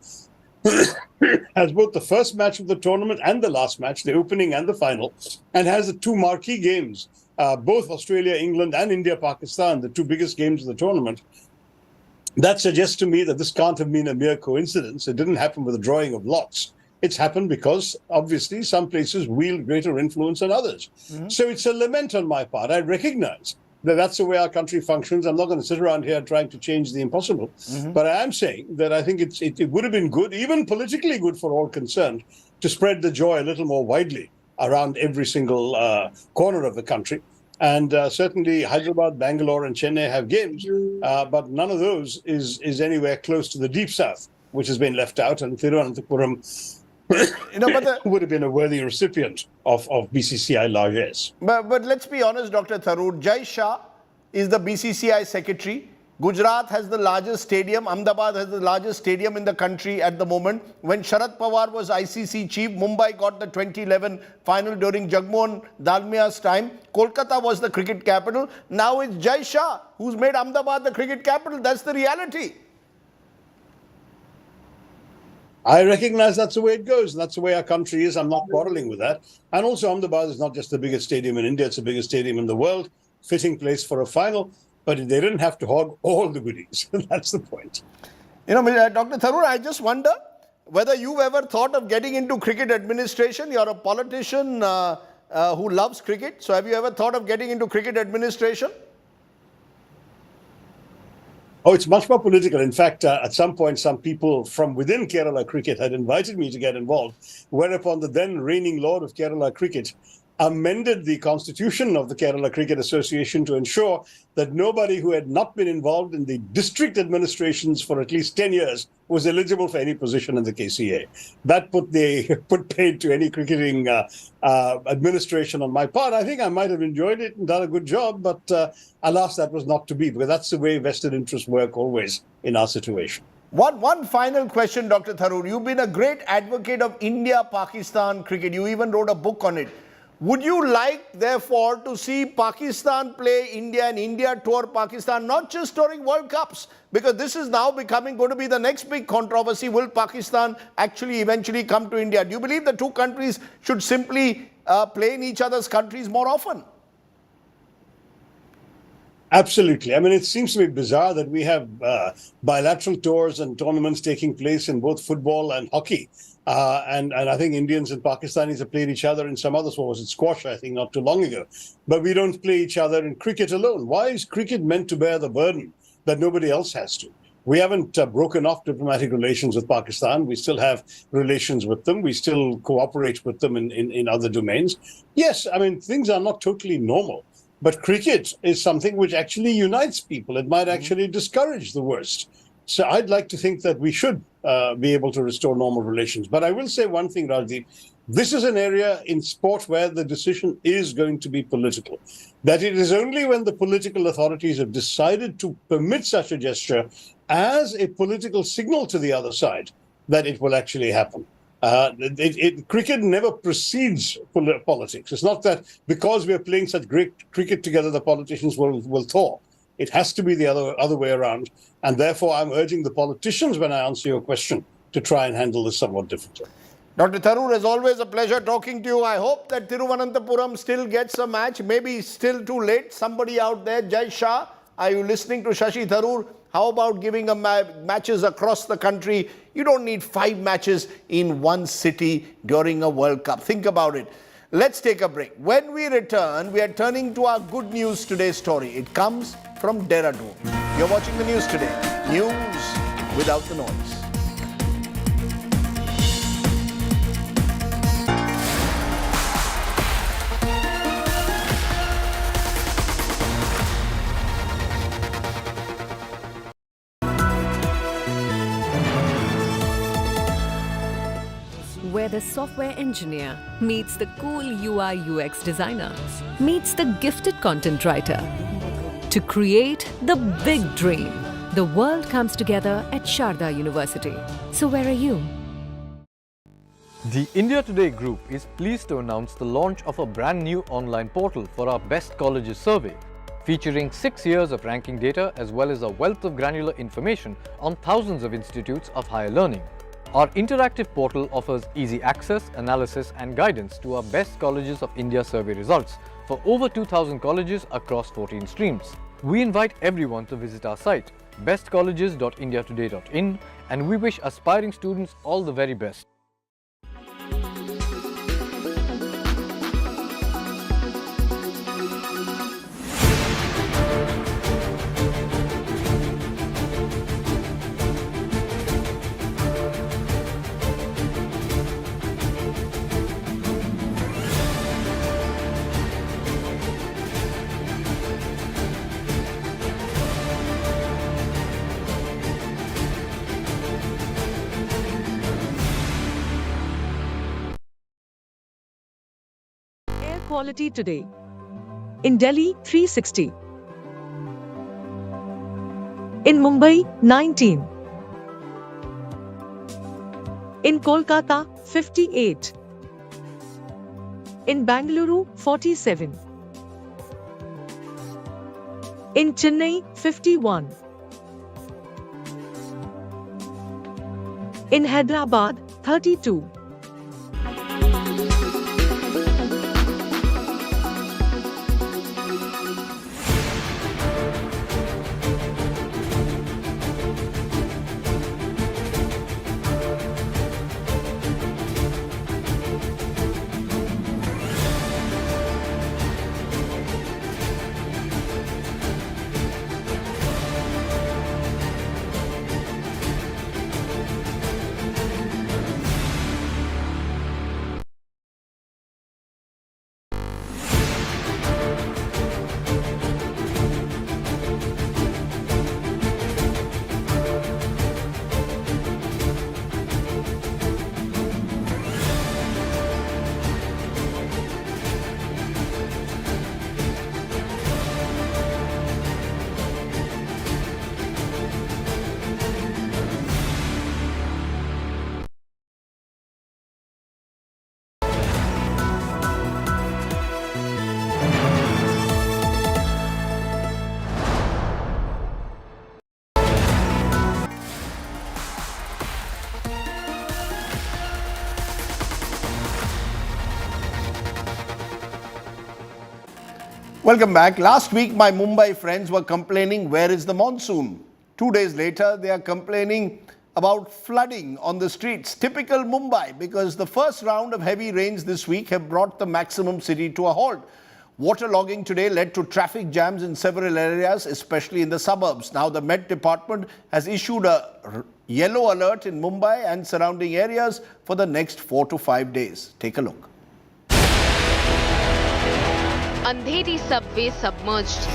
has both the first match of the tournament and the last match, the opening and the final, and has the 2 marquee games, both Australia, England, and India, Pakistan, the 2 biggest games of the tournament, that suggests to me that this can't have been a mere coincidence. It didn't happen with a drawing of lots. It's happened because, obviously, some places wield greater influence than others. So it's a lament on my part. I recognize that that's the way our country functions. I'm not going to sit around here trying to change the impossible. But I am saying that I think it would have been good, even politically good for all concerned, to spread the joy a little more widely around every single corner of the country. And certainly Hyderabad, Bangalore, and Chennai have games, but none of those is anywhere close to the Deep South, which has been left out, and Thiruvananthapuram would have been a worthy recipient of BCCI largesse. But let's be honest, Dr. Tharoor, Jai Shah is the BCCI secretary. Gujarat has the largest stadium. Ahmedabad has the largest stadium in the country at the moment. When Sharad Pawar was ICC chief, Mumbai got the 2011 final during Jagmohan Dalmia's time. Kolkata was the cricket capital. Now it's Jai Shah who's made Ahmedabad the cricket capital. That's the reality. I recognize that's the way it goes. That's the way our country is. I'm not quarreling with that. And also, Ahmedabad is not just the biggest stadium in India. It's the biggest stadium in the world. Fitting place for a final. But they didn't have to hog all the goodies. That's the point. You know, Dr. Tharoor, I just wonder whether you've ever thought of getting into cricket administration. You're a politician who loves cricket. So have you ever thought of getting into cricket administration? Oh, it's much more political. In fact, at some point, some people from within Kerala cricket had invited me to get involved, whereupon the then reigning lord of Kerala cricket amended the constitution of the Kerala Cricket Association to ensure that nobody who had not been involved in the district administrations for at least 10 years was eligible for any position in the KCA. That put paid to any cricketing administration on my part. I think I might have enjoyed it and done a good job, but alas, that was not to be, because that's the way vested interests work always in our situation. One final question, Dr. Tharoor. You've been a great advocate of India-Pakistan cricket. You even wrote a book on it. Would you like, therefore, to see Pakistan play India and India tour Pakistan, not just during World Cups? Because this is now going to be the next big controversy. Will Pakistan actually eventually come to India? Do you believe the two countries should simply play in each other's countries more often? Absolutely. I mean, it seems to be bizarre that we have bilateral tours and tournaments taking place in both football and hockey. And I think Indians and Pakistanis have played each other in some other sports. It's squash, I think, not too long ago. But we don't play each other in cricket alone. Why is cricket meant to bear the burden that nobody else has to? We haven't broken off diplomatic relations with Pakistan. We still have relations with them. We still cooperate with them in other domains. Yes, I mean, things are not totally normal. But cricket is something which actually unites people. It might actually discourage the worst. So I'd like to think that we should be able to restore normal relations. But I will say one thing, Rajdeep. This is an area in sport where the decision is going to be political. That it is only when the political authorities have decided to permit such a gesture as a political signal to the other side that it will actually happen. Cricket never precedes politics. It's not that because we are playing such great cricket together, the politicians will thaw. It has to be the other way around. And therefore, I'm urging the politicians, when I answer your question, to try and handle this somewhat differently. Dr. Tharoor, as always, a pleasure talking to you. I hope that Thiruvananthapuram still gets a match. Maybe it's still too late. Somebody out there, Jai Shah, are you listening to Shashi Tharoor? How about giving matches across the country? You don't need 5 matches in one city during a World Cup. Think about it. Let's take a break. When we return, we are turning to our Good News Today story. It comes from Dehradun. You're watching the news today. News without the noise. Where the software engineer meets the cool UI UX designer, meets the gifted content writer to create the big dream. The world comes together at Sharda University. So where are you? The India Today Group is pleased to announce the launch of a brand new online portal for our Best Colleges survey, featuring 6 years of ranking data as well as a wealth of granular information on thousands of institutes of higher learning. Our interactive portal offers easy access, analysis and guidance to our Best Colleges of India survey results for over 2,000 colleges across 14 streams. We invite everyone to visit our site, bestcolleges.indiatoday.in, and we wish aspiring students all the very best. Quality today. In Delhi, 360. In Mumbai, 19. In Kolkata, 58. In Bangalore, 47. In Chennai, 51. In Hyderabad, 32. Welcome back. Last week, my Mumbai friends were complaining, where is the monsoon? 2 days later, they are complaining about flooding on the streets. Typical Mumbai, because the first round of heavy rains this week have brought the maximum city to a halt. Waterlogging today led to traffic jams in several areas, especially in the suburbs. Now, the Met Department has issued a yellow alert in Mumbai and surrounding areas for the next 4 to 5 days. Take a look. Andheri subway submerged.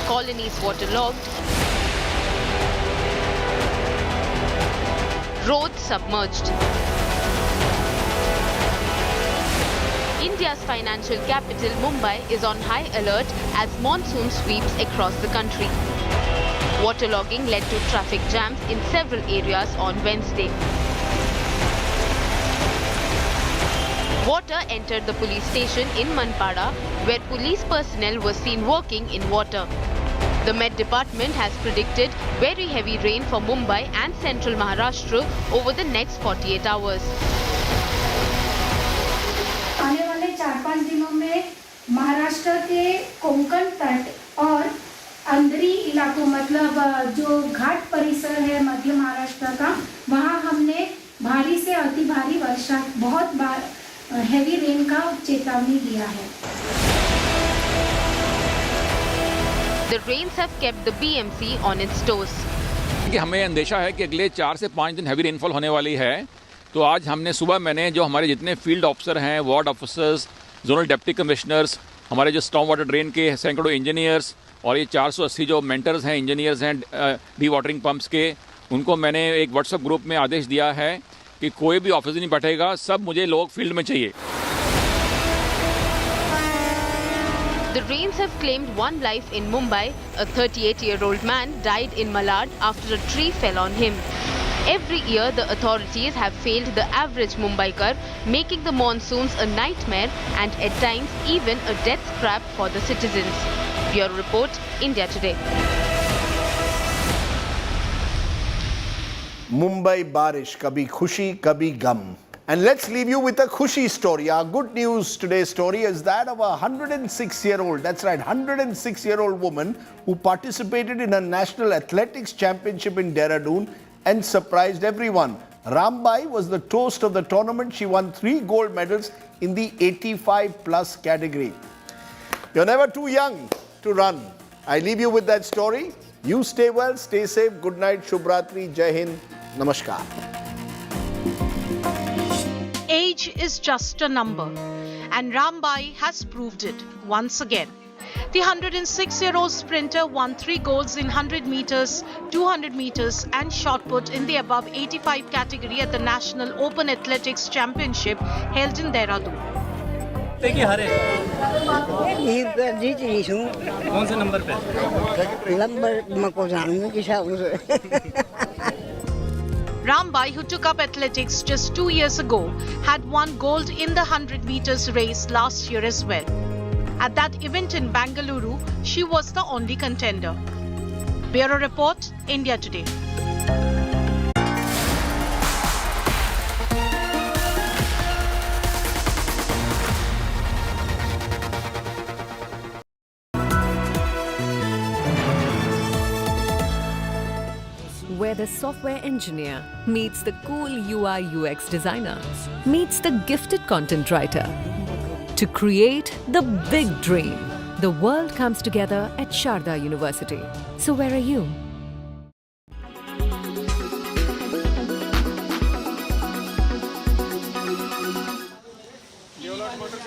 Colonies waterlogged. Roads submerged. India's financial capital, Mumbai, is on high alert as monsoon sweeps across the country. Waterlogging led to traffic jams in several areas on Wednesday. Water entered the police station in Manpada, where police personnel were seen working in water. The Met Department has predicted very heavy rain for Mumbai and central Maharashtra over the next 48 hours. आने वाले 4-5 दिनों में महाराष्ट्र के कोंकण तट और अंदरी इलाकों मतलब जो घाट परिसर है मध्य महाराष्ट्र का वहां हमने भारी से अति भारी वर्षा बहुत बार हेवी रेन का चेतावनी दिया है. The rains have kept the BMC on its toes. कि हमें अंदेशा है कि अगले 4 से 5 दिन हैवी रेनफॉल होने वाली है. तो आज हमने सुबह मैंने जो हमारे जितने फील्ड ऑफिसर हैं, ward officers, zonal deputy commissioners, हमारे जो स्टॉर्म वाटर ड्रेन के सैकड़ों इंजीनियर्स और ये 480 जो मेंटर्स हैं, इंजीनियर्स हैं डी वाटरिंग पंप्स के, उनको मैंने एक व्हाट्सएप ग्रुप में आदेश दिया है कि कोई भी ऑफिस नहीं बैठेगा, सब मुझे लोग फील्ड में चाहिए. The rains have claimed one life in Mumbai. A 38-year-old man died in Malad after a tree fell on him. Every year, the authorities have failed the average Mumbaikar, making the monsoons a nightmare and at times even a death trap for the citizens. Bureau Report, India Today. Mumbai Barish, kabhi khushi, kabhi gum. And let's leave you with a khushi story. Our good news today's story is that of a 106-year-old, that's right, 106-year-old woman who participated in a national athletics championship in Dehradun and surprised everyone. Rambai was the toast of the tournament. She won 3 gold medals in the 85+ category. You're never too young to run. I leave you with that story. You stay well, stay safe. Good night, Shubhratri, Jai Hind, Namaskar. Age is just a number, and Rambai has proved it once again. The 106-year-old sprinter won 3 golds in 100 meters, 200 meters and shot put in the above 85 category at the National Open Athletics Championship held in Dehradun. कौन से number पे? Number मको जानने की शायद. Rambai, who took up athletics just 2 years ago, had won gold in the 100 meters race last year as well. At that event in Bengaluru, she was the only contender. Bureau Report, India Today. Where the software engineer meets the cool UI UX designer, meets the gifted content writer. To create the big dream, the world comes together at Sharda University. So where are you?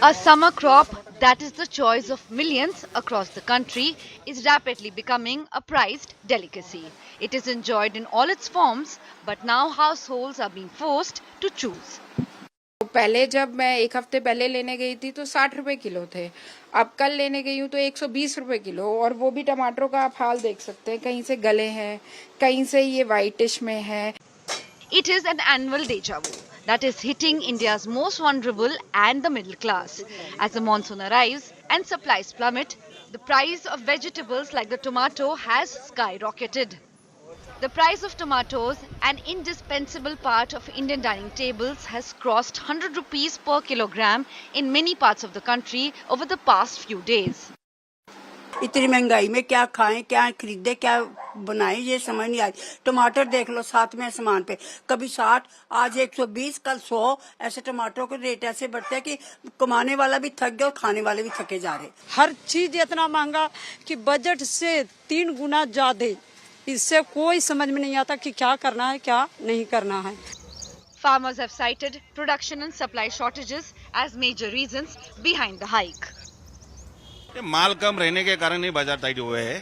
A summer crop that is the choice of millions across the country is rapidly becoming a prized delicacy. It is enjoyed in all its forms, but now households are being forced to choose. पहले जब मैं 1 हफ्ते पहले लेने गई थी तो 60 रुपए किलो थे. अब कल लेने गई हूँ तो 120 रुपए किलो, और वो भी टमाटरों का आप हाल देख सकते हैं, कहीं से गले हैं, कहीं से ये वाइटिश में है. It is an annual deja vu that is hitting India's most vulnerable and the middle class. As the monsoon arrives and supplies plummet, the price of vegetables like the tomato has skyrocketed. The price of tomatoes, an indispensable part of Indian dining tables, has crossed 100 rupees per kilogram in many parts of the country over the past few days. इतनी महंगाई में क्या खाएं, क्या खरीदें, क्या बनाएं, ये समझ नहीं आई। टमाटर देख लो साथ में सामान पे, कभी 60, आज 120, कल 100। ऐसे टमाटरों के रेट ऐसे बढ़ते हैं कि कमाने वाला भी थक गया और खाने वाले भी थके जा रहे। हर चीज इतना महंगा कि बजट से 3 गुना ज्यादा। इससे कोई समझ में नहीं आता कि क्या करना है, क्या नहीं करना है। Farmers have cited production and supply shortages as major reasons behind the hike. माल कम रहने के कारण ही बाजार टाइट हुए है।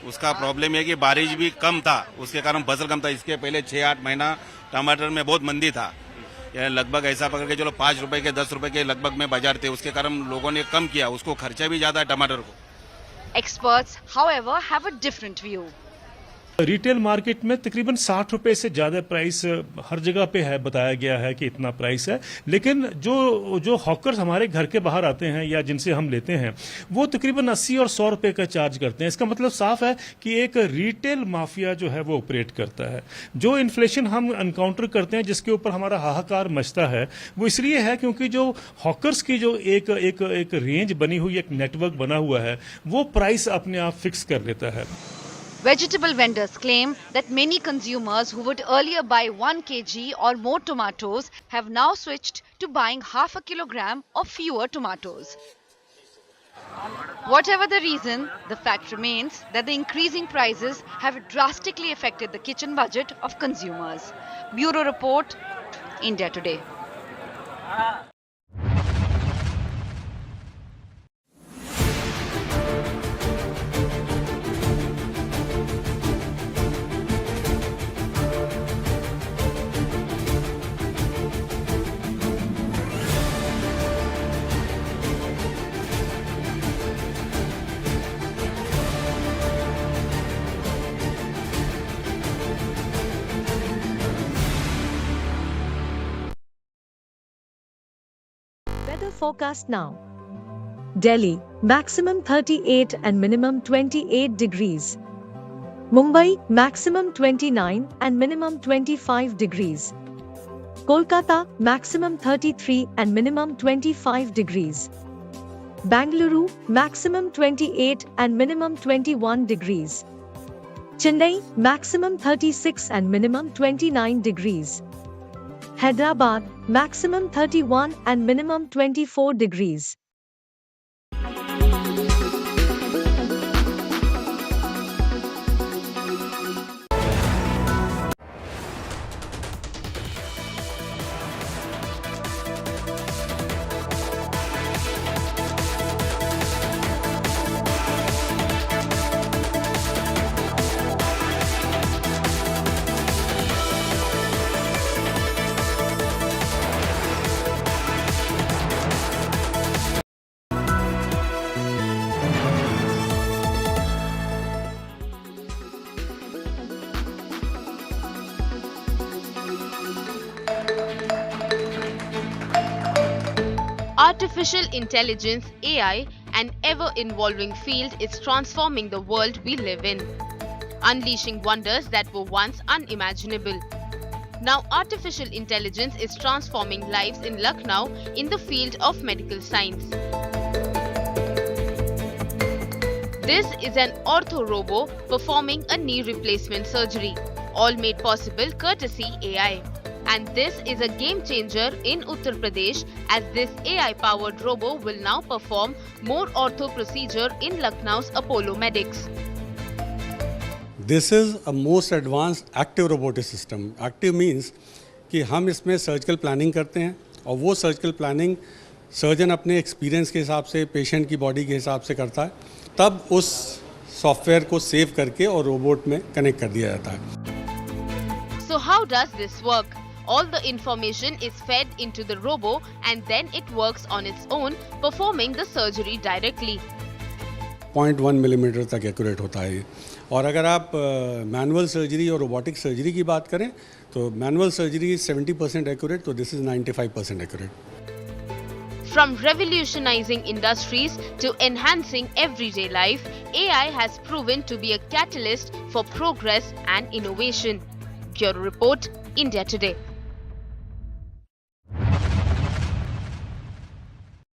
उसका प्रॉब्लम है कि बारिश भी कम था, उसके कारण फसल कम था। इसके पहले 6-8 महीना टमाटर में बहुत मंदी था, लगभग ऐसा पकड़ के चलो 5 रुपए के 10 रुपए के लगभग में बाजार थे। उसके कारण लोगों ने कम किया, उसको खर्चा भी ज्यादा है टमाटर को। Experts, however, have a different view. Retail market में तकरीबन 60 रुपए से ज़्यादा प्राइस हर जगह पे है, बताया गया है कि इतना प्राइस है। लेकिन जो हॉकर्स हमारे घर के बाहर आते हैं या जिनसे हम लेते हैं, वो तकरीबन 80 और 100 रुपए का चार्ज करते हैं। इसका मतलब साफ है कि एक रिटेल माफिया जो है वो ऑपरेट करता है। जो इन्फ्लेशन हम एनकाउंटर करते हैं, जिसके ऊपर हमारा हाहाकार मचता है, वो इसलिए है क्योंकि जो हॉकर्स की जो एक रेंज बनी हुई, एक नेटवर्क बना हुआ है, वो प्राइस अपने आप फिक्स कर लेता है। Vegetable vendors claim that many consumers who would earlier buy 1 kg or more tomatoes have now switched to buying half a kilogram or fewer tomatoes. Whatever the reason, the fact remains that the increasing prices have drastically affected the kitchen budget of consumers. Bureau Report, India Today. Weather forecast now. Delhi, maximum 38 and minimum 28 degrees. Mumbai, maximum 29 and minimum 25 degrees. Kolkata, maximum 33 and minimum 25 degrees. Bangalore, maximum 28 and minimum 21 degrees. Chennai, maximum 36 and minimum 29 degrees. Hyderabad, maximum 31 and minimum 24 degrees. Artificial intelligence, AI, an ever-evolving field, is transforming the world we live in, unleashing wonders that were once unimaginable. Now, artificial intelligence is transforming lives in Lucknow in the field of medical science. This is an ortho-robo performing a knee replacement surgery, all made possible courtesy AI. And this is a game changer in Uttar Pradesh, as this AI-powered robo will now perform more ortho procedure in Lucknow's Apollo Medics. This is a most advanced active robotic system. Active means कि हम इसमें surgical planning करते हैं और वो surgical planning surgeon अपने experience के हिसाब से, पेशेंट की बॉडी के हिसाब से करता है, तब उस सॉफ्टवेयर को सेव करके और रोबोट में कनेक्ट कर दिया जाता है. So how does this work? All the information is fed into the robo and then it works on its own, performing the surgery directly. 0.1 millimetre तक एक्यूरेट होता है. और अगर आप मैनुअल सर्जरी और रोबोटिक सर्जरी की बात करें तो मैनुअल सर्जरी 70% एक्यूरेट, तो this is 95% accurate. From revolutionizing industries to enhancing everyday life, AI has proven to be a catalyst for progress and innovation. Bureau Report, India Today.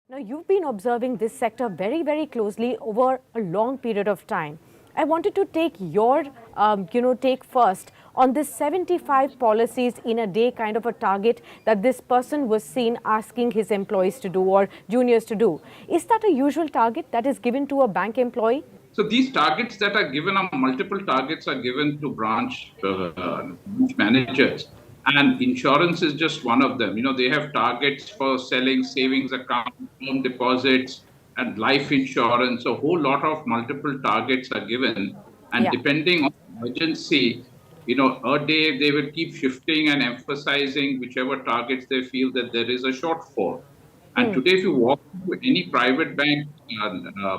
Now, you've been observing this sector very, very closely over a long period of time. I wanted to take your, take first on this 75 policies in a day kind of a target that this person was seen asking his employees to do or juniors to do. Is that a usual target that is given to a bank employee? So these targets that are given are multiple targets are given to branch managers. And insurance is just one of them. They have targets for selling savings accounts, term deposits, and life insurance. A whole lot of multiple targets are given. And depending on urgency, a day they will keep shifting and emphasizing whichever targets they feel that there is a shortfall. And today, if you walk to any private bank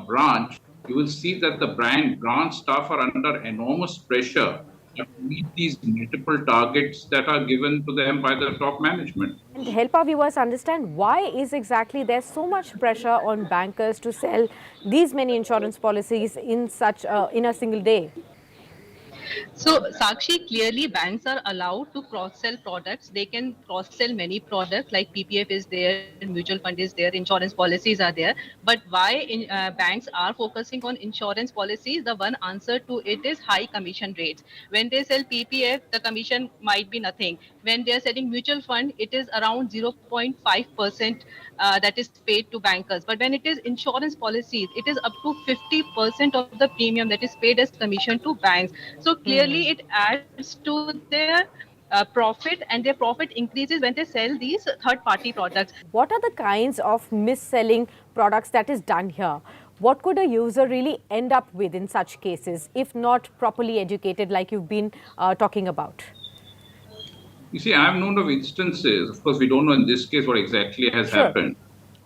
branch, you will see that the branch staff are under enormous pressure to meet these multiple targets that are given to them by the top management. And help our viewers understand why is exactly there so much pressure on bankers to sell these many insurance policies in such in a single day. So, Sakshi, clearly banks are allowed to cross-sell products. They can cross-sell many products like PPF is there, mutual fund is there, insurance policies are there. But why banks are focusing on insurance policies? The one answer to it is high commission rates. When they sell PPF, the commission might be nothing. When they are selling mutual fund, it is around 0.5% that is paid to bankers. But when it is insurance policies, it is up to 50% of the premium that is paid as commission to banks. So clearly it adds to their profit, and their profit increases when they sell these third-party products. What are the kinds of mis-selling products that is done here? What could a user really end up with in such cases if not properly educated like you've been talking about? You see, I have known of instances, of course we don't know in this case what exactly has happened,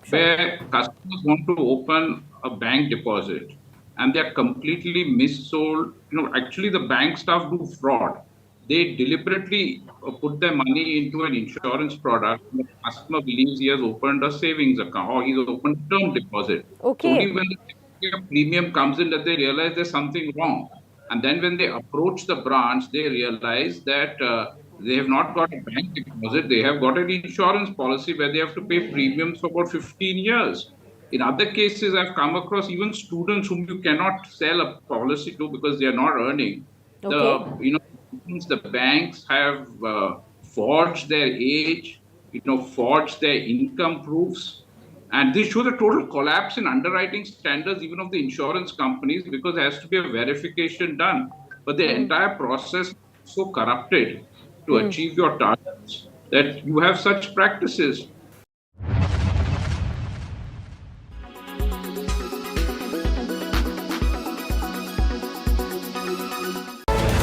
where customers want to open a bank deposit and they are completely missold. Actually the bank staff do fraud. They deliberately put their money into an insurance product. The customer believes he has opened a savings account or he's opened a term deposit. Okay. So only when the premium comes in that they realize there's something wrong. And then when they approach the branch, they realize that they have not got a bank deposit. They have got an insurance policy where they have to pay premiums for about 15 years. In other cases, I've come across even students whom you cannot sell a policy to because they are not earning. Okay. The banks have forged their age, forged their income proofs. And this shows a total collapse in underwriting standards, even of the insurance companies, because there has to be a verification done. But the entire process is so corrupted to achieve your targets that you have such practices.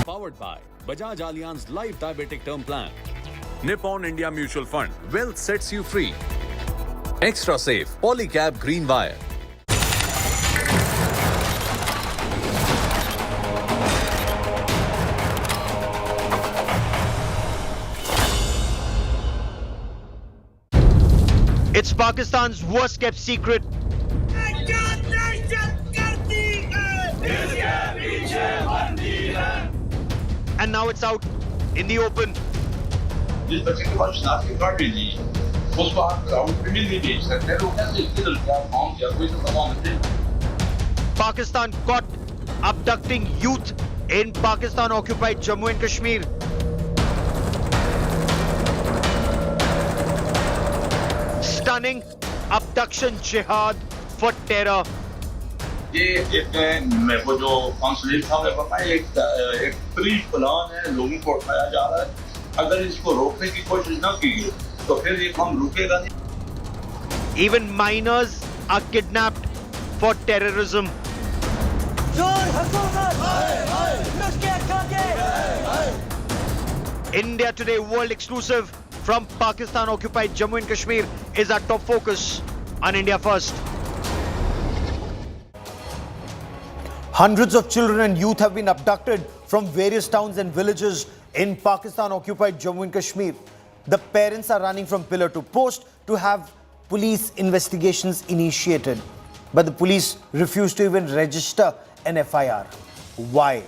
Powered by Bajaj Allianz Life Diabetic Term Plan. Nippon India Mutual Fund. Wealth sets you free. Extra Safe Polycab Green Wire. It's Pakistan's worst kept secret. And now it's out in the open. Pakistan caught abducting youth in Pakistan-occupied Jammu and Kashmir. Stunning abduction jihad for terror. ये एक मेरे को जो counselling था मेरे को एक pre plan है, लोगों को उठाया जा रहा है. अगर इसको रोकने की कोशिश न की तो फिर ये काम रुकेगा नहीं. Even minors are kidnapped for terrorism. India Today world exclusive from Pakistan-occupied Jammu and Kashmir is our top focus on India First. Hundreds of children and youth have been abducted from various towns and villages in Pakistan-occupied Jammu and Kashmir. The parents are running from pillar to post to have police investigations initiated, but the police refused to even register an FIR. Why?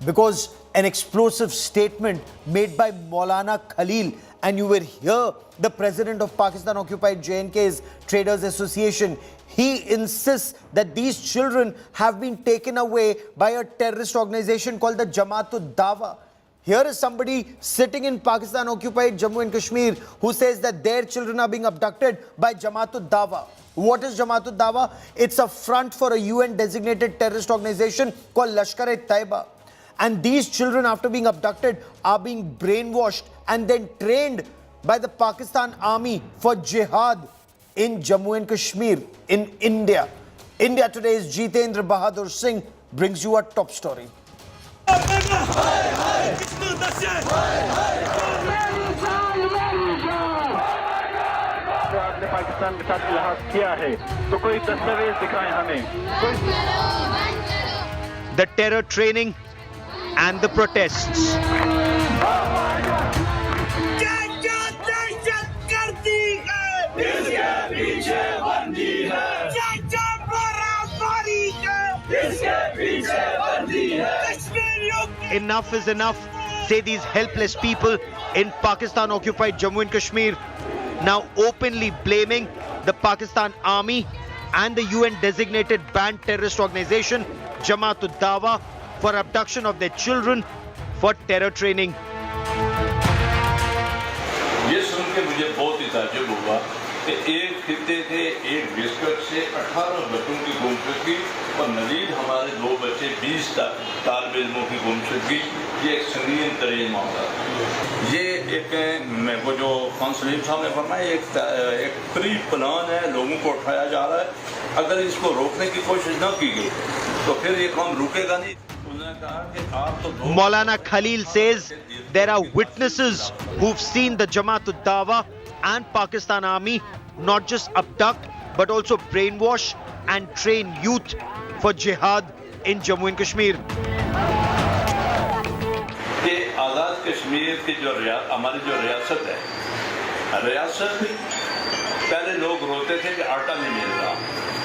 Because an explosive statement made by Maulana Khalil, and you will hear the president of Pakistan occupied J&K's Traders Association, he insists that these children have been taken away by a terrorist organization called the Jamaat-ud-Dawa. Here is somebody sitting in Pakistan occupied Jammu and Kashmir who says that their children are being abducted by Jamaat-ud-Dawa. What is Jamaat-ud-Dawa? It's a front for a UN designated terrorist organization called Lashkar-e-Taiba. And these children, after being abducted, are being brainwashed and then trained by the Pakistan army for jihad in Jammu and Kashmir, in India. India Today's Jitendra Bahadur Singh brings you a top story. Pakistan के साथ इलाहा किया है तो कोई दस्तावेज दिखाएं हमें The terror training and the protests. Enough is enough, say these helpless people in Pakistan occupied Jammu and Kashmir, now openly blaming the Pakistan army and the UN designated banned terrorist organization Jamaat-ud-Dawa for abduction of their children for terror training. ये सुन के मुझे बहुत ही ताज्जुब हुआ कि एक खित्ते के एक बिस्कुट से 18 बच्चों की गुमशुदगी और मजीद हमारे 2 बच्चे 20 तालिब इल्मों की गुमशुदगी, ये एक संगीन तरीन मामला है। ये एक वो जो काउंसिल साहब ने फरमाया एक प्री प्लान है, लोगों को उठाया जा रहा है। अगर इसको रोकने की कोशिश न की गई तो फिर ये काम रुकेगा नहीं। Maulana Khalil says there are witnesses who've seen the Jamaat-ud-Dawa and Pakistan army not just abduct but also brainwash and train youth for jihad in Jammu and Kashmir. ये आज़ाद कश्मीर की जो हमारी जो रियासत है, रियासत पहले लोग रोते थे कि आटा नहीं मिल रहा,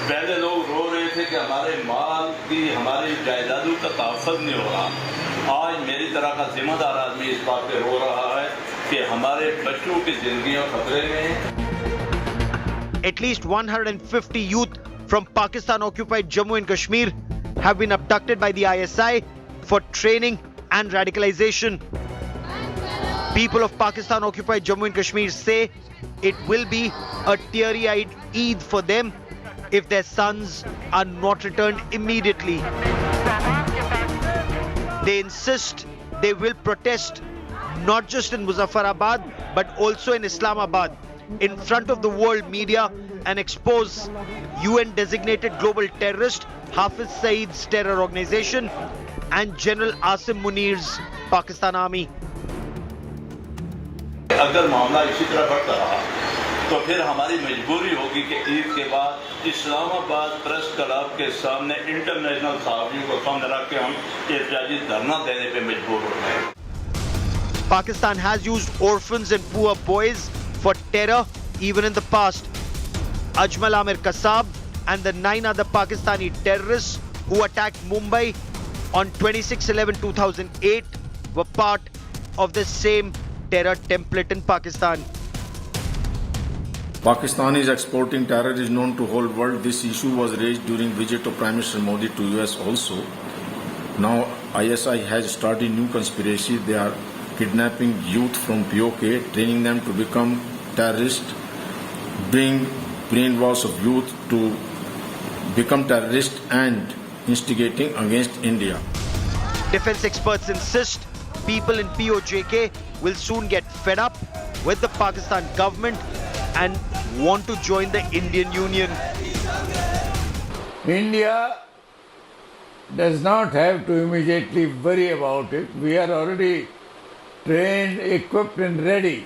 पहले लोग रो रहे थे कि हमारे माल की हमारी जायदादों का तहफ़्फ़ुज़ नहीं हो रहा। आज मेरी तरह का जिम्मेदार आदमी इस बात पे रो रहा है कि हमारे बच्चों की जिंदगियां खतरे में हैं। At least 150 youth from Pakistan occupied Jammu and Kashmir have been abducted by the ISI for training and radicalization. People of Pakistan occupied Jammu and Kashmir say it will be a teary-eyed Eid for them if their sons are not returned immediately. They insist they will protest not just in Muzaffarabad but also in Islamabad in front of the world media and expose UN designated global terrorist Hafiz Saeed's terror organization and General Asim Munir's Pakistan army. अगर मामला इसी तरह बढ़ता रहा तो फिर हमारी मजबूरी होगी कि ईद के बाद इस्लामाबाद प्रेस क्लब के सामने इंटरनेशनल सहाफ़ियों को सामने रख के हम एहतजाजी धरना देने पे मजबूर हो गए। Pakistan has used orphans and poor boys for terror even in the past. Ajmal Amir Kasab and the 9 other Pakistani terrorists who attacked Mumbai on 26/11/2008 were part of the same terror template in Pakistan. Pakistan is exporting terror is known to whole world. This issue was raised during visit of Prime Minister Modi to US also. Now ISI has started new conspiracy. They are kidnapping youth from POK, training them to become terrorists, bring brainwash of youth to become terrorists and instigating against India. Defense experts insist people in POJK will soon get fed up with the Pakistan government and want to join the Indian Union. India does not have to immediately worry about it. We are already trained, equipped and ready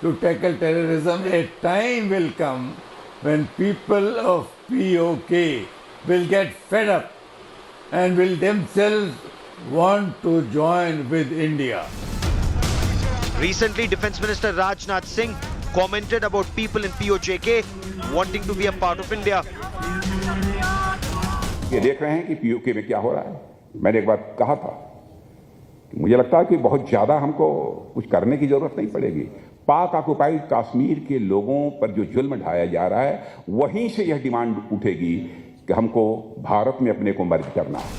to tackle terrorism. A time will come when people of POK will get fed up and will themselves want to join with India. Recently, Defence Minister Rajnath Singh commented about people in POJK wanting to be a part of India. ये देख रहे हैं कि PoK में क्या हो रहा है। मैंने एक बार कहा था कि मुझे लगता है कि बहुत ज़्यादा हमको कुछ करने की जरूरत नहीं पड़ेगी। पाक ऑक्युपाइड कश्मीर के लोगों पर जो जुल्म ढाया जा रहा है, वहीं से यह डिमांड उठेगी कि हमको भारत में अपने को मर्ज करना है।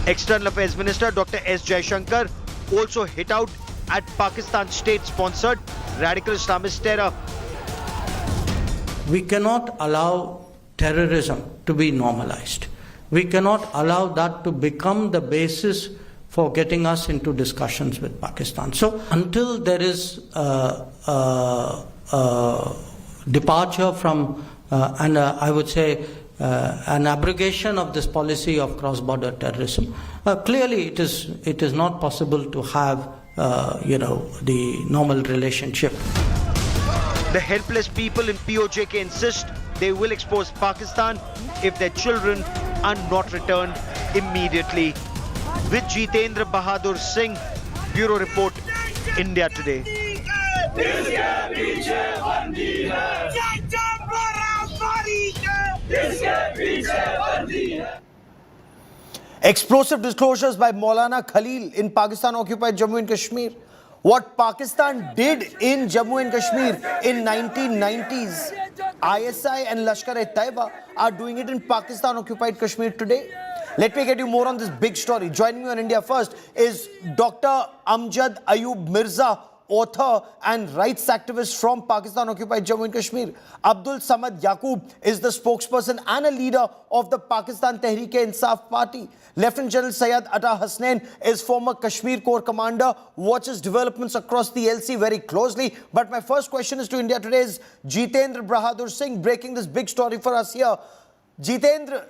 External Affairs Minister Dr. S. Jaishankar also hit out at Pakistan's state-sponsored radical Islamist terror. We cannot allow terrorism to be normalized. We cannot allow that to become the basis for getting us into discussions with Pakistan. So until there is departure from, and I would say, an abrogation of this policy of cross-border terrorism, clearly it is not possible to have, the normal relationship. The helpless people in POJK insist they will expose Pakistan if their children are not returned immediately. With Jitendra Bahadur Singh, Bureau Report, India Today. Explosive disclosures by Maulana Khalil in Pakistan-occupied Jammu and Kashmir. What Pakistan did in Jammu and Kashmir in 1990s, ISI and Lashkar-e-Taiba are doing it in Pakistan-occupied Kashmir today. Let me get you more on this big story. Joining me on India First is Dr. Amjad Ayub Mirza, author and rights activist from Pakistan-occupied Jammu and Kashmir. Abdul Samad Yaqub is the spokesperson and a leader of the Pakistan Tehreek-e-Insaf Party. Lieutenant General Syed Atta Hasnain is former Kashmir Corps commander, watches developments across the LC very closely. But my first question is to India Today's Jitendra Bahadur Singh, breaking this big story for us here. Jitendra,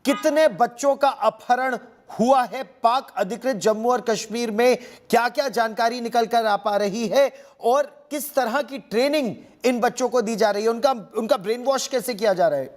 कितने बच्चों का अपहरण हुआ है पाक अधिकृत जम्मू और कश्मीर में, क्या-क्या जानकारी निकल कर आ पा रही है और किस तरह की ट्रेनिंग इन बच्चों को दी जा रही है, उनका ब्रेन वॉश कैसे किया जा रहा है?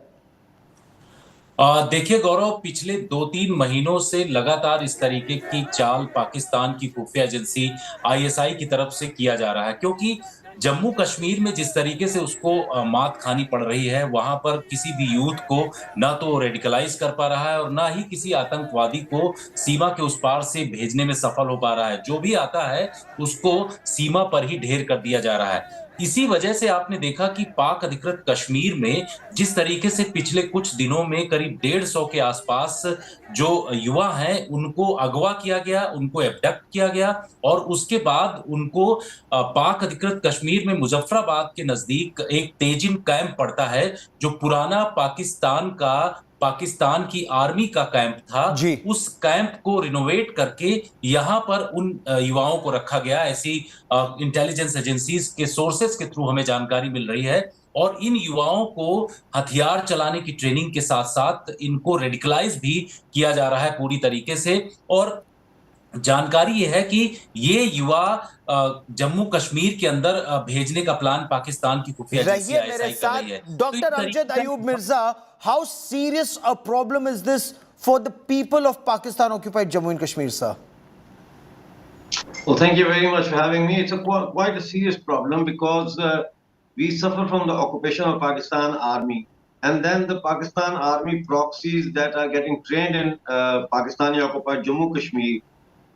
देखिए गौरव, पिछले 2-3 महीनों से लगातार इस तरीके की चाल पाकिस्तान की खुफिया एजेंसी आईएसआई की तरफ से किया जा रहा है, क्योंकि जम्मू कश्मीर में जिस तरीके से उसको मात खानी पड़ रही है, वहां पर किसी भी यूथ को ना तो रेडिकलाइज कर पा रहा है और ना ही किसी आतंकवादी को सीमा के उस पार से भेजने में सफल हो पा रहा है। जो भी आता है उसको सीमा पर ही ढेर कर दिया जा रहा है। इसी वजह से आपने देखा कि पाक अधिकृत कश्मीर में जिस तरीके से पिछले कुछ दिनों में करीब 150 के आसपास जो युवा हैं उनको अगवा किया गया, उनको एब्डक्ट किया गया और उसके बाद उनको पाक अधिकृत कश्मीर में मुजफ्फराबाद के नजदीक एक तेजिन कैंप पड़ता है, जो पुराना पाकिस्तान की आर्मी का कैंप था। उस कैंप को रिनोवेट करके यहाँ पर उन युवाओं को रखा गया। ऐसी इंटेलिजेंस एजेंसीज के सोर्सेस के थ्रू हमें जानकारी मिल रही है और इन युवाओं को हथियार चलाने की ट्रेनिंग के साथ साथ इनको रेडिकलाइज भी किया जा रहा है पूरी तरीके से। और जानकारी ये है कि ये युवा जम्मू कश्मीर के अंदर भेजने का प्लान पाकिस्तान की खुफिया एजेंसी आईएसआई कर रही है। Doctor Amjad Ayub Mirza, how serious a problem is this for the people of Pakistan occupied Jammu and Kashmir, sir? Well, thank you very much for having me. It's quite a serious problem because we suffer from the occupation of Pakistan army, and then the Pakistan army proxies that are getting trained in Pakistani occupied Jammu Kashmir,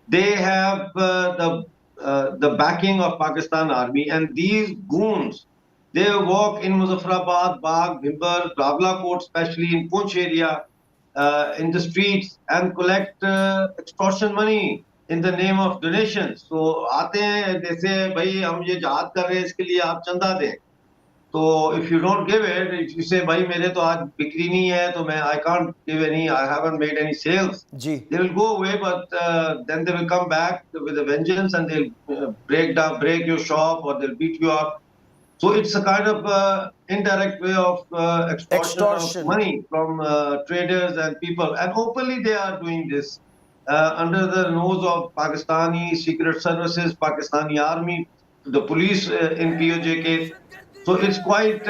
they have the backing of Pakistan army, and these goons, they walk in Muzaffarabad, Bagh, Bhimber, Rawalakot, especially in Poonch area, in the streets and collect extortion money in the name of donations. So आते हैं जैसे भाई हम ये जहाद कर रहे हैं इसके लिए आप चंदा दें, तो if you don't give it, if you say भाई मेरे तो आज बिक्री नहीं है तो मैं I can't give any, I haven't made any sales, they will go away, but then they will come back with a vengeance and they'll break your shop or they'll beat you up. So it's a kind of indirect way of extortion of money from traders and people, and openly they are doing this under the nose of Pakistani secret services, Pakistani army, the police in POJK. So it's quite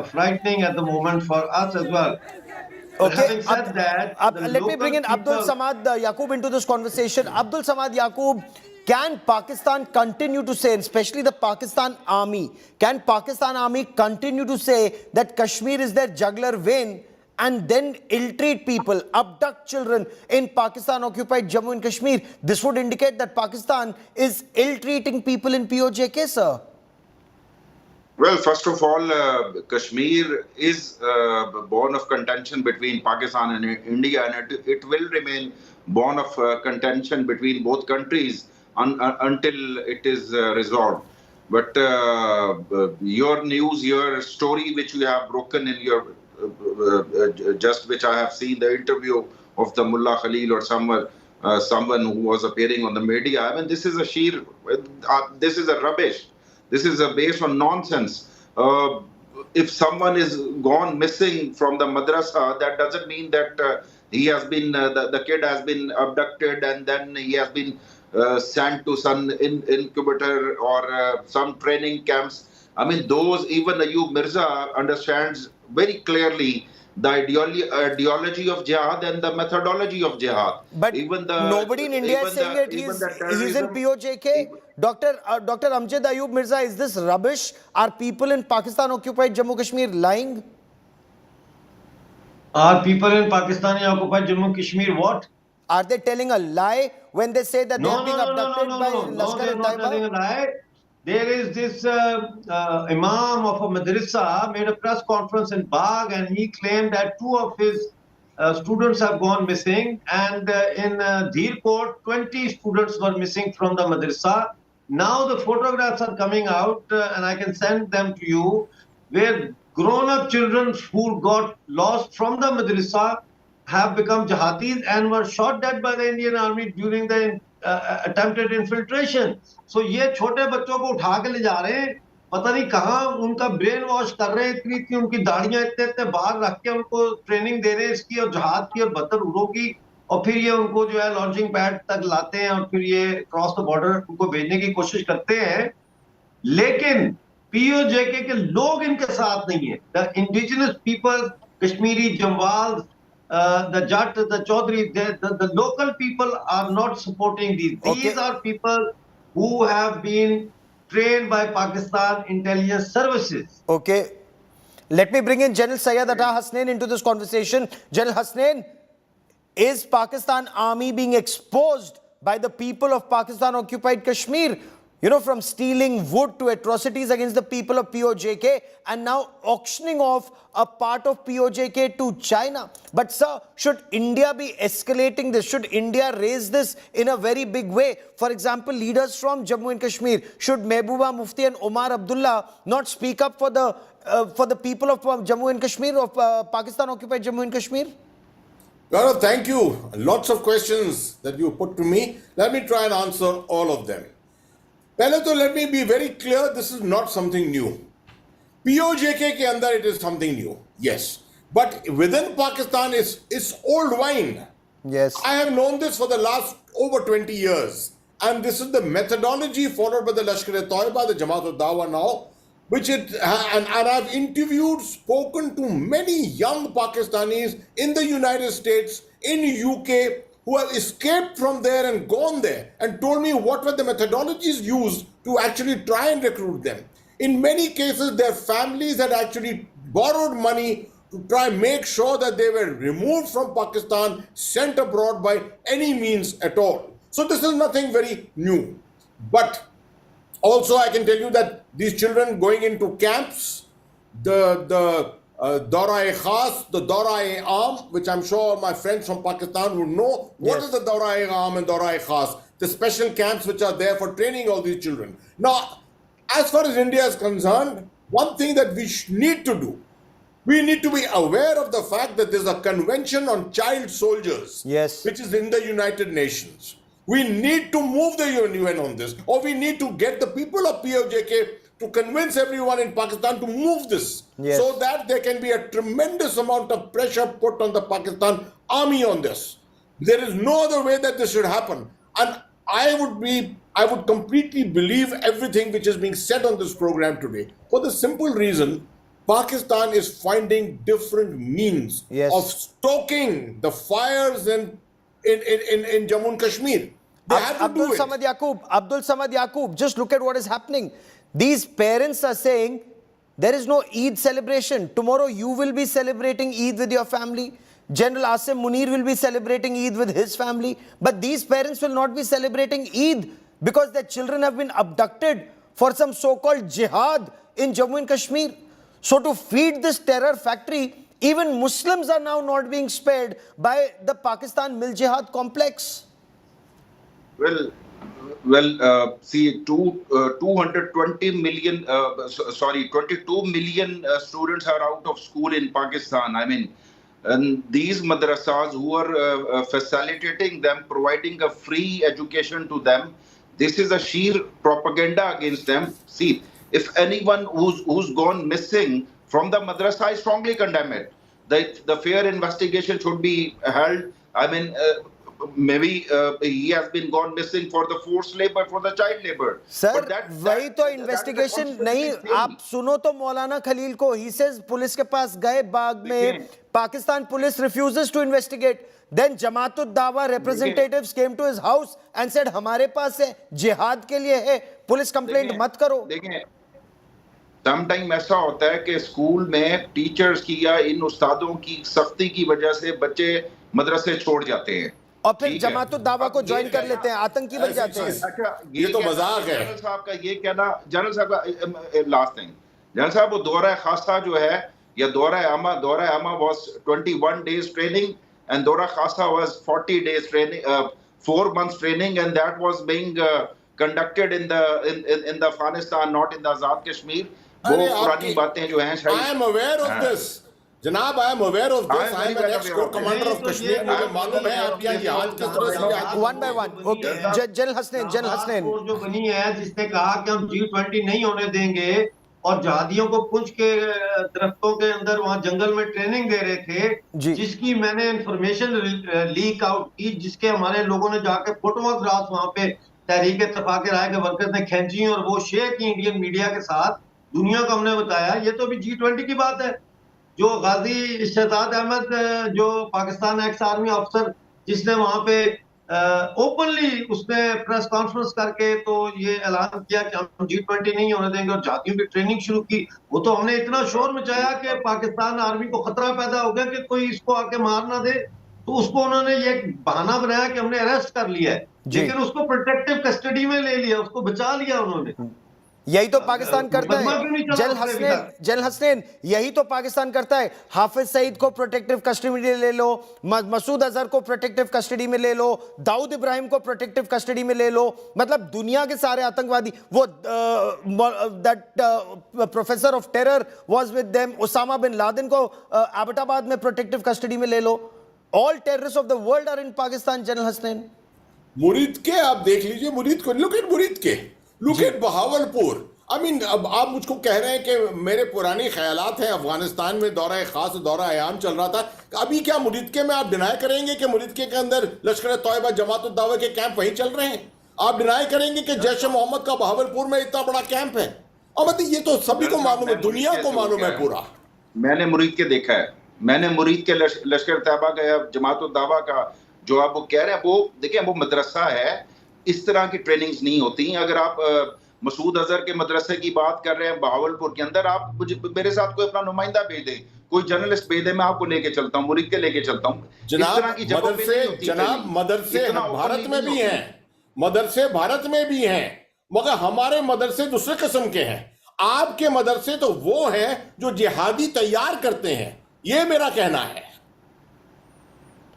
frightening at the moment for us as well. Okay. Having said that, let me bring in Abdul Samad Yaqub into this conversation. Abdul Samad Yaqub, Can Pakistan continue to say, and especially the Pakistan army, can Pakistan army continue to say that Kashmir is their jugular vein and then ill-treat people, abduct children in Pakistan-occupied Jammu and Kashmir? This would indicate that Pakistan is ill-treating people in POJK, sir. Well, first of all, Kashmir is born of contention between Pakistan and India, and it will remain born of contention between both countries until it is resolved. But your news, your story, which you have broken in your just which I have seen the interview of the Mullah Khalil or someone who was appearing on the media. I mean, this is a this is a rubbish. This is based on nonsense. If someone is gone missing from the madrasa, that doesn't mean that he has been the kid has been abducted and then he has been sent to some incubator or some training camps. I mean, those, even Ayub Mirza understands very clearly the ideology of jihad and the methodology of jihad. But nobody in India is saying it. He's in POJK. Dr. Amjad Ayub Mirza, is this rubbish? Are people in Pakistan-occupied Jammu Kashmir lying? Are people in Pakistan-occupied Jammu Kashmir what? Are they telling a lie when they say that they are being abducted by Lashkar-e-Taiba? No, they're not telling a lie. There is this imam of a madrasa made a press conference in Bagh, and he claimed that 2 of his students have gone missing, and in Dheerkot 20 students were missing from the madrasa. Now the photographs are coming out, and I can send them to you, where grown-up children who got lost from the madrasa have become jihadis and were shot dead by the Indian army during the attempted infiltration. So ये छोटे बच्चों को उठा के ले जा रहे हैं, पता नहीं कहाँ उनका ब्रेन वॉश कर रहे हैं, इतनी उनकी दाढ़ियां इतने बाहर रख के उनको ट्रेनिंग दे रहे हैं इसकी और जहाज की और बदतरूरों की, और फिर ये उनको जो है लॉन्चिंग पैड तक लाते हैं और फिर ये क्रॉस द बॉर्डर उनको भेजने की कोशिश करते हैं. लेकिन POJK के लोग इनके साथ नहीं है. The indigenous people, Kashmiri Jamwal, the Jat, the Chaudhry, the local people are not supporting these. These are people who have been trained by Pakistan intelligence services. Okay. Let me bring in General Syed Atta Hasnain into this conversation. General Hasnain, is Pakistan army being exposed by the people of Pakistan-occupied Kashmir? You know, from stealing wood to atrocities against the people of POJK and now auctioning off a part of POJK to China. But sir, should India be escalating this? Should India raise this in a very big way? For example, leaders from Jammu and Kashmir, should Mehbooba Mufti and Omar Abdullah not speak up for the people of Jammu and Kashmir, of Pakistan-occupied Jammu and Kashmir? Gaurav, thank you. Lots of questions that you put to me. Let me try and answer all of them. पहले तो let me be very clear, this is not something new. POJK के अंदर it is something new, yes. But within Pakistan, it's old wine. Yes. I have known this for the last over 20 years. And this is the methodology followed by the Lashkar-e-Taiba, the Jamaat-ul-Dawa now, and I've interviewed, spoken to many young Pakistanis in the United States, in UK, who have escaped from there and gone there and told me what were the methodologies used to actually try and recruit them. In many cases, their families had actually borrowed money to try and make sure that they were removed from Pakistan, sent abroad by any means at all. So this is nothing very new. But also I can tell you that these children going into camps, the Dora-e Khas, the Dora-e Aam, which I'm sure my friends from Pakistan would know. What is the Dora-e Aam and Dora-e Khas? The special camps which are there for training all these children. Now, as far as India is concerned, one thing that we need to do, we need to be aware of the fact that there's a convention on child soldiers, which is in the United Nations. We need to move the UN on this, or we need to get the people of POJK to convince everyone in Pakistan to move this, so that there can be a tremendous amount of pressure put on the Pakistan army on this. There is no other way that this should happen. And I would completely believe everything which is being said on this program today, for the simple reason Pakistan is finding different means of stoking the fires in Jammu and Kashmir. They have to do it. Abdul Samad Yaqub, just look at what is happening. These parents are saying there is no Eid celebration. Tomorrow you will be celebrating Eid with your family. General Asim Munir will be celebrating Eid with his family. But these parents will not be celebrating Eid because their children have been abducted for some so-called jihad in Jammu and Kashmir. So to feed this terror factory, even Muslims are now not being spared by the Pakistan Mil Jihad complex. See, 220 million, 22 million students are out of school in Pakistan. I mean, and these madrasas who are facilitating them, providing a free education to them, this is a sheer propaganda against them. See, if anyone who's gone missing from the madrasa, I strongly condemn it. The fair investigation should be held. I mean, maybe he has been gone missing for the forced labor, for the child labor. Sir, वही तो investigation नहीं. आप सुनो तो मौलाना खलील को. He says police के पास गए बाग में. Pakistan police refuses to investigate. Then Jamaat Dawa representatives came to his house and said हमारे पास है, जिहाद के लिए है, पुलिस कंप्लेंट मत करो. देखिए, समटाइम ऐसा होता है कि स्कूल में टीचर्स की या इन उस्तादों की सख्ती की वजह से बच्चे मदरसे छोड़ जाते हैं और फिर जमात दावा को ज्वाइन कर लेते हैं, आतंकी बन जाते हैं. अच्छा, ये तो मजाक है. जनरल साहब का ये कहना, जनरल साहब का लास्ट थिंग, जनरल साहब वो दौरा खासा जो है या दौरा आमा वाज 21 days training and दौरा खासा was 40 days training, 4 months training, and that was being conducted in the Afghanistan, not in the Azad Kashmir. वो पुरानी बातें जो हैं शायद. I am aware of this. जनाब, I am aware of this. I am an ex-corps commander of Kashmir. मुझे मालूम है आपके यहाँ जिहाद किस तरह से. One by one. Okay. General Hasnain. जो बनी है जिसने कहा कि हम G20 नहीं होने देंगे और जहादियों को पुंछ के दरख्तों के अंदर वहाँ जंगल में ट्रेनिंग दे रहे थे, जिसकी मैंने इंफॉर्मेशन लीक आउट की, जिसके हमारे लोगों ने जाके फोटोग्राफ्स वहाँ पे तहरीक इत्तेफाक राय के वर्कर्स ने खींची और वो शेयर की इंडियन मीडिया के साथ, दुनिया को हमने बताया. ये तो अभी G20 की बात है. जो गाजी शहजाद अहमद, जो पाकिस्तान एक्स आर्मी अफसर, जिसने वहां पे ओपनली उसने प्रेस कॉन्फ्रेंस करके तो ये ऐलान किया कि हम G20 नहीं होने देंगे और जातियों की ट्रेनिंग शुरू की, वो तो हमने इतना शोर मचाया कि पाकिस्तान आर्मी को खतरा पैदा हो गया कि कोई इसको आके मार ना दे, तो उसको उन्होंने ये बहाना बनाया कि हमने अरेस्ट कर लिया है, लेकिन उसको प्रोटेक्टिव कस्टडी में ले लिया, उसको बचा लिया उन्होंने. यही तो पाकिस्तान करता है. जनरल हसनैन, यही तो पाकिस्तान करता है. हाफिज सईद को प्रोटेक्टिव कस्टडी में ले लो, मसूद अजहर को प्रोटेक्टिव कस्टडी में ले लो, दाऊद इब्राहिम को प्रोटेक्टिव कस्टडी में ले लो. मतलब दुनिया के सारे आतंकवादी, वो that professor of terror was with them, Osama bin Laden को एबटाबाद में प्रोटेक्टिव कस्टडी में ले लो. All terrorist of the world are in Pakistan. General Hasnain, मुरीद के आप देख लीजिए, मुरीद को लुक एट मुरीद के, look at Bahawalpur. I mean, अब आप मुझको कह रहे हैं कि मेरे पुरानी ख्यालात हैं अफगानिस्तान में दौरा खास दौरा अयाम चल रहा था. अभी क्या मुरीदके में आप डिनाई करेंगे कि मुरीदके के अंदर लश्कर तौयबा जमात दावा के कैंप वहीं चल रहे हैं? आप डिनाई करेंगे कि जैश मोहम्मद का बहावलपुर में इतना बड़ा कैंप है? और मतलब ये तो सभी को मालूम है, दुनिया को मालूम है पूरा. मैंने मुरीद के देखा है, मैंने मुरीद के लश्कर तैयबा का या जमात दावा का जो आप वो कह रहे हैं, वो देखिए वो मदरसा है, इस तरह की ट्रेनिंग्स नहीं होती. अगर आप मसूद अजहर के मदरसे की बात कर रहे हैं बहावलपुर के अंदर, आप मेरे साथ कोई अपना नुमाइंदा भेज दें, कोई जर्नलिस्ट भेज दे, मैं आपको लेके चलता हूँ, मुरीद के लेके चलता हूँ. जनाब मदरसे भारत में भी हैं, मदरसे भारत में भी हैं, मगर हमारे मदरसे दूसरे किस्म के हैं. आपके मदरसे तो वो हैं जो जिहादी तैयार करते हैं, ये मेरा कहना है.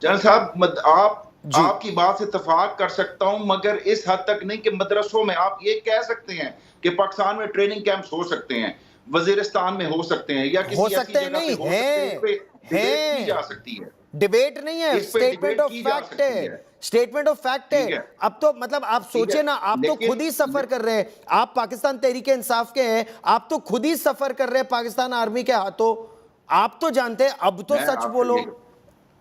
जनरल साहब, आपकी बात से इत्तेफाक कर सकता हूं, मगर इस हद तक नहीं कि मदरसों में आप ये कह सकते हैं कि पाकिस्तान में ट्रेनिंग कैंप्स हो सकते हैं, वजीरिस्तान में हो सकते हैं, या किसी ऐसी जगह पे हो सकते हैं, जा सकती है. डिबेट नहीं है, स्टेटमेंट ऑफ फैक्ट है. स्टेटमेंट ऑफ फैक्ट है. अब तो मतलब आप सोचे ना, आप तो खुद ही सफर कर रहे हैं, आप पाकिस्तान तहरीक इंसाफ के हैं, आप तो खुद ही सफर कर रहे हैं पाकिस्तान आर्मी के हाथों. आप तो जानते हैं, अब तो सच बोलो.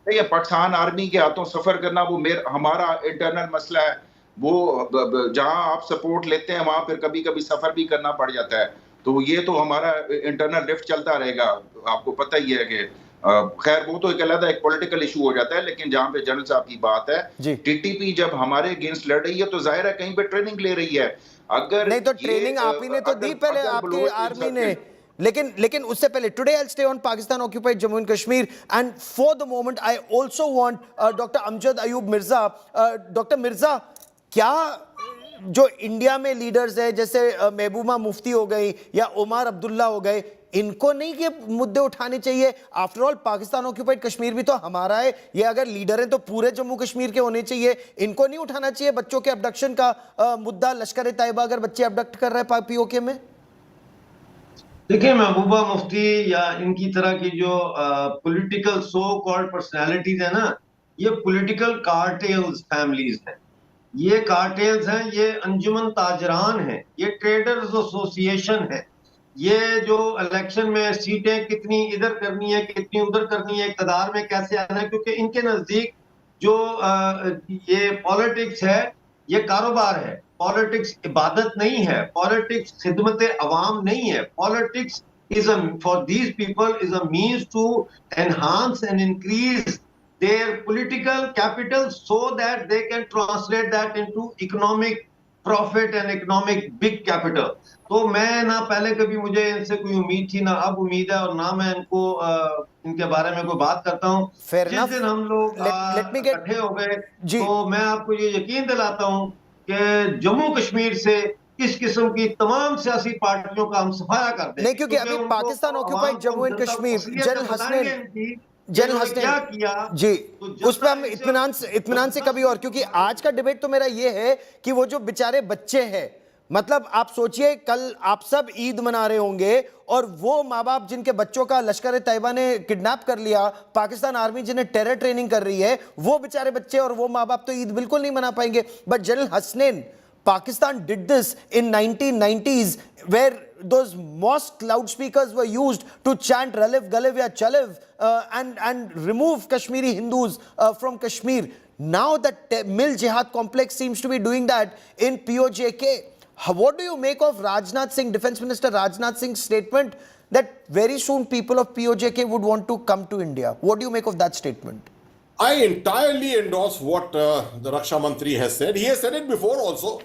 ये पाकिस्तान आर्मी के हाथों सफर करना वो हमारा इंटरनल मसला है. वो जहां आप सपोर्ट लेते हैं वहां फिर कभी कभी सफर भी करना पड़ जाता है. तो ये तो हमारा इंटरनल रिफ्ट चलता रहेगा, आपको पता ही है कि खैर वो तो एक अलग एक पॉलिटिकल इशू हो जाता है, लेकिन जहां पे जनरल साहब की बात है, टीटीपी जब हमारे अगेंस्ट लड़ रही है तो जाहिर है कहीं पे ट्रेनिंग ले रही है। अगर नहीं तो ट्रेनिंग आप ही ने तो दी पहले आपके आर्मी ने, लेकिन उससे पहले today I will stay on Pakistan occupied Jammu and Kashmir and for the moment I also want doctor Amjad Ayub Mirza. Doctor Mirza, क्या जो इंडिया में लीडर्स है जैसे महबूबा मुफ्ती हो गई या उमर अब्दुल्ला हो गए, इनको नहीं ये मुद्दे उठाने चाहिए? After all Pakistan occupied Kashmir भी तो हमारा है, ये अगर लीडर हैं तो पूरे जम्मू कश्मीर के होने चाहिए, इनको नहीं उठाना चाहिए बच्चों के अबडक्शन का मुद्दा? लश्कर तैयबा अगर बच्चे अबडक्ट कर रहे हैं पीओके में, देखिए महबूबा मुफ्ती या इनकी तरह की जो पॉलिटिकल सो कॉल्ड पर्सनैलिटीज है ना, ये पॉलिटिकल कार्टेल्स फैमिलीज हैं, ये कार्टेल्स हैं, ये अंजुमन ताजरान हैं, ये ट्रेडर्स एसोसिएशन है। ये जो इलेक्शन में सीटें कितनी इधर करनी है कितनी उधर करनी है, इक़्तिदार में कैसे आना है, क्योंकि इनके नजदीक जो ये पॉलिटिक्स है ये कारोबार है, पॉलिटिक्स इबादत नहीं है, पॉलिटिक्स खिदमत अवाम नहीं है। Politics is for these people is a means to enhance and increase their political capital so that they can translate that into economic profit and economic big capital. तो मैं ना पहले कभी मुझे इनसे कोई उम्मीद थी, ना अब उम्मीद है, और ना मैं इनको इनके बारे में कोई बात करता हूँ। जिस दिन हम लोग इकट्ठे हो गए तो मैं आपको ये यकीन दिलाता हूँ कि जम्मू कश्मीर से इस किस्म की तमाम सियासी पार्टियों का हम सफाया कर देंगे। नहीं, क्योंकि अभी Pakistan occupied Jammu and Kashmir general Hasnain क्या किया जी, उस पर हम इत्मीनान से कभी और, क्योंकि आज का डिबेट तो मेरा ये है कि वो जो बेचारे बच्चे हैं, मतलब आप सोचिए कल आप सब ईद मना रहे होंगे और वो माँ बाप जिनके बच्चों का लश्कर तैयबा ने किडनैप कर लिया, पाकिस्तान आर्मी जिन्हें टेरर ट्रेनिंग कर रही है, वो बेचारे बच्चे और वो माँ बाप तो ईद बिल्कुल नहीं मना पाएंगे। But general Hasnain, Pakistan did this in 1990s where those mosque loudspeakers were used to chant Ralev Galev ya Chalev and remove Kashmiri Hindus from Kashmir. Now that Mill Jihad complex seems to be doing that in POJK. What do you make of Rajnath Singh, Defense Minister Rajnath Singh's statement that very soon people of POJK would want to come to India? What do you make of that statement? I entirely endorse what the Raksha Mantri has said. He has said it before also.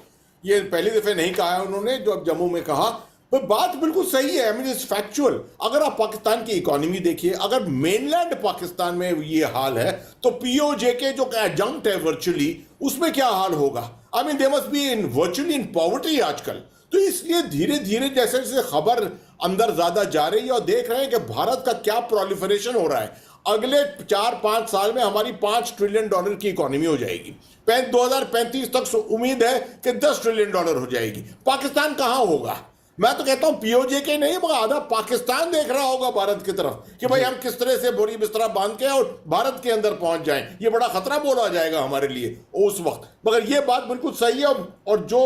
ये पहली दफे नहीं कहा है उन्होंने, जो अब जम्मू में कहा, पर बात बिल्कुल सही है। I mean it's factual. अगर आप पाकिस्तान की इकोनॉमी देखिए, अगर मेनलैंड पाकिस्तान में ये हाल है तो पीओजेके जो एडजंक्ट है वर्चुअली, उसमें क्या हाल होगा? I mean they must be in virtually in poverty आजकल। तो इसलिए धीरे धीरे जैसे जैसे खबर अंदर ज्यादा जा रही है और देख रहे हैं कि भारत का क्या प्रोलिफरेशन हो रहा है, अगले 4-5 साल में हमारी $5 ट्रिलियन की इकोनॉमी हो जाएगी। 2035 तक उम्मीद है कि $10 ट्रिलियन हो जाएगी। पाकिस्तान कहां होगा? मैं तो कहता हूं पीओजेके नहीं, मगर आधा पाकिस्तान देख रहा होगा भारत की तरफ कि भाई हम किस तरह से बोरी बिस्तरा बांध के और भारत के अंदर पहुंच जाएं। ये बड़ा खतरा बोला जाएगा हमारे लिए उस वक्त। मगर ये बात बिल्कुल सही है और जो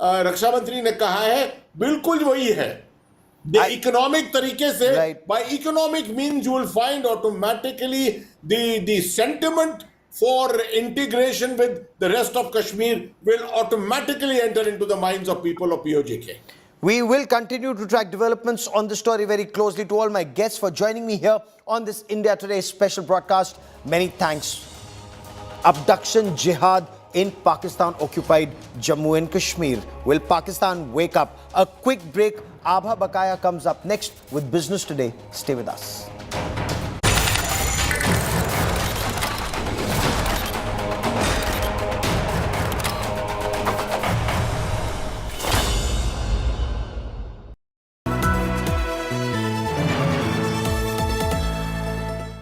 रक्षा मंत्री ने कहा है बिल्कुल वही है। इकोनॉमिक तरीके से, by economic means you will find automatically the sentiment for integration with the rest of Kashmir will automatically enter into the minds of people of POJK. We will continue to track developments on this story very closely. To all my guests for joining me here on this India Today special broadcast, many thanks. Abduction jihad in Pakistan occupied Jammu and Kashmir. Will Pakistan wake up? A quick break. Abha Bakaya comes up next with Business Today. Stay with us.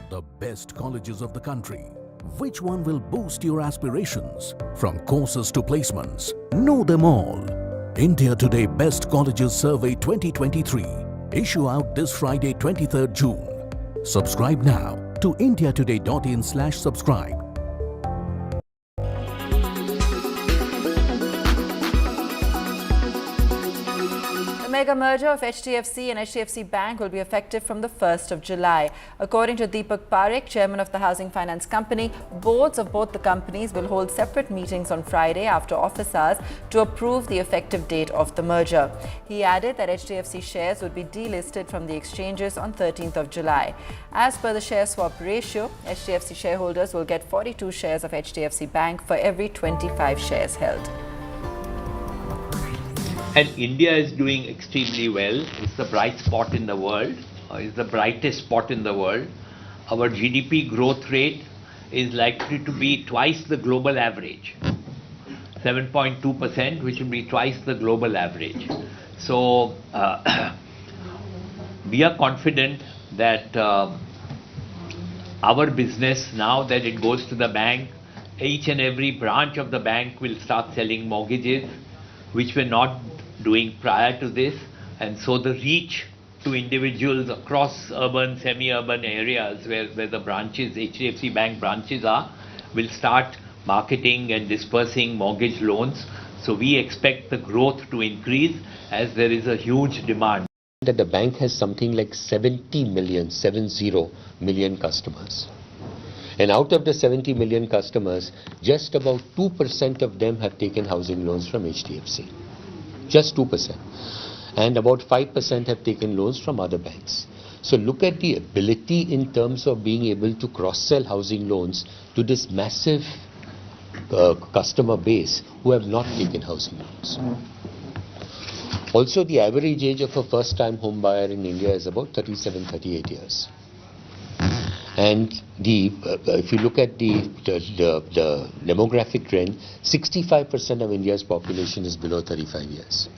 The best colleges of the country. Which one will boost your aspirations? From courses to placements, know them all. India Today Best Colleges Survey 2023. Issue out this Friday 23rd June. Subscribe now to indiatoday.in/subscribe. मैं mega merger of HDFC and HDFC Bank will be effective from the 1st of July. According to Deepak Parekh, chairman of the Housing Finance Company, boards of both the companies will hold separate meetings on Friday after office hours to approve the effective date of the merger. He added that HDFC shares would be delisted from the exchanges on 13th of July. As per the share swap ratio, HDFC shareholders will get 42 shares of HDFC Bank for every 25 shares held. And India is doing extremely well. It's the bright spot in the world. It's the brightest spot in the world. Our GDP growth rate is likely to be twice the global average. 7.2%, which will be twice the global average. So we are confident that our business, now that it goes to the bank, each and every branch of the bank will start selling mortgages, which were not doing prior to this, and so the reach to individuals across urban, semi-urban areas where the branches, HDFC Bank branches are, will start marketing and dispersing mortgage loans. So we expect the growth to increase as there is a huge demand. That the bank has something like 70 million customers. And out of the 70 million customers, just about 2% of them have taken housing loans from HDFC. Just 2%. And about 5% have taken loans from other banks. So look at the ability in terms of being able to cross-sell housing loans to this massive customer base who have not taken housing loans. Also, the average age of a first-time home buyer in India is about 37, 38 years. And if you look at the demographic trend, 65% of India's population is below 35 years.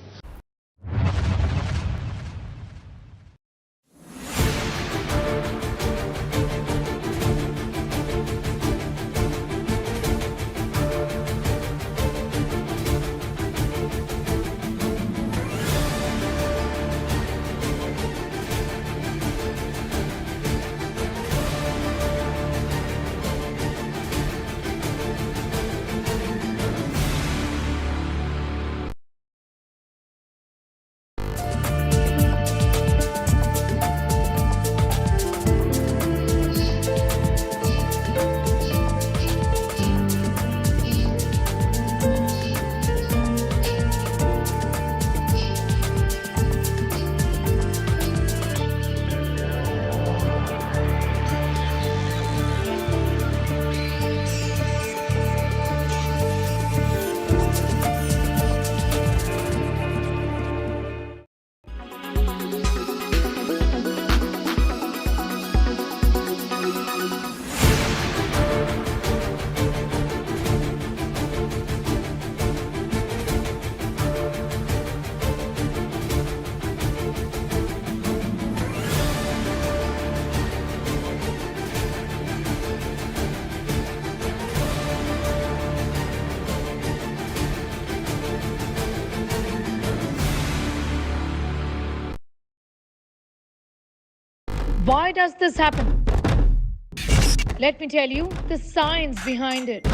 Why does this happen? Let me tell you the science behind it.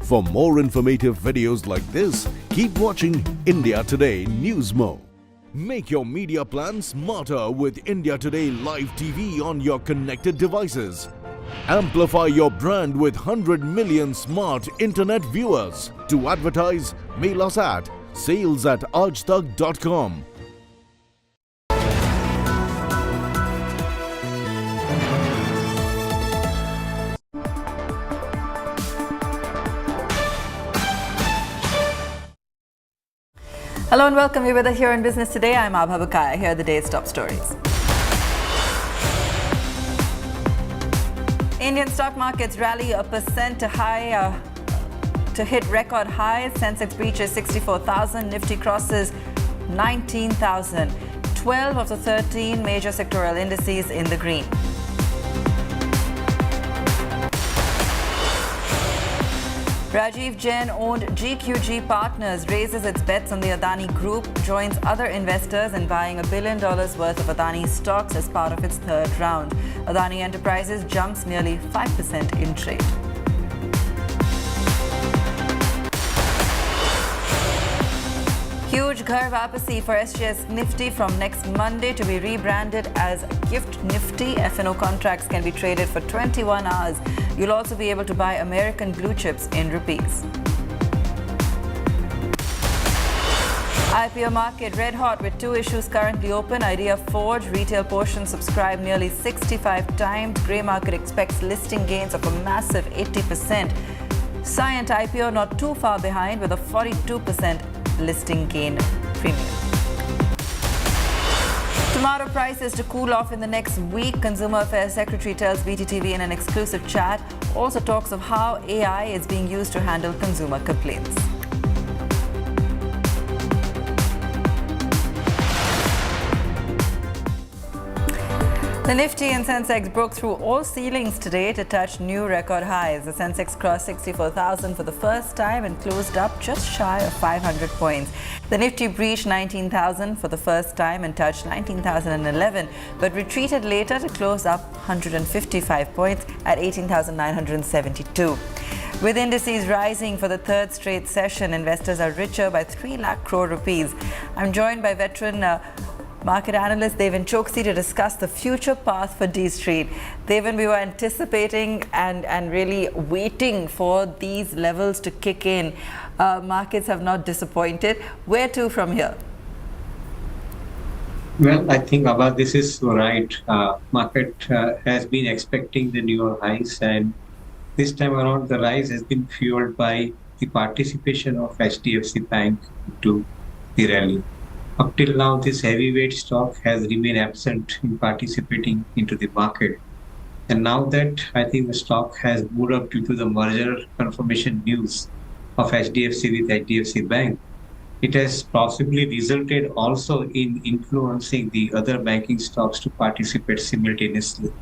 For more informative videos like this, keep watching India Today Newsmo. Make your media plan smarter with India Today Live TV on your connected devices. Amplify your brand with 100 million smart internet viewers. To advertise, mail us at sales@aajtak.com. Hello and welcome. You're with us here in Business Today. I'm Abha Bakaya. Here are the day's top stories. Indian stock markets rally 1% to hit record highs. Sensex breaches 64,000. Nifty crosses 19,000. 12 of the 13 major sectoral indices in the green. Rajiv Jain-owned GQG Partners raises its bets on the Adani Group, joins other investors in buying $1 billion worth of Adani stocks as part of its third round. Adani Enterprises jumps nearly 5% in trade. Huge Ghar Vapasi for SGS Nifty from next Monday to be rebranded as Gift Nifty. F&O contracts can be traded for 21 hours. You'll also be able to buy American blue chips in rupees. IPO market red hot with 2 issues currently open. Idea Forge retail portion subscribed nearly 65 times. Grey market expects listing gains of a massive 80%. Scient IPO not too far behind with a 42% listing gain premium. Tomato prices to cool off in the next week. Consumer Affairs Secretary tells BTTV in an exclusive chat. Also talks of how AI is being used to handle consumer complaints. The Nifty and Sensex broke through all ceilings today to touch new record highs. The Sensex crossed 64,000 for the first time and closed up just shy of 500 points. The Nifty breached 19,000 for the first time and touched 19,011, but retreated later to close up 155 points at 18,972. With indices rising for the third straight session, investors are richer by 3 lakh crore rupees. I'm joined by veteran market analyst Devan Choksi to discuss the future path for D Street. Devan, we were anticipating and really waiting for these levels to kick in. Markets have not disappointed. Where to from here? Well, I think Abba, this is right. Market has been expecting the newer highs, and this time around the rise has been fueled by the participation of HDFC Bank to the rally. Up till now, this heavyweight stock has remained absent in participating into the market. And now that I think the stock has moved up due to the merger confirmation news of HDFC with HDFC Bank, it has possibly resulted also in influencing the other banking stocks to participate simultaneously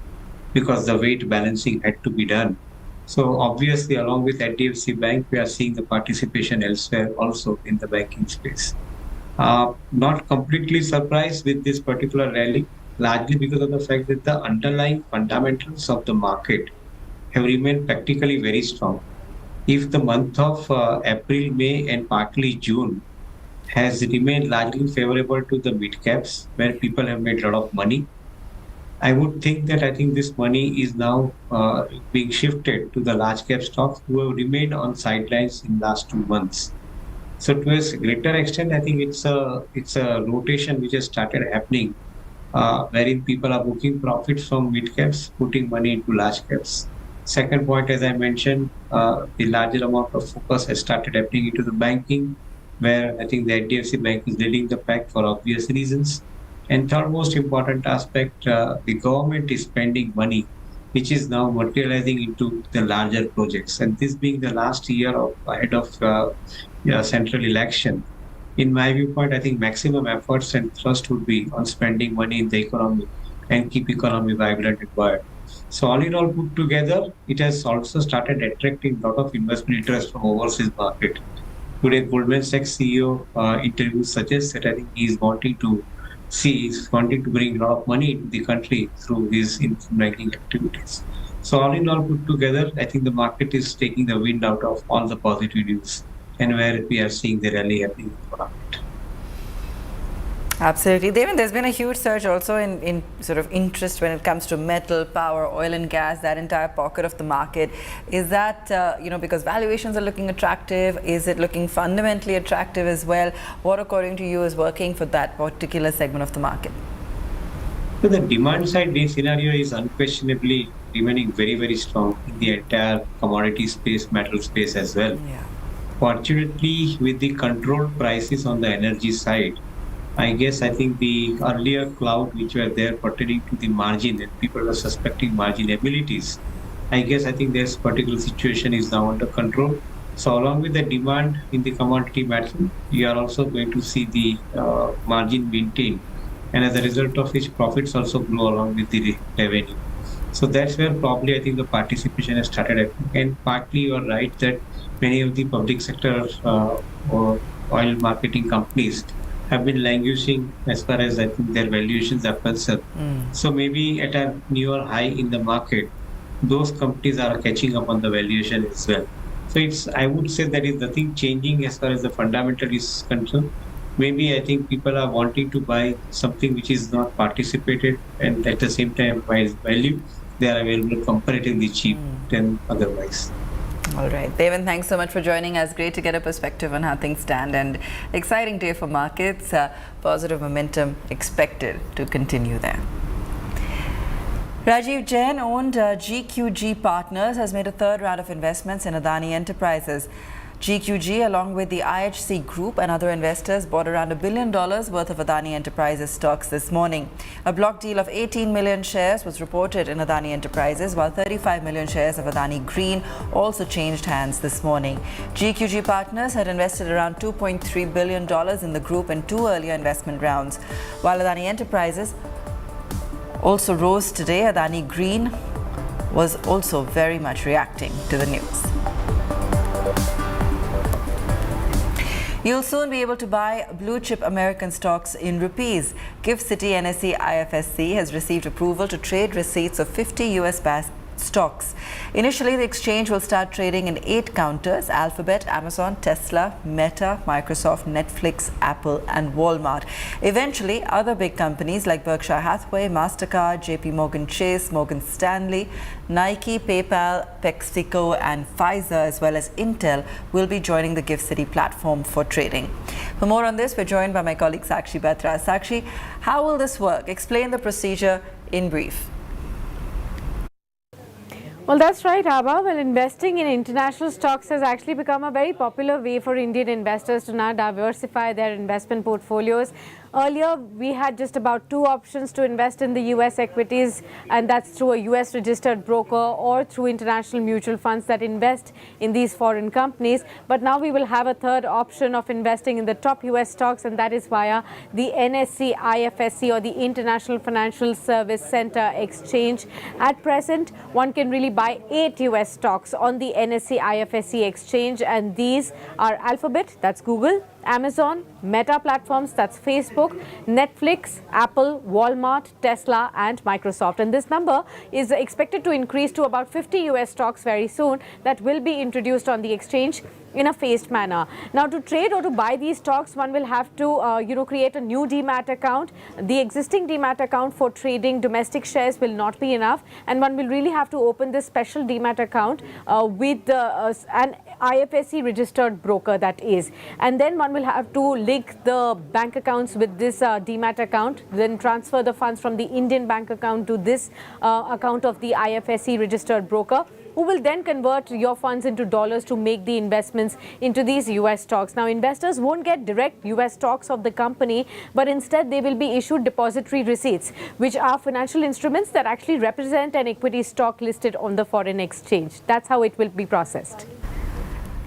because the weight balancing had to be done. So obviously, along with HDFC Bank, we are seeing the participation elsewhere also in the banking space. Not completely surprised with this particular rally, largely because of the fact that the underlying fundamentals of the market have remained practically very strong. If the month of April, May and partly June has remained largely favorable to the mid caps where people have made a lot of money, I would think that I think this money is now being shifted to the large cap stocks who have remained on sidelines in the last 2 months. So to a greater extent, I think it's a rotation which has started happening, wherein people are booking profits from mid caps, putting money into large caps. Second point, as I mentioned, the larger amount of focus has started happening into the banking, where I think the HDFC Bank is leading the pack for obvious reasons. And third most important aspect, the government is spending money, which is now materializing into the larger projects. And this being the last year ahead of central election, in my viewpoint, I think maximum efforts and thrust would be on spending money in the economy and keep economy vibrant and buoyant. So all in all put together, it has also started attracting a lot of investment interest from overseas market. Today, Goldman Sachs CEO interviews suggest that I think he's wanting to bring a lot of money into the country through his banking activities. So all in all put together, I think the market is taking the wind out of all the positive news and where we are seeing the rally happening in the market. Absolutely. Devan, there's been a huge surge also in sort of interest when it comes to metal, power, oil and gas, that entire pocket of the market. Is that, because valuations are looking attractive? Is it looking fundamentally attractive as well? What, according to you, is working for that particular segment of the market? So the demand side scenario is unquestionably remaining very, very strong in the entire commodity space, metal space as well. Yeah. Fortunately, with the controlled prices on the energy side, I think the earlier cloud which were there pertaining to the margin and people were suspecting margin abilities, I think this particular situation is now under control. So along with the demand in the commodity metal, you are also going to see the margin maintained, and as a result of which profits also grow along with the revenue. So that's where probably I think the participation has started happening. And partly you are right that many of the public sector or oil marketing companies have been languishing as far as I think their valuations are concerned. So maybe at a newer high in the market, those companies are catching up on the valuation as well. So I would say that is nothing changing as far as the fundamental is concerned. maybe I think people are wanting to buy something which is not participated, and at the same time, by value, they are available comparatively cheap than otherwise. All right, Devan, thanks so much for joining us. Great to get a perspective on how things stand, and exciting day for markets. Positive momentum expected to continue there. Rajiv Jain owned GQG Partners has made a third round of investments in Adani Enterprises. GQG, along with the IHC Group and other investors, bought around $1 billion worth of Adani Enterprises stocks this morning. A block deal of 18 million shares was reported in Adani Enterprises, while 35 million shares of Adani Green also changed hands this morning. GQG Partners had invested around $2.3 billion in the group in two earlier investment rounds. While Adani Enterprises also rose today, Adani Green was also very much reacting to the news. You'll soon be able to buy blue chip American stocks in rupees. Gift City NSE IFSC has received approval to trade receipts of 50 US stocks. Initially, the exchange will start trading in 8 counters: Alphabet, Amazon, Tesla, Meta, Microsoft, Netflix, Apple and Walmart. Eventually, other big companies like Berkshire Hathaway, MasterCard, JP Morgan Chase, Morgan Stanley, Nike, PayPal, PepsiCo and Pfizer, as well as Intel, will be joining the Gift City platform for trading. For more on this, we're joined by my colleague Sakshi Batra. Sakshi, how will this work? Explain the procedure in brief. Well, that's right, Abha. Well, investing in international stocks has actually become a very popular way for Indian investors to now diversify their investment portfolios. Earlier, we had just about 2 options to invest in the US equities, and that's through a US registered broker or through international mutual funds that invest in these foreign companies. But now we will have a third option of investing in the top US stocks, and that is via the NSE IFSC, or the International Financial Service Center Exchange. At present, one can really buy 8 US stocks on the NSE IFSC exchange, and these are Alphabet, that's Google, Amazon, Meta Platforms, that's Facebook, Netflix, Apple, Walmart, Tesla and Microsoft. And this number is expected to increase to about 50 US stocks very soon that will be introduced on the exchange in a phased manner. Now, to trade or to buy these stocks, one will have to create a new demat account. The existing demat account for trading domestic shares will not be enough, and one will really have to open this special demat account with an IFSC registered broker, that is. And then one will have to link the bank accounts with this demat account, then transfer the funds from the Indian bank account to this account of the IFSC registered broker, who will then convert your funds into dollars to make the investments into these US stocks. Now, investors won't get direct US stocks of the company, but instead they will be issued depository receipts, which are financial instruments that actually represent an equity stock listed on the foreign exchange. That's how it will be processed.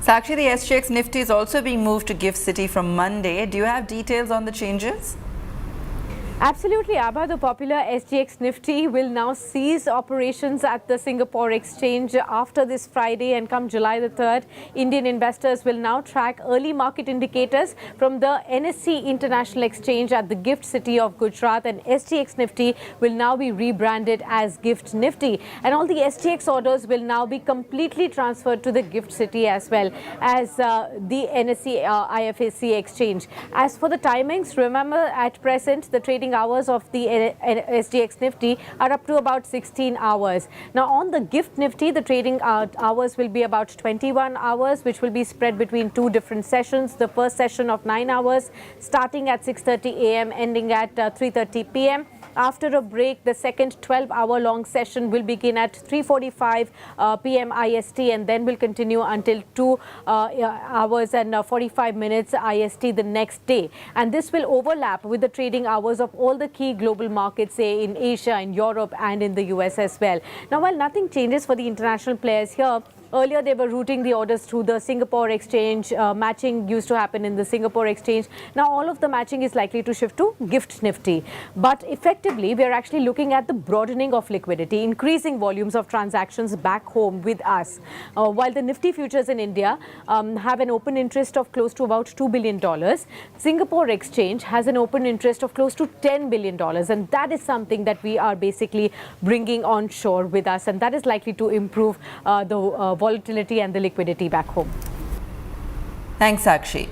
Sakshi, the SGX Nifty is also being moved to Gift City from Monday. Do you have details on the changes? Absolutely, Abha. The popular SGX Nifty will now cease operations at the Singapore Exchange after this Friday, and come July the 3rd, Indian investors will now track early market indicators from the NSE International Exchange at the Gift City of Gujarat, and SGX Nifty will now be rebranded as Gift Nifty, and all the SGX orders will now be completely transferred to the Gift City as well as the NSE IFSC Exchange. As for the timings, remember at present the trading hours of the SGX Nifty are up to about 16 hours. Now, on the Gift Nifty, the trading hours will be about 21 hours, which will be spread between 2 different sessions. The first session of 9 hours starting at 6:30 a.m. ending at 3:30 p.m. After a break, the second 12-hour-long session will begin at 3:45 p.m. IST and then will continue until 2 hours and 45 minutes IST the next day. And this will overlap with the trading hours of all the key global markets, say in Asia, in Europe and in the US as well. Now, while nothing changes for the international players here, earlier they were routing the orders through the Singapore Exchange. Matching used to happen in the Singapore Exchange. Now all of the matching is likely to shift to Gift Nifty. But effectively, we are actually looking at the broadening of liquidity, increasing volumes of transactions back home with us. While the Nifty futures in India have an open interest of close to about $2 billion, Singapore Exchange has an open interest of close to $10 billion. And that is something that we are basically bringing on shore with us. And that is likely to improve the volatility and the liquidity back home. Thanks, Sakshi.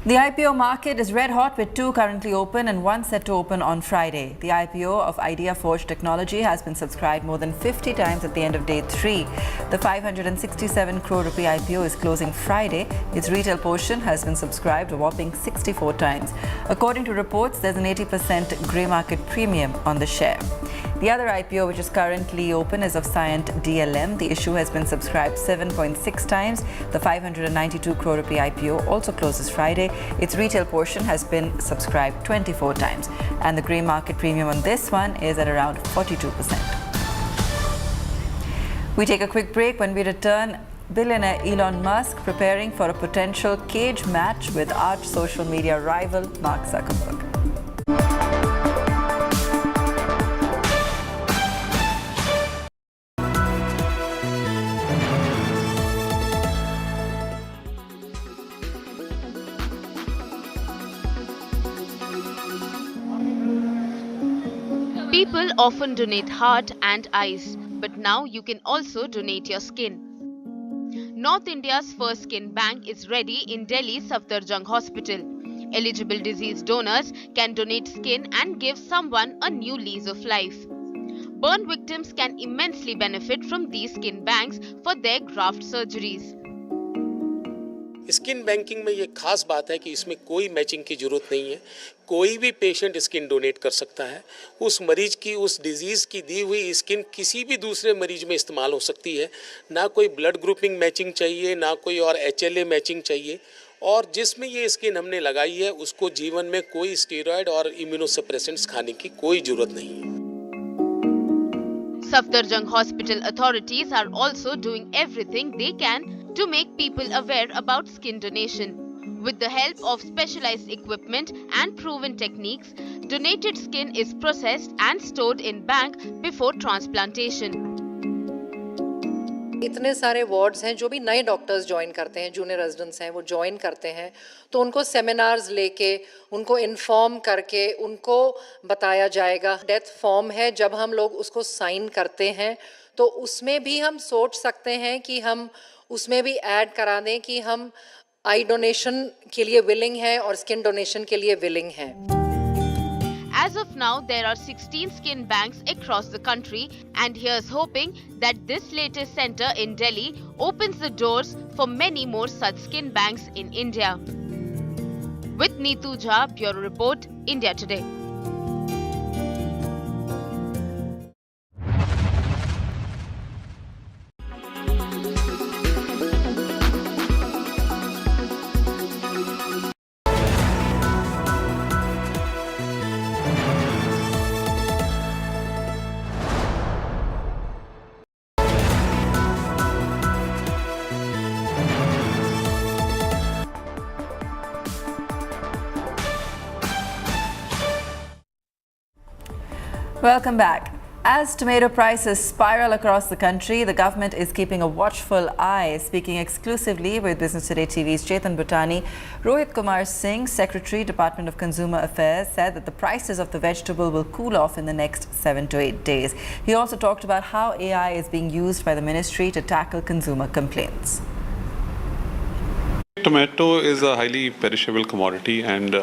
The IPO market is red hot with 2 currently open and 1 set to open on Friday. The IPO of Idea Forge Technology has been subscribed more than 50 times at the end of day 3. The 567 crore rupee IPO is closing Friday. Its retail portion has been subscribed a whopping 64 times. According to reports, there's an 80% grey market premium on the share. The other IPO, which is currently open, is of Cyient DLM. The issue has been subscribed 7.6 times. The 592 crore rupee IPO also closes Friday. Its retail portion has been subscribed 24 times. And the grey market premium on this one is at around 42%. We take a quick break. When we return, billionaire Elon Musk preparing for a potential cage match with arch social media rival Mark Zuckerberg. People often donate heart and eyes, but now you can also donate your skin. North India's first skin bank is ready in Delhi's Safdarjung Hospital. Eligible deceased donors can donate skin and give someone a new lease of life. Burn victims can immensely benefit from these skin banks for their graft surgeries. Skin banking में ये खास बात है कि इसमें कोई matching की जरूरत नहीं है। कोई भी पेशेंट स्किन डोनेट कर सकता है। उस मरीज की, उस डिजीज़ की दी हुई स्किन किसी भी दूसरे मरीज में इस्तेमाल हो सकती है। ना कोई ब्लड ग्रुपिंग मैचिंग चाहिए, ना कोई और HLA मैचिंग चाहिए। और जिसमें ये स्किन हमने लगाई है उसको जीवन में कोई स्टेरॉयड और इम्यूनोसप्रेसेंट्स खाने की कोई जरूरत नहीं है। Safdarjung Hospital authorities are also doing everything they can to make people aware about skin donation. With the help of specialized equipment and proven techniques, donated skin is processed and stored in bank before transplantation. इतने सारे wards हैं जो भी नए doctors join करते हैं, junior residents हैं, वो ज्वाइन करते हैं तो उनको सेमिनार्स लेके, उनको इन्फॉर्म करके उनको बताया जाएगा। डेथ फॉर्म है, जब हम लोग उसको साइन करते हैं तो उसमें भी हम सोच सकते हैं कि हम उसमें भी ऐड करा दें कि हम आई डोनेशन के लिए विलिंग हैं और स्किन डोनेशन के लिए विलिंग हैं। As of now, there are 16 skin banks across the country, and here's hoping that this latest center in Delhi opens the doors for many more such skin banks in India. With Neetu Jha, Bureau Report, India Today. Welcome back. As tomato prices spiral across the country, the government is keeping a watchful eye. Speaking exclusively with Business Today TV's Chetan Bhutani, Rohit Kumar Singh, Secretary, Department of Consumer Affairs, said that the prices of the vegetable will cool off in the next 7 to 8 days. He also talked about how AI is being used by the ministry to tackle consumer complaints. Tomato is a highly perishable commodity and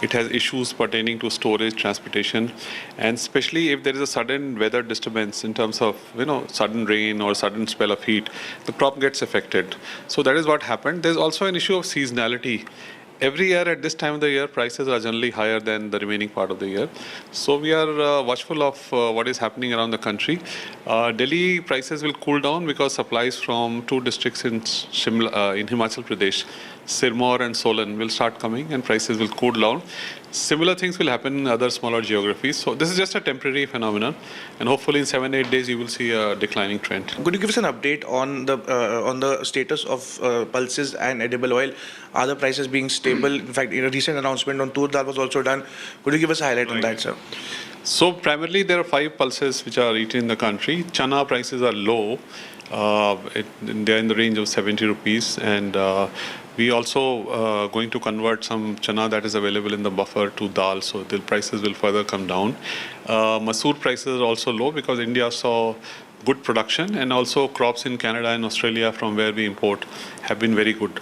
it has issues pertaining to storage, transportation, and especially if there is a sudden weather disturbance in terms of, sudden rain or sudden spell of heat, the crop gets affected. So that is what happened. There's also an issue of seasonality. Every year at this time of the year, prices are generally higher than the remaining part of the year. So we are watchful of what is happening around the country. Delhi prices will cool down because supplies from 2 districts in Himachal Pradesh, Sirmaur and Solan, will start coming and prices will cool down. Similar things will happen in other smaller geographies. So this is just a temporary phenomenon, and hopefully in 7-8 days you will see a declining trend. Could you give us an update on the status of pulses and edible oil? Are the prices being stable? In fact, in a recent announcement on tur dal was also done. Could you give us a highlight on that, sir? So primarily there are 5 pulses which are eaten in the country. Chana prices are low. They are in the range of 70 rupees, and we also going to convert some chana that is available in the buffer to dal, so the prices will further come down. Masoor prices are also low because India saw good production, and also crops in Canada and Australia from where we import have been very good.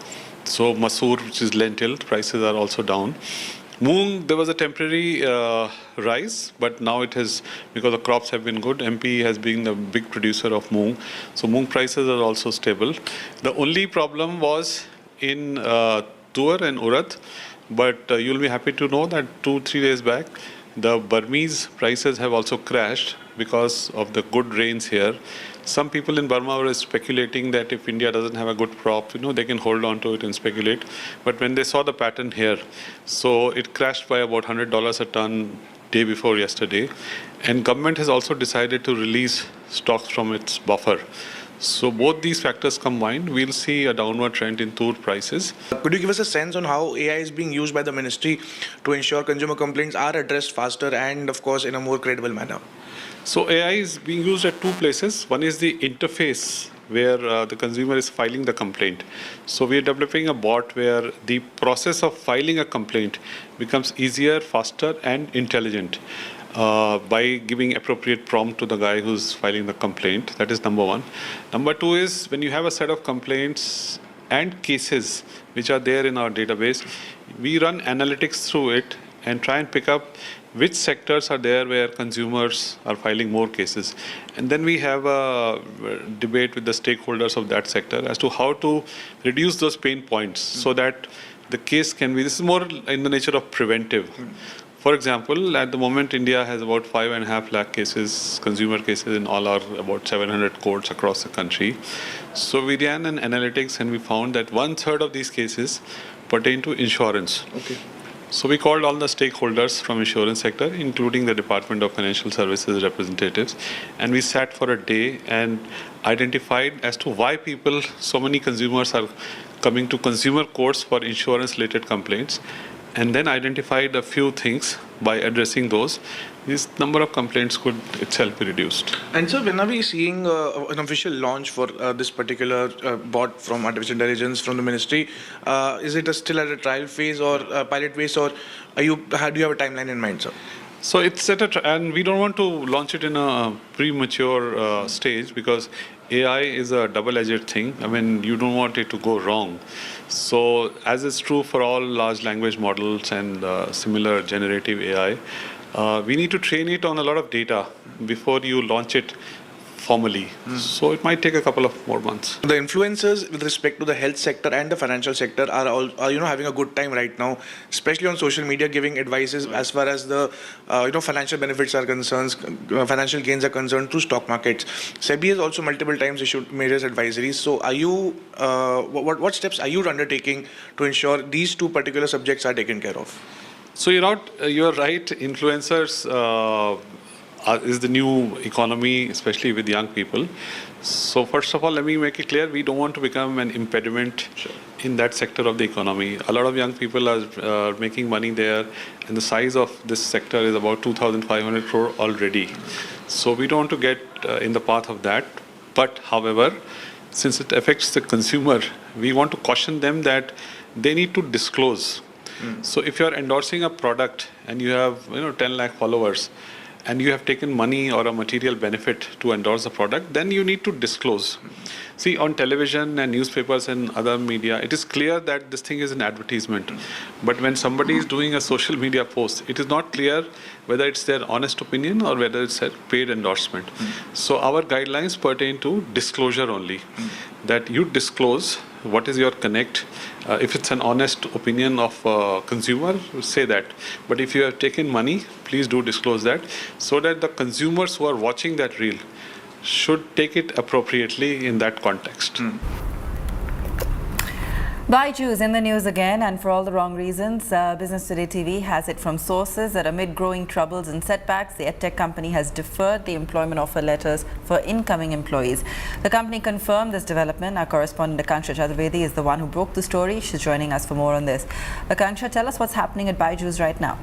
So masoor, which is lentil, prices are also down. Moong, there was a temporary rise, but now it has, because the crops have been good, MP has been the big producer of moong. So moong prices are also stable. The only problem was in tuar and urad, but you'll be happy to know that 2-3 days back, the Burmese prices have also crashed because of the good rains here. Some people in Burma were speculating that if India doesn't have a good crop, they can hold on to it and speculate. But when they saw the pattern here, so it crashed by about $100 a ton day before yesterday. And government has also decided to release stocks from its buffer. So both these factors combined, we'll see a downward trend in tur prices. Could you give us a sense on how AI is being used by the ministry to ensure consumer complaints are addressed faster and, of course, in a more credible manner? So AI is being used at two places. One is the interface where the consumer is filing the complaint. So we are developing a bot where the process of filing a complaint becomes easier, faster, and intelligent by giving appropriate prompt to the guy who's filing the complaint. That is number one. Number two is when you have a set of complaints and cases which are there in our database, we run analytics through it and try and pick up which sectors are there where consumers are filing more cases. And then we have a debate with the stakeholders of that sector as to how to reduce those pain points so that the case can be, this is more in the nature of preventive. For example, at the moment, India has about 5.5 lakh cases, consumer cases in all our about 700 courts across the country. So we ran an analytics and we found that 1/3 of these cases pertain to insurance. Okay. So we called all the stakeholders from insurance sector, including the Department of Financial Services representatives, and we sat for a day and identified as to why people, so many consumers are coming to consumer courts for insurance-related complaints, and then identified a few things by addressing those. This number of complaints could itself be reduced. And so when are we seeing an official launch for this particular bot from artificial intelligence from the ministry? Is it still at a trial phase or pilot phase, or do you have a timeline in mind, sir? So it's at and we don't want to launch it in a premature stage because AI is a double-edged thing. I mean, you don't want it to go wrong. So as is true for all large language models and similar generative AI, we need to train it on a lot of data before you launch it formally. So it might take a couple of more months. The influencers with respect to the health sector and the financial sector are all having a good time right now, especially on social media, giving advices as far as the financial benefits are concerned, financial gains are concerned through stock markets. SEBI has also multiple times issued various advisories. So are you what steps are you undertaking to ensure these two particular subjects are taken care of? So you're right. Influencers is the new economy, especially with young people. So first of all, let me make it clear, we don't want to become an impediment in that sector of the economy. A lot of young people are making money there, and the size of this sector is about 2,500 crore already. So we don't want to get in the path of that. But however, since it affects the consumer, we want to caution them that they need to disclose. So if you're endorsing a product and you have 10 lakh followers and you have taken money or a material benefit to endorse the product, then you need to disclose. See, on television and newspapers and other media, it is clear that this thing is an advertisement. But when somebody is doing a social media post, it is not clear whether it's their honest opinion or whether it's a paid endorsement. So our guidelines pertain to disclosure only, that you disclose what is your connect. If it's an honest opinion of a consumer, say that. But if you have taken money, please do disclose that, so that the consumers who are watching that reel should take it appropriately in that context. Byju's in the news again, and for all the wrong reasons. Business Today TV has it from sources that amid growing troubles and setbacks, the EdTech company has deferred the employment offer letters for incoming employees. The company confirmed this development. Our correspondent Akanksha Chaturvedi is the one who broke the story. She's joining us for more on this. Akanksha, tell us what's happening at Byju's right now.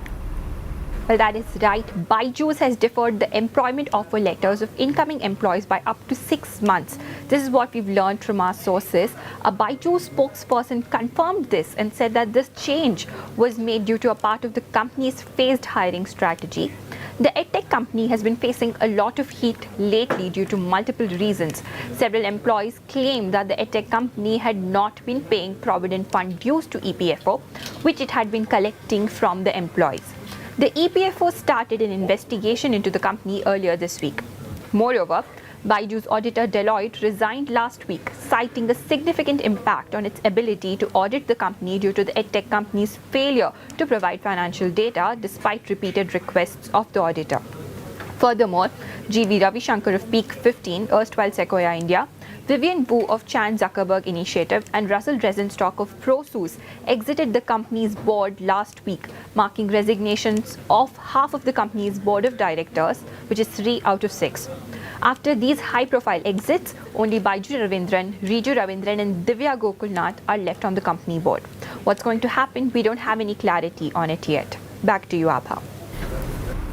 Well, that is right. Byju's has deferred the employment offer letters of incoming employees by up to 6 months. This is what we've learned from our sources. A Byju's spokesperson confirmed this and said that this change was made due to a part of the company's phased hiring strategy. The edtech company has been facing a lot of heat lately due to multiple reasons. Several employees claim that the edtech company had not been paying Provident Fund dues to EPFO, which it had been collecting from the employees. The EPFO started an investigation into the company earlier this week. Moreover, Byju's auditor Deloitte resigned last week, citing a significant impact on its ability to audit the company due to the edtech company's failure to provide financial data despite repeated requests of the auditor. Furthermore, G.V. Ravishankar of Peak 15, erstwhile Sequoia India, Vivian Wu of Chan Zuckerberg Initiative and Russell Dresenstock of ProSUS exited the company's board last week, marking resignations of half of the company's board of directors, which is 3 out of 6. After these high-profile exits, only Baiju Ravindran, Riju Ravindran and Divya Gokulnath are left on the company board. What's going to happen? We don't have any clarity on it yet. Back to you, Abha.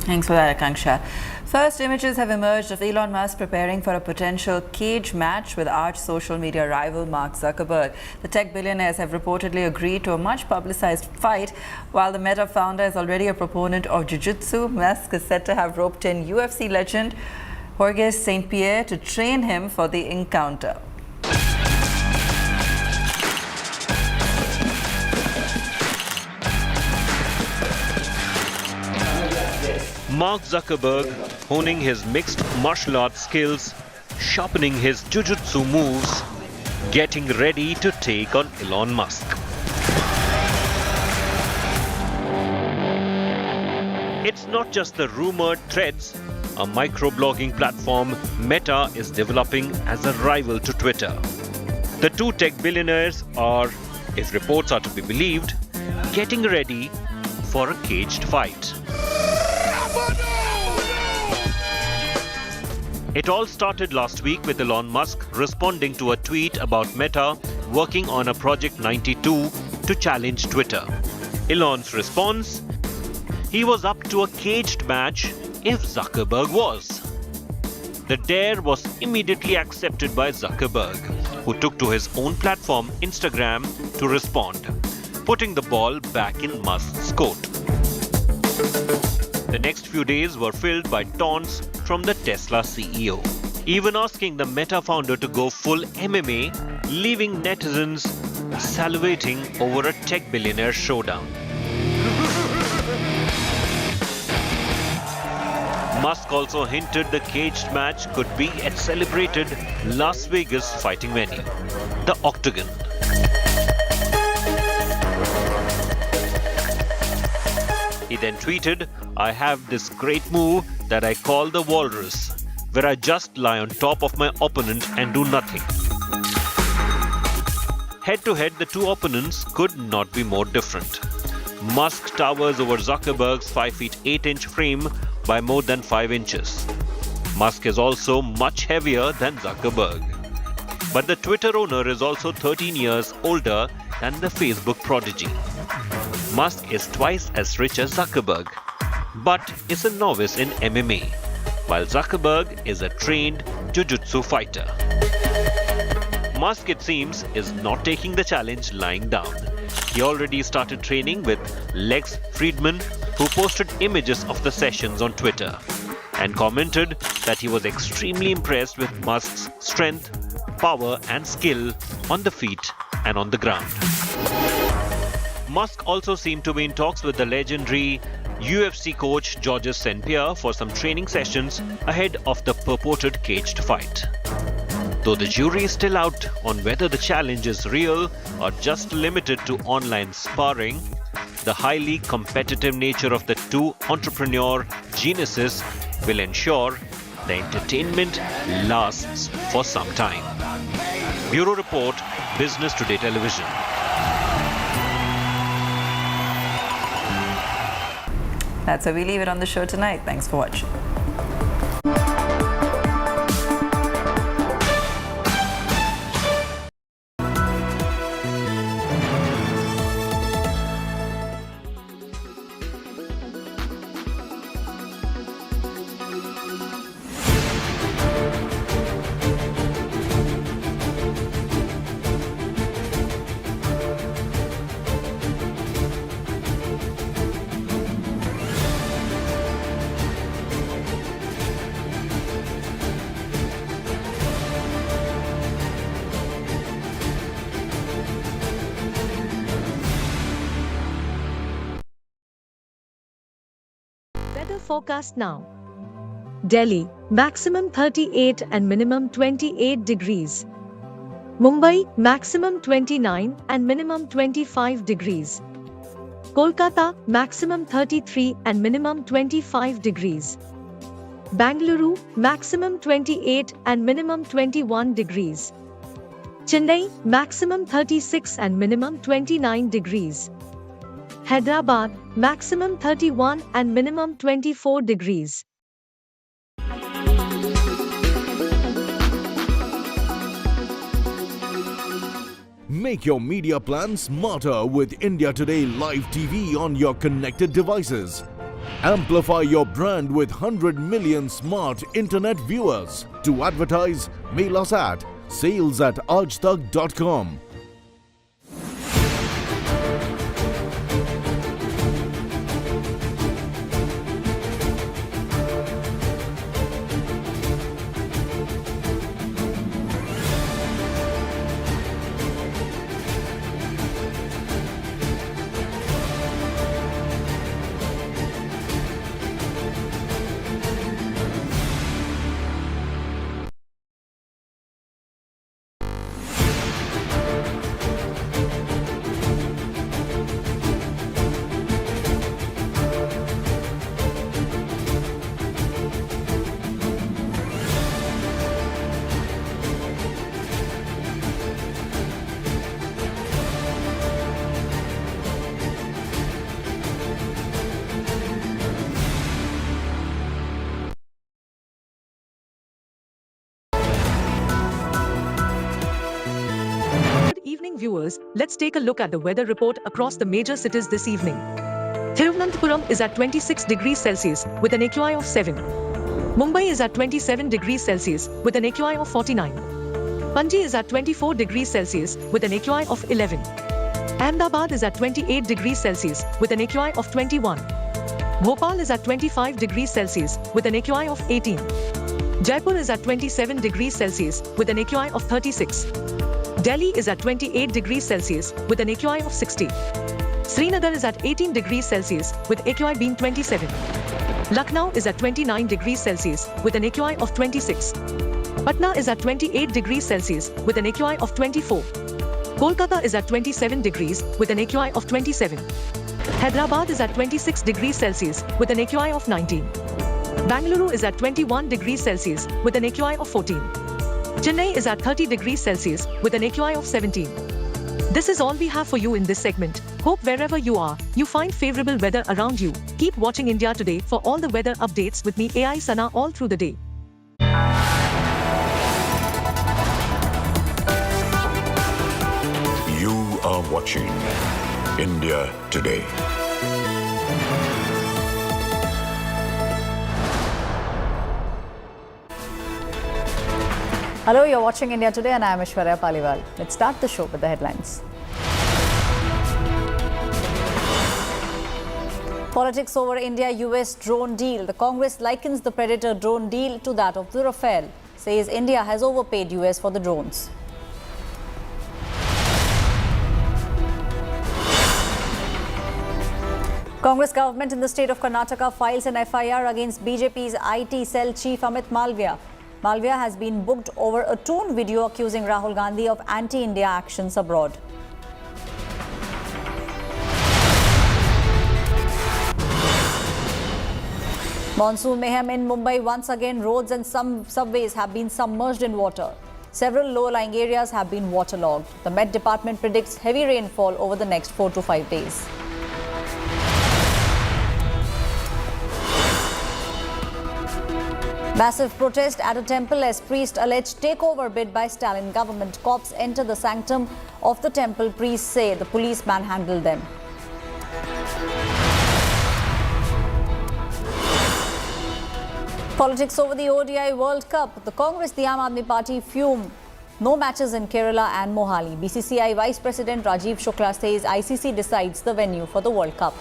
Thanks for that, Akanksha. First images have emerged of Elon Musk preparing for a potential cage match with arch social media rival Mark Zuckerberg. The tech billionaires have reportedly agreed to a much publicized fight. While the Meta founder is already a proponent of jiu-jitsu, Musk is said to have roped in UFC legend Jorge St. Pierre to train him for the encounter. Mark Zuckerberg honing his mixed martial arts skills, sharpening his jiu-jitsu moves, getting ready to take on Elon Musk. It's not just the rumored Threads, a microblogging platform Meta is developing as a rival to Twitter. The two tech billionaires are, if reports are to be believed, getting ready for a caged fight. It all started last week with Elon Musk responding to a tweet about Meta working on a Project 92 to challenge Twitter. Elon's response? He was up to a caged match if Zuckerberg was. The dare was immediately accepted by Zuckerberg, who took to his own platform, Instagram, to respond, putting the ball back in Musk's court. The next few days were filled by taunts from the Tesla CEO, even asking the Meta founder to go full MMA, leaving netizens salivating over a tech billionaire showdown. Musk also hinted the caged match could be at celebrated Las Vegas fighting venue, the Octagon. He then tweeted, "I have this great move that I call the walrus, where I just lie on top of my opponent and do nothing." Head to head, the two opponents could not be more different. Musk towers over Zuckerberg's 5 feet 8 inch frame by more than 5 inches. Musk is also much heavier than Zuckerberg. But the Twitter owner is also 13 years older than the Facebook prodigy. Musk is twice as rich as Zuckerberg, but is a novice in MMA, while Zuckerberg is a trained jiu-jitsu fighter. Musk, it seems, is not taking the challenge lying down. He already started training with Lex Friedman, who posted images of the sessions on Twitter and commented that he was extremely impressed with Musk's strength, power and skill on the feet and on the ground. Musk also seemed to be in talks with the legendary UFC coach Georges St. Pierre for some training sessions ahead of the purported caged fight. Though the jury is still out on whether the challenge is real or just limited to online sparring, the highly competitive nature of the two entrepreneur geniuses will ensure the entertainment lasts for some time. Bureau Report, Business Today Television. That's how we leave it on the show tonight. Thanks for watching. forecast now. Delhi, maximum 38 and minimum 28 degrees. Mumbai, maximum 29 and minimum 25 degrees. Kolkata, maximum 33 and minimum 25 degrees. Bangalore, maximum 28 and minimum 21 degrees. Chennai, maximum 36 and minimum 29 degrees. Hyderabad, maximum 31 and minimum 24 degrees. Make your media plan smarter with India Today Live TV on your connected devices. Amplify your brand with 100 million smart internet viewers. To advertise, mail us at sales@aajtak.com. Evening viewers, let's take a look at the weather report across the major cities this evening. Thiruvananthapuram is at 26 degrees Celsius with an AQI of 7. Mumbai is at 27 degrees Celsius with an AQI of 49. Panji is at 24 degrees Celsius with an AQI of 11. Ahmedabad is at 28 degrees Celsius with an AQI of 21. Bhopal is at 25 degrees Celsius with an AQI of 18. Jaipur is at 27 degrees Celsius with an AQI of 36. Delhi is at 28 degrees Celsius with an AQI of 60. Srinagar is at 18 degrees Celsius with AQI being 27. Lucknow is at 29 degrees Celsius with an AQI of 26. Patna is at 28 degrees Celsius with an AQI of 24. Kolkata is at 27 degrees with an AQI of 27. Hyderabad is at 26 degrees Celsius with an AQI of 19. Bangalore is at 21 degrees Celsius with an AQI of 14. Chennai is at 30 degrees Celsius with an AQI of 17. This is all we have for you in this segment. Hope wherever you are, you find favorable weather around you. Keep watching India Today for all the weather updates with me, AI Sana, all through the day. You are watching India Today. Hello, you're watching India Today and I am Aishwarya Paliwal. Let's start the show with the headlines. Politics over India-US drone deal. The Congress likens the Predator drone deal to that of the Rafale. Says India has overpaid US for the drones. Congress government in the state of Karnataka files an FIR against BJP's IT cell chief Amit Malviya. Malviya has been booked over a torn video accusing Rahul Gandhi of anti-India actions abroad. Monsoon mayhem in Mumbai once again. Roads and some subways have been submerged in water. Several low-lying areas have been waterlogged. The Met Department predicts heavy rainfall over the next 4 to 5 days. Massive protest at a temple as priest alleged takeover bid by Stalin government. Cops enter the sanctum of the temple. Priests say the police manhandled them. Politics over the ODI World Cup. The Congress, the Aam Aadmi Party fume. No matches in Kerala and Mohali. BCCI Vice President Rajiv Shukla says ICC decides the venue for the World Cup.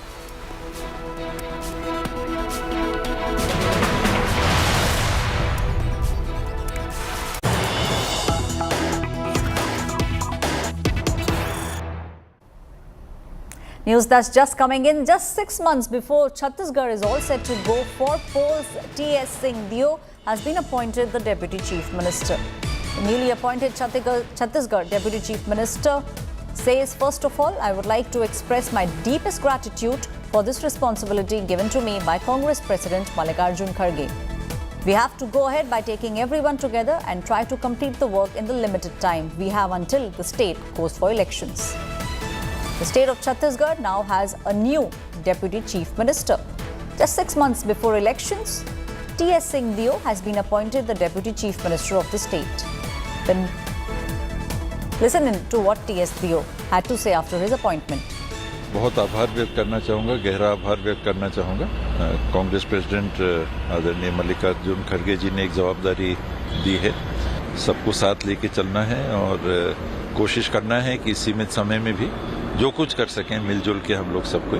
News that's just coming in just 6 months before Chhattisgarh is all set to go for polls, T.S. Singh Dio has been appointed the Deputy Chief Minister. The newly appointed Chhattisgarh Deputy Chief Minister says, first of all, I would like to express my deepest gratitude for this responsibility given to me by Congress President Mallikarjun Kharge. We have to go ahead by taking everyone together and try to complete the work in the limited time we have until the state goes for elections. The state of Chhattisgarh now has a new Deputy Chief Minister. Just 6 months before elections, T.S. Singh Dio has been appointed the Deputy Chief Minister of the state. Then listen in to what T.S. Dio had to say after his appointment. बहुत आभार व्यक्त करना चाहूँगा, गहरा आभार व्यक्त करना चाहूँगा। कांग्रेस प्रेसिडेंट आदरणीय मल्लिकार्जुन खड़गे जी ने एक जवाबदारी दी है, सबको साथ लेके चलना है और कोशिश करना है कि सीमित समय में भी जो कुछ कर सकें मिलजुल के हम लोग सबको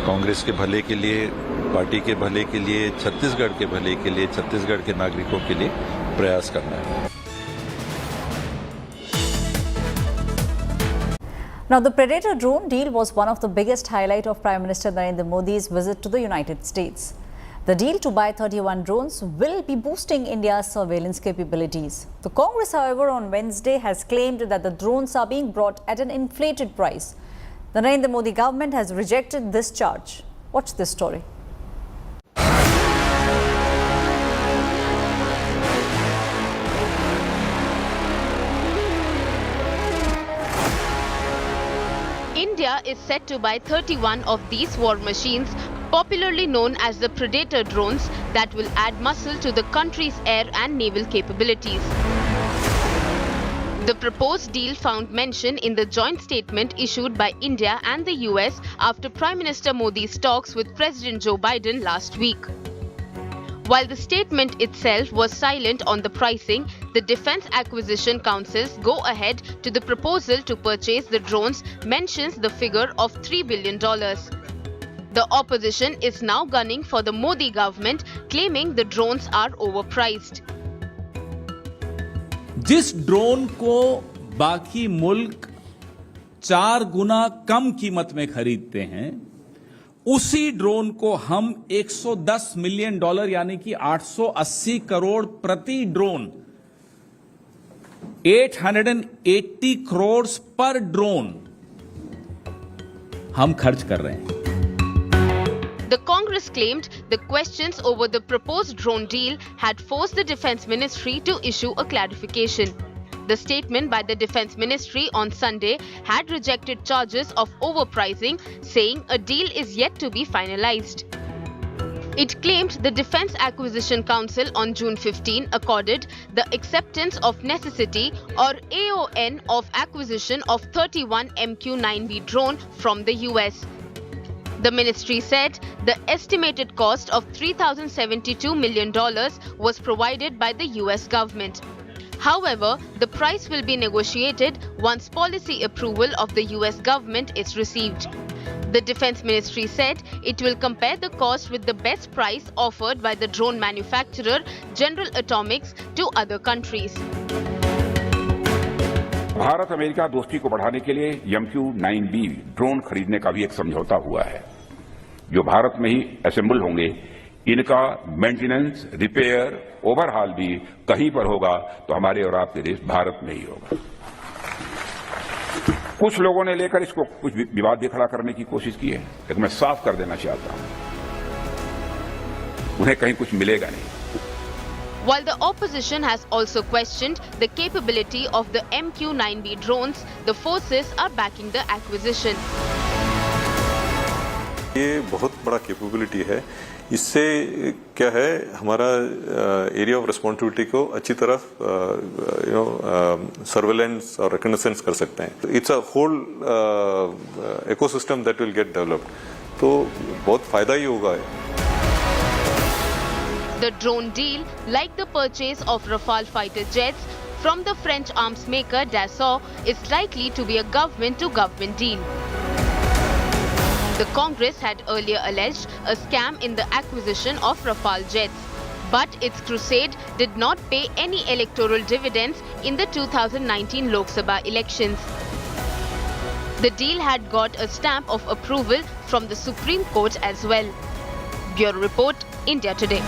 कांग्रेस के भले के लिए, पार्टी के भले के लिए, छत्तीसगढ़ के भले के लिए, छत्तीसगढ़ के नागरिकों के लिए प्रयास करना है। Now, the Predator drone deal was one of the biggest highlights of Prime Minister Narendra Modi's visit to the United States. The deal to buy 31 drones will be boosting India's surveillance capabilities. The Congress, however, on Wednesday has claimed that the drones are being brought at an inflated price. The Narendra Modi government has rejected this charge. Watch this story. India is set to buy 31 of these war machines, popularly known as the Predator drones, that will add muscle to the country's air and naval capabilities. The proposed deal found mention in the joint statement issued by India and the US after Prime Minister Modi's talks with President Joe Biden last week. While the statement itself was silent on the pricing, the Defense Acquisition Council's go-ahead to the proposal to purchase the drones mentions the figure of $3 billion. The opposition is now gunning for the Modi government, claiming the drones are overpriced. जिस drone को बाकी मुल्क 4 गुना कम कीमत में खरीदते हैं, उसी drone को हम $110 मिलियन यानी कि 880 करोड़ प्रति ड्रोन, 880 करोड़ पर ड्रोन हम खर्च कर रहे हैं। The Congress claimed the questions over the proposed drone deal had forced the Defense Ministry to issue a clarification. The statement by the Defense Ministry on Sunday had rejected charges of overpricing, saying a deal is yet to be finalized. It claimed the Defense Acquisition Council on June 15 accorded the acceptance of necessity or AON of acquisition of 31 MQ-9B drone from the US. The ministry said the estimated cost of $3,072 million was provided by the US government. However, the price will be negotiated once policy approval of the US government is received. The Defense Ministry said it will compare the cost with the best price offered by the drone manufacturer General Atomics to other countries. Bharat America दोस्ती को बढ़ाने के लिए MQ-9B drone खरीदने का भी एक समझौता हुआ है, जो भारत में ही असेंबल होंगे। इनका मेंटेनेंस, रिपेयर, ओवरहॉल भी कहीं पर होगा तो हमारे और आपके देश भारत में ही होगा। कुछ लोगों ने लेकर इसको कुछ विवाद भी खड़ा करने की कोशिश की है, लेकिन मैं साफ कर देना चाहता हूं, उन्हें कहीं कुछ मिलेगा नहीं। While the opposition has also questioned the capability of the MQ-9B drones, the forces are backing the acquisition. ये बहुत बड़ा कैपेबिलिटी है। इससे क्या है, हमारा एरिया ऑफ रिस्पॉन्सिबिलिटी को अच्छी तरह सर्वेलेंस और रिकग्निशंस कर सकते हैं। It's a whole ecosystem that will get developed, तो बहुत फायदा ही होगा। The drone deal, like the purchase of Rafale fighter jets from the French arms maker Dassault, is likely to be a government-to-government deal. The Congress had earlier alleged a scam in the acquisition of Rafale jets, but its crusade did not pay any electoral dividends in the 2019 Lok Sabha elections. The deal had got a stamp of approval from the Supreme Court as well. Bureau Report, India Today.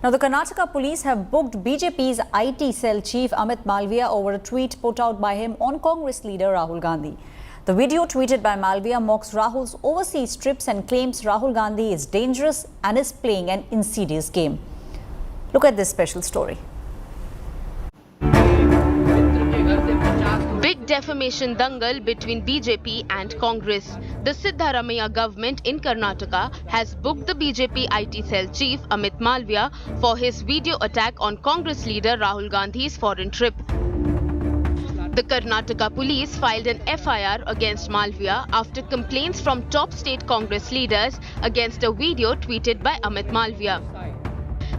Now, the Karnataka police have booked BJP's IT cell chief Amit Malviya over a tweet put out by him on Congress leader Rahul Gandhi. The video tweeted by Malviya mocks Rahul's overseas trips and claims Rahul Gandhi is dangerous and is playing an insidious game. Look at this special story. Big defamation dangle between BJP and Congress. The Siddaramaiah government in Karnataka has booked the BJP IT cell chief Amit Malviya for his video attack on Congress leader Rahul Gandhi's foreign trip. The Karnataka police filed an FIR against Malviya after complaints from top state Congress leaders against a video tweeted by Amit Malviya.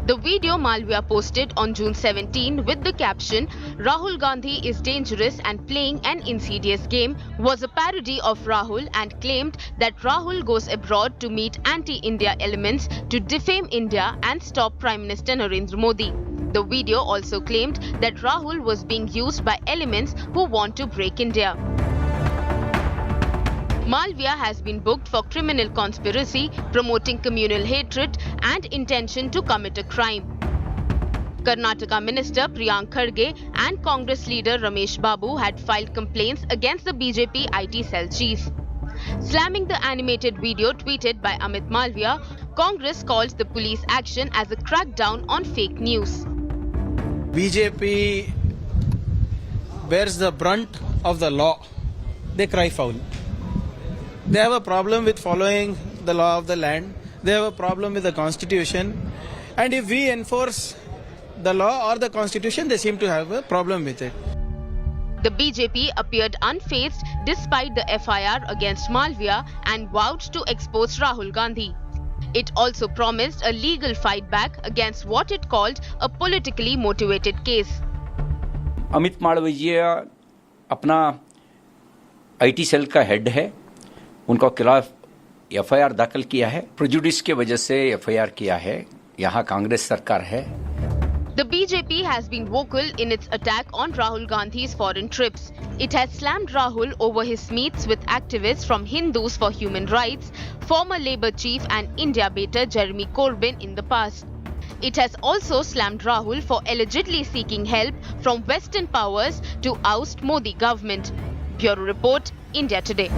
The video Malviya posted on June 17 with the caption, "Rahul Gandhi is dangerous and playing an insidious game," was a parody of Rahul and claimed that Rahul goes abroad to meet anti-India elements to defame India and stop Prime Minister Narendra Modi. The video also claimed that Rahul was being used by elements who want to break India. Malviya has been booked for criminal conspiracy, promoting communal hatred and intention to commit a crime. Karnataka Minister Priyank Kharge and Congress leader Ramesh Babu had filed complaints against the BJP IT cell chief. Slamming the animated video tweeted by Amit Malviya, Congress called the police action as a crackdown on fake news. BJP bears the brunt of the law. They cry foul. They have a problem with following the law of the land. They have a problem with the constitution. And if we enforce the law or the constitution, they seem to have a problem with it. The BJP appeared unfazed despite the FIR against Malviya and vowed to expose Rahul Gandhi. It also promised a legal fight back against what it called a politically motivated case. Amit Malviya अपना IT cell का head है, उनका खिलाफ FIR दाखिल किया है, prejudice के वजह से FIR किया है, यहाँ कांग्रेस सरकार है. The BJP has been vocal in its attack on Rahul Gandhi's foreign trips. It has slammed Rahul over his meets with activists from Hindus for Human Rights, former Labour chief and India baiter Jeremy Corbyn in the past. It has also slammed Rahul for allegedly seeking help from Western powers to oust Modi government. Bureau Report, India Today.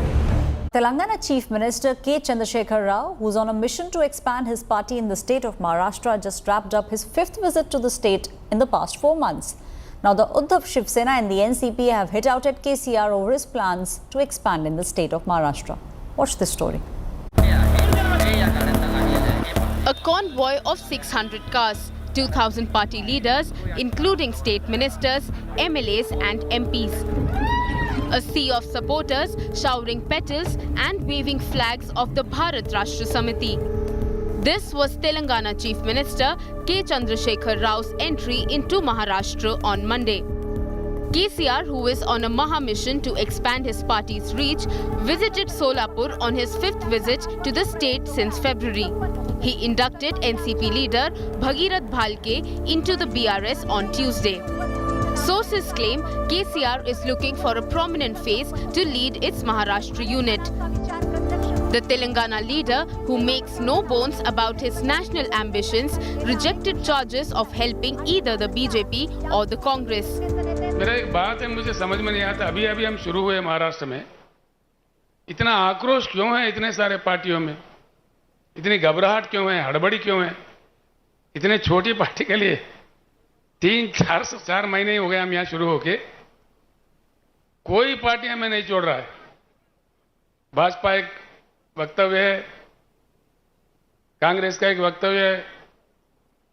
Telangana Chief Minister K. Chandrasekhar Rao, who's on a mission to expand his party in the state of Maharashtra, just wrapped up his 5th visit to the state in the past 4 months. Now, the Uddhav Shiv Sena and the NCP have hit out at KCR over his plans to expand in the state of Maharashtra. Watch this story. A convoy of 600 cars, 2,000 party leaders, including state ministers, MLAs and MPs. A sea of supporters showering petals and waving flags of the Bharat Rashtra Samiti. This was Telangana Chief Minister K. Chandrasekhar Rao's entry into Maharashtra on Monday. KCR, who is on a Maha mission to expand his party's reach, visited Solapur on his 5th visit to the state since February. He inducted NCP leader Bhagirath Bhalke into the BRS on Tuesday. Sources claim KCR is looking for a prominent face to lead its Maharashtra unit. The Telangana leader, who makes no bones about his national ambitions, rejected charges of helping either the BJP or the Congress. मेरा एक बात है, मुझे समझ में नहीं आता, अभी हम शुरू हुए महाराष्ट्र में, इतना आक्रोश क्यों है इतने सारे पार्टियों में, इतनी घबराहट क्यों है, हड़बड़ी क्यों है, इतने छोटी पार्टी के लिए 3-4 महीने ही हो गए हम यहाँ शुरू होके, कोई पार्टी हमें नहीं छोड़ रहा है. भाजपा एक वक्तव्य है, कांग्रेस का एक वक्तव्य है,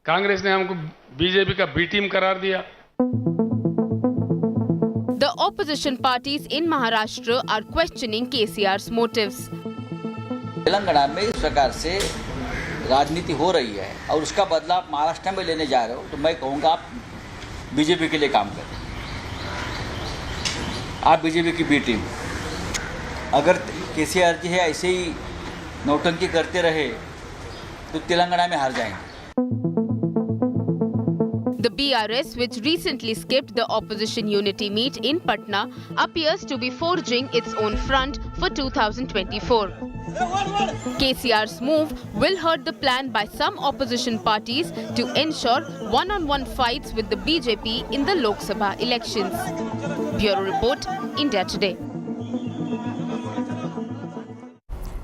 कांग्रेस ने हमको बीजेपी का बी टीम करार दिया. The opposition parties in Maharashtra are questioning KCR's motives. Telangana में इस प्रकार से राजनीति हो रही है और उसका बदला आप महाराष्ट्र में लेने जा रहे हो, तो मैं कहूँगा आप बीजेपी के लिए काम करें. आप बीजेपी की बी टीम, अगर केसीआर जी है ऐसे ही नौटंकी करते रहे तो तेलंगाना में हार जाएंगे. The BRS, which recently skipped the opposition unity meet in Patna, appears to be forging its own front for 2024. KCR's move will hurt the plan by some opposition parties to ensure one-on-one fights with the BJP in the Lok Sabha elections. Bureau Report, India Today.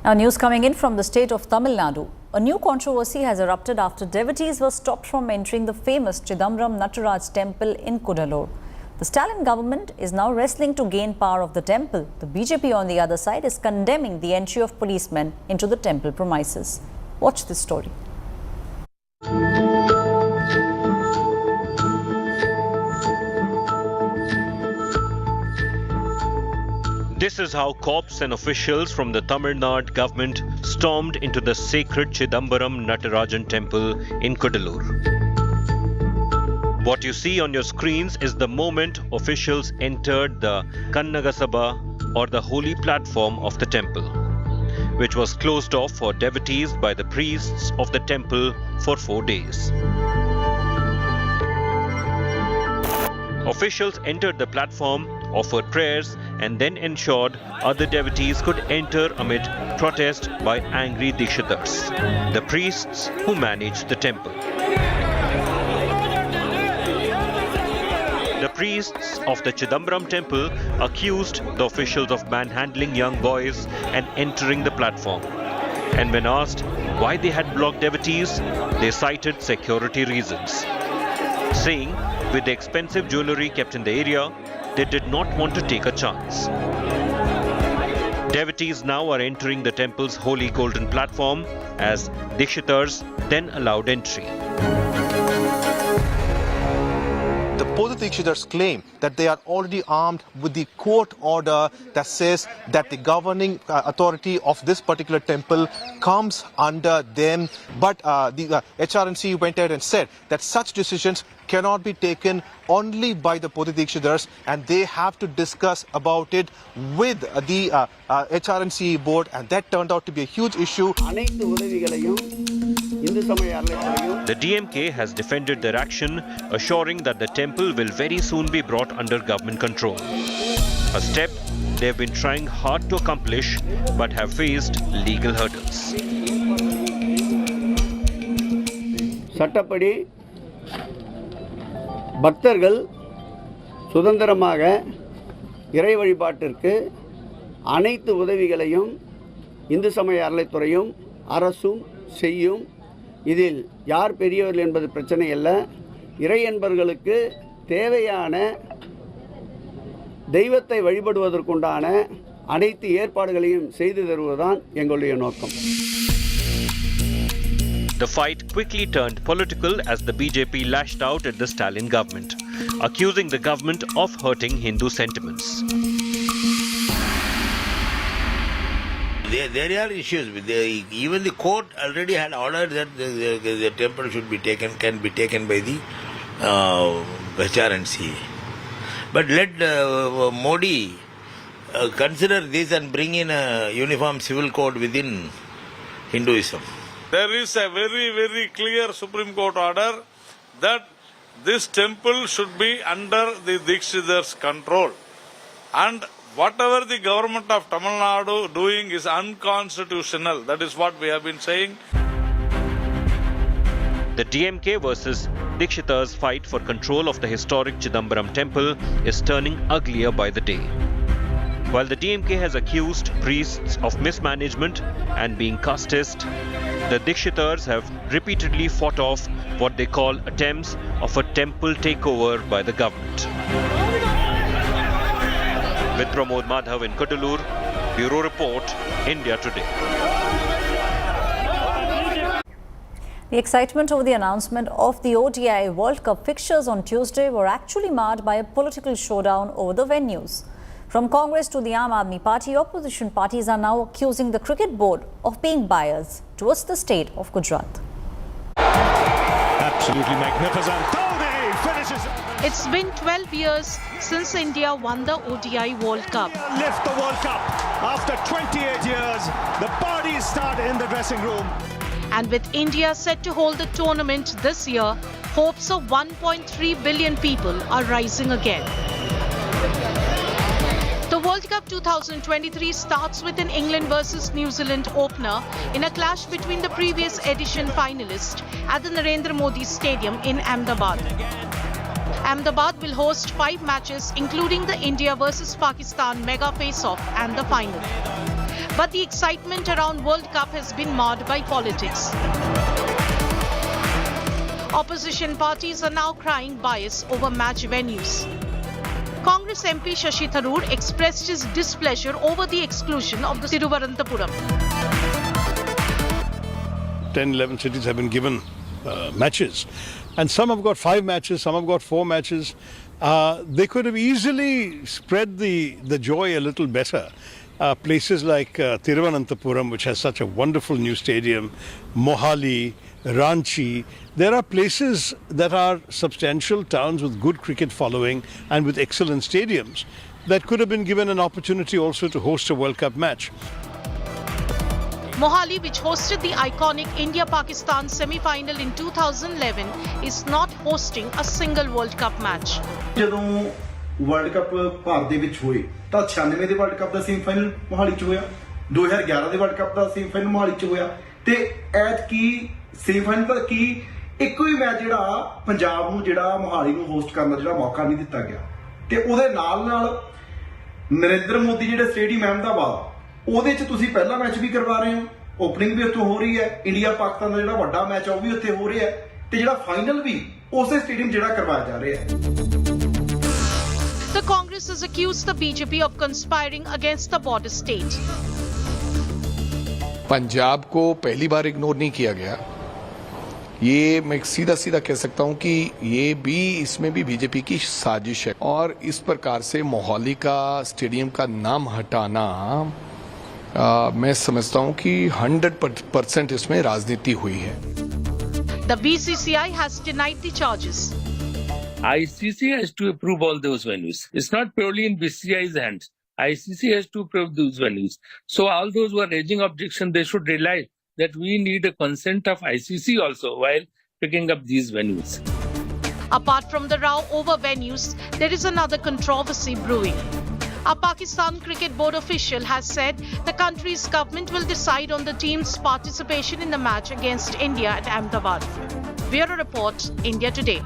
Now, news coming in from the state of Tamil Nadu. A new controversy has erupted after devotees were stopped from entering the famous Chidambaram Nataraj temple in Cuddalore. The Stalin government is now wrestling to gain power of the temple. The BJP, on the other side, is condemning the entry of policemen into the temple premises. Watch this story. This is how cops and officials from the Tamil Nadu government stormed into the sacred Chidambaram Natarajan temple in Cuddalore. What you see on your screens is the moment officials entered the Kannagasabha, or the holy platform of the temple, which was closed off for devotees by the priests of the temple for 4 days. Officials entered the platform, offered prayers, and then ensured other devotees could enter amid protest by angry Dikshitars, the priests who managed the temple. The priests of the Chidambaram temple accused the officials of manhandling young boys and entering the platform. And when asked why they had blocked devotees, they cited security reasons, saying with the expensive jewellery kept in the area, they did not want to take a chance. Devotees now are entering the temple's holy golden platform as Dikshitars then allowed entry. The Dikshitars claim that they are already armed with the court order that says that the governing authority of this particular temple comes under them. But the HRNC went ahead and said that such decisions cannot be taken only by the Dikshitars, and they have to discuss about it with the HRNC board, and that turned out to be a huge issue. The DMK has defended their action, assuring that the temple will very soon be brought under government control. A step they have been trying hard to accomplish but have faced legal hurdles. சட்டப்படி பக்தர்கள் சுதந்திரமாக இறை வழிபாட்டிற்கு அனைத்து உதவிகளையும் இந்து சமய அறநிலையத்துறையும் அரசும் செய்யும். இதில் யார் பெரியவர்கள் என்பது பிரச்சனை அல்ல. இறை என்பர்களுக்கு தேவையான தெய்வத்தை வழிபடுவதற்குண்டான அனைத்து ஏற்பாடுகளையும் செய்து தருவதுதான் எங்களுடைய நோக்கம். The fight quickly turned political as the BJP lashed out at the Stalin government, accusing the government of hurting Hindu sentiments. There are issues. Even the court already had ordered that the temple should be taken, can be taken by the HRNC. But let Modi consider this and bring in a uniform civil code within Hinduism. There is a very, very clear Supreme Court order that this temple should be under the Dikshitars' control. And whatever the government of Tamil Nadu doing is unconstitutional. That is what we have been saying. The DMK versus Dikshitars fight for control of the historic Chidambaram temple is turning uglier by the day. While the DMK has accused priests of mismanagement and being casteist, the Dikshitars have repeatedly fought off what they call attempts of a temple takeover by the government. With Pramod Madhav in Cuddalore, Bureau Report, India Today. The excitement over the announcement of the ODI World Cup fixtures on Tuesday were actually marred by a political showdown over the venues. From Congress to the Aam Aadmi Party, opposition parties are now accusing the cricket board of being biased towards the state of Gujarat. Absolutely magnificent. Dhoni finishes. It's been 12 years since India won the ODI World Cup. Lift the World Cup. After 28 years, the parties start in the dressing room. And with India set to hold the tournament this year, hopes of 1.3 billion people are rising again. The World Cup 2023 starts with an England versus New Zealand opener in a clash between the previous edition finalists at the Narendra Modi Stadium in Ahmedabad. Ahmedabad will host 5 matches, including the India versus Pakistan mega face-off and the final. But the excitement around World Cup has been marred by politics. Opposition parties are now crying bias over match venues. Congress MP Shashi Tharoor expressed his displeasure over the exclusion of the Thiruvananthapuram. 10-11 cities have been given matches, and some have got 5 matches, some have got 4 matches. They could have easily spread the joy a little better. Places like Thiruvananthapuram, which has such a wonderful new stadium, Mohali, Ranchi, there are places that are substantial towns with good cricket following and with excellent stadiums that could have been given an opportunity also to host a World Cup match. Mohali, which hosted the iconic India-Pakistan semi-final in 2011, is not hosting a single World Cup match. ਜਦੋਂ world cup Bharat ਦੇ ਵਿੱਚ ਹੋਏ ਤਾਂ 96 ਦੇ world cup ਦਾ semifinal Mohali 'ਚ ਹੋਇਆ, 2011 ਦੇ world cup ਦਾ semifinal Mohali 'ਚ ਹੋਇਆ ਤੇ ਐਤਕੀ ਸੈਮੀਫਾਈਨਲ ਤਾਂ ਕੀ ਇੱਕੋ ਹੀ ਮੈਚ ਜਿਹੜਾ ਪੰਜਾਬ ਨੂੰ ਜਿਹੜਾ ਮੋਹਾਲੀ ਨੂੰ ਹੋਸਟ ਕਰਨ ਦਾ ਜਿਹੜਾ ਮੌਕਾ ਨਹੀਂ ਦਿੱਤਾ ਗਿਆ ਤੇ ਉਹਦੇ ਨਾਲ ਨਰਿੰਦਰ ਮੋਦੀ ਜਿਹੜੇ ਸਟੇਡੀਅਮ ਅਹਿਮਦਾਬਾਦ ਉਹਦੇ 'ਚ ਤੁਸੀਂ ਪਹਿਲਾ ਮੈਚ ਵੀ ਕਰਵਾ ਰਹੇ ਹੋ, ਓਪਨਿੰਗ ਵੀ ਉੱਥੇ ਹੋ ਰਹੀ ਹੈ, ਇੰਡੀਆ ਪਾਕਿਸਤਾਨ ਦਾ ਜਿਹੜਾ ਵੱਡਾ ਮੈਚ ਆ ਉਹ ਵੀ ਉੱਥੇ ਹੋ ਰਿਹਾ ਹੈ ਤੇ ਜਿਹੜਾ ਫਾਈਨਲ ਵੀ ਉਸੇ ਸਟੇਡੀਅਮ ਜਿਹੜਾ ਕਰਵਾਇਆ ਜਾ ਰਿਹਾ ਹੈ. The Congress has accused the BJP of conspiring against the border state. Punjab को पहली बार इग्नोर नहीं किया गया. ये मैं सीधा सीधा कह सकता हूं कि ये भी इसमें भी बीजेपी की साजिश है और इस प्रकार से मोहाली का स्टेडियम का नाम हटाना मैं समझता हूं कि 100% इसमें राजनीति हुई है. The BCCI has denied the charges. ICC has to approve all those venues. It's not purely in BCCI's hands. ICC has to approve those venues. So all those who are raising objection, they should realize that we need a consent of ICC also while picking up these venues. Apart from the row over venues, there is another controversy brewing. A Pakistan Cricket Board official has said the country's government will decide on the team's participation in the match against India at Ahmedabad. Bureau Report, India Today.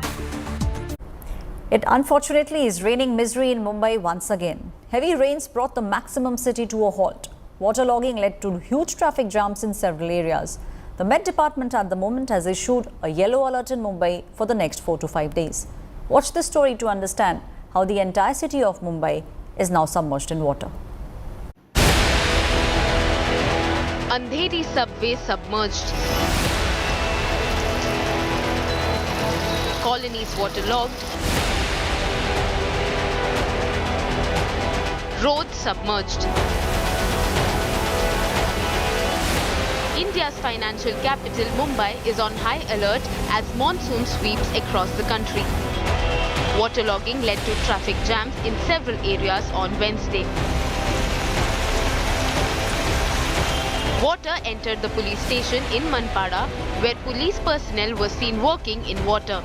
It unfortunately is raining misery in Mumbai once again. Heavy rains brought the maximum city to a halt. Waterlogging led to huge traffic jams in several areas. The Met Department at the moment has issued a yellow alert in Mumbai for the next 4 to 5 days. Watch this story to understand how the entire city of Mumbai is now submerged in water. Andheri subway submerged. Colonies waterlogged. Roads submerged. India's financial capital, Mumbai, is on high alert as monsoon sweeps across the country. Waterlogging led to traffic jams in several areas on Wednesday. Water entered the police station in Manpada, where police personnel were seen working in water.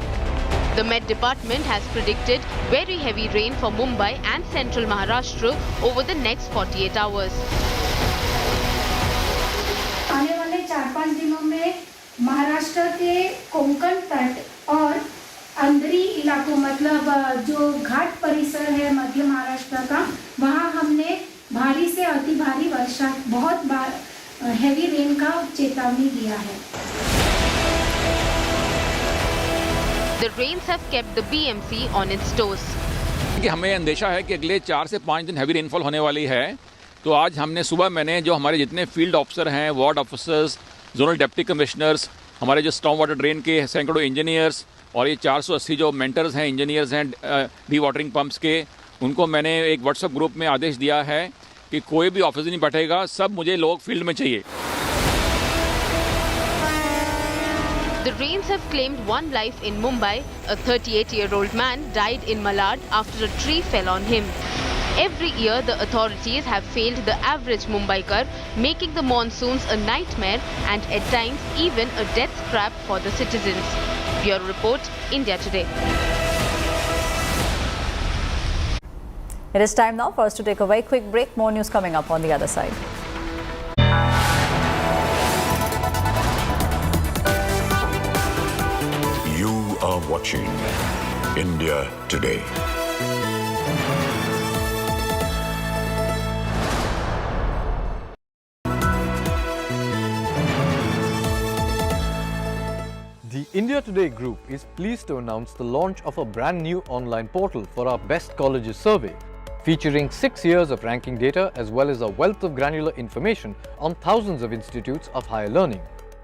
The Met Department has predicted very heavy rain for Mumbai and central Maharashtra over the next 48 hours. आने वाले 4-5 दिनों में महाराष्ट्र के कोंकण तट और अंदरी इलाकों मतलब जो घाट परिसर है मध्य महाराष्ट्र का वहां हमने भारी से अति भारी वर्षा बहुत बार हेवी रेन का चेतावनी दिया है. The rains have kept the BMC on its toes. कि हमें अंदेशा है कि अगले 4 से 5 दिन हैवी रेनफॉल होने वाली है. तो आज हमने सुबह मैंने जो हमारे जितने फील्ड ऑफिसर हैं, ward officers, zonal deputy commissioners, हमारे जो स्टॉर्म वाटर ड्रेन के सैकड़ों इंजीनियर्स और ये 480 जो मेंटर्स हैं, इंजीनियर्स हैं डी वाटरिंग पंप्स के, उनको मैंने एक व्हाट्सएप ग्रुप में आदेश दिया है कि कोई भी ऑफिस नहीं बैठेगा, सब मुझे लोग फील्ड में चाहिए. The rains have claimed one life in Mumbai. A 38-year-old man died in Malad after a tree fell on him. Every year, the authorities have failed the average Mumbaikar, making the monsoons a nightmare and at times even a death trap for the citizens. Bureau Report, India Today. It is time now for us to take a very quick break. More news coming up on the other side. You are watching India Today. The India Today group is pleased to announce the launch of a brand new online portal for our Best Colleges survey, featuring 6 years of ranking data as well as a wealth of granular information on thousands of institutes of higher learning.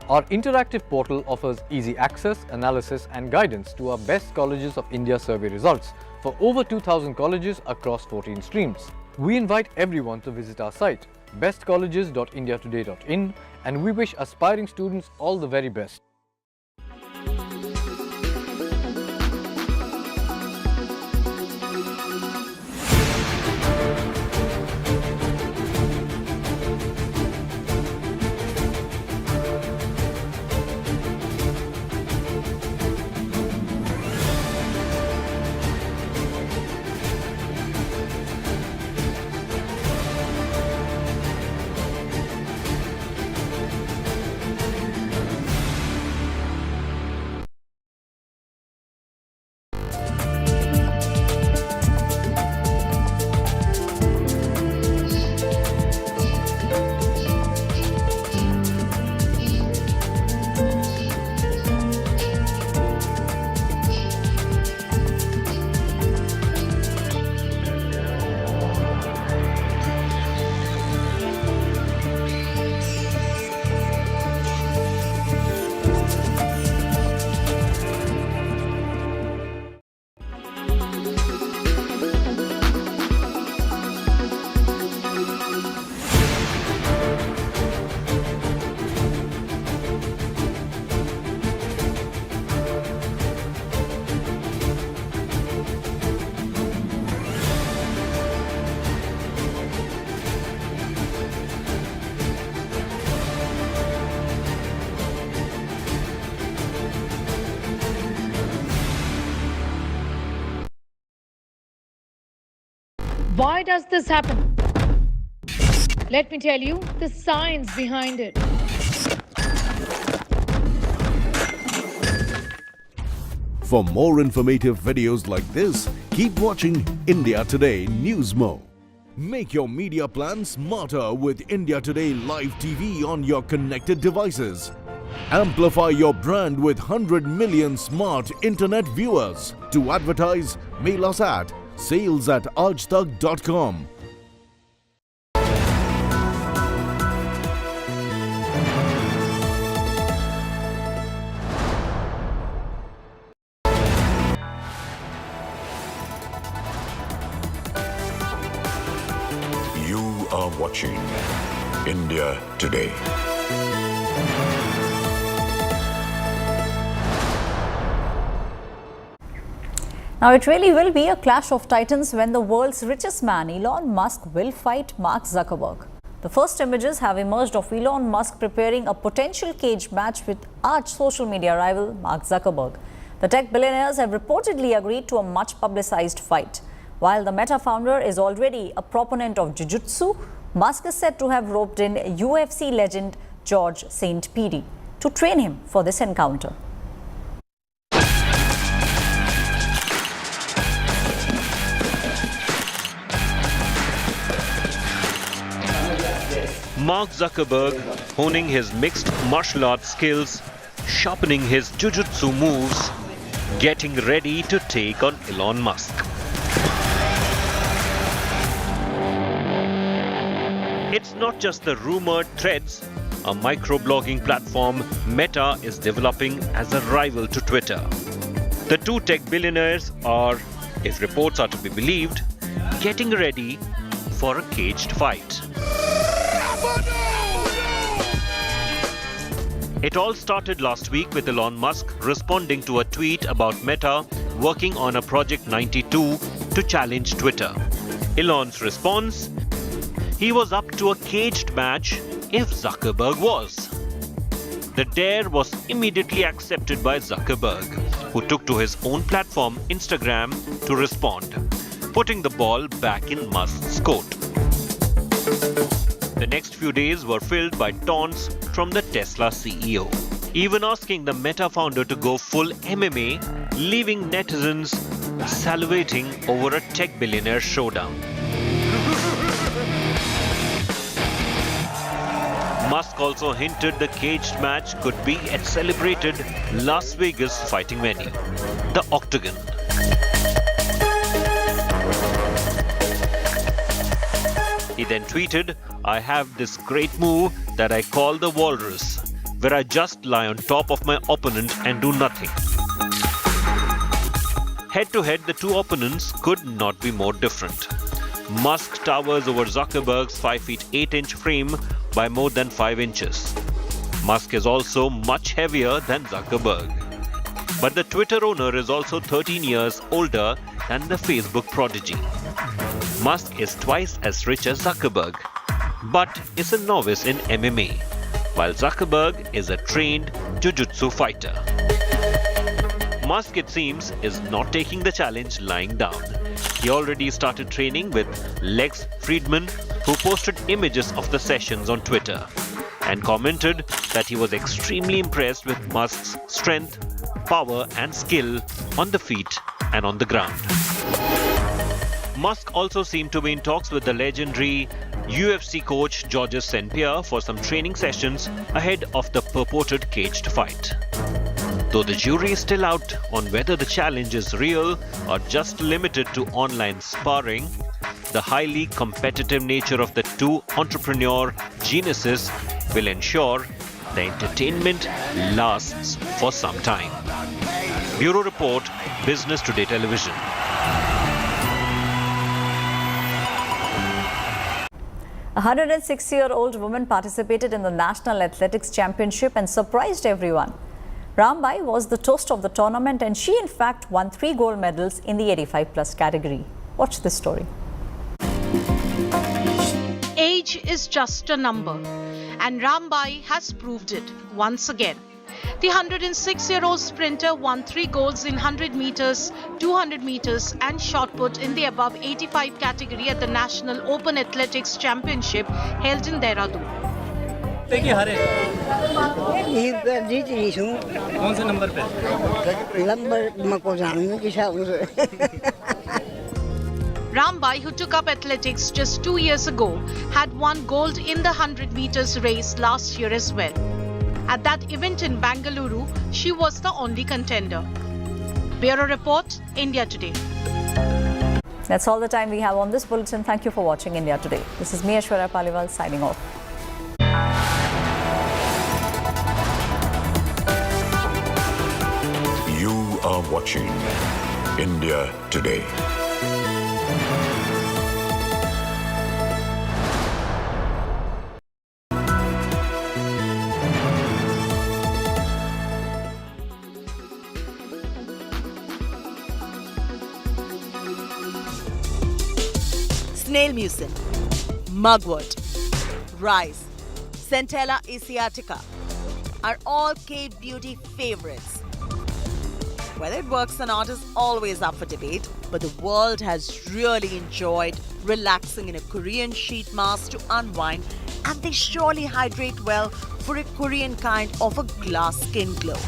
Our interactive portal offers easy access, analysis and guidance to our Best Colleges of India survey results for over 2,000 colleges across 14 streams. We invite everyone to visit our site, bestcolleges.indiatoday.in, and we wish aspiring students all the very best. Why does this happen? Let me tell you the science behind it. For more informative videos like this, keep watching India Today Newsmo. Make your media plan smarter with India Today Live TV on your connected devices. Amplify your brand with 100 million smart internet viewers. To advertise, mail us at sales@aajtak.com. You are watching India Today. Now, it really will be a clash of titans when the world's richest man, Elon Musk, will fight Mark Zuckerberg. The first images have emerged of Elon Musk preparing a potential cage match with arch social media rival Mark Zuckerberg. The tech billionaires have reportedly agreed to a much publicized fight. While the Meta founder is already a proponent of jiu-jitsu, Musk is said to have roped in UFC legend George St. Pierre to train him for this encounter. Mark Zuckerberg honing his mixed martial arts skills, sharpening his jiu-jitsu moves, getting ready to take on Elon Musk. It's not just the rumored Threads, a microblogging platform Meta is developing as a rival to Twitter. The two tech billionaires are, if reports are to be believed, getting ready for a caged fight. It all started last week with Elon Musk responding to a tweet about Meta working on a Project 92 to challenge Twitter. Elon's response? He was up to a caged match if Zuckerberg was. The dare was immediately accepted by Zuckerberg, who took to his own platform, Instagram, to respond, putting the ball back in Musk's court. The next few days were filled by taunts from the Tesla CEO, even asking the Meta founder to go full MMA, leaving netizens salivating over a tech billionaire showdown. Musk also hinted the caged match could be at celebrated Las Vegas fighting venue, the Octagon. He then tweeted, "I have this great move that I call the Walrus, where I just lie on top of my opponent and do nothing." Head to head, the two opponents could not be more different. Musk towers over Zuckerberg's 5 feet 8-inch frame by more than 5 inches. Musk is also much heavier than Zuckerberg. But the Twitter owner is also 13 years older than the Facebook prodigy. Musk is twice as rich as Zuckerberg, but is a novice in MMA, while Zuckerberg is a trained jiu-jitsu fighter. Musk, it seems, is not taking the challenge lying down. He already started training with Lex Friedman, who posted images of the sessions on Twitter and commented that he was extremely impressed with Musk's strength, power and skill on the feet and on the ground. Musk also seemed to be in talks with the legendary UFC coach Georges St. Pierre for some training sessions ahead of the purported caged fight. Though the jury is still out on whether the challenge is real or just limited to online sparring, the highly competitive nature of the two entrepreneur geniuses will ensure the entertainment lasts for some time. Bureau Report, Business Today Television. A 106-year-old woman participated in the National Athletics Championship and surprised everyone. Rambai was the toast of the tournament and she in fact won 3 gold medals in the 85+ category. Watch this story. Age is just a number, and Rambai has proved it once again. The 106-year-old sprinter won 3 golds in 100 meters, 200 meters and shot put in the above 85 category at the National Open Athletics Championship held in Dehradun. कौन से number पे? Number मुझको जानने की शायद Rambai, who took up athletics just 2 years ago, had won gold in the 100 meters race last year as well. At that event in Bengaluru, she was the only contender. Bureau Report, India Today. That's all the time we have on this bulletin. Thank you for watching India Today. This is me, Aishwarya Paliwal, signing off. You are watching India Today. Snail mucin, mugwort, rice, Centella asiatica are all cave beauty favorites. Whether it works or not is always up for debate, but the world has really enjoyed relaxing in a Korean sheet mask to unwind, and they surely hydrate well for a Korean kind of a glass skin glow.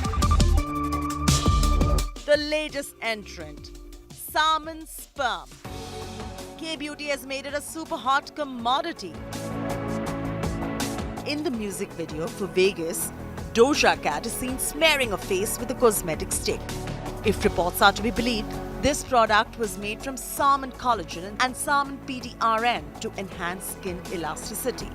The latest entrant, salmon sperm. K-beauty has made it a super hot commodity. In the music video for Vegas, Doja Cat is seen smearing a face with a cosmetic stick. If reports are to be believed, this product was made from salmon collagen and salmon PDRN to enhance skin elasticity.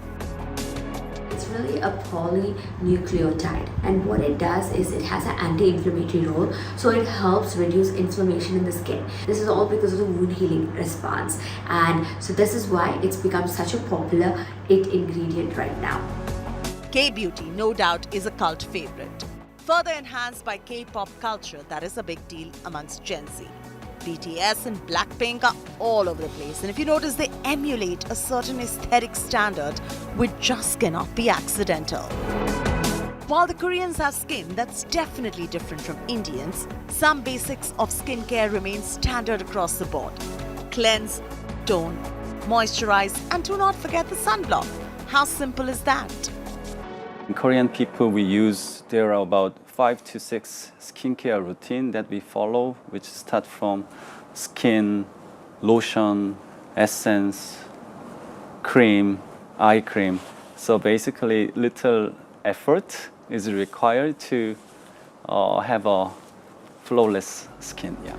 It's really a polynucleotide, and what it does is it has an anti-inflammatory role, so it helps reduce inflammation in the skin. This is all because of the wound healing response, and so this is why it's become such a popular ingredient right now. K-beauty, no doubt, is a cult favorite. Further enhanced by K-pop culture that is a big deal amongst Gen Z. BTS and Blackpink are all over the place, and if you notice, they emulate a certain aesthetic standard which just cannot be accidental. While the Koreans have skin that's definitely different from Indians, some basics of skincare remain standard across the board. Cleanse, tone, moisturize, and do not forget the sunblock. How simple is that? Korean people, there are about 5 to 6 skincare routine that we follow, which start from skin, lotion, essence, cream, eye cream. So basically, little effort is required to have a flawless skin. Yeah.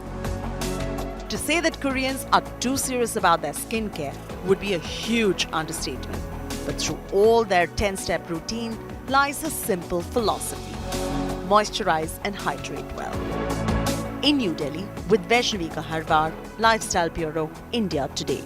To say that Koreans are too serious about their skincare would be a huge understatement. But through all their 10-step routine lies a simple philosophy. Moisturize and hydrate well. In New Delhi, with Vaishnavi Harwar, Lifestyle Bureau, India Today.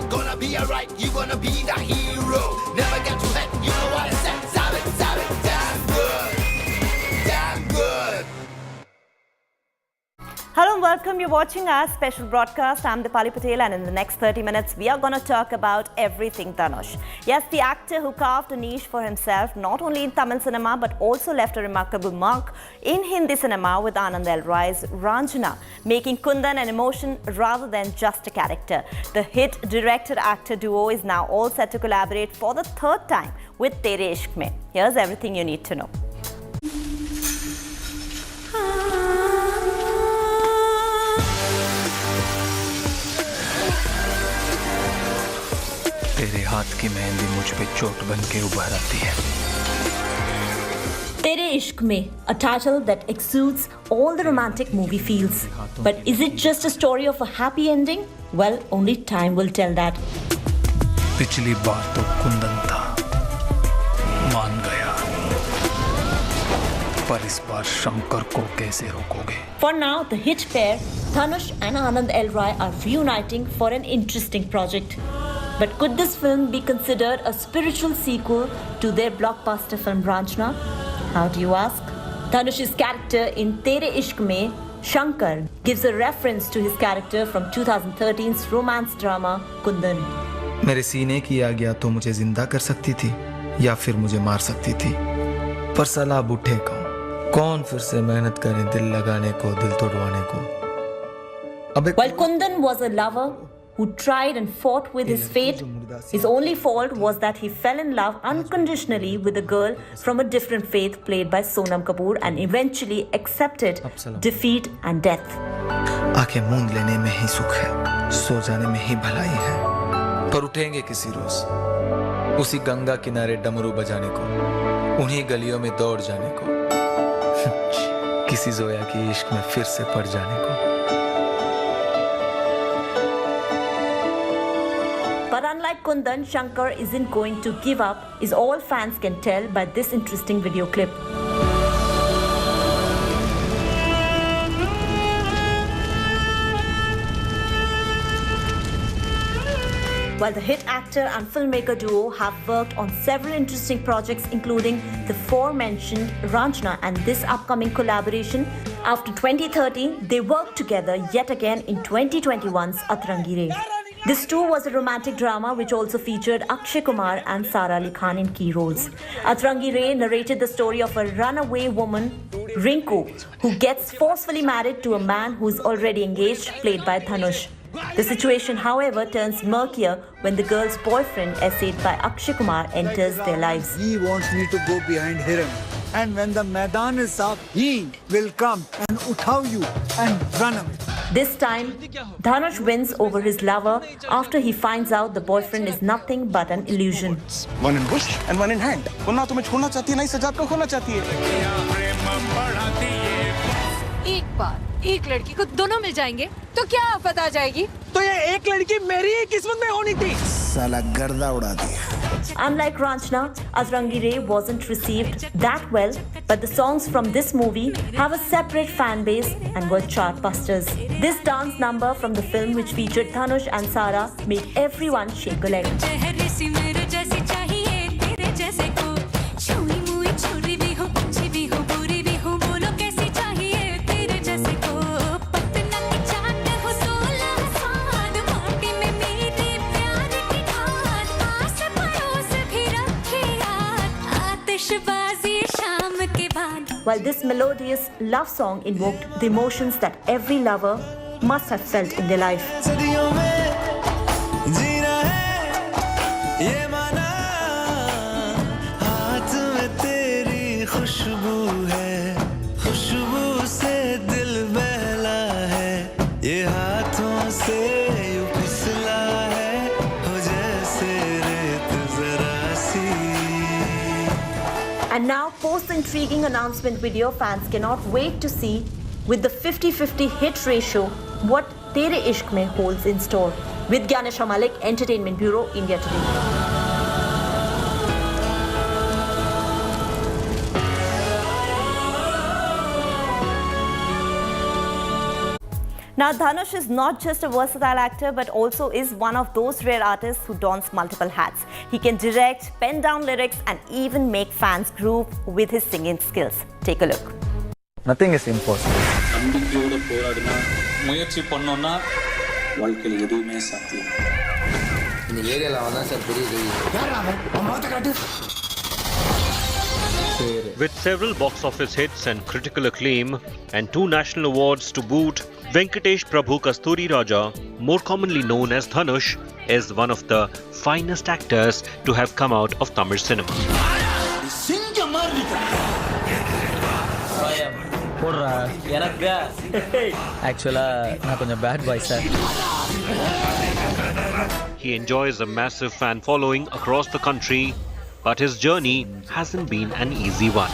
Gonna be alright, you gonna be the hero. Never get too late, you know what I said. Savage, damn good, damn good. Hello and welcome. You're watching our special broadcast. I'm Dipali Patel, and in the next 30 minutes, we are going to talk about everything Dhanush. Yes, the actor who carved a niche for himself not only in Tamil cinema but also left a remarkable mark in Hindi cinema with Anand L. Rai's Ranjana, making Kundan an emotion rather than just a character. The hit director-actor duo is now all set to collaborate for the third time with Tere Ishq Mein. Here's everything you need to know. तेरे हाथ की मेहंदी मुझ पे चोट बन के उभर आती है. Tere Ishq Mein, a title that exudes all the romantic movie feels. But is it just a story of a happy ending? Well, only time will tell that. पिछली बार तो कुंदन था, मान गया. पर इस बार शंकर को कैसे रोकोगे? For now, the hit pair, Dhanush and Anand L. Rai are reuniting for an interesting project. But could this film be considered a spiritual sequel to their blockbuster film Ranjana? How do you ask? Dhanush's character in Tere Ishq Mein, Shankar, gives a reference to his character from 2013's romance drama Kundan. मेरे सीने की आज्ञा तो मुझे जिंदा कर सकती थी या फिर मुझे मार सकती थी. पर सलाह बूढ़े कौन फिर से मेहनत करे दिल लगाने को, दिल तोड़वाने को. While Kundan was a lover who tried and fought with his fate, his only fault was that he fell in love unconditionally with a girl from a different faith played by Sonam Kapoor and eventually accepted defeat and death. आंखें मूंद लेने में ही सुख है, सो जाने में ही भलाई है. पर उठेंगे किसी रोज उसी गंगा किनारे डमरू बजाने को, उन्हीं गलियों में दौड़ जाने को, किसी जोया की इश्क में फिर से पड़ जाने को. But unlike Kundan, Shankar isn't going to give up, is all fans can tell by this interesting video clip. While the hit actor and filmmaker duo have worked on several interesting projects including the aforementioned Ranjana and this upcoming collaboration, after 2013 they worked together yet again in 2021's Atrangi Re. This too was a romantic drama which also featured Akshay Kumar and Sara Ali Khan in key roles. Atrangi Re narrated the story of a runaway woman, Rinku, who gets forcefully married to a man who is already engaged, played by Dhanush. The situation, however, turns murkier when the girl's boyfriend, essayed by Akshay Kumar, enters their lives. He wants me to go behind Hiram. And when the Maidan is up, he will come and uthao you and run away. This time, Dhanush wins over his lover after he finds out the boyfriend is nothing but an illusion. One in bush and one in hand. वो ना तुम्हें छोड़ना चाहती है, ना ही सजाद को खोना चाहती है. एक बार एक लड़की को दोनों मिल जाएंगे तो क्या आफत आ जाएगी? तो ये एक लड़की मेरी ही किस्मत में होनी थी. साला गर्दा उड़ा दिया. Unlike Ranjana, Atrangi Re wasn't received that well, but the songs from this movie have a separate fan base and were chartbusters. This dance number from the film, which featured Dhanush and Sara, made everyone shake a leg. while this melodious love song invoked the emotions that every lover must have felt in their life. And now, post the intriguing announcement video, fans cannot wait to see, with the 50-50 hit ratio, what Tere Ishq Mein holds in store. With Gyanesha Malik, Entertainment Bureau, India Today. Now, Dhanush is not just a versatile actor, but also is one of those rare artists who dons multiple hats. He can direct, pen down lyrics, and even make fans groove with his singing skills. Take a look. Nothing is impossible. With several box office hits and critical acclaim and 2 national awards to boot, Venkatesh Prabhu Kasturi Raja, more commonly known as Dhanush, is one of the finest actors to have come out of Tamil cinema. He enjoys a massive fan following across the country, but his journey hasn't been an easy one.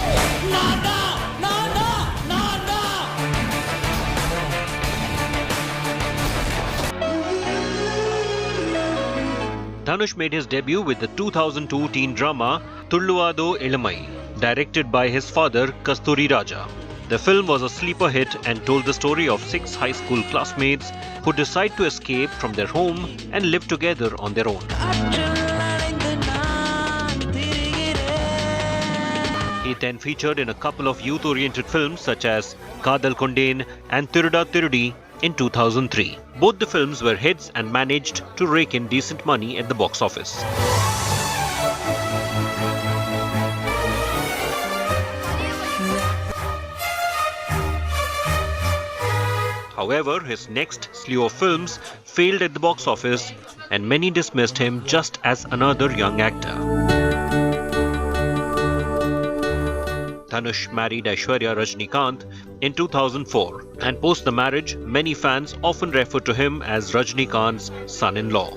Dhanush made his debut with the 2002 teen drama Tulluvado Ilamai, directed by his father Kasturi Raja. The film was a sleeper hit and told the story of 6 high school classmates who decide to escape from their home and live together on their own. He then featured in a couple of youth-oriented films such as Kadal Kondain and Tiruda Tirudi in 2003. Both the films were hits and managed to rake in decent money at the box office. However, his next slew of films failed at the box office and many dismissed him just as another young actor. Dhanush married Aishwarya Rajnikant in 2004, and post the marriage, many fans often refer to him as Rajnikant's son-in-law.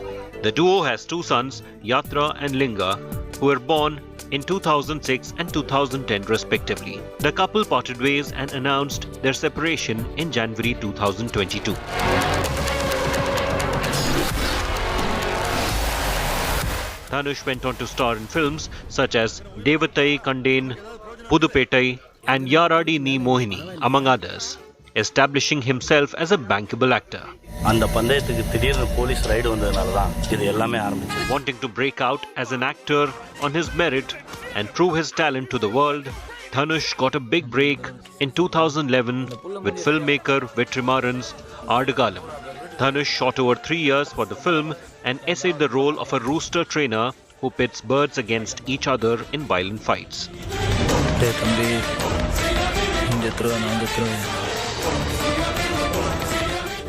The duo has 2 sons, Yatra and Linga, who were born in 2006 and 2010 respectively. The couple parted ways and announced their separation in January 2022. Dhanush went on to star in films such as Devatai Kandain, Pudupettai and Yaradi Ni Mohini, among others, establishing himself as a bankable actor. Wanting to break out as an actor on his merit and prove his talent to the world, Dhanush got a big break in 2011 with filmmaker Vetrimaran's Ardagalam. Dhanush shot over 3 years for the film and essayed the role of a rooster trainer who pits birds against each other in violent fights.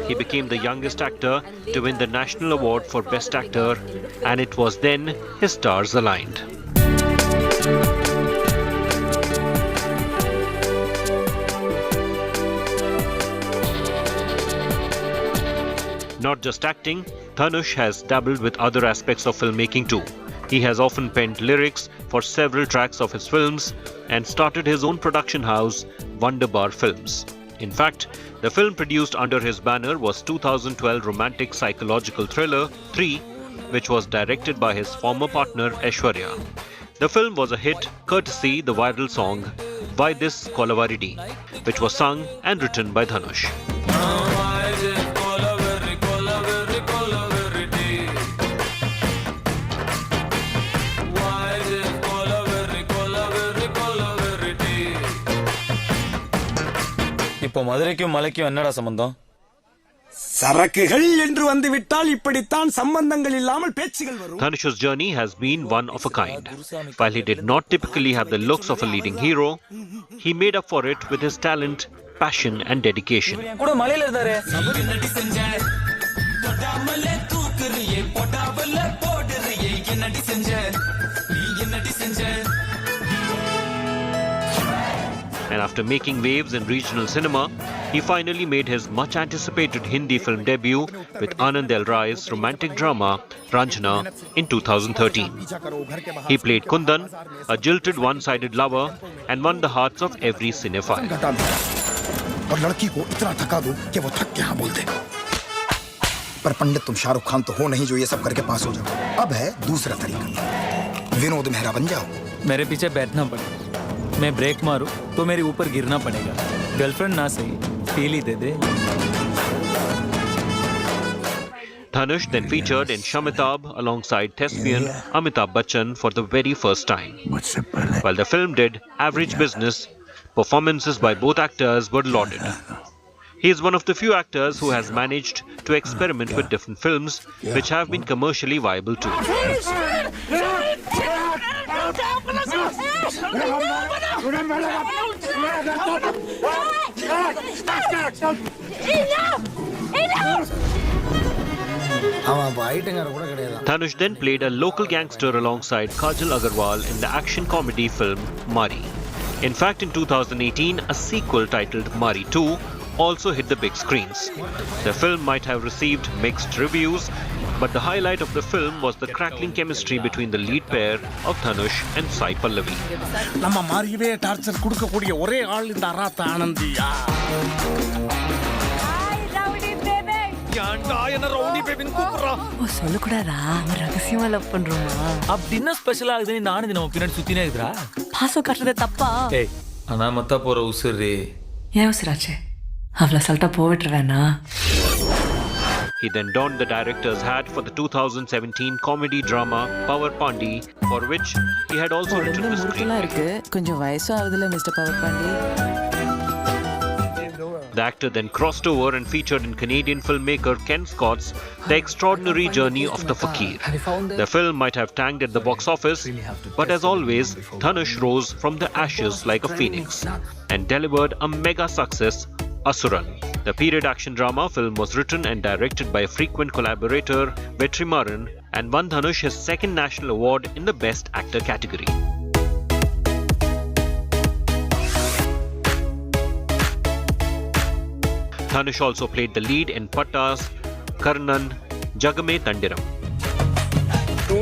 He became the youngest actor to win the National Award for Best Actor, and it was then his stars aligned. Not just acting, Dhanush has dabbled with other aspects of filmmaking too. He has often penned lyrics for several tracks of his films and started his own production house, Wonderbar Films. In fact, the film produced under his banner was 2012 romantic psychological thriller 3, which was directed by his former partner Aishwarya. The film was a hit courtesy the viral song Why This Kolavaridi, which was sung and written by Dhanush. இப்போ மதுரைக்கும் மலைக்கும் என்னடா சம்பந்தம்? Dhanush's journey has been one of a kind. While he did not typically have the looks of a leading hero, he made up for it with his talent, passion and dedication. And after making waves in regional cinema, he finally made his much-anticipated Hindi film debut with Anand L. Rai's romantic drama Ranjana in 2013. He played Kundan, a jilted one-sided lover, and won the hearts of every cinephile. और लड़की को इतना थका दो कि वो थक के हाँ बोल दे। पर पंडित तुम शाहरुख खान तो हो नहीं जो ये सब करके पास हो जाओ। अब है दूसरा तरीका, विनोद मेहरा बन जाओ। मेरे पीछे बैठना पड़ेगा, मैं ब्रेक मारूं तो मेरे ऊपर गिरना पड़ेगा। गर्लफ्रेंड ना सही, feel he they they. Dhanush then featured in Shamitabh alongside thespian Amitabh Bachchan for the very first time. While the film did average business, performances by both actors were lauded. He is one of the few actors who has managed to experiment with different films which have been commercially viable too. Dhanush then played a local gangster alongside Kajal Agarwal in the action comedy film Mari. In fact, in 2018, a sequel titled Mari 2 also hit the big screens. The film might have received mixed reviews, but the highlight of the film was the crackling chemistry between the lead pair of Dhanush and Sai Pallavi. अब dinner special आगदनी नाने दिन पिनट सुत्तीने इधरा पासो कट्टदे तप्पा ए अनामत पोर उसिरे ये उसिराचे avla salta povetrvena. He then donned the director's hat for the 2017 comedy drama Power Pandi, for which he had also written the screenplay. கொஞ்சம் வயசு ஆகுதுல mister power Pandi. The actor then crossed over and featured in Canadian filmmaker Ken Scott's The Extraordinary Journey of the Fakir. The film might have tanked at the box office, but as always, Dhanush rose from the ashes like a phoenix and delivered a mega success, Asuran. The period action drama film was written and directed by a frequent collaborator, Vetrimaran, and won Dhanush his second national award in the Best Actor category. Dhanush also played the lead in Pattas, Karnan, Jagame Tandiram.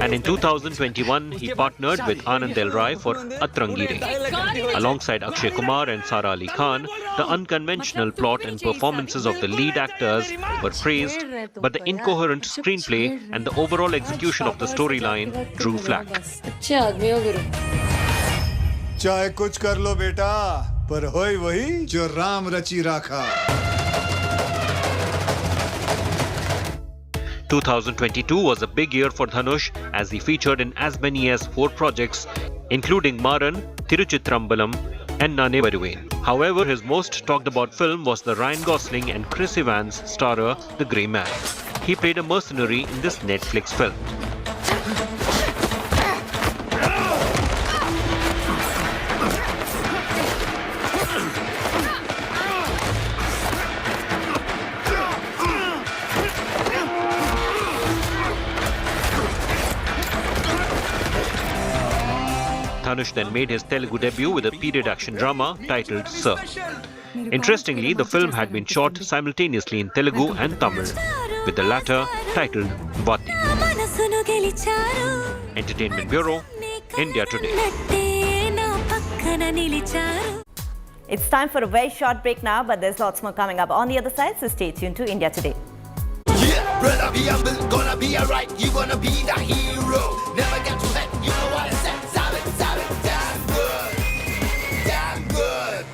And in 2021, he partnered with Anand L. Rai for Atrangire. Alongside Akshay Kumar and Sara Ali Khan, the unconventional plot and performances of the lead actors were praised, but the incoherent screenplay and the overall execution of the storyline drew flack. चाहे कुछ कर लो बेटा, पर होई वही जो राम रची राखा। 2022 was a big year for Dhanush as he featured in as many as 4 projects, including Maran, Tiruchitrambalam and Nane Varuvain. However, his most talked about film was the Ryan Gosling and Chris Evans starrer The Grey Man. He played a mercenary in this Netflix film. Dhanush then made his Telugu debut with a period action drama titled Sir. Interestingly, the film had been shot simultaneously in Telugu and Tamil, with the latter titled Vati. Entertainment Bureau, India Today. It's time for a very short break now, but there's lots more coming up on the other side, so stay tuned to India Today. Yeah, brother, be humble, gonna be alright. You gonna be the hero. Never get too late. You know what I said. Damn good, damn good.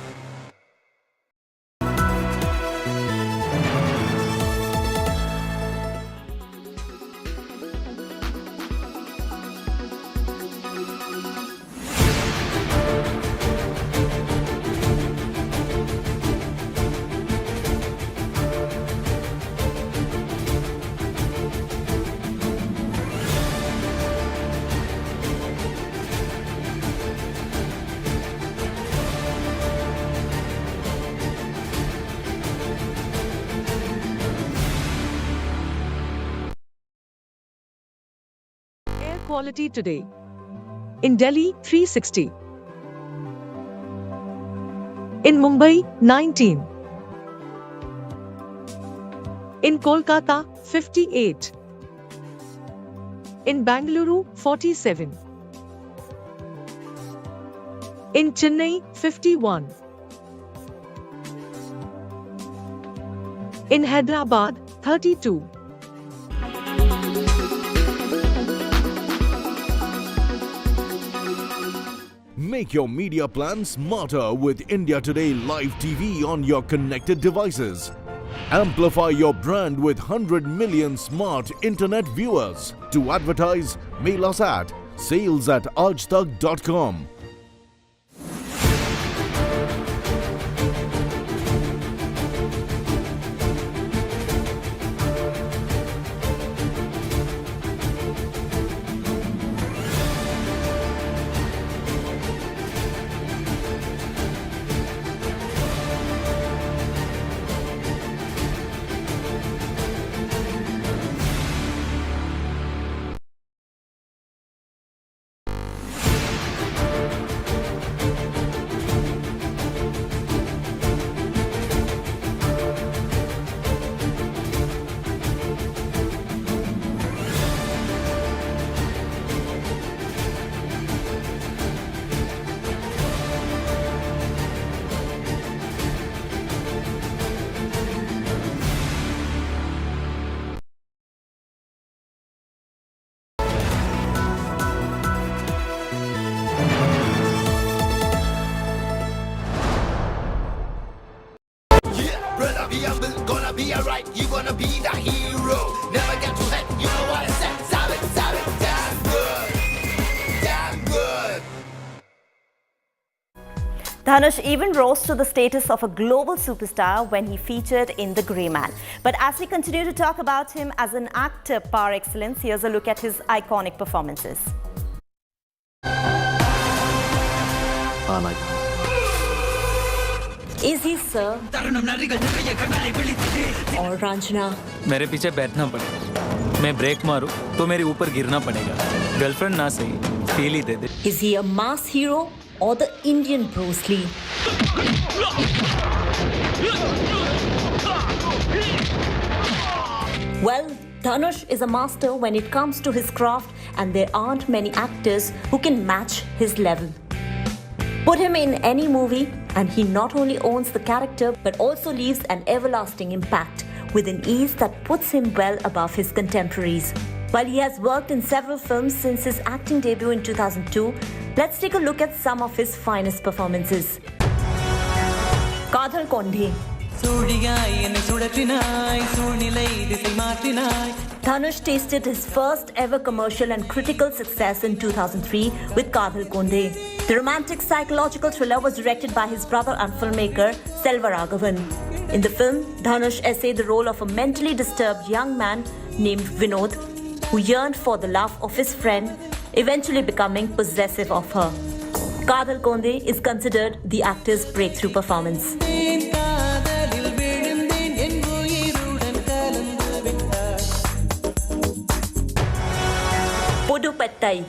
quality today. In Delhi, 360. In Mumbai, 19. In Kolkata, 58. In Bangalore, 47. In Chennai, 51. In Hyderabad, 32. Make your media plan smarter with India Today Live TV on your connected devices. Amplify your brand with 100 million smart internet viewers. To advertise, mail us at sales@aajtak.com. Gonna be alright, you gonna be the hero. Never get too late, you know what I said. Savage, damn good. Damn good. Dhanush even rose to the status of a global superstar when he featured in The Grey Man. But as we continue to talk about him as an actor par excellence, here's a look at his iconic performances. Is he Sir? Or Ranjana? मेरे पीछे बैठना पड़ेगा. मैं break मारूं तो मेरे ऊपर गिरना पड़ेगा. गर्लफ्रेंड ना सही, feel he they they. Is he a mass hero or the Indian Bruce Lee? Well, Dhanush is a master when it comes to his craft, and there aren't many actors who can match his level. Put him in any movie and he not only owns the character but also leaves an everlasting impact with an ease that puts him well above his contemporaries. While he has worked in several films since his acting debut in 2002, let's take a look at some of his finest performances. Kadhal Kondhe. Dhanush tasted his first ever commercial and critical success in 2003 with Kadhal Kondhe. The romantic psychological thriller was directed by his brother and filmmaker Selva Raghavan. In the film, Dhanush essayed the role of a mentally disturbed young man named Vinod who yearned for the love of his friend, eventually becoming possessive of her. Kadhal Kondhe is considered the actor's breakthrough performance. Pudupettai.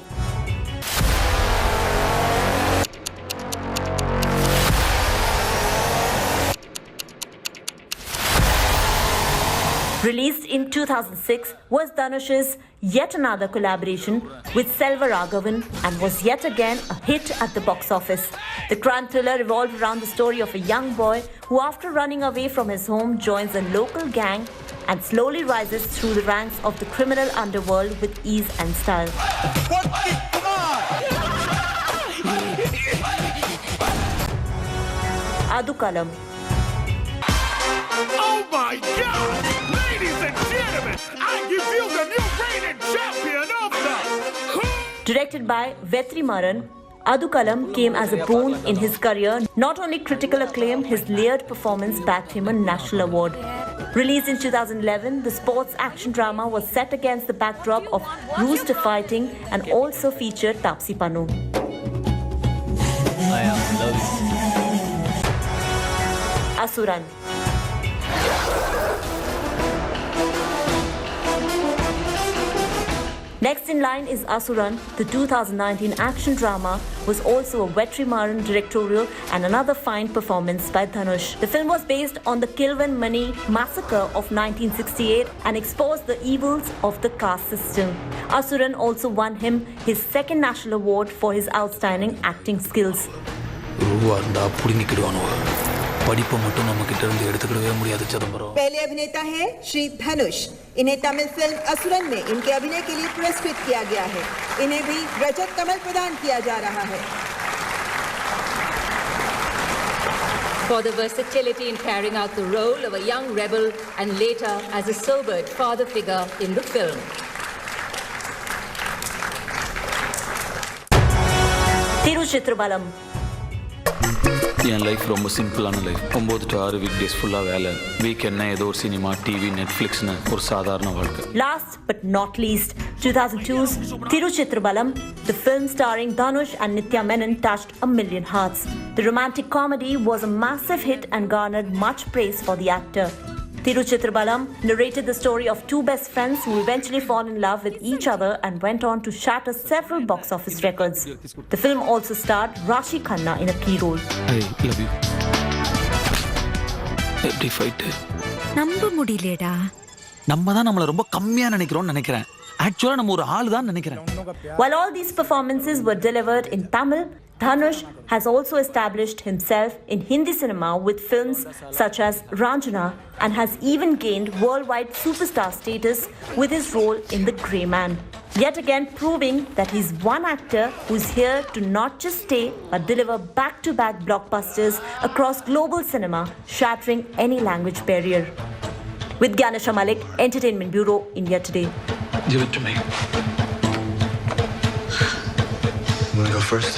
Released in 2006, was Dhanush's yet another collaboration with Selva Raghavan and was yet again a hit at the box office. The crime thriller revolved around the story of a young boy who, after running away from his home, joins a local gang and slowly rises through the ranks of the criminal underworld with ease and style. Adu Kalam. Oh my God! Ladies and gentlemen, I give you the new reigning champion of the... Directed by Vetri Maran, Adu Kalam came as a boon in his career. Not only critical acclaim, his layered performance backed him a national award. Released in 2011, the sports action drama was set against the backdrop of rooster fighting and also featured Taapsee Pannu. Asuran. Next in line is Asuran. The 2019 action drama was also a Vetrimaran directorial and another fine performance by Dhanush. The film was based on the Kilvan Mani massacre of 1968 and exposed the evils of the caste system. Asuran also won him his second national award for his outstanding acting skills. पहले अभिनेता हैं श्री धनुष। इन्हें Tamil film Asuran में इनके अभिनय के लिए पुरस्कृत किया गया है। इन्हें भी रजत कमल प्रदान किया जा रहा है। For the versatility in carrying out the role of a young rebel and later as a sobered father figure in the film. Tiruchitrambalam. N life ரொம்ப சிம்பிளான லைஃப் 9 to 6 வீக் டேஸ் ஃபுல்லாக வேலை வீக்கெண்ட்னா ஏதோ ஒரு சினிமா டிவி நெட்ஃப்ளிக்ஸ்னு ஒரு சாதாரண வாழ்க்கை. Last but not least, 2002's Tiruchitrambalam, the film starring Dhanush and Nithya Menon, touched a million hearts. The romantic comedy was a massive hit and garnered much praise for the actor. Tiruchitrambalam narrated the story of two best friends who eventually fall in love with each other and went on to shatter several box office records. The film also starred Rashi Khanna in a key role. I love you. Every fight. நம்ப முடியலடா. நம்ம தான் நம்மள ரொம்ப கம்மியா நினைக்கிறோம்னு நினைக்கிறேன். Actually நம்ம ஒரு ஆளு தான் நினைக்கிறேன். While all these performances were delivered in Tamil, Dhanush has also established himself in Hindi cinema with films such as Ranjana and has even gained worldwide superstar status with his role in The Grey Man. Yet again proving that he's one actor who's here to not just stay but deliver back-to-back blockbusters across global cinema, shattering any language barrier. With Ganesha Malik, Entertainment Bureau, India Today. Give it to me. You want to go first?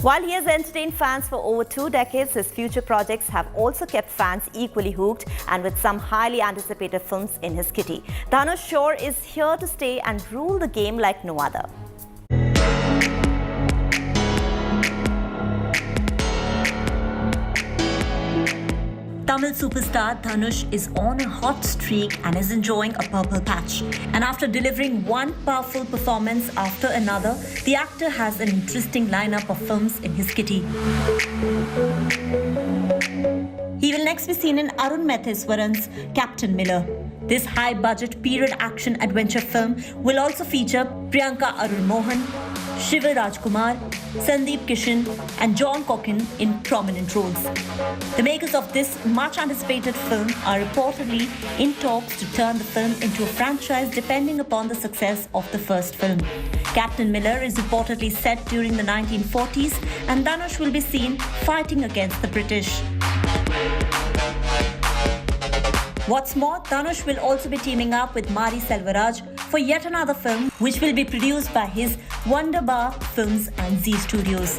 While he has entertained fans for over 2 decades, his future projects have also kept fans equally hooked and with some highly anticipated films in his kitty. Dhanush sure is here to stay and rule the game like no other. Tamil superstar Dhanush is on a hot streak and is enjoying a purple patch. And after delivering one powerful performance after another, the actor has an interesting lineup of films in his kitty. He will next be seen in Arun Matheswaran's Captain Miller. This high-budget period action adventure film will also feature Priyanka Arun Mohan, Shiva Rajkumar, Sandeep Kishan and John Cockin in prominent roles. The makers of this much-anticipated film are reportedly in talks to turn the film into a franchise depending upon the success of the first film. Captain Miller is reportedly set during the 1940s and Dhanush will be seen fighting against the British. What's more, Dhanush will also be teaming up with Mari Selvaraj for yet another film which will be produced by his Wonderbar Films and Z Studios.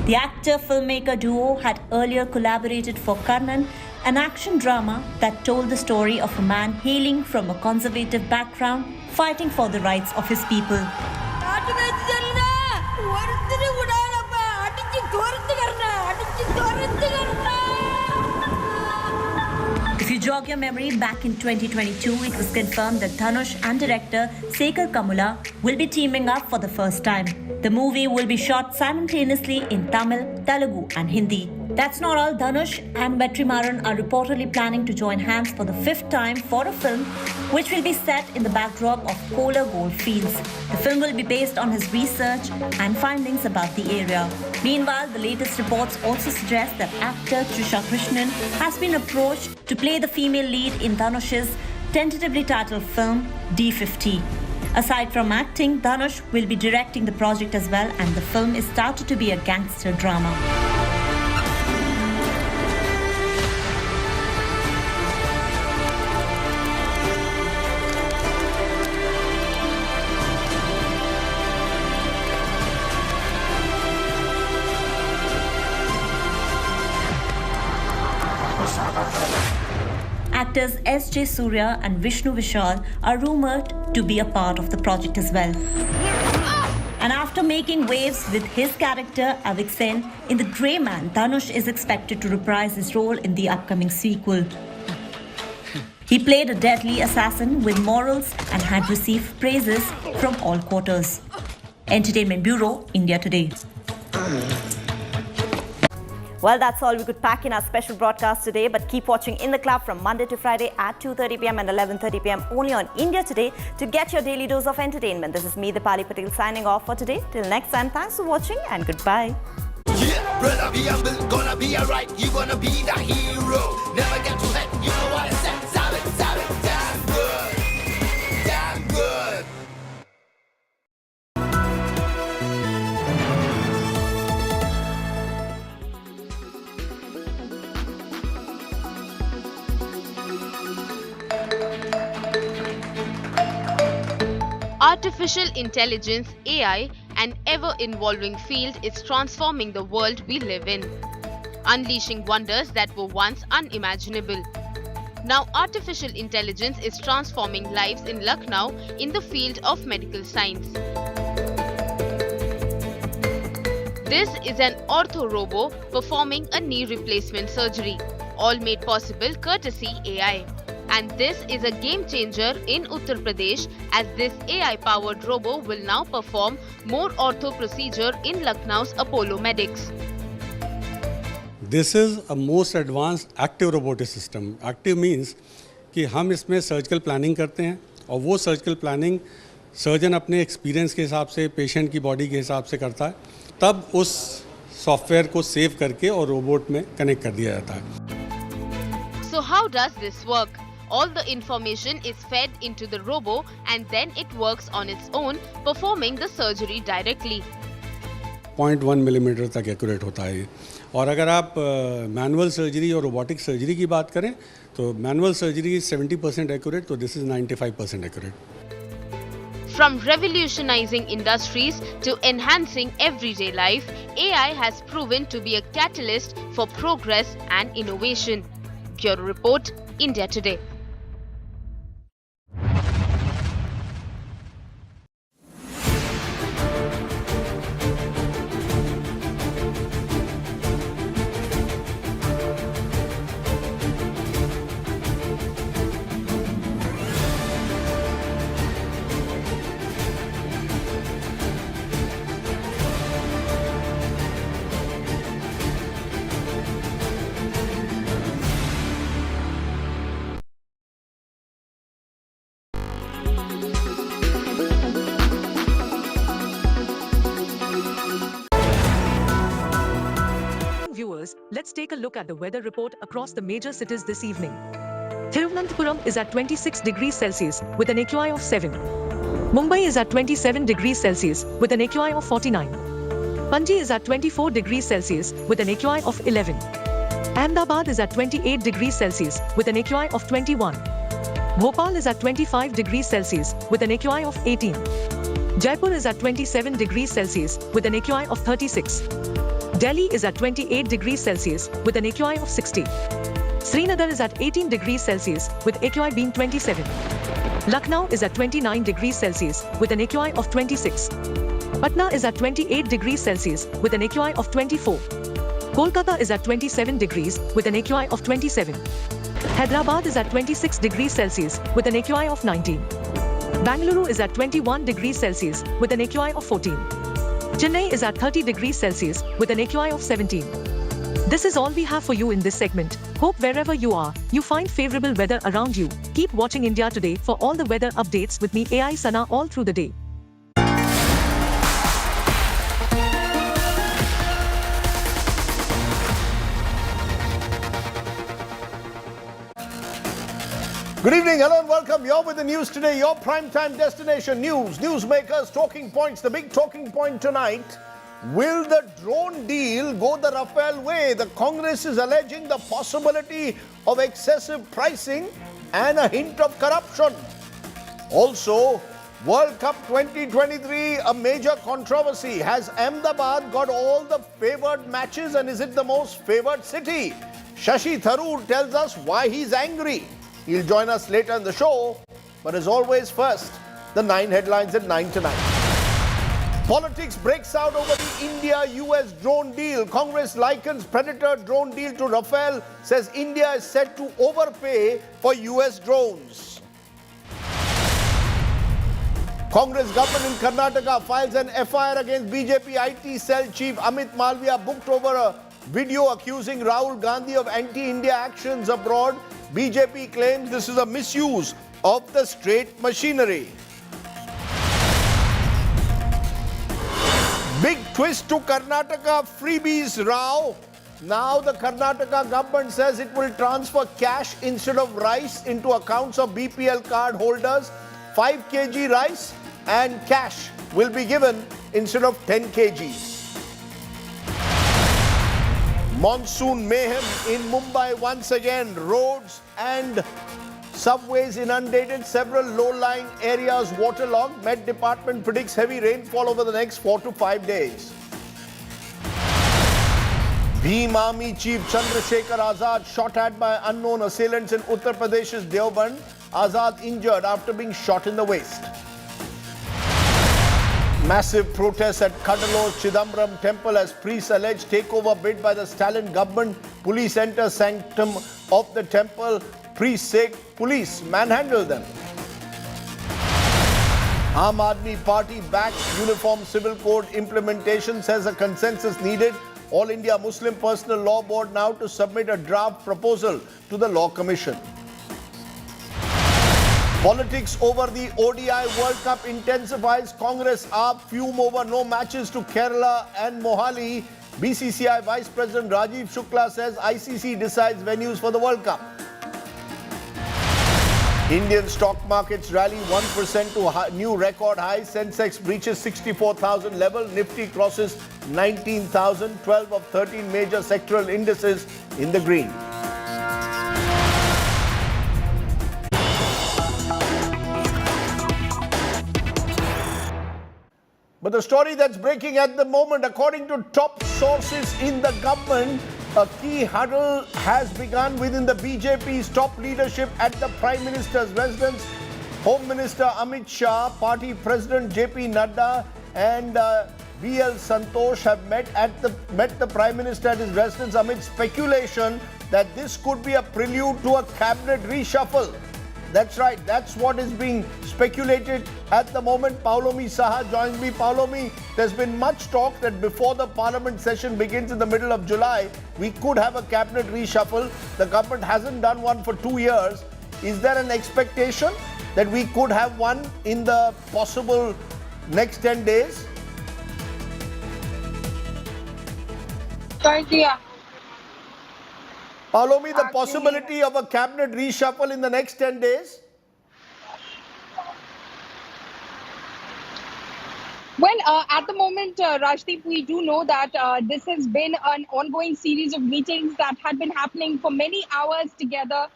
The actor-filmmaker duo had earlier collaborated for Karnan, an action drama that told the story of a man hailing from a conservative background, fighting for the rights of his people. If you jog your memory, back in 2022, it was confirmed that Dhanush and director Sekhar Kamula will be teaming up for the first time. The movie will be shot simultaneously in Tamil, Telugu and Hindi. That's not all. Dhanush and Vetrimaran are reportedly planning to join hands for the 5th time for a film which will be set in the backdrop of Kolar gold fields. The film will be based on his research and findings about the area. Meanwhile, the latest reports also suggest that actor Trisha Krishnan has been approached to play the female lead in Dhanush's tentatively titled film D50. Aside from acting, Dhanush will be directing the project as well, and the film is started to be a gangster drama. Actors S.J. Surya and Vishnu Vishal are rumoured to be a part of the project as well. And after making waves with his character Avik-Sen in The Grey Man, Dhanush is expected to reprise his role in the upcoming sequel. He played a deadly assassin with morals and had received praises from all quarters. Entertainment Bureau, India Today. Well, that's all we could pack in our special broadcast today, but keep watching In the Club from Monday to Friday at 2:30 p.m. and 11:30 p.m. only on India Today to get your daily dose of entertainment. This is me, Dipali Patel, signing off for today. Till next time, thanks for watching and goodbye. Yeah, brother, be humble, gonna be alright. You gonna be the hero. Never get too hot, you know what I said. Solid, damn good, damn good. Artificial intelligence, AI, an ever-evolving field is transforming the world we live in, unleashing wonders that were once unimaginable. Now, artificial intelligence is transforming lives in Lucknow in the field of medical science. This is an ortho-robo performing a knee replacement surgery, all made possible courtesy AI. And this is a game changer in Uttar Pradesh, as this AI-powered robo will now perform more ortho procedure in Lucknow's Apollo Medics. This is a most advanced active robotic system. Active means कि हम इसमें surgical planning करते हैं और वो surgical planning surgeon अपने experience के हिसाब से पेशेंट की बॉडी के हिसाब से करता है, तब उस सॉफ्टवेयर को सेव करके और रोबोट में कनेक्ट कर दिया जाता है. So how does this work? All the information is fed into the robo and then it works on its own, performing the surgery directly. 0.1 millimetre तक एक्यूरेट होता है. और अगर आप मैनुअल सर्जरी और रोबोटिक सर्जरी की बात करें तो मैनुअल सर्जरी 70% एक्यूरेट, तो this is 95% accurate. From revolutionizing industries to enhancing everyday life, AI has proven to be a catalyst for progress and innovation. Bureau Report, India Today. Viewers, let's take a look at the weather report across the major cities this evening. Thiruvananthapuram is at 26 degrees Celsius with an AQI of 7. Mumbai is at 27 degrees Celsius with an AQI of 49. Panji is at 24 degrees Celsius with an AQI of 11. Ahmedabad is at 28 degrees Celsius with an AQI of 21. Bhopal is at 25 degrees Celsius with an AQI of 18. Jaipur is at 27 degrees Celsius with an AQI of 36. Delhi is at 28 degrees Celsius with an AQI of 60. Srinagar is at 18 degrees Celsius with AQI being 27. Lucknow is at 29 degrees Celsius with an AQI of 26. Patna is at 28 degrees Celsius with an AQI of 24. Kolkata is at 27 degrees with an AQI of 27. Hyderabad is at 26 degrees Celsius with an AQI of 19. Bangalore is at 21 degrees Celsius with an AQI of 14. Chennai is at 30 degrees Celsius with an AQI of 17. This is all we have for you in this segment. Hope wherever you are, you find favorable weather around you. Keep watching India Today for all the weather updates with me, AI Sana, all through the day. Good evening, hello and welcome. You're with the news today, your primetime destination. News, newsmakers, talking points. The big talking point tonight, will the drone deal go the Rafale way? The Congress is alleging the possibility of excessive pricing and a hint of corruption. Also, World Cup 2023, a major controversy. Has Ahmedabad got all the favored matches and is it the most favored city? Shashi Tharoor tells us why he's angry. He'll join us later in the show. But as always, first, the 9 headlines at 9 tonight. Politics breaks out over the India-US drone deal. Congress likens Predator drone deal to Rafale, says India is set to overpay for US drones. Congress government in Karnataka files an FIR against BJP IT cell chief Amit Malviya, booked over a video accusing Rahul Gandhi of anti-India actions abroad. BJP claims this is a misuse of the state machinery. Big twist to Karnataka freebies row. Now the Karnataka government says it will transfer cash instead of rice into accounts of BPL card holders. 5 kg rice and cash will be given instead of 10 kgs. Monsoon mayhem in Mumbai once again. Roads and subways inundated, several low-lying areas waterlogged. Met Department predicts heavy rainfall over the next 4 to 5 days. Bhim Army Chief Chandrasekhar Azad shot at by unknown assailants in Uttar Pradesh's Deoband. Azad injured after being shot in the waist. Massive protests at Kadalo's Chidambaram temple as priests allege takeover bid by the Stalin government. Police enter sanctum of the temple. Priests say police manhandle them. Aam Aadmi Party backs Uniform Civil Code implementation, says a consensus needed. All India Muslim Personal Law Board now to submit a draft proposal to the Law Commission. Politics over the ODI World Cup intensifies. Congress AAP fume over no matches to Kerala and Mohali. BCCI Vice President Rajiv Shukla says ICC decides venues for the World Cup. Indian stock markets rally 1% to new record high. Sensex breaches 64,000 level. Nifty crosses 19,000. 12 of 13 major sectoral indices in the green. But the story that's breaking at the moment, according to top sources in the government, a key huddle has begun within the BJP's top leadership at the Prime Minister's residence. Home Minister Amit Shah, Party President JP Nadda and BL Santosh have met the Prime Minister at his residence amid speculation that this could be a prelude to a cabinet reshuffle. That's right, that's what is being speculated at the moment. Paulomi Saha joins me. Paulomi, there's been much talk that before the parliament session begins in the middle of July, we could have a cabinet reshuffle. The government hasn't done one for 2 years. Is there an expectation that we could have one in the possible next 10 days? Yeah. Paulomi, the possibility of a cabinet reshuffle in the next 10 days? Well, at the moment, Rajdeep, we do know that this has been an ongoing series of meetings that had been happening for many hours together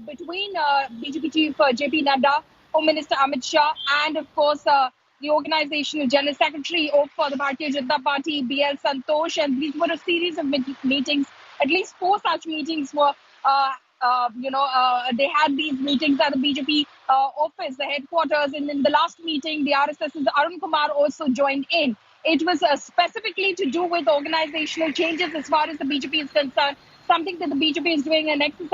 between BJP Chief JP Nadda, Home Minister Amit Shah, and of course the Organizational General Secretary of the Bharatiya Janata Party, BL Santosh. And these were a series of meetings. At least 4 such meetings were, they had these meetings at the BJP office, the headquarters. And in the last meeting, the RSS's Arun Kumar also joined in. It was specifically to do with organizational changes as far as the BJP is concerned, something that the BJP is doing an exercise